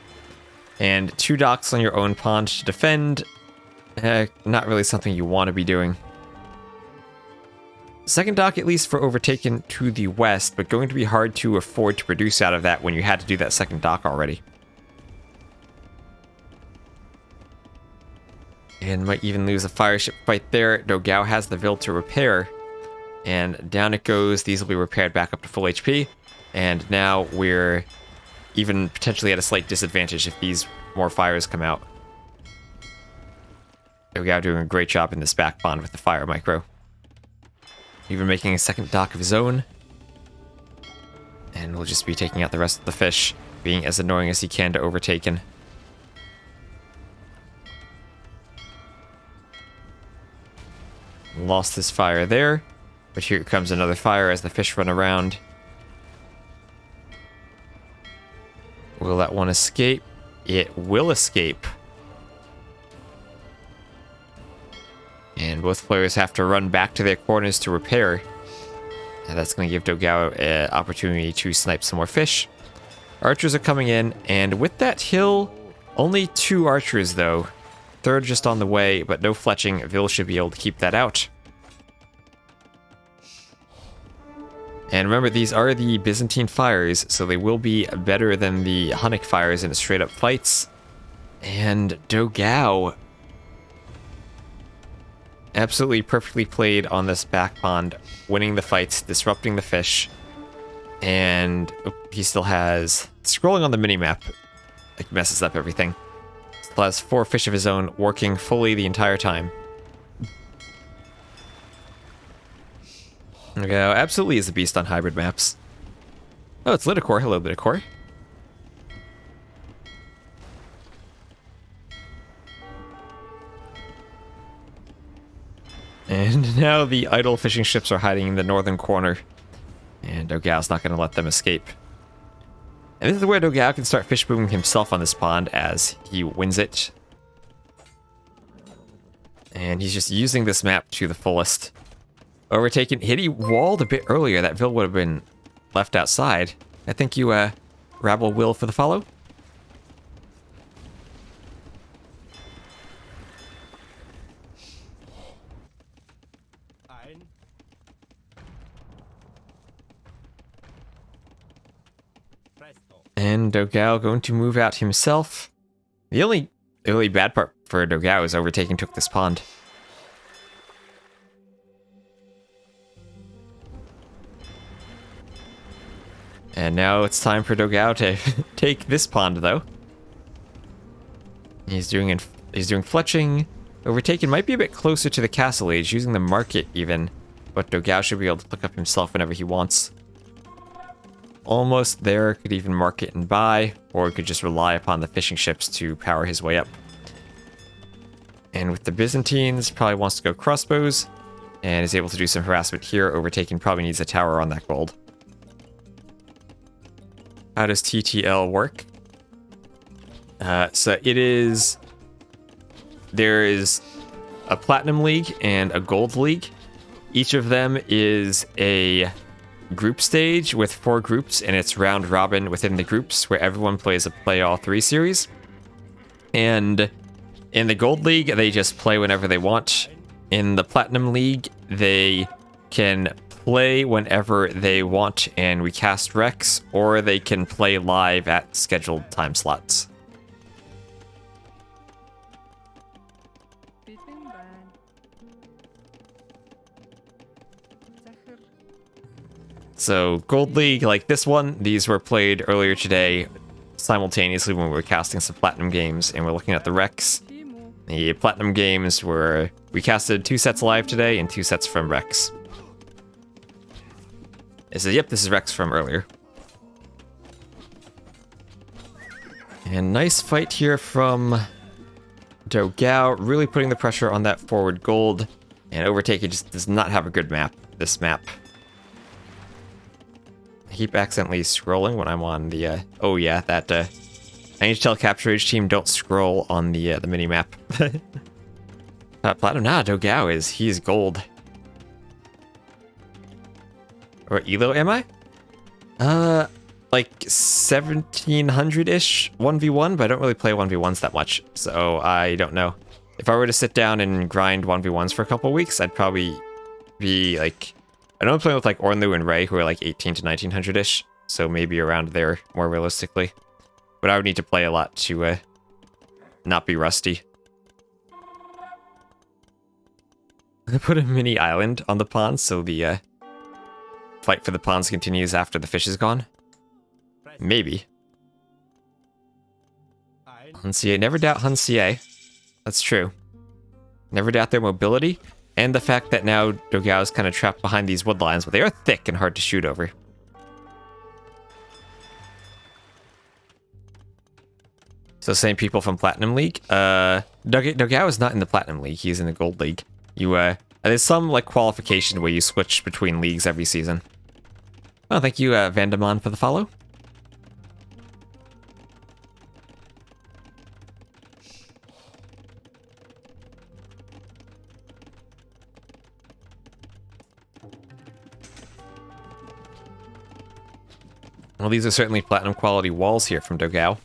S1: And 2 docks on your own pond to defend. Not really something you want to be doing. Second dock, at least for Overtaken, to the west, but going to be hard to afford to produce out of that when you had to do that second dock already. And might even lose a fire ship fight there. dogao has the Vil to repair. And down it goes. These will be repaired back up to full HP. And now we're even potentially at a slight disadvantage if these more fires come out. dogao doing a great job in this back pond with the fire micro. Even making a second dock of his own. And we'll just be taking out the rest of the fish, being as annoying as he can to Overtaken. Lost his fire there. But here comes another fire as the fish run around. Will that one escape? it will escape. And both players have to run back to their corners to repair. And that's going to give dogao an opportunity to snipe some more fish. Archers are coming in, and with that hill, only 2 archers though. Third just on the way, but no fletching. Vil should be able to keep that out. And remember, these are the Byzantine fires, so they will be better than the Hunnic fires in straight up fights. And dogao absolutely perfectly played on this back pond, winning the fights, disrupting the fish. And he still has scrolling on the minimap, like messes up everything. Still has 4 fish of his own working fully the entire time. dogao absolutely is a beast on hybrid maps. Oh, it's Liereyy. Hello, Liereyy. And now the idle fishing ships are hiding in the northern corner. And dogao's not going to let them escape. And this is where dogao can start fish booming himself on this pond as he wins it. And he's just using this map to the fullest. Overtaken. Had he walled a bit earlier, that Vil would have been left outside. I think you rabble will for the follow. And dogao going to move out himself. The only bad part for dogao is Overtaken took this pond. And now it's time for dogao to take this pond, though. He's doing fletching. Overtaken might be a bit closer to the castle age, using the market even, but dogao should be able to pick up himself whenever he wants. Almost there, could even market and buy, or could just rely upon the fishing ships to power his way up. And with the Byzantines, probably wants to go crossbows, and is able to do some harassment here. Overtaken probably needs a tower on that gold. How does TTL work? So it is... There is a Platinum League and a Gold League. Each of them is a group stage with 4 groups, and it's round robin within the groups where everyone plays a play all 3 series. And in the Gold League, they just play whenever they want. In the Platinum League, they can play whenever they want and we cast Rex, or they can play live at scheduled time slots. So Gold League, like this one, these were played earlier today simultaneously when we were casting some Platinum games, and we're looking at the Rex. The Platinum games were, we casted 2 sets live today and 2 sets from Rex. It says, yep, this is Rex from earlier. And nice fight here from dogao, really putting the pressure on that forward gold. And Overtaken just does not have a good map, this map. I keep accidentally scrolling when I'm on the, oh yeah, that, I need to tell Capture Age team don't scroll on the mini-map. Platinum, nah, dogao he's gold. Or Elo, am I? Like 1700-ish 1v1, but I don't really play 1v1s that much, so I don't know. If I were to sit down and grind 1v1s for a couple weeks, I'd probably be like... I know I'm playing with like Ornlu and Ray, who are like 18 to 1900-ish, so maybe around there more realistically. But I would need to play a lot to not be rusty. I put a mini island on the pond, so the fight for the ponds continues after the fish is gone. Maybe. Hunsier, never doubt Hunsier. That's true. Never doubt their mobility, and the fact that now dogao is kind of trapped behind these wood lines, but they are thick and hard to shoot over. So same people from Platinum League. Dogao is not in the Platinum League, he's in the Gold League. There's some like qualification where you switch between leagues every season. Oh, thank you, Vandemon, for the follow. Well, these are certainly platinum quality walls here from dogao.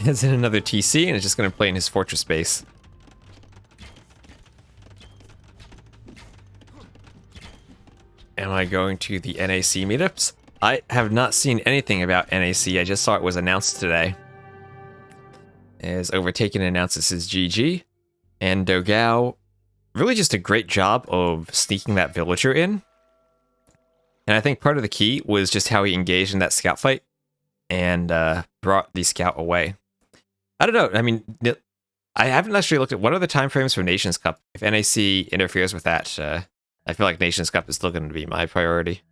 S1: It's in another TC and is just going to play in his fortress base. Am I going to the NAC meetups? I have not seen anything about NAC. I just saw it was announced today. As Overtaken announces his GG. And dogao, really just a great job of sneaking that villager in. And I think part of the key was just how he engaged in that scout fight and brought the scout away. I don't know. I mean, I haven't actually looked at what are the timeframes for Nations Cup. If NAC interferes with that, I feel like Nations Cup is still going to be my priority.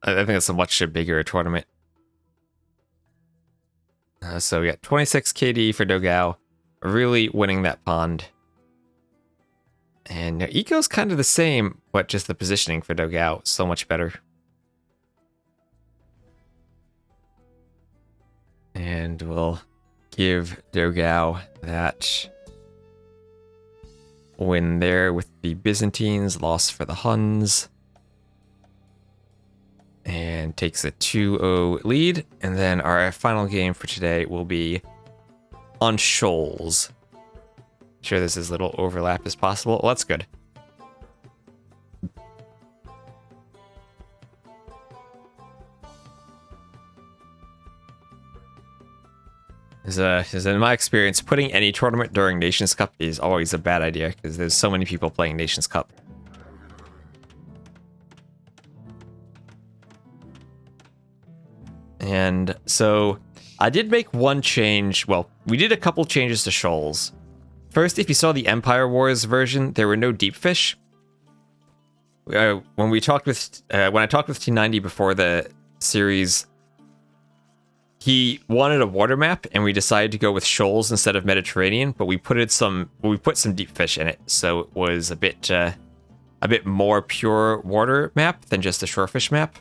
S1: I think it's a much bigger tournament. So we got 26 KD for dogao, really winning that pond. And eco's kind of the same, but just the positioning for dogao so much better. And we'll give dogao that win there with the Byzantines, loss for the Huns. And takes a 2-0 lead. And then our final game for today will be on shoals. Sure, there's as little overlap as possible. Well, that's good. As in my experience, putting any tournament during Nations Cup is always a bad idea because there's so many people playing Nations Cup. And so I did make one change. Well, we did a couple changes to shoals. First, if you saw the Empire Wars version, there were no deep fish. When I talked with T90 before the series, he wanted a water map, and we decided to go with shoals instead of Mediterranean. But we put some deep fish in it, so it was a bit more pure water map than just a shorefish map.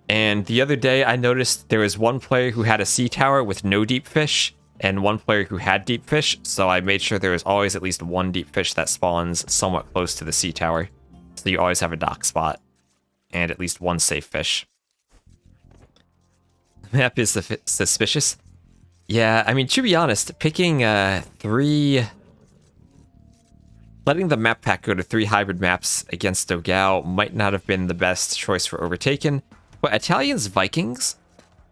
S1: And the other day, I noticed there was one player who had a sea tower with no deep fish, and one player who had deep fish, so I made sure there was always at least one deep fish that spawns somewhat close to the sea tower. So you always have a dock spot, and at least one safe fish. The map is suspicious. Yeah, I mean, to be honest, picking letting the map pack go to 3 hybrid maps against dogao might not have been the best choice for Overtaken. But Italians, Vikings?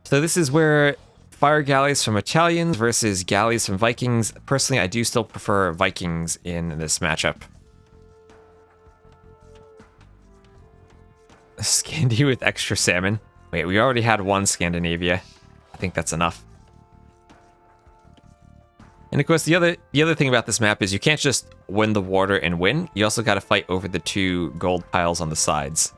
S1: So this is where fire galleys from Italians versus galleys from Vikings. Personally, I do still prefer Vikings in this matchup. Scandi with extra salmon. Wait, we already had one Scandinavia. I think that's enough. And of course, the other thing about this map is you can't just win the water and win. You also got to fight over the 2 gold piles on the sides.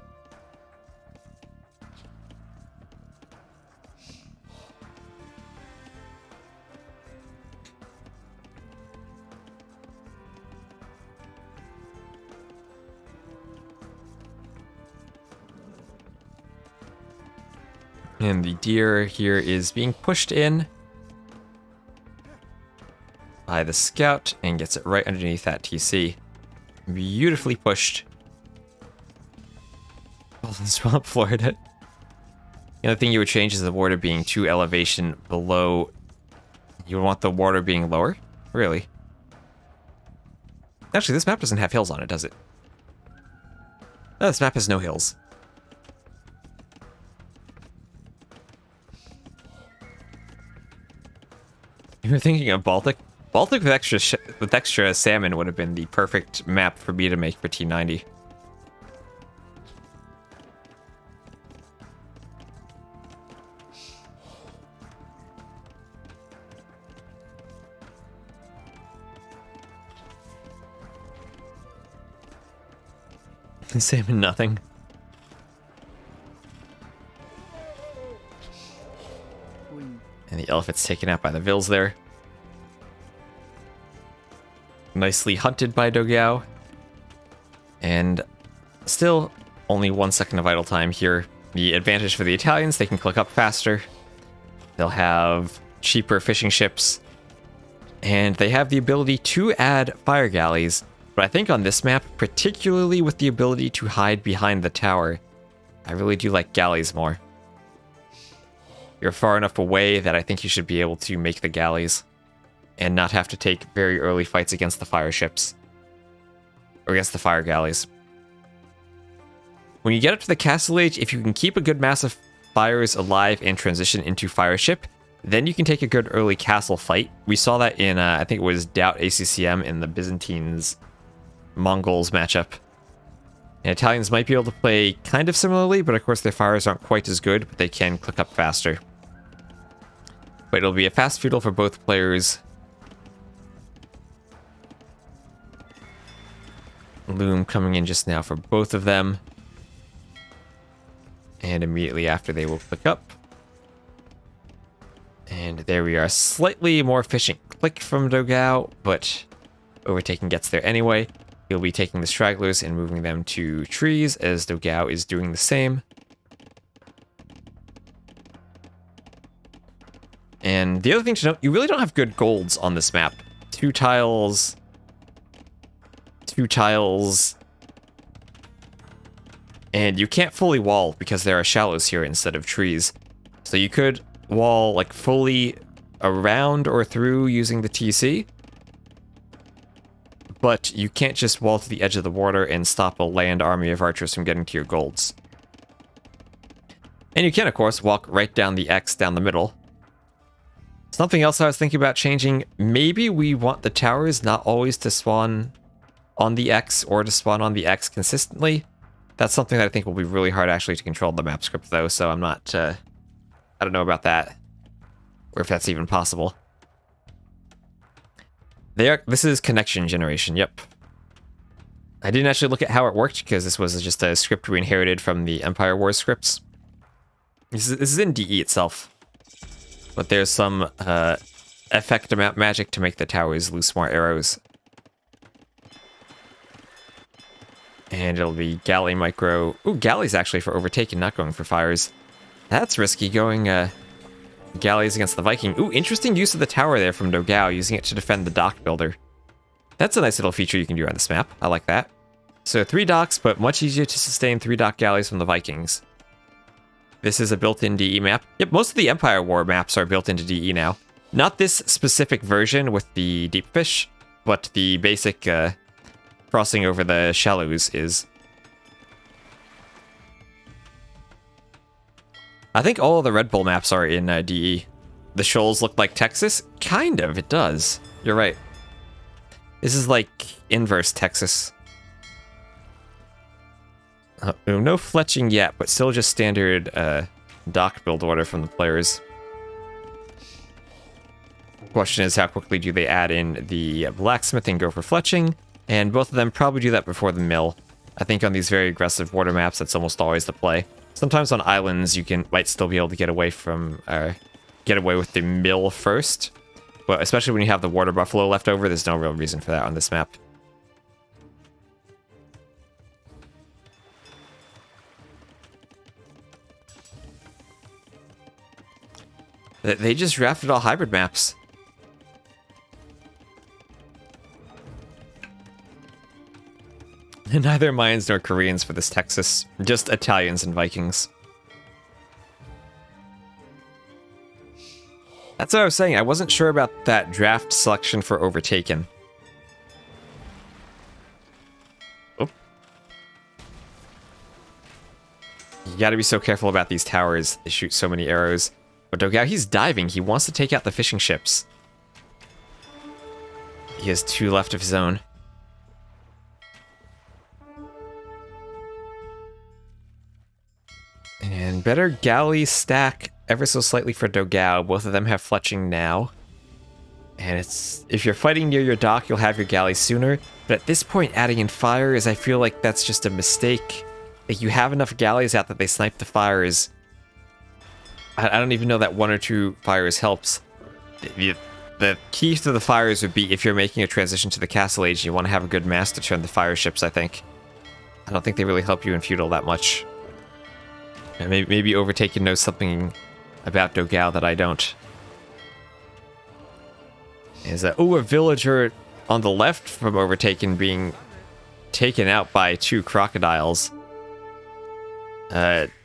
S1: And the deer here is being pushed in by the scout and gets it right underneath that TC. Beautifully pushed. Golden Swamp, Florida. The other thing you would change is the water being 2 elevation below. You would want the water being lower? Really? Actually, this map doesn't have hills on it, does it? No, this map has no hills. You were thinking of Baltic? Baltic with extra salmon would have been the perfect map for me to make for T90. Salmon nothing. And the elephant's taken out by the Vils there. Nicely hunted by dogao. And still only 1 second of idle time here. The advantage for the Italians, they can click up faster. They'll have cheaper fishing ships. And they have the ability to add fire galleys But I think on this map, particularly with the ability to hide behind the tower, I really do like galleys more. You're far enough away that I think you should be able to make the galleys and not have to take very early fights against the fire ships. Or against the fire galleys. When you get up to the castle age, if you can keep a good mass of fires alive and transition into fire ship, then you can take a good early castle fight. We saw that in, I think it was Doubt ACCM in the Byzantines Mongols matchup. And Italians might be able to play kind of similarly, but of course their fires aren't quite as good, but they can click up faster. But it'll be a fast feudal for both players. Loom coming in just now for both of them. And immediately after they will click up. And there we are. Slightly more efficient click from dogao, but Overtaken gets there anyway. He'll be taking the stragglers and moving them to trees, as dogao is doing the same. And the other thing to note, you really don't have good golds on this map. 2 tiles... 2 tiles... And you can't fully wall because there are shallows here instead of trees. So you could wall like fully around or through using the TC. But you can't just wall to the edge of the water and stop a land army of archers from getting to your golds. And you can, of course, walk right down the X down the middle. Something else I was thinking about changing, maybe we want the towers not always to spawn on the X or to spawn on the X consistently. That's something that I think will be really hard actually to control in the map script though, so I'm not, I don't know about that. Or if that's even possible. This is connection generation, yep. I didn't actually look at how it worked because this was just a script we inherited from the Empire Wars scripts. This is in DE itself. But there's some effect amount magic to make the towers loose more arrows. And it'll be galley micro. Ooh, galley's actually for Overtaken, not going for fires. That's risky, going galleys against the Viking. Ooh, interesting use of the tower there from dogao, using it to defend the dock builder. That's a nice little feature you can do on this map. I like that. So 3 docks, but much easier to sustain 3 dock galleys from the Vikings. This is a built-in DE map. Yep, most of the Empire War maps are built into DE now. Not this specific version with the deep fish, but the basic crossing over the shallows is. I think all of the Red Bull maps are in DE. The shoals look like Texas? Kind of, it does. You're right. This is like inverse Texas. No fletching yet, but still just standard dock build order from the players. Question is, how quickly do they add in the blacksmith and go for fletching? And both of them probably do that before the mill. I think on these very aggressive water maps, that's almost always the play. Sometimes on islands, you might still be able to get away from, get away with the mill first. But especially when you have the water buffalo left over, there's no real reason for that on this map. They just drafted all hybrid maps. Neither Mayans nor Koreans for this Texas, just Italians and Vikings. That's what I was saying, I wasn't sure about that draft selection for Overtaken. Oh. You gotta be so careful about these towers, they shoot so many arrows. But dogao, he's diving, he wants to take out the fishing ships. He has 2 left of his own. And better galley stack ever so slightly for dogao. Both of them have fletching now. And if you're fighting near your dock, you'll have your galley sooner. But at this point, adding in fires, I feel like that's just a mistake. Like, you have enough galleys out that they snipe the fires. I don't even know that 1 or 2 fires helps. The key to the fires would be if you're making a transition to the castle age, you want to have a good mass to turn the fire ships, I think. I don't think they really help you in feudal that much. And maybe Overtaken knows something about dogao that I don't. Is that, oh, a villager on the left from Overtaken being taken out by 2 crocodiles.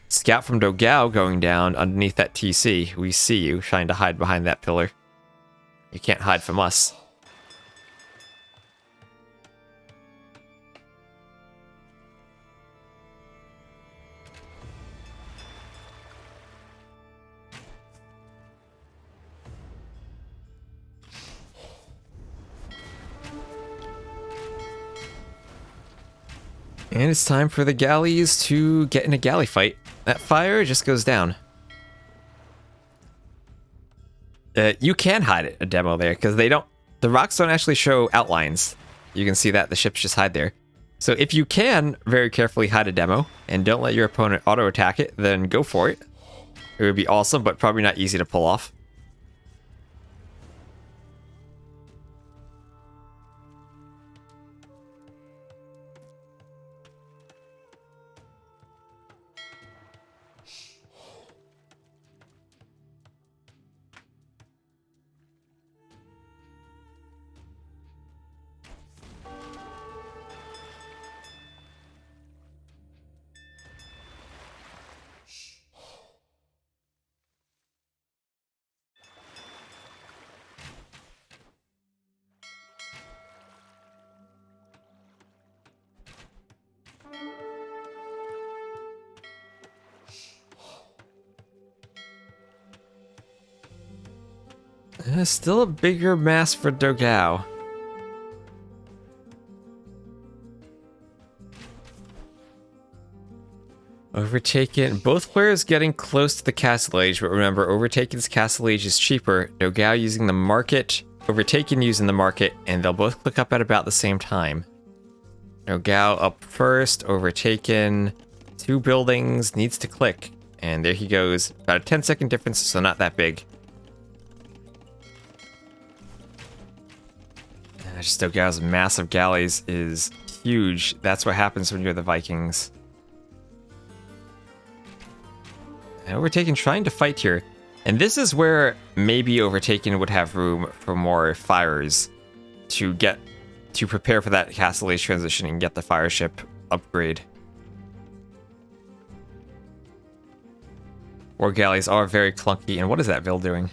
S1: Scout from Dogao going down underneath that TC. We see you trying to hide behind that pillar. You can't hide from us. And it's time for the galleys to get in a galley fight. That fire just goes down. You can hide it, a demo there, because they don't... The rocks don't actually show outlines. You can see that the ships just hide there. So if you can very carefully hide a demo and don't let your opponent auto-attack it, then go for it. It would be awesome, but probably not easy to pull off. Still a bigger mass for dogao. Overtaken. Both players getting close to the castle age, but remember, Overtaken's castle age is cheaper. Dogao using the market, Overtaken using the market, and they'll both click up at about the same time. Dogao up first, Overtaken. 2 buildings, needs to click. And there he goes. About a 10-second difference, so not that big. Just Dogao's massive galleys is huge. That's what happens when you're the Vikings. And Overtaken trying to fight here. And this is where maybe Overtaken would have room for more fires to prepare for that castle age transition and get the fire ship upgrade. War galleys are very clunky. And what is that Vil doing?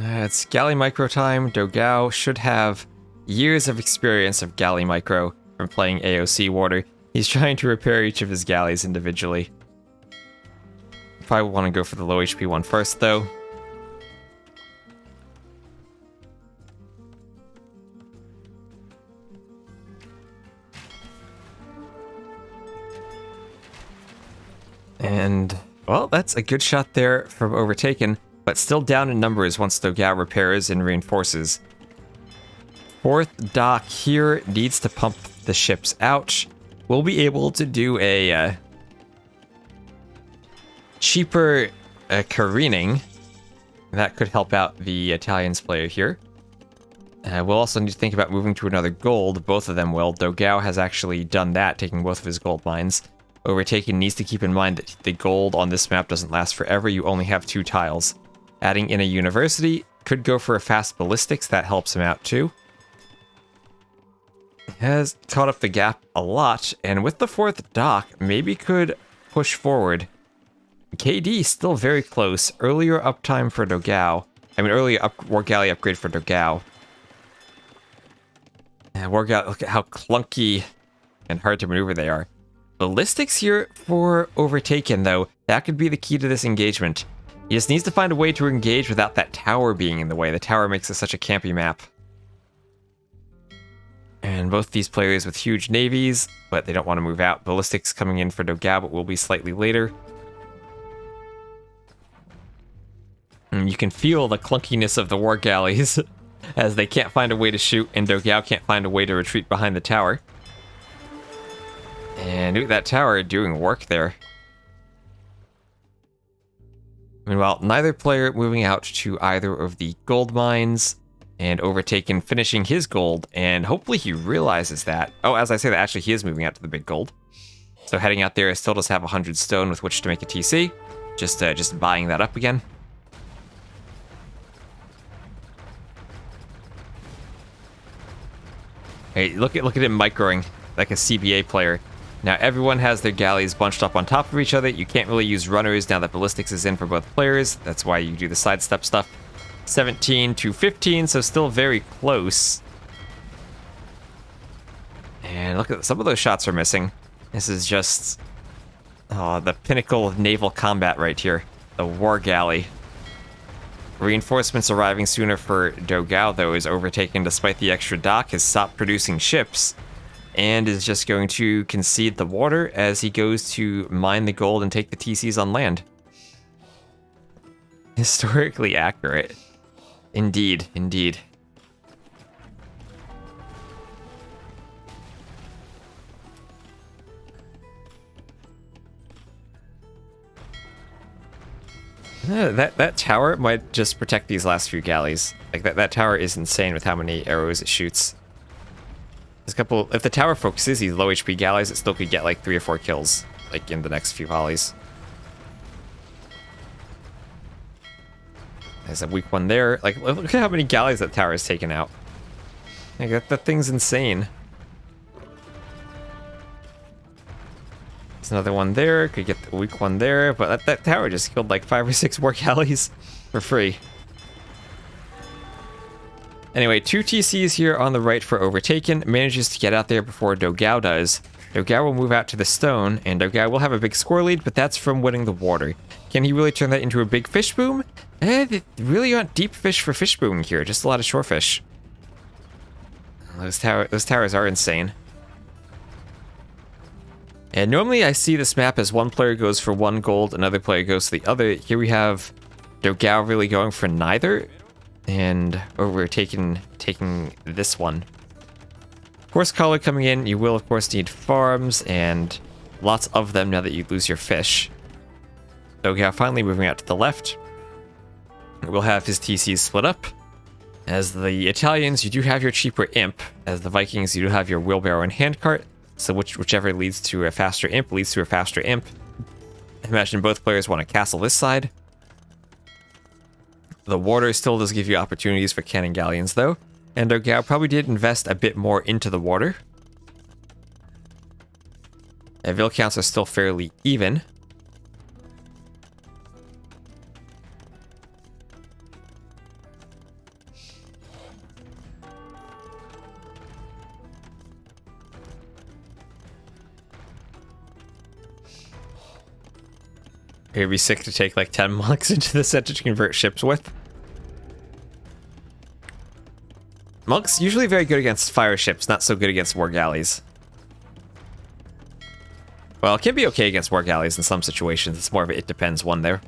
S1: It's galley micro time. Dogao should have years of experience of galley micro from playing AOC Water. He's trying to repair each of his galleys individually. Probably want to go for the low HP one first, though. And, well, that's a good shot there from Overtaken. But still down in numbers once Dogao repairs and reinforces. 4th dock here needs to pump the ships out. We'll be able to do a cheaper careening. That could help out the Italians player here. We'll also need to think about moving to another gold. Both of them will. Dogao has actually done that, taking both of his gold mines. Overtaken needs to keep in mind that the gold on this map doesn't last forever. You only have 2 tiles. Adding in a university, could go for a fast ballistics, that helps him out too. Has caught up the gap a lot, and with the 4th dock, maybe could push forward. KD still very close. Earlier uptime for Dogao. Earlier War Galley upgrade for Dogao. And War Galley, look at how clunky and hard to maneuver they are. Ballistics here for Overtaken, though. That could be the key to this engagement. He just needs to find a way to engage without that tower being in the way. The tower makes it such a campy map. And both these players with huge navies, but they don't want to move out. Ballistics coming in for Dogao, but will be slightly later. And you can feel the clunkiness of the war galleys as they can't find a way to shoot, and Dogao can't find a way to retreat behind the tower. And look at that tower doing work there. Meanwhile, neither player moving out to either of the gold mines, And Overtaken finishing his gold, and hopefully he realizes that. Oh, as I say that, actually he is moving out to the big gold. So heading out there, I still does have 100 stone with which to make a TC. Just buying that up again. Hey, look at him microing like a CBA player. Now everyone has their galleys bunched up on top of each other. You can't really use runners now that ballistics is in for both players. That's why you do the sidestep stuff. 17 to 15, so still very close. And look at some of those shots are missing. This is just the pinnacle of naval combat right here. The war galley. Reinforcements arriving sooner for Dogao, though, is Overtaken despite the extra dock, has stopped producing ships, and is just going to concede the water as he goes to mine the gold and take the TCs on land. Historically accurate. Indeed, indeed. That tower might just protect these last few galleys. Like that tower is insane with how many arrows it shoots. There's a couple. If the tower focuses these low HP galleys, it still could get like 3 or 4 kills, like in the next few volleys. There's a weak one there. Like look at how many galleys that tower has taken out. Like that thing's insane. There's another one there. Could get the weak one there, but that tower just killed like 5 or 6 more galleys for free. Anyway, 2 TCs here on the right for Overtaken. Manages to get out there before Dogao does. Dogao will move out to the stone, and Dogao will have a big score lead, but that's from winning the water. Can he really turn that into a big fish boom? They really aren't deep fish for fish booming here, just a lot of shore fish. Those towers are insane. And normally I see this map as one player goes for 1 gold, another player goes to the other. Here we have Dogao really going for neither, and Overtaken taking this one. Horse collar coming in, you will of course need farms, and lots of them now that you lose your fish. Dogao finally moving out to the left. We'll have his TCs split up. As the Italians, you do have your cheaper imp. As the Vikings, you do have your wheelbarrow and handcart. So whichever leads to a faster imp leads to a faster imp. Imagine both players want to castle this side. The water still does give you opportunities for cannon galleons, though. And Dogao probably did invest a bit more into the water. Ville counts are still fairly even. It'd be sick to take like 10 monks into the center to convert ships with. Monks usually very good against fire ships, not so good against war galleys. Well, it can be okay against war galleys in some situations. It's more of a it depends one there.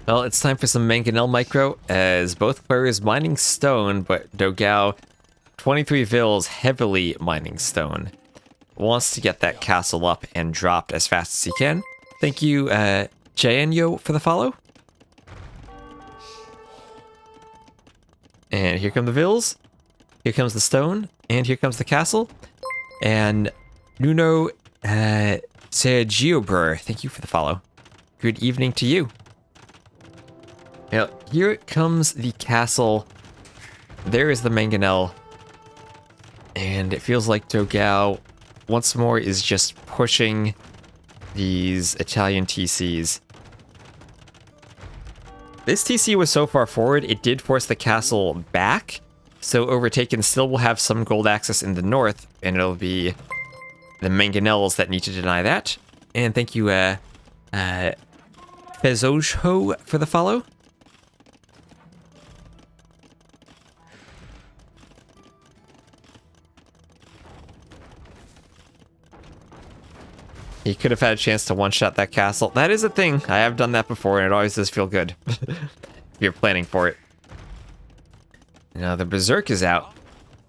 S1: Well, it's time for some mangonel micro, as both players mining stone, but Dogao, 23 vills, heavily mining stone. Wants to get that castle up and dropped as fast as he can. Thank you, Jaenyo, for the follow. And here come the vills. Here comes the stone. And here comes the castle. And Nuno Sergiobrer, thank you for the follow. Good evening to you. Now, here comes the castle. There is the mangonel. And it feels like Dogao, once more, is just pushing these Italian TCs. This TC was so far forward, it did force the castle back, so Overtaken still will have some gold access in the north, and it'll be the mangonels that need to deny that. And thank you, Fezojho, for the follow. He could have had a chance to one-shot that castle. That is a thing. I have done that before, and it always does feel good. If you're planning for it. Now, the Berserk is out.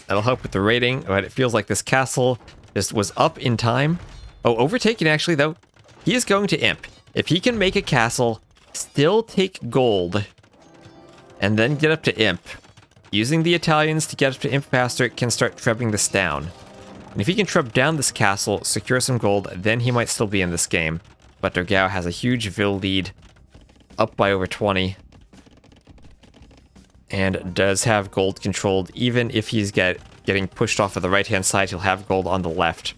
S1: That'll help with the rating, but it feels like this castle just was up in time. Oh, Overtaken, actually, though. He is going to imp. If he can make a castle, still take gold, and then get up to Imp. Using the Italians to get up to Imp faster can start trebbing this down. And if he can treb down this castle, secure some gold, then he might still be in this game. But dogao has a huge Vil lead, up by over 20. And does have gold controlled. Even if he's getting pushed off of the right-hand side, he'll have gold on the left.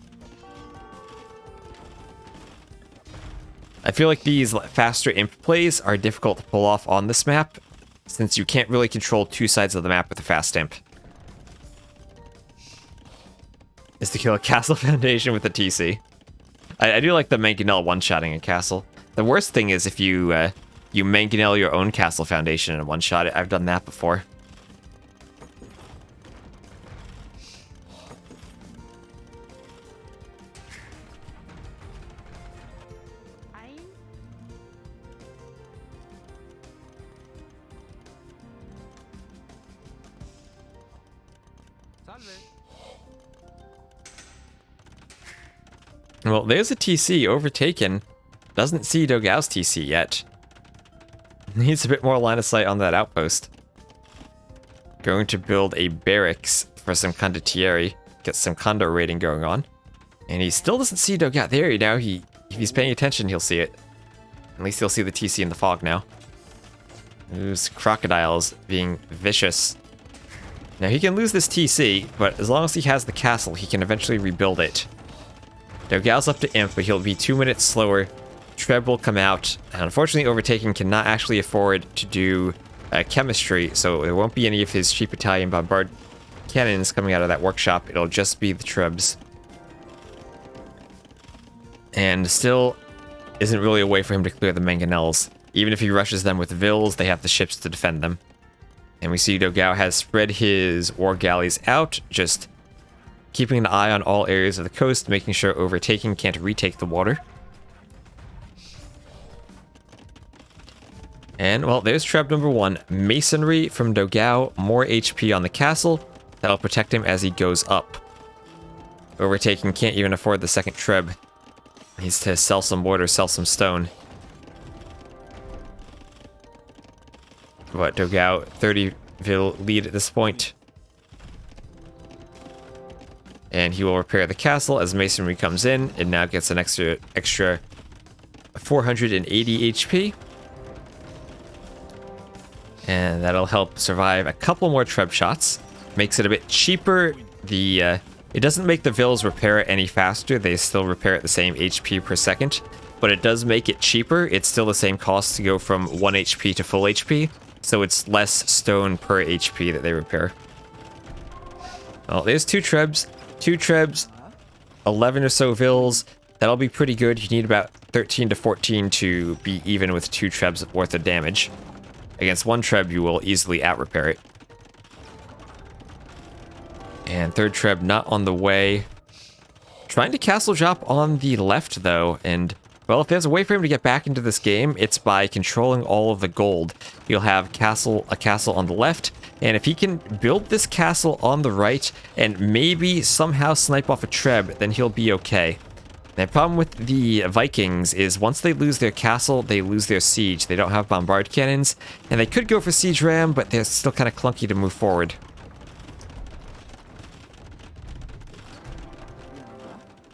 S1: I feel like these faster Imp plays are difficult to pull off on this map, since you can't really control two sides of the map with a fast Imp. Is to kill a castle foundation with a TC. I do like the Mangonel one-shotting a castle. The worst thing is if you you Mangonel your own castle foundation in a one-shot. I've done that before. Well, there's a TC. Overtaken. Doesn't see dogao's TC yet. Needs a bit more line of sight on that outpost. Going to build a barracks for some condottieri. Get some condo raiding going on. And he still doesn't see dogao. There, now if he's paying attention, he'll see it. At least he'll see the TC in the fog now. Those crocodiles being vicious. Now he can lose this TC, but as long as he has the castle, he can eventually rebuild it. Dogao's up to Imp, but he'll be 2 minutes slower. Treb will come out. And unfortunately, Overtaken cannot actually afford to do chemistry, so there won't be any of his cheap Italian bombard cannons coming out of that workshop. It'll just be the Trebs. And still isn't really a way for him to clear the Mangonels. Even if he rushes them with Vils, they have the ships to defend them. And we see dogao has spread his war galleys out, just keeping an eye on all areas of the coast, making sure Overtaken can't retake the water. And, well, there's treb number 1. Masonry from dogao, more HP on the castle. That'll protect him as he goes up. Overtaken can't even afford the second treb. Needs to sell some wood or sell some stone. But dogao, 30 Vil lead at this point. And he will repair the castle as masonry comes in. It now gets an extra 480 HP. And that'll help survive a couple more treb shots. Makes it a bit cheaper. It doesn't make the Vils repair it any faster. They still repair at the same HP per second. But it does make it cheaper. It's still the same cost to go from 1 HP to full HP. So it's less stone per HP that they repair. Well, there's 2 trebs. 2 trebs, 11 or so Vils. That'll be pretty good. You need about 13 to 14 to be even with 2 trebs worth of damage. Against 1 treb, you will easily out-repair it. And 3rd treb not on the way. Trying to castle drop on the left, though, and, well, if there's a way for him to get back into this game, it's by controlling all of the gold. He'll have a castle on the left, and if he can build this castle on the right and maybe somehow snipe off a treb, then he'll be okay. The problem with the Vikings is once they lose their castle, they lose their siege. They don't have bombard cannons, and they could go for siege ram, but they're still kind of clunky to move forward.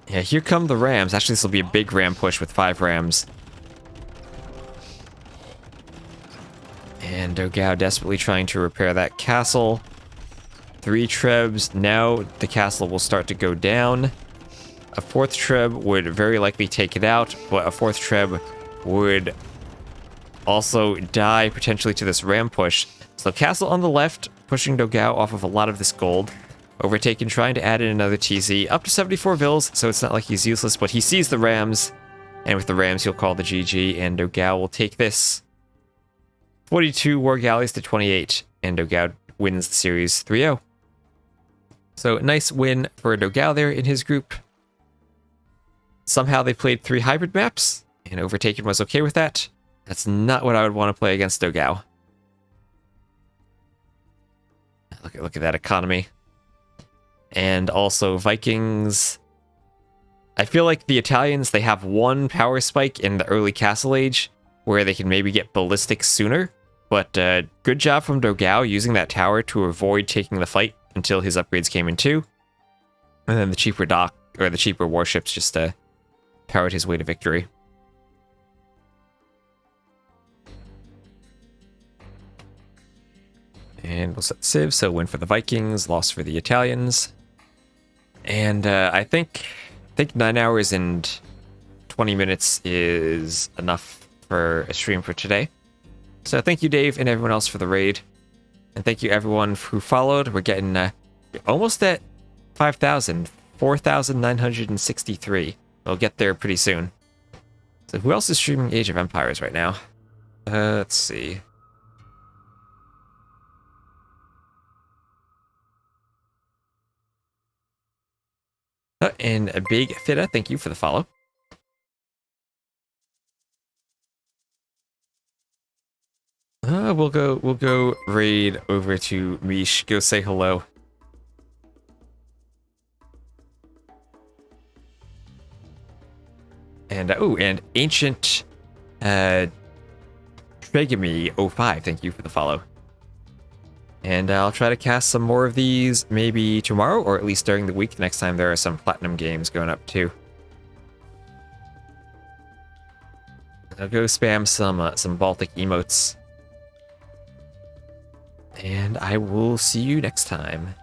S1: Yeah, here come the rams. Actually, this will be a big ram push with 5 rams. And dogao desperately trying to repair that castle. 3 trebs. Now the castle will start to go down. A 4th treb would very likely take it out, but a 4th treb would also die potentially to this ram push. So castle on the left, pushing dogao off of a lot of this gold. Overtaken trying to add in another TZ, up to 74 Vils, so it's not like he's useless, but he sees the rams, and with the rams he'll call the GG, and dogao will take this. 42 war galleys to 28, and dogao wins the series 3-0. So nice win for dogao there in his group. Somehow they played 3 hybrid maps, and Overtaken was okay with that. That's not what I would want to play against dogao. Look at that economy. And also Vikings. I feel like the Italians, they have 1 power spike in the early Castle Age, where they can maybe get ballistic sooner. But good job from Dogao using that tower to avoid taking the fight until his upgrades came in too. And then the cheaper the cheaper warships just powered his way to victory. And we'll set Civ, so win for the Vikings, loss for the Italians. And I think 9 hours and 20 minutes is enough for a stream for today. So thank you, Dave, and everyone else for the raid. And thank you, everyone who followed. We're getting almost at 5,000. 4,963. We'll get there pretty soon. So who else is streaming Age of Empires right now? Let's see. And a big Fitta, thank you for the follow. We'll go raid over to Mish. Go say hello. And and Ancient Tregamy 05, thank you for the follow. And I'll try to cast some more of these maybe tomorrow, or at least during the week, next time there are some Platinum games going up too. I'll go spam some Baltic emotes. And I will see you next time.